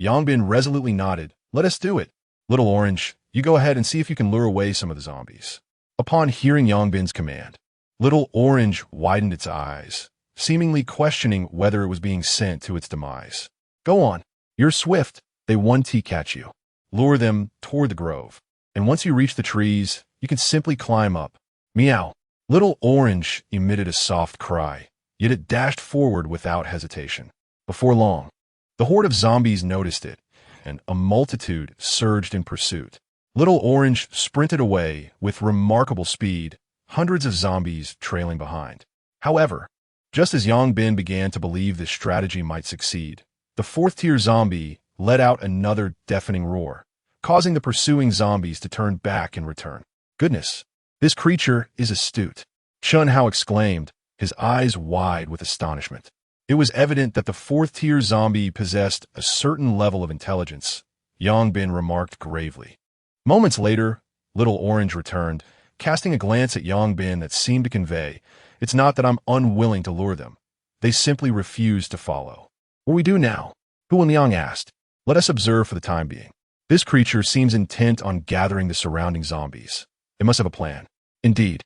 Yongbin resolutely nodded. Let us do it. Little Orange, you go ahead and see if you can lure away some of the zombies. Upon hearing Yongbin's command, Little Orange widened its eyes, seemingly questioning whether it was being sent to its demise. Go on. You're swift. They one-T catch you. Lure them toward the grove, and once you reach the trees, you can simply climb up. Meow. Little Orange emitted a soft cry, yet it dashed forward without hesitation. Before long, the horde of zombies noticed it, and a multitude surged in pursuit. Little Orange sprinted away with remarkable speed, hundreds of zombies trailing behind. However, just as Yongbin began to believe this strategy might succeed, the fourth-tier zombie let out another deafening roar, causing the pursuing zombies to turn back in return. Goodness, this creature is astute, Chunhao exclaimed, his eyes wide with astonishment. It was evident that the fourth-tier zombie possessed a certain level of intelligence, Yongbin remarked gravely. Moments later, Little Orange returned, casting a glance at Yongbin that seemed to convey, it's not that I'm unwilling to lure them. They simply refuse to follow. What do we do now? Huan Liang asked. Let us observe for the time being. This creature seems intent on gathering the surrounding zombies. It must have a plan. Indeed.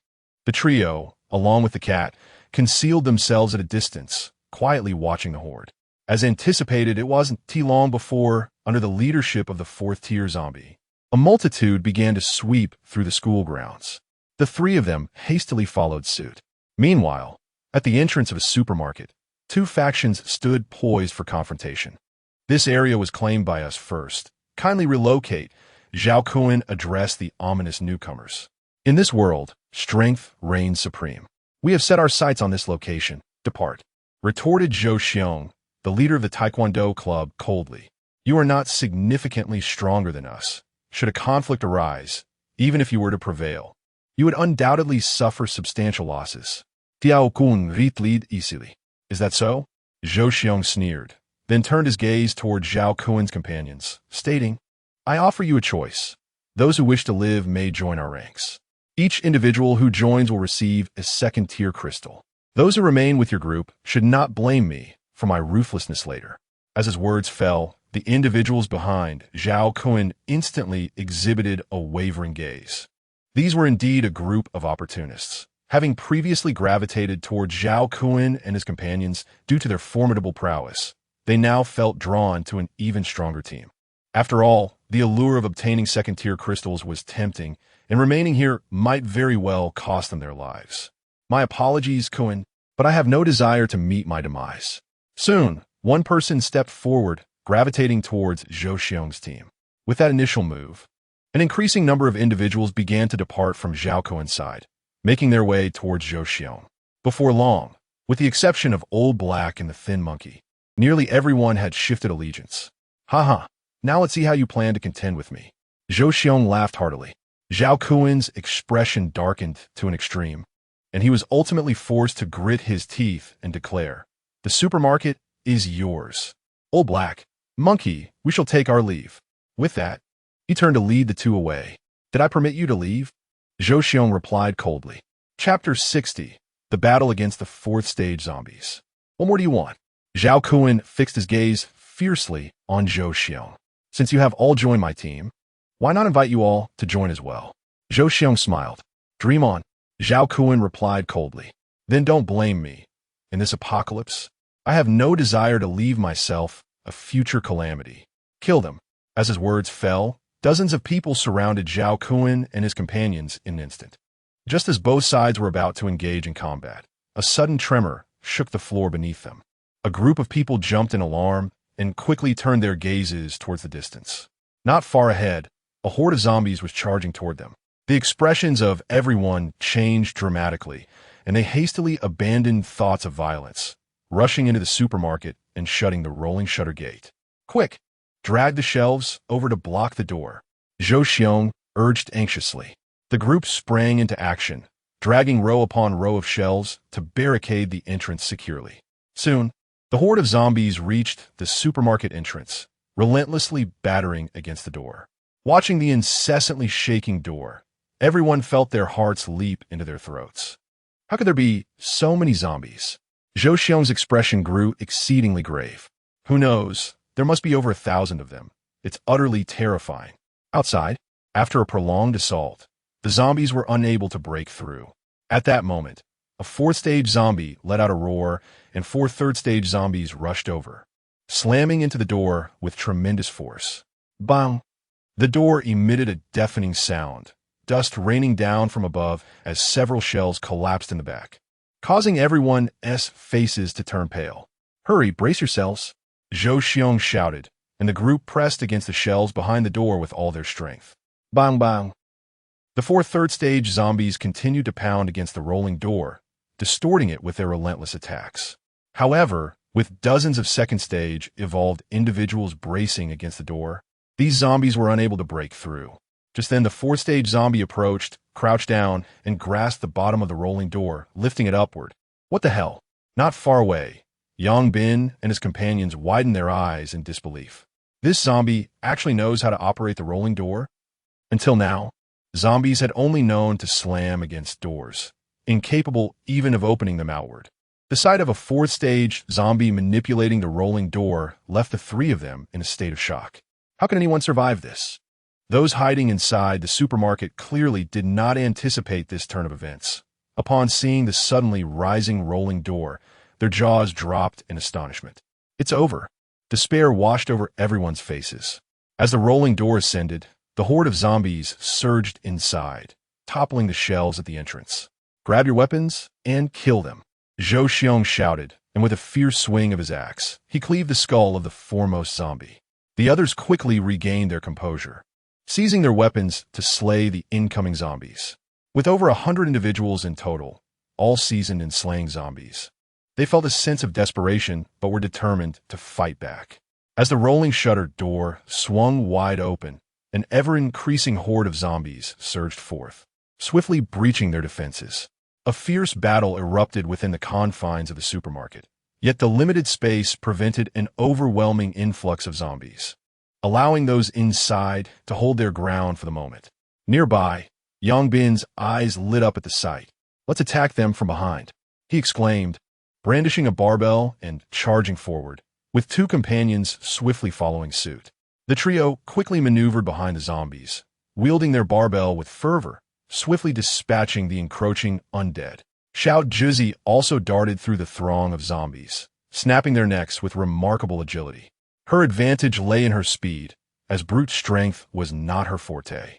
The trio, along with the cat, concealed themselves at a distance, quietly watching the horde. As anticipated, it wasn't too long before, under the leadership of the fourth-tier zombie, a multitude began to sweep through the school grounds. The three of them hastily followed suit. Meanwhile, at the entrance of a supermarket, Two factions stood poised for confrontation. This area was claimed by us first. Kindly relocate, Zhao Kun addressed the ominous newcomers. In this world, strength reigns supreme. We have set our sights on this location. Depart, retorted Zhou Xiong, the leader of the Taekwondo club, coldly. You are not significantly stronger than us. Should a conflict arise, even if you were to prevail, you would undoubtedly suffer substantial losses. Tianquan rit lead easily. Is that so? Zhou Xiong sneered, then turned his gaze toward Zhao Kun's companions, stating, I offer you a choice. Those who wish to live may join our ranks. Each individual who joins will receive a second-tier crystal. Those who remain with your group should not blame me for my ruthlessness later. As his words fell, the individuals behind Zhao Kun instantly exhibited a wavering gaze. These were indeed a group of opportunists. Having previously gravitated toward Zhao Kun and his companions due to their formidable prowess, they now felt drawn to an even stronger team. After all, the allure of obtaining second-tier crystals was tempting, and remaining here might very well cost them their lives. My apologies, Kun, but I have no desire to meet my demise. Soon, one person stepped forward, gravitating towards Zhou Xiong's team. With that initial move, an increasing number of individuals began to depart from Zhao Kun's side, making their way towards Zhou Xiong. Before long, with the exception of Old Black and the Thin Monkey, nearly everyone had shifted allegiance. Haha, now let's see how you plan to contend with me. Zhou Xiong laughed heartily. Zhao Kun's expression darkened to an extreme, and he was ultimately forced to grit his teeth and declare, the supermarket is yours. Old Black, Monkey, we shall take our leave. With that, he turned to lead the two away. Did I permit you to leave? Zhou Xiong replied coldly. Chapter 60, The Battle Against the Fourth Stage Zombies. What more do you want? Zhao Kun fixed his gaze fiercely on Zhou Xiong. Since you have all joined my team, why not invite you all to join as well? Zhou Xiong smiled. Dream on, Zhao Kun replied coldly. Then don't blame me. In this apocalypse, I have no desire to leave myself a future calamity. Kill them. As his words fell, dozens of people surrounded Zhao Kun and his companions in an instant. Just as both sides were about to engage in combat, a sudden tremor shook the floor beneath them. A group of people jumped in alarm and quickly turned their gazes towards the distance. Not far ahead, a horde of zombies was charging toward them. The expressions of everyone changed dramatically, and they hastily abandoned thoughts of violence, rushing into the supermarket and shutting the rolling shutter gate. Quick! Drag the shelves over to block the door, Zhou Xiong urged anxiously. The group sprang into action, dragging row upon row of shelves to barricade the entrance securely. Soon, the horde of zombies reached the supermarket entrance, relentlessly battering against the door. Watching the incessantly shaking door, everyone felt their hearts leap into their throats. How could there be so many zombies? Zhou Xiong's expression grew exceedingly grave. Who knows? There must be over 1,000 of them. It's utterly terrifying. Outside, after a prolonged assault, the zombies were unable to break through. At that moment, a fourth-stage zombie let out a roar, and 4 third-stage zombies rushed over, slamming into the door with tremendous force. Bang! The door emitted a deafening sound, dust raining down from above as several shells collapsed in the back, causing everyone's faces to turn pale. Hurry, brace yourselves, Zhou Xiong shouted, and the group pressed against the shelves behind the door with all their strength. Bang bang! The 4 third-stage zombies continued to pound against the rolling door, distorting it with their relentless attacks. However, with dozens of second-stage evolved individuals bracing against the door, these zombies were unable to break through. Just then, the 4th-stage zombie approached, crouched down, and grasped the bottom of the rolling door, lifting it upward. What the hell? Not far away, Yang Bin and his companions widened their eyes in disbelief. This zombie actually knows how to operate the rolling door? Until now, zombies had only known to slam against doors, incapable even of opening them outward. The sight of a 4th-stage zombie manipulating the rolling door left the 3 of them in a state of shock. How can anyone survive this? Those hiding inside the supermarket clearly did not anticipate this turn of events. Upon seeing the suddenly rising rolling door, their jaws dropped in astonishment. It's over. Despair washed over everyone's faces. As the rolling door ascended, the horde of zombies surged inside, toppling the shelves at the entrance. Grab your weapons and kill them, Zhou Xiong shouted, and with a fierce swing of his axe, he cleaved the skull of the foremost zombie. The others quickly regained their composure, seizing their weapons to slay the incoming zombies. With over 100 individuals in total, all seasoned in slaying zombies, they felt a sense of desperation but were determined to fight back. As the rolling shutter door swung wide open, an ever-increasing horde of zombies surged forth, swiftly breaching their defenses. A fierce battle erupted within the confines of the supermarket, yet the limited space prevented an overwhelming influx of zombies, allowing those inside to hold their ground for the moment. Nearby, Yongbin's eyes lit up at the sight. "Let's attack them from behind," he exclaimed, brandishing a barbell and charging forward, with two companions swiftly following suit. The trio quickly maneuvered behind the zombies, wielding their barbell with fervor, swiftly dispatching the encroaching undead. Xiao Juzi also darted through the throng of zombies, snapping their necks with remarkable agility. Her advantage lay in her speed, as brute strength was not her forte.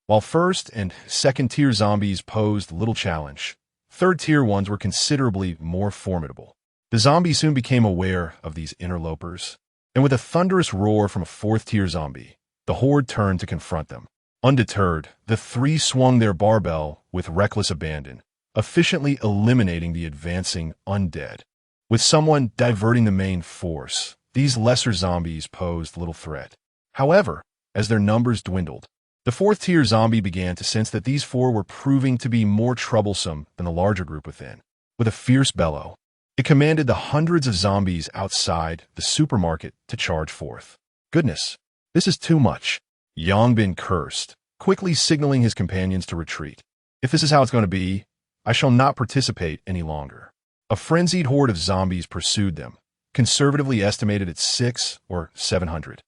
While first and second-tier zombies posed little challenge, third-tier ones were considerably more formidable. The zombies soon became aware of these interlopers, and with a thunderous roar from a fourth-tier zombie, the horde turned to confront them. Undeterred, the three swung their barbell with reckless abandon, efficiently eliminating the advancing undead. With someone diverting the main force, these lesser zombies posed little threat. However, as their numbers dwindled, the fourth-tier zombie began to sense that these four were proving to be more troublesome than the larger group within. With a fierce bellow, it commanded the hundreds of zombies outside the supermarket to charge forth. "Goodness, this is too much," Yongbin cursed, quickly signaling his companions to retreat. "If this is how it's going to be, I shall not participate any longer." A frenzied horde of zombies pursued them, conservatively estimated at 600 or 700.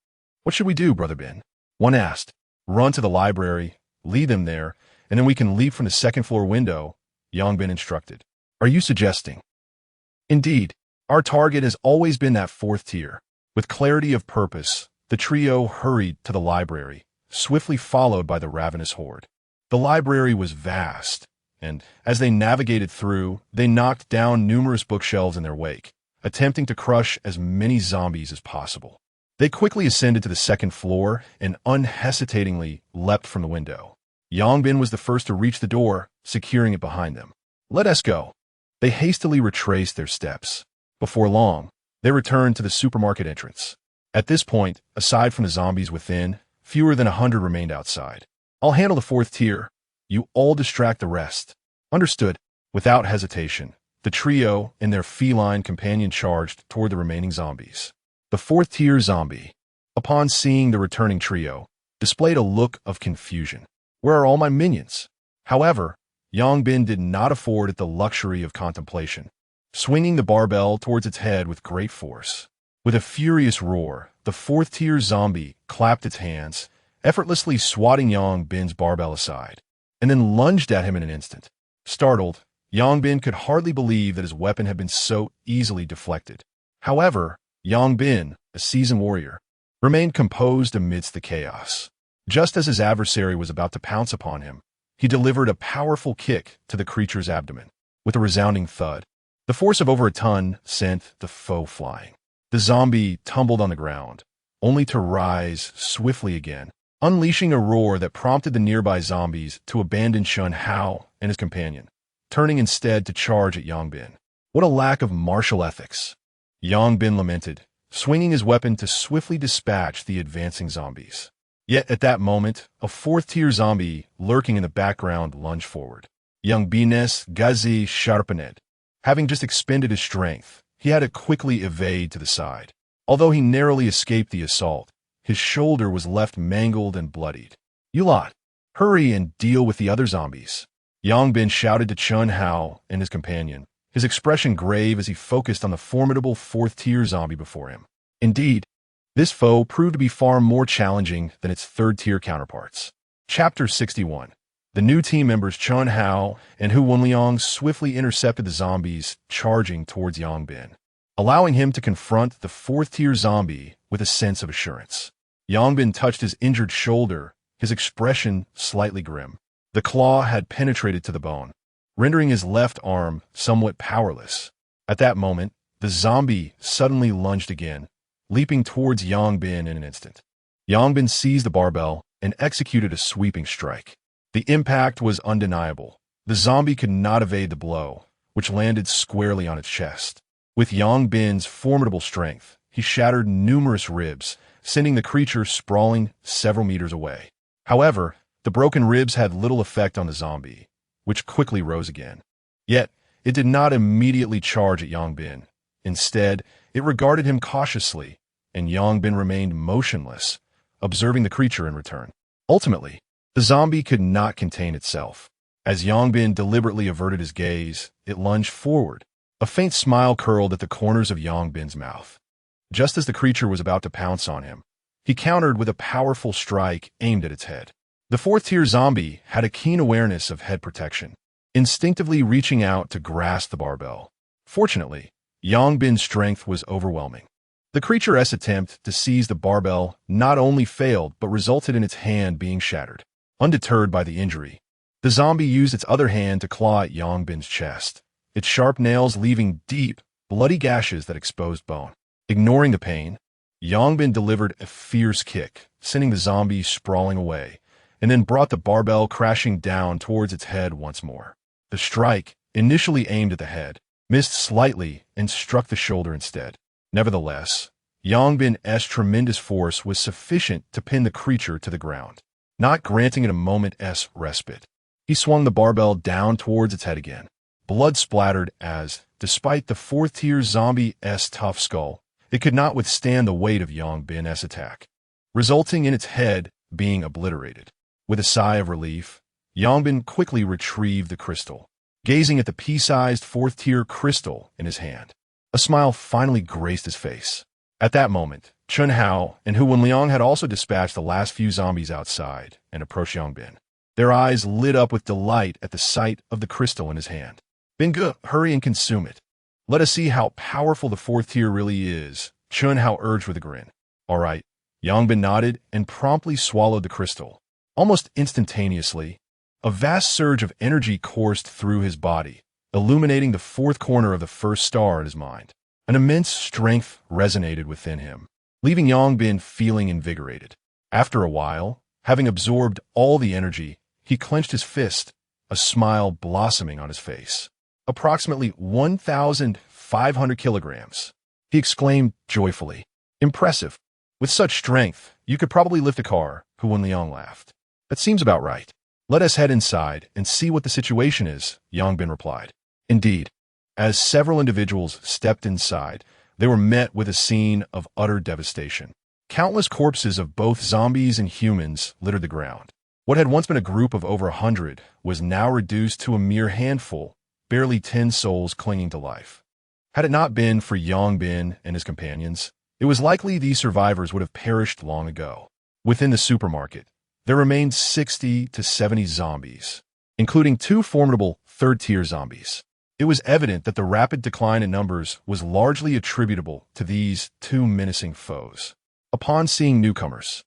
"What should we do, Brother Ben?" one asked. "Run to the library, lead them there, and then we can leap from the second-floor window," Yongbin instructed. "Are you suggesting?" "Indeed, our target has always been that fourth tier." With clarity of purpose, the trio hurried to the library, swiftly followed by the ravenous horde. The library was vast, and as they navigated through, they knocked down numerous bookshelves in their wake, attempting to crush as many zombies as possible. They quickly ascended to the second floor and unhesitatingly leapt from the window. Yongbin was the first to reach the door, securing it behind them. "Let us go." They hastily retraced their steps. Before long, they returned to the supermarket entrance. At this point, aside from the zombies within, fewer than 100 remained outside. "I'll handle the fourth tier. You all distract the rest." "Understood." Without hesitation, the trio and their feline companion charged toward the remaining zombies. The fourth-tier zombie, upon seeing the returning trio, displayed a look of confusion. "Where are all my minions?" However, Yongbin did not afford it the luxury of contemplation, swinging the barbell towards its head with great force. With a furious roar, the fourth-tier zombie clapped its hands, effortlessly swatting Yongbin's barbell aside, and then lunged at him in an instant. Startled, Yongbin could hardly believe that his weapon had been so easily deflected. However, Yongbin, a seasoned warrior, remained composed amidst the chaos. Just as his adversary was about to pounce upon him, he delivered a powerful kick to the creature's abdomen. With a resounding thud, the force of over a ton sent the foe flying. The zombie tumbled on the ground, only to rise swiftly again, unleashing a roar that prompted the nearby zombies to abandon Shun Hao and his companion, turning instead to charge at Yongbin. "What a lack of martial ethics," Yongbin lamented, swinging his weapon to swiftly dispatch the advancing zombies. Yet at that moment, a fourth-tier zombie lurking in the background lunged forward. Yongbin's Gazi sharpened. Having just expended his strength, he had to quickly evade to the side. Although he narrowly escaped the assault, his shoulder was left mangled and bloodied. "You lot, hurry and deal with the other zombies," Yongbin shouted to Chun Hao and his companion, his expression grave as he focused on the formidable fourth-tier zombie before him. Indeed, this foe proved to be far more challenging than its third-tier counterparts. Chapter 61. The new team members Chun Hao and Hu Wenliang swiftly intercepted the zombies charging towards Yongbin, allowing him to confront the fourth-tier zombie with a sense of assurance. Yongbin touched his injured shoulder, his expression slightly grim. The claw had penetrated to the bone, rendering his left arm somewhat powerless. At that moment, the zombie suddenly lunged again, leaping towards Yang Bin in an instant. Yang Bin seized the barbell and executed a sweeping strike. The impact was undeniable. The zombie could not evade the blow, which landed squarely on its chest. With Yang Bin's formidable strength, he shattered numerous ribs, sending the creature sprawling several meters away. However, the broken ribs had little effect on the zombie, which quickly rose again. Yet, it did not immediately charge at Yang Bin. Instead, it regarded him cautiously, and Yang Bin remained motionless, observing the creature in return. Ultimately, the zombie could not contain itself. As Yang Bin deliberately averted his gaze, it lunged forward. A faint smile curled at the corners of Yang Bin's mouth. Just as the creature was about to pounce on him, he countered with a powerful strike aimed at its head. The fourth-tier zombie had a keen awareness of head protection, instinctively reaching out to grasp the barbell. Fortunately, Yang Bin's strength was overwhelming. The creature's attempt to seize the barbell not only failed but resulted in its hand being shattered. Undeterred by the injury, the zombie used its other hand to claw at Yang Bin's chest, its sharp nails leaving deep, bloody gashes that exposed bone. Ignoring the pain, Yang Bin delivered a fierce kick, sending the zombie sprawling away, and then brought the barbell crashing down towards its head once more. The strike, initially aimed at the head, missed slightly and struck the shoulder instead. Nevertheless, Yang Bin's tremendous force was sufficient to pin the creature to the ground, not granting it a moment's respite. He swung the barbell down towards its head again. Blood splattered as, despite the fourth-tier zombie's tough skull, it could not withstand the weight of Yang Bin's attack, resulting in its head being obliterated. With a sigh of relief, Yang Bin quickly retrieved the crystal, gazing at the pea-sized fourth-tier crystal in his hand. A smile finally graced his face. At that moment, Chun Hao and Hu Wenliang had also dispatched the last few zombies outside and approached Yang Bin. Their eyes lit up with delight at the sight of the crystal in his hand. "Bingu, hurry and consume it. Let us see how powerful the fourth tier really is," Chun Hao urged with a grin. "All right." Yang Bin nodded and promptly swallowed the crystal. Almost instantaneously, a vast surge of energy coursed through his body, illuminating the fourth corner of the first star in his mind. An immense strength resonated within him, leaving Yang Bin feeling invigorated. After a while, having absorbed all the energy, he clenched his fist, a smile blossoming on his face. "Approximately 1,500 kilograms," he exclaimed joyfully. "Impressive. With such strength, you could probably lift a car," Hu Wenliang laughed. "That seems about right. Let us head inside and see what the situation is," Yang Bin replied. Indeed, as several individuals stepped inside, they were met with a scene of utter devastation. Countless corpses of both zombies and humans littered the ground. What had once been a group of over 100 was now reduced to a mere handful, barely 10 souls clinging to life. Had it not been for Yang Bin and his companions, it was likely these survivors would have perished long ago. Within the supermarket, there remained 60 to 70 zombies, including 2 formidable third-tier zombies. It was evident that the rapid decline in numbers was largely attributable to these 2 menacing foes. Upon seeing newcomers,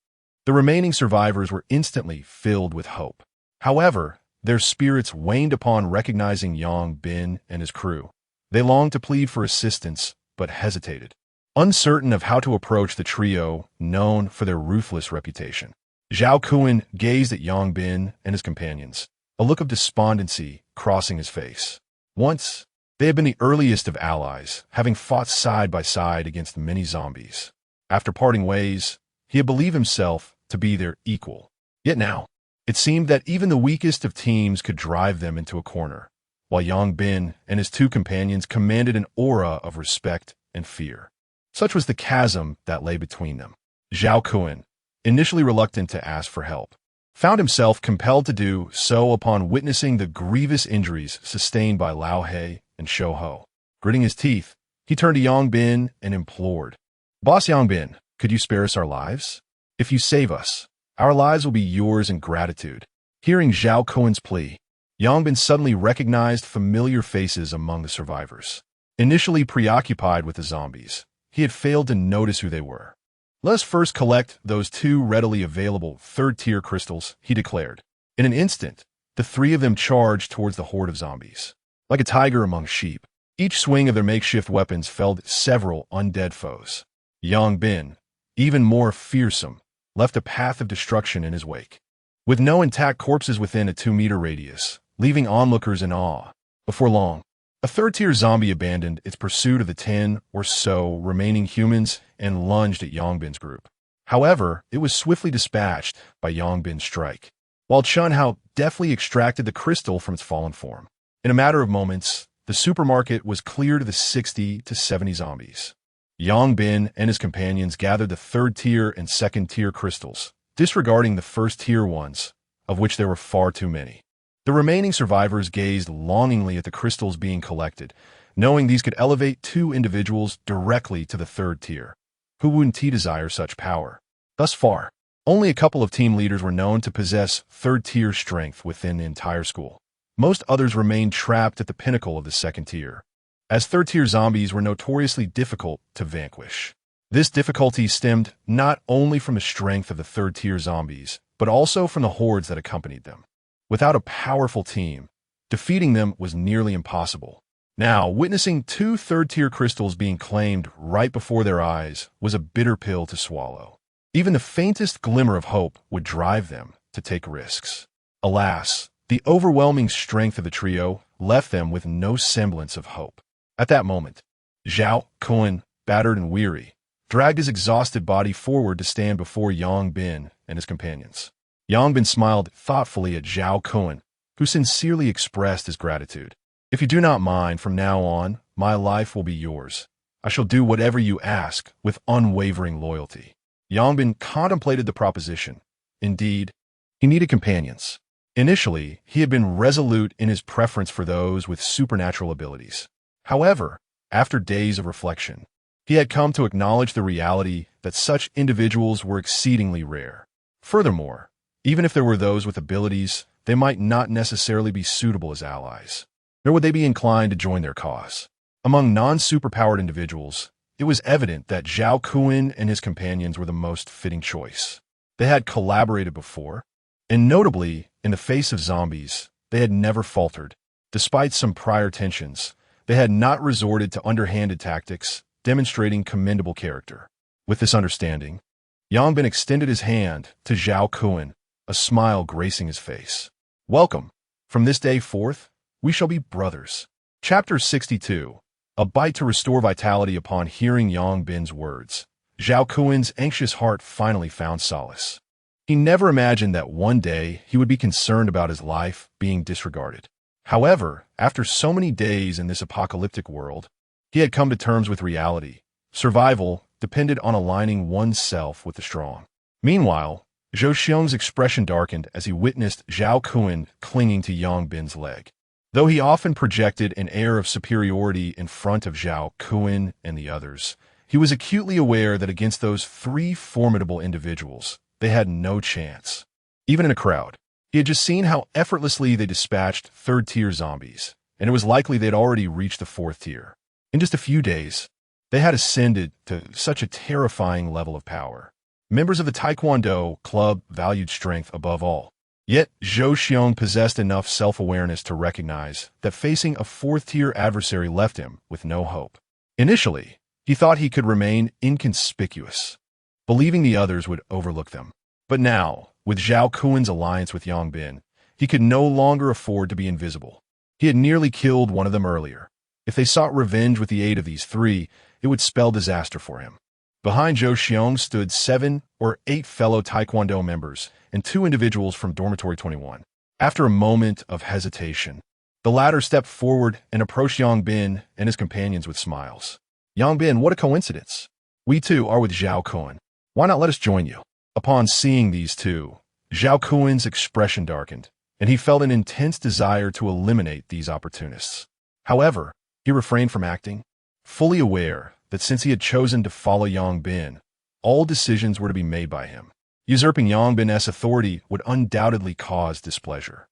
the remaining survivors were instantly filled with hope. However, their spirits waned upon recognizing Yang Bin and his crew. They longed to plead for assistance, but hesitated, uncertain of how to approach the trio known for their ruthless reputation. Zhao Kuan gazed at Yang Bin and his companions, a look of despondency crossing his face. Once, they had been the earliest of allies, having fought side by side against many zombies. After parting ways, he had believed himself to be their equal. Yet now, it seemed that even the weakest of teams could drive them into a corner, while Yang Bin and his 2 companions commanded an aura of respect and fear. Such was the chasm that lay between them. Zhao Kuan, initially reluctant to ask for help, found himself compelled to do so upon witnessing the grievous injuries sustained by Lao He and Shou Ho. Gritting his teeth, he turned to Yang Bin and implored, "Boss Yang Bin, could you spare us our lives? If you save us, our lives will be yours in gratitude." Hearing Zhao Kuan's plea, Yang Bin suddenly recognized familiar faces among the survivors. Initially preoccupied with the zombies, he had failed to notice who they were. "Let us first collect those 2 readily available third-tier crystals," he declared. In an instant, the 3 of them charged towards the horde of zombies. Like a tiger among sheep, Each swing of their makeshift weapons felled several undead foes. Yang Bin, even more fearsome, left a path of destruction in his wake, with no intact corpses within a 2-meter radius, leaving onlookers in awe. Before long, a third-tier zombie abandoned its pursuit of the 10 or so remaining humans and lunged at Yang Bin's group. However, it was swiftly dispatched by Yang Bin's strike, while Chun Hao deftly extracted the crystal from its fallen form. In a matter of moments, the supermarket was cleared of the 60 to 70 zombies. Yang Bin and his companions gathered the third-tier and second-tier crystals, disregarding the first-tier ones, of which there were far too many. The remaining survivors gazed longingly at the crystals being collected, knowing these could elevate 2 individuals directly to the third tier. Who wouldn't desire such power? Thus far, only a couple of team leaders were known to possess third-tier strength within the entire school. Most others remained trapped at the pinnacle of the second tier, as third-tier zombies were notoriously difficult to vanquish. This difficulty stemmed not only from the strength of the third-tier zombies, but also from the hordes that accompanied them. Without a powerful team, defeating them was nearly impossible. Now, witnessing 2 third-tier crystals being claimed right before their eyes was a bitter pill to swallow. Even the faintest glimmer of hope would drive them to take risks. Alas, the overwhelming strength of the trio left them with no semblance of hope. At that moment, Zhao Kun, battered and weary, dragged his exhausted body forward to stand before Yang Bin and his companions. Yang Bin smiled thoughtfully at Zhao Kun, who sincerely expressed his gratitude. If you do not mind, from now on, my life will be yours. I shall do whatever you ask with unwavering loyalty. Yang Bin contemplated the proposition. Indeed, he needed companions. Initially, he had been resolute in his preference for those with supernatural abilities. However, after days of reflection, he had come to acknowledge the reality that such individuals were exceedingly rare. Furthermore, even if there were those with abilities, they might not necessarily be suitable as allies, nor would they be inclined to join their cause. Among non-superpowered individuals, it was evident that Zhao Kun and his companions were the most fitting choice. They had collaborated before, and notably, in the face of zombies, they had never faltered. Despite some prior tensions, they had not resorted to underhanded tactics, demonstrating commendable character. With this understanding, Yang Bin extended his hand to Zhao Kun, a smile gracing his face. Welcome. From this day forth, we shall be brothers. Chapter 62. A bite to restore vitality. Upon hearing Yang Bin's words, Zhao Kun's anxious heart finally found solace. He never imagined that one day he would be concerned about his life being disregarded. However, after so many days in this apocalyptic world, he had come to terms with reality. Survival depended on aligning oneself with the strong. Meanwhile, Zhou Xiong's expression darkened as he witnessed Zhao Kun clinging to Yang Bin's leg. Though he often projected an air of superiority in front of Zhao Kun and the others, he was acutely aware that against those 3 formidable individuals, they had no chance. Even in a crowd, he had just seen how effortlessly they dispatched third-tier zombies, and it was likely they'd already reached the 4th tier. In just a few days, they had ascended to such a terrifying level of power. Members of the Taekwondo club valued strength above all. Yet, Zhou Xiong possessed enough self-awareness to recognize that facing a 4th-tier adversary left him with no hope. Initially, he thought he could remain inconspicuous, believing the others would overlook them. But now, with Zhao Kun's alliance with Yang Bin, he could no longer afford to be invisible. He had nearly killed one of them earlier. If they sought revenge with the aid of these 3, it would spell disaster for him. Behind Zhou Xiong stood 7 or 8 fellow Taekwondo members and 2 individuals from Dormitory 21. After a moment of hesitation, the latter stepped forward and approached Yang Bin and his companions with smiles. Yang Bin, what a coincidence. We too are with Zhao Kun. Why not let us join you? Upon seeing these 2, Zhao Kun's expression darkened, and he felt an intense desire to eliminate these opportunists. However, he refrained from acting, fully aware that since he had chosen to follow Yang Bin, all decisions were to be made by him. Usurping Yang Bin's authority would undoubtedly cause displeasure.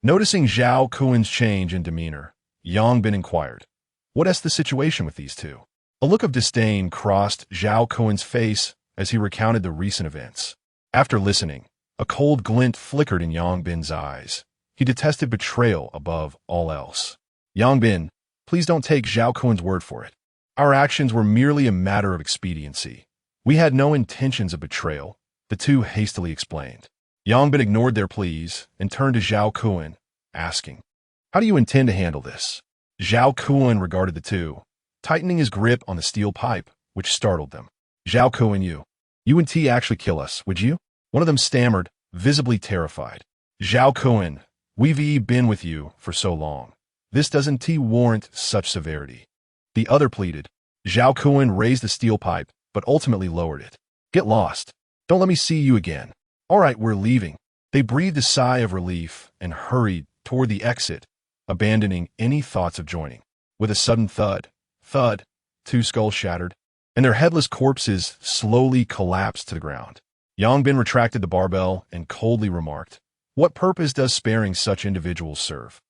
Noticing Zhao Kun's change in demeanor, Yang Bin inquired, "What is the situation with these 2? A look of disdain crossed Zhao Kun's face as he recounted the recent events. After listening, a cold glint flickered in Yang Bin's eyes. He detested betrayal above all else. Yang Bin, Please don't take Zhao Kuen's word for it. Our actions were merely a matter of expediency. We had no intentions of betrayal, the two hastily explained. Yang Bin ignored their pleas and turned to Zhao Kun, asking, "How do you intend to handle this?" Zhao Kun regarded the two, tightening his grip on the steel pipe, which startled them. "Zhao Kun, you wouldn't actually kill us, would you?" One of them stammered, visibly terrified. "Zhao Kun, we've been with you for so long. This doesn't warrant such severity." The other pleaded. Zhao Kun raised the steel pipe, but ultimately lowered it. "Get lost. Don't let me see you again." "All right, we're leaving." They breathed a sigh of relief and hurried toward the exit, abandoning any thoughts of joining. With a sudden thud, two skulls shattered, and their headless corpses slowly collapsed to the ground. Yang Bin retracted the barbell and coldly remarked, "What purpose does sparing such individuals serve?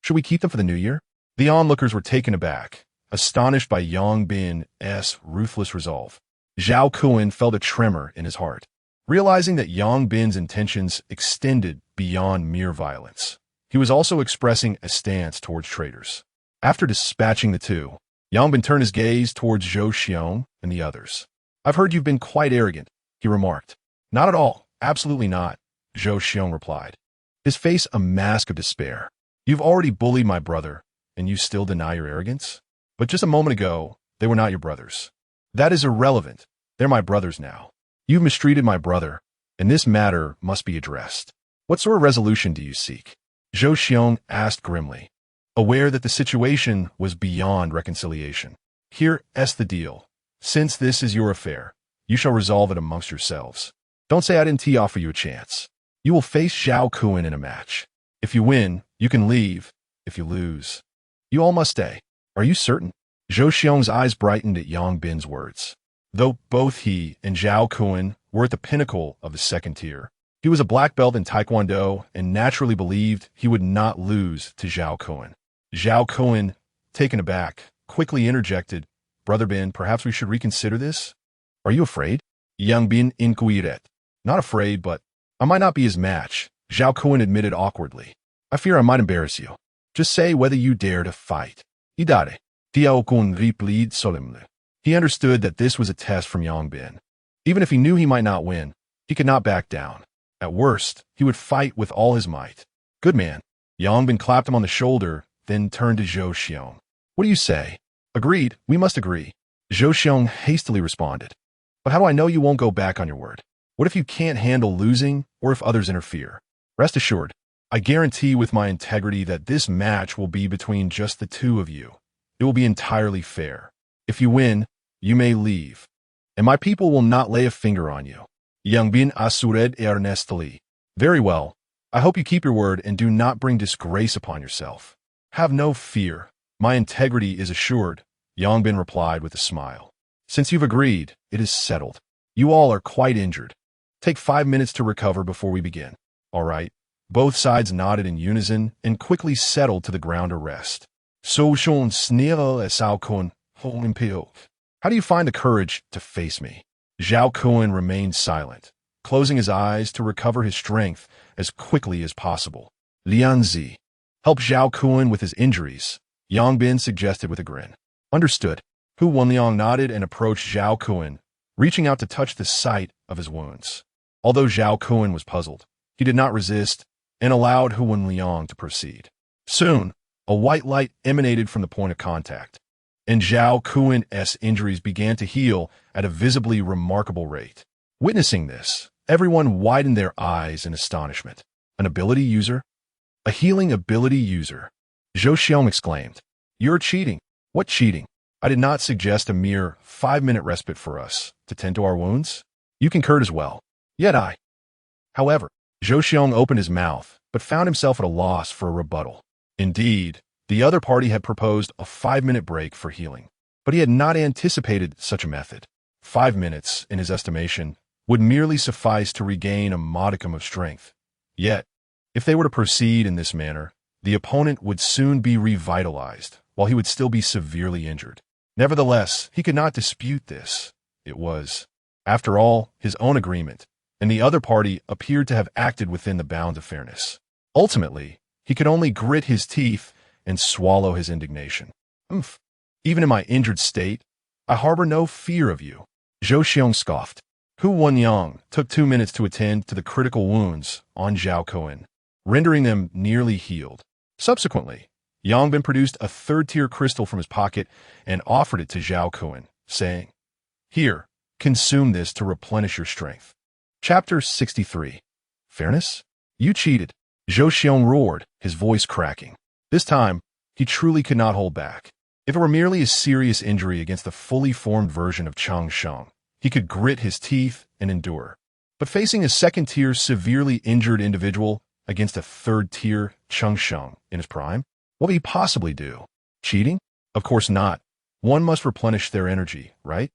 Should we keep them for the new year?" The onlookers were taken aback, astonished by Yang Bin's ruthless resolve. Zhao Kun felt a tremor in his heart, realizing that Yang Bin's intentions extended beyond mere violence. He was also expressing a stance towards traitors. After dispatching the two, Yang Bin turned his gaze towards Zhou Xiong and the others. "I've heard you've been quite arrogant," he remarked. "Not at all. Absolutely not," Zhou Xiong replied, his face a mask of despair. "You've already bullied my brother, and you still deny your arrogance? But just a moment ago, they were not your brothers." "That is irrelevant. They're my brothers now. You've mistreated my brother, and this matter must be addressed. What sort of resolution do you seek?" Zhou Xiong asked grimly, aware that the situation was beyond reconciliation. "Here's the deal. Since this is your affair, you shall resolve it amongst yourselves. Don't say I didn't offer you a chance. You will face Zhao Kun in a match. If you win, you can leave. If you lose, you all must stay." "Are you certain?" Zhou Xiong's eyes brightened at Yang Bin's words. Though both he and Zhao Kun were at the pinnacle of the second tier, he was a black belt in Taekwondo and naturally believed he would not lose to Zhao Kun. Zhao Kun, taken aback, quickly interjected, "Brother Bin, perhaps we should reconsider this?" "Are you afraid?" Yang Bin inquired. "Not afraid, but I might not be his match," Zhao Kun admitted awkwardly. "I fear I might embarrass you. Just say whether you dare to fight." "Idare." Tianquan replied solemnly. He understood that this was a test from Yang Bin. Even if he knew he might not win, he could not back down. At worst, he would fight with all his might. "Good man." Yang Bin clapped him on the shoulder, then turned to Zhou Xiong. "What do you say?" "Agreed. We must agree." Zhou Xiong hastily responded. "But how do I know you won't go back on your word? What if you can't handle losing, or if others interfere?" "Rest assured, I guarantee with my integrity that this match will be between just the two of you. It will be entirely fair. If you win, you may leave, and my people will not lay a finger on you." Yang Bin assured earnestly. "Very well. I hope you keep your word and do not bring disgrace upon yourself." "Have no fear. My integrity is assured," Yang Bin replied with a smile. "Since you've agreed, it is settled. You all are quite injured. Take 5 minutes to recover before we begin." "All right." Both sides nodded in unison and quickly settled to the ground to rest. "So shon snero Zhao Kun impio. How do you find the courage to face me?" Zhao Kun remained silent, closing his eyes to recover his strength as quickly as possible. "Lianzi, help Zhao Kun with his injuries," Yang Bin suggested with a grin. "Understood." Hu Wenliang nodded and approached Zhao Kun, reaching out to touch the site of his wounds. Although Zhao Kun was puzzled, he did not resist and allowed Hu Wenliang to proceed. Soon, a white light emanated from the point of contact, and Zhao Kun's injuries began to heal at a visibly remarkable rate. Witnessing this, everyone widened their eyes in astonishment. "An ability user? A healing ability user?" Zhou Xiong exclaimed. "You're cheating." "What cheating? I did not suggest a mere 5-minute respite for us to tend to our wounds." "You concurred as well." "Yet I." However, Zhou Xiong opened his mouth, but found himself at a loss for a rebuttal. Indeed, the other party had proposed a 5-minute break for healing, but he had not anticipated such a method. 5 minutes, in his estimation, would merely suffice to regain a modicum of strength. Yet, if they were to proceed in this manner, the opponent would soon be revitalized, while he would still be severely injured. Nevertheless, he could not dispute this. It was, after all, his own agreement, and the other party appeared to have acted within the bounds of fairness. Ultimately, he could only grit his teeth and swallow his indignation. Umph. Even in my injured state, I harbor no fear of you. Zhou Xiong scoffed. Hu Wenyang took 2 minutes to attend to the critical wounds on Zhao Kuan, rendering them nearly healed. Subsequently, Yang Bin produced a third-tier crystal from his pocket and offered it to Zhao Kuan, saying, "Here, consume this to replenish your strength." Chapter 63. Fairness? You cheated. Zhou Xiong roared, his voice cracking. This time, he truly could not hold back. If it were merely a serious injury against the fully formed version of Chang Sheng, he could grit his teeth and endure. But facing a second-tier severely injured individual against a third-tier Chang Sheng in his prime, what would he possibly do? Cheating? Of course not. One must replenish their energy, right?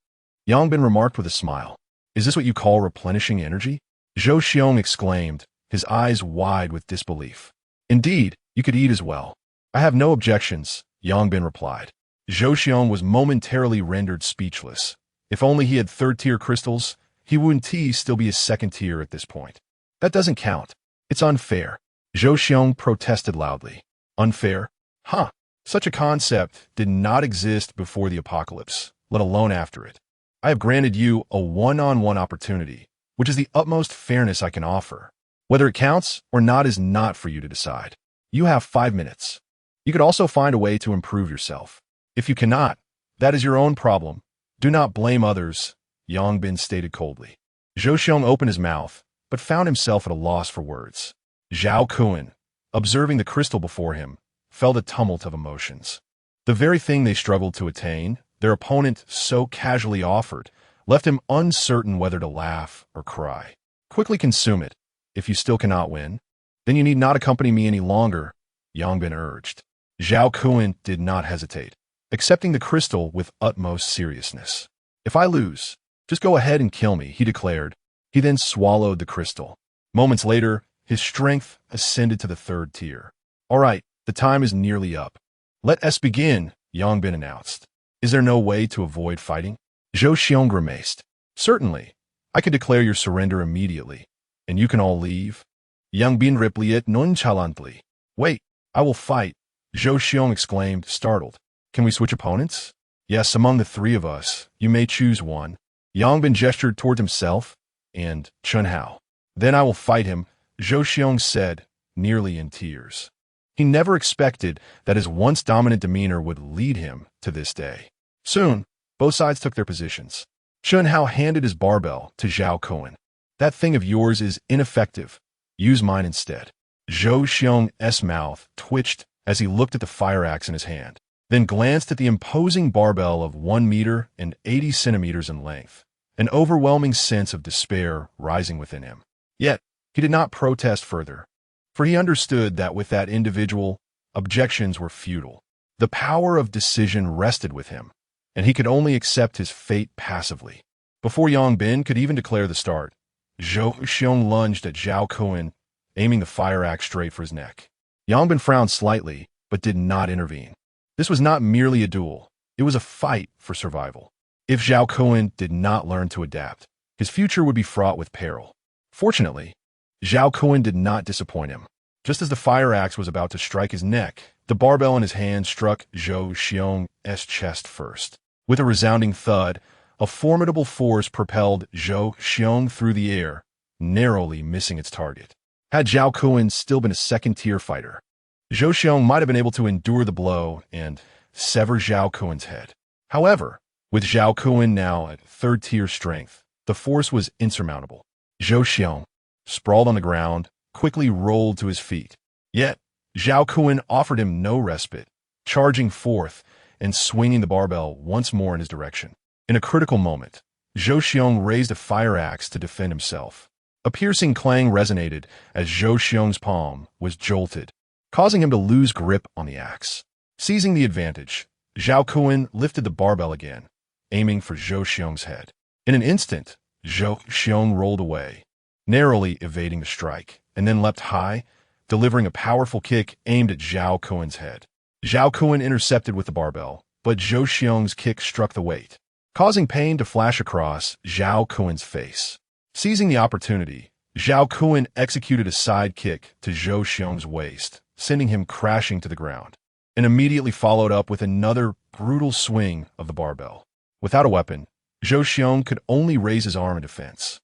Yang Bin remarked with a smile. Is this what you call replenishing energy? Zhou Xiong exclaimed, his eyes wide with disbelief. Indeed, you could eat as well. I have no objections, Yang Bin replied. Zhou Xiong was momentarily rendered speechless. If only he had third-tier crystals, he wouldn't still be a second-tier at this point. That doesn't count. It's unfair. Zhou Xiong protested loudly. Unfair? Huh. Such a concept did not exist before the apocalypse, let alone after it. I have granted you a one-on-one opportunity, which is the utmost fairness I can offer. Whether it counts or not is not for you to decide. You have 5 minutes. You could also find a way to improve yourself. If you cannot, that is your own problem. Do not blame others, Yang Bin stated coldly. Zhou Xiong opened his mouth, but found himself at a loss for words. Zhao Kuan, observing the crystal before him, felt a tumult of emotions. The very thing they struggled to attain, their opponent so casually offered, left him uncertain whether to laugh or cry. Quickly consume it. If you still cannot win, then you need not accompany me any longer, Yang Bin urged. Zhao Kuan did not hesitate, accepting the crystal with utmost seriousness. If I lose, just go ahead and kill me, he declared. He then swallowed the crystal. Moments later, his strength ascended to the third tier. All right, the time is nearly up. Let us begin, Yang Bin announced. Is there no way to avoid fighting? Zhou Xiong grimaced. Certainly. I can declare your surrender immediately, and you can all leave. Yang Bin replied nonchalantly. Wait, I will fight, Zhou Xiong exclaimed, startled. Can we switch opponents? Yes, among the three of us, you may choose one. Yang Bin gestured toward himself and Chun Hao. Then I will fight him, Zhou Xiong said, nearly in tears. He never expected that his once dominant demeanor would lead him to this day. Soon, both sides took their positions. Chun Hao handed his barbell to Zhao Kuan. That thing of yours is ineffective. Use mine instead. Zhou Xiong's mouth twitched as he looked at the fire axe in his hand, then glanced at the imposing barbell of 1 meter and 80 centimeters in length, an overwhelming sense of despair rising within him. Yet, he did not protest further, for he understood that with that individual, objections were futile. The power of decision rested with him, and he could only accept his fate passively. Before Yang Bin could even declare the start, Zhou Xiong lunged at Zhao Kuan, aiming the fire axe straight for his neck. Yang Bin frowned slightly, but did not intervene. This was not merely a duel. It was a fight for survival. If Zhao Kuan did not learn to adapt, his future would be fraught with peril. Fortunately, Zhao Kuan did not disappoint him. Just as the fire axe was about to strike his neck, the barbell in his hand struck Zhou Xiong's chest first. With a resounding thud, a formidable force propelled Zhou Xiong through the air, narrowly missing its target. Had Zhao Kuan still been a second-tier fighter, Zhou Xiong might have been able to endure the blow and sever Zhao Kuan's head. However, with Zhao Kuan now at third-tier strength, the force was insurmountable. Zhou Xiong, sprawled on the ground, quickly rolled to his feet. Yet, Zhao Kuan offered him no respite, charging forth and swinging the barbell once more in his direction. In a critical moment, Zhou Xiong raised a fire axe to defend himself. A piercing clang resonated as Zhou Xiong's palm was jolted, causing him to lose grip on the axe. Seizing the advantage, Zhao Kuan lifted the barbell again, aiming for Zhou Xiong's head. In an instant, Zhou Xiong rolled away, narrowly evading the strike, and then leapt high, delivering a powerful kick aimed at Zhao Kuan's head. Zhao Kuan intercepted with the barbell, but Zhou Xiong's kick struck the weight, causing pain to flash across Zhao Kuan's face. Seizing the opportunity, Zhao Kuan executed a side kick to Zhou Xiong's waist, sending him crashing to the ground. and immediately followed up with another brutal swing of the barbell. Without a weapon, Zhou Xiong could only raise his arm in defense.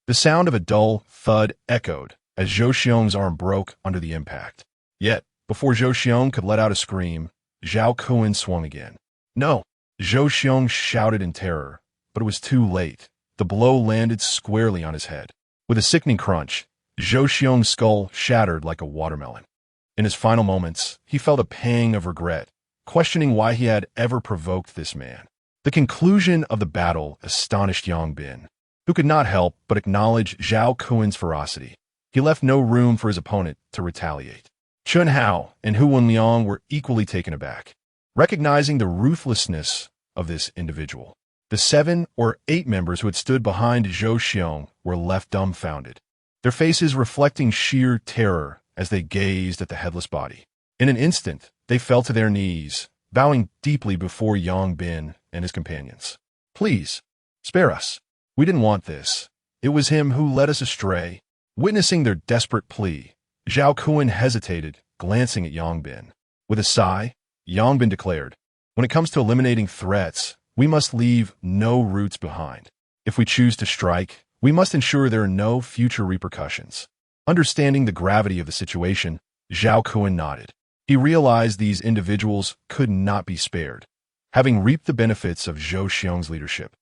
The sound of a dull thud echoed as Zhou Xiong's arm broke under the impact. Yet, before Zhou Xiong could let out a scream, Zhao Kuan swung again. No! Zhou Xiong shouted in terror, but it was too late. The blow landed squarely on his head. With a sickening crunch, Zhou Xiong's skull shattered like a watermelon. In his final moments, he felt a pang of regret, questioning why he had ever provoked this man. The conclusion of the battle astonished Yang Bin, who could not help but acknowledge Zhao Kuan's ferocity. He left no room for his opponent to retaliate. Chun Hao and Hu Wenliang were equally taken aback, recognizing the ruthlessness of this individual. The 7 or 8 members who had stood behind Zhou Xiong were left dumbfounded, their faces reflecting sheer terror as they gazed at the headless body. In an instant, they fell to their knees, bowing deeply before Yang Bin and his companions. Please, spare us. We didn't want this. It was him who led us astray. Witnessing their desperate plea, Zhao Kuan hesitated, glancing at Yang Bin. With a sigh, Yang Bin declared, when it comes to eliminating threats, we must leave no roots behind. If we choose to strike, we must ensure there are no future repercussions. Understanding the gravity of the situation, Zhao Kuan nodded. He realized these individuals could not be spared. Having reaped the benefits of Zhou Xiong's leadership,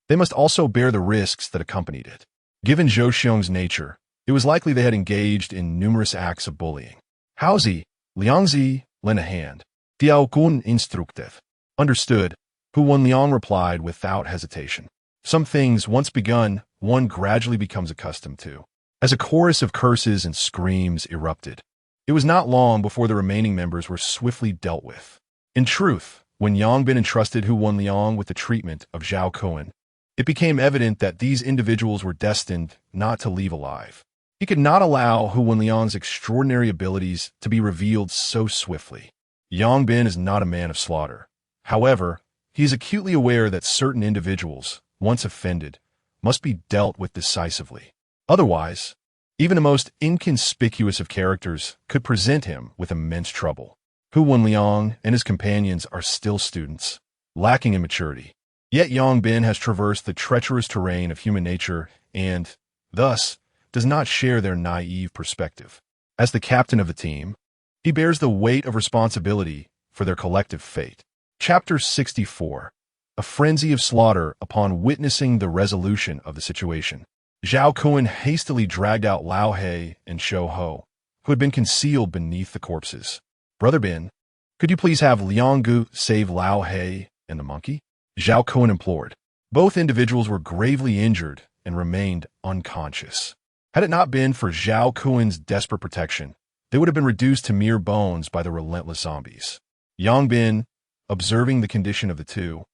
they must also bear the risks that accompanied it. Given Zhou Xiong's nature, it was likely they had engaged in numerous acts of bullying. Haozi, Liangzi, lend a hand. Tianquan instructive. Understood, Hu Wenliang replied without hesitation. Some things, once begun, one gradually becomes accustomed to. As a chorus of curses and screams erupted, it was not long before the remaining members were swiftly dealt with. In truth, when Yang Bin entrusted Hu Wenliang with the treatment of Zhao Kuan, it became evident that these individuals were destined not to leave alive. He could not allow Hu Wenliang's extraordinary abilities to be revealed so swiftly. Yang Bin is not a man of slaughter. However, he is acutely aware that certain individuals, once offended, must be dealt with decisively. Otherwise, even the most inconspicuous of characters could present him with immense trouble. Hu Wenliang and his companions are still students, lacking in maturity. Yet Yang Bin has traversed the treacherous terrain of human nature and, thus, does not share their naive perspective. As the captain of the team, he bears the weight of responsibility for their collective fate. Chapter 64. A frenzy of slaughter upon witnessing the resolution of the situation. Zhao Kuan hastily dragged out Lao He and Shou Ho, who had been concealed beneath the corpses. Brother Bin, could you please have Liang Gu save Lao He and the monkey? Zhao Kuan implored. Both individuals were gravely injured and remained unconscious. Had it not been for Zhao Kuan's desperate protection, they would have been reduced to mere bones by the relentless zombies. Yang Bin, observing the condition of the two,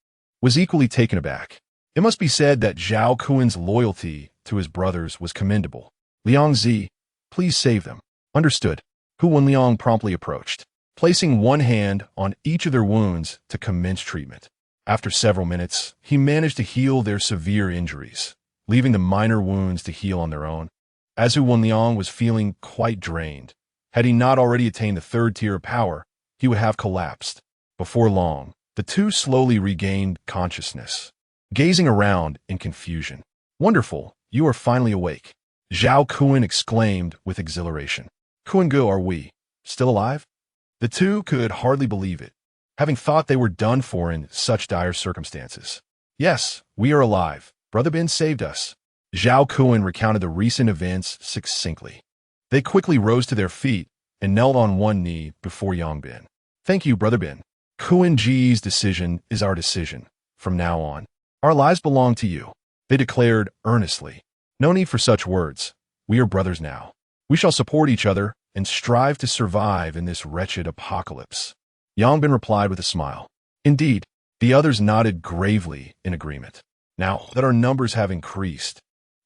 was equally taken aback. It must be said that Zhao Kuan's loyalty to his brothers was commendable. Liang Zi, please save them. Understood. Hu Wenliang promptly approached, placing one hand on each of their wounds to commence treatment. After several minutes, he managed to heal their severe injuries, leaving the minor wounds to heal on their own. As Hu Wenliang was feeling quite drained, had he not already attained the 3rd tier of power, he would have collapsed. Before long, the two slowly regained consciousness, gazing around in confusion. Wonderful, you are finally awake, Zhao Kuan exclaimed with exhilaration. Kuan Gu, are we still alive? The two could hardly believe it, having thought they were done for in such dire circumstances. Yes, we are alive. Brother Bin saved us. Zhao Kuan recounted the recent events succinctly. They quickly rose to their feet and knelt on one knee before Yang Bin. Thank you, Brother Bin. Kuan Ji's decision is our decision. From now on, our lives belong to you, they declared earnestly. No need for such words. We are brothers now. We shall support each other and strive to survive in this wretched apocalypse. Yang Bin replied with a smile. Indeed, the others nodded gravely in agreement. Now that our numbers have increased,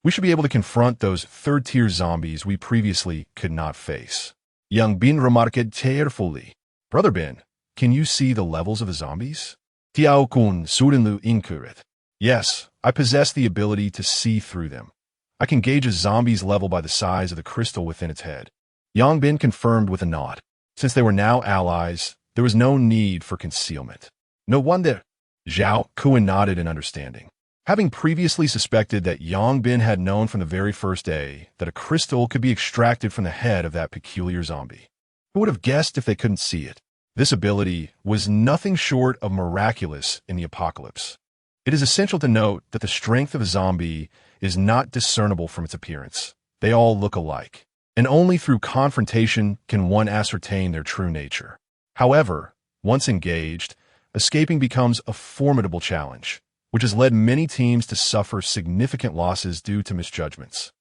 we should be able to confront those 3rd-tier zombies we previously could not face. Yang Bin remarked cheerfully. Brother Bin, can you see the levels of the zombies? Tiaokun Surinlu inkurit. Yes, I possess the ability to see through them. I can gauge a zombie's level by the size of the crystal within its head. Yang Bin confirmed with a nod. Since they were now allies, There was no need for concealment. No wonder. Zhao Kuan nodded in understanding. Having previously suspected that Yang Bin had known from the very first day that a crystal could be extracted from the head of that peculiar zombie. Who would have guessed if they couldn't see it? This ability was nothing short of miraculous in the apocalypse. It is essential to note that the strength of a zombie is not discernible from its appearance. They all look alike, and only through confrontation can one ascertain their true nature. However, once engaged, escaping becomes a formidable challenge, which has led many teams to suffer significant losses due to misjudgments.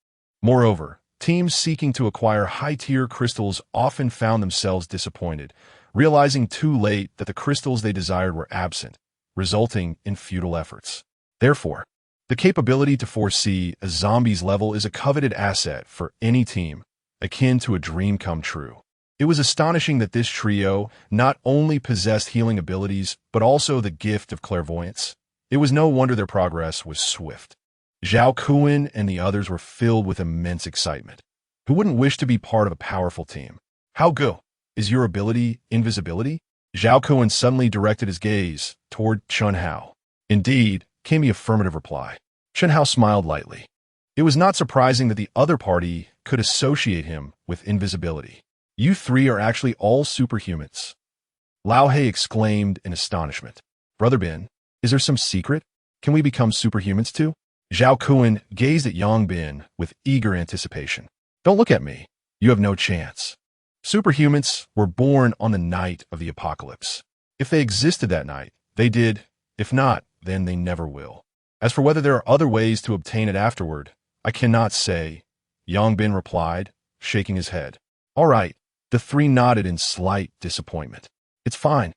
Moreover, teams seeking to acquire high-tier crystals often found themselves disappointed, realizing too late that the crystals they desired were absent, resulting in futile efforts. Therefore, the capability to foresee a zombie's level is a coveted asset for any team, akin to a dream come true. It was astonishing that this trio not only possessed healing abilities, but also the gift of clairvoyance. It was no wonder their progress was swift. Zhao Kuan and the others were filled with immense excitement. Who wouldn't wish to be part of a powerful team? How good is your ability, invisibility? Zhao Kuan suddenly directed his gaze toward Chun Hao. Indeed, came the affirmative reply. Chun Hao smiled lightly. It was not surprising that the other party could associate him with invisibility. You three are actually all superhumans. Lao He exclaimed in astonishment. Brother Bin, is there some secret? Can we become superhumans too? Zhao Kuan gazed at Yang Bin with eager anticipation. Don't look at me. You have no chance. Superhumans were born on the night of the apocalypse. If they existed that night, they did. If not, then they never will. As for whether there are other ways to obtain it afterward, I cannot say, Yang Bin replied, shaking his head. All right. The three nodded in slight disappointment. It's fine.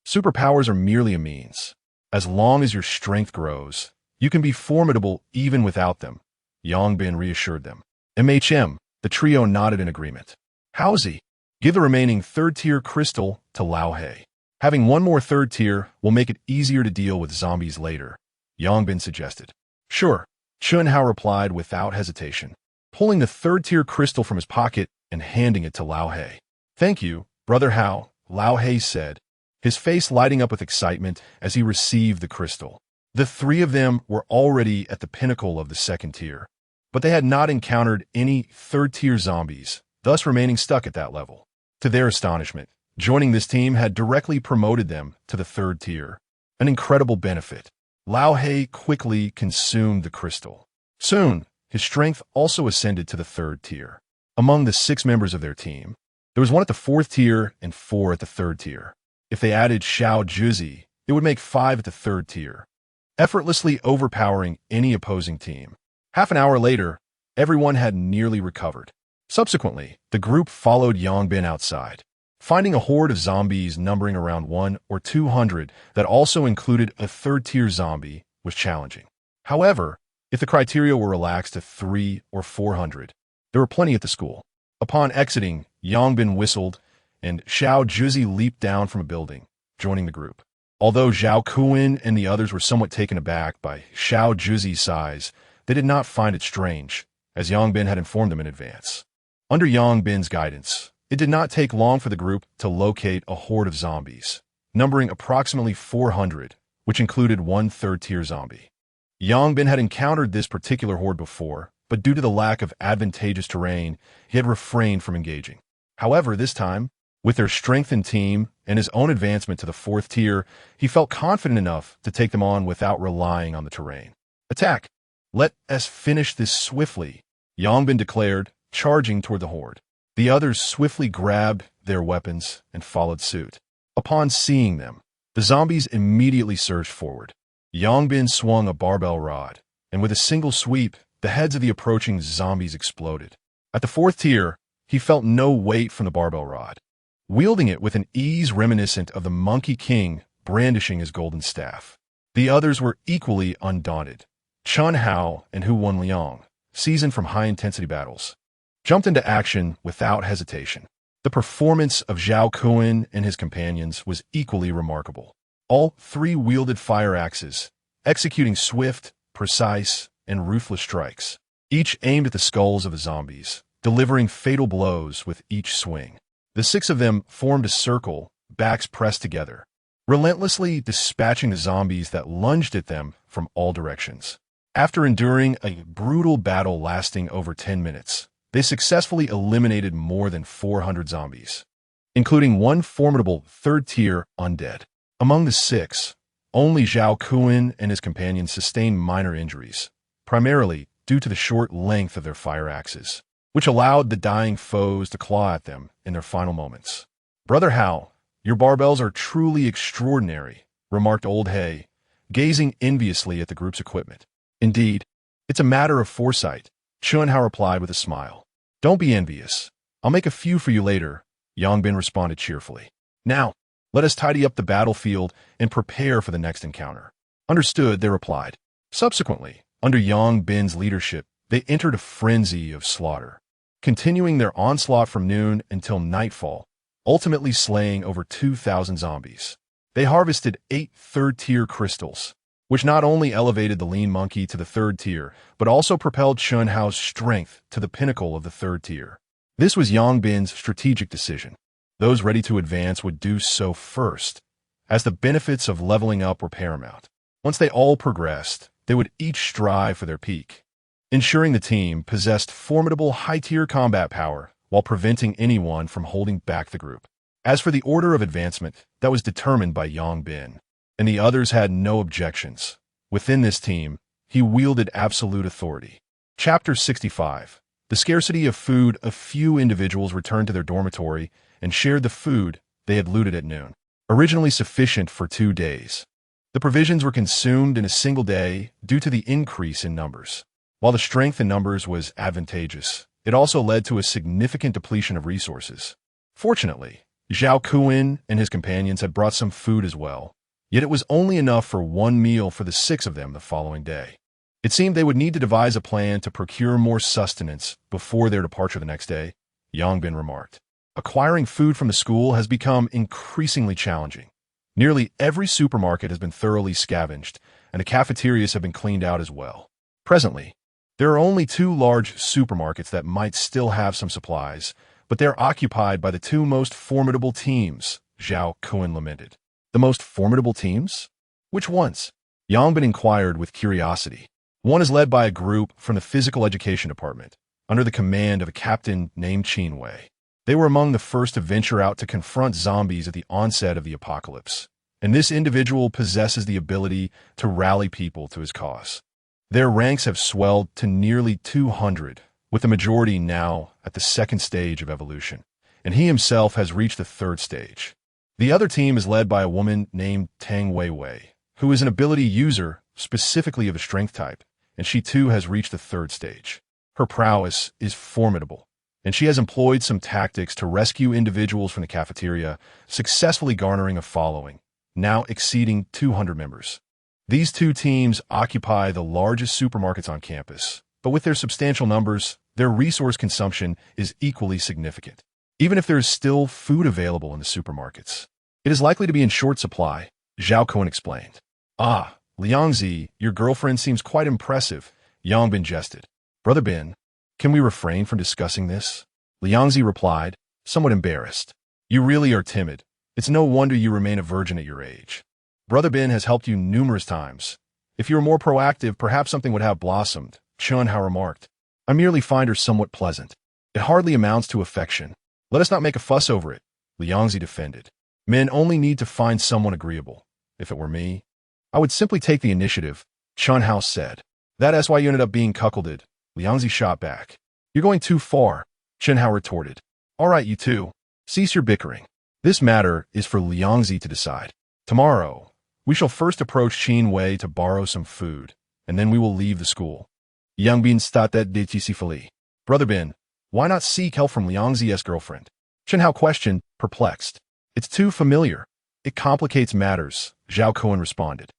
Superpowers are merely a means. As long as your strength grows, you can be formidable even without them, Yang Bin reassured them. MHM, the trio nodded in agreement. Howsy, give the remaining third-tier crystal to Lao He. Having one more third tier will make it easier to deal with zombies later, Yang Bin suggested. Sure, Chun Hao replied without hesitation, pulling the third-tier crystal from his pocket and handing it to Lao He. Thank you, Brother Hao, Lao He said, his face lighting up with excitement as he received the crystal. The three of them were already at the pinnacle of the second tier, but they had not encountered any third-tier zombies, thus remaining stuck at that level. To their astonishment, joining this team had directly promoted them to the third tier, an incredible benefit. Lao He quickly consumed the crystal. Soon, his strength also ascended to the third tier. Among the 6 members of their team, there was one at the 4th tier and 4 at the 3rd tier. If they added Xiao Juzi, it would make 5 at the 3rd tier, effortlessly overpowering any opposing team. Half an hour later, everyone had nearly recovered. Subsequently, the group followed Yang Bin outside. Finding a horde of zombies numbering around 100 or 200 that also included a 3rd-tier zombie was challenging. However, if the criteria were relaxed to 300 or 400, there were plenty at the school. Upon exiting, Yang Bin whistled, and Xiao Juzi leaped down from a building, joining the group. Although Zhao Kuan and the others were somewhat taken aback by Xiao Juzi's size, they did not find it strange, as Yang Bin had informed them in advance. Under Yang Bin's guidance, it did not take long for the group to locate a horde of zombies, numbering approximately 400, which included one 3rd-tier zombie. Yang Bin had encountered this particular horde before, but due to the lack of advantageous terrain, he had refrained from engaging. However, this time, with their strengthened team and his own advancement to the 4th tier, he felt confident enough to take them on without relying on the terrain. Attack! Let us finish this swiftly, Yang Bin declared, charging toward the horde. The others swiftly grabbed their weapons and followed suit. Upon seeing them, the zombies immediately surged forward. Yang Bin swung a barbell rod, and with a single sweep, the heads of the approaching zombies exploded. At the 4th tier, he felt no weight from the barbell rod, wielding it with an ease reminiscent of the Monkey King brandishing his golden staff. The others were equally undaunted. Chun Hao and Hu Wenliang, seasoned from high-intensity battles, jumped into action without hesitation. The performance of Zhao Kuan and his companions was equally remarkable. All 3 wielded fire axes, executing swift, precise, and ruthless strikes, each aimed at the skulls of the zombies, delivering fatal blows with each swing. The 6 of them formed a circle backs pressed together, relentlessly dispatching the zombies that lunged at them from all directions. After enduring a brutal battle lasting over 10 minutes, they successfully eliminated more than 400 zombies, including one formidable third-tier undead. Among the six, only Zhao Kuan and his companions sustained minor injuries, primarily due to the short length of their fire axes, which allowed the dying foes to claw at them in their final moments. "Brother Hao, your barbells are truly extraordinary," remarked Old Hay, gazing enviously at the group's equipment. "Indeed, it's a matter of foresight," Chun Hao replied with a smile. "Don't be envious. I'll make a few for you later," Yang Bin responded cheerfully. "Now, let us tidy up the battlefield and prepare for the next encounter." "Understood," they replied. Subsequently, under Yang Bin's leadership, they entered a frenzy of slaughter, continuing their onslaught from noon until nightfall, ultimately slaying over 2,000 zombies. They harvested 8 third-tier crystals, which not only elevated the lean monkey to the third tier, but also propelled Chun Hao's strength to the pinnacle of the third tier. This was Yang Bin's strategic decision. Those ready to advance would do so first, as the benefits of leveling up were paramount. Once they all progressed, they would each strive for their peak, ensuring the team possessed formidable high-tier combat power while preventing anyone from holding back the group. As for the order of advancement, that was determined by Yang Bin, and the others had no objections. Within this team, he wielded absolute authority. Chapter 65. The scarcity of food. A few individuals returned to their dormitory and shared the food they had looted at noon, originally sufficient for 2 days. The provisions were consumed in a single day due to the increase in numbers. While the strength in numbers was advantageous, it also led to a significant depletion of resources. Fortunately, Zhao Kuan and his companions had brought some food as well, yet it was only enough for 1 meal for the 6 of them the following day. It seemed they would need to devise a plan to procure more sustenance before their departure the next day, Yang Bin remarked. Acquiring food from the school has become increasingly challenging. Nearly every supermarket has been thoroughly scavenged, and the cafeterias have been cleaned out as well. Presently, there are only 2 large supermarkets that might still have some supplies, but they are occupied by the 2 most formidable teams, Zhao Kuan lamented. The most formidable teams? Which ones? Yang Bin inquired with curiosity. One is led by a group from the Physical Education Department, under the command of a captain named Qin Wei. They were among the first to venture out to confront zombies at the onset of the apocalypse, and this individual possesses the ability to rally people to his cause. Their ranks have swelled to nearly 200, with the majority now at the 2nd stage of evolution, and he himself has reached the 3rd stage. The other team is led by a woman named Tang Weiwei, who is an ability user specifically of the strength type, and she too has reached the 3rd stage. Her prowess is formidable, and she has employed some tactics to rescue individuals from the cafeteria, successfully garnering a following, now exceeding 200 members. These 2 teams occupy the largest supermarkets on campus, but with their substantial numbers, their resource consumption is equally significant. Even if there is still food available in the supermarkets, it is likely to be in short supply, Zhao Kuan explained. "Ah, Liangzi, your girlfriend seems quite impressive," Yang Bin jested. "Brother Bin, can we refrain from discussing this?" Liangzi replied, somewhat embarrassed. "You really are timid. It's no wonder you remain a virgin at your age. Brother Bin has helped you numerous times. If you were more proactive, perhaps something would have blossomed," Chun Hao remarked. "I merely find her somewhat pleasant. It hardly amounts to affection. Let us not make a fuss over it," Liangzi defended. "Men only need to find someone agreeable. If it were me, I would simply take the initiative," Chun Hao said. "That's why you ended up being cuckolded," Liangzi shot back. "You're going too far," Chun Hao retorted. "All right, you two. Cease your bickering. This matter is for Liangzi to decide. Tomorrow, we shall first approach Qin Wei to borrow some food, and then we will leave the school." Yang Bin started decisively. "Brother Bin, why not seek help from Liangzi's girlfriend?" Chun Hao questioned, perplexed. "It's too familiar. It complicates matters," Zhao Kuan responded.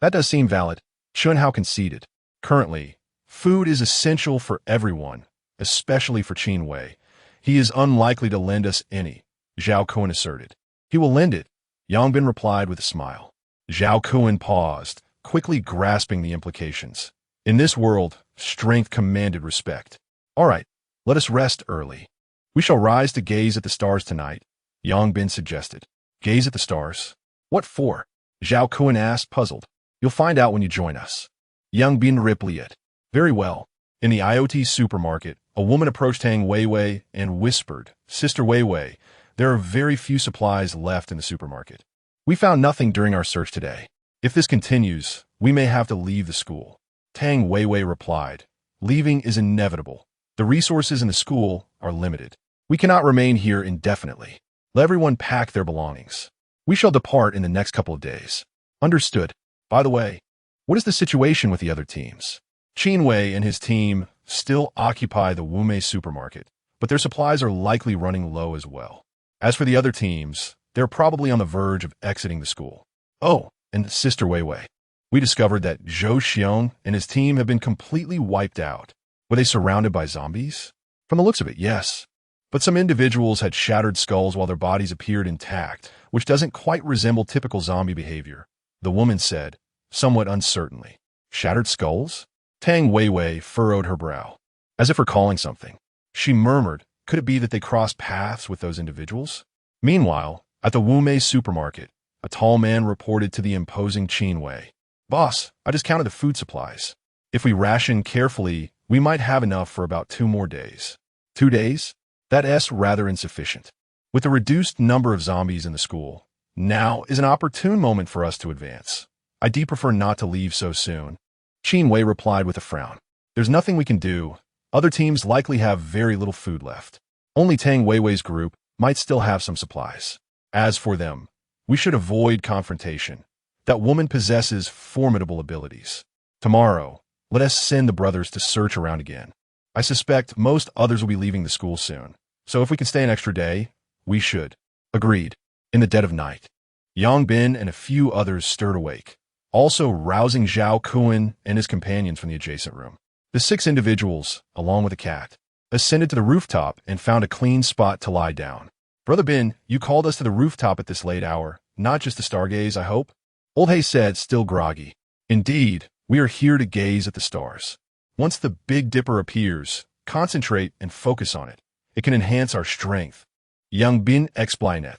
That does seem valid," Chun Hao conceded. "Currently, food is essential for everyone, especially for Qin Wei. He is unlikely to lend us any," Zhao Kuan asserted. "He will lend it," Yang Bin replied with a smile. Zhao Kuan paused, quickly grasping the implications. In this world, strength commanded respect. "All right, let us rest early. We shall rise to gaze at the stars tonight," Yang Bin suggested. Gaze at the stars. What for? Zhao Kun asked, puzzled. You'll find out when you join us. Yang Bin replied. Very well. In the IoT supermarket, a woman approached Tang Weiwei and whispered, Sister Weiwei, there are very few supplies left in the supermarket. We found nothing during our search today. If this continues, we may have to leave the school. Tang Weiwei replied, Leaving is inevitable. The resources in the school are limited. We cannot remain here indefinitely. Let everyone pack their belongings. We shall depart in the next couple of days. Understood. By the way, what is the situation with the other teams? Qin Wei and his team still occupy the Wumei supermarket, but their supplies are likely running low as well. As for the other teams, they're probably on the verge of exiting the school. Oh, and Sister Weiwei. We discovered that Zhou Xiong and his team have been completely wiped out. Were they surrounded by zombies? From the looks of it, yes. But some individuals had shattered skulls while their bodies appeared intact, which doesn't quite resemble typical zombie behavior, the woman said, somewhat uncertainly. Shattered skulls? Tang Weiwei furrowed her brow, as if recalling something. She murmured, could it be that they crossed paths with those individuals? Meanwhile, at the Wumei supermarket, a tall man reported to the imposing Qin Wei. Boss, I just counted the food supplies. If we ration carefully, we might have enough for about 2 more days. 2 days? That's rather insufficient. With the reduced number of zombies in the school, now is an opportune moment for us to advance. I do prefer not to leave so soon. Qin Wei replied with a frown. There's nothing we can do. Other teams likely have very little food left. Only Tang Weiwei's group might still have some supplies. As for them, we should avoid confrontation. That woman possesses formidable abilities. Tomorrow, let us send the brothers to search around again. I suspect most others will be leaving the school soon, so if we can stay an extra day, we should. Agreed. In the dead of night, Yang Bin and a few others stirred awake, also rousing Zhao Kun and his companions from the adjacent room. The 6 individuals, along with a cat, ascended to the rooftop and found a clean spot to lie down. Brother Bin, you called us to the rooftop at this late hour, not just to stargaze, I hope? Old Hay said, still groggy. Indeed, we are here to gaze at the stars. Once the Big Dipper appears, concentrate and focus on it. It can enhance our strength. Yang Bin explained.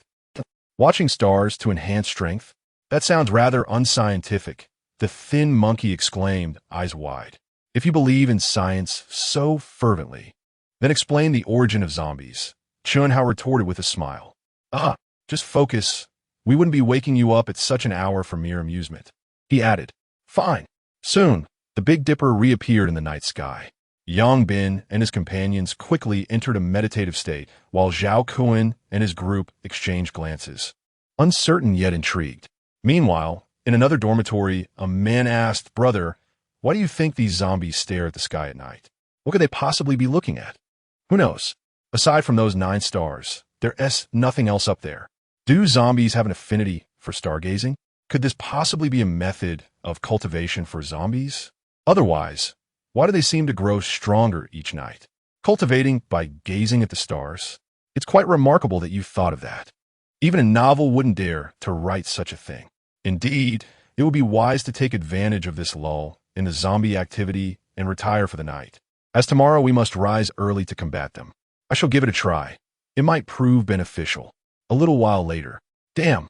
Watching stars to enhance strength? That sounds rather unscientific, the thin monkey exclaimed, eyes wide. If you believe in science so fervently, then explain the origin of zombies. Chunhao retorted with a smile. Just focus. We wouldn't be waking you up at such an hour for mere amusement. He added, Fine. Soon, the Big Dipper reappeared in the night sky. Yang Bin and his companions quickly entered a meditative state, while Zhao Kun and his group exchanged glances, uncertain yet intrigued. Meanwhile, in another dormitory, a man asked, Brother, why do you think these zombies stare at the sky at night? What could they possibly be looking at? Who knows? Aside from those 9 stars, there's nothing else up there. Do zombies have an affinity for stargazing? Could this possibly be a method of cultivation for zombies? Otherwise, why do they seem to grow stronger each night? Cultivating by gazing at the stars? It's quite remarkable that you've thought of that. Even a novel wouldn't dare to write such a thing. Indeed, it would be wise to take advantage of this lull in the zombie activity and retire for the night. As tomorrow we must rise early to combat them. I shall give it a try. It might prove beneficial. A little while later. Damn,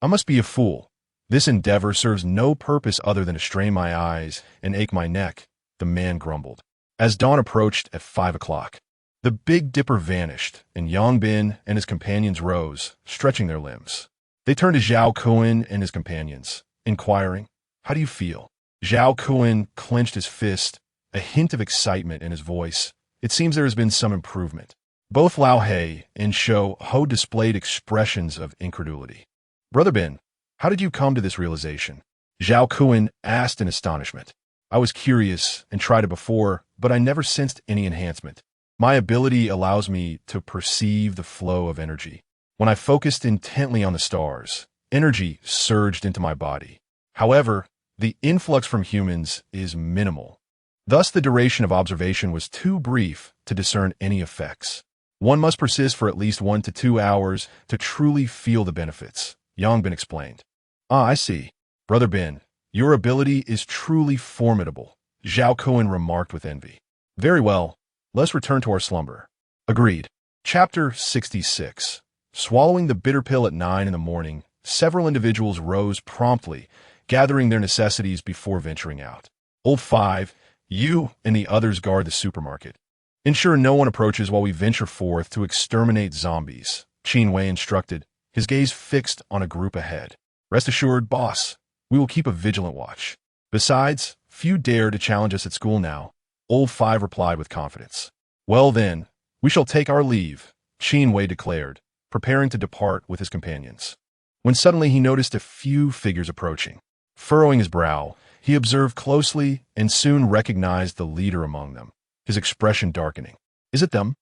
I must be a fool. This endeavor serves no purpose other than to strain my eyes and ache my neck, the man grumbled. As dawn approached at 5 o'clock, the Big Dipper vanished, and Yang Bin and his companions rose, stretching their limbs. They turned to Zhao Kun and his companions, inquiring, How do you feel? Zhao Kun clenched his fist, a hint of excitement in his voice. It seems there has been some improvement. Both Lao He and Shou Ho displayed expressions of incredulity. Brother Bin, how did you come to this realization? Zhao Kun asked in astonishment. I was curious and tried it before, but I never sensed any enhancement. My ability allows me to perceive the flow of energy. When I focused intently on the stars, energy surged into my body. However, the influx from humans is minimal. Thus, the duration of observation was too brief to discern any effects. One must persist for at least 1 to 2 hours to truly feel the benefits, Yang Bin explained. I see. Brother Bin, your ability is truly formidable, Zhao Kun remarked with envy. Very well, let's return to our slumber. Agreed. Chapter 66. Swallowing the bitter pill at 9 in the morning, several individuals rose promptly, gathering their necessities before venturing out. Old 5, you and the others guard the supermarket. Ensure no one approaches while we venture forth to exterminate zombies, Qin Wei instructed, his gaze fixed on a group ahead. Rest assured, boss, we will keep a vigilant watch. Besides, few dare to challenge us at school now, Old 5 replied with confidence. Well then, we shall take our leave, Qin Wei declared, preparing to depart with his companions. When suddenly he noticed a few figures approaching. Furrowing his brow, he observed closely and soon recognized the leader among them, his expression darkening. Is it them?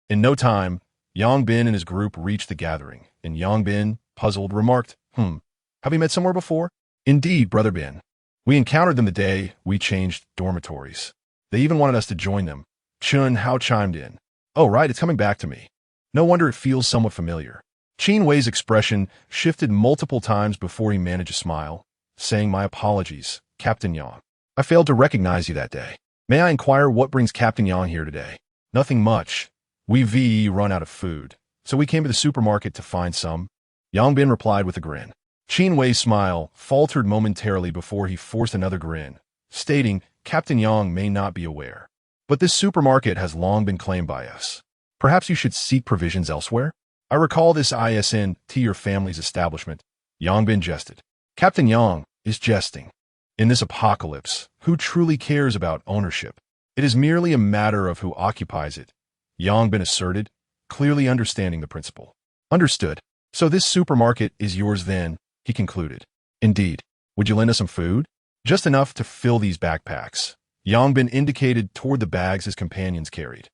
In no time, Yang Bin and his group reached the gathering, and Yang Bin, puzzled, remarked, have we met somewhere before? Indeed, Brother Bin. We encountered them the day we changed dormitories. They even wanted us to join them. Chun Hao chimed in. Oh, right, it's coming back to me. No wonder it feels somewhat familiar. Qin Wei's expression shifted multiple times before he managed a smile, saying, My apologies, Captain Yang. I failed to recognize you that day. May I inquire what brings Captain Yang here today? Nothing much. We run out of food, so we came to the supermarket to find some. Yang Bin replied with a grin. Qin Wei's smile faltered momentarily before he forced another grin, stating, Captain Yang may not be aware, but this supermarket has long been claimed by us. Perhaps you should seek provisions elsewhere? I recall this ISN to your family's establishment. Yang Bin jested. Captain Yang is jesting. In this apocalypse, who truly cares about ownership? It is merely a matter of who occupies it, Yang Bin asserted, clearly understanding the principle. Understood. So this supermarket is yours then, he concluded. Indeed. Would you lend us some food? Just enough to fill these backpacks. Yang Bin indicated toward the bags his companions carried.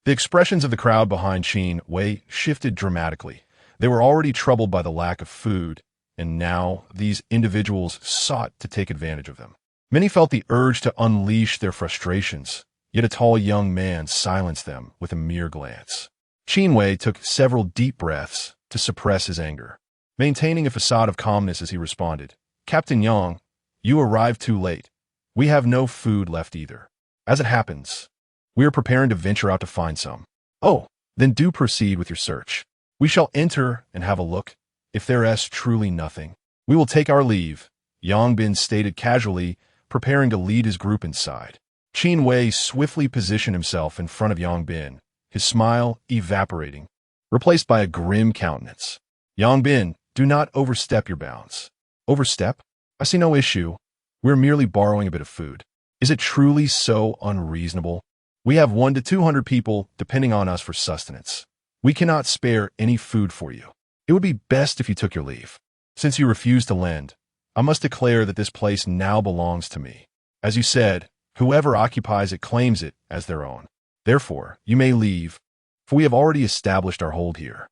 The expressions of the crowd behind Qin Wei shifted dramatically. They were already troubled by the lack of food, and now these individuals sought to take advantage of them. Many felt the urge to unleash their frustrations, yet a tall young man silenced them with a mere glance. Qin Wei took several deep breaths to suppress his anger, maintaining a facade of calmness as he responded, Captain Yang, you arrived too late. We have no food left either. As it happens, we are preparing to venture out to find some. Oh, then do proceed with your search. We shall enter and have a look. If there is truly nothing, we will take our leave, Yang Bin stated casually, preparing to lead his group inside. Qin Wei swiftly positioned himself in front of Yang Bin, his smile evaporating, replaced by a grim countenance. Yang Bin, do not overstep your bounds. Overstep? I see no issue. We're merely borrowing a bit of food. Is it truly so unreasonable? We have 100 to 200 people depending on us for sustenance. We cannot spare any food for you. It would be best if you took your leave. Since you refuse to lend, I must declare that this place now belongs to me. As you said, whoever occupies it claims it as their own. Therefore, you may leave, for we have already established our hold here.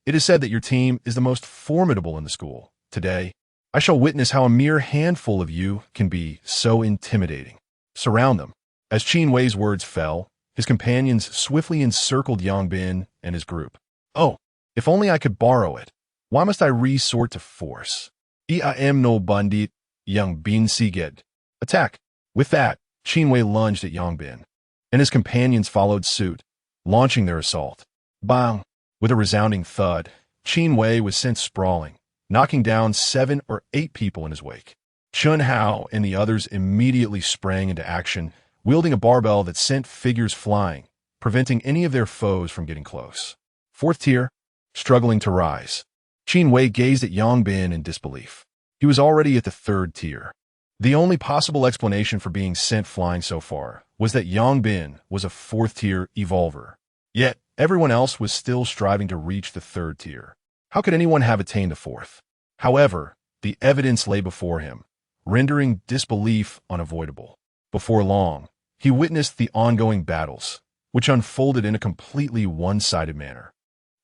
It is said that your team is the most formidable in the school. Today, I shall witness how a mere handful of you can be so intimidating. Surround them. As Qin Wei's words fell, his companions swiftly encircled Yang Bin and his group. Oh, if only I could borrow it. Why must I resort to force? I am no bandit, Yang Bin Siged. Attack. With that, Qin Wei lunged at Yang Bin, and his companions followed suit, launching their assault. Bang! With a resounding thud, Qin Wei was sent sprawling, knocking down 7 or 8 people in his wake. Chun Hao and the others immediately sprang into action, wielding a barbell that sent figures flying, preventing any of their foes from getting close. 4th tier, struggling to rise. Qin Wei gazed at Yang Bin in disbelief. He was already at the 3rd tier. The only possible explanation for being sent flying so far was that Yang Bin was a 4th tier evolver. Yet, everyone else was still striving to reach the 3rd tier. How could anyone have attained the 4th? However, the evidence lay before him, rendering disbelief unavoidable. Before long, he witnessed the ongoing battles, which unfolded in a completely one-sided manner.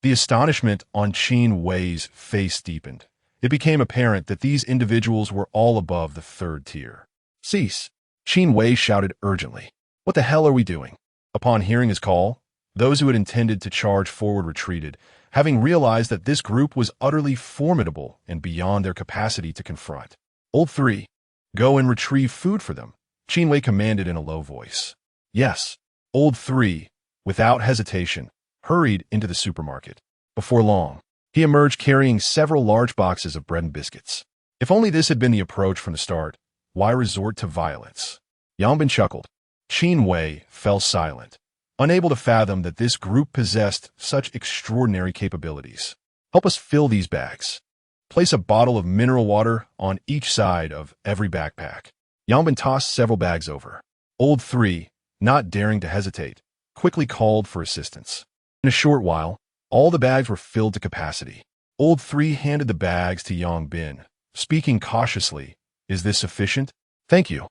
The astonishment on Qin Wei's face deepened. It became apparent that these individuals were all above the 3rd tier. Cease! Qin Wei shouted urgently. What the hell are we doing? Upon hearing his call, those who had intended to charge forward retreated, having realized that this group was utterly formidable and beyond their capacity to confront. Old 3, go and retrieve food for them, Qin Wei commanded in a low voice. Yes, Old 3, without hesitation, hurried into the supermarket. Before long, he emerged carrying several large boxes of bread and biscuits. If only this had been the approach from the start, why resort to violence? Yangbin chuckled. Qin Wei fell silent, unable to fathom that this group possessed such extraordinary capabilities. Help us fill these bags. Place a bottle of mineral water on each side of every backpack. Yangbin tossed several bags over. Old 3, not daring to hesitate, quickly called for assistance. In a short while, all the bags were filled to capacity. Old 3 handed the bags to Yangbin, speaking cautiously. Is this sufficient? Thank you.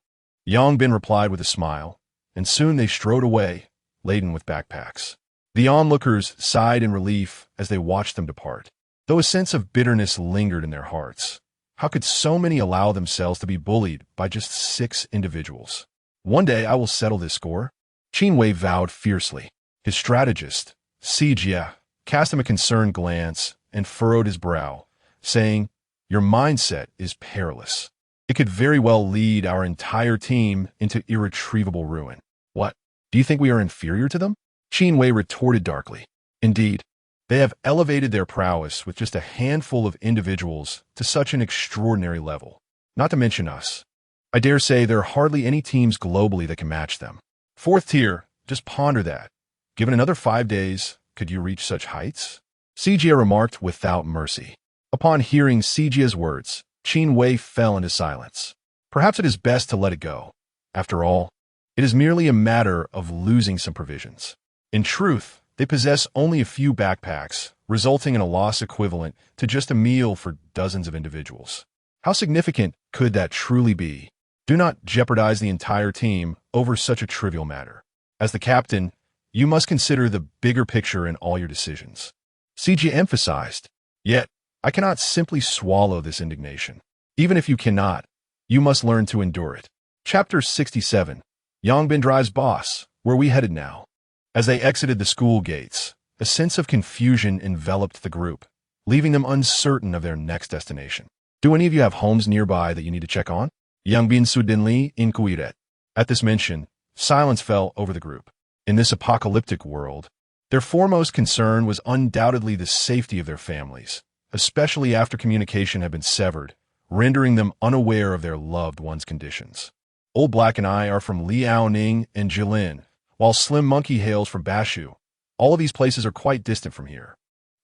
Yangbin replied with a smile, and soon they strode away, laden with backpacks. The onlookers sighed in relief as they watched them depart, though a sense of bitterness lingered in their hearts. How could so many allow themselves to be bullied by just 6 individuals? One day I will settle this score. Qin Wei vowed fiercely. His strategist, Sijia, cast him a concerned glance and furrowed his brow, saying, "Your mindset is perilous. It could very well lead our entire team into irretrievable ruin." What? Do you think we are inferior to them? Qin Wei retorted darkly. Indeed, they have elevated their prowess with just a handful of individuals to such an extraordinary level. Not to mention us. I dare say there are hardly any teams globally that can match them. 4th tier, just ponder that. Given another 5 days, could you reach such heights? Sijia remarked without mercy. Upon hearing Sijia's words, Qin Wei fell into silence. Perhaps it is best to let it go. After all, it is merely a matter of losing some provisions. In truth, they possess only a few backpacks, resulting in a loss equivalent to just a meal for dozens of individuals. How significant could that truly be? Do not jeopardize the entire team over such a trivial matter. As the captain, you must consider the bigger picture in all your decisions. Sijia emphasized. Yet, I cannot simply swallow this indignation. Even if you cannot, you must learn to endure it. Chapter 67. Yangbin drives boss. Where we headed now? As they exited the school gates, a sense of confusion enveloped the group, leaving them uncertain of their next destination. Do any of you have homes nearby that you need to check on? Yangbin Sudinli inquired. At this mention, silence fell over the group. In this apocalyptic world, their foremost concern was undoubtedly the safety of their families, especially after communication had been severed, rendering them unaware of their loved ones' conditions. Old Black and I are from Liaoning and Jilin, while Slim Monkey hails from Bashu. All of these places are quite distant from here.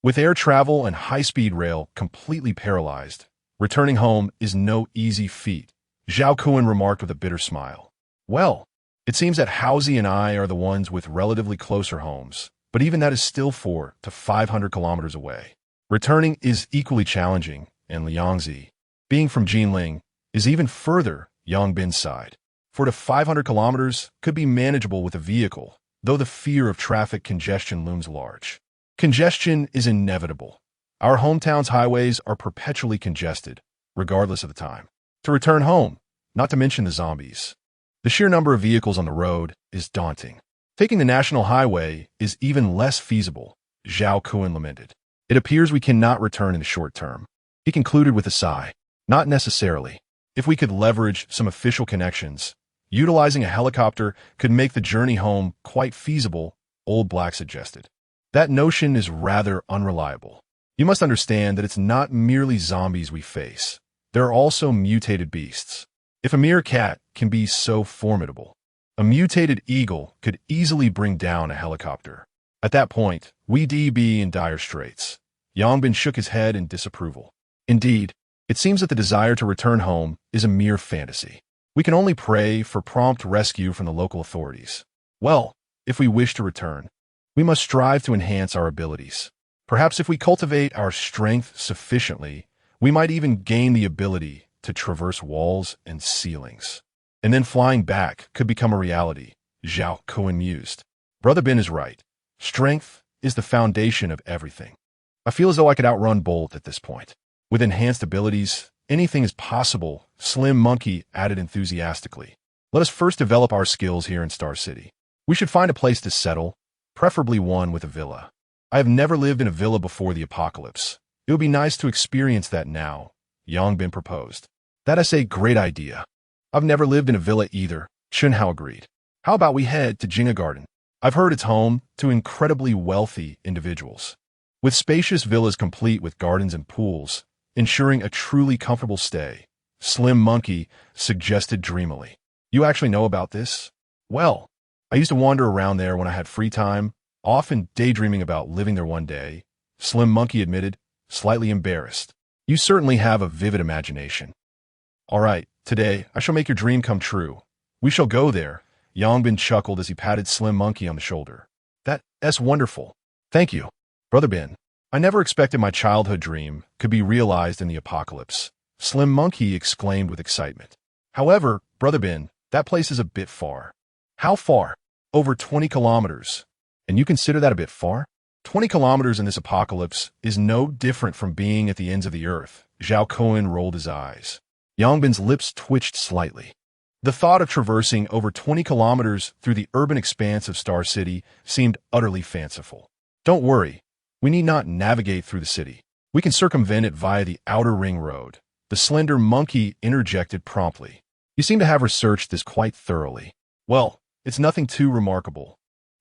With air travel and high-speed rail completely paralyzed, returning home is no easy feat, Zhao Kuan remarked with a bitter smile. Well, it seems that Haozi and I are the ones with relatively closer homes, but even that is still 400 to 500 kilometers away. Returning is equally challenging, and Liangzi, being from Jinling, is even further Yangbin's side. 400 to 500 kilometers could be manageable with a vehicle, though the fear of traffic congestion looms large. Congestion is inevitable. Our hometown's highways are perpetually congested, regardless of the time. To return home, not to mention the zombies. The sheer number of vehicles on the road is daunting. Taking the national highway is even less feasible, Zhao Kuan lamented. It appears we cannot return in the short term. He concluded with a sigh. Not necessarily. If we could leverage some official connections, utilizing a helicopter could make the journey home quite feasible, Old Black suggested. That notion is rather unreliable. You must understand that it's not merely zombies we face. There are also mutated beasts. If a mere cat can be so formidable, a mutated eagle could easily bring down a helicopter. At that point, we'd be in dire straits. Yangbin shook his head in disapproval. Indeed, it seems that the desire to return home is a mere fantasy. We can only pray for prompt rescue from the local authorities. Well, if we wish to return, we must strive to enhance our abilities. Perhaps if we cultivate our strength sufficiently, we might even gain the ability to traverse walls and ceilings. And then flying back could become a reality, Zhao Kuan mused. Brother Ben is right. Strength is the foundation of everything. I feel as though I could outrun Bolt at this point. With enhanced abilities, anything is possible, Slim Monkey added enthusiastically. Let us first develop our skills here in Star City. We should find a place to settle, preferably one with a villa. I have never lived in a villa before the apocalypse. It would be nice to experience that now, Yangbin proposed. That is a great idea. I've never lived in a villa either, Chunhao agreed. How about we head to Jinga Garden? I've heard it's home to incredibly wealthy individuals. with spacious villas complete with gardens and pools, ensuring a truly comfortable stay. Slim Monkey suggested dreamily. You actually know about this? Well, I used to wander around there when I had free time, often daydreaming about living there one day, Slim Monkey admitted, slightly embarrassed. You certainly have a vivid imagination. All right, today I shall make your dream come true. We shall go there. Yongbin chuckled as he patted Slim Monkey on the shoulder. That's wonderful. Thank you, Brother Ben. I never expected my childhood dream could be realized in the apocalypse. Slim Monkey exclaimed with excitement. However, Brother Ben, that place is a bit far. How far? Over 20 kilometers. And you consider that a bit far? 20 kilometers in this apocalypse is no different from being at the ends of the earth. Zhao Cohen rolled his eyes. Yongbin's lips twitched slightly. The thought of traversing over 20 kilometers through the urban expanse of Star City seemed utterly fanciful. Don't worry, we need not navigate through the city. We can circumvent it via the outer ring road. The slender monkey interjected promptly. You seem to have researched this quite thoroughly. Well, it's nothing too remarkable.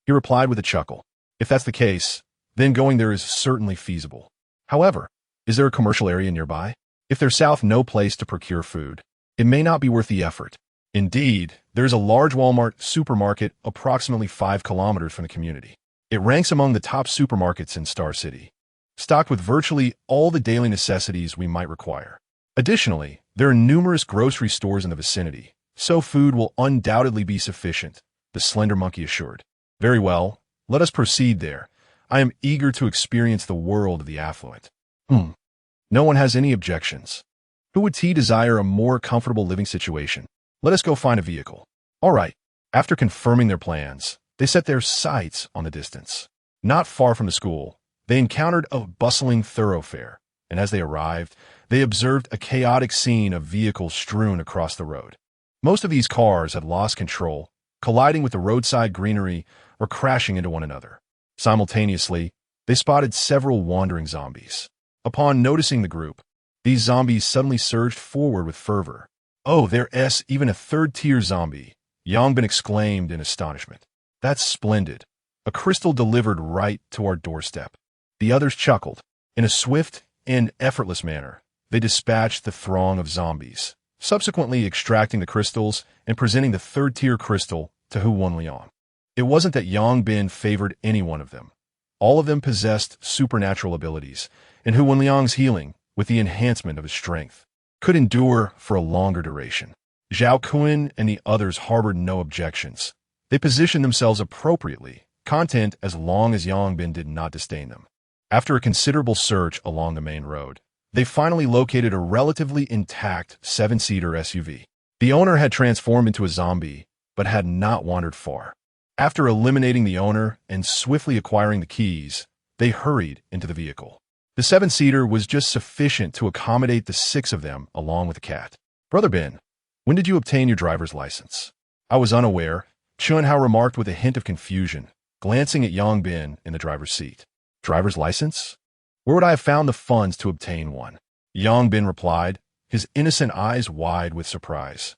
He replied with a chuckle. If that's the case, then going there is certainly feasible. However, is there a commercial area nearby? If there's no place to procure food, it may not be worth the effort. Indeed, there's a large Walmart supermarket approximately 5 kilometers from the community. It ranks among the top supermarkets in Star City, stocked with virtually all the daily necessities we might require. Additionally, there are numerous grocery stores in the vicinity, so food will undoubtedly be sufficient, the slender monkey assured. Very well, let us proceed there. I am eager to experience the world of the affluent. No one has any objections. Who would desire a more comfortable living situation? Let us go find a vehicle. All right. After confirming their plans, they set their sights on the distance. Not far from the school, they encountered a bustling thoroughfare, and as they arrived, they observed a chaotic scene of vehicles strewn across the road. Most of these cars had lost control, colliding with the roadside greenery or crashing into one another. Simultaneously, they spotted several wandering zombies. Upon noticing the group, these zombies suddenly surged forward with fervor. Oh, there's even a third-tier zombie, Yongbin exclaimed in astonishment. That's splendid. A crystal delivered right to our doorstep. The others chuckled. In a swift and effortless manner, they dispatched the throng of zombies, subsequently extracting the crystals and presenting the third-tier crystal to Hu Wenliang. It wasn't that Yongbin favored any one of them. All of them possessed supernatural abilities, and Hu Wenliang's healing, with the enhancement of his strength, could endure for a longer duration. Zhao Kun and the others harbored no objections. They positioned themselves appropriately, content as long as Yongbin did not disdain them. After a considerable search along the main road, they finally located a relatively intact 7-seater SUV. The owner had transformed into a zombie, but had not wandered far. After eliminating the owner and swiftly acquiring the keys, they hurried into the vehicle. The 7-seater was just sufficient to accommodate the 6 of them along with the cat. Brother Ben, when did you obtain your driver's license? I was unaware, Chunhao remarked with a hint of confusion, glancing at Yongbin in the driver's seat. Driver's license? Where would I have found the funds to obtain one? Yongbin replied, his innocent eyes wide with surprise.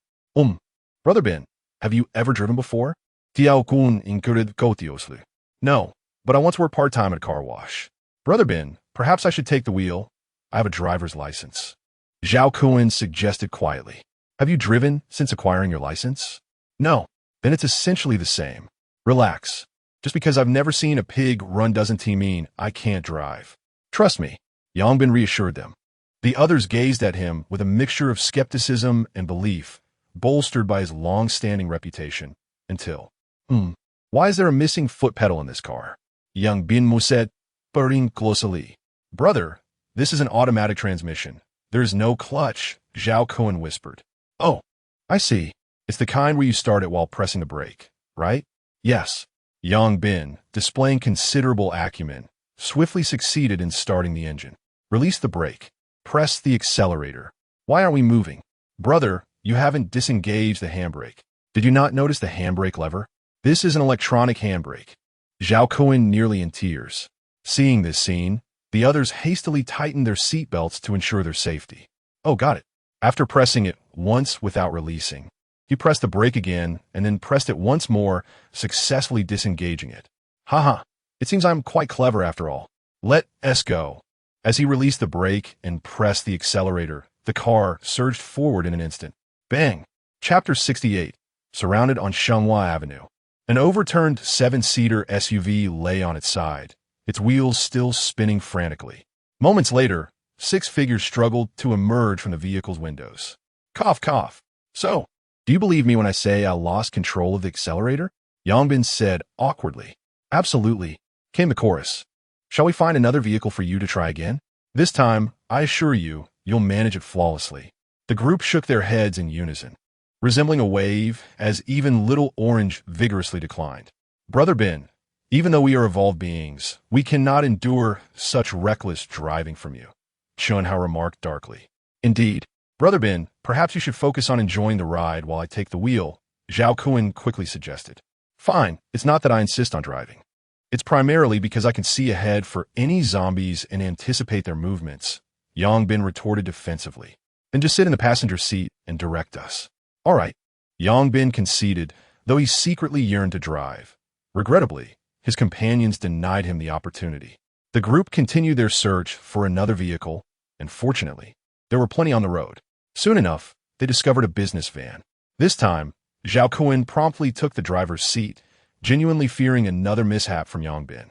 Brother Ben, have you ever driven before? Tianquan incurred cotiously. No, but I once worked part-time at a car wash. Brother Ben, perhaps I should take the wheel. I have a driver's license. Zhao Kun suggested quietly. Have you driven since acquiring your license? No, then it's essentially the same. Relax. Just because I've never seen a pig run doesn't mean I can't drive. Trust me, Yongbin reassured them. The others gazed at him with a mixture of skepticism and belief, bolstered by his long-standing reputation, until, why is there a missing foot pedal in this car? Yongbin said, purring closely. Brother, this is an automatic transmission. There is no clutch, Zhao Kun whispered. Oh, I see. It's the kind where you start it while pressing the brake, right? Yes. Yongbin, displaying considerable acumen, swiftly succeeded in starting the engine. Release the brake. Press the accelerator. Why aren't we moving? Brother, you haven't disengaged the handbrake. Did you not notice the handbrake lever? This is an electronic handbrake. Zhao Kun nearly in tears. Seeing this scene, the others hastily tightened their seatbelts to ensure their safety. Oh, got it. After pressing it once without releasing, he pressed the brake again and then pressed it once more, successfully disengaging it. Haha, it seems I'm quite clever after all. Let us go. As he released the brake and pressed the accelerator, the car surged forward in an instant. Bang! Chapter 68. Surrounded on Shenghua Avenue. An overturned 7-seater SUV lay on its side, its wheels still spinning frantically. Moments later, 6 figures struggled to emerge from the vehicle's windows. Cough, cough. So, do you believe me when I say I lost control of the accelerator? Yangbin said awkwardly. Absolutely, came the chorus. Shall we find another vehicle for you to try again? This time, I assure you, you'll manage it flawlessly. The group shook their heads in unison, resembling a wave as even Little Orange vigorously declined. Brother Ben, even though we are evolved beings, we cannot endure such reckless driving from you, Chunhao remarked darkly. Indeed, Brother Ben, perhaps you should focus on enjoying the ride while I take the wheel, Zhao Kun quickly suggested. Fine, it's not that I insist on driving. It's primarily because I can see ahead for any zombies and anticipate their movements, Yangbin retorted defensively. Then just sit in the passenger seat and direct us. All right, Yangbin conceded, though he secretly yearned to drive. Regrettably, his companions denied him the opportunity. The group continued their search for another vehicle, and fortunately, there were plenty on the road. Soon enough, they discovered a business van. This time, Zhao Kun promptly took the driver's seat, genuinely fearing another mishap from Yangbin.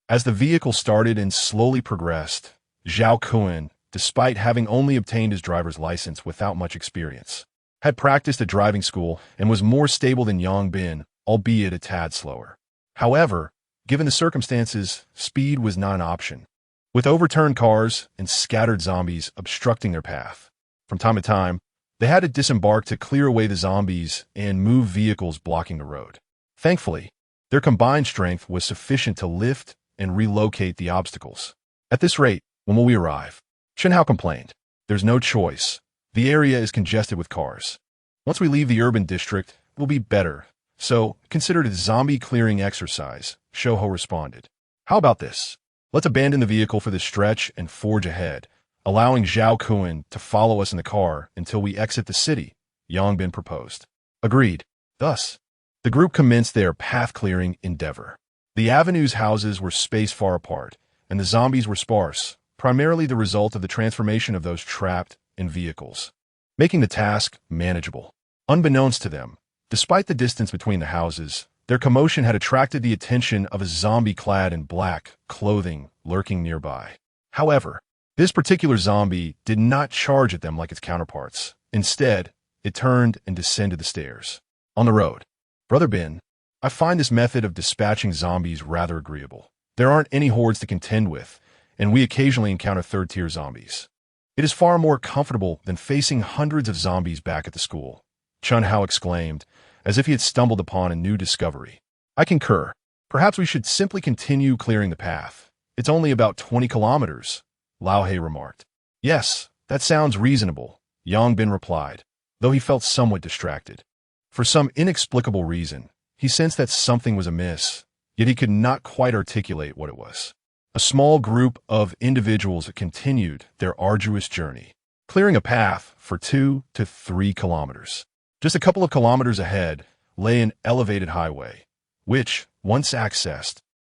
As the vehicle started and slowly progressed, Zhao Kun, despite having only obtained his driver's license without much experience, had practiced at driving school and was more stable than Yangbin, albeit a tad slower. However, given the circumstances, speed was not an option, with overturned cars and scattered zombies obstructing their path. From time to time, they had to disembark to clear away the zombies and move vehicles blocking the road. Thankfully, their combined strength was sufficient to lift and relocate the obstacles. At this rate, when will we arrive? Shenhao complained. There's no choice. The area is congested with cars. Once we leave the urban district, we'll be better. So, consider it a zombie clearing exercise, Shouho responded. How about this? Let's abandon the vehicle for this stretch and forge ahead, allowing Zhao Kun to follow us in the car until we exit the city, Yangbin proposed. Agreed. Thus, the group commenced their path-clearing endeavor. The avenue's houses were spaced far apart, and the zombies were sparse, primarily the result of the transformation of those trapped in vehicles, making the task manageable. Unbeknownst to them, despite the distance between the houses, their commotion had attracted the attention of a zombie clad in black clothing lurking nearby. However, this particular zombie did not charge at them like its counterparts. Instead, it turned and descended the stairs. On the road, Brother Ben, I find this method of dispatching zombies rather agreeable. There aren't any hordes to contend with, and we occasionally encounter third-tier zombies. It is far more comfortable than facing hundreds of zombies back at the school, Chunhao exclaimed, as if he had stumbled upon a new discovery. I concur. Perhaps we should simply continue clearing the path. It's only about 20 kilometers, Laohei remarked. Yes, that sounds reasonable, Yangbin replied, though he felt somewhat distracted. For some inexplicable reason, he sensed that something was amiss, yet he could not quite articulate what it was. A small group of individuals continued their arduous journey, clearing a path for 2 to 3 kilometers. Just a couple of kilometers ahead lay an elevated highway, which, once accessed,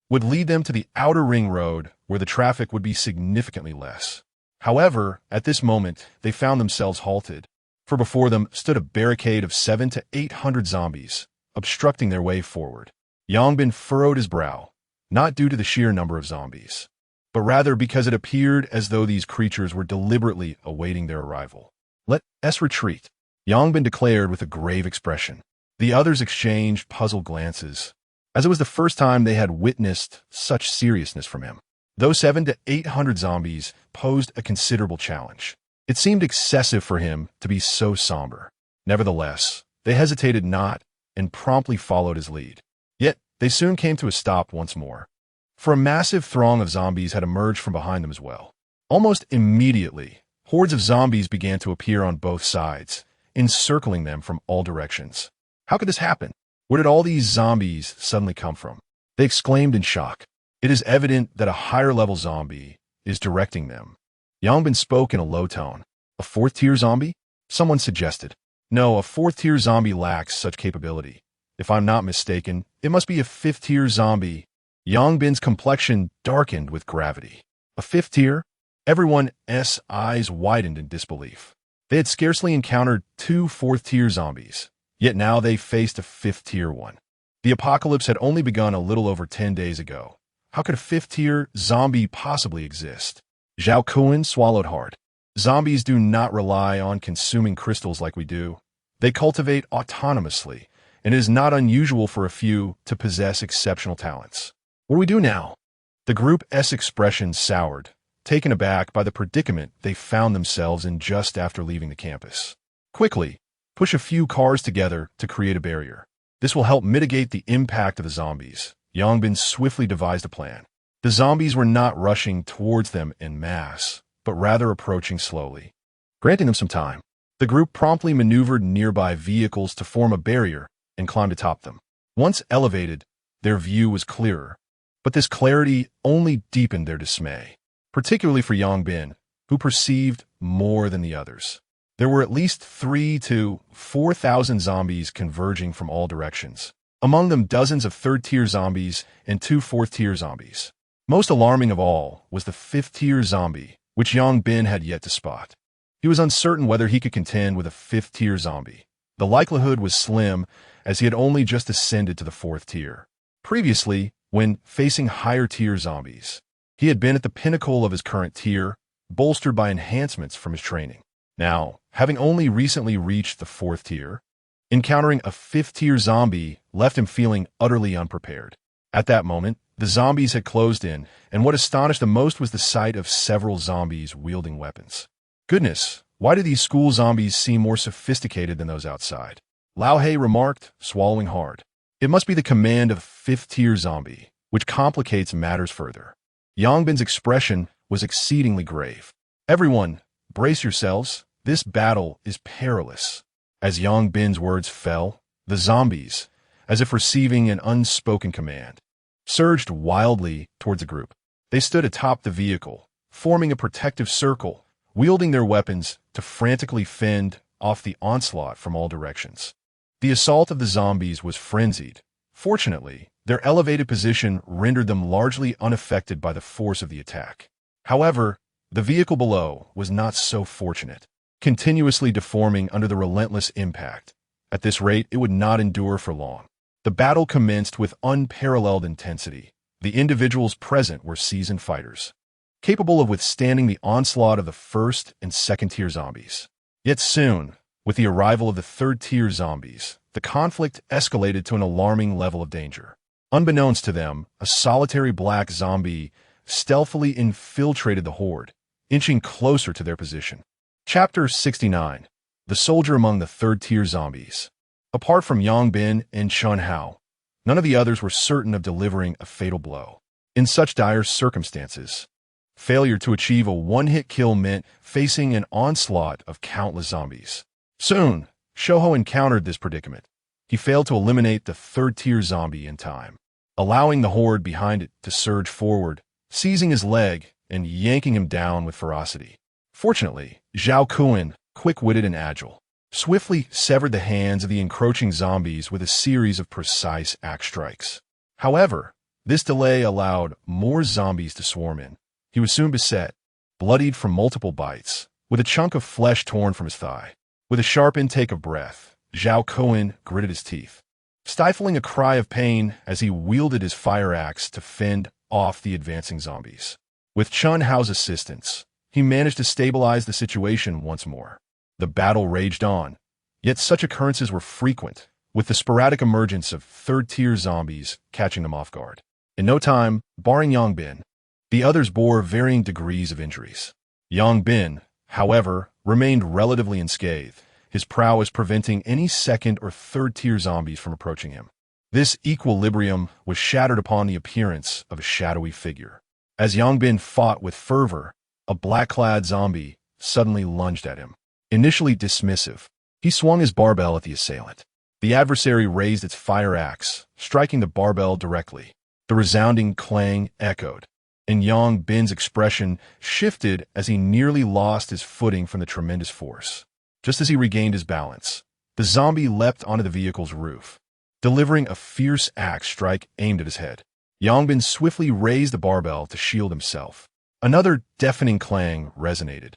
would lead them to the outer ring road where the traffic would be significantly less. However, at this moment, they found themselves halted, for before them stood a barricade of 700 to 800 zombies, obstructing their way forward. Yangbin furrowed his brow, not due to the sheer number of zombies, but rather because it appeared as though these creatures were deliberately awaiting their arrival. Let us retreat, Yangbin declared with a grave expression. The others exchanged puzzled glances, as it was the first time they had witnessed such seriousness from him. Those 700 to 800 zombies posed a considerable challenge. It seemed excessive for him to be so somber. Nevertheless, they hesitated not and promptly followed his lead. Yet, they soon came to a stop once more, for a massive throng of zombies had emerged from behind them as well. Almost immediately, hordes of zombies began to appear on both sides, encircling them from all directions. How could this happen? Where did all these zombies suddenly come from? They exclaimed in shock. It is evident that a higher-level zombie is directing them. Yangbin spoke in a low tone. A fourth-tier zombie? Someone suggested. No, a fourth-tier zombie lacks such capability. If I'm not mistaken, it must be a fifth-tier zombie, Yang Bin's complexion darkened with gravity. A fifth tier? Everyone's eyes widened in disbelief. They had scarcely encountered two fourth-tier zombies, yet now they faced a fifth-tier one. The apocalypse had only begun a little over 10 days ago. How could a fifth-tier zombie possibly exist? Zhao Kuan swallowed hard. Zombies do not rely on consuming crystals like we do. They cultivate autonomously, and it is not unusual for a few to possess exceptional talents. What do we do now? The group's expression soured, taken aback by the predicament they found themselves in just after leaving the campus. Quickly, push a few cars together to create a barrier. This will help mitigate the impact of the zombies. Yang Bin swiftly devised a plan. The zombies were not rushing towards them en masse, but rather approaching slowly. Granting them some time, the group promptly maneuvered nearby vehicles to form a barrier and climbed atop them. Once elevated, their view was clearer, but this clarity only deepened their dismay, particularly for Yang Bin, who perceived more than the others. There were at least 3,000 to 4,000 zombies converging from all directions. Among them dozens of third-tier zombies and 2 fourth-tier zombies. Most alarming of all was the fifth-tier zombie, which Yang Bin had yet to spot. He was uncertain whether he could contend with a fifth-tier zombie. The likelihood was slim, as he had only just ascended to the fourth tier. Previously, when facing higher-tier zombies, he had been at the pinnacle of his current tier, bolstered by enhancements from his training. Now, having only recently reached the fourth tier, encountering a fifth-tier zombie left him feeling utterly unprepared. At that moment, the zombies had closed in, and what astonished the most was the sight of several zombies wielding weapons. Goodness, why do these school zombies seem more sophisticated than those outside? Lao He remarked, swallowing hard. It must be the command of a fifth-tier zombie, which complicates matters further. Yang Bin's expression was exceedingly grave. Everyone, brace yourselves, this battle is perilous. As Yang Bin's words fell, the zombies, as if receiving an unspoken command, surged wildly towards the group. They stood atop the vehicle, forming a protective circle, wielding their weapons to frantically fend off the onslaught from all directions. The assault of the zombies was frenzied. Fortunately, their elevated position rendered them largely unaffected by the force of the attack. However, the vehicle below was not so fortunate, continuously deforming under the relentless impact. At this rate, it would not endure for long. The battle commenced with unparalleled intensity. The individuals present were seasoned fighters, capable of withstanding the onslaught of the first and second-tier zombies. Yet soon, with the arrival of the third-tier zombies, the conflict escalated to an alarming level of danger. Unbeknownst to them, a solitary black zombie stealthily infiltrated the horde, inching closer to their position. Chapter 69. The Soldier Among the Third-Tier Zombies. Apart from Yang Bin and Chun Hao, none of the others were certain of delivering a fatal blow. In such dire circumstances, failure to achieve a one-hit kill meant facing an onslaught of countless zombies. Soon, Shouho encountered this predicament. He failed to eliminate the third-tier zombie in time, allowing the horde behind it to surge forward, seizing his leg and yanking him down with ferocity. Fortunately, Zhao Kuan, quick-witted and agile, swiftly severed the hands of the encroaching zombies with a series of precise axe strikes. However, this delay allowed more zombies to swarm in. He was soon beset, bloodied from multiple bites, with a chunk of flesh torn from his thigh. With a sharp intake of breath, Zhao Kuan gritted his teeth, stifling a cry of pain as he wielded his fire axe to fend off the advancing zombies. With Chun Hao's assistance, he managed to stabilize the situation once more. The battle raged on, yet such occurrences were frequent, with the sporadic emergence of third-tier zombies catching them off guard. In no time, barring Yang Bin, the others bore varying degrees of injuries. Yang Bin, however, remained relatively unscathed, his prowess preventing any second- or third-tier zombies from approaching him. This equilibrium was shattered upon the appearance of a shadowy figure. As Yang Bin fought with fervor, a black-clad zombie suddenly lunged at him. Initially dismissive, he swung his barbell at the assailant. The adversary raised its fire axe, striking the barbell directly. The resounding clang echoed, and Yang Bin's expression shifted as he nearly lost his footing from the tremendous force. Just as he regained his balance, the zombie leapt onto the vehicle's roof, delivering a fierce axe strike aimed at his head. Yongbin swiftly raised the barbell to shield himself. Another deafening clang resonated,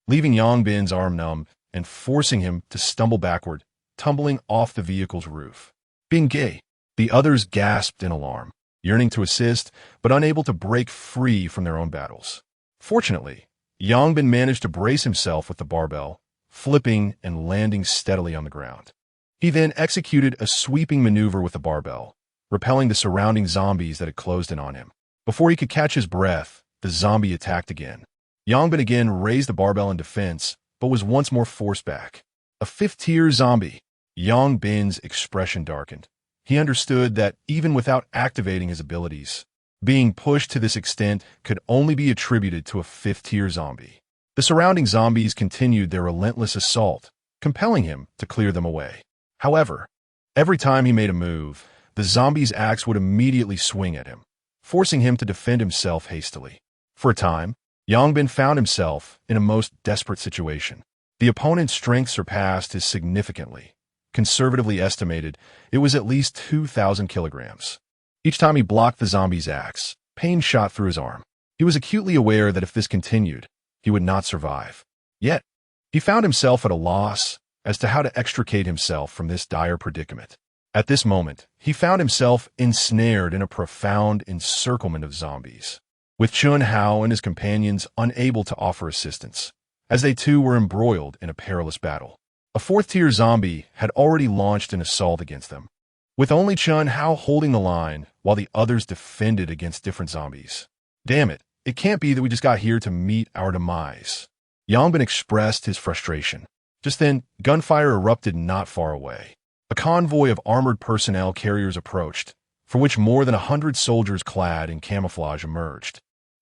leaving Yongbin's arm numb and forcing him to stumble backward, tumbling off the vehicle's roof. Being gay, the others gasped in alarm, yearning to assist, but unable to break free from their own battles. Fortunately, Yongbin managed to brace himself with the barbell, flipping and landing steadily on the ground. He then executed a sweeping maneuver with the barbell, repelling the surrounding zombies that had closed in on him. Before he could catch his breath, the zombie attacked again. Yongbin again raised the barbell in defense, but was once more forced back. A fifth-tier zombie. Yongbin's expression darkened. He understood that even without activating his abilities, being pushed to this extent could only be attributed to a fifth-tier zombie. The surrounding zombies continued their relentless assault, compelling him to clear them away. However, every time he made a move, the zombie's axe would immediately swing at him, forcing him to defend himself hastily. For a time, Yongbin found himself in a most desperate situation. The opponent's strength surpassed his significantly. Conservatively estimated, it was at least 2,000 kilograms. Each time he blocked the zombie's axe, pain shot through his arm. He was acutely aware that if this continued, he would not survive. Yet, he found himself at a loss as to how to extricate himself from this dire predicament. At this moment, he found himself ensnared in a profound encirclement of zombies, with Chun Hao and his companions unable to offer assistance, as they too were embroiled in a perilous battle. A fourth-tier zombie had already launched an assault against them, with only Chun Hao holding the line while the others defended against different zombies. Damn it, it can't be that we just got here to meet our demise. Yongbin expressed his frustration. Just then, gunfire erupted not far away. A convoy of armored personnel carriers approached, for which more than 100 soldiers clad in camouflage emerged,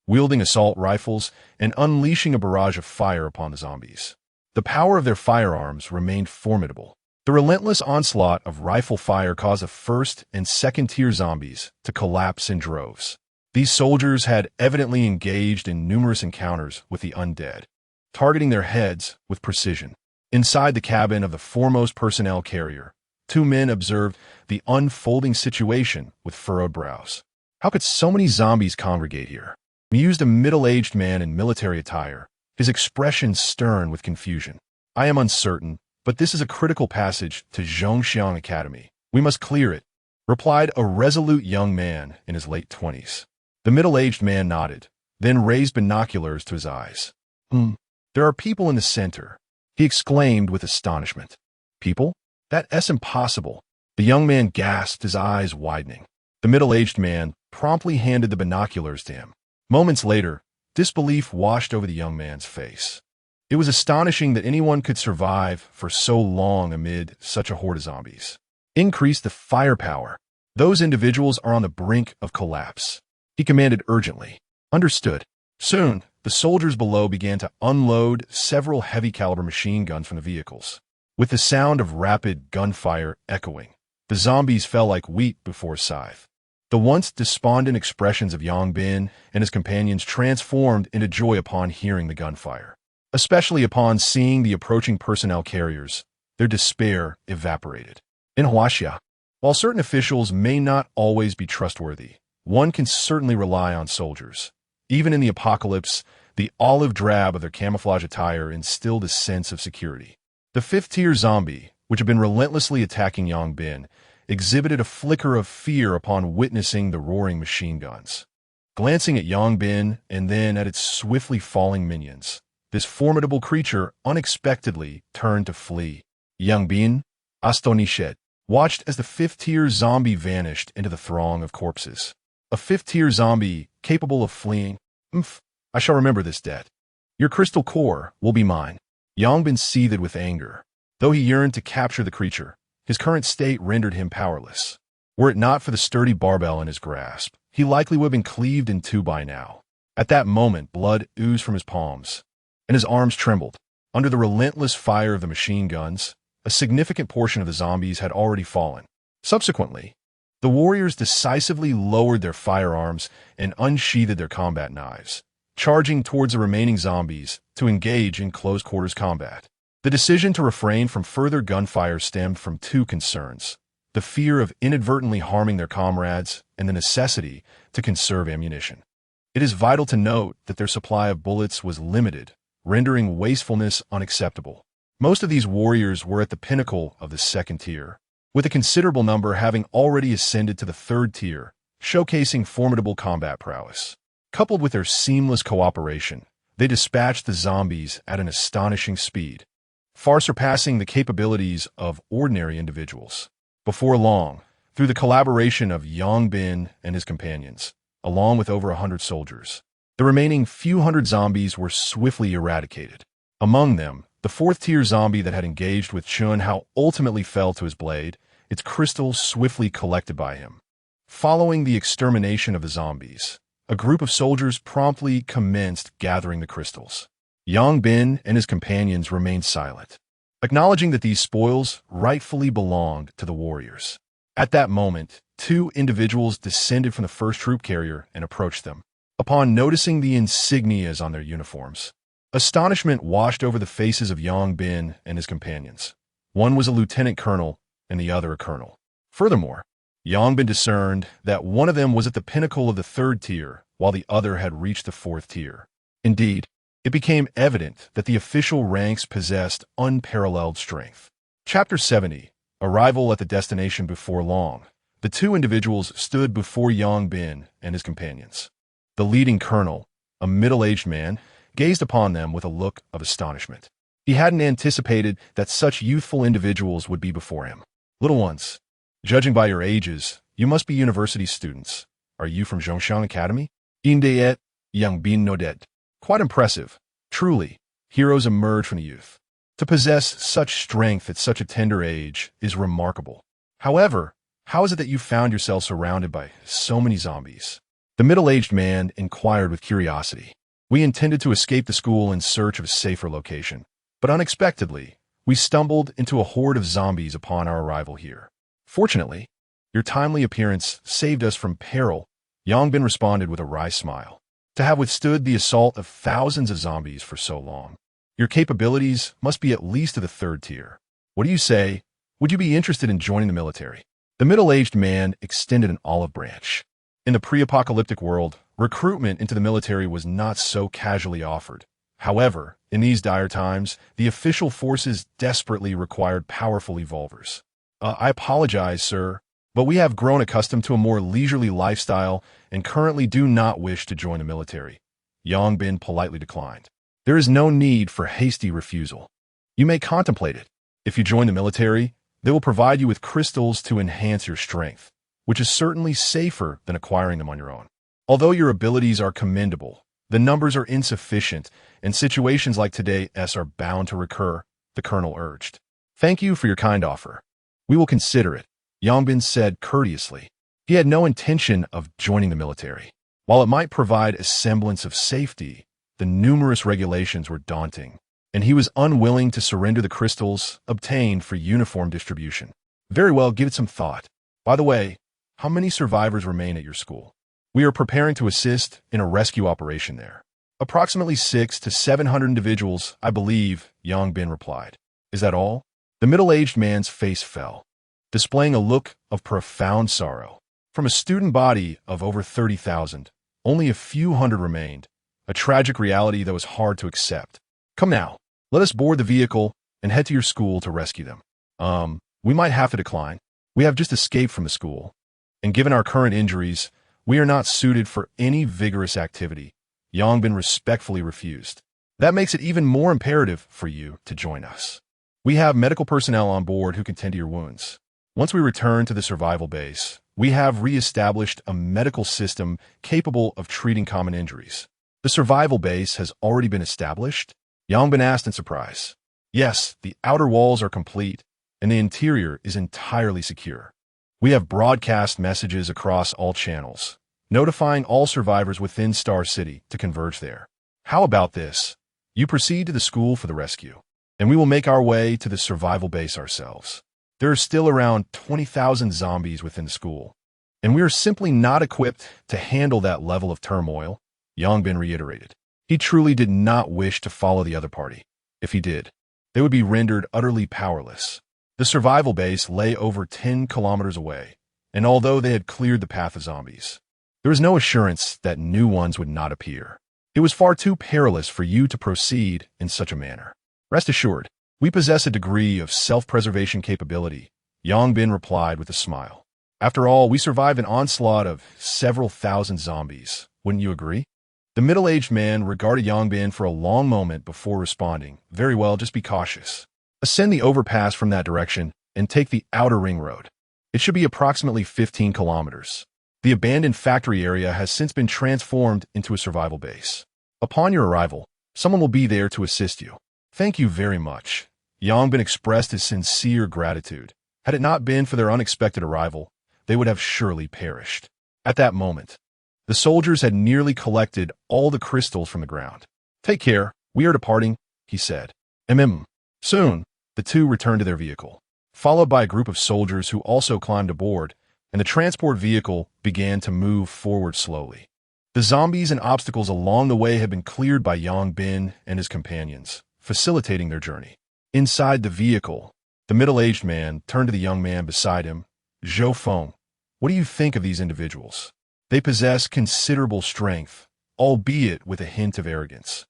wielding assault rifles and unleashing a barrage of fire upon the zombies. The power of their firearms remained formidable. The relentless onslaught of rifle fire caused the first and second-tier zombies to collapse in droves. These soldiers had evidently engaged in numerous encounters with the undead, targeting their heads with precision. Inside the cabin of the foremost personnel carrier, two men observed the unfolding situation with furrowed brows. How could so many zombies congregate here? Mused a middle-aged man in military attire, his expression stern with confusion. I am uncertain, but this is a critical passage to Zhongxiang Academy. We must clear it, replied a resolute young man in his late 20s. The middle-aged man nodded, then raised binoculars to his eyes. There are people in the center, he exclaimed with astonishment. People? That's impossible. The young man gasped, his eyes widening. The middle-aged man promptly handed the binoculars to him. Moments later, disbelief washed over the young man's face. It was astonishing that anyone could survive for so long amid such a horde of zombies. Increase the firepower. Those individuals are on the brink of collapse, he commanded urgently. Understood. Soon, the soldiers below began to unload several heavy-caliber machine guns from the vehicles. With the sound of rapid gunfire echoing, the zombies fell like wheat before a scythe. The once despondent expressions of Yongbin and his companions transformed into joy upon hearing the gunfire. Especially upon seeing the approaching personnel carriers, their despair evaporated. In Huaxia, while certain officials may not always be trustworthy, one can certainly rely on soldiers. Even in the apocalypse, the olive drab of their camouflage attire instilled a sense of security. The fifth-tier zombie, which had been relentlessly attacking Yongbin, exhibited a flicker of fear upon witnessing the roaring machine guns. Glancing at Yongbin and then at its swiftly falling minions, this formidable creature unexpectedly turned to flee. Yongbin, astonished, watched as the fifth-tier zombie vanished into the throng of corpses. A fifth-tier zombie capable of fleeing? I shall remember this debt. Your crystal core will be mine. Yongbin seethed with anger. Though he yearned to capture the creature, his current state rendered him powerless. Were it not for the sturdy barbell in his grasp, he likely would have been cleaved in two by now. At that moment, blood oozed from his palms, and his arms trembled. Under the relentless fire of the machine guns, a significant portion of the zombies had already fallen. Subsequently, the warriors decisively lowered their firearms and unsheathed their combat knives, charging towards the remaining zombies to engage in close-quarters combat. The decision to refrain from further gunfire stemmed from two concerns: the fear of inadvertently harming their comrades, and the necessity to conserve ammunition. It is vital to note that their supply of bullets was limited, rendering wastefulness unacceptable. Most of these warriors were at the pinnacle of the second tier, with a considerable number having already ascended to the third tier, showcasing formidable combat prowess. Coupled with their seamless cooperation, they dispatched the zombies at an astonishing speed, far surpassing the capabilities of ordinary individuals. Before long, through the collaboration of Yang Bin and his companions, along with over 100 soldiers, the remaining few hundred zombies were swiftly eradicated. Among them, the fourth-tier zombie that had engaged with Chun Hao ultimately fell to his blade, its crystals swiftly collected by him. Following the extermination of the zombies, a group of soldiers promptly commenced gathering the crystals. Yang Bin and his companions remained silent, acknowledging that these spoils rightfully belonged to the warriors. At that moment, two individuals descended from the first troop carrier and approached them. Upon noticing the insignias on their uniforms, astonishment washed over the faces of Yang Bin and his companions. One was a lieutenant colonel and the other a colonel. Furthermore, Yang Bin discerned that one of them was at the pinnacle of the third tier, while the other had reached the fourth tier. Indeed, it became evident that the official ranks possessed unparalleled strength. Chapter 70. Arrival at the destination before long. The two individuals stood before Yang Bin and his companions. The leading colonel, a middle-aged man, gazed upon them with a look of astonishment. He hadn't anticipated that such youthful individuals would be before him. Little ones, judging by your ages, you must be university students. Are you from Zhongshan Academy? Indeet, Yang Bin nodet. Quite impressive. Truly, heroes emerge from the youth. To possess such strength at such a tender age is remarkable. However, how is it that you found yourself surrounded by so many zombies? The middle-aged man inquired with curiosity. We intended to escape the school in search of a safer location, but unexpectedly, we stumbled into a horde of zombies upon our arrival here. Fortunately, your timely appearance saved us from peril. Yang Bin responded with a wry smile. To have withstood the assault of thousands of zombies for so long, your capabilities must be at least to the third tier. What do you say? Would you be interested in joining the military? The middle-aged man extended an olive branch. In the pre-apocalyptic world, recruitment into the military was not so casually offered. However, in these dire times, the official forces desperately required powerful evolvers. I apologize, sir, but we have grown accustomed to a more leisurely lifestyle and currently do not wish to join the military. Yang Bin politely declined. There is no need for hasty refusal. You may contemplate it. If you join the military, they will provide you with crystals to enhance your strength, which is certainly safer than acquiring them on your own. Although your abilities are commendable, the numbers are insufficient, and situations like today's are bound to recur, the colonel urged. Thank you for your kind offer. We will consider it, Yang Bin said courteously. He had no intention of joining the military. While it might provide a semblance of safety, the numerous regulations were daunting, and he was unwilling to surrender the crystals obtained for uniform distribution. Very well, give it some thought. By the way, how many survivors remain at your school? We are preparing to assist in a rescue operation there. Approximately 600 to 700 individuals, I believe, Yang Bin replied. Is that all? The middle-aged man's face fell, displaying a look of profound sorrow. From a student body of over 30,000, only a few hundred remained, a tragic reality that was hard to accept. Come now, let us board the vehicle and head to your school to rescue them. We might have to decline. We have just escaped from the school, and given our current injuries, we are not suited for any vigorous activity. Yang Bin respectfully refused. That makes it even more imperative for you to join us. We have medical personnel on board who can tend to your wounds. Once we return to the survival base, we have re-established a medical system capable of treating common injuries. The survival base has already been established? Yang Bin asked in surprise. Yes, the outer walls are complete, and the interior is entirely secure. We have broadcast messages across all channels, notifying all survivors within Star City to converge there. How about this? You proceed to the school for the rescue, and we will make our way to the survival base ourselves. There are still around 20,000 zombies within the school, and we are simply not equipped to handle that level of turmoil, Yang Bin reiterated. He truly did not wish to follow the other party. If he did, they would be rendered utterly powerless. The survival base lay over 10 kilometers away, and although they had cleared the path of zombies, there was no assurance that new ones would not appear. It was far too perilous for you to proceed in such a manner. Rest assured, we possess a degree of self-preservation capability, Yang Bin replied with a smile. After all, we survived an onslaught of several thousand zombies. Wouldn't you agree? The middle-aged man regarded Yang Bin for a long moment before responding. Very well, just be cautious. Ascend the overpass from that direction and take the outer ring road. It should be approximately 15 kilometers. The abandoned factory area has since been transformed into a survival base. Upon your arrival, someone will be there to assist you. Thank you very much. Yang Bin expressed his sincere gratitude. Had it not been for their unexpected arrival, they would have surely perished. At that moment, the soldiers had nearly collected all the crystals from the ground. Take care, we are departing, he said. Soon, the two returned to their vehicle, followed by a group of soldiers who also climbed aboard, and the transport vehicle began to move forward slowly. The zombies and obstacles along the way had been cleared by Yang Bin and his companions, facilitating their journey. Inside the vehicle, the middle-aged man turned to the young man beside him. Zhou Feng, what do you think of these individuals? They possess considerable strength, albeit with a hint of arrogance.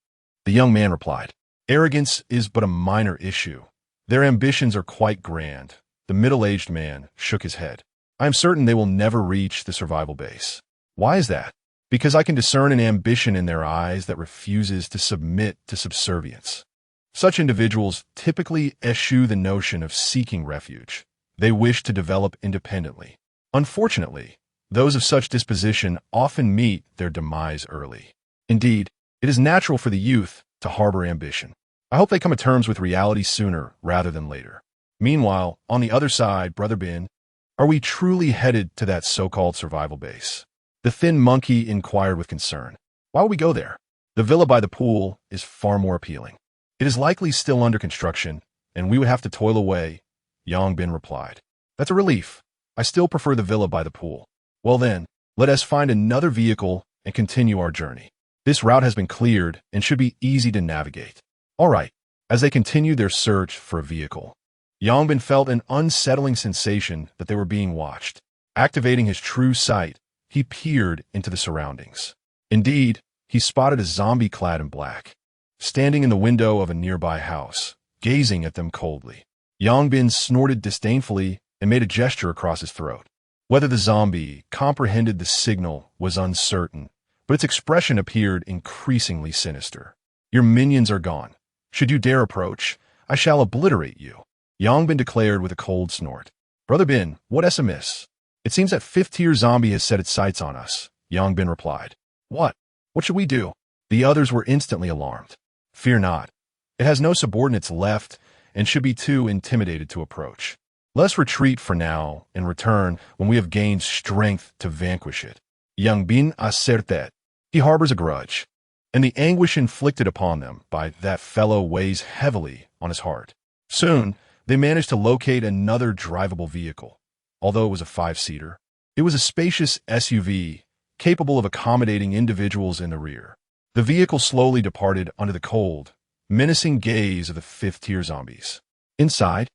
The young man replied, arrogance is but a minor issue. Their ambitions are quite grand. The middle-aged man shook his head. I am certain they will never reach the survival base. Why is that? Because I can discern an ambition in their eyes that refuses to submit to subservience. Such individuals typically eschew the notion of seeking refuge. They wish to develop independently. Unfortunately, those of such disposition often meet their demise early. Indeed, it is natural for the youth to harbor ambition. I hope they come to terms with reality sooner rather than later. Meanwhile, on the other side, Brother Bin, are we truly headed to that so-called survival base? The thin monkey inquired with concern. Why would we go there? The villa by the pool is far more appealing. It is likely still under construction, and we would have to toil away, Yang Bin replied. That's a relief. I still prefer the villa by the pool. Well then, let us find another vehicle and continue our journey. This route has been cleared and should be easy to navigate. All right. As they continued their search for a vehicle, Yang Bin felt an unsettling sensation that they were being watched. Activating his true sight, he peered into the surroundings. Indeed, he spotted a zombie clad in black, standing in the window of a nearby house, gazing at them coldly. Yang Bin snorted disdainfully and made a gesture across his throat. Whether the zombie comprehended the signal was uncertain, but its expression appeared increasingly sinister. Your minions are gone. Should you dare approach, I shall obliterate you, Yang Bin declared with a cold snort. Brother Bin, what's amiss? It seems that fifth-tier zombie has set its sights on us, Yang Bin replied. What? What should we do? The others were instantly alarmed. Fear not. It has no subordinates left and should be too intimidated to approach. Let's retreat for now and return when we have gained strength to vanquish it. Yang Bin asserted. He harbors a grudge, and the anguish inflicted upon them by that fellow weighs heavily on his heart. Soon, they managed to locate another drivable vehicle. Although it was a 5-seater, it was a spacious SUV capable of accommodating individuals in the rear. The vehicle slowly departed under the cold, menacing gaze of the fifth-tier zombies. Inside,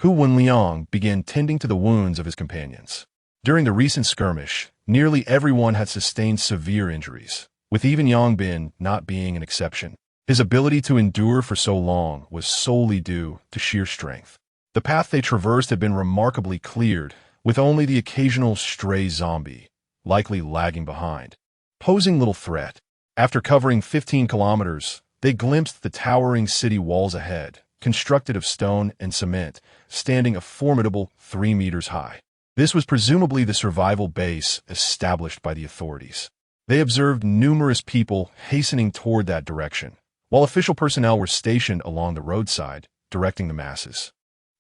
Hu Wenliang began tending to the wounds of his companions. During the recent skirmish, nearly everyone had sustained severe injuries, with even Yang Bin not being an exception. His ability to endure for so long was solely due to sheer strength. The path they traversed had been remarkably cleared, with only the occasional stray zombie, likely lagging behind, posing little threat. After covering 15 kilometers, they glimpsed the towering city walls ahead, constructed of stone and cement, standing a formidable 3 meters high. This was presumably the survival base established by the authorities. They observed numerous people hastening toward that direction, while official personnel were stationed along the roadside, directing the masses.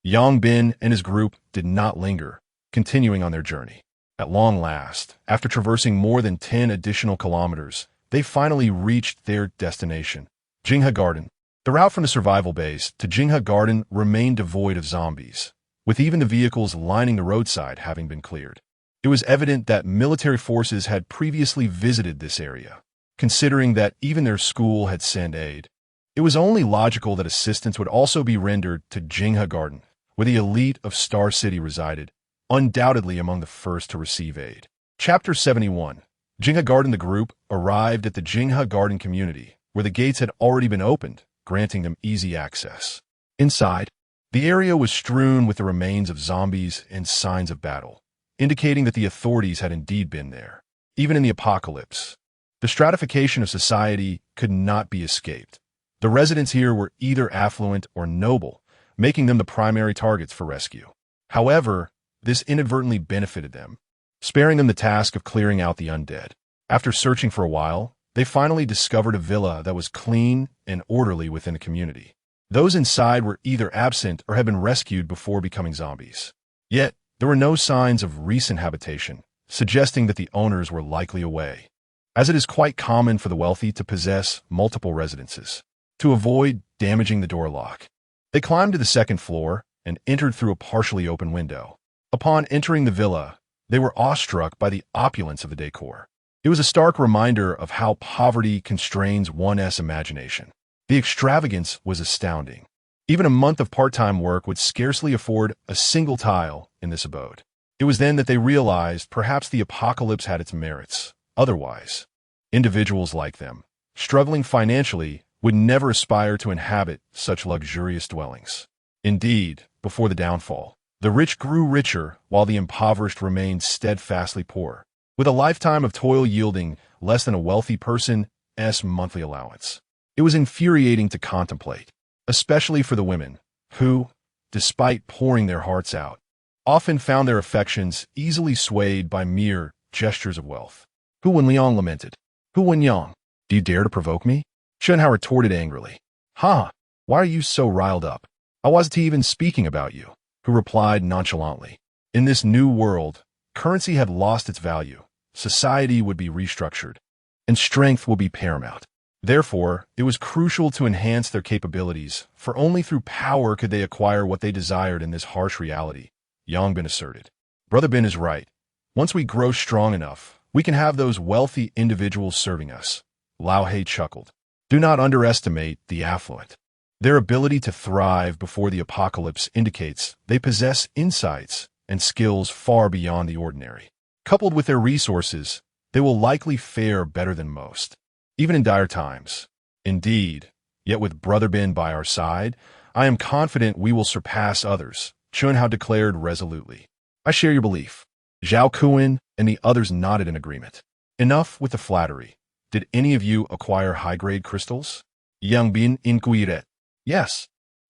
Yang Bin and his group did not linger, continuing on their journey. At long last, after traversing more than 10 additional kilometers, they finally reached their destination, Jinghe Garden. The route from the survival base to Jinghe Garden remained devoid of zombies, with even the vehicles lining the roadside having been cleared. It was evident that military forces had previously visited this area, considering that even their school had sent aid. It was only logical that assistance would also be rendered to Jinghe Garden, where the elite of Star City resided, undoubtedly among the first to receive aid. Chapter 71. Jinghe Garden. The group arrived at the Jinghe Garden community, where the gates had already been opened, granting them easy access. Inside, the area was strewn with the remains of zombies and signs of battle, indicating that the authorities had indeed been there. Even in the apocalypse, the stratification of society could not be escaped. The residents here were either affluent or noble, making them the primary targets for rescue. However, this inadvertently benefited them, sparing them the task of clearing out the undead. After searching for a while, they finally discovered a villa that was clean and orderly within the community. Those inside were either absent or had been rescued before becoming zombies. Yet, there were no signs of recent habitation, suggesting that the owners were likely away, as it is quite common for the wealthy to possess multiple residences. To avoid damaging the door lock, they climbed to the second floor and entered through a partially open window. Upon entering the villa, they were awestruck by the opulence of the decor. It was a stark reminder of how poverty constrains one's imagination. The extravagance was astounding. Even a month of part-time work would scarcely afford a single tile in this abode. It was then that they realized perhaps the apocalypse had its merits. Otherwise, individuals like them, struggling financially, would never aspire to inhabit such luxurious dwellings. Indeed, before the downfall, the rich grew richer while the impoverished remained steadfastly poor, with a lifetime of toil yielding less than a wealthy person's monthly allowance. It was infuriating to contemplate, especially for the women, who, despite pouring their hearts out, often found their affections easily swayed by mere gestures of wealth. Hu Wenliang lamented. Hu Wenyang, do you dare to provoke me? Shenhao retorted angrily. Ha! Why are you so riled up? I wasn't even speaking about you, Hu replied nonchalantly. In this new world, currency had lost its value, society would be restructured, and strength will be paramount. Therefore, it was crucial to enhance their capabilities, for only through power could they acquire what they desired in this harsh reality, Yang Bin asserted. Brother Bin is right. Once we grow strong enough, we can have those wealthy individuals serving us. Lao He chuckled. Do not underestimate the affluent. Their ability to thrive before the apocalypse indicates they possess insights and skills far beyond the ordinary. Coupled with their resources, they will likely fare better than most, even in dire times. Indeed, yet with Brother Bin by our side, I am confident we will surpass others, Chunhao declared resolutely. I share your belief. Zhao Kuan and the others nodded in agreement. Enough with the flattery. Did any of you acquire high-grade crystals? Yang Bin inquired. Yes.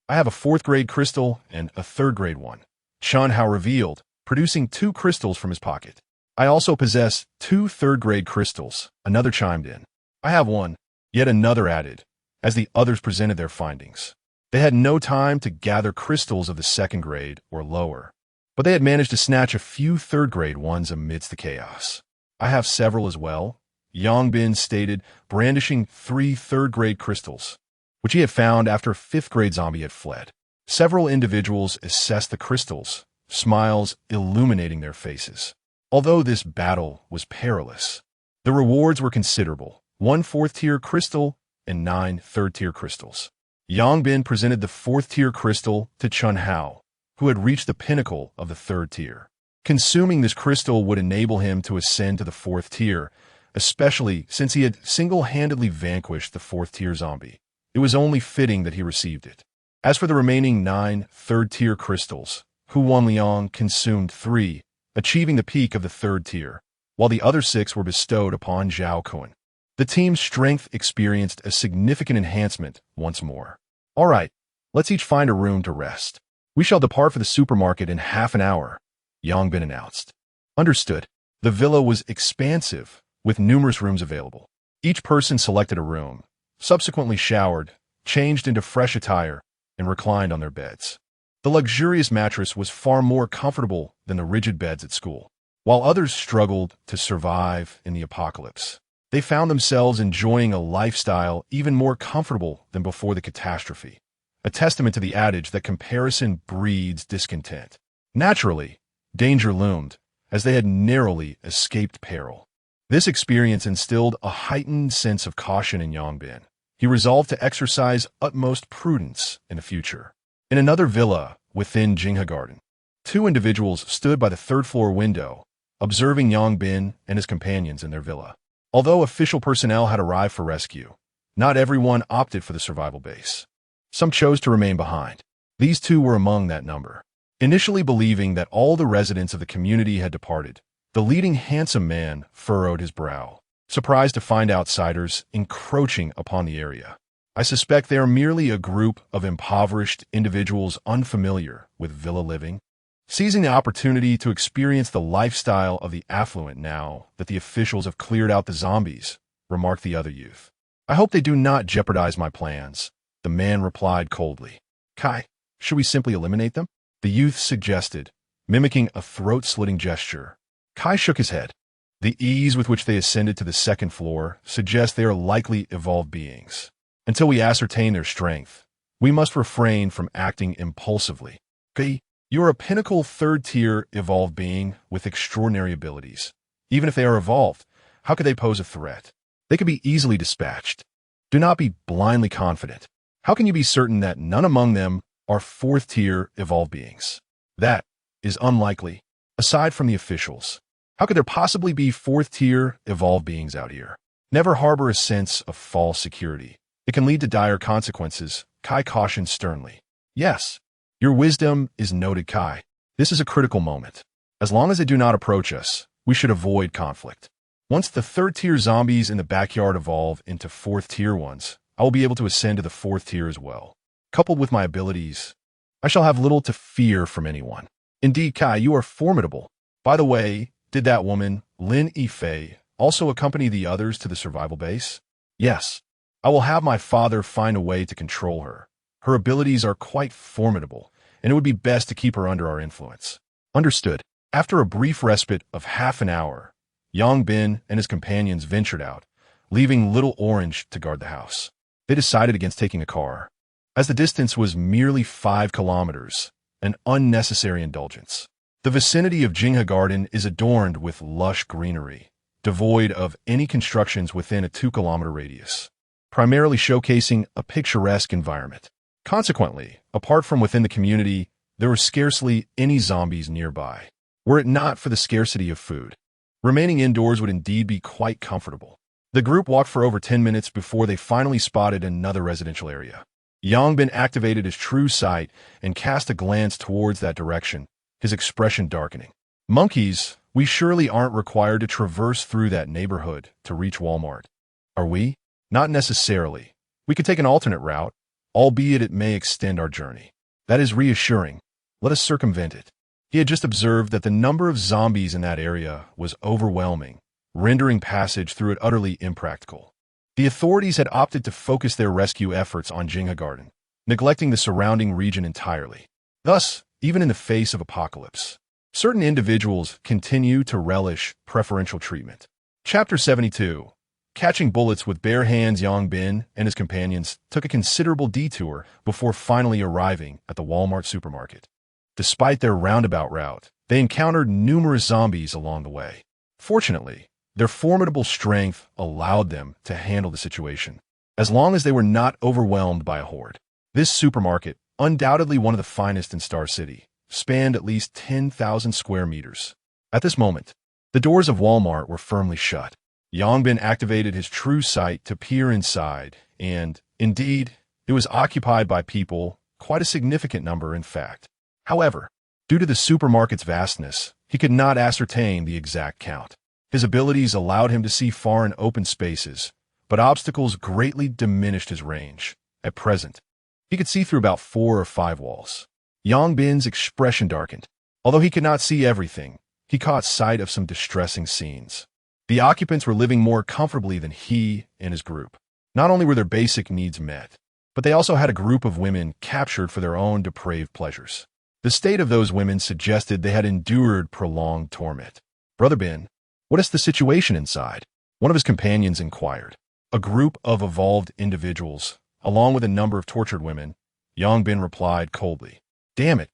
I have a 4th-grade crystal and a 3rd-grade one, Chunhao revealed, producing 2 crystals from his pocket. I also possess 2 3rd-grade crystals, another chimed in. I have one, yet another added, as the others presented their findings. They had no time to gather crystals of the 2nd grade or lower, but they had managed to snatch a few 3rd-grade ones amidst the chaos. I have several as well, Yang Bin stated, brandishing 3 3rd-grade crystals, which he had found after a 5th-grade zombie had fled. Several individuals assessed the crystals, smiles illuminating their faces. Although this battle was perilous, the rewards were considerable, 1 4th-tier crystal and 9 3rd-tier crystals. Yang Bin presented the 4th-tier crystal to Chunhao, who had reached the pinnacle of the 3rd tier. Consuming this crystal would enable him to ascend to the 4th tier, especially since he had single-handedly vanquished the 4th-tier zombie. It was only fitting that he received it. As for the remaining 9 3rd-tier crystals, Hu Wenliang consumed 3, achieving the peak of the 3rd tier, while the other 6 were bestowed upon Zhao Kuan. The team's strength experienced a significant enhancement once more. All right, let's each find a room to rest. We shall depart for the supermarket in half an hour, Yang Bin announced. Understood. The villa was expansive, with numerous rooms available. Each person selected a room, subsequently showered, changed into fresh attire, and reclined on their beds. The luxurious mattress was far more comfortable than the rigid beds at school. While others struggled to survive in the apocalypse, they found themselves enjoying a lifestyle even more comfortable than before the catastrophe, a testament to the adage that comparison breeds discontent. Naturally, danger loomed, as they had narrowly escaped peril. This experience instilled a heightened sense of caution in Yang Bin. He resolved to exercise utmost prudence in the future. In another villa, within Jinghe Garden. Two individuals stood by the third-floor window, observing Yang Bin and his companions in their villa. Although official personnel had arrived for rescue, not everyone opted for the survival base. Some chose to remain behind. These two were among that number. Initially believing that all the residents of the community had departed, the leading handsome man furrowed his brow, surprised to find outsiders encroaching upon the area. I suspect they are merely a group of impoverished individuals unfamiliar with villa living, seizing the opportunity to experience the lifestyle of the affluent now that the officials have cleared out the zombies, remarked the other youth. I hope they do not jeopardize my plans, the man replied coldly. Kai, should we simply eliminate them? The youth suggested, mimicking a throat-slitting gesture. Kai shook his head. The ease with which they ascended to the second floor suggests they are likely evolved beings. Until we ascertain their strength, we must refrain from acting impulsively. Kai, you are a pinnacle third-tier evolved being with extraordinary abilities. Even if they are evolved, how could they pose a threat? They could be easily dispatched. Do not be blindly confident. How can you be certain that none among them are fourth-tier evolved beings? That is unlikely. Aside from the officials, how could there possibly be fourth-tier evolved beings out here? Never harbor a sense of false security. It can lead to dire consequences, Kai cautioned sternly. Yes, your wisdom is noted, Kai. This is a critical moment. As long as they do not approach us, we should avoid conflict. Once the third-tier zombies in the backyard evolve into fourth-tier ones, I will be able to ascend to the fourth tier as well. Coupled with my abilities, I shall have little to fear from anyone. Indeed, Kai, you are formidable. By the way, did that woman, Lin Yifei, also accompany the others to the survival base? Yes. I will have my father find a way to control her. Her abilities are quite formidable, and it would be best to keep her under our influence. Understood. After a brief respite of half an hour, Yang Bin and his companions ventured out, leaving Little Orange to guard the house. They decided against taking a car, as the distance was merely 5 kilometers, an unnecessary indulgence. The vicinity of Jinghe Garden is adorned with lush greenery, devoid of any constructions within a 2-kilometer radius, primarily showcasing a picturesque environment. Consequently, apart from within the community, there were scarcely any zombies nearby. Were it not for the scarcity of food, remaining indoors would indeed be quite comfortable. The group walked for over 10 minutes before they finally spotted another residential area. Yang Bin activated his true sight and cast a glance towards that direction, his expression darkening. Monkeys, we surely aren't required to traverse through that neighborhood to reach Walmart. Are we? Not necessarily. We could take an alternate route, albeit it may extend our journey. That is reassuring. Let us circumvent it. He had just observed that the number of zombies in that area was overwhelming, rendering passage through it utterly impractical. The authorities had opted to focus their rescue efforts on Jinghe Garden, neglecting the surrounding region entirely. Thus, even in the face of apocalypse, certain individuals continue to relish preferential treatment. Chapter 72. Catching bullets with bare hands. Yang Bin and his companions took a considerable detour before finally arriving at the Walmart supermarket. Despite their roundabout route, they encountered numerous zombies along the way. Fortunately, their formidable strength allowed them to handle the situation, as long as they were not overwhelmed by a horde. This supermarket, undoubtedly one of the finest in Star City, spanned at least 10,000 square meters. At this moment, the doors of Walmart were firmly shut. Yang Bin activated his true sight to peer inside, and, indeed, it was occupied by people, quite a significant number in fact. However, due to the supermarket's vastness, he could not ascertain the exact count. His abilities allowed him to see far in open spaces, but obstacles greatly diminished his range. At present, he could see through about 4 or 5 walls. Yang Bin's expression darkened. Although he could not see everything, he caught sight of some distressing scenes. The occupants were living more comfortably than he and his group. Not only were their basic needs met, but they also had a group of women captured for their own depraved pleasures. The state of those women suggested they had endured prolonged torment. Brother Bin, what is the situation inside? One of his companions inquired. A group of evolved individuals, along with a number of tortured women, Yang Bin replied coldly. Damn it,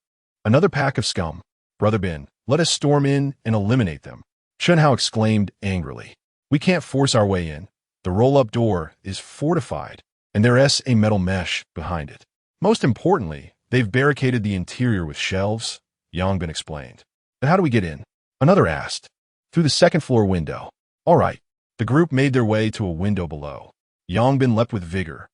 another pack of scum. Brother Bin, let us storm in and eliminate them. Shunhao exclaimed angrily. We can't force our way in. The roll-up door is fortified, and there is a metal mesh behind it. Most importantly, They've barricaded the interior with shelves, Yongbin explained. Then how do we get in? Another asked. Through the second-floor window. All right. The group made their way to a window below. Yongbin leapt with vigor,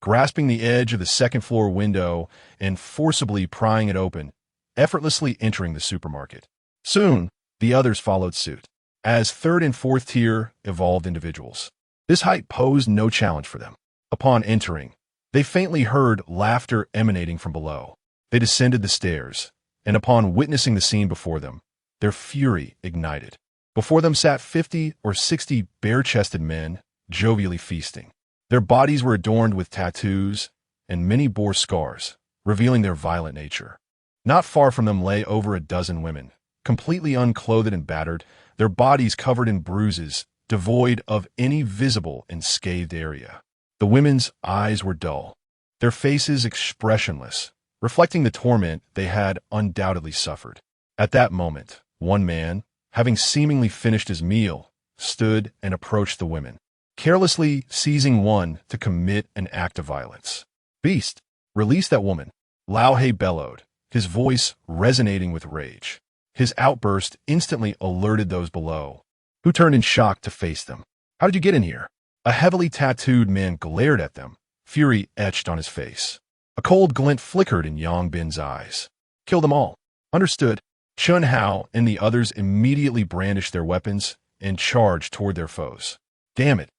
grasping the edge of the second-floor window and forcibly prying it open, effortlessly entering the supermarket. Soon, the others followed suit, as third and fourth tier evolved individuals. This height posed no challenge for them. Upon entering, they faintly heard laughter emanating from below. They descended the stairs, and upon witnessing the scene before them, their fury ignited. Before them sat 50 or 60 bare-chested men, jovially feasting. Their bodies were adorned with tattoos, and many bore scars, revealing their violent nature. Not far from them lay over a dozen women, completely unclothed and battered, their bodies covered in bruises, devoid of any visible and scathed area. The women's eyes were dull, their faces expressionless, reflecting the torment they had undoubtedly suffered. At that moment, one man, having seemingly finished his meal, stood and approached the women, carelessly seizing one to commit an act of violence. "Beast, release that woman," Lao He bellowed, his voice resonating with rage. His outburst instantly alerted those below, who turned in shock to face them. "How did you get in here?" A heavily tattooed man glared at them, fury etched on his face. A cold glint flickered in Yongbin's eyes. "Kill them all." "Understood." Chun Hao and the others immediately brandished their weapons and charged toward their foes. "Damn it.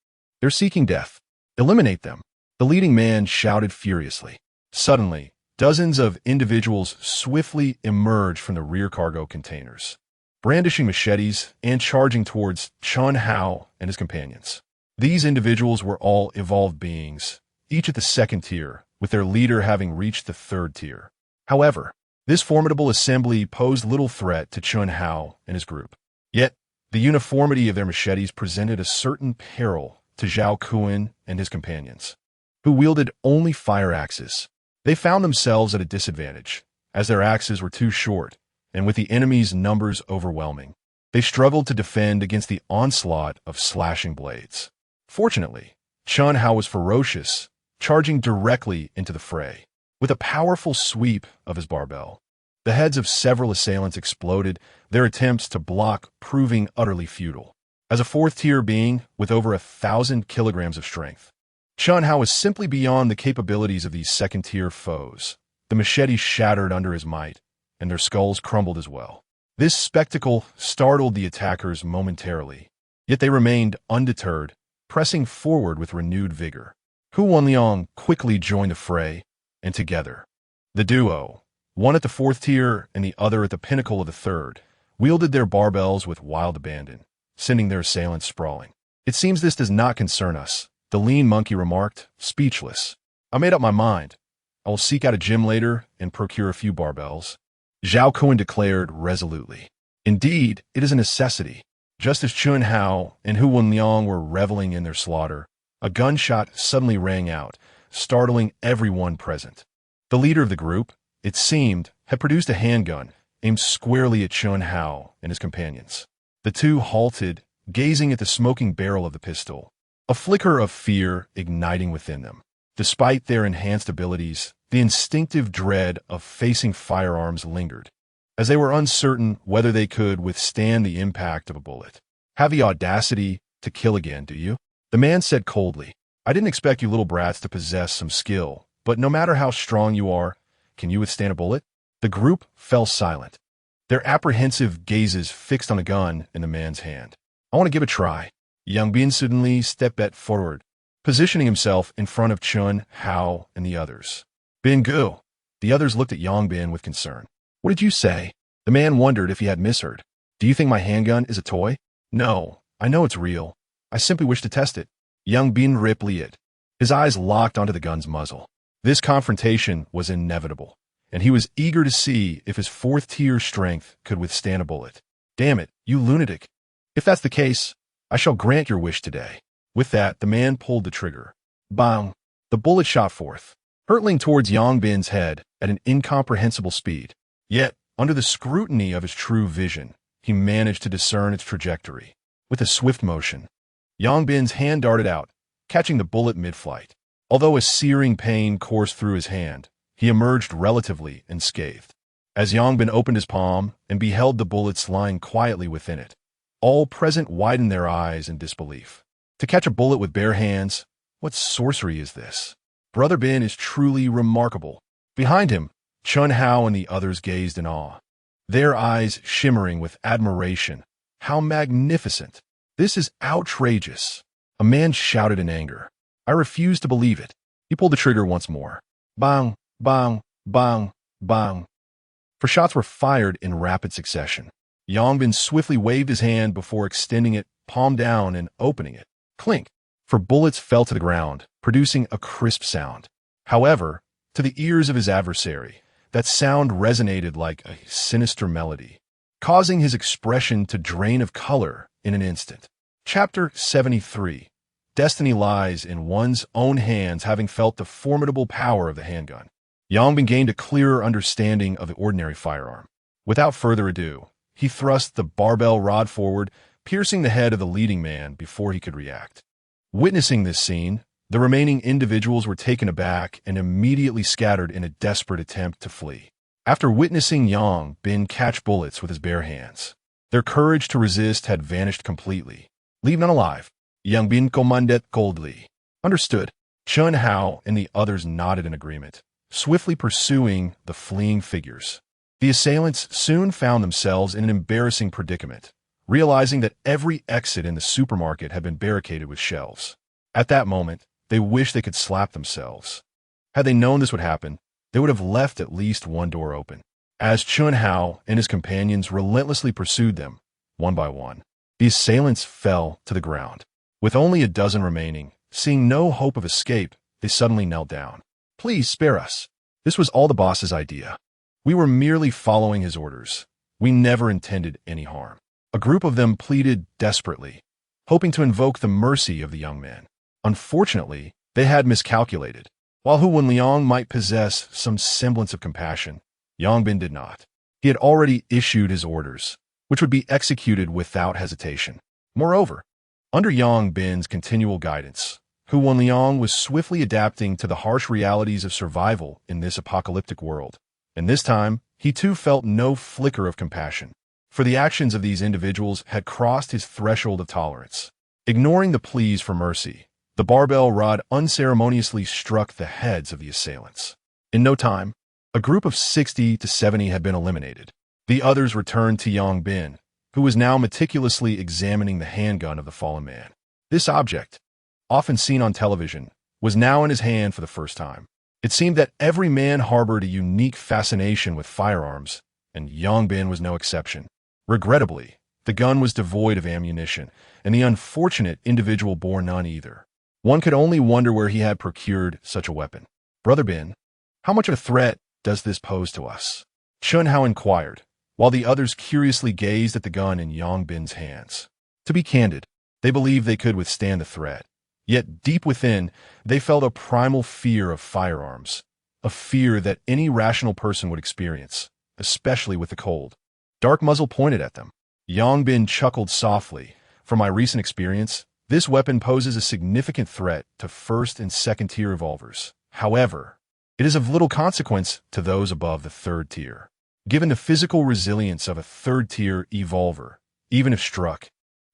They're seeking death. Eliminate them." The leading man shouted furiously. Suddenly, dozens of individuals swiftly emerged from the rear cargo containers, brandishing machetes and charging towards Chun Hao and his companions. These individuals were all evolved beings, each at the second tier, with their leader having reached the third tier. However, this formidable assembly posed little threat to Chun Hao and his group. Yet, the uniformity of their machetes presented a certain peril to Zhao Kuan and his companions, who wielded only fire axes. They found themselves at a disadvantage, as their axes were too short, and with the enemy's numbers overwhelming. They struggled to defend against the onslaught of slashing blades. Fortunately, Chun Hao was ferocious, charging directly into the fray. With a powerful sweep of his barbell, the heads of several assailants exploded, their attempts to block proving utterly futile. As a fourth-tier being with over 1,000 kilograms of strength, Chun Hao was simply beyond the capabilities of these second-tier foes. The machetes shattered under his might, and their skulls crumbled as well. This spectacle startled the attackers momentarily, yet they remained undeterred, pressing forward with renewed vigor. Hu Wanliang quickly joined the fray, and together, the duo, one at the fourth tier and the other at the pinnacle of the third, wielded their barbells with wild abandon, sending their assailants sprawling. "It seems this does not concern us," the lean monkey remarked, speechless. "I made up my mind. I will seek out a gym later and procure a few barbells," Zhao Kuan declared resolutely. "Indeed, it is a necessity." Just as Chun Hao and Hu Wenliang were reveling in their slaughter, a gunshot suddenly rang out, startling everyone present. The leader of the group, it seemed, had produced a handgun aimed squarely at Chun Hao and his companions. The two halted, gazing at the smoking barrel of the pistol, a flicker of fear igniting within them. Despite their enhanced abilities, the instinctive dread of facing firearms lingered, as they were uncertain whether they could withstand the impact of a bullet. "Have the audacity to kill again, do you?" The man said coldly. "I didn't expect you little brats to possess some skill, but no matter how strong you are, can you withstand a bullet?" The group fell silent, their apprehensive gazes fixed on a gun in the man's hand. "I want to give a try." Yangbin suddenly stepped forward, positioning himself in front of Chun Hao and the others. "Bin Gu." The others looked at Yangbin with concern. "What did you say?" The man wondered if he had misheard. "Do you think my handgun is a toy?" "No, I know it's real. I simply wish to test it." Yangbin replied, his eyes locked onto the gun's muzzle. This confrontation was inevitable, and he was eager to see if his fourth-tier strength could withstand a bullet. "Damn it, you lunatic. If that's the case, I shall grant your wish today." With that, the man pulled the trigger. Bang! The bullet shot forth, hurtling towards Yangbin's head at an incomprehensible speed. Yet, under the scrutiny of his true vision, he managed to discern its trajectory. With a swift motion, Yangbin's hand darted out, catching the bullet mid-flight. Although a searing pain coursed through his hand, he emerged relatively unscathed. As Yangbin opened his palm and beheld the bullets lying quietly within it, all present widened their eyes in disbelief. To catch a bullet with bare hands, what sorcery is this? Brother Bin is truly remarkable. Behind him, Chun Hao and the others gazed in awe, their eyes shimmering with admiration. How magnificent! This is outrageous! A man shouted in anger. I refuse to believe it. He pulled the trigger once more. Bang, bang, bang, bang. For shots were fired in rapid succession. Yangbin swiftly waved his hand before extending it, palm down, and opening it. Clink! For bullets fell to the ground, producing a crisp sound. However, to the ears of his adversary, that sound resonated like a sinister melody, causing his expression to drain of color in an instant. Chapter 73. Destiny lies in one's own hands. Having felt the formidable power of the handgun, Yangbin gained a clearer understanding of the ordinary firearm. Without further ado, he thrust the barbell rod forward, piercing the head of the leading man before he could react. Witnessing this scene, the remaining individuals were taken aback and immediately scattered in a desperate attempt to flee. After witnessing Yangbin catch bullets with his bare hands, their courage to resist had vanished completely. Leave none alive. Yangbin commanded coldly. Understood. Chun Hao and the others nodded in agreement, swiftly pursuing the fleeing figures. The assailants soon found themselves in an embarrassing predicament, realizing that every exit in the supermarket had been barricaded with shelves. At that moment, they wished they could slap themselves. Had they known this would happen, they would have left at least one door open. As Chun Hao and his companions relentlessly pursued them, one by one, the assailants fell to the ground. With only a dozen remaining, seeing no hope of escape, they suddenly knelt down. Please spare us. This was all the boss's idea. We were merely following his orders. We never intended any harm. A group of them pleaded desperately, hoping to invoke the mercy of the young man. Unfortunately, they had miscalculated. While Hu Wenliang might possess some semblance of compassion, Yangbin did not. He had already issued his orders, which would be executed without hesitation. Moreover, under Yangbin's continual guidance, Hu Wenliang was swiftly adapting to the harsh realities of survival in this apocalyptic world. And this time, he too felt no flicker of compassion, for the actions of these individuals had crossed his threshold of tolerance. Ignoring the pleas for mercy, the barbell rod unceremoniously struck the heads of the assailants. In no time, a group of 60 to 70 had been eliminated. The others returned to Yangbin, who was now meticulously examining the handgun of the fallen man. This object, often seen on television, was now in his hand for the first time. It seemed that every man harbored a unique fascination with firearms, and Yangbin was no exception. Regrettably, the gun was devoid of ammunition, and the unfortunate individual bore none either. One could only wonder where he had procured such a weapon. Brother Bin, how much of a threat does this pose to us? Chun Hao inquired, while the others curiously gazed at the gun in Yangbin's hands. To be candid, they believed they could withstand the threat. Yet deep within, they felt a primal fear of firearms, a fear that any rational person would experience, especially with the cold. Dark muzzle pointed at them. Yangbin chuckled softly. From my recent experience, this weapon poses a significant threat to first and second tier revolvers. However, it is of little consequence to those above the third tier. Given the physical resilience of a third-tier evolver, even if struck,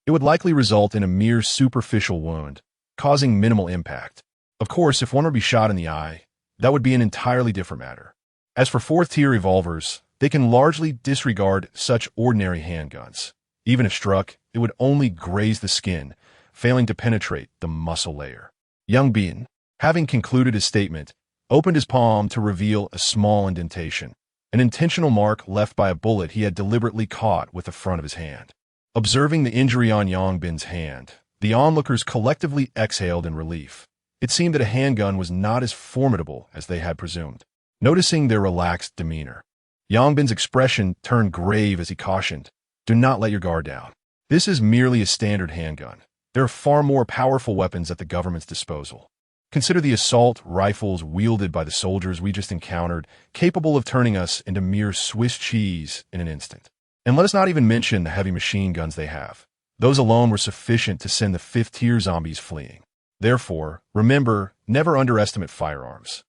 it would likely result in a mere superficial wound, causing minimal impact. Of course, if one were to be shot in the eye, that would be an entirely different matter. As for fourth-tier revolvers, they can largely disregard such ordinary handguns. Even if struck, it would only graze the skin, failing to penetrate the muscle layer. Yangbin, having concluded his statement, opened his palm to reveal a small indentation, an intentional mark left by a bullet he had deliberately caught with the front of his hand. Observing the injury on Yangbin's hand, the onlookers collectively exhaled in relief. It seemed that a handgun was not as formidable as they had presumed. Noticing their relaxed demeanor, Yangbin's expression turned grave as he cautioned, "Do not let your guard down. This is merely a standard handgun. There are far more powerful weapons at the government's disposal. Consider the assault rifles wielded by the soldiers we just encountered, capable of turning us into mere Swiss cheese in an instant. And let us not even mention the heavy machine guns they have. Those alone were sufficient to send the fifth-tier zombies fleeing. Therefore, remember, never underestimate firearms."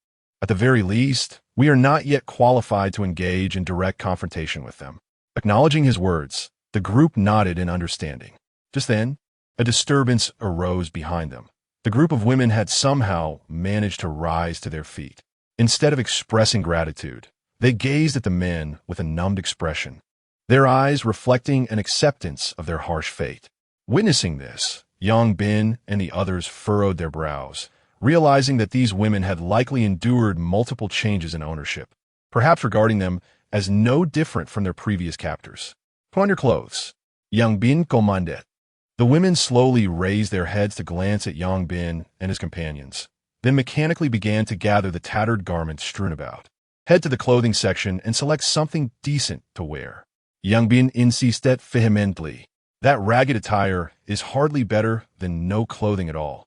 At the very least, we are not yet qualified to engage in direct confrontation with them. Acknowledging his words, the group nodded in understanding. Just then, a disturbance arose behind them. The group of women had somehow managed to rise to their feet. Instead of expressing gratitude, they gazed at the men with a numbed expression, their eyes reflecting an acceptance of their harsh fate. Witnessing this, Yang Bin and the others furrowed their brows, realizing that these women had likely endured multiple changes in ownership, perhaps regarding them as no different from their previous captors. Put on your clothes. Yang Bin commanded. The women slowly raised their heads to glance at Yang Bin and his companions, then mechanically began to gather the tattered garments strewn about. Head to the clothing section and select something decent to wear. Yang Bin insisted vehemently. That ragged attire is hardly better than no clothing at all.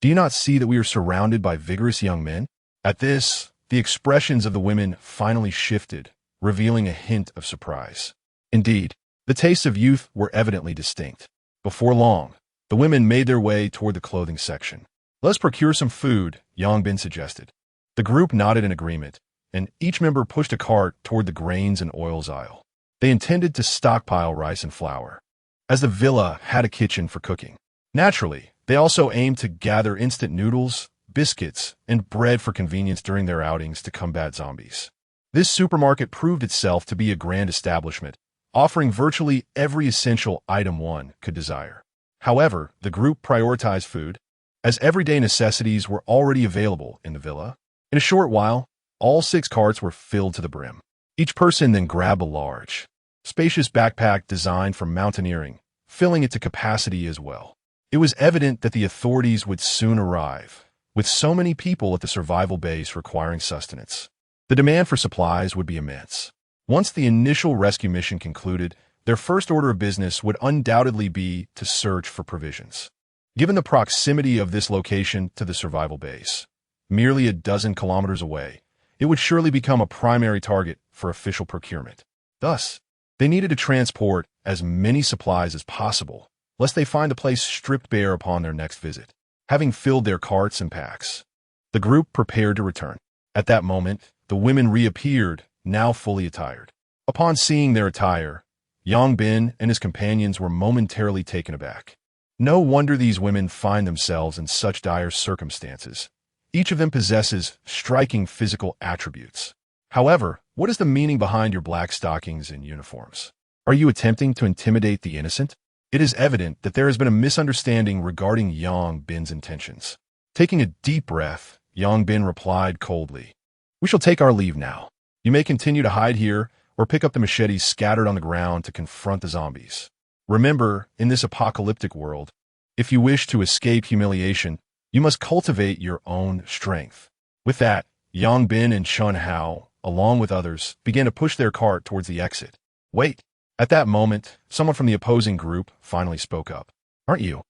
Do you not see that we are surrounded by vigorous young men? At this, the expressions of the women finally shifted, revealing a hint of surprise. Indeed, the tastes of youth were evidently distinct. Before long, the women made their way toward the clothing section. Let's procure some food, Yang Bin suggested. The group nodded in agreement, and each member pushed a cart toward the grains and oils aisle. They intended to stockpile rice and flour, as the villa had a kitchen for cooking. Naturally, they also aimed to gather instant noodles, biscuits, and bread for convenience during their outings to combat zombies. This supermarket proved itself to be a grand establishment, offering virtually every essential item one could desire. However, the group prioritized food, as everyday necessities were already available in the villa. In a short while, all 6 carts were filled to the brim. Each person then grabbed a large, spacious backpack designed for mountaineering, filling it to capacity as well. It was evident that the authorities would soon arrive, with so many people at the survival base requiring sustenance. The demand for supplies would be immense. Once the initial rescue mission concluded, their first order of business would undoubtedly be to search for provisions. Given the proximity of this location to the survival base, merely a dozen kilometers away, it would surely become a primary target for official procurement. Thus, they needed to transport as many supplies as possible, lest they find the place stripped bare upon their next visit. Having filled their carts and packs, the group prepared to return. At that moment, the women reappeared, now fully attired. Upon seeing their attire, Yang Bin and his companions were momentarily taken aback. No wonder these women find themselves in such dire circumstances. Each of them possesses striking physical attributes. However, what is the meaning behind your black stockings and uniforms? Are you attempting to intimidate the innocent? It is evident that there has been a misunderstanding regarding Yang Bin's intentions. Taking a deep breath, Yang Bin replied coldly, "We shall take our leave now. You may continue to hide here or pick up the machetes scattered on the ground to confront the zombies. Remember, in this apocalyptic world, if you wish to escape humiliation, you must cultivate your own strength." With that, Yang Bin and Chun Hao, along with others, began to push their cart towards the exit. Wait. At that moment, someone from the opposing group finally spoke up. Aren't you?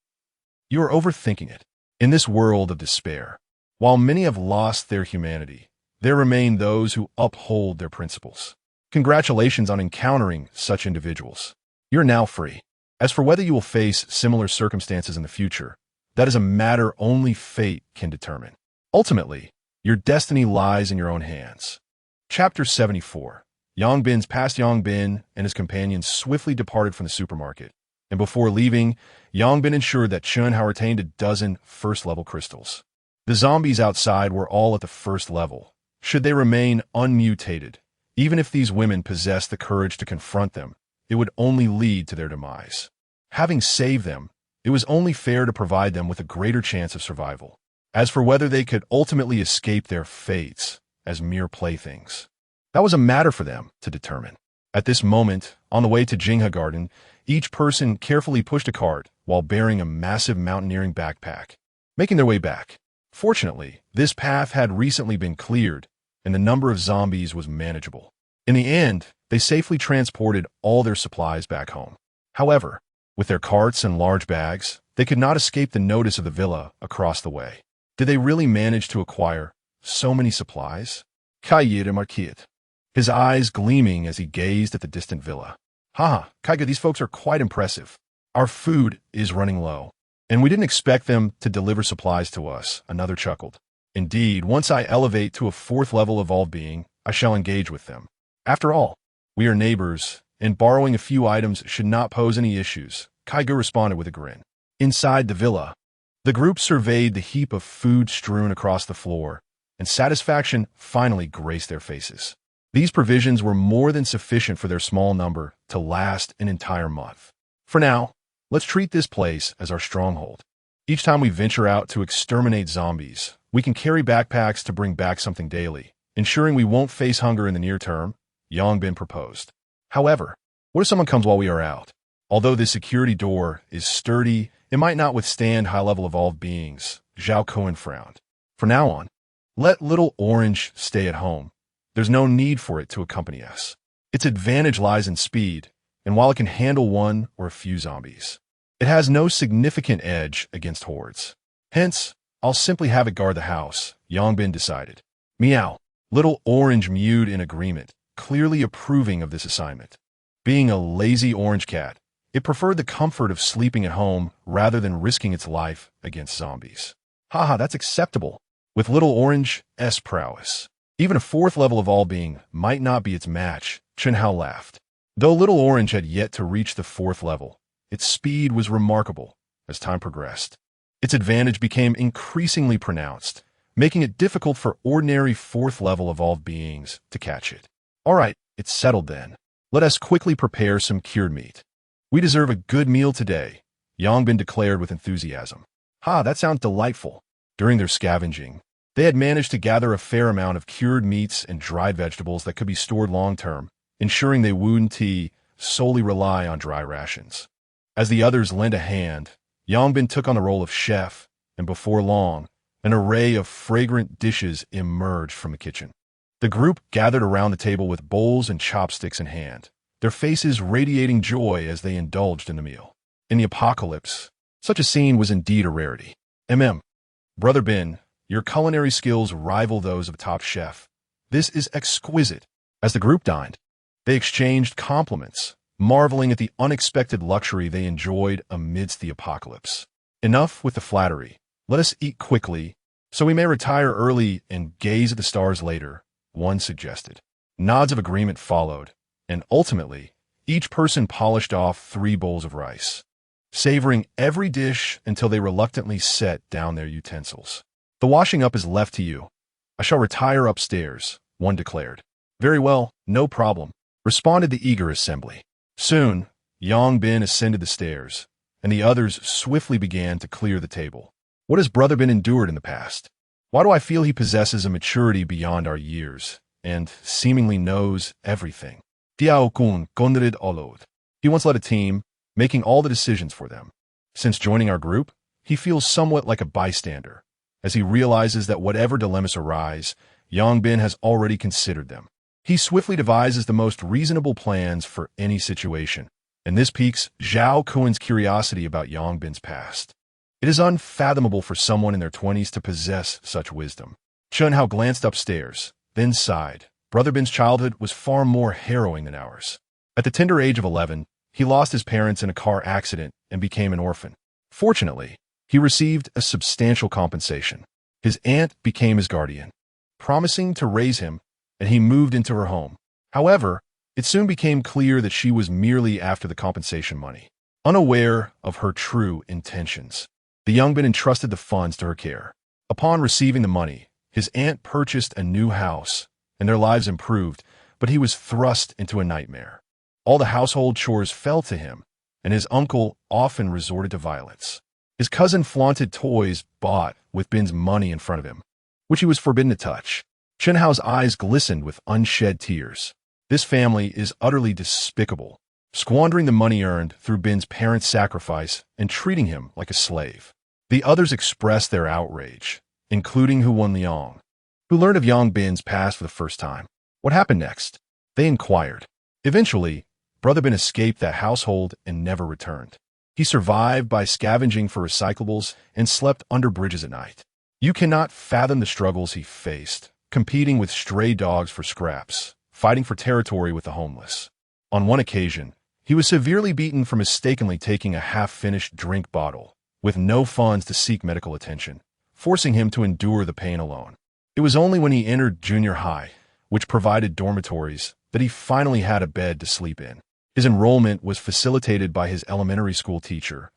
You are overthinking it. In this world of despair, while many have lost their humanity, there remain those who uphold their principles. Congratulations on encountering such individuals. You're now free. As for whether you will face similar circumstances in the future, that is a matter only fate can determine. Ultimately, your destiny lies in your own hands. Chapter 74. Yang Bin and his companions swiftly departed from the supermarket, and before leaving, Yang Bin ensured that Chun Hao retained a dozen first-level crystals. The zombies outside were all at the first level. Should they remain unmutated, even if these women possessed the courage to confront them, it would only lead to their demise. Having saved them, it was only fair to provide them with a greater chance of survival. As for whether they could ultimately escape their fates as mere playthings, that was a matter for them to determine. At this moment, on the way to Jinghe Garden, each person carefully pushed a cart while bearing a massive mountaineering backpack, making their way back. Fortunately, this path had recently been cleared, and the number of zombies was manageable. In the end, they safely transported all their supplies back home. However, with their carts and large bags, they could not escape the notice of the villa across the way. Did they really manage to acquire so many supplies? Kaiyang remarked, his eyes gleaming as he gazed at the distant villa. Haha, Kaiyang, these folks are quite impressive. Our food is running low, and we didn't expect them to deliver supplies to us, another chuckled. Indeed, once I elevate to a fourth level evolved being, I shall engage with them. After all, we are neighbors, and borrowing a few items should not pose any issues, Kaiyang responded with a grin. Inside the villa, the group surveyed the heap of food strewn across the floor, and satisfaction finally graced their faces. These provisions were more than sufficient for their small number to last an entire month. For now, let's treat this place as our stronghold. Each time we venture out to exterminate zombies, we can carry backpacks to bring back something daily, ensuring we won't face hunger in the near term, Yongbin proposed. However, what if someone comes while we are out? Although this security door is sturdy, it might not withstand high-level evolved beings, Zhao Cohen frowned. From now on, let Little Orange stay at home. There's no need for it to accompany us. Its advantage lies in speed, and while it can handle one or a few zombies, it has no significant edge against hordes. Hence, I'll simply have it guard the house, Yongbin decided. Meow. Little Orange mewed in agreement, clearly approving of this assignment. Being a lazy orange cat, it preferred the comfort of sleeping at home rather than risking its life against zombies. Haha, that's acceptable. With Little Orange's prowess, even a fourth level evolved being might not be its match, Chunhao laughed. Though Little Orange had yet to reach the fourth level, its speed was remarkable as time progressed. Its advantage became increasingly pronounced, making it difficult for ordinary fourth level evolved beings to catch it. All right, it's settled then. Let us quickly prepare some cured meat. We deserve a good meal today, Yongbin declared with enthusiasm. Ha, that sounds delightful. During their scavenging, they had managed to gather a fair amount of cured meats and dried vegetables that could be stored long-term, ensuring they wouldn't solely rely on dry rations. As the others lent a hand, Yongbin took on the role of chef, and before long, an array of fragrant dishes emerged from the kitchen. The group gathered around the table with bowls and chopsticks in hand, their faces radiating joy as they indulged in the meal. In the apocalypse, such a scene was indeed a rarity. Brother Ben, your culinary skills rival those of a top chef. This is exquisite. As the group dined, they exchanged compliments, marveling at the unexpected luxury they enjoyed amidst the apocalypse. Enough with the flattery. Let us eat quickly, so we may retire early and gaze at the stars later, one suggested. Nods of agreement followed, and ultimately, each person polished off 3 bowls of rice, savoring every dish until they reluctantly set down their utensils. The washing up is left to you. I shall retire upstairs, one declared. Very well, no problem, responded the eager assembly. Soon, Yongbin ascended the stairs, and the others swiftly began to clear the table. What has Brother Ben endured in the past? Why do I feel he possesses a maturity beyond our years, and seemingly knows everything? Tianquan Gondrid Olod. He once led a team, making all the decisions for them. Since joining our group, he feels somewhat like a bystander, as he realizes that whatever dilemmas arise, Yongbin has already considered them. He swiftly devises the most reasonable plans for any situation, and this piques Zhao Kuen's curiosity about Yongbin's past. It is unfathomable for someone in their 20s to possess such wisdom. Chunhao glanced upstairs, then sighed. Brother Ben's childhood was far more harrowing than ours. At the tender age of 11, he lost his parents in a car accident and became an orphan. Fortunately, he received a substantial compensation. His aunt became his guardian, promising to raise him, and he moved into her home. However, it soon became clear that she was merely after the compensation money, unaware of her true intentions. The Yongbin entrusted the funds to her care. Upon receiving the money, his aunt purchased a new house, and their lives improved, but he was thrust into a nightmare. All the household chores fell to him, and his uncle often resorted to violence. His cousin flaunted toys bought with Ben's money in front of him, which he was forbidden to touch. Chunhao's eyes glistened with unshed tears. This family is utterly despicable, squandering the money earned through Ben's parents' sacrifice and treating him like a slave. The others expressed their outrage, including Huan Liang, who learned of Yongbin's past for the first time. What happened next? They inquired. Eventually, Brother Ben escaped that household and never returned. He survived by scavenging for recyclables and slept under bridges at night. You cannot fathom the struggles he faced, competing with stray dogs for scraps, fighting for territory with the homeless. On one occasion, he was severely beaten for mistakenly taking a half-finished drink bottle, with no funds to seek medical attention. forcing him to endure the pain alone. It was only when he entered junior high, which provided dormitories, that he finally had a bed to sleep in. His enrollment was facilitated by his elementary school teacher.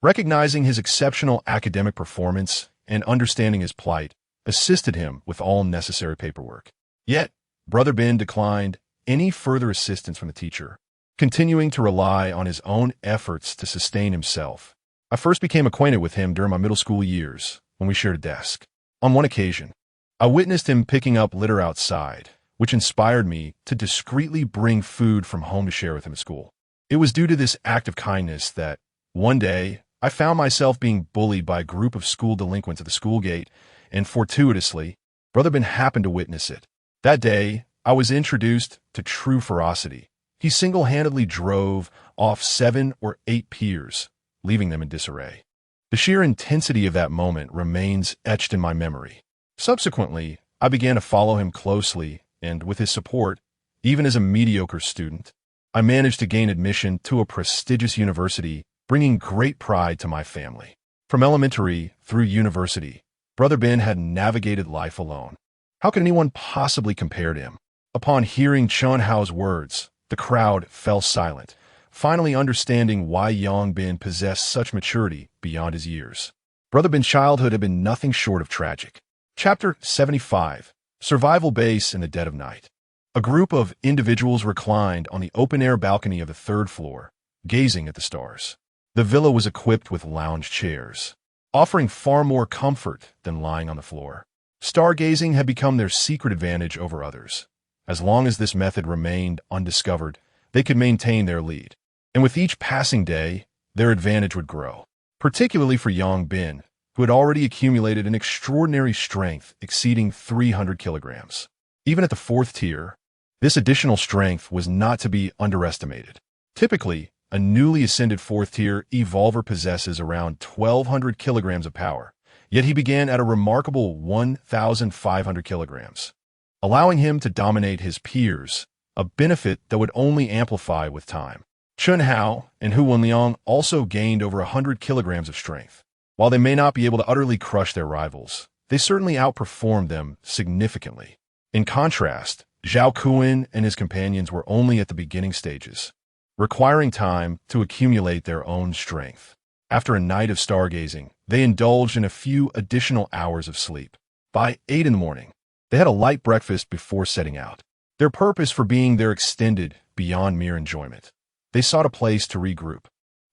Recognizing his exceptional academic performance and understanding his plight, assisted him with all necessary paperwork. Yet, Brother Ben declined any further assistance from the teacher, continuing to rely on his own efforts to sustain himself. I first became acquainted with him during my middle school years when we shared a desk. On one occasion, I witnessed him picking up litter outside, which inspired me to discreetly bring food from home to share with him at school. It was due to this act of kindness that, one day, I found myself being bullied by a group of school delinquents at the school gate, and fortuitously, Brother Ben happened to witness it. That day, I was introduced to true ferocity. He single-handedly drove off 7 or 8 peers, leaving them in disarray. The sheer intensity of that moment remains etched in my memory. Subsequently, I began to follow him closely, and with his support, even as a mediocre student, I managed to gain admission to a prestigious university, bringing great pride to my family. From elementary through university, Brother Ben had navigated life alone. How could anyone possibly compare to him? Upon hearing Chun Hao's words, the crowd fell silent, finally understanding why Yang Bin possessed such maturity beyond his years. Brother Ben's childhood had been nothing short of tragic. Chapter 75. Survival Base in the Dead of Night. A group of individuals reclined on the open-air balcony of the 3rd floor, gazing at the stars. The villa was equipped with lounge chairs, offering far more comfort than lying on the floor. Stargazing had become their secret advantage over others. As long as this method remained undiscovered, they could maintain their lead. And with each passing day, their advantage would grow, particularly for Yang Bin, who had already accumulated an extraordinary strength exceeding 300 kilograms. Even at the 4th tier, this additional strength was not to be underestimated. Typically, a newly ascended 4th tier evolver possesses around 1,200 kilograms of power, yet he began at a remarkable 1,500 kilograms, allowing him to dominate his peers, a benefit that would only amplify with time. Chun Hao and Hu Wenliang also gained over 100 kilograms of strength. While they may not be able to utterly crush their rivals, they certainly outperformed them significantly. In contrast, Zhao Kuan and his companions were only at the beginning stages, requiring time to accumulate their own strength. After a night of stargazing, they indulged in a few additional hours of sleep. By 8 in the morning, they had a light breakfast before setting out. Their purpose for being there extended beyond mere enjoyment. They sought a place to regroup,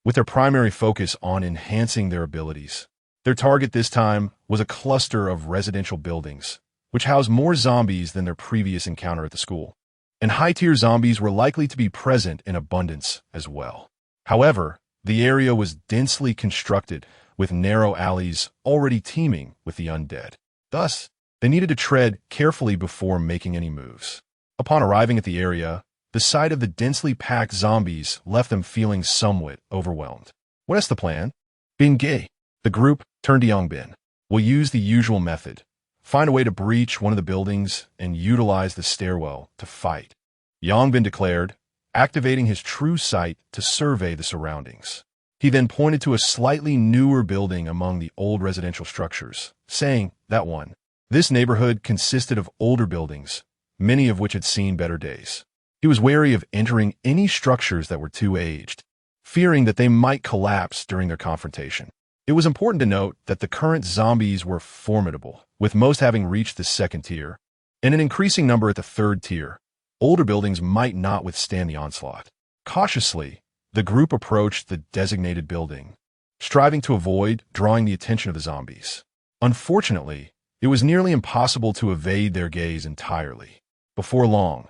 with their primary focus on enhancing their abilities. Their target this time was a cluster of residential buildings, which housed more zombies than their previous encounter at the school. And high-tier zombies were likely to be present in abundance as well. However, the area was densely constructed, with narrow alleys already teeming with the undead. Thus, they needed to tread carefully before making any moves. Upon arriving at the area, the sight of the densely packed zombies left them feeling somewhat overwhelmed. What is the plan? Being gay, the group turned to Yang Bin. We'll use the usual method. Find a way to breach one of the buildings and utilize the stairwell to fight, Yang Bin declared, activating his true sight to survey the surroundings. He then pointed to a slightly newer building among the old residential structures, saying, that one. This neighborhood consisted of older buildings, many of which had seen better days. He was wary of entering any structures that were too aged, fearing that they might collapse during their confrontation. It was important to note that the current zombies were formidable, with most having reached the 2nd tier, and an increasing number at the 3rd tier. Older buildings might not withstand the onslaught. Cautiously, the group approached the designated building, striving to avoid drawing the attention of the zombies. Unfortunately, it was nearly impossible to evade their gaze entirely. Before long,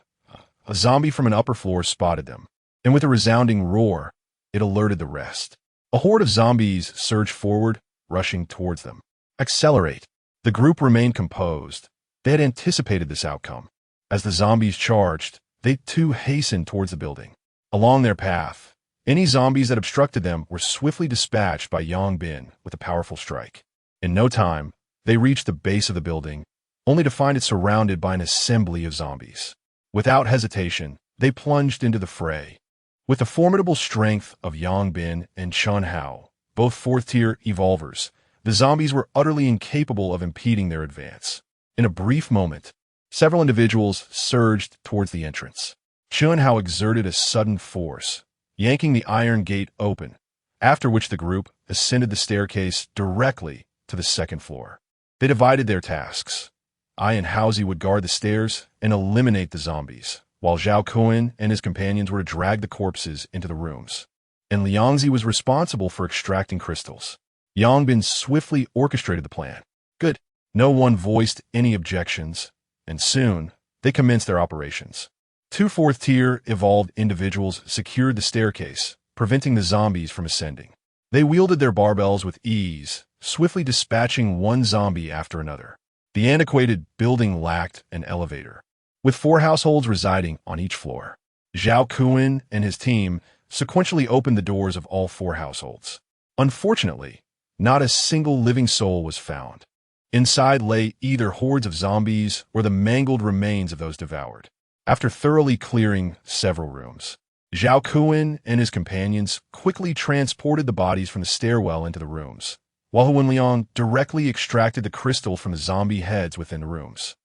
a zombie from an upper floor spotted them, and with a resounding roar, it alerted the rest. A horde of zombies surged forward, rushing towards them. Accelerate. The group remained composed. They had anticipated this outcome. As the zombies charged, they too hastened towards the building. Along their path, any zombies that obstructed them were swiftly dispatched by Yang Bin with a powerful strike. In no time, they reached the base of the building, only to find it surrounded by an assembly of zombies. Without hesitation, they plunged into the fray. With the formidable strength of Yang Bin and Chun Hao, both 4th-tier evolvers, The zombies were utterly incapable of impeding their advance. In a brief moment, several individuals surged towards the entrance. Chunhao exerted a sudden force, yanking the iron gate open, after which the group ascended the staircase directly to the second floor. They divided their tasks. I and Haozi would guard the stairs and eliminate the zombies, while Zhao Kuan and his companions were to drag the corpses into the rooms. And Liangzi was responsible for extracting crystals. Yang Bin swiftly orchestrated the plan. Good. No one voiced any objections, and soon they commenced their operations. 2 4th-tier evolved individuals secured the staircase, preventing the zombies from ascending. They wielded their barbells with ease, swiftly dispatching one zombie after another. The antiquated building lacked an elevator, with 4 households residing on each floor. Zhao Kuan and his team sequentially opened the doors of all 4 households. Unfortunately, not a single living soul was found. Inside lay either hordes of zombies or the mangled remains of those devoured. After thoroughly clearing several rooms, Zhao Kuan and his companions quickly transported the bodies from the stairwell into the rooms, while Huan Liang directly extracted the crystal from the zombie heads within the rooms.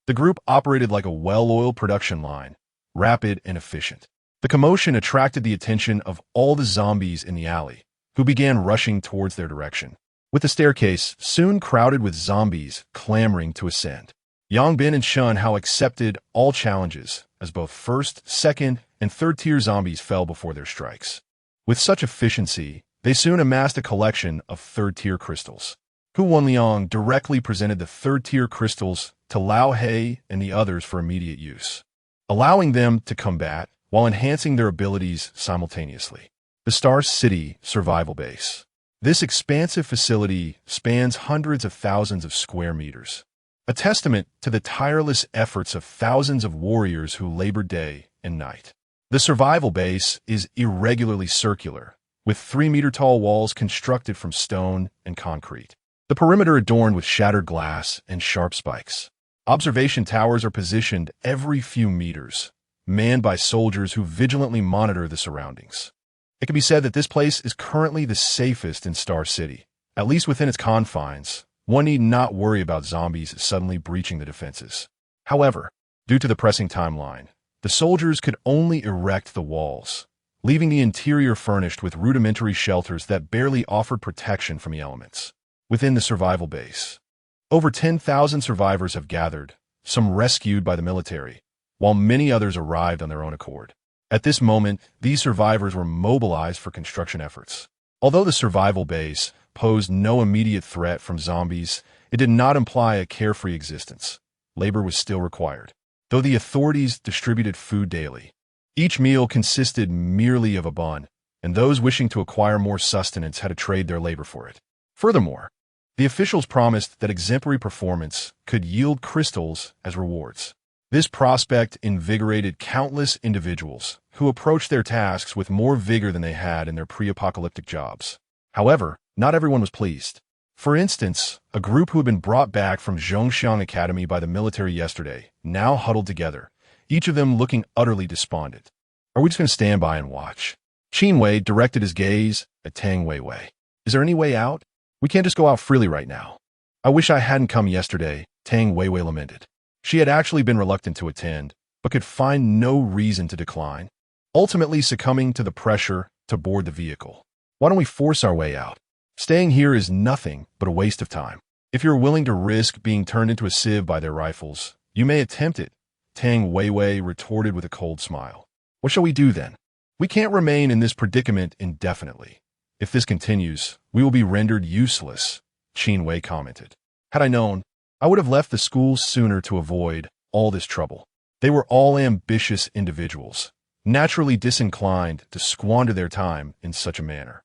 The group operated like a well-oiled production line, rapid and efficient. The commotion attracted the attention of all the zombies in the alley, who began rushing towards their direction, with the staircase soon crowded with zombies clamoring to ascend. Yang Bin and Chunhao accepted all challenges, as both 1st, 2nd, and 3rd-tier zombies fell before their strikes. With such efficiency, they soon amassed a collection of 3rd-tier crystals. Huan Liang directly presented the 3rd-tier crystals to Lao He and the others for immediate use, allowing them to combat while enhancing their abilities simultaneously. The Scarcity Survival Base. This expansive facility spans hundreds of thousands of square meters, a testament to the tireless efforts of thousands of warriors who labored day and night. The survival base is irregularly circular, with 3-meter-tall walls constructed from stone and concrete. The perimeter adorned with shattered glass and sharp spikes. Observation towers are positioned every few meters, manned by soldiers who vigilantly monitor the surroundings. It can be said that this place is currently the safest in Star City. At least within its confines, one need not worry about zombies suddenly breaching the defenses. However, due to the pressing timeline, the soldiers could only erect the walls, leaving the interior furnished with rudimentary shelters that barely offered protection from the elements. Within the survival base, over 10,000 survivors have gathered, some rescued by the military, while many others arrived on their own accord. At this moment, these survivors were mobilized for construction efforts. Although the survival base posed no immediate threat from zombies, it did not imply a carefree existence. Labor was still required, though the authorities distributed food daily. Each meal consisted merely of a bun, and those wishing to acquire more sustenance had to trade their labor for it. Furthermore, the officials promised that exemplary performance could yield crystals as rewards. This prospect invigorated countless individuals who approached their tasks with more vigor than they had in their pre-apocalyptic jobs. However, not everyone was pleased. For instance, a group who had been brought back from Zhongxiang Academy by the military yesterday now huddled together, each of them looking utterly despondent. Are we just going to stand by and watch? Qin Wei directed his gaze at Tang Weiwei. Is there any way out? We can't just go out freely right now. I wish I hadn't come yesterday, Tang Weiwei lamented. She had actually been reluctant to attend, but could find no reason to decline, ultimately succumbing to the pressure to board the vehicle. Why don't we force our way out? Staying here is nothing but a waste of time. If you're willing to risk being turned into a sieve by their rifles, you may attempt it, Tang Weiwei retorted with a cold smile. What shall we do then? We can't remain in this predicament indefinitely. If this continues, we will be rendered useless, Qin Wei commented. Had I known, I would have left the school sooner to avoid all this trouble. They were all ambitious individuals, naturally disinclined to squander their time in such a manner.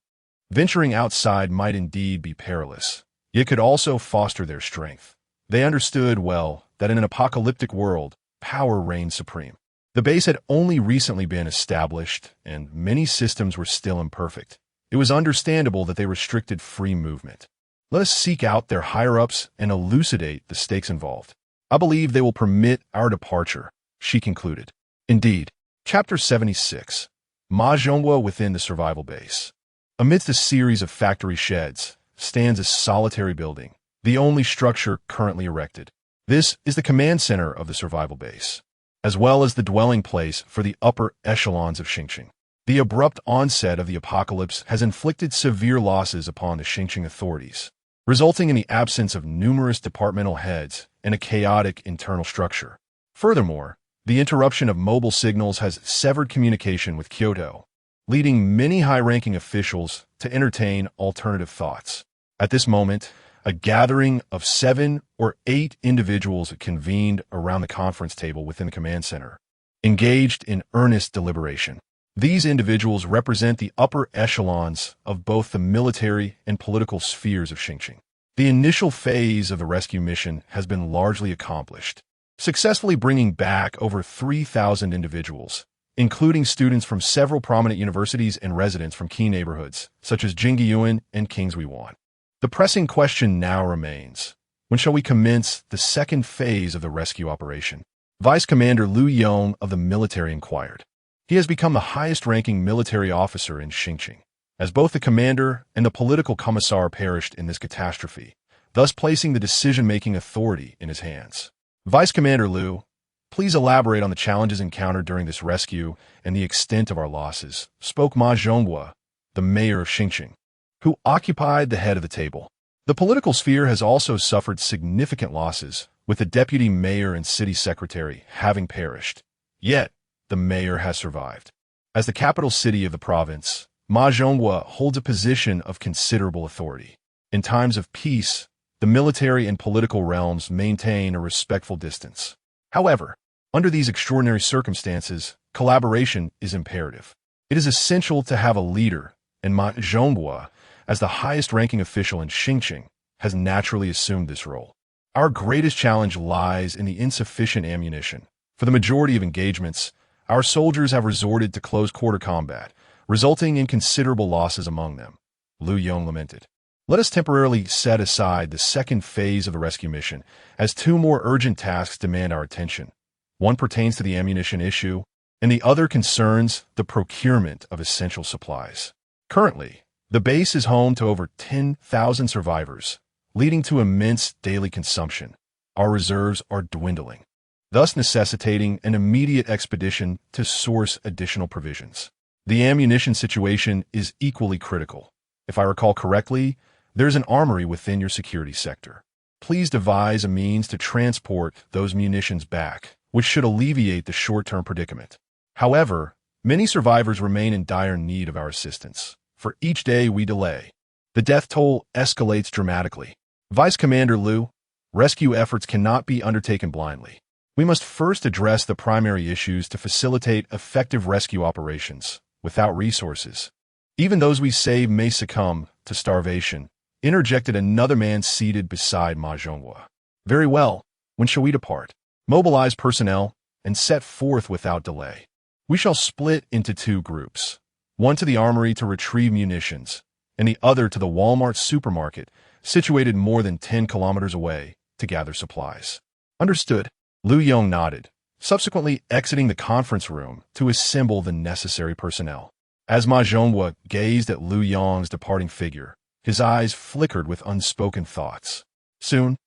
Venturing outside might indeed be perilous, yet could also foster their strength. They understood well that in an apocalyptic world, power reigned supreme. The base had only recently been established, and many systems were still imperfect. It was understandable that they restricted free movement. Let us seek out their higher-ups and elucidate the stakes involved. I believe they will permit our departure, she concluded. Indeed. Chapter 76. Ma Zhonghua within the survival base. Amidst a series of factory sheds, stands a solitary building, the only structure currently erected. This is the command center of the survival base, as well as the dwelling place for the upper echelons of Xingqing. The abrupt onset of the apocalypse has inflicted severe losses upon the Xingqing authorities, resulting in the absence of numerous departmental heads and a chaotic internal structure. Furthermore, the interruption of mobile signals has severed communication with Kyoto, leading many high-ranking officials to entertain alternative thoughts. At this moment, a gathering of 7 or 8 individuals convened around the conference table within the command center, engaged in earnest deliberation. These individuals represent the upper echelons of both the military and political spheres of Xingqing. The initial phase of the rescue mission has been largely accomplished, successfully bringing back over 3,000 individuals, including students from several prominent universities and residents from key neighborhoods, such as Yinyuan and Yinyuan. The pressing question now remains, when shall we commence the second phase of the rescue operation? Vice Commander Lu Yong of the military inquired. He has become the highest-ranking military officer in Xingqing, as both the commander and the political commissar perished in this catastrophe, thus placing the decision-making authority in his hands. Vice Commander Lu, please elaborate on the challenges encountered during this rescue and the extent of our losses, spoke Ma Zhonghua, the mayor of Xingqing, who occupied the head of the table. The political sphere has also suffered significant losses, with the deputy mayor and city secretary having perished. Yet, the mayor has survived. As the capital city of the province, Ma Zhonghua holds a position of considerable authority. In times of peace, the military and political realms maintain a respectful distance. However, under these extraordinary circumstances, collaboration is imperative. It is essential to have a leader, and Ma Zhonghua, as the highest-ranking official in Xingqing, has naturally assumed this role. Our greatest challenge lies in the insufficient ammunition. For the majority of engagements, our soldiers have resorted to close-quarter combat, resulting in considerable losses among them, Lu Yong lamented. Let us temporarily set aside the second phase of the rescue mission, as 2 more urgent tasks demand our attention. One pertains to the ammunition issue, and the other concerns the procurement of essential supplies. Currently, the base is home to over 10,000 survivors, leading to immense daily consumption. Our reserves are dwindling, thus necessitating an immediate expedition to source additional provisions. The ammunition situation is equally critical. If I recall correctly, there's an armory within your security sector. Please devise a means to transport those munitions back, which should alleviate the short-term predicament. However, many survivors remain in dire need of our assistance. For each day we delay, the death toll escalates dramatically. Vice Commander Lu, rescue efforts cannot be undertaken blindly. We must first address the primary issues to facilitate effective rescue operations. Without resources, even those we save may succumb to starvation, interjected another man seated beside Ma Zhonghua. Very well, when shall we depart? Mobilize personnel and set forth without delay. We shall split into 2 groups, one to the armory to retrieve munitions, and the other to the Walmart supermarket, situated more than 10 kilometers away, to gather supplies. Understood. Lu Yong nodded, subsequently exiting the conference room to assemble the necessary personnel. As Ma Zhonghua gazed at Lu Yong's departing figure, his eyes flickered with unspoken thoughts. Soon,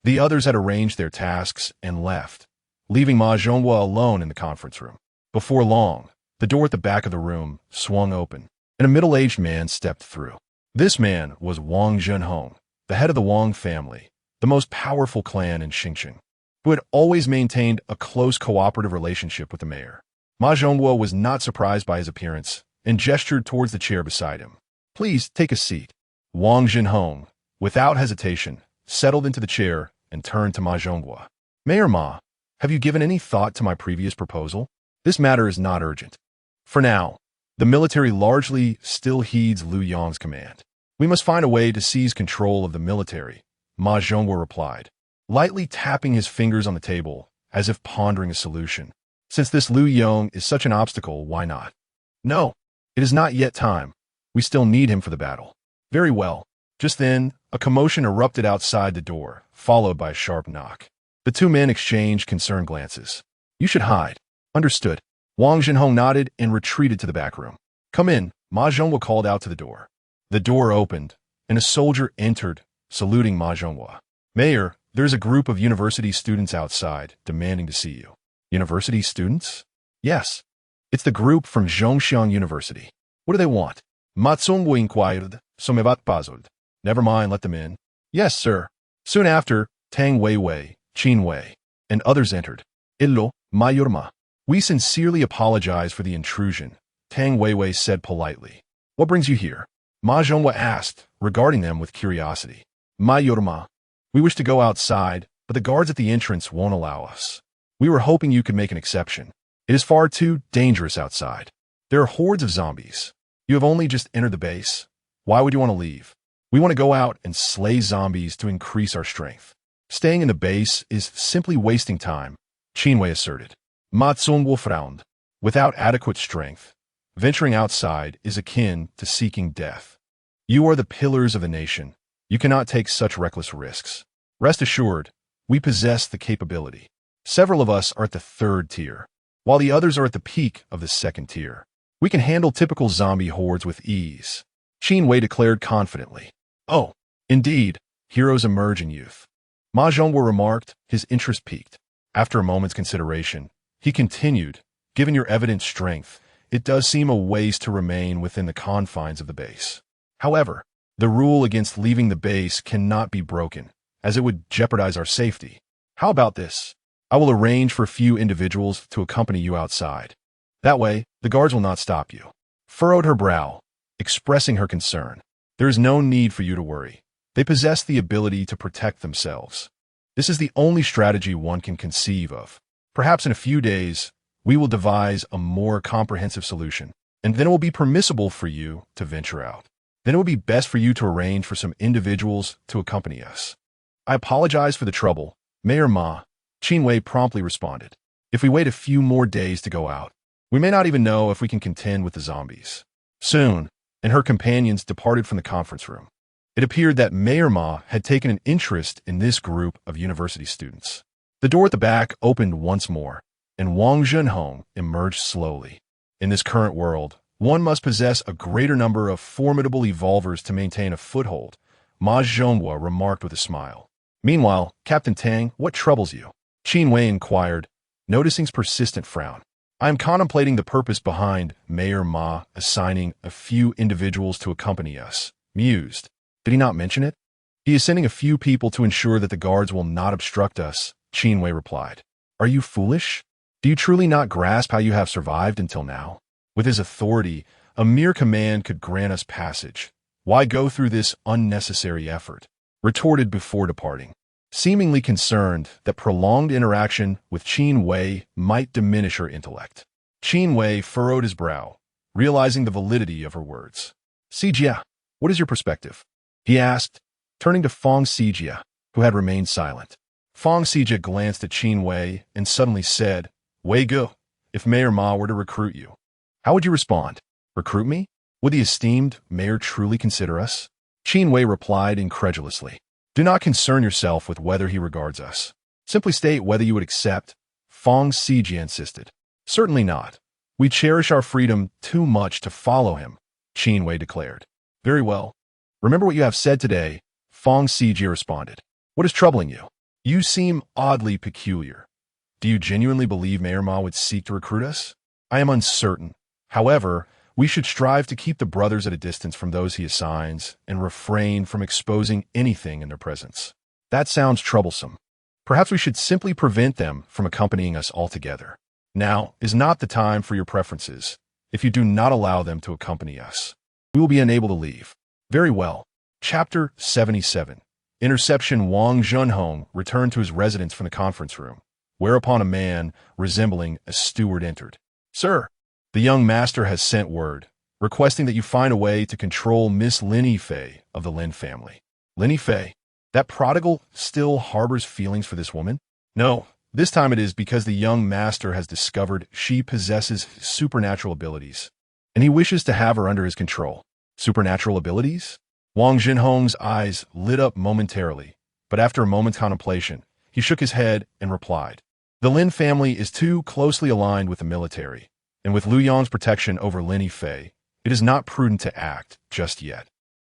the others had arranged their tasks and left, leaving Ma Zhonghua alone in the conference room. Before long, the door at the back of the room swung open, and a middle-aged man stepped through. This man was Wang Zhenhong, the head of the Wang family, the most powerful clan in Xingqing, who had always maintained a close cooperative relationship with the mayor. Ma Zhonghua was not surprised by his appearance and gestured towards the chair beside him. Please take a seat. Wang Zhenhong, without hesitation, settled into the chair and turned to Ma Zhonghua. Mayor Ma, have you given any thought to my previous proposal? This matter is not urgent. For now, the military largely still heeds Lu Yong's command. We must find a way to seize control of the military, Ma Zhonghua replied, lightly tapping his fingers on the table as if pondering a solution. Since this Lu Yong is such an obstacle, why not? No, it is not yet time. We still need him for the battle. Very well. Just then, a commotion erupted outside the door, followed by a sharp knock. The 2 men exchanged concerned glances. You should hide. Understood. Wang Zhenhong nodded and retreated to the back room. Come in, Ma Zhonghua called out to the door. The door opened, and a soldier entered, saluting Ma Zhonghua. Mayor, there's a group of university students outside, demanding to see you. University students? Yes. It's the group from Zhongshan University. What do they want? Ma Zhonghua inquired, somevat puzzled. Never mind, let them in. Yes, sir. Soon after, Tang Weiwei, Qin Wei, and others entered. Illo, Mayorma. We sincerely apologize for the intrusion, Tang Weiwei said politely. What brings you here? Ma Zhonghua asked, regarding them with curiosity. Mayorma. We wish to go outside, but the guards at the entrance won't allow us. We were hoping you could make an exception. It is far too dangerous outside. There are hordes of zombies. You have only just entered the base. Why would you want to leave? We want to go out and slay zombies to increase our strength. Staying in the base is simply wasting time, Qinwei asserted. Ma Zhonghua frowned. Without adequate strength, venturing outside is akin to seeking death. You are the pillars of the nation. You cannot take such reckless risks. Rest assured, we possess the capability. Several of us are at the 3rd tier, while the others are at the peak of the 2nd tier. We can handle typical zombie hordes with ease, Qin Wei declared confidently. Oh, indeed, heroes emerge in youth. Ma Zhonghua remarked, his interest piqued. After a moment's consideration, he continued, given your evident strength, it does seem a waste to remain within the confines of the base. However, the rule against leaving the base cannot be broken, as it would jeopardize our safety. How about this? I will arrange for a few individuals to accompany you outside. That way, the guards will not stop you. Furrowed her brow, expressing her concern. There is no need for you to worry. They possess the ability to protect themselves. This is the only strategy one can conceive of. Perhaps in a few days, we will devise a more comprehensive solution, and then it will be permissible for you to venture out. Then it would be best for you to arrange for some individuals to accompany us. I apologize for the trouble, Mayor Ma, Qin Wei promptly responded. If we wait a few more days to go out, we may not even know if we can contend with the zombies. Soon, and her companions departed from the conference room. It appeared that Mayor Ma had taken an interest in this group of university students. The door at the back opened once more, and Wang Zhenhong emerged slowly. In this current world, one must possess a greater number of formidable evolvers to maintain a foothold, Ma Zhonghua remarked with a smile. Meanwhile, Captain Tang, what troubles you? Qin Wei inquired, noticing his persistent frown. I am contemplating the purpose behind Mayor Ma assigning a few individuals to accompany us, mused. Did he not mention it? He is sending a few people to ensure that the guards will not obstruct us, Qin Wei replied. Are you foolish? Do you truly not grasp how you have survived until now? With his authority, a mere command could grant us passage. Why go through this unnecessary effort? Retorted before departing. Seemingly concerned that prolonged interaction with Qin Wei might diminish her intellect. Qin Wei furrowed his brow, realizing the validity of her words. Sijia, what is your perspective? He asked, turning to Fong Sijia, who had remained silent. Fong Sijia glanced at Qin Wei and suddenly said, Wei Gu, if Mayor Ma were to recruit you, how would you respond? Recruit me? Would the esteemed mayor truly consider us? Qin Wei replied incredulously. Do not concern yourself with whether he regards us. Simply state whether you would accept, Fong Sijia insisted. Certainly not. We cherish our freedom too much to follow him, Qin Wei declared. Very well. Remember what you have said today, Fong Sijia responded. What is troubling you? You seem oddly peculiar. Do you genuinely believe Mayor Ma would seek to recruit us? I am uncertain. However, we should strive to keep the brothers at a distance from those he assigns and refrain from exposing anything in their presence. That sounds troublesome. Perhaps we should simply prevent them from accompanying us altogether. Now is not the time for your preferences. If you do not allow them to accompany us, we will be unable to leave. Very well. Chapter 77. Interception. Wang Zhenhong returned to his residence from the conference room, whereupon a man resembling a steward entered. Sir, the young master has sent word, requesting that you find a way to control Miss Lin Fei of the Lin family. Lin Fei? That prodigal still harbors feelings for this woman? No, this time it is because the young master has discovered she possesses supernatural abilities, and he wishes to have her under his control. Supernatural abilities? Wang Zhenhong's eyes lit up momentarily, but after a moment's contemplation, he shook his head and replied, The Lin family is too closely aligned with the military, and with Lu Yang's protection over Lin Fei, it is not prudent to act just yet.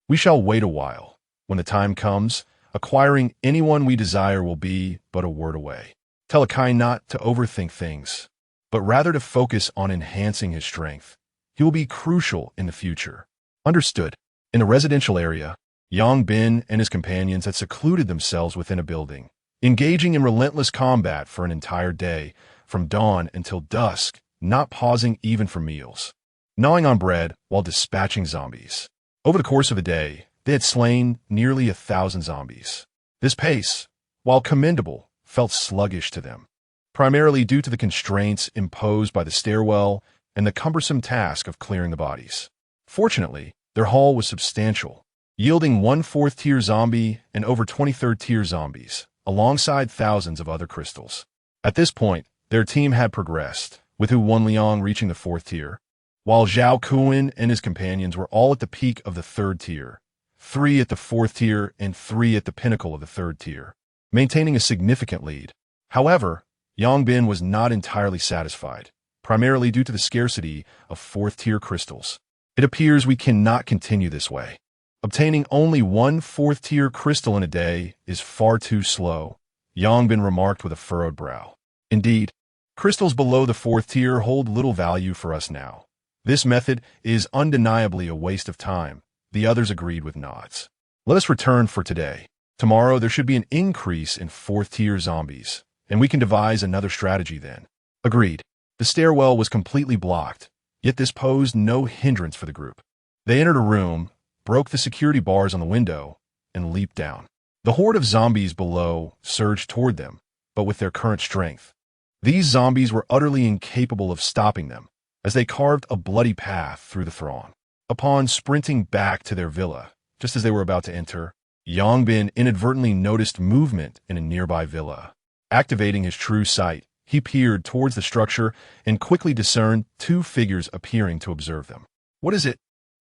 We shall wait a while. When the time comes, acquiring anyone we desire will be but a word away. Tell Kaiyang not to overthink things, but rather to focus on enhancing his strength. He will be crucial in the future. Understood. In the residential area, Yang Bin and his companions had secluded themselves within a building, engaging in relentless combat for an entire day, from dawn until dusk, not pausing even for meals, gnawing on bread while dispatching zombies. Over the course of the day, they had slain nearly 1,000 zombies. This pace, while commendable, felt sluggish to them, primarily due to the constraints imposed by the stairwell and the cumbersome task of clearing the bodies. Fortunately, their haul was substantial, yielding 1 4th-tier zombie and over 23rd-tier zombies, alongside thousands of other crystals. At this point, their team had progressed, with Wan Liang reaching the 4th tier, while Zhao Kuan and his companions were all at the peak of the 3rd tier, 3 at the 4th tier and 3 at the pinnacle of the 3rd tier, maintaining a significant lead. However, Yang Bin was not entirely satisfied, primarily due to the scarcity of 4th-tier crystals. It appears we cannot continue this way. Obtaining only 1 4th-tier crystal in a day is far too slow, Yang Bin remarked with a furrowed brow. Indeed, crystals below the 4th tier hold little value for us now. This method is undeniably a waste of time, the others agreed with nods. Let us return for today. Tomorrow there should be an increase in 4th-tier zombies, and we can devise another strategy then. Agreed. The stairwell was completely blocked, yet this posed no hindrance for the group. They entered a room, broke the security bars on the window, and leaped down. The horde of zombies below surged toward them, but with their current strength. These zombies were utterly incapable of stopping them, as they carved a bloody path through the throng. Upon sprinting back to their villa, just as they were about to enter, Yang Bin inadvertently noticed movement in a nearby villa. Activating his true sight, he peered towards the structure and quickly discerned 2 figures appearing to observe them. What is it,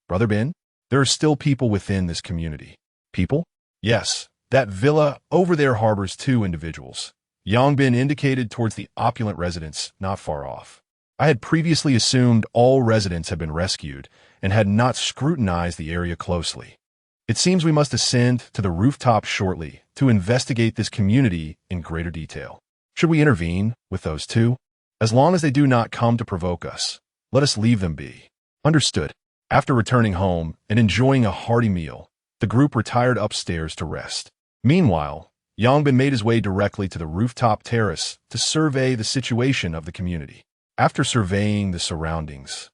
Brother Bin? There are still people within this community. People? Yes, that villa over there harbors 2 individuals. Yang Bin indicated towards the opulent residence not far off. I had previously assumed all residents had been rescued and had not scrutinized the area closely. It seems we must ascend to the rooftop shortly to investigate this community in greater detail. Should we intervene with those 2? As long as they do not come to provoke us, let us leave them be. Understood. After returning home and enjoying a hearty meal, the group retired upstairs to rest. Meanwhile, Yang Bin made his way directly to the rooftop terrace to survey the situation of the community. After surveying the surroundings,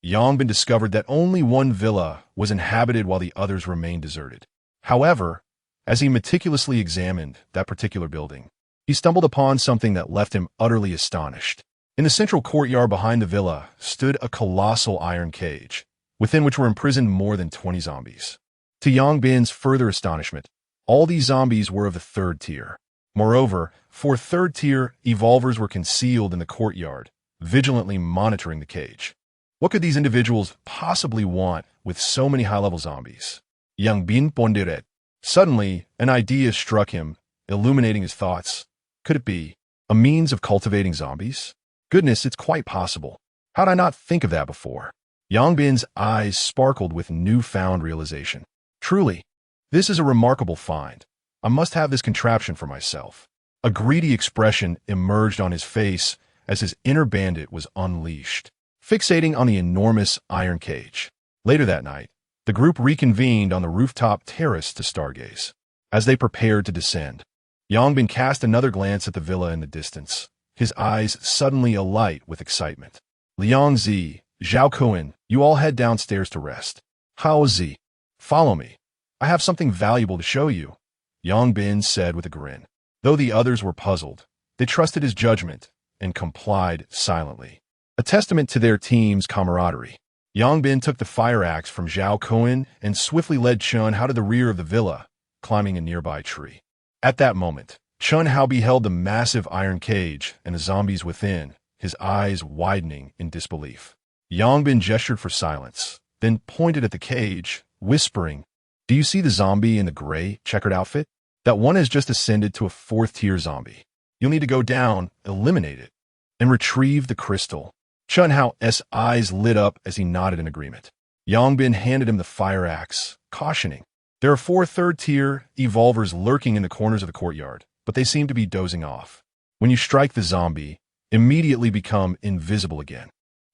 Yang Bin discovered that only 1 villa was inhabited while the others remained deserted. However, as he meticulously examined that particular building, he stumbled upon something that left him utterly astonished. In the central courtyard behind the villa stood a colossal iron cage, within which were imprisoned more than 20 zombies. To Yang Bin's further astonishment, all these zombies were of the 3rd tier. Moreover, 4 3rd-tier evolvers were concealed in the courtyard, vigilantly monitoring the cage. What could these individuals possibly want with so many high-level zombies? Yang Bin pondered. Suddenly, an idea struck him, illuminating his thoughts. Could it be a means of cultivating zombies? Goodness, it's quite possible. How'd I not think of that before? Yang Bin's eyes sparkled with newfound realization. Truly, this is a remarkable find. I must have this contraption for myself. A greedy expression emerged on his face as his inner bandit was unleashed, fixating on the enormous iron cage. Later that night, the group reconvened on the rooftop terrace to stargaze. As they prepared to descend, Yang Bin cast another glance at the villa in the distance, his eyes suddenly alight with excitement. Liang Zi, Zhao Kuan, you all head downstairs to rest. Hao Zi, follow me. I have something valuable to show you, Yang Bin said with a grin. Though the others were puzzled, they trusted his judgment and complied silently, a testament to their team's camaraderie. Yang Bin took the fire axe from Zhao Kuan and swiftly led Chun Hao to the rear of the villa, climbing a nearby tree. At that moment, Chun Hao beheld the massive iron cage and the zombies within, his eyes widening in disbelief. Yang Bin gestured for silence, then pointed at the cage, whispering, "Do you see the zombie in the gray, checkered outfit? That one has just ascended to a 4th-tier zombie. You'll need to go down, eliminate it, and retrieve the crystal." Chun Hao's eyes lit up as he nodded in agreement. Yang Bin handed him the fire axe, cautioning. There are 4 third-tier evolvers lurking in the corners of the courtyard, but they seem to be dozing off. When you strike the zombie, immediately become invisible again.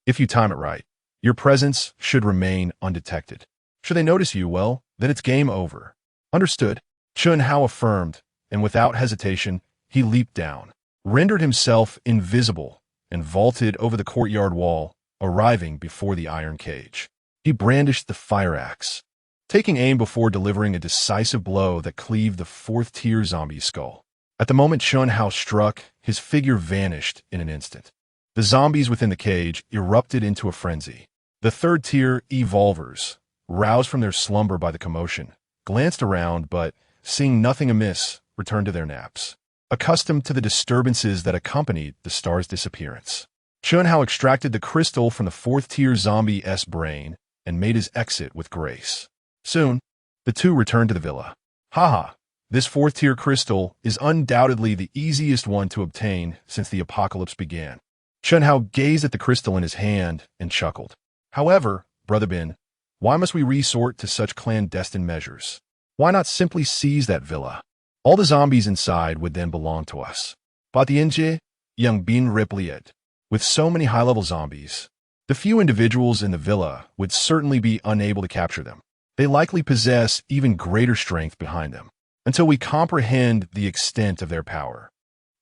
If you time it right, your presence should remain undetected. Should they notice you, well, then it's game over. Understood, Chun Hao affirmed, and without hesitation, he leaped down, rendered himself invisible, and vaulted over the courtyard wall, arriving before the iron cage. He brandished the fire axe, taking aim before delivering a decisive blow that cleaved the 4th-tier zombie's skull. At the moment Chun Hao struck, his figure vanished in an instant. The zombies within the cage erupted into a frenzy. The 3rd-tier evolvers, roused from their slumber by the commotion, glanced around but, seeing nothing amiss, returned to their naps, accustomed to the disturbances that accompanied the star's disappearance. Chun Hao extracted the crystal from the 4th-tier zombie's brain and made his exit with grace. Soon, the two returned to the villa. Haha, this 4th-tier crystal is undoubtedly the easiest one to obtain since the apocalypse began. Chun Hao gazed at the crystal in his hand and chuckled. However, Brother Bin, why must we resort to such clandestine measures? Why not simply seize that villa? All the zombies inside would then belong to us. But Tianji, Young Bin replied. With so many high-level zombies, the few individuals in the villa would certainly be unable to capture them. They likely possess even greater strength behind them. Until we comprehend the extent of their power,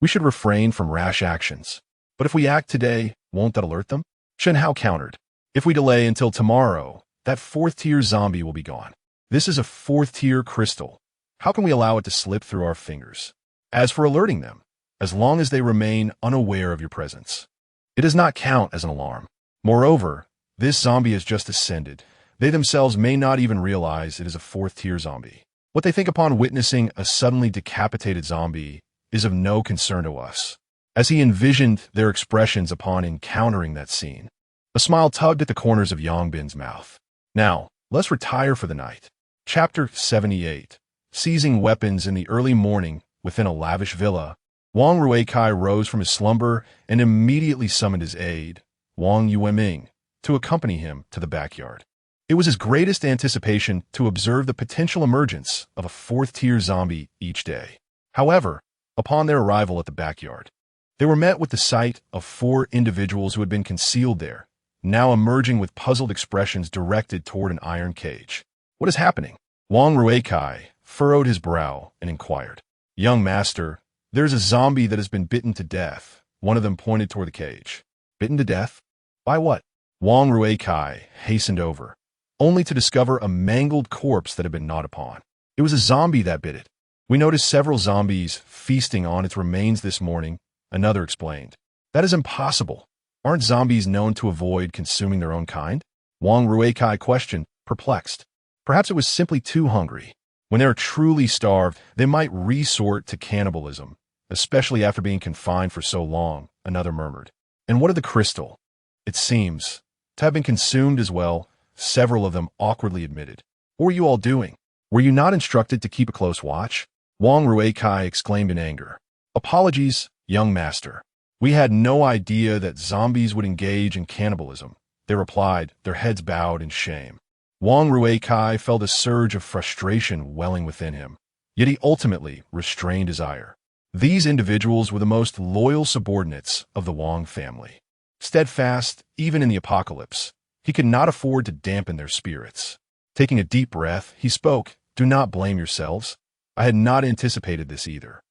we should refrain from rash actions. But if we act today, won't that alert them? Chun Hao countered. If we delay until tomorrow, that 4th-tier zombie will be gone. This is a 4th-tier crystal. How can we allow it to slip through our fingers? As for alerting them, as long as they remain unaware of your presence, it does not count as an alarm. Moreover, this zombie has just ascended. They themselves may not even realize it is a 4th-tier zombie. What they think upon witnessing a suddenly decapitated zombie is of no concern to us. As he envisioned their expressions upon encountering that scene, a smile tugged at the corners of Yang Bin's mouth. Now, let's retire for the night. Chapter 78. Seizing weapons in the early morning within a lavish villa, Wang Ruikai rose from his slumber and immediately summoned his aide, Wang Yueming, to accompany him to the backyard. It was his greatest anticipation to observe the potential emergence of a 4th-tier zombie each day. However, upon their arrival at the backyard, they were met with the sight of 4 individuals who had been concealed there, now emerging with puzzled expressions directed toward an iron cage. What is happening? Wang Ruikai furrowed his brow and inquired. Young master, there's a zombie that has been bitten to death. One of them pointed toward the cage. Bitten to death? By what? Wang Ruikai hastened over, only to discover a mangled corpse that had been gnawed upon. It was a zombie that bit it. We noticed several zombies feasting on its remains this morning, another explained. That is impossible. Aren't zombies known to avoid consuming their own kind? Wang Ruikai questioned, perplexed. Perhaps it was simply too hungry. When they are truly starved, they might resort to cannibalism, especially after being confined for so long, another murmured. And what of the crystal? It seems to have been consumed as well, several of them awkwardly admitted. What were you all doing? Were you not instructed to keep a close watch? Wang Ruikai exclaimed in anger. Apologies, young master. We had no idea that zombies would engage in cannibalism, they replied, their heads bowed in shame. Wang Ruikai felt a surge of frustration welling within him, yet he ultimately restrained his ire. These individuals were the most loyal subordinates of the Wang family. Steadfast, even in the apocalypse, he could not afford to dampen their spirits. Taking a deep breath, he spoke, Do not blame yourselves. I had not anticipated this either.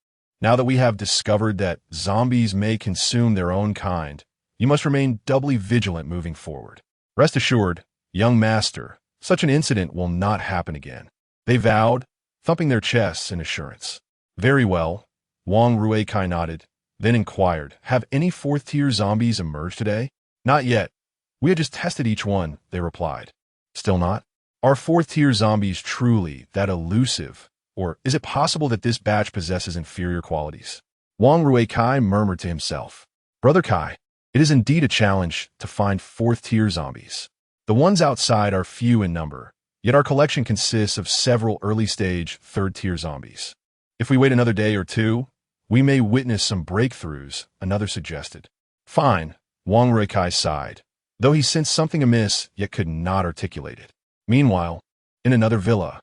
Now that we have discovered that zombies may consume their own kind, you must remain doubly vigilant moving forward. Rest assured, young master, such an incident will not happen again. They vowed, thumping their chests in assurance. Very well, Wang Ruikai nodded, then inquired, Have any 4th-tier zombies emerged today? Not yet. We had just tested each one, they replied. Still not? Are 4th-tier zombies truly that elusive? Or is it possible that this batch possesses inferior qualities? Wang Ruikai murmured to himself. Brother Kai, it is indeed a challenge to find 4th-tier zombies. The ones outside are few in number, yet our collection consists of several early-stage 3rd-tier zombies. If we wait another day or two, we may witness some breakthroughs, another suggested. Fine, Wang Ruikai sighed, though he sensed something amiss yet could not articulate it. Meanwhile, In another villa.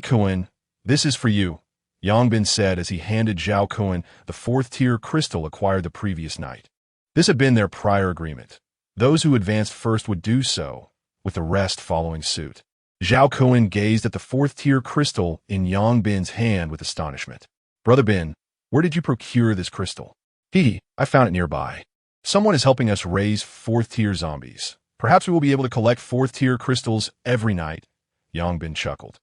Kuan, this is for you, Yangbin said as he handed Zhao Kuan the fourth-tier crystal acquired the previous night. This had been their prior agreement. Those who advanced first would do so, with the rest following suit. Zhao Kuan gazed at the fourth-tier crystal in Yangbin's hand with astonishment. Brother Bin, where did you procure this crystal? I found it nearby. Someone is helping us raise fourth-tier zombies. Perhaps we will be able to collect fourth-tier crystals every night, Yangbin chuckled.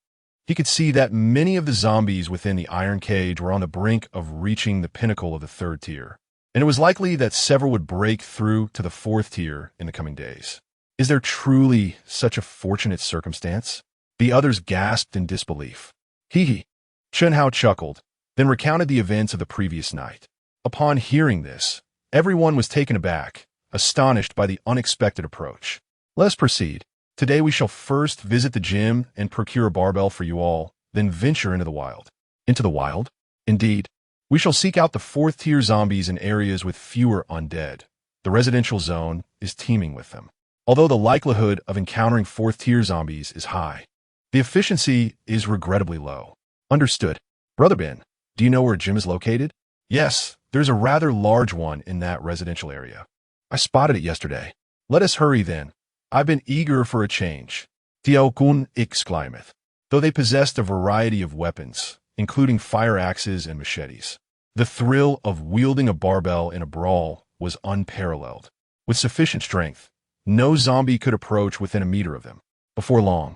He could see that many of the zombies within the iron cage were on the brink of reaching the pinnacle of the third tier, and it was likely that several would break through to the fourth tier in the coming days. Is there truly such a fortunate circumstance? The others gasped in disbelief. Chen Hao chuckled, then recounted the events of the previous night. Upon hearing this, everyone was taken aback, astonished by the unexpected approach. Let us proceed. Today we shall first visit the gym and procure a barbell for you all, then venture into the wild. Into the wild? Indeed. We shall seek out the fourth-tier zombies in areas with fewer undead. The residential zone is teeming with them. Although the likelihood of encountering fourth-tier zombies is high, the efficiency is regrettably low. Understood. Brother Ben, do you know where a gym is located? Yes, there's a rather large one in that residential area. I spotted it yesterday. Let us hurry then. I've been eager for a change, Tianquan exclaimed, though they possessed a variety of weapons, including fire axes and machetes. The thrill of wielding a barbell in a brawl was unparalleled. With sufficient strength, no zombie could approach within a meter of them. Before long,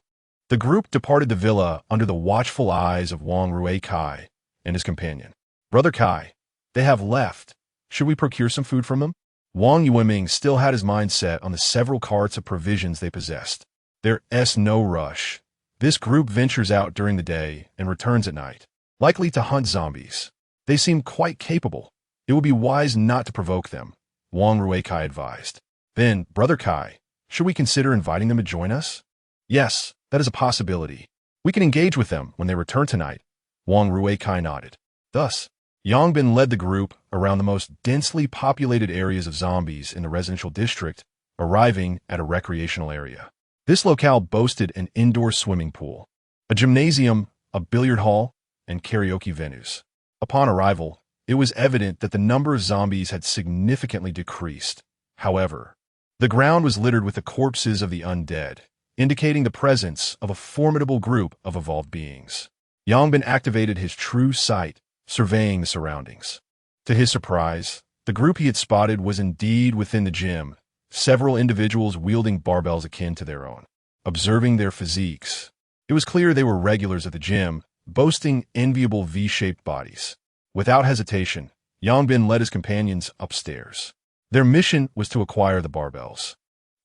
the group departed the villa under the watchful eyes of Wang Rui Kai and his companion. Brother Kai, they have left. Should we procure some food from them? Wang Yuheng still had his mind set on the several carts of provisions they possessed. There's no rush. This group ventures out during the day and returns at night, likely to hunt zombies. They seem quite capable. It would be wise not to provoke them, Wang Ruikai advised. Then, Brother Kai, should we consider inviting them to join us? Yes, that is a possibility. We can engage with them when they return tonight, Wang Ruikai nodded. Thus, Yangbin led the group around the most densely populated areas of zombies in the residential district, arriving at a recreational area. This locale boasted an indoor swimming pool, a gymnasium, a billiard hall, and karaoke venues. Upon arrival, it was evident that the number of zombies had significantly decreased. However, the ground was littered with the corpses of the undead, indicating the presence of a formidable group of evolved beings. Yangbin activated his true sight, surveying the surroundings. To his surprise, the group he had spotted was indeed within the gym, several individuals wielding barbells akin to their own. Observing their physiques, it was clear they were regulars at the gym, boasting enviable V-shaped bodies. Without hesitation, Yangbin led his companions upstairs. Their mission was to acquire the barbells.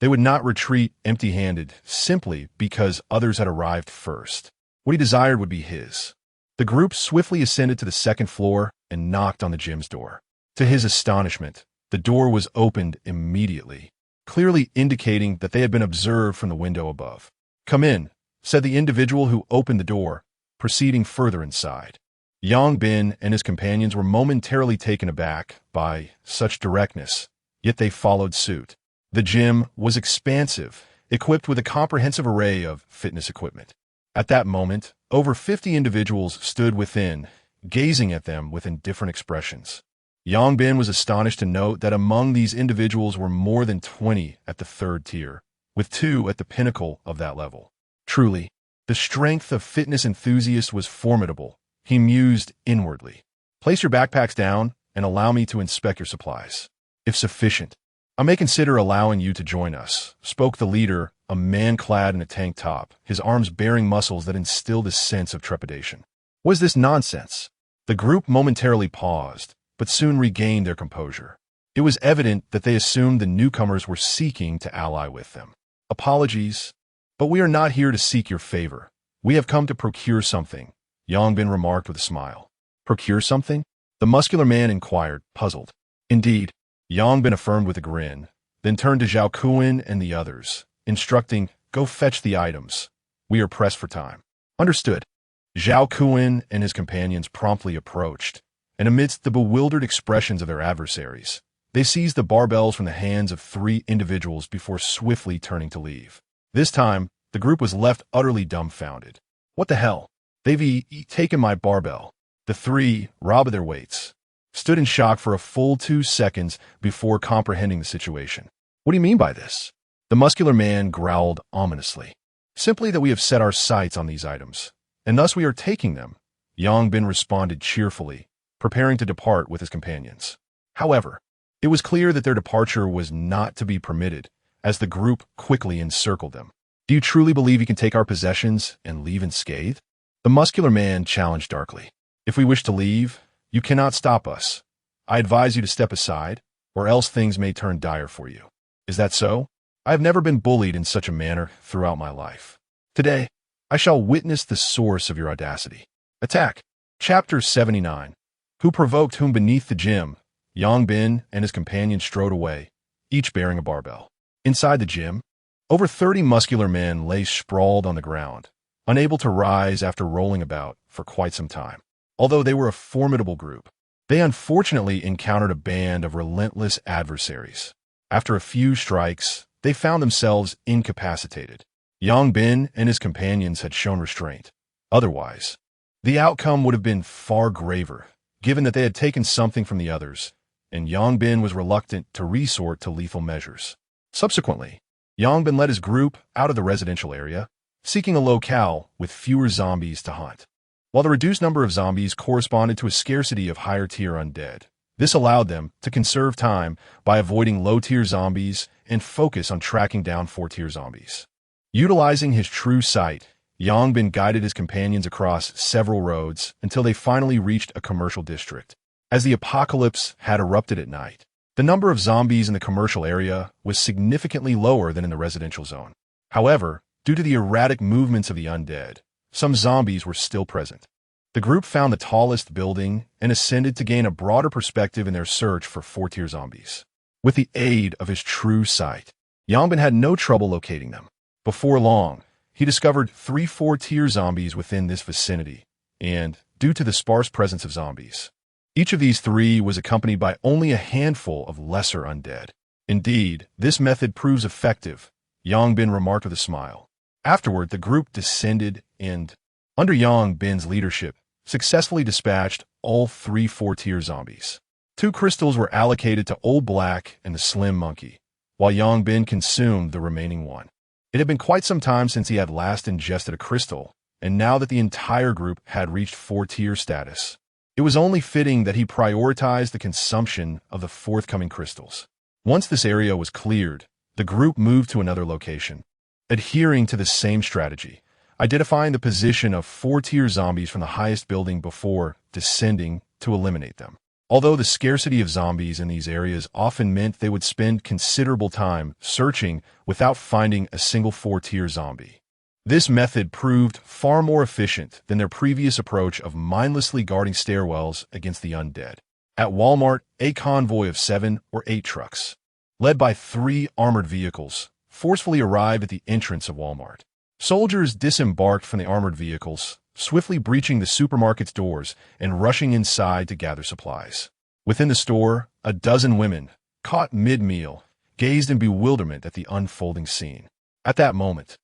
They would not retreat empty-handed simply because others had arrived first. What he desired would be his. The group swiftly ascended to the second floor and knocked on the gym's door. To his astonishment, the door was opened immediately, clearly indicating that they had been observed from the window above. "Come in," said the individual who opened the door, proceeding further inside. Yangbin and his companions were momentarily taken aback by such directness, yet they followed suit. The gym was expansive, equipped with a comprehensive array of fitness equipment. At that moment, over 50 individuals stood within, gazing at them with indifferent expressions. Yangbin was astonished to note that among these individuals were more than 20 at the third tier, with 2 at the pinnacle of that level. Truly, the strength of fitness enthusiasts was formidable, he mused inwardly. Place your backpacks down and allow me to inspect your supplies. If sufficient, I may consider allowing you to join us, spoke the leader, a man clad in a tank top, his arms bearing muscles that instilled a sense of trepidation. Was this nonsense? The group momentarily paused, but soon regained their composure. It was evident that they assumed the newcomers were seeking to ally with them. Apologies, but we are not here to seek your favor. We have come to procure something, Yangbin remarked with a smile. Procure something? The muscular man inquired, puzzled. Indeed, Yangbin affirmed with a grin, then turned to Zhao Kuan and the others, instructing, go fetch the items. We are pressed for time. Understood. Zhao Kuan and his companions promptly approached, and amidst the bewildered expressions of their adversaries, they seized the barbells from the hands of 3 individuals before swiftly turning to leave. This time, The group was left utterly dumbfounded. What the hell? They've taken my barbell. The three, robbed of their weights, stood in shock for a full 2 seconds before comprehending the situation. What do you mean by this? The muscular man growled ominously. Simply that we have set our sights on these items, and thus we are taking them. Yang Bin responded cheerfully, preparing to depart with his companions. However, it was clear that their departure was not to be permitted, as the group quickly encircled them. Do you truly believe you can take our possessions and leave unscathed? The muscular man challenged darkly. If we wish to leave, you cannot stop us. I advise you to step aside, or else things may turn dire for you. Is that so? I have never been bullied in such a manner throughout my life. Today, I shall witness the source of your audacity. Attack. Chapter 79. Who provoked whom beneath the gym? Yang Bin and his companion strode away, each bearing a barbell. Inside the gym, over 30 muscular men lay sprawled on the ground, unable to rise after rolling about for quite some time. Although they were a formidable group, they unfortunately encountered a band of relentless adversaries. After a few strikes, they found themselves incapacitated. Yang Bin and his companions had shown restraint. Otherwise, the outcome would have been far graver, given that they had taken something from the others, and Yang Bin was reluctant to resort to lethal measures. Subsequently, Yang Bin led his group out of the residential area, seeking a locale with fewer zombies to hunt. While the reduced number of zombies corresponded to a scarcity of higher-tier undead, this allowed them to conserve time by avoiding low-tier zombies and focus on tracking down 4-tier zombies. Utilizing his true sight, Yang Bin guided his companions across several roads until they finally reached a commercial district. As the apocalypse had erupted at night, the number of zombies in the commercial area was significantly lower than in the residential zone. However, due to the erratic movements of the undead, some zombies were still present. The group found the tallest building and ascended to gain a broader perspective in their search for 4-tier zombies. With the aid of his true sight, Yang Bin had no trouble locating them. Before long, he discovered 3 4-tier zombies within this vicinity, and, due to the sparse presence of zombies, each of these 3 was accompanied by only a handful of lesser undead. Indeed, this method proves effective, Yang Bin remarked with a smile. Afterward, the group descended and, under Yang Bin's leadership, successfully dispatched all 3 4-tier zombies. 2 crystals were allocated to Old Black and the Slim Monkey, while Yang Bin consumed the remaining 1. It had been quite some time since he had last ingested a crystal, and now that the entire group had reached 4-tier status, it was only fitting that he prioritized the consumption of the forthcoming crystals. Once this area was cleared, the group moved to another location, adhering to the same strategy, identifying the position of 4-tier zombies from the highest building before descending to eliminate them. Although the scarcity of zombies in these areas often meant they would spend considerable time searching without finding a single 4-tier zombie, this method proved far more efficient than their previous approach of mindlessly guarding stairwells against the undead. At Walmart, a convoy of 7 or 8 trucks, led by 3 armored vehicles, forcefully arrived at the entrance of Walmart. Soldiers disembarked from the armored vehicles, swiftly breaching the supermarket's doors and rushing inside to gather supplies. Within the store, a dozen women, caught mid-meal, gazed in bewilderment at the unfolding scene. At that moment,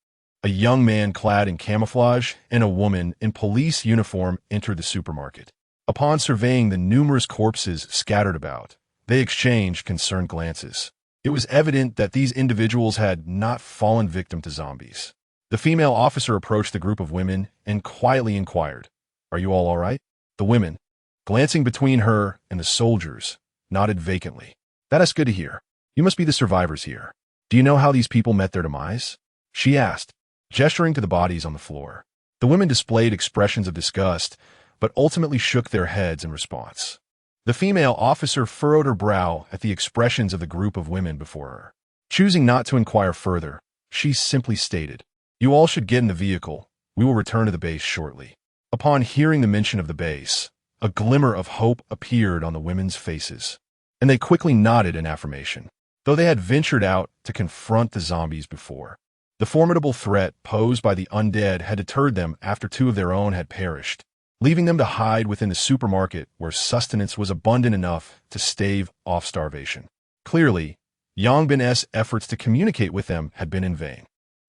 a young man clad in camouflage and a woman in police uniform entered the supermarket. Upon surveying the numerous corpses scattered about, they exchanged concerned glances. It was evident that these individuals had not fallen victim to zombies. The female officer approached the group of women and quietly inquired, "Are you all right?" The women, glancing between her and the soldiers, nodded vacantly. "That is good to hear. You must be the survivors here. Do you know how these people met their demise?" she asked, gesturing to the bodies on the floor. The women displayed expressions of disgust, but ultimately shook their heads in response. The female officer furrowed her brow at the expressions of the group of women before her. Choosing not to inquire further, she simply stated, "You all should get in the vehicle. We will return to the base shortly." Upon hearing the mention of the base, a glimmer of hope appeared on the women's faces, and they quickly nodded in affirmation. Though they had ventured out to confront the zombies before, the formidable threat posed by the undead had deterred them after 2 of their own had perished, leaving them to hide within the supermarket where sustenance was abundant enough to stave off starvation. Clearly, Yang Bin's efforts to communicate with them had been in vain.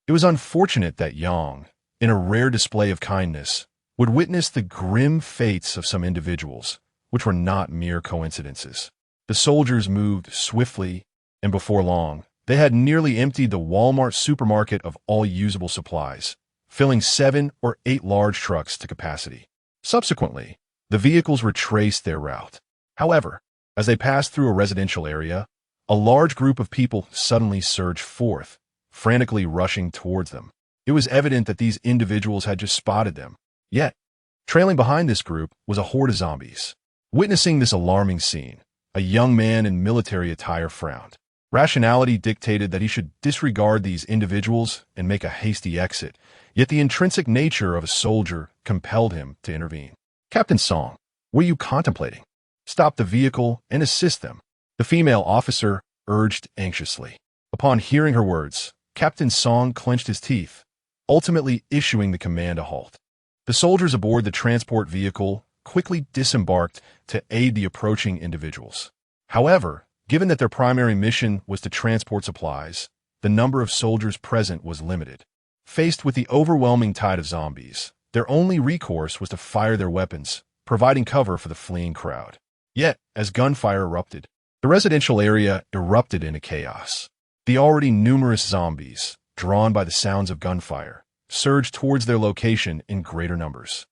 It was unfortunate that Yang, in a rare display of kindness, would witness the grim fates of some individuals, which were not mere coincidences. The soldiers moved swiftly, and before long, they had nearly emptied the Walmart supermarket of all usable supplies, filling 7 or 8 large trucks to capacity. Subsequently, the vehicles retraced their route. However, as they passed through a residential area, a large group of people suddenly surged forth, frantically rushing towards them. It was evident that these individuals had just spotted them. Yet, trailing behind this group was a horde of zombies. Witnessing this alarming scene, a young man in military attire frowned. Rationality dictated that he should disregard these individuals and make a hasty exit, yet the intrinsic nature of a soldier compelled him to intervene. "Captain Song, what are you contemplating? Stop the vehicle and assist them," the female officer urged anxiously. Upon hearing her words, Captain Song clenched his teeth, ultimately issuing the command to halt. The soldiers aboard the transport vehicle quickly disembarked to aid the approaching individuals. However, given that their primary mission was to transport supplies, the number of soldiers present was limited. Faced with the overwhelming tide of zombies, their only recourse was to fire their weapons, providing cover for the fleeing crowd. Yet, as gunfire erupted, the residential area erupted into chaos. The already numerous zombies, drawn by the sounds of gunfire, surged towards their location in greater numbers.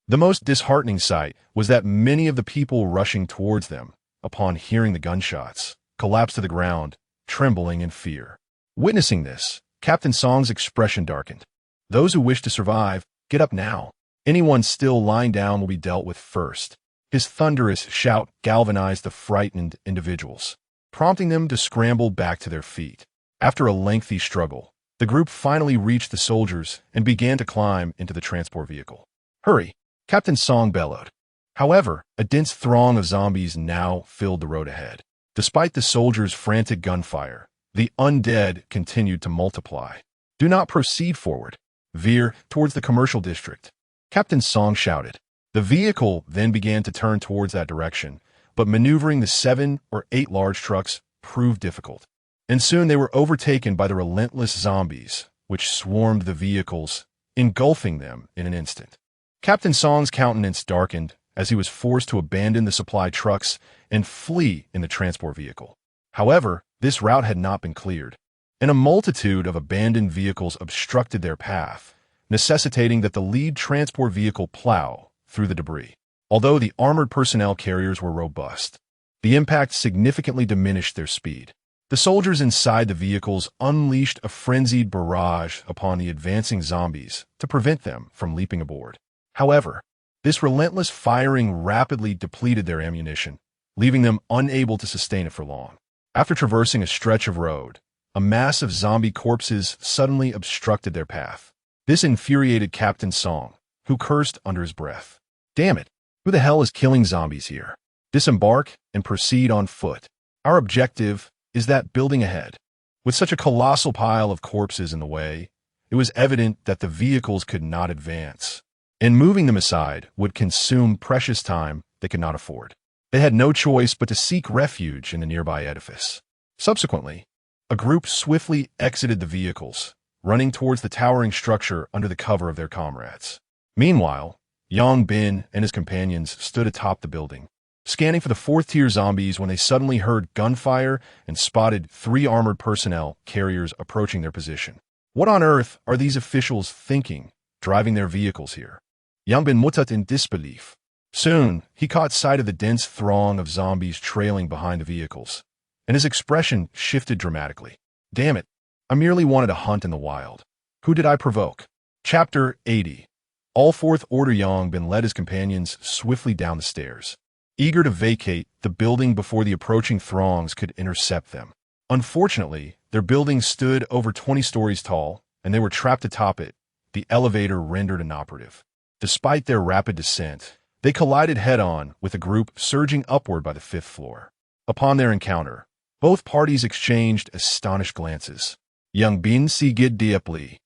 The most disheartening sight was that many of the people rushing towards them, upon hearing the gunshots, collapsed to the ground, trembling in fear. Witnessing this, Captain Song's expression darkened. "Those who wish to survive, get up now. Anyone still lying down will be dealt with first." His thunderous shout galvanized the frightened individuals, prompting them to scramble back to their feet. After a lengthy struggle, the group finally reached the soldiers and began to climb into the transport vehicle. "Hurry!" Captain Song bellowed. However, a dense throng of zombies now filled the road ahead. Despite the soldiers' frantic gunfire, the undead continued to multiply. "Do not proceed forward. Veer towards the commercial district," Captain Song shouted. The vehicle then began to turn towards that direction, but maneuvering the 7 or 8 large trucks proved difficult. And soon they were overtaken by the relentless zombies, which swarmed the vehicles, engulfing them in an instant. Captain Song's countenance darkened as he was forced to abandon the supply trucks and flee in the transport vehicle. However, this route had not been cleared, and a multitude of abandoned vehicles obstructed their path, necessitating that the lead transport vehicle plow through the debris. Although the armored personnel carriers were robust, the impact significantly diminished their speed. The soldiers inside the vehicles unleashed a frenzied barrage upon the advancing zombies to prevent them from leaping aboard. However, this relentless firing rapidly depleted their ammunition, leaving them unable to sustain it for long. After traversing a stretch of road, a mass of zombie corpses suddenly obstructed their path. This infuriated Captain Song, who cursed under his breath. "Damn it, who the hell is killing zombies here? Disembark and proceed on foot. Our objective is that building ahead." With such a colossal pile of corpses in the way, it was evident that the vehicles could not advance, and moving them aside would consume precious time they could not afford. They had no choice but to seek refuge in the nearby edifice. Subsequently, a group swiftly exited the vehicles, running towards the towering structure under the cover of their comrades. Meanwhile, Yang Bin and his companions stood atop the building, scanning for the 4th-tier zombies when they suddenly heard gunfire and spotted 3 armored personnel carriers approaching their position. What on earth are these officials thinking, driving their vehicles here? Yang Bin muttered in disbelief. Soon, he caught sight of the dense throng of zombies trailing behind the vehicles, and his expression shifted dramatically. "Damn it, I merely wanted to hunt in the wild. Who did I provoke?" Chapter 80. All 4th Order Yang Bin led his companions swiftly down the stairs, eager to vacate the building before the approaching throngs could intercept them. Unfortunately, their building stood over 20 stories tall, and they were trapped atop it, the elevator rendered inoperative. Despite their rapid descent, they collided head-on with a group surging upward by the 5th floor. Upon their encounter, both parties exchanged astonished glances. Yang Bin si gid deeply.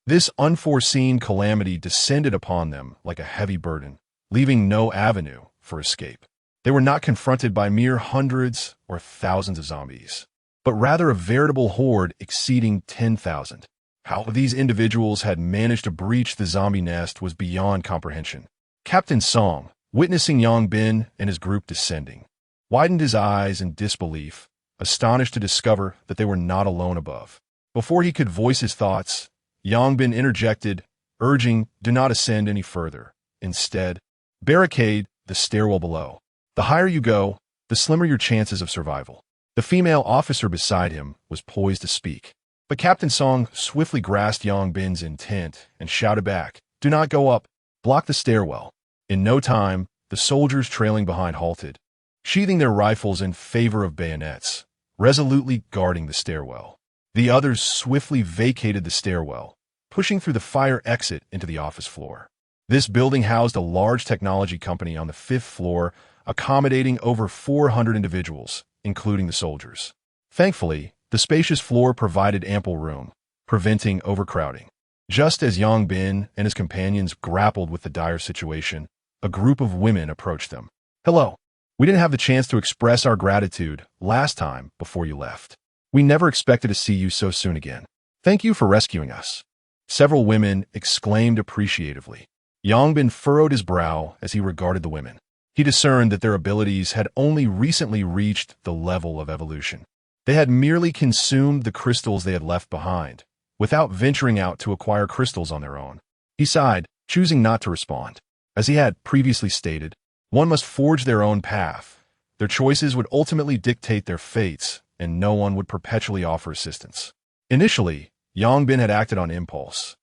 This unforeseen calamity descended upon them like a heavy burden, leaving no avenue for escape. They were not confronted by mere hundreds or thousands of zombies, but rather a veritable horde exceeding 10,000. How these individuals had managed to breach the zombie nest was beyond comprehension. Captain Song, witnessing Yang Bin and his group descending, widened his eyes in disbelief, astonished to discover that they were not alone above. Before he could voice his thoughts, Yang Bin interjected, urging, "Do not ascend any further. Instead, barricade the stairwell below. The higher you go, the slimmer your chances of survival." The female officer beside him was poised to speak, but Captain Song swiftly grasped Yang Bin's intent and shouted back, "Do not go up. Block the stairwell." In no time, the soldiers trailing behind halted, sheathing their rifles in favor of bayonets, resolutely guarding the stairwell. The others swiftly vacated the stairwell, pushing through the fire exit into the office floor. This building housed a large technology company on the 5th floor, accommodating over 400 individuals, including the soldiers. Thankfully, the spacious floor provided ample room, preventing overcrowding. Just as Yang Bin and his companions grappled with the dire situation, a group of women approached them. "Hello. We didn't have the chance to express our gratitude last time before you left. We never expected to see you so soon again. Thank you for rescuing us." Several women exclaimed appreciatively. Yang Bin furrowed his brow as he regarded the women. He discerned that their abilities had only recently reached the level of evolution. They had merely consumed the crystals they had left behind, without venturing out to acquire crystals on their own. He sighed, choosing not to respond. As he had previously stated, one must forge their own path. Their choices would ultimately dictate their fates, and no one would perpetually offer assistance. Initially, Yang Bin had acted on impulse,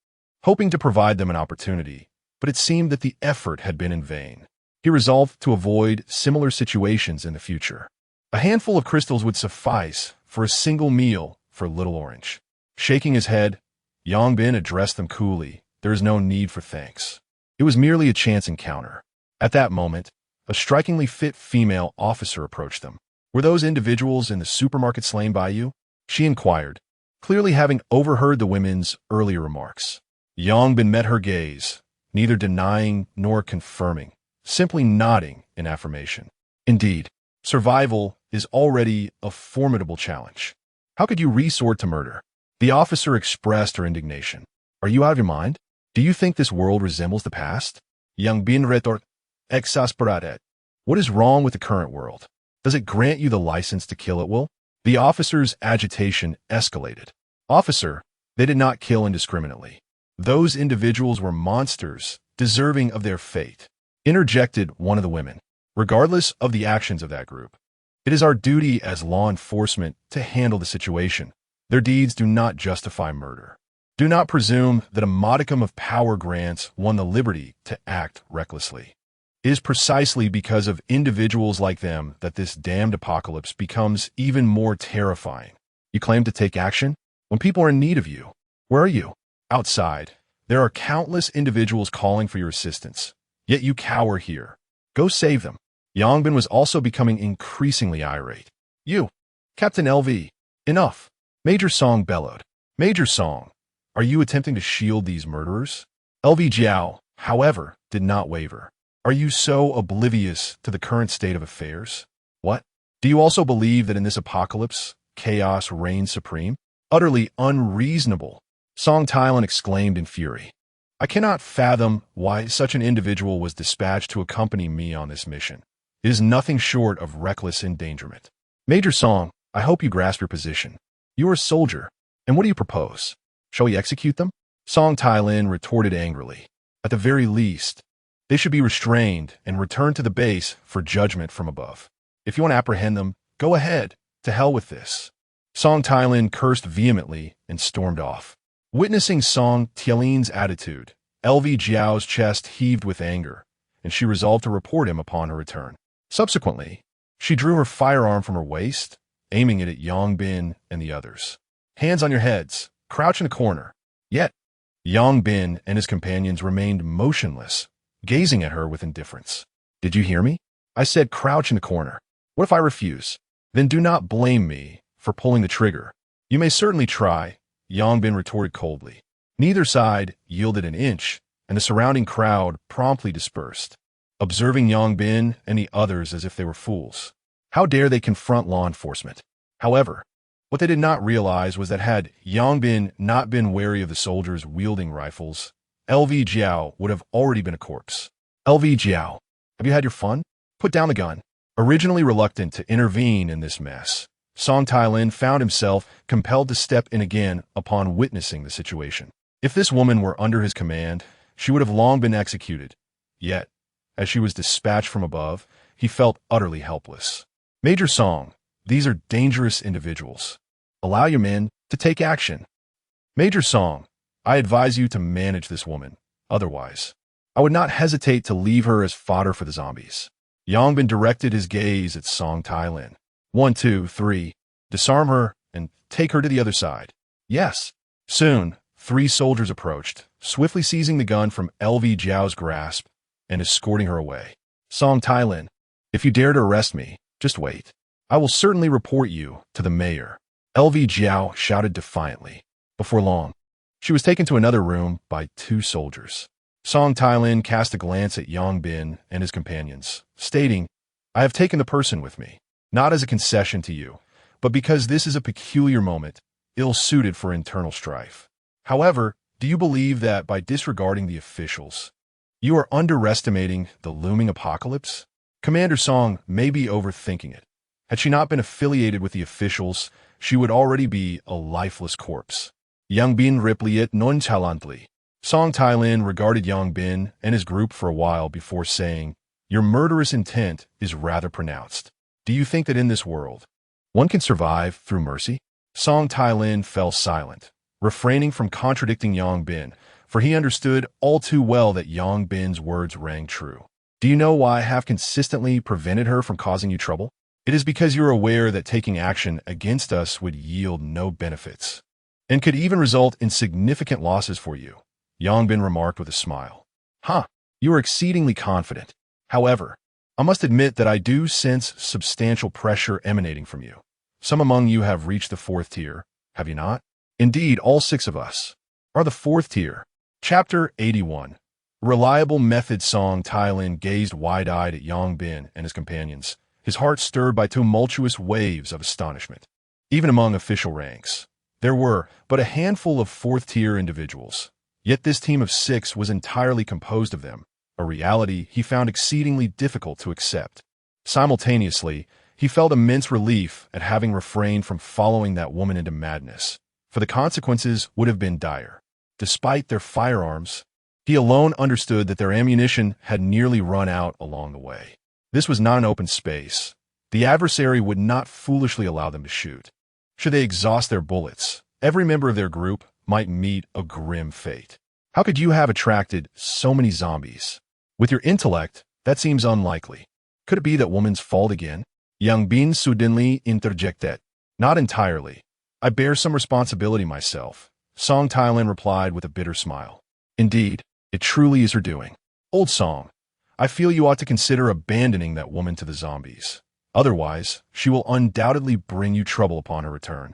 hoping to provide them an opportunity, but it seemed that the effort had been in vain. He resolved to avoid similar situations in the future. A handful of crystals would suffice for a single meal for Little Orange. Shaking his head, Yang Bin addressed them coolly. "There is no need for thanks. It was merely a chance encounter." At that moment, a strikingly fit female officer approached them. "Were those individuals in the supermarket slain by you?" she inquired, clearly having overheard the women's earlier remarks. Yang Bin met her gaze, neither denying nor confirming, simply nodding in affirmation. "Indeed, survival is already a formidable challenge. How could you resort to murder?" The officer expressed her indignation. "Are you out of your mind? Do you think this world resembles the past?" Yang Bin retorted, exasperated. "What is wrong with the current world? Does it grant you the license to kill at will?" The officer's agitation escalated. "Officer, they did not kill indiscriminately. Those individuals were monsters, deserving of their fate," interjected one of the women. "Regardless of the actions of that group, it is our duty as law enforcement to handle the situation. Their deeds do not justify murder. Do not presume that a modicum of power grants one the liberty to act recklessly. It is precisely because of individuals like them that this damned apocalypse becomes even more terrifying. You claim to take action when people are in need of you. Where are you? Outside. There are countless individuals calling for your assistance, yet you cower here. Go save them." Yang Bin was also becoming increasingly irate. "You, Captain LV, enough." Major Song bellowed. "Major Song, are you attempting to shield these murderers?" LV Jiao, however, did not waver. "Are you so oblivious to the current state of affairs? What? Do you also believe that in this apocalypse, chaos reigns supreme? Utterly unreasonable," Song Tailan exclaimed in fury. "I cannot fathom why such an individual was dispatched to accompany me on this mission. It is nothing short of reckless endangerment." "Major Song, I hope you grasp your position. You are a soldier, and what do you propose? Shall we execute them?" Song Tailan retorted angrily. "At the very least, they should be restrained and returned to the base for judgment from above. If you want to apprehend them, go ahead. To hell with this." Song Tailan cursed vehemently and stormed off. Witnessing Song Tailan's attitude, LV Jiao's chest heaved with anger, and she resolved to report him upon her return. Subsequently, she drew her firearm from her waist, aiming it at Yang Bin and the others. "Hands on your heads. Crouch in a corner." Yet, Yang Bin and his companions remained motionless, gazing at her with indifference. "Did you hear me? I said crouch in a corner. What if I refuse? Then do not blame me for pulling the trigger." "You may certainly try," Yang Bin retorted coldly. Neither side yielded an inch, and the surrounding crowd promptly dispersed, observing Yang Bin and the others as if they were fools. How dare they confront law enforcement? However, What they did not realize was that had Yangbin not been wary of the soldiers wielding rifles, LV Jiao would have already been a corpse. LV Jiao, have you had your fun? Put down the gun. Originally reluctant to intervene in this mess, Song Tailin found himself compelled to step in again upon witnessing the situation. If this woman were under his command, she would have long been executed. Yet, as she was dispatched from above, he felt utterly helpless. Major Song, these are dangerous individuals. Allow your men to take action. Major Song, I advise you to manage this woman. Otherwise, I would not hesitate to leave her as fodder for the zombies. Yangbin directed his gaze at Song Tailin. 1, 2, 3. Disarm her and take her to the other side. Yes. Soon, 3 soldiers approached, swiftly seizing the gun from LV Jiao's grasp and escorting her away. Song Tailin, if you dare to arrest me, just wait. I will certainly report you to the mayor. LV Jiao shouted defiantly. Before long, she was taken to another room by 2 soldiers. Song Tailin cast a glance at Yangbin and his companions, stating, I have taken the person with me, not as a concession to you, but because this is a peculiar moment, ill-suited for internal strife. However, do you believe that by disregarding the officials, you are underestimating the looming apocalypse? Commander Song may be overthinking it. Had she not been affiliated with the officials, she would already be a lifeless corpse. Yangbin replied nonchalantly. Song Tailin regarded Yangbin and his group for a while before saying, Your murderous intent is rather pronounced. Do you think that in this world, one can survive through mercy? Song Tailin fell silent, refraining from contradicting Yangbin, for he understood all too well that Yangbin's words rang true. Do you know why I have consistently prevented her from causing you trouble? It is because you're aware that taking action against us would yield no benefits, and could even result in significant losses for you, Yangbin remarked with a smile. You are exceedingly confident. However, I must admit that I do sense substantial pressure emanating from you. Some among you have reached the 4th tier, have you not? Indeed, all 6 of us are the 4th tier. Chapter 81. Reliable method. Song Tailin gazed wide-eyed at Yangbin and his companions, his heart stirred by tumultuous waves of astonishment. Even among official ranks, there were but a handful of 4th-tier individuals, yet this team of 6 was entirely composed of them, a reality he found exceedingly difficult to accept. Simultaneously, he felt immense relief at having refrained from following that woman into madness, for the consequences would have been dire. Despite their firearms, he alone understood that their ammunition had nearly run out along the way. This was not an open space. The adversary would not foolishly allow them to shoot. Should they exhaust their bullets, every member of their group might meet a grim fate. How could you have attracted so many zombies? With your intellect, that seems unlikely. Could it be that woman's fault again? Yangbin suddenly interjected. Not entirely. I bear some responsibility myself, Song Tailin replied with a bitter smile. Indeed, it truly is her doing. Old Song, I feel you ought to consider abandoning that woman to the zombies. Otherwise, she will undoubtedly bring you trouble upon her return.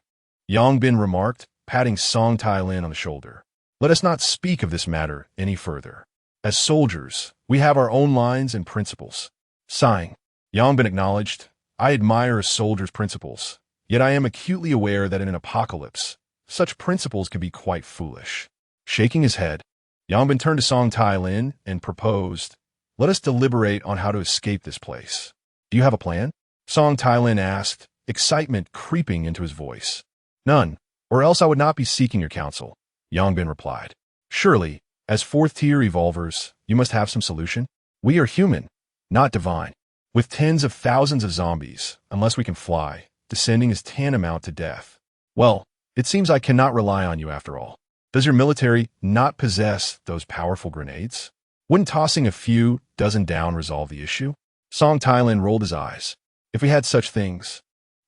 Yangbin remarked, patting Song Tailin on the shoulder. Let us not speak of this matter any further. As soldiers, we have our own lines and principles. Sighing, Yangbin acknowledged, I admire a soldier's principles, yet I am acutely aware that in an apocalypse, such principles can be quite foolish. Shaking his head, Yangbin turned to Song Tailin and proposed, Let us deliberate on how to escape this place. Do you have a plan? Song Tailin asked, excitement creeping into his voice. None, or else I would not be seeking your counsel, Yangbin replied. Surely, as 4th-tier evolvers, you must have some solution? We are human, not divine. With tens of thousands of zombies, unless we can fly, descending is tantamount to death. Well, it seems I cannot rely on you after all. Does your military not possess those powerful grenades? Wouldn't tossing a few dozen down resolve the issue? Song Tailin rolled his eyes. If we had such things,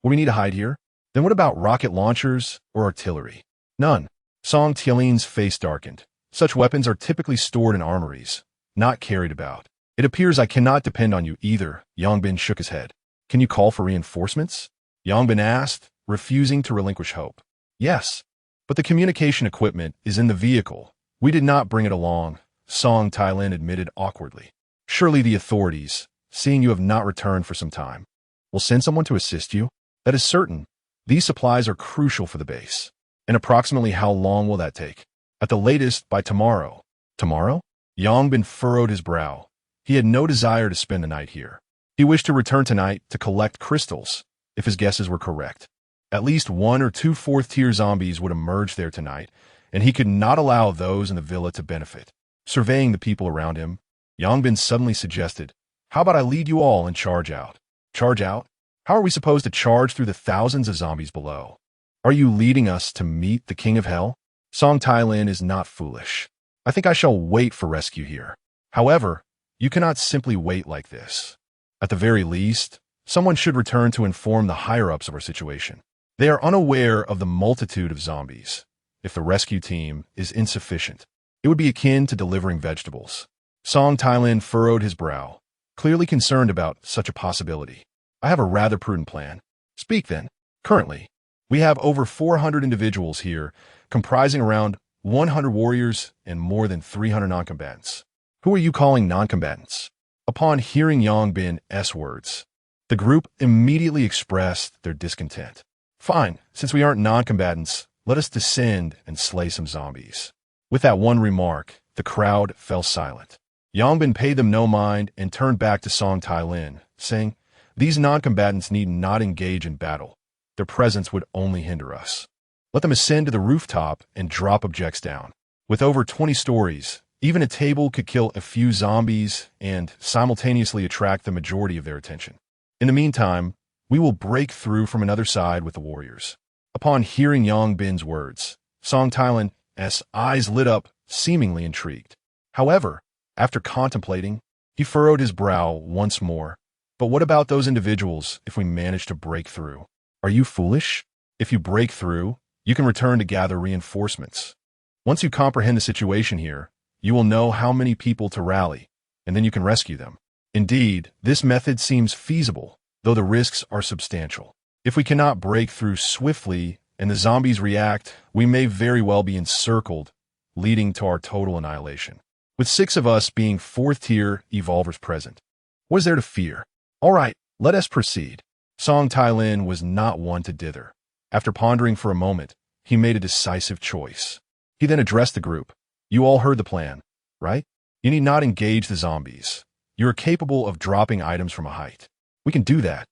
would we need to hide here? Then what about rocket launchers or artillery? None. Song Tailin's face darkened. Such weapons are typically stored in armories, not carried about. It appears I cannot depend on you either, Yangbin shook his head. Can you call for reinforcements? Yangbin asked, refusing to relinquish hope. Yes, but the communication equipment is in the vehicle. We did not bring it along, Song Tailin admitted awkwardly. Surely the authorities, seeing you have not returned for some time, will send someone to assist you? That is certain, These supplies are crucial for the base. And approximately how long will that take? At the latest, by tomorrow. Tomorrow? Yongbin furrowed his brow. He had no desire to spend the night here. He wished to return tonight to collect crystals, if his guesses were correct. At least 1 or 2 fourth-tier zombies would emerge there tonight, and he could not allow those in the villa to benefit. Surveying the people around him, Yongbin suddenly suggested, "How about I lead you all and charge out?" Charge out? How are we supposed to charge through the thousands of zombies below? Are you leading us to meet the King of Hell? Song Tailin is not foolish. I think I shall wait for rescue here. However, you cannot simply wait like this. At the very least, someone should return to inform the higher-ups of our situation. They are unaware of the multitude of zombies. If the rescue team is insufficient, it would be akin to delivering vegetables. Song Tailin furrowed his brow, clearly concerned about such a possibility. I have a rather prudent plan. Speak then. Currently, we have over 400 individuals here, comprising around 100 warriors and more than 300 non-combatants. Who are you calling non-combatants? Upon hearing Yongbin's words, the group immediately expressed their discontent. Fine, since we aren't non-combatants, let us descend and slay some zombies. With that one remark, the crowd fell silent. Yongbin paid them no mind and turned back to Song Tailin, saying, "These non-combatants need not engage in battle. Their presence would only hinder us. Let them ascend to the rooftop and drop objects down. With over 20 stories, even a table could kill a few zombies and simultaneously attract the majority of their attention. In the meantime, we will break through from another side with the warriors." Upon hearing Yongbin's words, Song Tailin's eyes lit up, seemingly intrigued. However, after contemplating, he furrowed his brow once more. But what about those individuals if we manage to break through? Are you foolish? If you break through, you can return to gather reinforcements. Once you comprehend the situation here, you will know how many people to rally, and then you can rescue them. Indeed, this method seems feasible, though the risks are substantial. If we cannot break through swiftly and the zombies react, we may very well be encircled, leading to our total annihilation. With 6 of us being 4th-tier evolvers present, what is there to fear? All right, let us proceed. Song Tailin was not one to dither. After pondering for a moment, he made a decisive choice. He then addressed the group. You all heard the plan, right? You need not engage the zombies. You are capable of dropping items from a height. We can do that.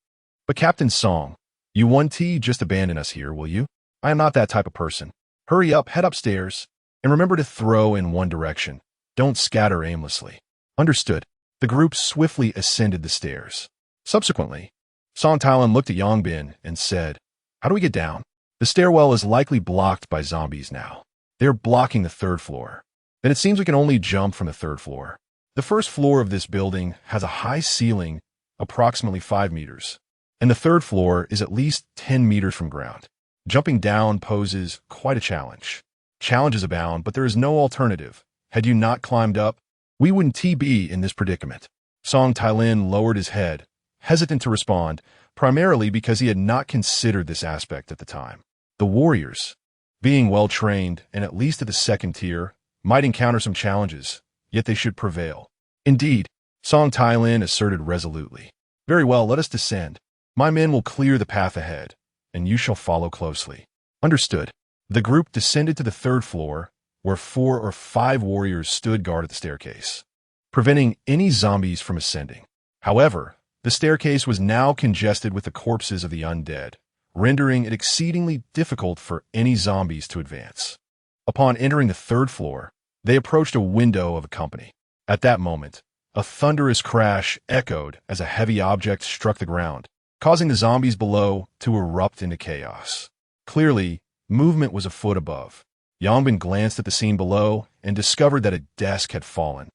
But Captain Song, you 1T just abandon us here, will you? I am not that type of person. Hurry up, head upstairs, and remember to throw in one direction. Don't scatter aimlessly. Understood. The group swiftly ascended the stairs. Subsequently, Song Tailin looked at Yongbin and said, "How do we get down?" The stairwell is likely blocked by zombies now. They are blocking the 3rd floor. Then it seems we can only jump from the 3rd floor. The 1st floor of this building has a high ceiling, approximately 5 meters, and the 3rd floor is at least 10 meters from ground. Jumping down poses quite a challenge. Challenges abound, but there is no alternative. Had you not climbed up, we wouldn't be in this predicament. Song Tailin lowered his head, hesitant to respond, primarily because he had not considered this aspect at the time. The warriors, being well-trained and at least at the 2nd tier, might encounter some challenges, yet they should prevail. Indeed, Song Tailin asserted resolutely. Very well, let us descend. My men will clear the path ahead, and you shall follow closely. Understood. The group descended to the 3rd floor, where 4 or 5 warriors stood guard at the staircase, preventing any zombies from ascending. However, the staircase was now congested with the corpses of the undead, rendering it exceedingly difficult for any zombies to advance. Upon entering the 3rd floor, they approached a window of a company. At that moment, a thunderous crash echoed as a heavy object struck the ground, causing the zombies below to erupt into chaos. Clearly, movement was afoot above. Yongbin glanced at the scene below and discovered that a desk had fallen,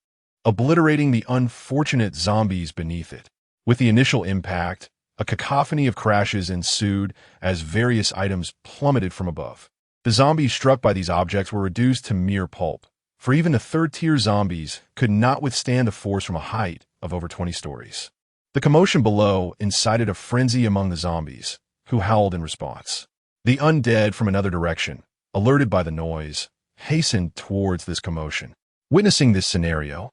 obliterating the unfortunate zombies beneath it. With the initial impact, a cacophony of crashes ensued as various items plummeted from above. The zombies struck by these objects were reduced to mere pulp, for even the 3rd-tier zombies could not withstand the force from a height of over 20 stories. The commotion below incited a frenzy among the zombies, who howled in response. The undead from another direction, alerted by the noise, hastened towards this commotion. Witnessing this scenario,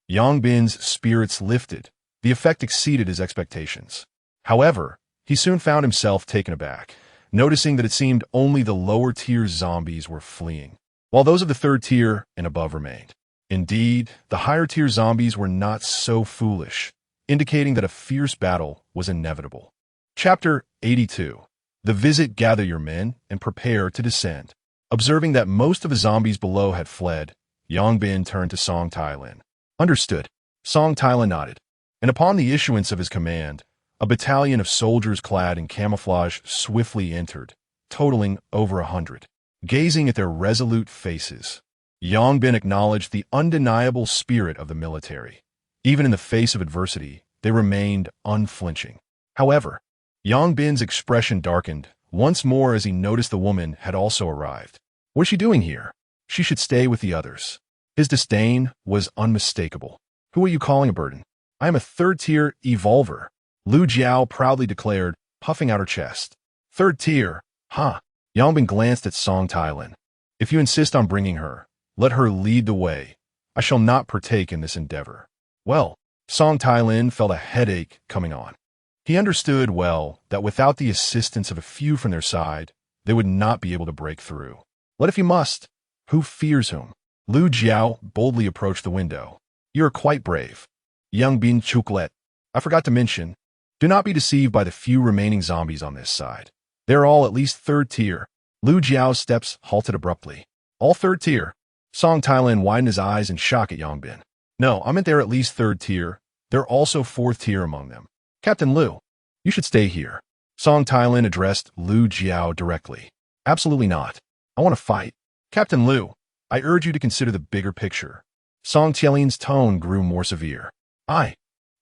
Yongbin's spirits lifted. The effect exceeded his expectations. However, he soon found himself taken aback, noticing that it seemed only the lower-tier zombies were fleeing, while those of the third tier and above remained. Indeed, the higher-tier zombies were not so foolish, indicating that a fierce battle was inevitable. Chapter 82. The Visit. Gather your men and prepare to descend. Observing that most of the zombies below had fled, Yongbin turned to Song Tailin. Understood. Song Tailin nodded, and upon the issuance of his command, a battalion of soldiers clad in camouflage swiftly entered, totaling over 100. Gazing at their resolute faces, Yongbin acknowledged the undeniable spirit of the military. Even in the face of adversity, they remained unflinching. However, Yongbin's expression darkened once more as he noticed the woman had also arrived. What is she doing here? She should stay with the others. His disdain was unmistakable. Who are you calling a burden? I am a third-tier evolver, Lu Jiao proudly declared, puffing out her chest. Third tier, huh? Yongbin glanced at Song Tailin. If you insist on bringing her, let her lead the way. I shall not partake in this endeavor. Well, Song Tailin felt a headache coming on. He understood well that without the assistance of a few from their side, they would not be able to break through. Let if you must. Who fears whom? Lu Jiao boldly approached the window. You are quite brave. Yongbin chucked. I forgot to mention, do not be deceived by the few remaining zombies on this side. They are all at least third tier. Lu Jiao's steps halted abruptly. All third tier? Song Tailin widened his eyes in shock at Yongbin. No, I meant they're at least third tier. There are also fourth tier among them. Captain Lu, you should stay here. Song Tailin addressed Lu Jiao directly. Absolutely not. I want to fight. Captain Lu, I urge you to consider the bigger picture. Song Tailin's tone grew more severe.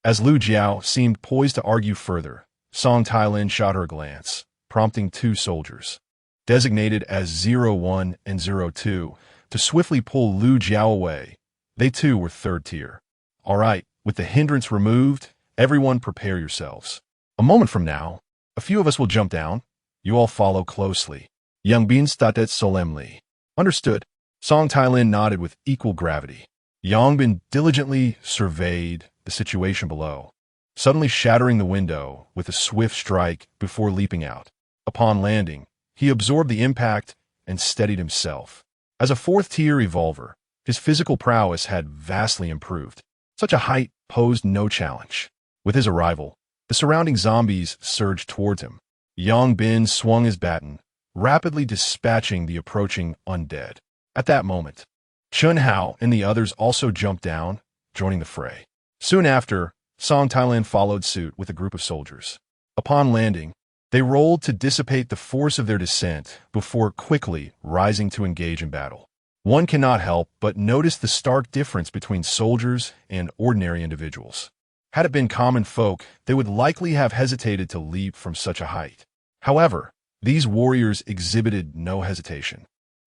As Lu Jiao seemed poised to argue further, Song Tailin shot her a glance, prompting two soldiers, designated as 01 and 02, to swiftly pull Lu Jiao away. They too were third tier. All right, with the hindrance removed, everyone prepare yourselves. A moment from now, a few of us will jump down. You all follow closely. Yongbin stated solemnly. Understood. Song Tailin nodded with equal gravity. Yongbin diligently surveyed the situation below, suddenly shattering the window with a swift strike before leaping out. Upon landing, he absorbed the impact and steadied himself. As a fourth-tier evolver, his physical prowess had vastly improved. Such a height posed no challenge. With his arrival, the surrounding zombies surged towards him. Yongbin swung his baton, rapidly dispatching the approaching undead. At that moment, Chun Hao and the others also jumped down, joining the fray. Soon after, Song Tailin followed suit with a group of soldiers. Upon landing, they rolled to dissipate the force of their descent before quickly rising to engage in battle. One cannot help but notice the stark difference between soldiers and ordinary individuals. Had it been common folk, they would likely have hesitated to leap from such a height. However, these warriors exhibited no hesitation.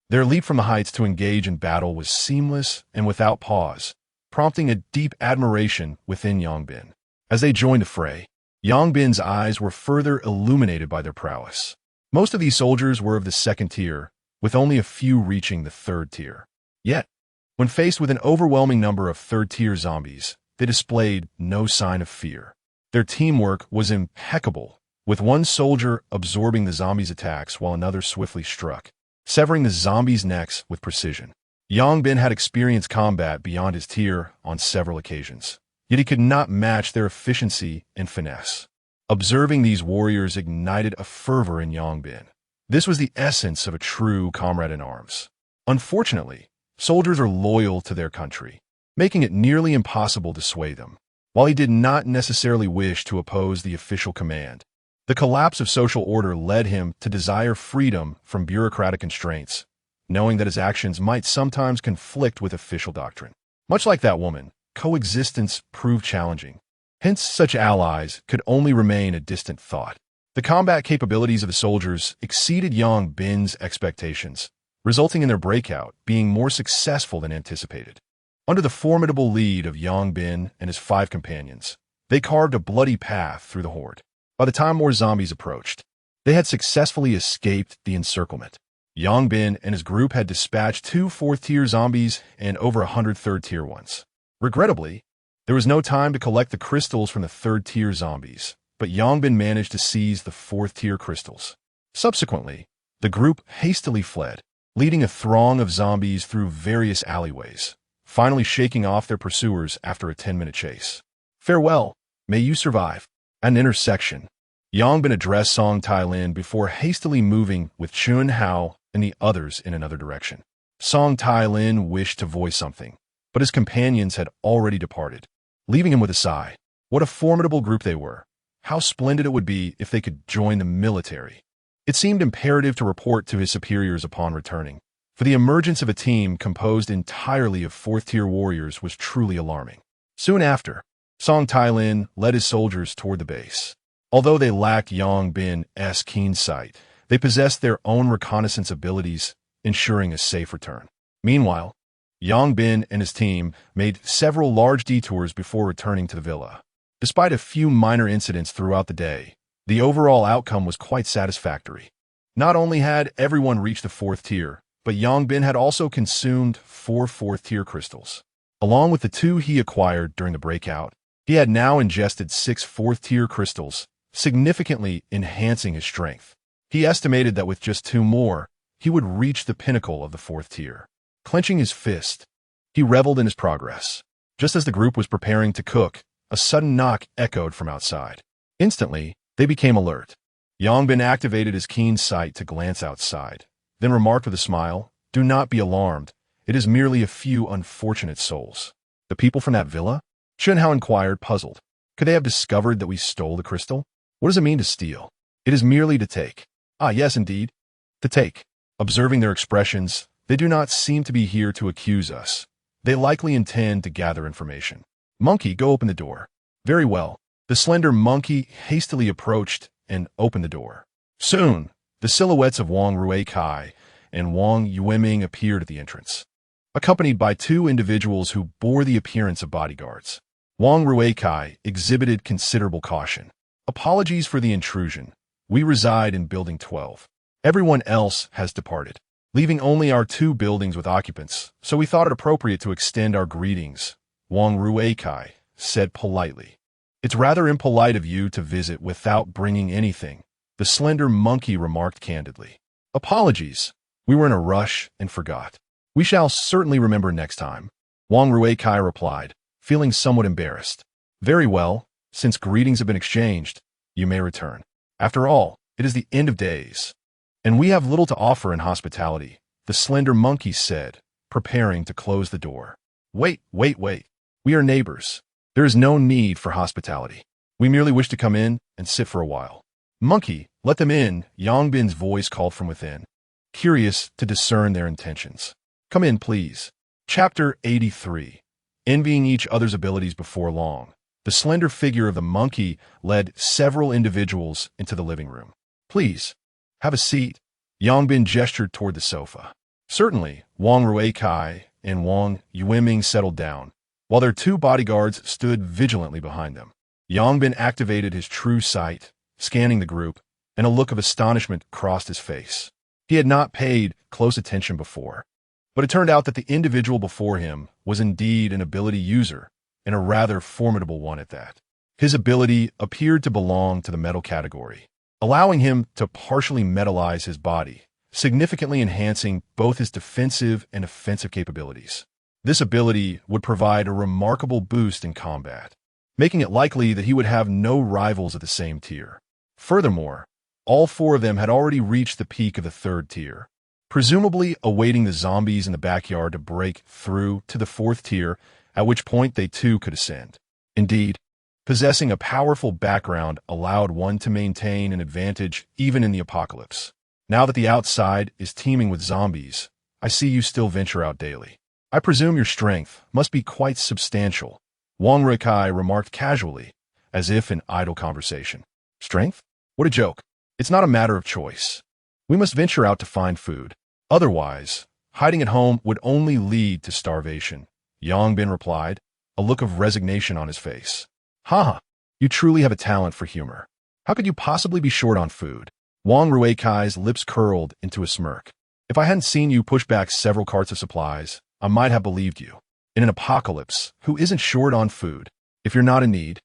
Their leap from the heights to engage in battle was seamless and without pause, prompting a deep admiration within Yongbin. As they joined the fray, Yongbin's eyes were further illuminated by their prowess. Most of these soldiers were of the second tier, with only a few reaching the third tier. Yet, when faced with an overwhelming number of third-tier zombies, they displayed no sign of fear. Their teamwork was impeccable, with one soldier absorbing the zombies' attacks while another swiftly struck, severing the zombies' necks with precision. Yongbin had experienced combat beyond his tier on several occasions, yet he could not match their efficiency and finesse. Observing these warriors ignited a fervor in Yongbin. This was the essence of a true comrade-in-arms. Unfortunately, soldiers are loyal to their country, making it nearly impossible to sway them. While he did not necessarily wish to oppose the official command, the collapse of social order led him to desire freedom from bureaucratic constraints, knowing that his actions might sometimes conflict with official doctrine. Much like that woman, coexistence proved challenging. Hence, such allies could only remain a distant thought. The combat capabilities of the soldiers exceeded Yongbin's expectations, resulting in their breakout being more successful than anticipated. Under the formidable lead of Yongbin and his 5 companions, they carved a bloody path through the horde. By the time more zombies approached, they had successfully escaped the encirclement. Yongbin and his group had dispatched 2 fourth-tier zombies and over 100 third-tier ones. Regrettably, there was no time to collect the crystals from the third-tier zombies, but Yongbin managed to seize the 4th-tier crystals. Subsequently, the group hastily fled, leading a throng of zombies through various alleyways, finally shaking off their pursuers after a 10-minute chase. Farewell, may you survive. At an intersection, Yang Bin addressed Song Tai-lin before hastily moving with Chun Hao and the others in another direction. Song Tai-lin wished to voice something, but his companions had already departed, leaving him with a sigh. What a formidable group they were. How splendid it would be if they could join the military. It seemed imperative to report to his superiors upon returning, for the emergence of a team composed entirely of fourth-tier warriors was truly alarming. Soon after, Song Tai-lin led his soldiers toward the base. Although they lacked Yang Bin's keen sight, they possessed their own reconnaissance abilities, ensuring a safe return. Meanwhile, Yang Bin and his team made several large detours before returning to the villa. Despite a few minor incidents throughout the day, the overall outcome was quite satisfactory. Not only had everyone reached the fourth tier, but Yang Bin had also consumed 4 fourth-tier crystals. Along with the 2 he acquired during the breakout, he had now ingested 6 fourth-tier crystals, significantly enhancing his strength. He estimated that with just 2 more, he would reach the pinnacle of the 4th tier. Clenching his fist, he reveled in his progress. Just as the group was preparing to cook, a sudden knock echoed from outside. Instantly, they became alert. Yang Bin activated his keen sight to glance outside, then remarked with a smile, "Do not be alarmed. It is merely a few unfortunate souls." "The people from that villa?" Chun Hao inquired, puzzled. "Could they have discovered that we stole the crystal? What does it mean to steal?" "It is merely to take." "Ah, yes, indeed. To take." Observing their expressions, they do not seem to be here to accuse us. They likely intend to gather information. "Monkey, go open the door." "Very well." The slender monkey hastily approached and opened the door. Soon, the silhouettes of Wang Ruikai and Wang Yueming appeared at the entrance, accompanied by 2 individuals who bore the appearance of bodyguards. Wang Ruikai exhibited considerable caution. "Apologies for the intrusion. We reside in Building 12. Everyone else has departed, leaving only our 2 buildings with occupants, so we thought it appropriate to extend our greetings," Wang Ruikai said politely. "It's rather impolite of you to visit without bringing anything," the slender monkey remarked candidly. "Apologies. We were in a rush and forgot. We shall certainly remember next time," Wang Ruikai replied, feeling somewhat embarrassed. "Very well. Since greetings have been exchanged, you may return. After all, it is the end of days, and we have little to offer in hospitality," the slender monkey said, preparing to close the door. Wait. We are neighbors. There is no need for hospitality. We merely wish to come in and sit for a while." "Monkey, let them in," Yang Bin's voice called from within, curious to discern their intentions. "Come in, please." Chapter 83. Envying each other's abilities before long, the slender figure of the monkey led several individuals into the living room. "Please, have a seat." Yang Bin gestured toward the sofa. Certainly, Wang Ruikai and Wang Yueming settled down, while their 2 bodyguards stood vigilantly behind them. Yang Bin activated his true sight, scanning the group, and a look of astonishment crossed his face. He had not paid close attention before, but it turned out that the individual before him was indeed an ability user, and a rather formidable one at that. His ability appeared to belong to the metal category, allowing him to partially metallize his body, significantly enhancing both his defensive and offensive capabilities. This ability would provide a remarkable boost in combat, making it likely that he would have no rivals at the same tier. Furthermore, all 4 of them had already reached the peak of the 3rd tier, presumably awaiting the zombies in the backyard to break through to the 4th tier, at which point they too could ascend. Indeed, possessing a powerful background allowed one to maintain an advantage even in the apocalypse. Now that the outside is teeming with zombies, I see you still venture out daily. I presume your strength must be quite substantial, Wang Ruikai remarked casually, as if in idle conversation. Strength? What a joke. It's not a matter of choice. We must venture out to find food. Otherwise, hiding at home would only lead to starvation, Yang Bin replied, a look of resignation on his face. Haha, you truly have a talent for humor. How could you possibly be short on food? Wang Ruikai's lips curled into a smirk. If I hadn't seen you push back several carts of supplies, I might have believed you. In an apocalypse, who isn't short on food? If you're not in need,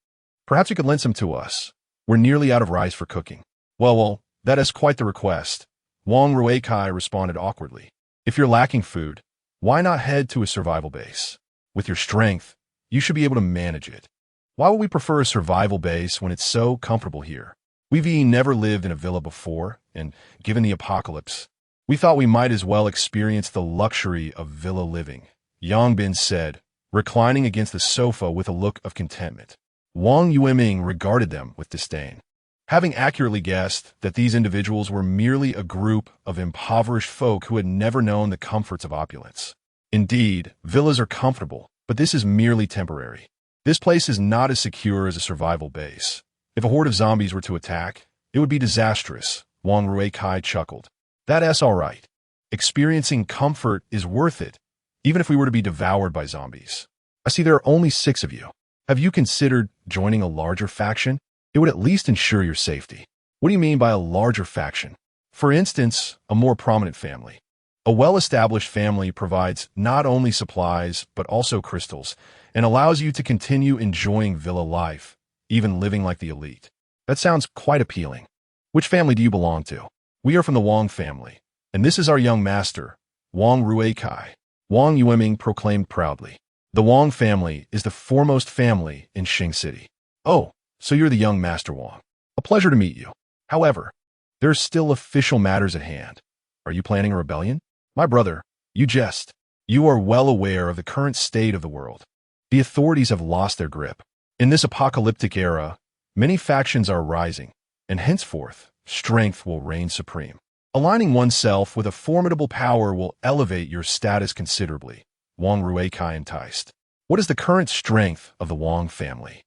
perhaps you could lend some to us. We're nearly out of rice for cooking. Well, That is quite the request. Wang Ruikai responded awkwardly. If you're lacking food, why not head to a survival base? With your strength, you should be able to manage it. Why would we prefer a survival base when it's so comfortable here? We've never lived in a villa before, and given the apocalypse, we thought we might as well experience the luxury of villa living, Yang Bin said, reclining against the sofa with a look of contentment. Wang Yueming regarded them with disdain. Having accurately guessed that these individuals were merely a group of impoverished folk who had never known the comforts of opulence. Indeed, villas are comfortable, but this is merely temporary. This place is not as secure as a survival base. If a horde of zombies were to attack, it would be disastrous, Wang Ruikai chuckled. That's all right. Experiencing comfort is worth it, even if we were to be devoured by zombies. I see there are only 6 of you. Have you considered joining a larger faction? It would at least ensure your safety. What do you mean by a larger faction? For instance, a more prominent family. A well-established family provides not only supplies, but also crystals, and allows you to continue enjoying villa life, even living like the elite. That sounds quite appealing. Which family do you belong to? We are from the Wang family, and this is our young master, Wang Ruikai. Wang Yueming proclaimed proudly. The Wang family is the foremost family in Xing City. Oh, so you're the young Master Wang. A pleasure to meet you. However, there are still official matters at hand. Are you planning a rebellion? My brother, you jest. You are well aware of the current state of the world. The authorities have lost their grip. In this apocalyptic era, many factions are rising, and henceforth, strength will reign supreme. Aligning oneself with a formidable power will elevate your status considerably, Wang Ruikai enticed. What is the current strength of the Wang family?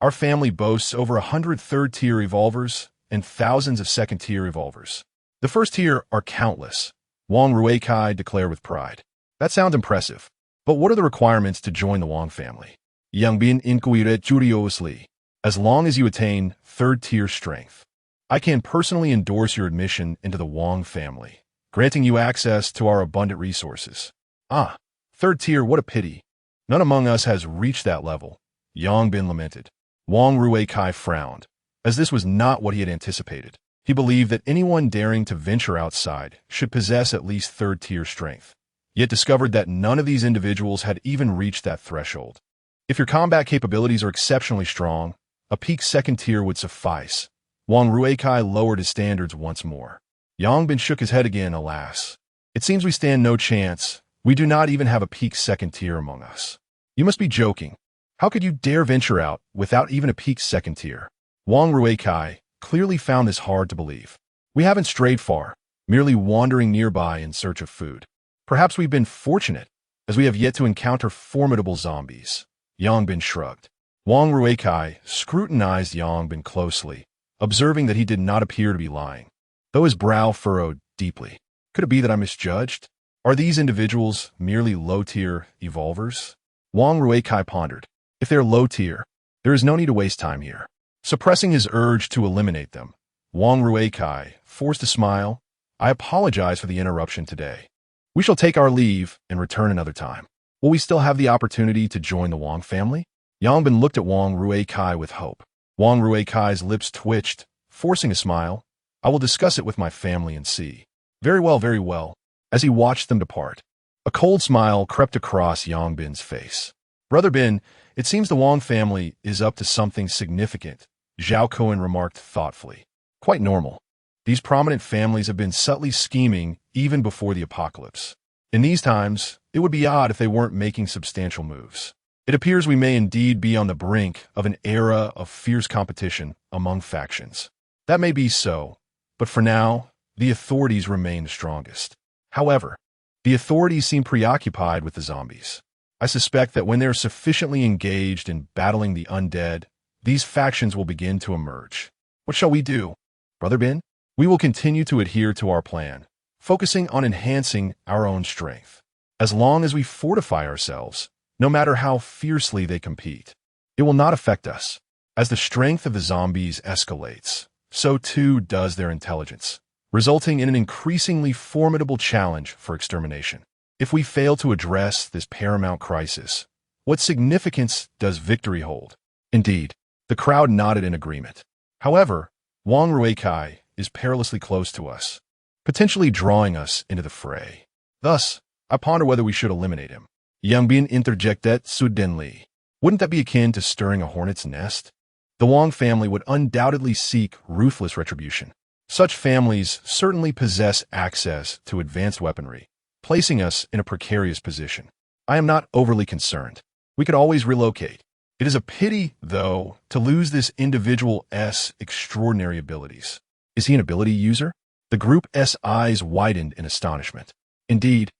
Our family boasts over 100 third-tier revolvers and thousands of second-tier revolvers. The first tier are countless, Wang Ruikai declared with pride. That sounds impressive. But what are the requirements to join the Wang family? Yang Bin inquired curiously. As long as you attain third-tier strength, I can personally endorse your admission into the Wang family, granting you access to our abundant resources. Ah, third tier, what a pity. None among us has reached that level, Yang Bin lamented. Wang Ruikai frowned, as this was not what he had anticipated. He believed that anyone daring to venture outside should possess at least third-tier strength, yet discovered that none of these individuals had even reached that threshold. If your combat capabilities are exceptionally strong, a peak second tier would suffice. Wang Ruikai lowered his standards once more. Yang Bin shook his head again, alas. It seems we stand no chance. We do not even have a peak second tier among us. You must be joking. How could you dare venture out without even a peak second tier? Wang Ruikai clearly found this hard to believe. We haven't strayed far, merely wandering nearby in search of food. Perhaps we've been fortunate, as we have yet to encounter formidable zombies. Yang Bin shrugged. Wang Ruikai scrutinized Yang Bin closely, observing that he did not appear to be lying, though his brow furrowed deeply. Could it be that I misjudged? Are these individuals merely low-tier evolvers? Wang Ruikai pondered. If they're low-tier, there is no need to waste time here. Suppressing his urge to eliminate them, Wang Ruikai forced a smile. I apologize for the interruption today. We shall take our leave and return another time. Will we still have the opportunity to join the Wang family? Yang Bin looked at Wang Ruikai with hope. Wang Ruikai's lips twitched, forcing a smile. I will discuss it with my family and see. Very well, very well. As he watched them depart, a cold smile crept across Yang Bin's face. Brother Bin, it seems the Wang family is up to something significant, Zhao Cohen remarked thoughtfully. Quite normal. These prominent families have been subtly scheming even before the apocalypse. In these times, it would be odd if they weren't making substantial moves. It appears we may indeed be on the brink of an era of fierce competition among factions. That may be so, but for now, the authorities remain the strongest. However, the authorities seem preoccupied with the zombies. I suspect that when they are sufficiently engaged in battling the undead, these factions will begin to emerge. What shall we do, Brother Bin? We will continue to adhere to our plan, focusing on enhancing our own strength. As long as we fortify ourselves, no matter how fiercely they compete, it will not affect us. As the strength of the zombies escalates, so too does their intelligence, resulting in an increasingly formidable challenge for extermination. If we fail to address this paramount crisis, what significance does victory hold? Indeed, the crowd nodded in agreement. However, Wang Ruikai is perilously close to us, potentially drawing us into the fray. Thus, I ponder whether we should eliminate him. Yang Bin interjected suddenly. Wouldn't that be akin to stirring a hornet's nest? The Wang family would undoubtedly seek ruthless retribution. Such families certainly possess access to advanced weaponry, placing us in a precarious position. I am not overly concerned. We could always relocate. It is a pity, though, to lose this individual's extraordinary abilities. Is he an ability user? The group's eyes widened in astonishment. Indeed,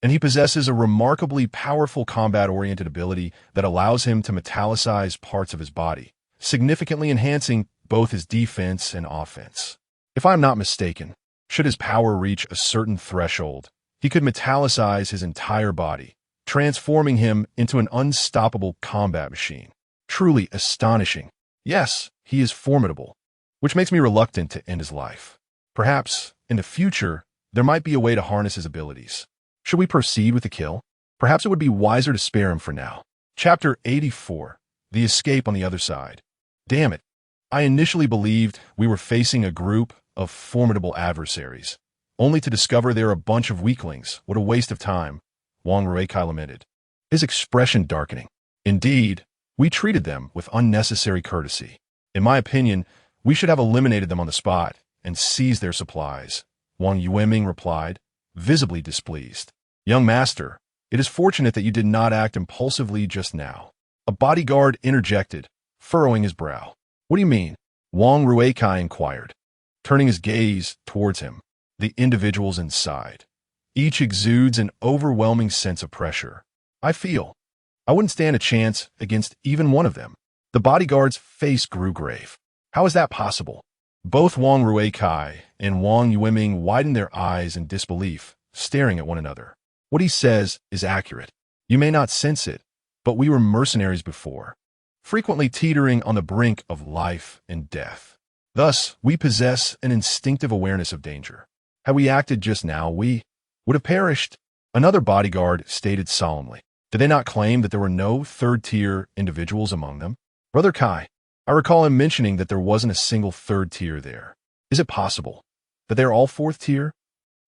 and he possesses a remarkably powerful combat-oriented ability that allows him to metallicize parts of his body, significantly enhancing both his defense and offense. If I am not mistaken, should his power reach a certain threshold, he could metallicize his entire body, transforming him into an unstoppable combat machine. Truly astonishing. Yes, he is formidable, which makes me reluctant to end his life. Perhaps, in the future, there might be a way to harness his abilities. Should we proceed with the kill? Perhaps it would be wiser to spare him for now. Chapter 84. The Escape on the Other Side. Damn it. I initially believed we were facing a group of formidable adversaries, only to discover they're a bunch of weaklings. What a waste of time, Wang Ruikai lamented, his expression darkening. Indeed, we treated them with unnecessary courtesy. In my opinion, we should have eliminated them on the spot and seized their supplies, Wang Yueming replied, visibly displeased. Young master, it is fortunate that you did not act impulsively just now. A bodyguard interjected, furrowing his brow. What do you mean? Wang Ruikai inquired, turning his gaze towards him. The individuals inside. Each exudes an overwhelming sense of pressure. I wouldn't stand a chance against even one of them. The bodyguard's face grew grave. How is that possible? Both Wang Ruikai and Wang Yueming widened their eyes in disbelief, staring at one another. What he says is accurate. You may not sense it, but we were mercenaries before, frequently teetering on the brink of life and death. Thus, we possess an instinctive awareness of danger. Had we acted just now, we would have perished. Another bodyguard stated solemnly. Did they not claim that there were no third-tier individuals among them? Brother Kai, I recall him mentioning that there wasn't a single third tier there. Is it possible that they are all fourth tier?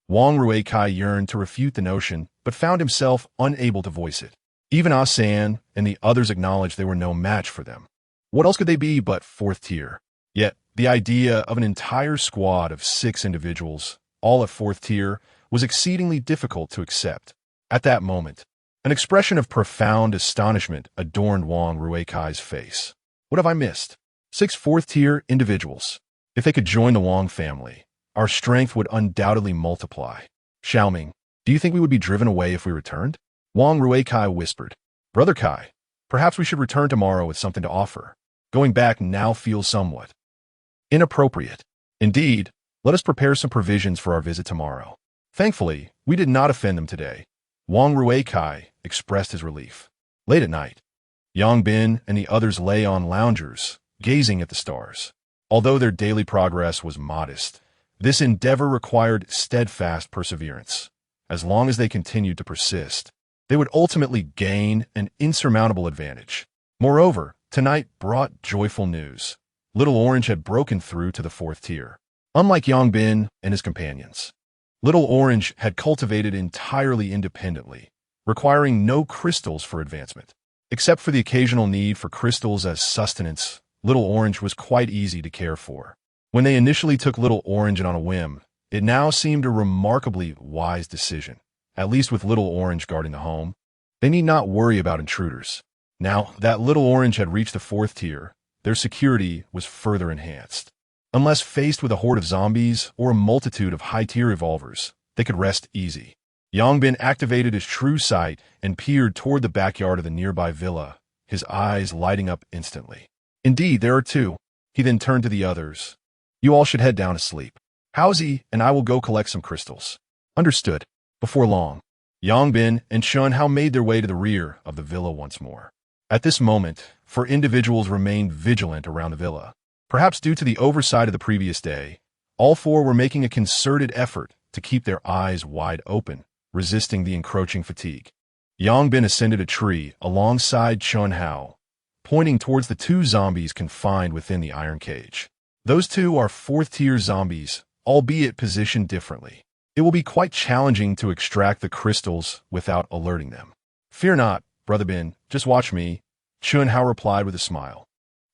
Wang Ruikai yearned to refute the notion, but found himself unable to voice it. Even Asan and the others acknowledged they were no match for them. What else could they be but fourth tier? Yet, the idea of an entire squad of 6 individuals, all at fourth tier, was exceedingly difficult to accept. At that moment, an expression of profound astonishment adorned Wang Ruikai's face. What have I missed? 6 fourth-tier individuals. If they could join the Wang family, our strength would undoubtedly multiply. Xiaoming, do you think we would be driven away if we returned? Wang Ruikai whispered. Brother Kai, perhaps we should return tomorrow with something to offer. Going back now feels somewhat inappropriate. Indeed, let us prepare some provisions for our visit tomorrow. Thankfully, we did not offend them today. Wang Ruikai expressed his relief. Late at night, Yang Bin and the others lay on loungers, gazing at the stars. Although their daily progress was modest, this endeavor required steadfast perseverance. As long as they continued to persist, they would ultimately gain an insurmountable advantage. Moreover, tonight brought joyful news. Little Orange had broken through to the fourth tier. Unlike Yang Bin and his companions, Little Orange had cultivated entirely independently, requiring no crystals for advancement. Except for the occasional need for crystals as sustenance, Little Orange was quite easy to care for. When they initially took Little Orange in on a whim, it now seemed a remarkably wise decision. At least with Little Orange guarding the home, they need not worry about intruders. Now that Little Orange had reached the fourth tier, their security was further enhanced. Unless faced with a horde of zombies or a multitude of high-tier revolvers, they could rest easy. Yang Bin activated his true sight and peered toward the backyard of the nearby villa, his eyes lighting up instantly. Indeed, there are 2. He then turned to the others. You all should head down to sleep. Haozi and I will go collect some crystals. Understood. Before long, Yang Bin and Shun Hao made their way to the rear of the villa once more. At this moment, 4 individuals remained vigilant around the villa. Perhaps due to the oversight of the previous day, all 4 were making a concerted effort to keep their eyes wide open, resisting the encroaching fatigue. Yang Bin ascended a tree alongside Chun Hao, pointing towards the 2 zombies confined within the iron cage. Those two are fourth-tier zombies, albeit positioned differently. It will be quite challenging to extract the crystals without alerting them. Fear not, Brother Bin, just watch me, Chunhao replied with a smile,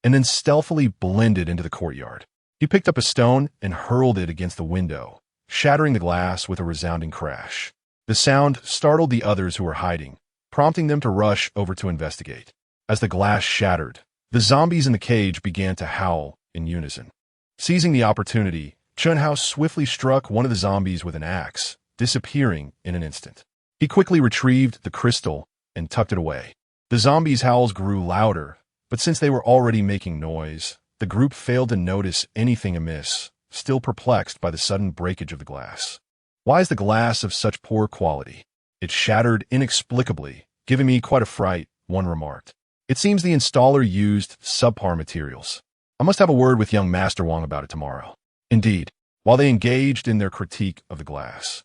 and then stealthily blended into the courtyard. He picked up a stone and hurled it against the window, shattering the glass with a resounding crash. The sound startled the others who were hiding, prompting them to rush over to investigate. As the glass shattered, the zombies in the cage began to howl in unison. Seizing the opportunity, Chunhao swiftly struck one of the zombies with an axe, disappearing in an instant. He quickly retrieved the crystal and tucked it away. The zombies' howls grew louder, but since they were already making noise, the group failed to notice anything amiss, still perplexed by the sudden breakage of the glass. Why is the glass of such poor quality? It shattered inexplicably, giving me quite a fright, one remarked. It seems the installer used subpar materials. I must have a word with young Master Wang about it tomorrow. Indeed, while they engaged in their critique of the glass,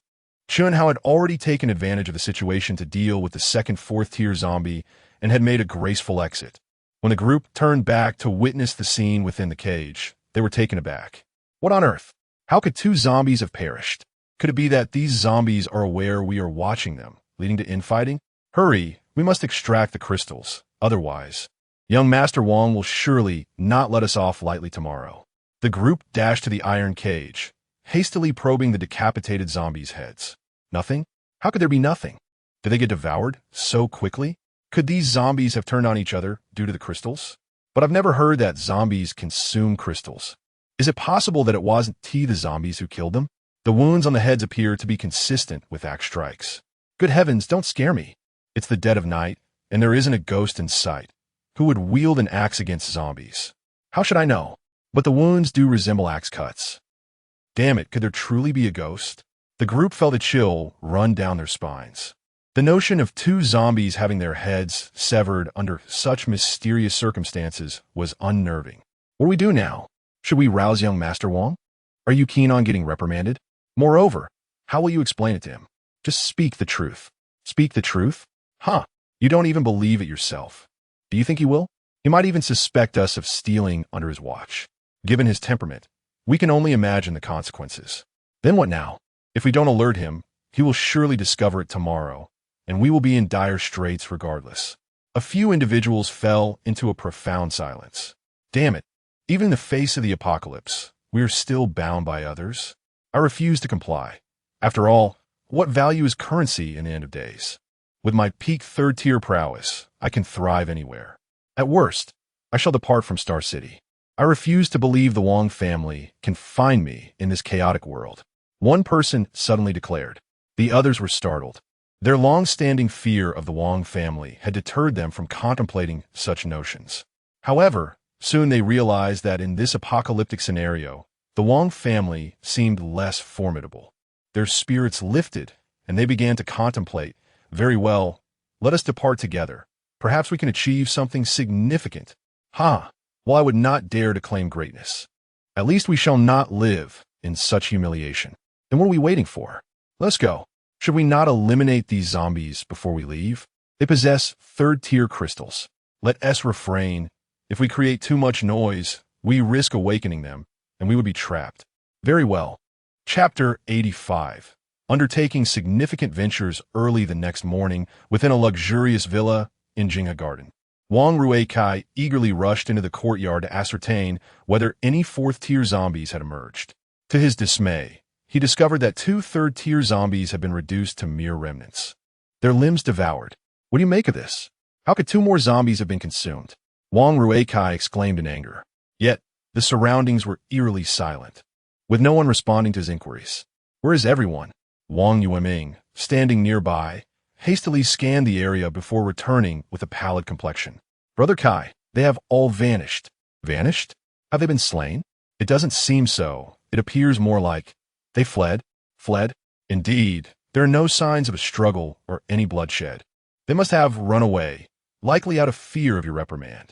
Chunhao had already taken advantage of the situation to deal with the second fourth-tier zombie and had made a graceful exit. When the group turned back to witness the scene within the cage, they were taken aback. What on earth? How could two zombies have perished? Could it be that these zombies are aware we are watching them, leading to infighting? Hurry, we must extract the crystals. Otherwise, young Master Wang will surely not let us off lightly tomorrow. The group dashed to the iron cage, hastily probing the decapitated zombies' heads. Nothing? How could there be nothing? Did they get devoured so quickly? Could these zombies have turned on each other due to the crystals? But I've never heard that zombies consume crystals. Is it possible that it wasn't the zombies who killed them? The wounds on the heads appear to be consistent with axe strikes. Good heavens, don't scare me. It's the dead of night, and there isn't a ghost in sight. Who would wield an axe against zombies? How should I know? But the wounds do resemble axe cuts. Damn it, could there truly be a ghost? The group felt a chill run down their spines. The notion of two zombies having their heads severed under such mysterious circumstances was unnerving. What do we do now? Should we rouse young Master Wang? Are you keen on getting reprimanded? Moreover, how will you explain it to him? Just speak the truth. Speak the truth? Huh, you don't even believe it yourself. Do you think he will? He might even suspect us of stealing under his watch. Given his temperament, we can only imagine the consequences. Then what now? If we don't alert him, he will surely discover it tomorrow, and we will be in dire straits regardless. A few individuals fell into a profound silence. Damn it, even in the face of the apocalypse, we are still bound by others. I refuse to comply. After all, what value is currency in the end of days? With my peak third-tier prowess, I can thrive anywhere. At worst, I shall depart from Star City. I refuse to believe the Wang family can find me in this chaotic world. One person suddenly declared. The others were startled. Their long-standing fear of the Wang family had deterred them from contemplating such notions. However, soon they realized that in this apocalyptic scenario, the Wang family seemed less formidable. Their spirits lifted, and they began to contemplate, very well, let us depart together. Perhaps we can achieve something significant. Well, I would not dare to claim greatness. At least we shall not live in such humiliation. Then what are we waiting for? Let's go. Should we not eliminate these zombies before we leave? They possess third-tier crystals. Let us refrain. If we create too much noise, we risk awakening them, and we would be trapped. Very well. Chapter 85. Undertaking significant ventures early the next morning within a luxurious villa in Jinghe Garden. Wang Ruikai eagerly rushed into the courtyard to ascertain whether any fourth-tier zombies had emerged. To his dismay, he discovered that two third-tier zombies had been reduced to mere remnants. Their limbs devoured. What do you make of this? How could two more zombies have been consumed? Wang Ruikai exclaimed in anger. Yet, the surroundings were eerily silent, with no one responding to his inquiries. Where is everyone? Wang Yuheng, standing nearby, hastily scanned the area before returning with a pallid complexion. Brother Kai, they have all vanished. Vanished? Have they been slain? It doesn't seem so. It appears more like they fled. Fled? Indeed, there are no signs of a struggle or any bloodshed. They must have run away, likely out of fear of your reprimand.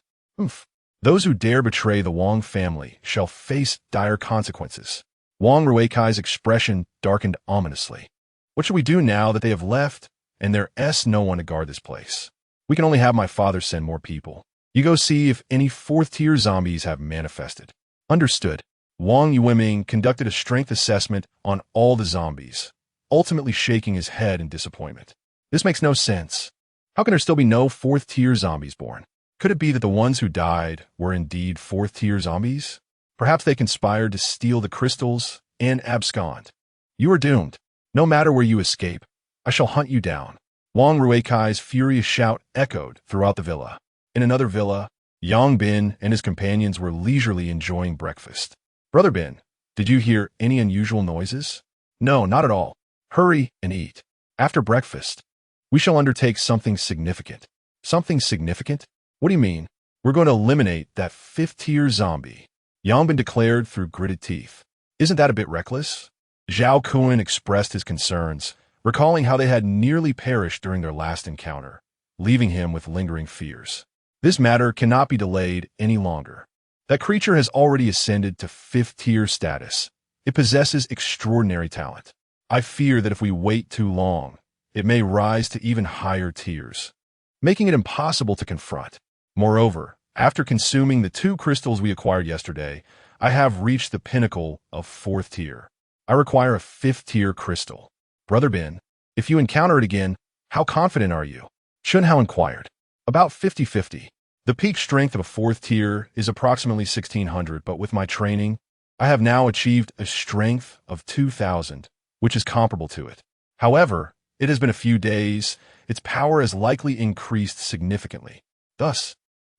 Those who dare betray the Wang family shall face dire consequences. Wang Ruikai's expression darkened ominously. What should we do now that they have left and there's no one to guard this place? We can only have my father send more people. You go see if any fourth-tier zombies have manifested. Understood. Wang Yueming conducted a strength assessment on all the zombies, ultimately shaking his head in disappointment. This makes no sense. How can there still be no fourth-tier zombies born? Could it be that the ones who died were indeed fourth-tier zombies? Perhaps they conspired to steal the crystals and abscond. You are doomed. No matter where you escape, I shall hunt you down. Wang Rueikai's furious shout echoed throughout the villa. In another villa, Yang Bin and his companions were leisurely enjoying breakfast. Brother Bin, did you hear any unusual noises? No, not at all. Hurry and eat. After breakfast, we shall undertake something significant. Something significant? What do you mean? We're going to eliminate that fifth-tier zombie, Yang Bin declared through gritted teeth. Isn't that a bit reckless? Zhao Kun expressed his concerns, recalling how they had nearly perished during their last encounter, leaving him with lingering fears. This matter cannot be delayed any longer. That creature has already ascended to fifth-tier status. It possesses extraordinary talent. I fear that if we wait too long, it may rise to even higher tiers, making it impossible to confront. Moreover, after consuming the 2 crystals we acquired yesterday, I have reached the pinnacle of 4th tier. I require a 5th-tier crystal. Brother Bin, if you encounter it again, how confident are you? Shunhao inquired. About 50-50. The peak strength of a 4th tier is approximately 1600, but with my training, I have now achieved a strength of 2000, which is comparable to it. However, it has been a few days, its power has likely increased significantly. Thus,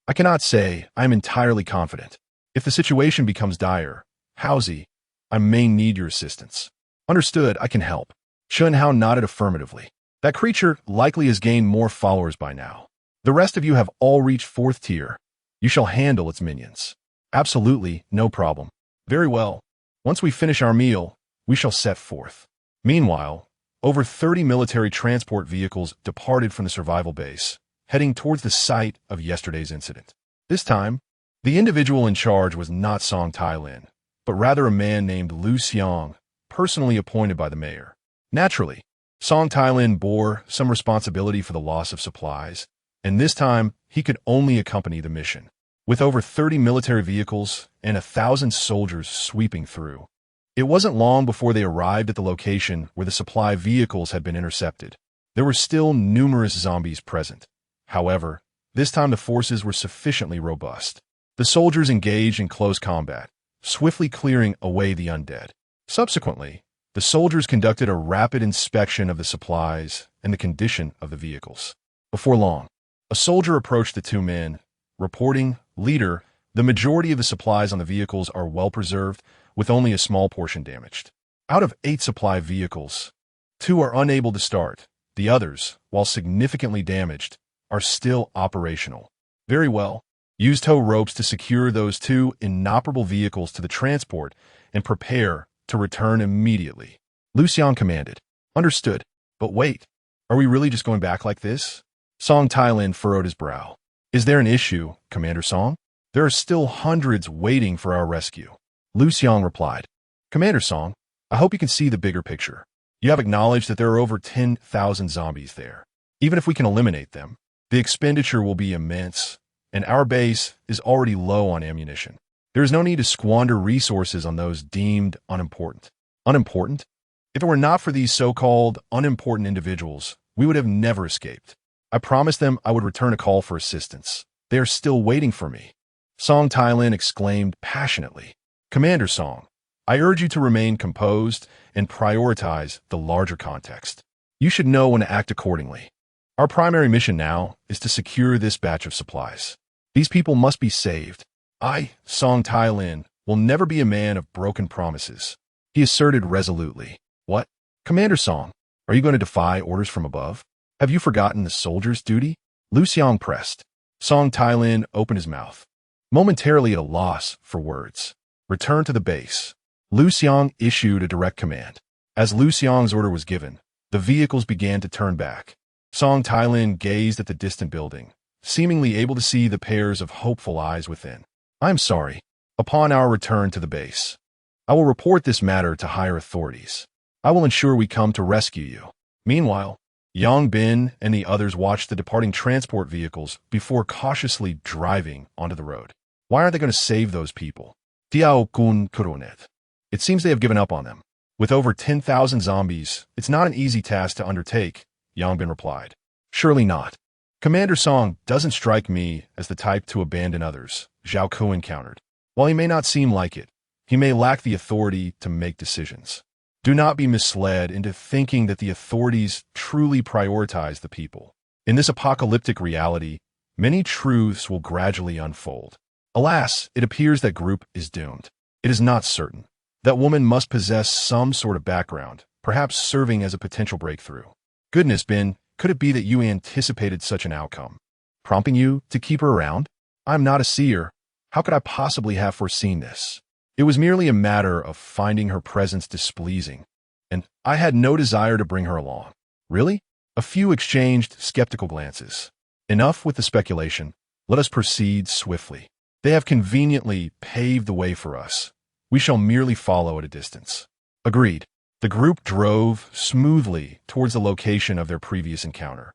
I cannot say I am entirely confident. If the situation becomes dire, Hauzi, I may need your assistance. Understood, I can help. Shunhao nodded affirmatively. That creature likely has gained more followers by now. The rest of you have all reached 4th tier. You shall handle its minions. Absolutely, no problem. Very well. Once we finish our meal, we shall set forth. Meanwhile, over 30 military transport vehicles departed from the survival base, heading towards the site of yesterday's incident. This time, the individual in charge was not Song Tailin, but rather a man named Lu Xiang, personally appointed by the mayor. Naturally, Song Tailin bore some responsibility for the loss of supplies, and this time he could only accompany the mission. With over 30 military vehicles and 1,000 soldiers sweeping through, it wasn't long before they arrived at the location where the supply vehicles had been intercepted. There were still numerous zombies present. However, this time the forces were sufficiently robust. The soldiers engaged in close combat, swiftly clearing away the undead. Subsequently, the soldiers conducted a rapid inspection of the supplies and the condition of the vehicles. Before long, a soldier approached the 2 men, reporting, "Leader, the majority of the supplies on the vehicles are well preserved, with only a small portion damaged. Out of 8 supply vehicles, 2 are unable to start. The others, while significantly damaged, are still operational." Very well. Use tow ropes to secure those 2 inoperable vehicles to the transport and prepare to return immediately. Lu Xiang commanded. Understood. But wait, are we really just going back like this? Song Tailin furrowed his brow. Is there an issue, Commander Song? There are still hundreds waiting for our rescue. Lu Xiang replied. Commander Song, I hope you can see the bigger picture. You have acknowledged that there are over 10,000 zombies there. Even if we can eliminate them, the expenditure will be immense, and our base is already low on ammunition. There is no need to squander resources on those deemed unimportant. Unimportant? If it were not for these so-called unimportant individuals, we would have never escaped. I promised them I would return a call for assistance. They are still waiting for me. Song Tailin exclaimed passionately. Commander Song, I urge you to remain composed and prioritize the larger context. You should know when to act accordingly. Our primary mission now is to secure this batch of supplies. These people must be saved. I, Song Tailin, will never be a man of broken promises. He asserted resolutely. What? Commander Song, are you going to defy orders from above? Have you forgotten the soldier's duty? Lu Xiang pressed. Song Tailin opened his mouth, momentarily at a loss for words. Return to the base. Lu Xiang issued a direct command. As Lu Xiang's order was given, the vehicles began to turn back. Song Tailin gazed at the distant building, seemingly able to see the pairs of hopeful eyes within. I'm sorry. Upon our return to the base, I will report this matter to higher authorities. I will ensure we come to rescue you. Meanwhile, Yang Bin and the others watched the departing transport vehicles before cautiously driving onto the road. Why aren't they going to save those people? Tianquan Kuronet. It seems they have given up on them. With over 10,000 zombies, it's not an easy task to undertake, Yangbin replied. Surely not. Commander Song doesn't strike me as the type to abandon others, Zhao Kuan countered. While he may not seem like it, he may lack the authority to make decisions. Do not be misled into thinking that the authorities truly prioritize the people. In this apocalyptic reality, many truths will gradually unfold. Alas, it appears that group is doomed. It is not certain. That woman must possess some sort of background, perhaps serving as a potential breakthrough. Goodness, Ben, could it be that you anticipated such an outcome, prompting you to keep her around? I'm not a seer. How could I possibly have foreseen this? It was merely a matter of finding her presence displeasing, and I had no desire to bring her along. Really? A few exchanged skeptical glances. Enough with the speculation. Let us proceed swiftly. They have conveniently paved the way for us. We shall merely follow at a distance. Agreed. The group drove smoothly towards the location of their previous encounter.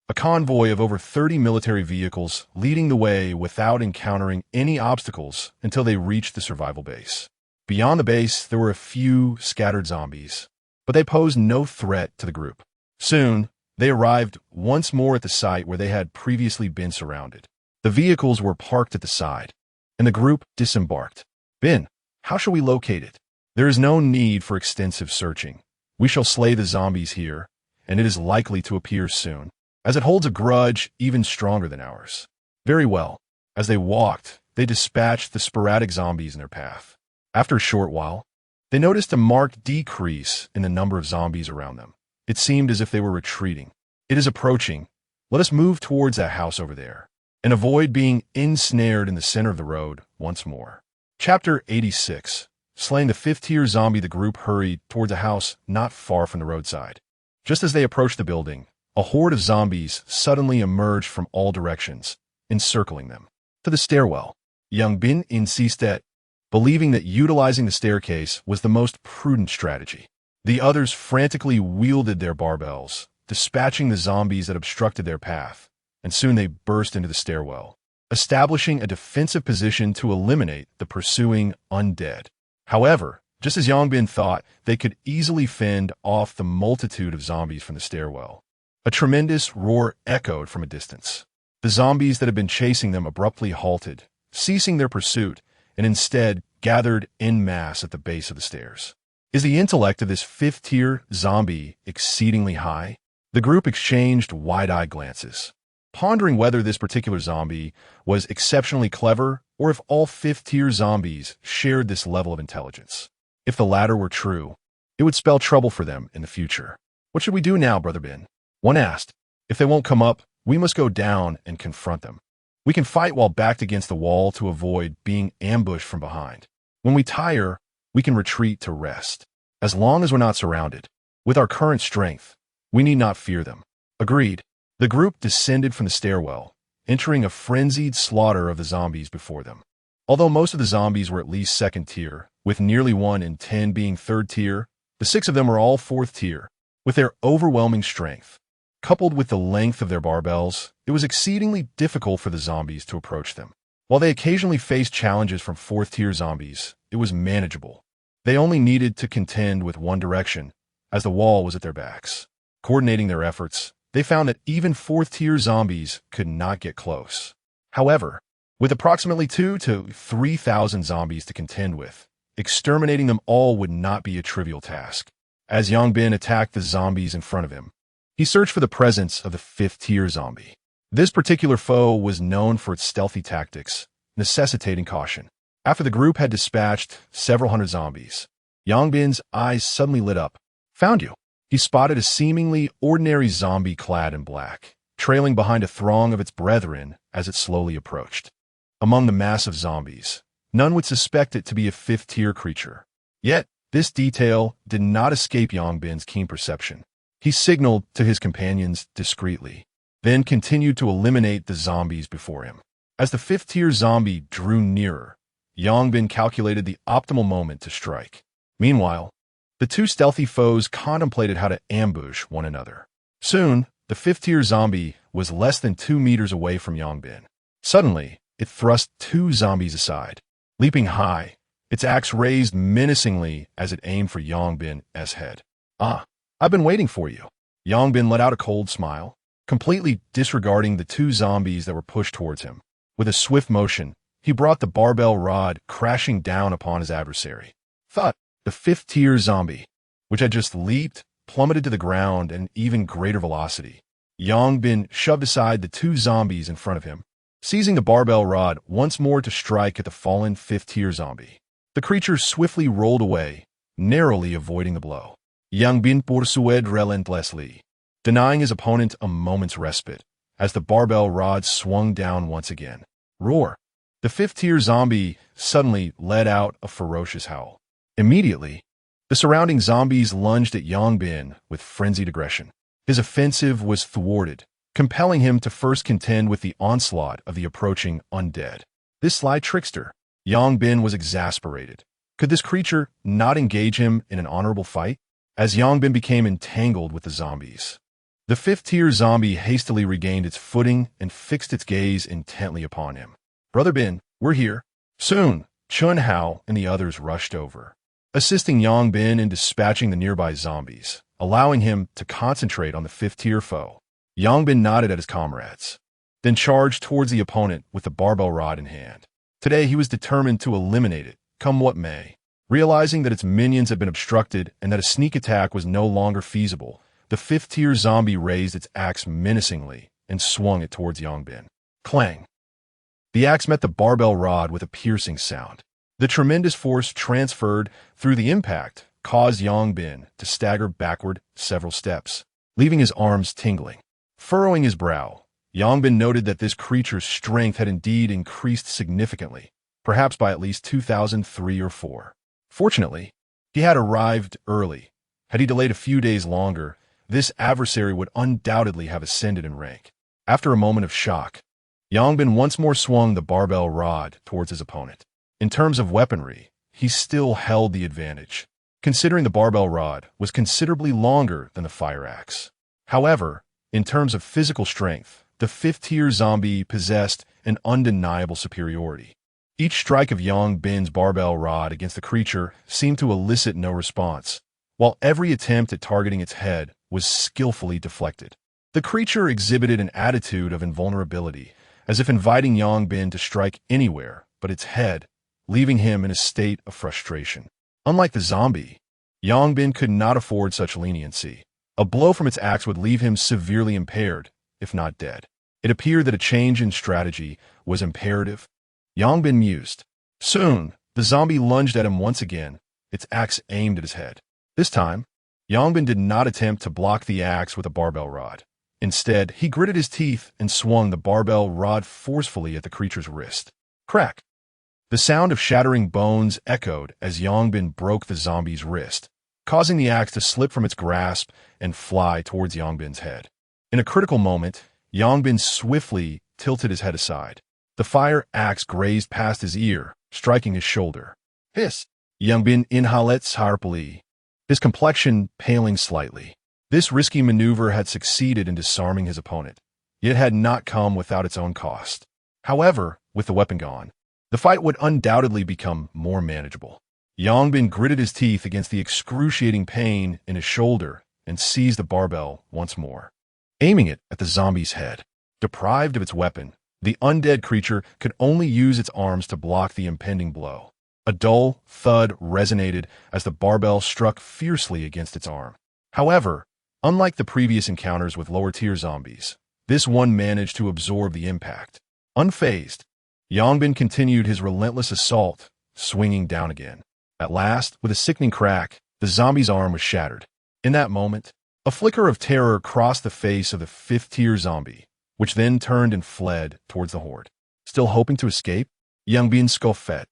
A convoy of over 30 military vehicles leading the way without encountering any obstacles until they reached the survival base. Beyond the base, there were a few scattered zombies, but they posed no threat to the group. Soon, they arrived once more at the site where they had previously been surrounded. The vehicles were parked at the side, and the group disembarked. Ben, how shall we locate it? There is no need for extensive searching. We shall slay the zombies here, and it is likely to appear soon, as it holds a grudge even stronger than ours. Very well. As they walked, they dispatched the sporadic zombies in their path. After a short while, they noticed a marked decrease in the number of zombies around them. It seemed as if they were retreating. It is approaching. Let us move towards that house over there, and avoid being ensnared in the center of the road once more. Chapter 86. Slaying the 5th-tier zombie, the group hurried towards a house not far from the roadside. Just as they approached the building, a horde of zombies suddenly emerged from all directions, encircling them. To the stairwell. Yangbin insisted, believing that utilizing the staircase was the most prudent strategy. The others frantically wielded their barbells, dispatching the zombies that obstructed their path, and soon they burst into the stairwell, establishing a defensive position to eliminate the pursuing undead. However, just as Yangbin thought, they could easily fend off the multitude of zombies from the stairwell. A tremendous roar echoed from a distance. The zombies that had been chasing them abruptly halted, ceasing their pursuit, and instead gathered en masse at the base of the stairs. Is the intellect of this 5th-tier zombie exceedingly high? The group exchanged wide-eyed glances, pondering whether this particular zombie was exceptionally clever or if all 5th-tier zombies shared this level of intelligence. If the latter were true, it would spell trouble for them in the future. What should we do now, Brother Ben? One asked. If they won't come up, we must go down and confront them. We can fight while backed against the wall to avoid being ambushed from behind. When we tire, we can retreat to rest. As long as we're not surrounded, with our current strength, we need not fear them. Agreed. The group descended from the stairwell, entering a frenzied slaughter of the zombies before them. Although most of the zombies were at least 2nd tier, with nearly 1 in 10 being 3rd tier, the 6 of them were all 4th tier. With their overwhelming strength, coupled with the length of their barbells, it was exceedingly difficult for the zombies to approach them. While they occasionally faced challenges from 4th tier zombies, it was manageable. They only needed to contend with one direction, as the wall was at their backs. Coordinating their efforts, they found that even 4th tier zombies could not get close. However, with approximately 2,000 to 3,000 zombies to contend with, exterminating them all would not be a trivial task. As Yangbin attacked the zombies in front of him, he searched for the presence of the 5th-tier zombie. This particular foe was known for its stealthy tactics, necessitating caution. After the group had dispatched several hundred zombies, Yangbin's eyes suddenly lit up. Found you. He spotted a seemingly ordinary zombie clad in black, trailing behind a throng of its brethren as it slowly approached. Among the mass of zombies, none would suspect it to be a 5th-tier creature. Yet, this detail did not escape Yangbin's keen perception. He signaled to his companions discreetly, then continued to eliminate the zombies before him. As the 5th-tier zombie drew nearer, Yangbin calculated the optimal moment to strike. Meanwhile, the 2 stealthy foes contemplated how to ambush one another. Soon, the 5th-tier zombie was less than 2 meters away from Yangbin. Suddenly, it thrust 2 zombies aside. Leaping high, its axe raised menacingly as it aimed for Yongbin's head. "Ah, I've been waiting for you." Yongbin let out a cold smile, completely disregarding the two zombies that were pushed towards him. With a swift motion, he brought the barbell rod crashing down upon his adversary. Thud! The fifth-tier zombie, which had just leaped, plummeted to the ground at an even greater velocity. Yongbin shoved aside the two zombies in front of him, seizing the barbell rod once more to strike at the fallen fifth-tier zombie. The creature swiftly rolled away, narrowly avoiding the blow. Yongbin pursued relentlessly, denying his opponent a moment's respite, as the barbell rod swung down once again. Roar! The fifth-tier zombie suddenly let out a ferocious howl. Immediately, the surrounding zombies lunged at Yongbin with frenzied aggression. His offensive was thwarted, compelling him to first contend with the onslaught of the approaching undead. This sly trickster, Yongbin was exasperated. Could this creature not engage him in an honorable fight? As Yongbin became entangled with the zombies, the fifth-tier zombie hastily regained its footing and fixed its gaze intently upon him. "Brother Bin, we're here." Soon, Chun Hao and the others rushed over, assisting Yongbin in dispatching the nearby zombies, allowing him to concentrate on the fifth-tier foe. Yongbin nodded at his comrades, then charged towards the opponent with the barbell rod in hand. Today he was determined to eliminate it, come what may. Realizing that its minions had been obstructed and that a sneak attack was no longer feasible, the fifth-tier zombie raised its axe menacingly and swung it towards Yongbin. Clang! The axe met the barbell rod with a piercing sound. The tremendous force transferred through the impact caused Yongbin to stagger backward several steps, leaving his arms tingling. Furrowing his brow, Yongbin noted that this creature's strength had indeed increased significantly, perhaps by at least 2,003 or 4. Fortunately, he had arrived early. Had he delayed a few days longer, this adversary would undoubtedly have ascended in rank. After a moment of shock, Yongbin once more swung the barbell rod towards his opponent. In terms of weaponry, he still held the advantage, considering the barbell rod was considerably longer than the fire axe. However, in terms of physical strength, the fifth-tier zombie possessed an undeniable superiority. Each strike of Yongbin's barbell rod against the creature seemed to elicit no response, while every attempt at targeting its head was skillfully deflected. The creature exhibited an attitude of invulnerability, as if inviting Yongbin to strike anywhere but its head, leaving him in a state of frustration. Unlike the zombie, Yongbin could not afford such leniency. A blow from its axe would leave him severely impaired, if not dead. It appeared that a change in strategy was imperative. Yongbin mused. Soon, the zombie lunged at him once again, its axe aimed at his head. This time, Yongbin did not attempt to block the axe with a barbell rod. Instead, he gritted his teeth and swung the barbell rod forcefully at the creature's wrist. Crack! The sound of shattering bones echoed as Yongbin broke the zombie's wrist, causing the axe to slip from its grasp and fly towards Yongbin's head. In a critical moment, Yongbin swiftly tilted his head aside. The fire axe grazed past his ear, striking his shoulder. Hiss! Yongbin inhaled sharply, his complexion paling slightly. This risky maneuver had succeeded in disarming his opponent, yet it had not come without its own cost. However, with the weapon gone, the fight would undoubtedly become more manageable. Yongbin gritted his teeth against the excruciating pain in his shoulder and seized the barbell once more, aiming it at the zombie's head. Deprived of its weapon, the undead creature could only use its arms to block the impending blow. A dull thud resonated as the barbell struck fiercely against its arm. However, unlike the previous encounters with lower-tier zombies, this one managed to absorb the impact. Unfazed, Yongbin continued his relentless assault, swinging down again. At last, with a sickening crack, the zombie's arm was shattered. In that moment, a flicker of terror crossed the face of the fifth-tier zombie, which then turned and fled towards the horde. Still hoping to escape, Yongbin scoffed,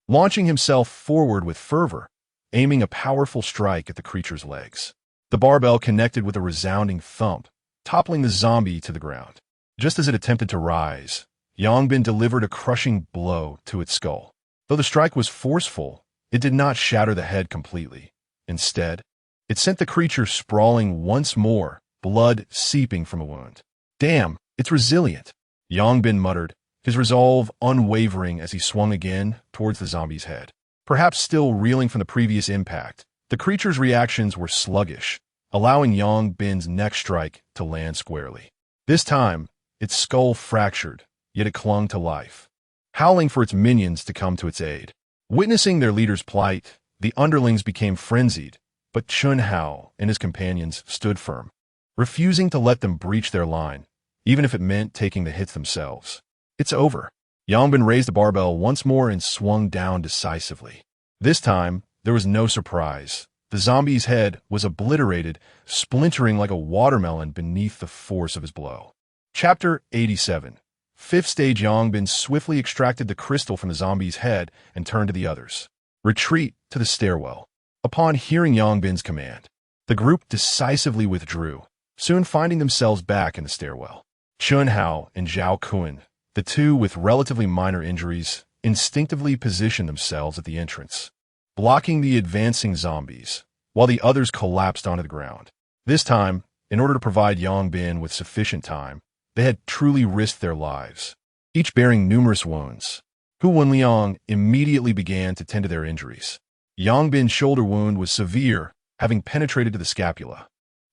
launching himself forward with fervor, aiming a powerful strike at the creature's legs. The barbell connected with a resounding thump, toppling the zombie to the ground. Just as it attempted to rise, Yongbin delivered a crushing blow to its skull. Though the strike was forceful, it did not shatter the head completely. Instead, it sent the creature sprawling once more, blood seeping from a wound. Damn, it's resilient, Yongbin muttered, his resolve unwavering as he swung again towards the zombie's head. Perhaps still reeling from the previous impact, the creature's reactions were sluggish, allowing Yang Bin's next strike to land squarely. This time, its skull fractured, yet it clung to life, howling for its minions to come to its aid. Witnessing their leader's plight, the underlings became frenzied, but Chun Hao and his companions stood firm, refusing to let them breach their line, even if it meant taking the hits themselves. It's over. Yang Bin raised the barbell once more and swung down decisively. This time, there was no surprise. The zombie's head was obliterated, splintering like a watermelon beneath the force of his blow. Chapter 87. Fifth stage. Yang Bin swiftly extracted the crystal from the zombie's head and turned to the others. Retreat to the stairwell. Upon hearing Yang Bin's command, the group decisively withdrew, soon finding themselves back in the stairwell. Chun Hao and Zhao Kun, the two with relatively minor injuries, instinctively positioned themselves at the entrance, blocking the advancing zombies, while the others collapsed onto the ground. This time, in order to provide Yang Bin with sufficient time, they had truly risked their lives, each bearing numerous wounds. Hu Wenliang immediately began to tend to their injuries. Yang Bin's shoulder wound was severe, having penetrated to the scapula.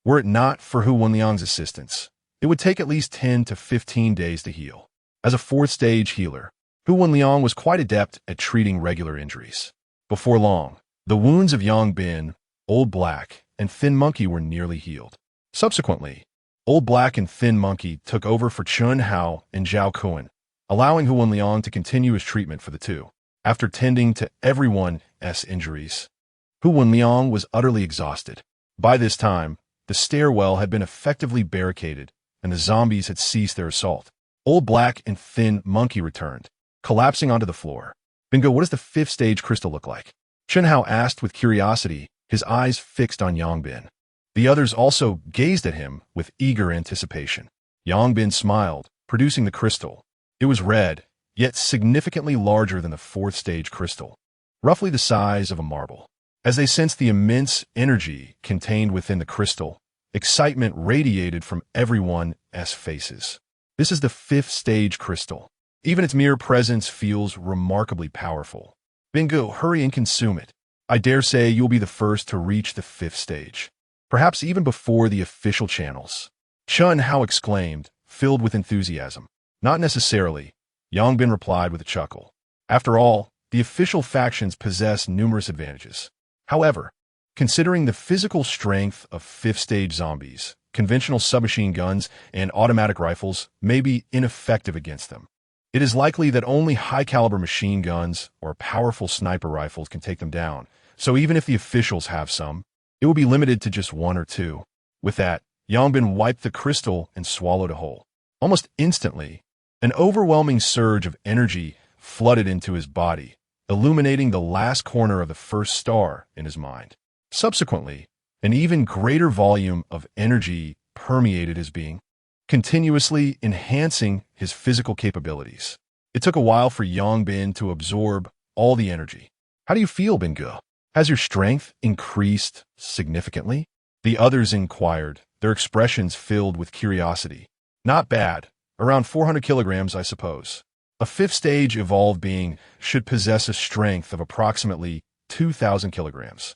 Were it not for Hu Wenliang's assistance, it would take at least 10 to 15 days to heal. As a fourth-stage healer, Hu Wenliang was quite adept at treating regular injuries. Before long, the wounds of Yang Bin, Old Black, and Thin Monkey were nearly healed. Subsequently, Old Black and Thin Monkey took over for Chun Hao and Zhao Kun, allowing Hu Wenliang to continue his treatment for the two. After tending to everyone's injuries, Hu Wenliang was utterly exhausted. By this time, the stairwell had been effectively barricaded, and the zombies had ceased their assault. Old Black and Thin Monkey returned, collapsing onto the floor. Bingo, what does the fifth stage crystal look like? Chun Hao asked with curiosity, his eyes fixed on Yang Bin. The others also gazed at him with eager anticipation. Yang Bin smiled, producing the crystal. It was red, yet significantly larger than the fourth stage crystal, roughly the size of a marble. As they sensed the immense energy contained within the crystal, excitement radiated from everyone's faces. This is the fifth stage crystal. Even its mere presence feels remarkably powerful. Bingo, hurry and consume it. I dare say you'll be the first to reach the fifth stage, perhaps even before the official channels. Chun Hao exclaimed, filled with enthusiasm. Not necessarily, Yang Bin replied with a chuckle. After all, the official factions possess numerous advantages. However, considering the physical strength of fifth-stage zombies, conventional submachine guns and automatic rifles may be ineffective against them. It is likely that only high-caliber machine guns or powerful sniper rifles can take them down, so even if the officials have some, it will be limited to just one or two. With that, Yang Bin wiped the crystal and swallowed a whole. Almost instantly, an overwhelming surge of energy flooded into his body, illuminating the last corner of the first star in his mind. Subsequently, an even greater volume of energy permeated his being, continuously enhancing his physical capabilities. It took a while for Yang Bin to absorb all the energy. How do you feel, Bingo? Has your strength increased significantly? The others inquired, their expressions filled with curiosity. Not bad. Around 400 kilograms, I suppose. A fifth-stage evolved being should possess a strength of approximately 2,000 kilograms.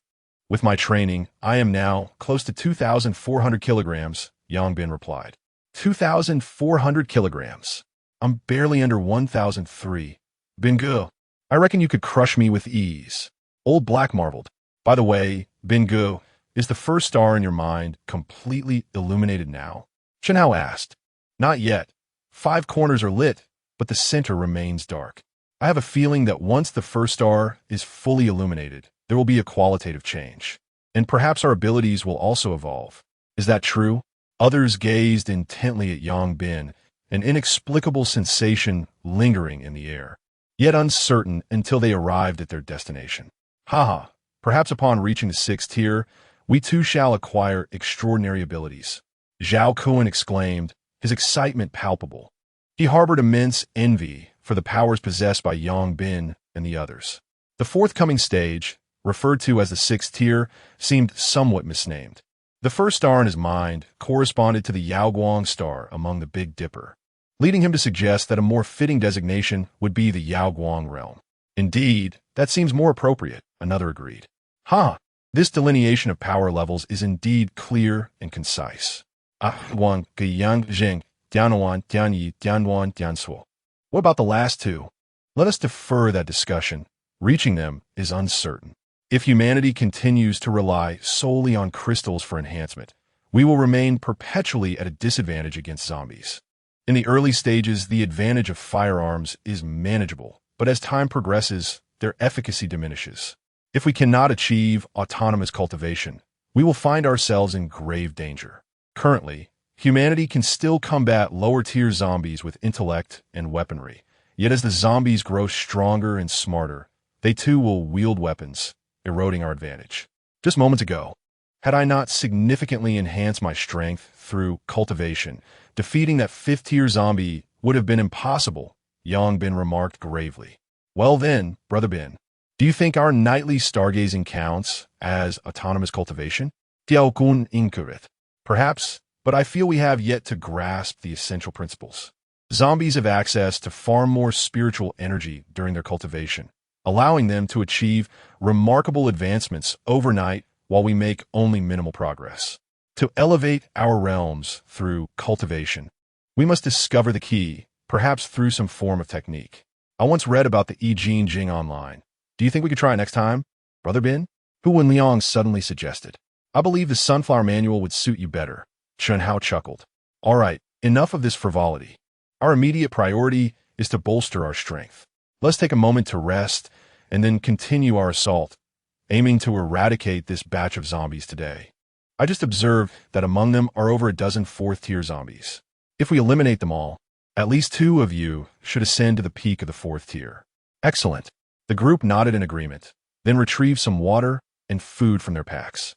With my training, I am now close to 2,400 kilograms, Yang Bin replied. 2,400 kilograms. I'm barely under 1,003. Bingo, I reckon you could crush me with ease. Old Black marveled. By the way, Bingo, is the first star in your mind completely illuminated now? Chun Hao asked. Not yet. 5 corners are lit, but the center remains dark. I have a feeling that once the first star is fully illuminated, there will be a qualitative change. And perhaps our abilities will also evolve. Is that true? Others gazed intently at Yang Bin, an inexplicable sensation lingering in the air, yet uncertain until they arrived at their destination. Haha, perhaps upon reaching the 6th tier, we too shall acquire extraordinary abilities. Zhao Kun exclaimed, his excitement palpable. He harbored immense envy for the powers possessed by Yang Bin and the others. The forthcoming stage, referred to as the 6th tier, seemed somewhat misnamed. The first star in his mind corresponded to the Yaoguang star among the Big Dipper, leading him to suggest that a more fitting designation would be the Yaoguang realm. Indeed, that seems more appropriate, another agreed. Ha! This delineation of power levels is indeed clear and concise. Huang, Kaiyang, Zheng, Tianquan, Tianji, Tianquan, Tianshu. What about the last two? Let us defer that discussion. Reaching them is uncertain. If humanity continues to rely solely on crystals for enhancement, we will remain perpetually at a disadvantage against zombies. In the early stages, the advantage of firearms is manageable, but as time progresses, their efficacy diminishes. If we cannot achieve autonomous cultivation, we will find ourselves in grave danger. Currently, humanity can still combat lower-tier zombies with intellect and weaponry, yet as the zombies grow stronger and smarter, they too will wield weapons, eroding our advantage. Just moments ago, had I not significantly enhanced my strength through cultivation, defeating that 5th-tier zombie would have been impossible, Yang Bin remarked gravely. Well then, Brother Bin, do you think our nightly stargazing counts as autonomous cultivation? Tianquan incorrect. Perhaps, but I feel we have yet to grasp the essential principles. Zombies have access to far more spiritual energy during their cultivation, allowing them to achieve remarkable advancements overnight while we make only minimal progress. To elevate our realms through cultivation, we must discover the key, perhaps through some form of technique. I once read about the Jing online. Do you think we could try it next time, Brother Bin? Hu Wenliang suddenly suggested. I believe the Sunflower Manual would suit you better. Chen Hao chuckled. All right, enough of this frivolity. Our immediate priority is to bolster our strength. Let's take a moment to rest and then continue our assault, aiming to eradicate this batch of zombies today. I just observed that among them are over a dozen 4th-tier zombies. If we eliminate them all, at least 2 of you should ascend to the peak of the 4th tier. Excellent. The group nodded in agreement, then retrieved some water and food from their packs.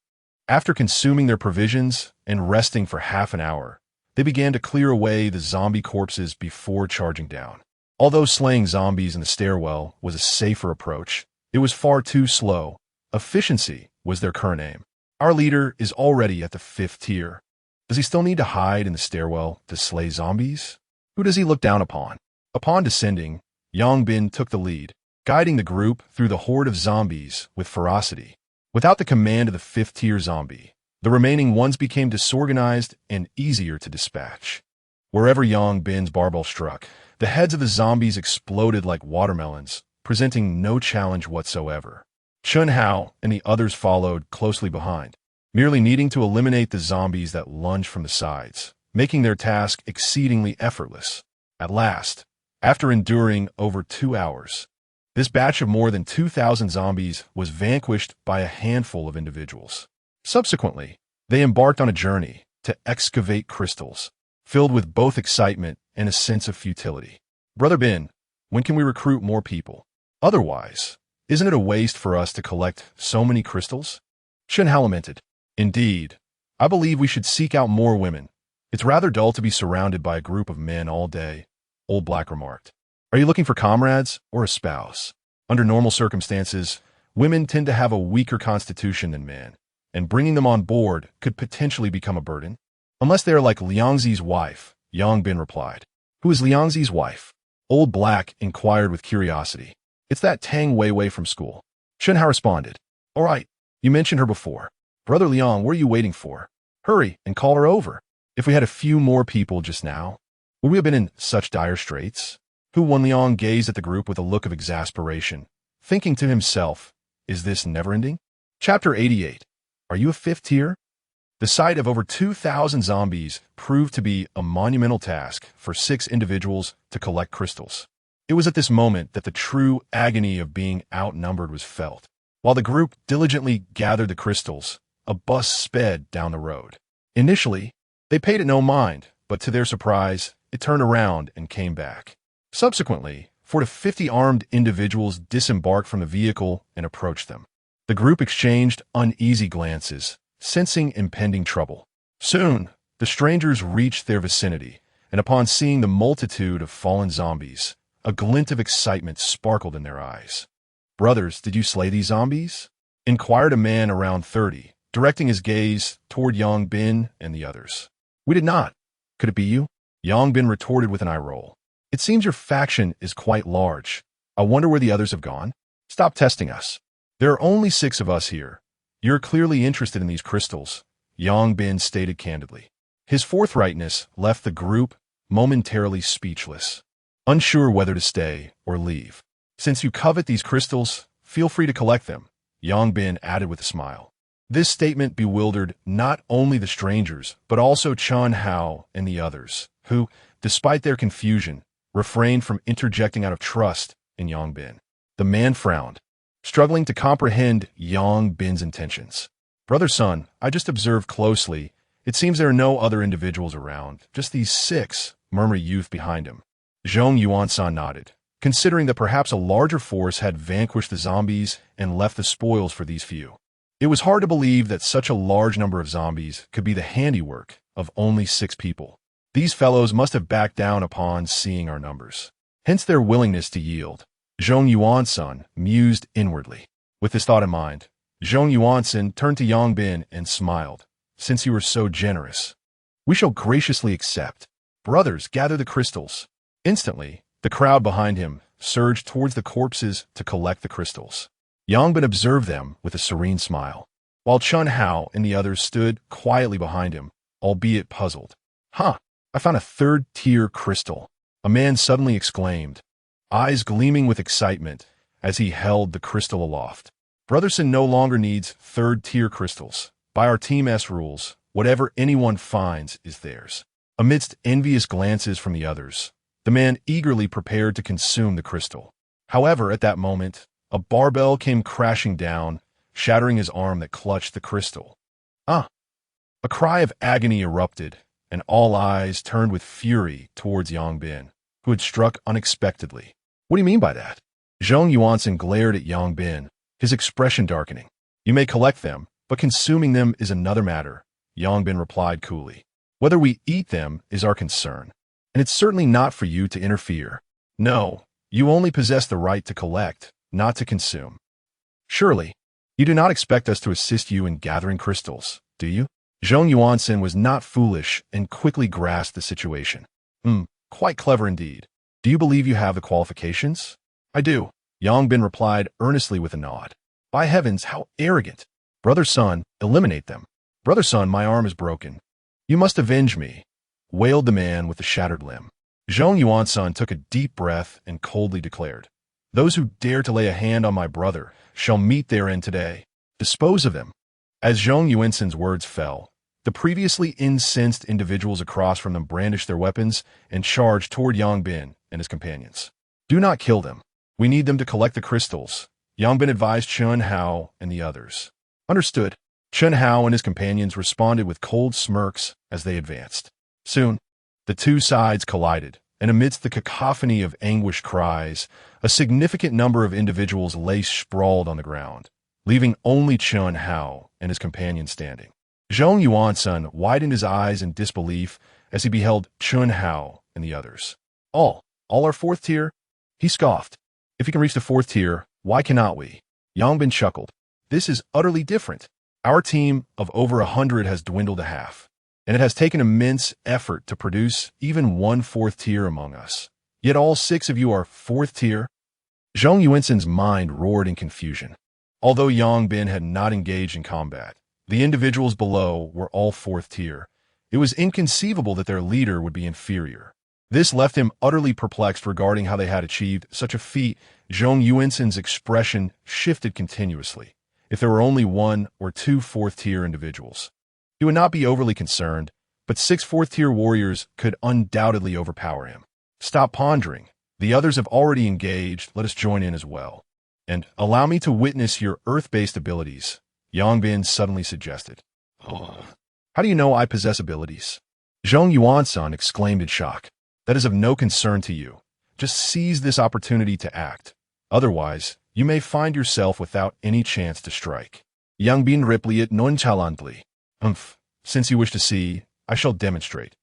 After consuming their provisions and resting for half an hour, they began to clear away the zombie corpses before charging down. Although slaying zombies in the stairwell was a safer approach, it was far too slow. Efficiency was their current aim. Our leader is already at the 5th tier. Does he still need to hide in the stairwell to slay zombies? Who does he look down upon? Upon descending, Yang Bin took the lead, guiding the group through the horde of zombies with ferocity. Without the command of the 5th-tier zombie, the remaining ones became disorganized and easier to dispatch. Wherever Yang Bin's barbell struck, the heads of the zombies exploded like watermelons, presenting no challenge whatsoever. Chen Hao and the others followed closely behind, merely needing to eliminate the zombies that lunged from the sides, making their task exceedingly effortless. At last, after enduring over 2 hours, this batch of more than 2,000 zombies was vanquished by a handful of individuals. Subsequently, they embarked on a journey to excavate crystals, filled with both excitement and a sense of futility. Brother Bin, when can we recruit more people? Otherwise, isn't it a waste for us to collect so many crystals? Chen Hao lamented. Indeed, I believe we should seek out more women. It's rather dull to be surrounded by a group of men all day, Old Black remarked. Are you looking for comrades or a spouse? Under normal circumstances, women tend to have a weaker constitution than men, and bringing them on board could potentially become a burden. Unless they are like Liangzi's wife, Yang Bin replied. Who is Liangzi's wife? Old Black inquired with curiosity. It's that Tang Weiwei from school. Chen Hao responded. All right, you mentioned her before. Brother Liang, what are you waiting for? Hurry and call her over. If we had a few more people just now, would we have been in such dire straits? Hu Wenliang gazed at the group with a look of exasperation, thinking to himself, is this never-ending? Chapter 88. Are you a 5th tier? The sight of over 2,000 zombies proved to be a monumental task for 6 individuals to collect crystals. It was at this moment that the true agony of being outnumbered was felt. While the group diligently gathered the crystals, a bus sped down the road. Initially, they paid it no mind, but to their surprise, it turned around and came back. Subsequently, 4 to 50 armed individuals disembarked from the vehicle and approached them. The group exchanged uneasy glances, sensing impending trouble. Soon, the strangers reached their vicinity, and upon seeing the multitude of fallen zombies, a glint of excitement sparkled in their eyes. Brothers, did you slay these zombies? Inquired a man around 30, directing his gaze toward Yang Bin and the others. We did not. Could it be you? Yang Bin retorted with an eye roll. It seems your faction is quite large. I wonder where the others have gone? Stop testing us. There are only 6 of us here. You're clearly interested in these crystals, Yang Bin stated candidly. His forthrightness left the group momentarily speechless, unsure whether to stay or leave. Since you covet these crystals, feel free to collect them, Yang Bin added with a smile. This statement bewildered not only the strangers, but also Chen Hao and the others, who, despite their confusion, refrained from interjecting out of trust in Yang Bin. The man frowned, struggling to comprehend Yang Bin's intentions. Brother Sun, I just observed closely. It seems there are no other individuals around, just these 6, murmured a youth behind him. Yuan nodded, considering that perhaps a larger force had vanquished the zombies and left the spoils for these few. It was hard to believe that such a large number of zombies could be the handiwork of only 6 people. These fellows must have backed down upon seeing our numbers. Hence their willingness to yield. Yuan mused inwardly. With this thought in mind, Yuan turned to Yang Bin and smiled. Since you were so generous, we shall graciously accept. Brothers, gather the crystals. Instantly, the crowd behind him surged towards the corpses to collect the crystals. Yang Bin observed them with a serene smile, while Chen Hao and the others stood quietly behind him, albeit puzzled. I found a 3rd-tier crystal, a man suddenly exclaimed, eyes gleaming with excitement as he held the crystal aloft. Brotherson no longer needs 3rd-tier crystals. By our Team S rules, whatever anyone finds is theirs. Amidst envious glances from the others, the man eagerly prepared to consume the crystal. However, at that moment, a barbell came crashing down, shattering his arm that clutched the crystal. A cry of agony erupted, and all eyes turned with fury towards Yang Bin, who had struck unexpectedly. What do you mean by that? Yuan glared at Yang Bin, his expression darkening. You may collect them, but consuming them is another matter, Yang Bin replied coolly. Whether we eat them is our concern, and it's certainly not for you to interfere. No, you only possess the right to collect, not to consume. Surely, you do not expect us to assist you in gathering crystals, do you? Yuan was not foolish and quickly grasped the situation. Quite clever indeed. Do you believe you have the qualifications? I do, Yang Bin replied earnestly with a nod. By heavens, how arrogant! Brother Sun, eliminate them. Brother Sun, my arm is broken. You must avenge me, wailed the man with the shattered limb. Yuan took a deep breath and coldly declared, those who dare to lay a hand on my brother shall meet their end today. Dispose of them. As Yuan's words fell, the previously incensed individuals across from them brandished their weapons and charged toward Yang Bin and his companions. Do not kill them. We need them to collect the crystals, Yang Bin advised Chen Hao and the others. Understood. Chen Hao and his companions responded with cold smirks as they advanced. Soon, the two sides collided, and amidst the cacophony of anguished cries, a significant number of individuals lay sprawled on the ground, leaving only Chen Hao and his companions standing. Yuan widened his eyes in disbelief as he beheld Chen Hao and the others. All are 4th tier? He scoffed. If you can reach the 4th tier, why cannot we? Yang Bin chuckled. This is utterly different. Our team of over 100 has dwindled to half, and it has taken immense effort to produce even one 4th tier among us. Yet all 6 of you are 4th tier? Yuan's mind roared in confusion. Although Yang Bin had not engaged in combat, the individuals below were all 4th tier. It was inconceivable that their leader would be inferior. This left him utterly perplexed regarding how they had achieved such a feat. Yuan's expression shifted continuously. If there were only 1 or 2 4th tier individuals, he would not be overly concerned, but 6 4th tier warriors could undoubtedly overpower him. Stop pondering. The others have already engaged. Let us join in as well. And allow me to witness your earth-based abilities, Yang Bin suddenly suggested. How do you know I possess abilities? Yuan exclaimed in shock. That is of no concern to you. Just seize this opportunity to act. Otherwise, you may find yourself without any chance to strike. Yang Bin replied nonchalantly. Since you wish to see, I shall demonstrate.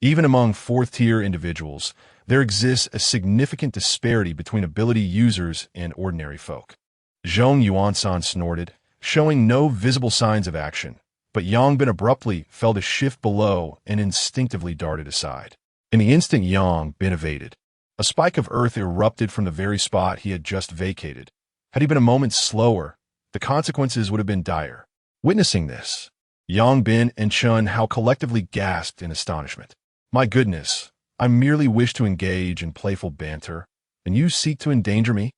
Even among 4th tier individuals, there exists a significant disparity between ability users and ordinary folk. Yuan snorted, showing no visible signs of action, but Yang Bin abruptly felt a shift below and instinctively darted aside. In the instant Yang Bin evaded, A spike of earth erupted from the very spot he had just vacated. Had he been a moment slower, the consequences would have been dire. Witnessing this, Yang Bin and Chun Hao collectively gasped in astonishment. My goodness, I merely wish to engage in playful banter, and you seek to endanger me?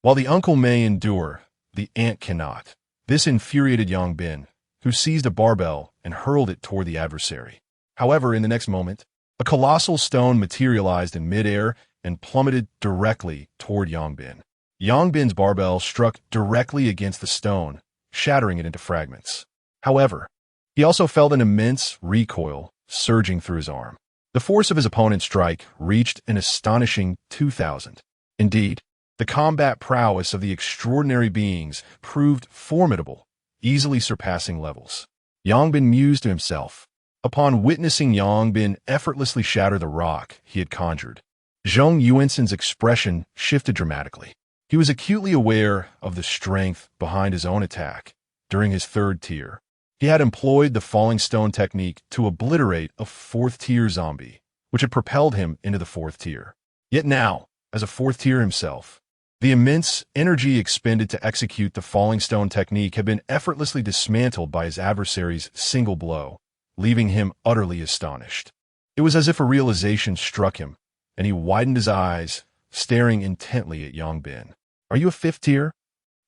While the uncle may endure, the aunt cannot. This infuriated Yang Bin, who seized a barbell and hurled it toward the adversary. However, in the next moment, a colossal stone materialized in midair and plummeted directly toward Yang Bin. Yang Bin's barbell struck directly against the stone, shattering it into fragments. However, he also felt an immense recoil surging through his arm. The force of his opponent's strike reached an astonishing 2,000. Indeed, the combat prowess of the extraordinary beings proved formidable, easily surpassing levels. Yang Bin mused to himself. Upon witnessing Yang Bin effortlessly shatter the rock he had conjured, Zhong Yuansen's expression shifted dramatically. He was acutely aware of the strength behind his own attack. During his third tier, he had employed the falling stone technique to obliterate a fourth-tier zombie, which had propelled him into the fourth tier. Yet now, as a fourth tier himself, the immense energy expended to execute the falling stone technique had been effortlessly dismantled by his adversary's single blow, leaving him utterly astonished. It was as if a realization struck him, and he widened his eyes, staring intently at Yang Bin. Are you a fifth tier?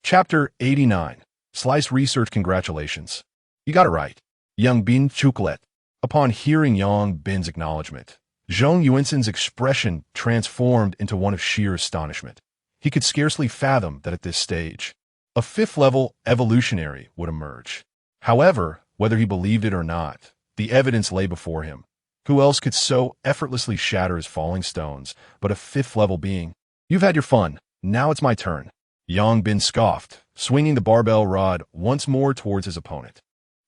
Chapter 89. Slice Research. Congratulations. You got it right. Yang Bin Chukulet. Upon hearing Yang Bin's acknowledgement, Zhong Yuansen's expression transformed into one of sheer astonishment. He could scarcely fathom that at this stage, a fifth-level evolutionary would emerge. However, whether he believed it or not, the evidence lay before him. Who else could so effortlessly shatter his falling stones but a fifth-level being? You've had your fun. Now it's my turn. Yang Bin scoffed, swinging the barbell rod once more towards his opponent.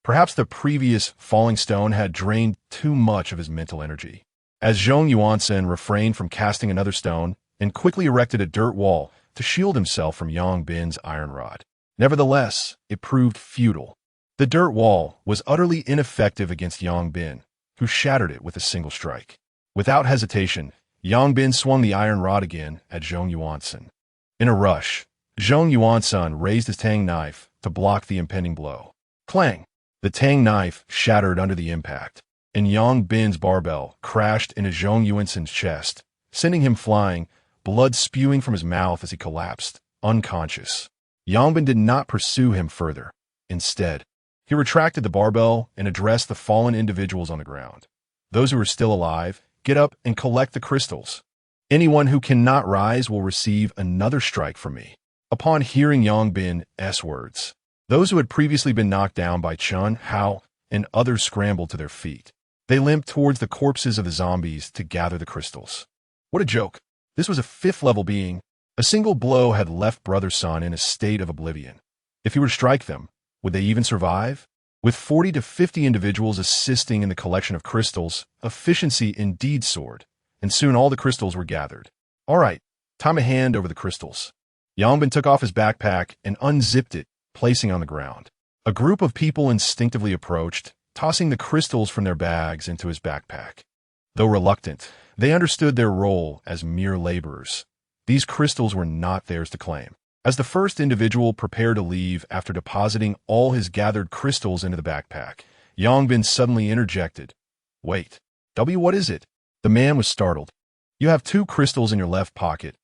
Perhaps the previous falling stone had drained too much of his mental energy. As Zhong Yuansen refrained from casting another stone and quickly erected a dirt wall to shield himself from Yang Bin's iron rod. Nevertheless, it proved futile. The dirt wall was utterly ineffective against Yang Bin, who shattered it with a single strike. Without hesitation, Yang Bin swung the iron rod again at Zhong Yuansen. In a rush, Zhong Yuansen raised his tang knife to block the impending blow. Clang! The tang knife shattered under the impact, and Yang Bin's barbell crashed into Zhong Yuansen's chest, sending him flying, blood spewing from his mouth as he collapsed, unconscious. Yang Bin did not pursue him further. Instead, he retracted the barbell and addressed the fallen individuals on the ground. Those who are still alive, get up and collect the crystals. Anyone who cannot rise will receive another strike from me. Upon hearing Yang Bin's words, those who had previously been knocked down by Chun, Hao, and others scrambled to their feet. They limped towards the corpses of the zombies to gather the crystals. What a joke. This was a fifth-level being. A single blow had left Brother Sun in a state of oblivion. If he were to strike them, would they even survive? With 40 to 50 individuals assisting in the collection of crystals, efficiency indeed soared, and soon all the crystals were gathered. All right, time to hand over the crystals. Yang Bin took off his backpack and unzipped it, placing on the ground. A group of people instinctively approached, tossing the crystals from their bags into his backpack. Though reluctant, they understood their role as mere laborers. These crystals were not theirs to claim. As the first individual prepared to leave after depositing all his gathered crystals into the backpack, Yang Bin suddenly interjected. Wait, what is it? The man was startled. You have 2 crystals in your left pocket.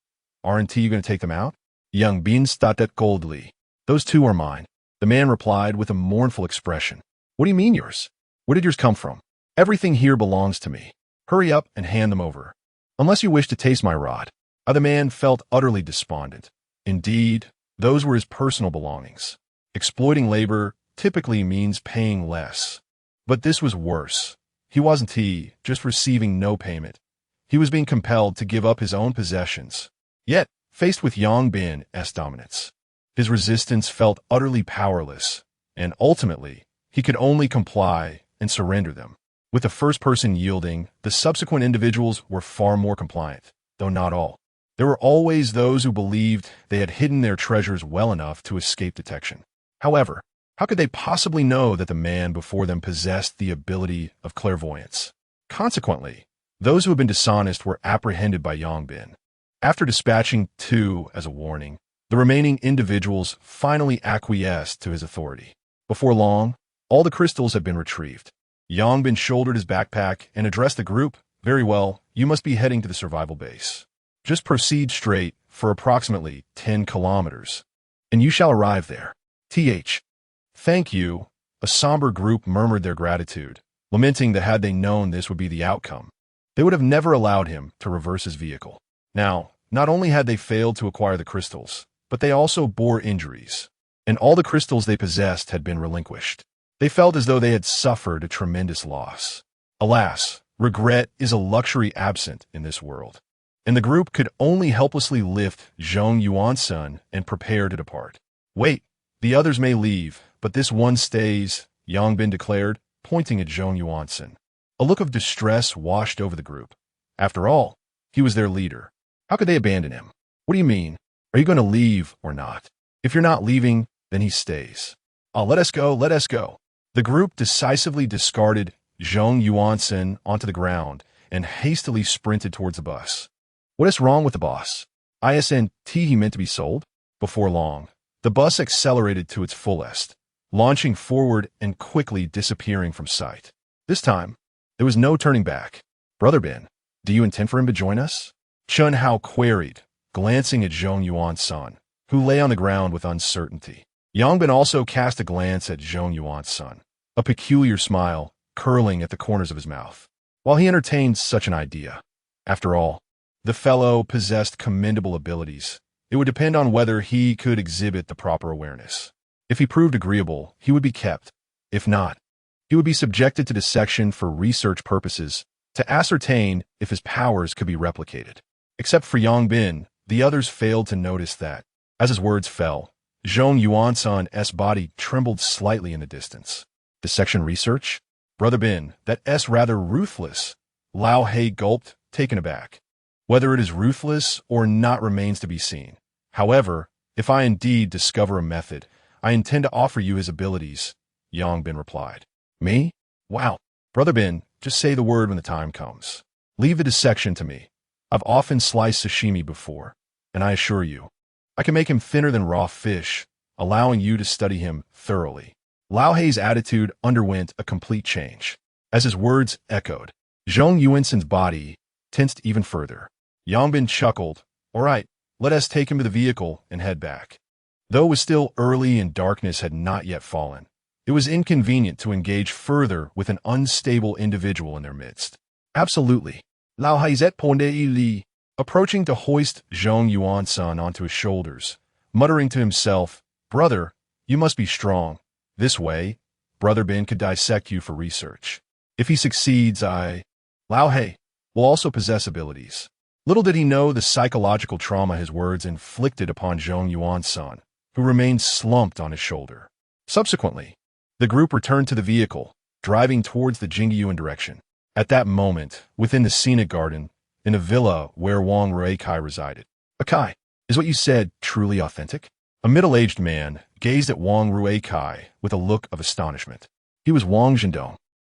Aren't you going to take them out? Yang Bin stated coldly. Those 2 are mine. The man replied with a mournful expression. What do you mean yours? Where did yours come from? Everything here belongs to me. Hurry up and hand them over. Unless you wish to taste my rod. The man felt utterly despondent. Indeed, those were his personal belongings. Exploiting labor typically means paying less. But this was worse. He wasn't just receiving no payment. He was being compelled to give up his own possessions. Yet, faced with Yang Bin's dominance, his resistance felt utterly powerless, and ultimately, he could only comply and surrender them. With the first person yielding, the subsequent individuals were far more compliant, though not all. There were always those who believed they had hidden their treasures well enough to escape detection. However, how could they possibly know that the man before them possessed the ability of clairvoyance? Consequently, Those who had been dishonest were apprehended by Yongbin. After dispatching 2 as a warning, the remaining individuals finally acquiesced to his authority. Before long, all the crystals had been retrieved. Yongbin shouldered his backpack and addressed the group. Very well, you must be heading to the survival base. Just proceed straight for approximately 10 kilometers, and you shall arrive there. Thank you. A somber group murmured their gratitude, lamenting that had they known this would be the outcome, they would have never allowed him to reverse his vehicle. Now, not only had they failed to acquire the crystals, but they also bore injuries, and all the crystals they possessed had been relinquished. They felt as though they had suffered a tremendous loss. Alas, regret is a luxury absent in this world, and the group could only helplessly lift Zhong Yuansun and prepare to depart. Wait, the others may leave, but this one stays, Yongbin declared, pointing at Zhong Yuansun. A look of distress washed over the group. After all, he was their leader. How could they abandon him? What do you mean? Are you going to leave or not? If you're not leaving, then he stays. Oh, let us go, let us go. The group decisively discarded Zhong Yuansun onto the ground and hastily sprinted towards the bus. What is wrong with the boss? Isn't he meant to be sold? Before long, the bus accelerated to its fullest, launching forward and quickly disappearing from sight. This time, there was no turning back. Brother Ben, do you intend for him to join us? Chun Hao queried, glancing at Zhong Yuansun, who lay on the ground with uncertainty. Yongbin also cast a glance at Zhong Yuansun, a peculiar smile curling at the corners of his mouth, while he entertained such an idea. After all, the fellow possessed commendable abilities. It would depend on whether he could exhibit the proper awareness. If he proved agreeable, he would be kept. If not, he would be subjected to dissection for research purposes to ascertain if his powers could be replicated. Except for Yongbin, the others failed to notice that, as his words fell, Zhong Yuansun's body trembled slightly in the distance. Dissection research? Brother Ben, that S rather ruthless. Lao He gulped, taken aback. Whether it is ruthless or not remains to be seen. However, if I indeed discover a method, I intend to offer you his abilities, Yongbin replied. Me? Wow. Brother Ben, just say the word when the time comes. Leave the dissection to me. I've often sliced sashimi before, and I assure you, I can make him thinner than raw fish, allowing you to study him thoroughly. Lao Hei's attitude underwent a complete change. As his words echoed, Zhong Yuansun's body tensed even further. Yongbin chuckled. All right, let us take him to the vehicle and head back. Though it was still early and darkness had not yet fallen, it was inconvenient to engage further with an unstable individual in their midst. Absolutely. Lao Hai's ponde. Approaching to hoist Zhong Yuansun onto his shoulders, muttering to himself, Brother, you must be strong. This way, Brother Ben could dissect you for research. If he succeeds, Lao Hai will also possess abilities. Little did he know the psychological trauma his words inflicted upon Zhong Yuansun, who remained slumped on his shoulder. Subsequently, the group returned to the vehicle, driving towards the Jingyuan direction. At that moment, within the scenic garden, in a villa where Wang Ruikai resided. Akai, is what you said truly authentic? A middle-aged man gazed at Wang Ruikai with a look of astonishment. He was Wang Zhendong,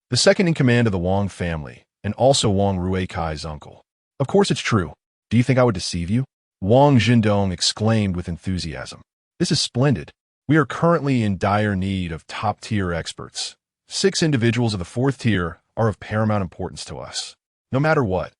the second in command of the Wang family, and also Wang Ruikai's uncle. Of course it's true. Do you think I would deceive you? Wang Zhendong exclaimed with enthusiasm. This is splendid. We are currently in dire need of top-tier experts. 6 individuals of the 4th tier are of paramount importance to us. No matter what,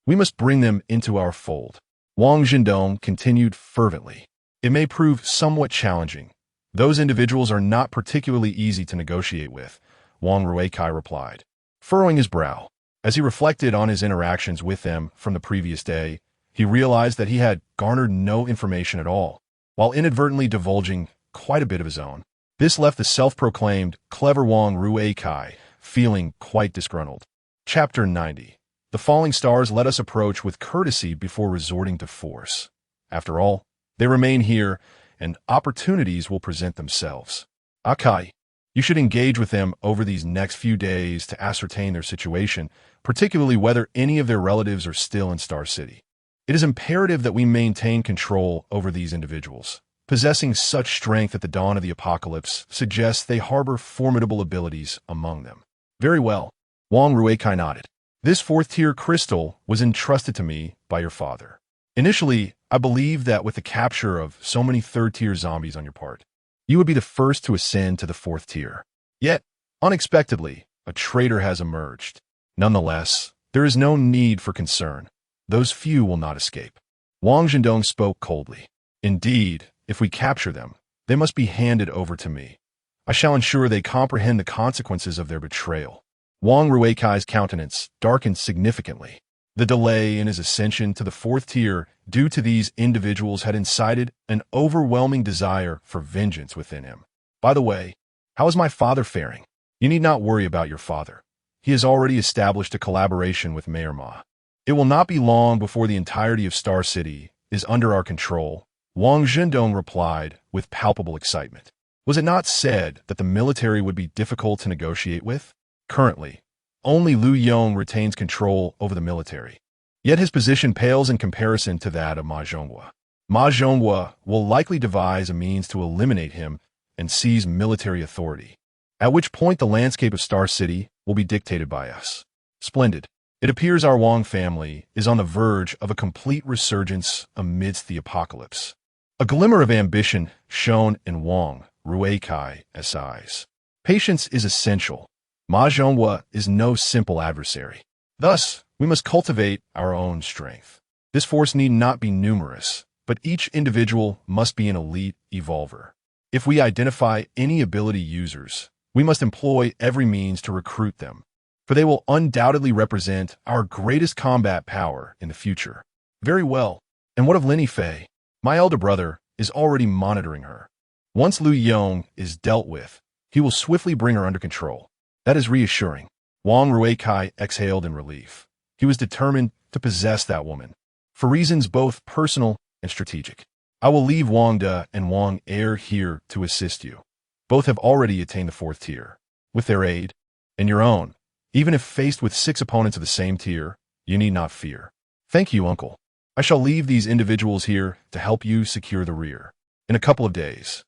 we must bring them into our fold. Wang Zhendong continued fervently. It may prove somewhat challenging. Those individuals are not particularly easy to negotiate with, Wang Ruikai replied, furrowing his brow. As he reflected on his interactions with them from the previous day, he realized that he had garnered no information at all, while inadvertently divulging quite a bit of his own. This left the self-proclaimed clever Wang Ruikai feeling quite disgruntled. Chapter 90. The falling stars let us approach with courtesy before resorting to force. After all, they remain here, and opportunities will present themselves. Akai, you should engage with them over these next few days to ascertain their situation, particularly whether any of their relatives are still in Star City. It is imperative that we maintain control over these individuals. Possessing such strength at the dawn of the apocalypse suggests they harbor formidable abilities among them. Very well. Wang Ruikai nodded. This fourth-tier crystal was entrusted to me by your father. Initially, I believed that with the capture of so many third-tier zombies on your part, you would be the first to ascend to the fourth tier. Yet, unexpectedly, a traitor has emerged. Nonetheless, there is no need for concern. Those few will not escape. Wang Zhendong spoke coldly. Indeed, if we capture them, they must be handed over to me. I shall ensure they comprehend the consequences of their betrayal. Wang Rueikai's countenance darkened significantly. The delay in his ascension to the fourth tier due to these individuals had incited an overwhelming desire for vengeance within him. By the way, how is my father faring? You need not worry about your father. He has already established a collaboration with Mayor Ma. It will not be long before the entirety of Star City is under our control, Wang Zhendong replied with palpable excitement. Was it not said that the military would be difficult to negotiate with? Currently, only Lu Yong retains control over the military. Yet his position pales in comparison to that of Ma Zhonghua. Ma Zhonghua will likely devise a means to eliminate him and seize military authority, at which point the landscape of Star City will be dictated by us. Splendid. It appears our Wang family is on the verge of a complete resurgence amidst the apocalypse. A glimmer of ambition shone in Wang Rueikai's eyes. Patience is essential. Ma Zhonghua is no simple adversary. Thus, we must cultivate our own strength. This force need not be numerous, but each individual must be an elite evolver. If we identify any ability users, we must employ every means to recruit them, for they will undoubtedly represent our greatest combat power in the future. Very well. And what of Lin Yifei? My elder brother is already monitoring her. Once Lu Yong is dealt with, he will swiftly bring her under control. That is reassuring. Wang Rueikai exhaled in relief. He was determined to possess that woman, for reasons both personal and strategic. I will leave Wang De and Wang Er here to assist you. Both have already attained the fourth tier. With their aid, and your own, even if faced with 6 opponents of the same tier, you need not fear. Thank you, uncle. I shall leave these individuals here to help you secure the rear. In a couple of days,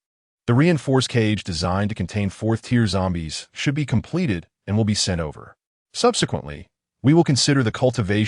the reinforced cage designed to contain fourth-tier zombies should be completed and will be sent over. Subsequently, we will consider the cultivation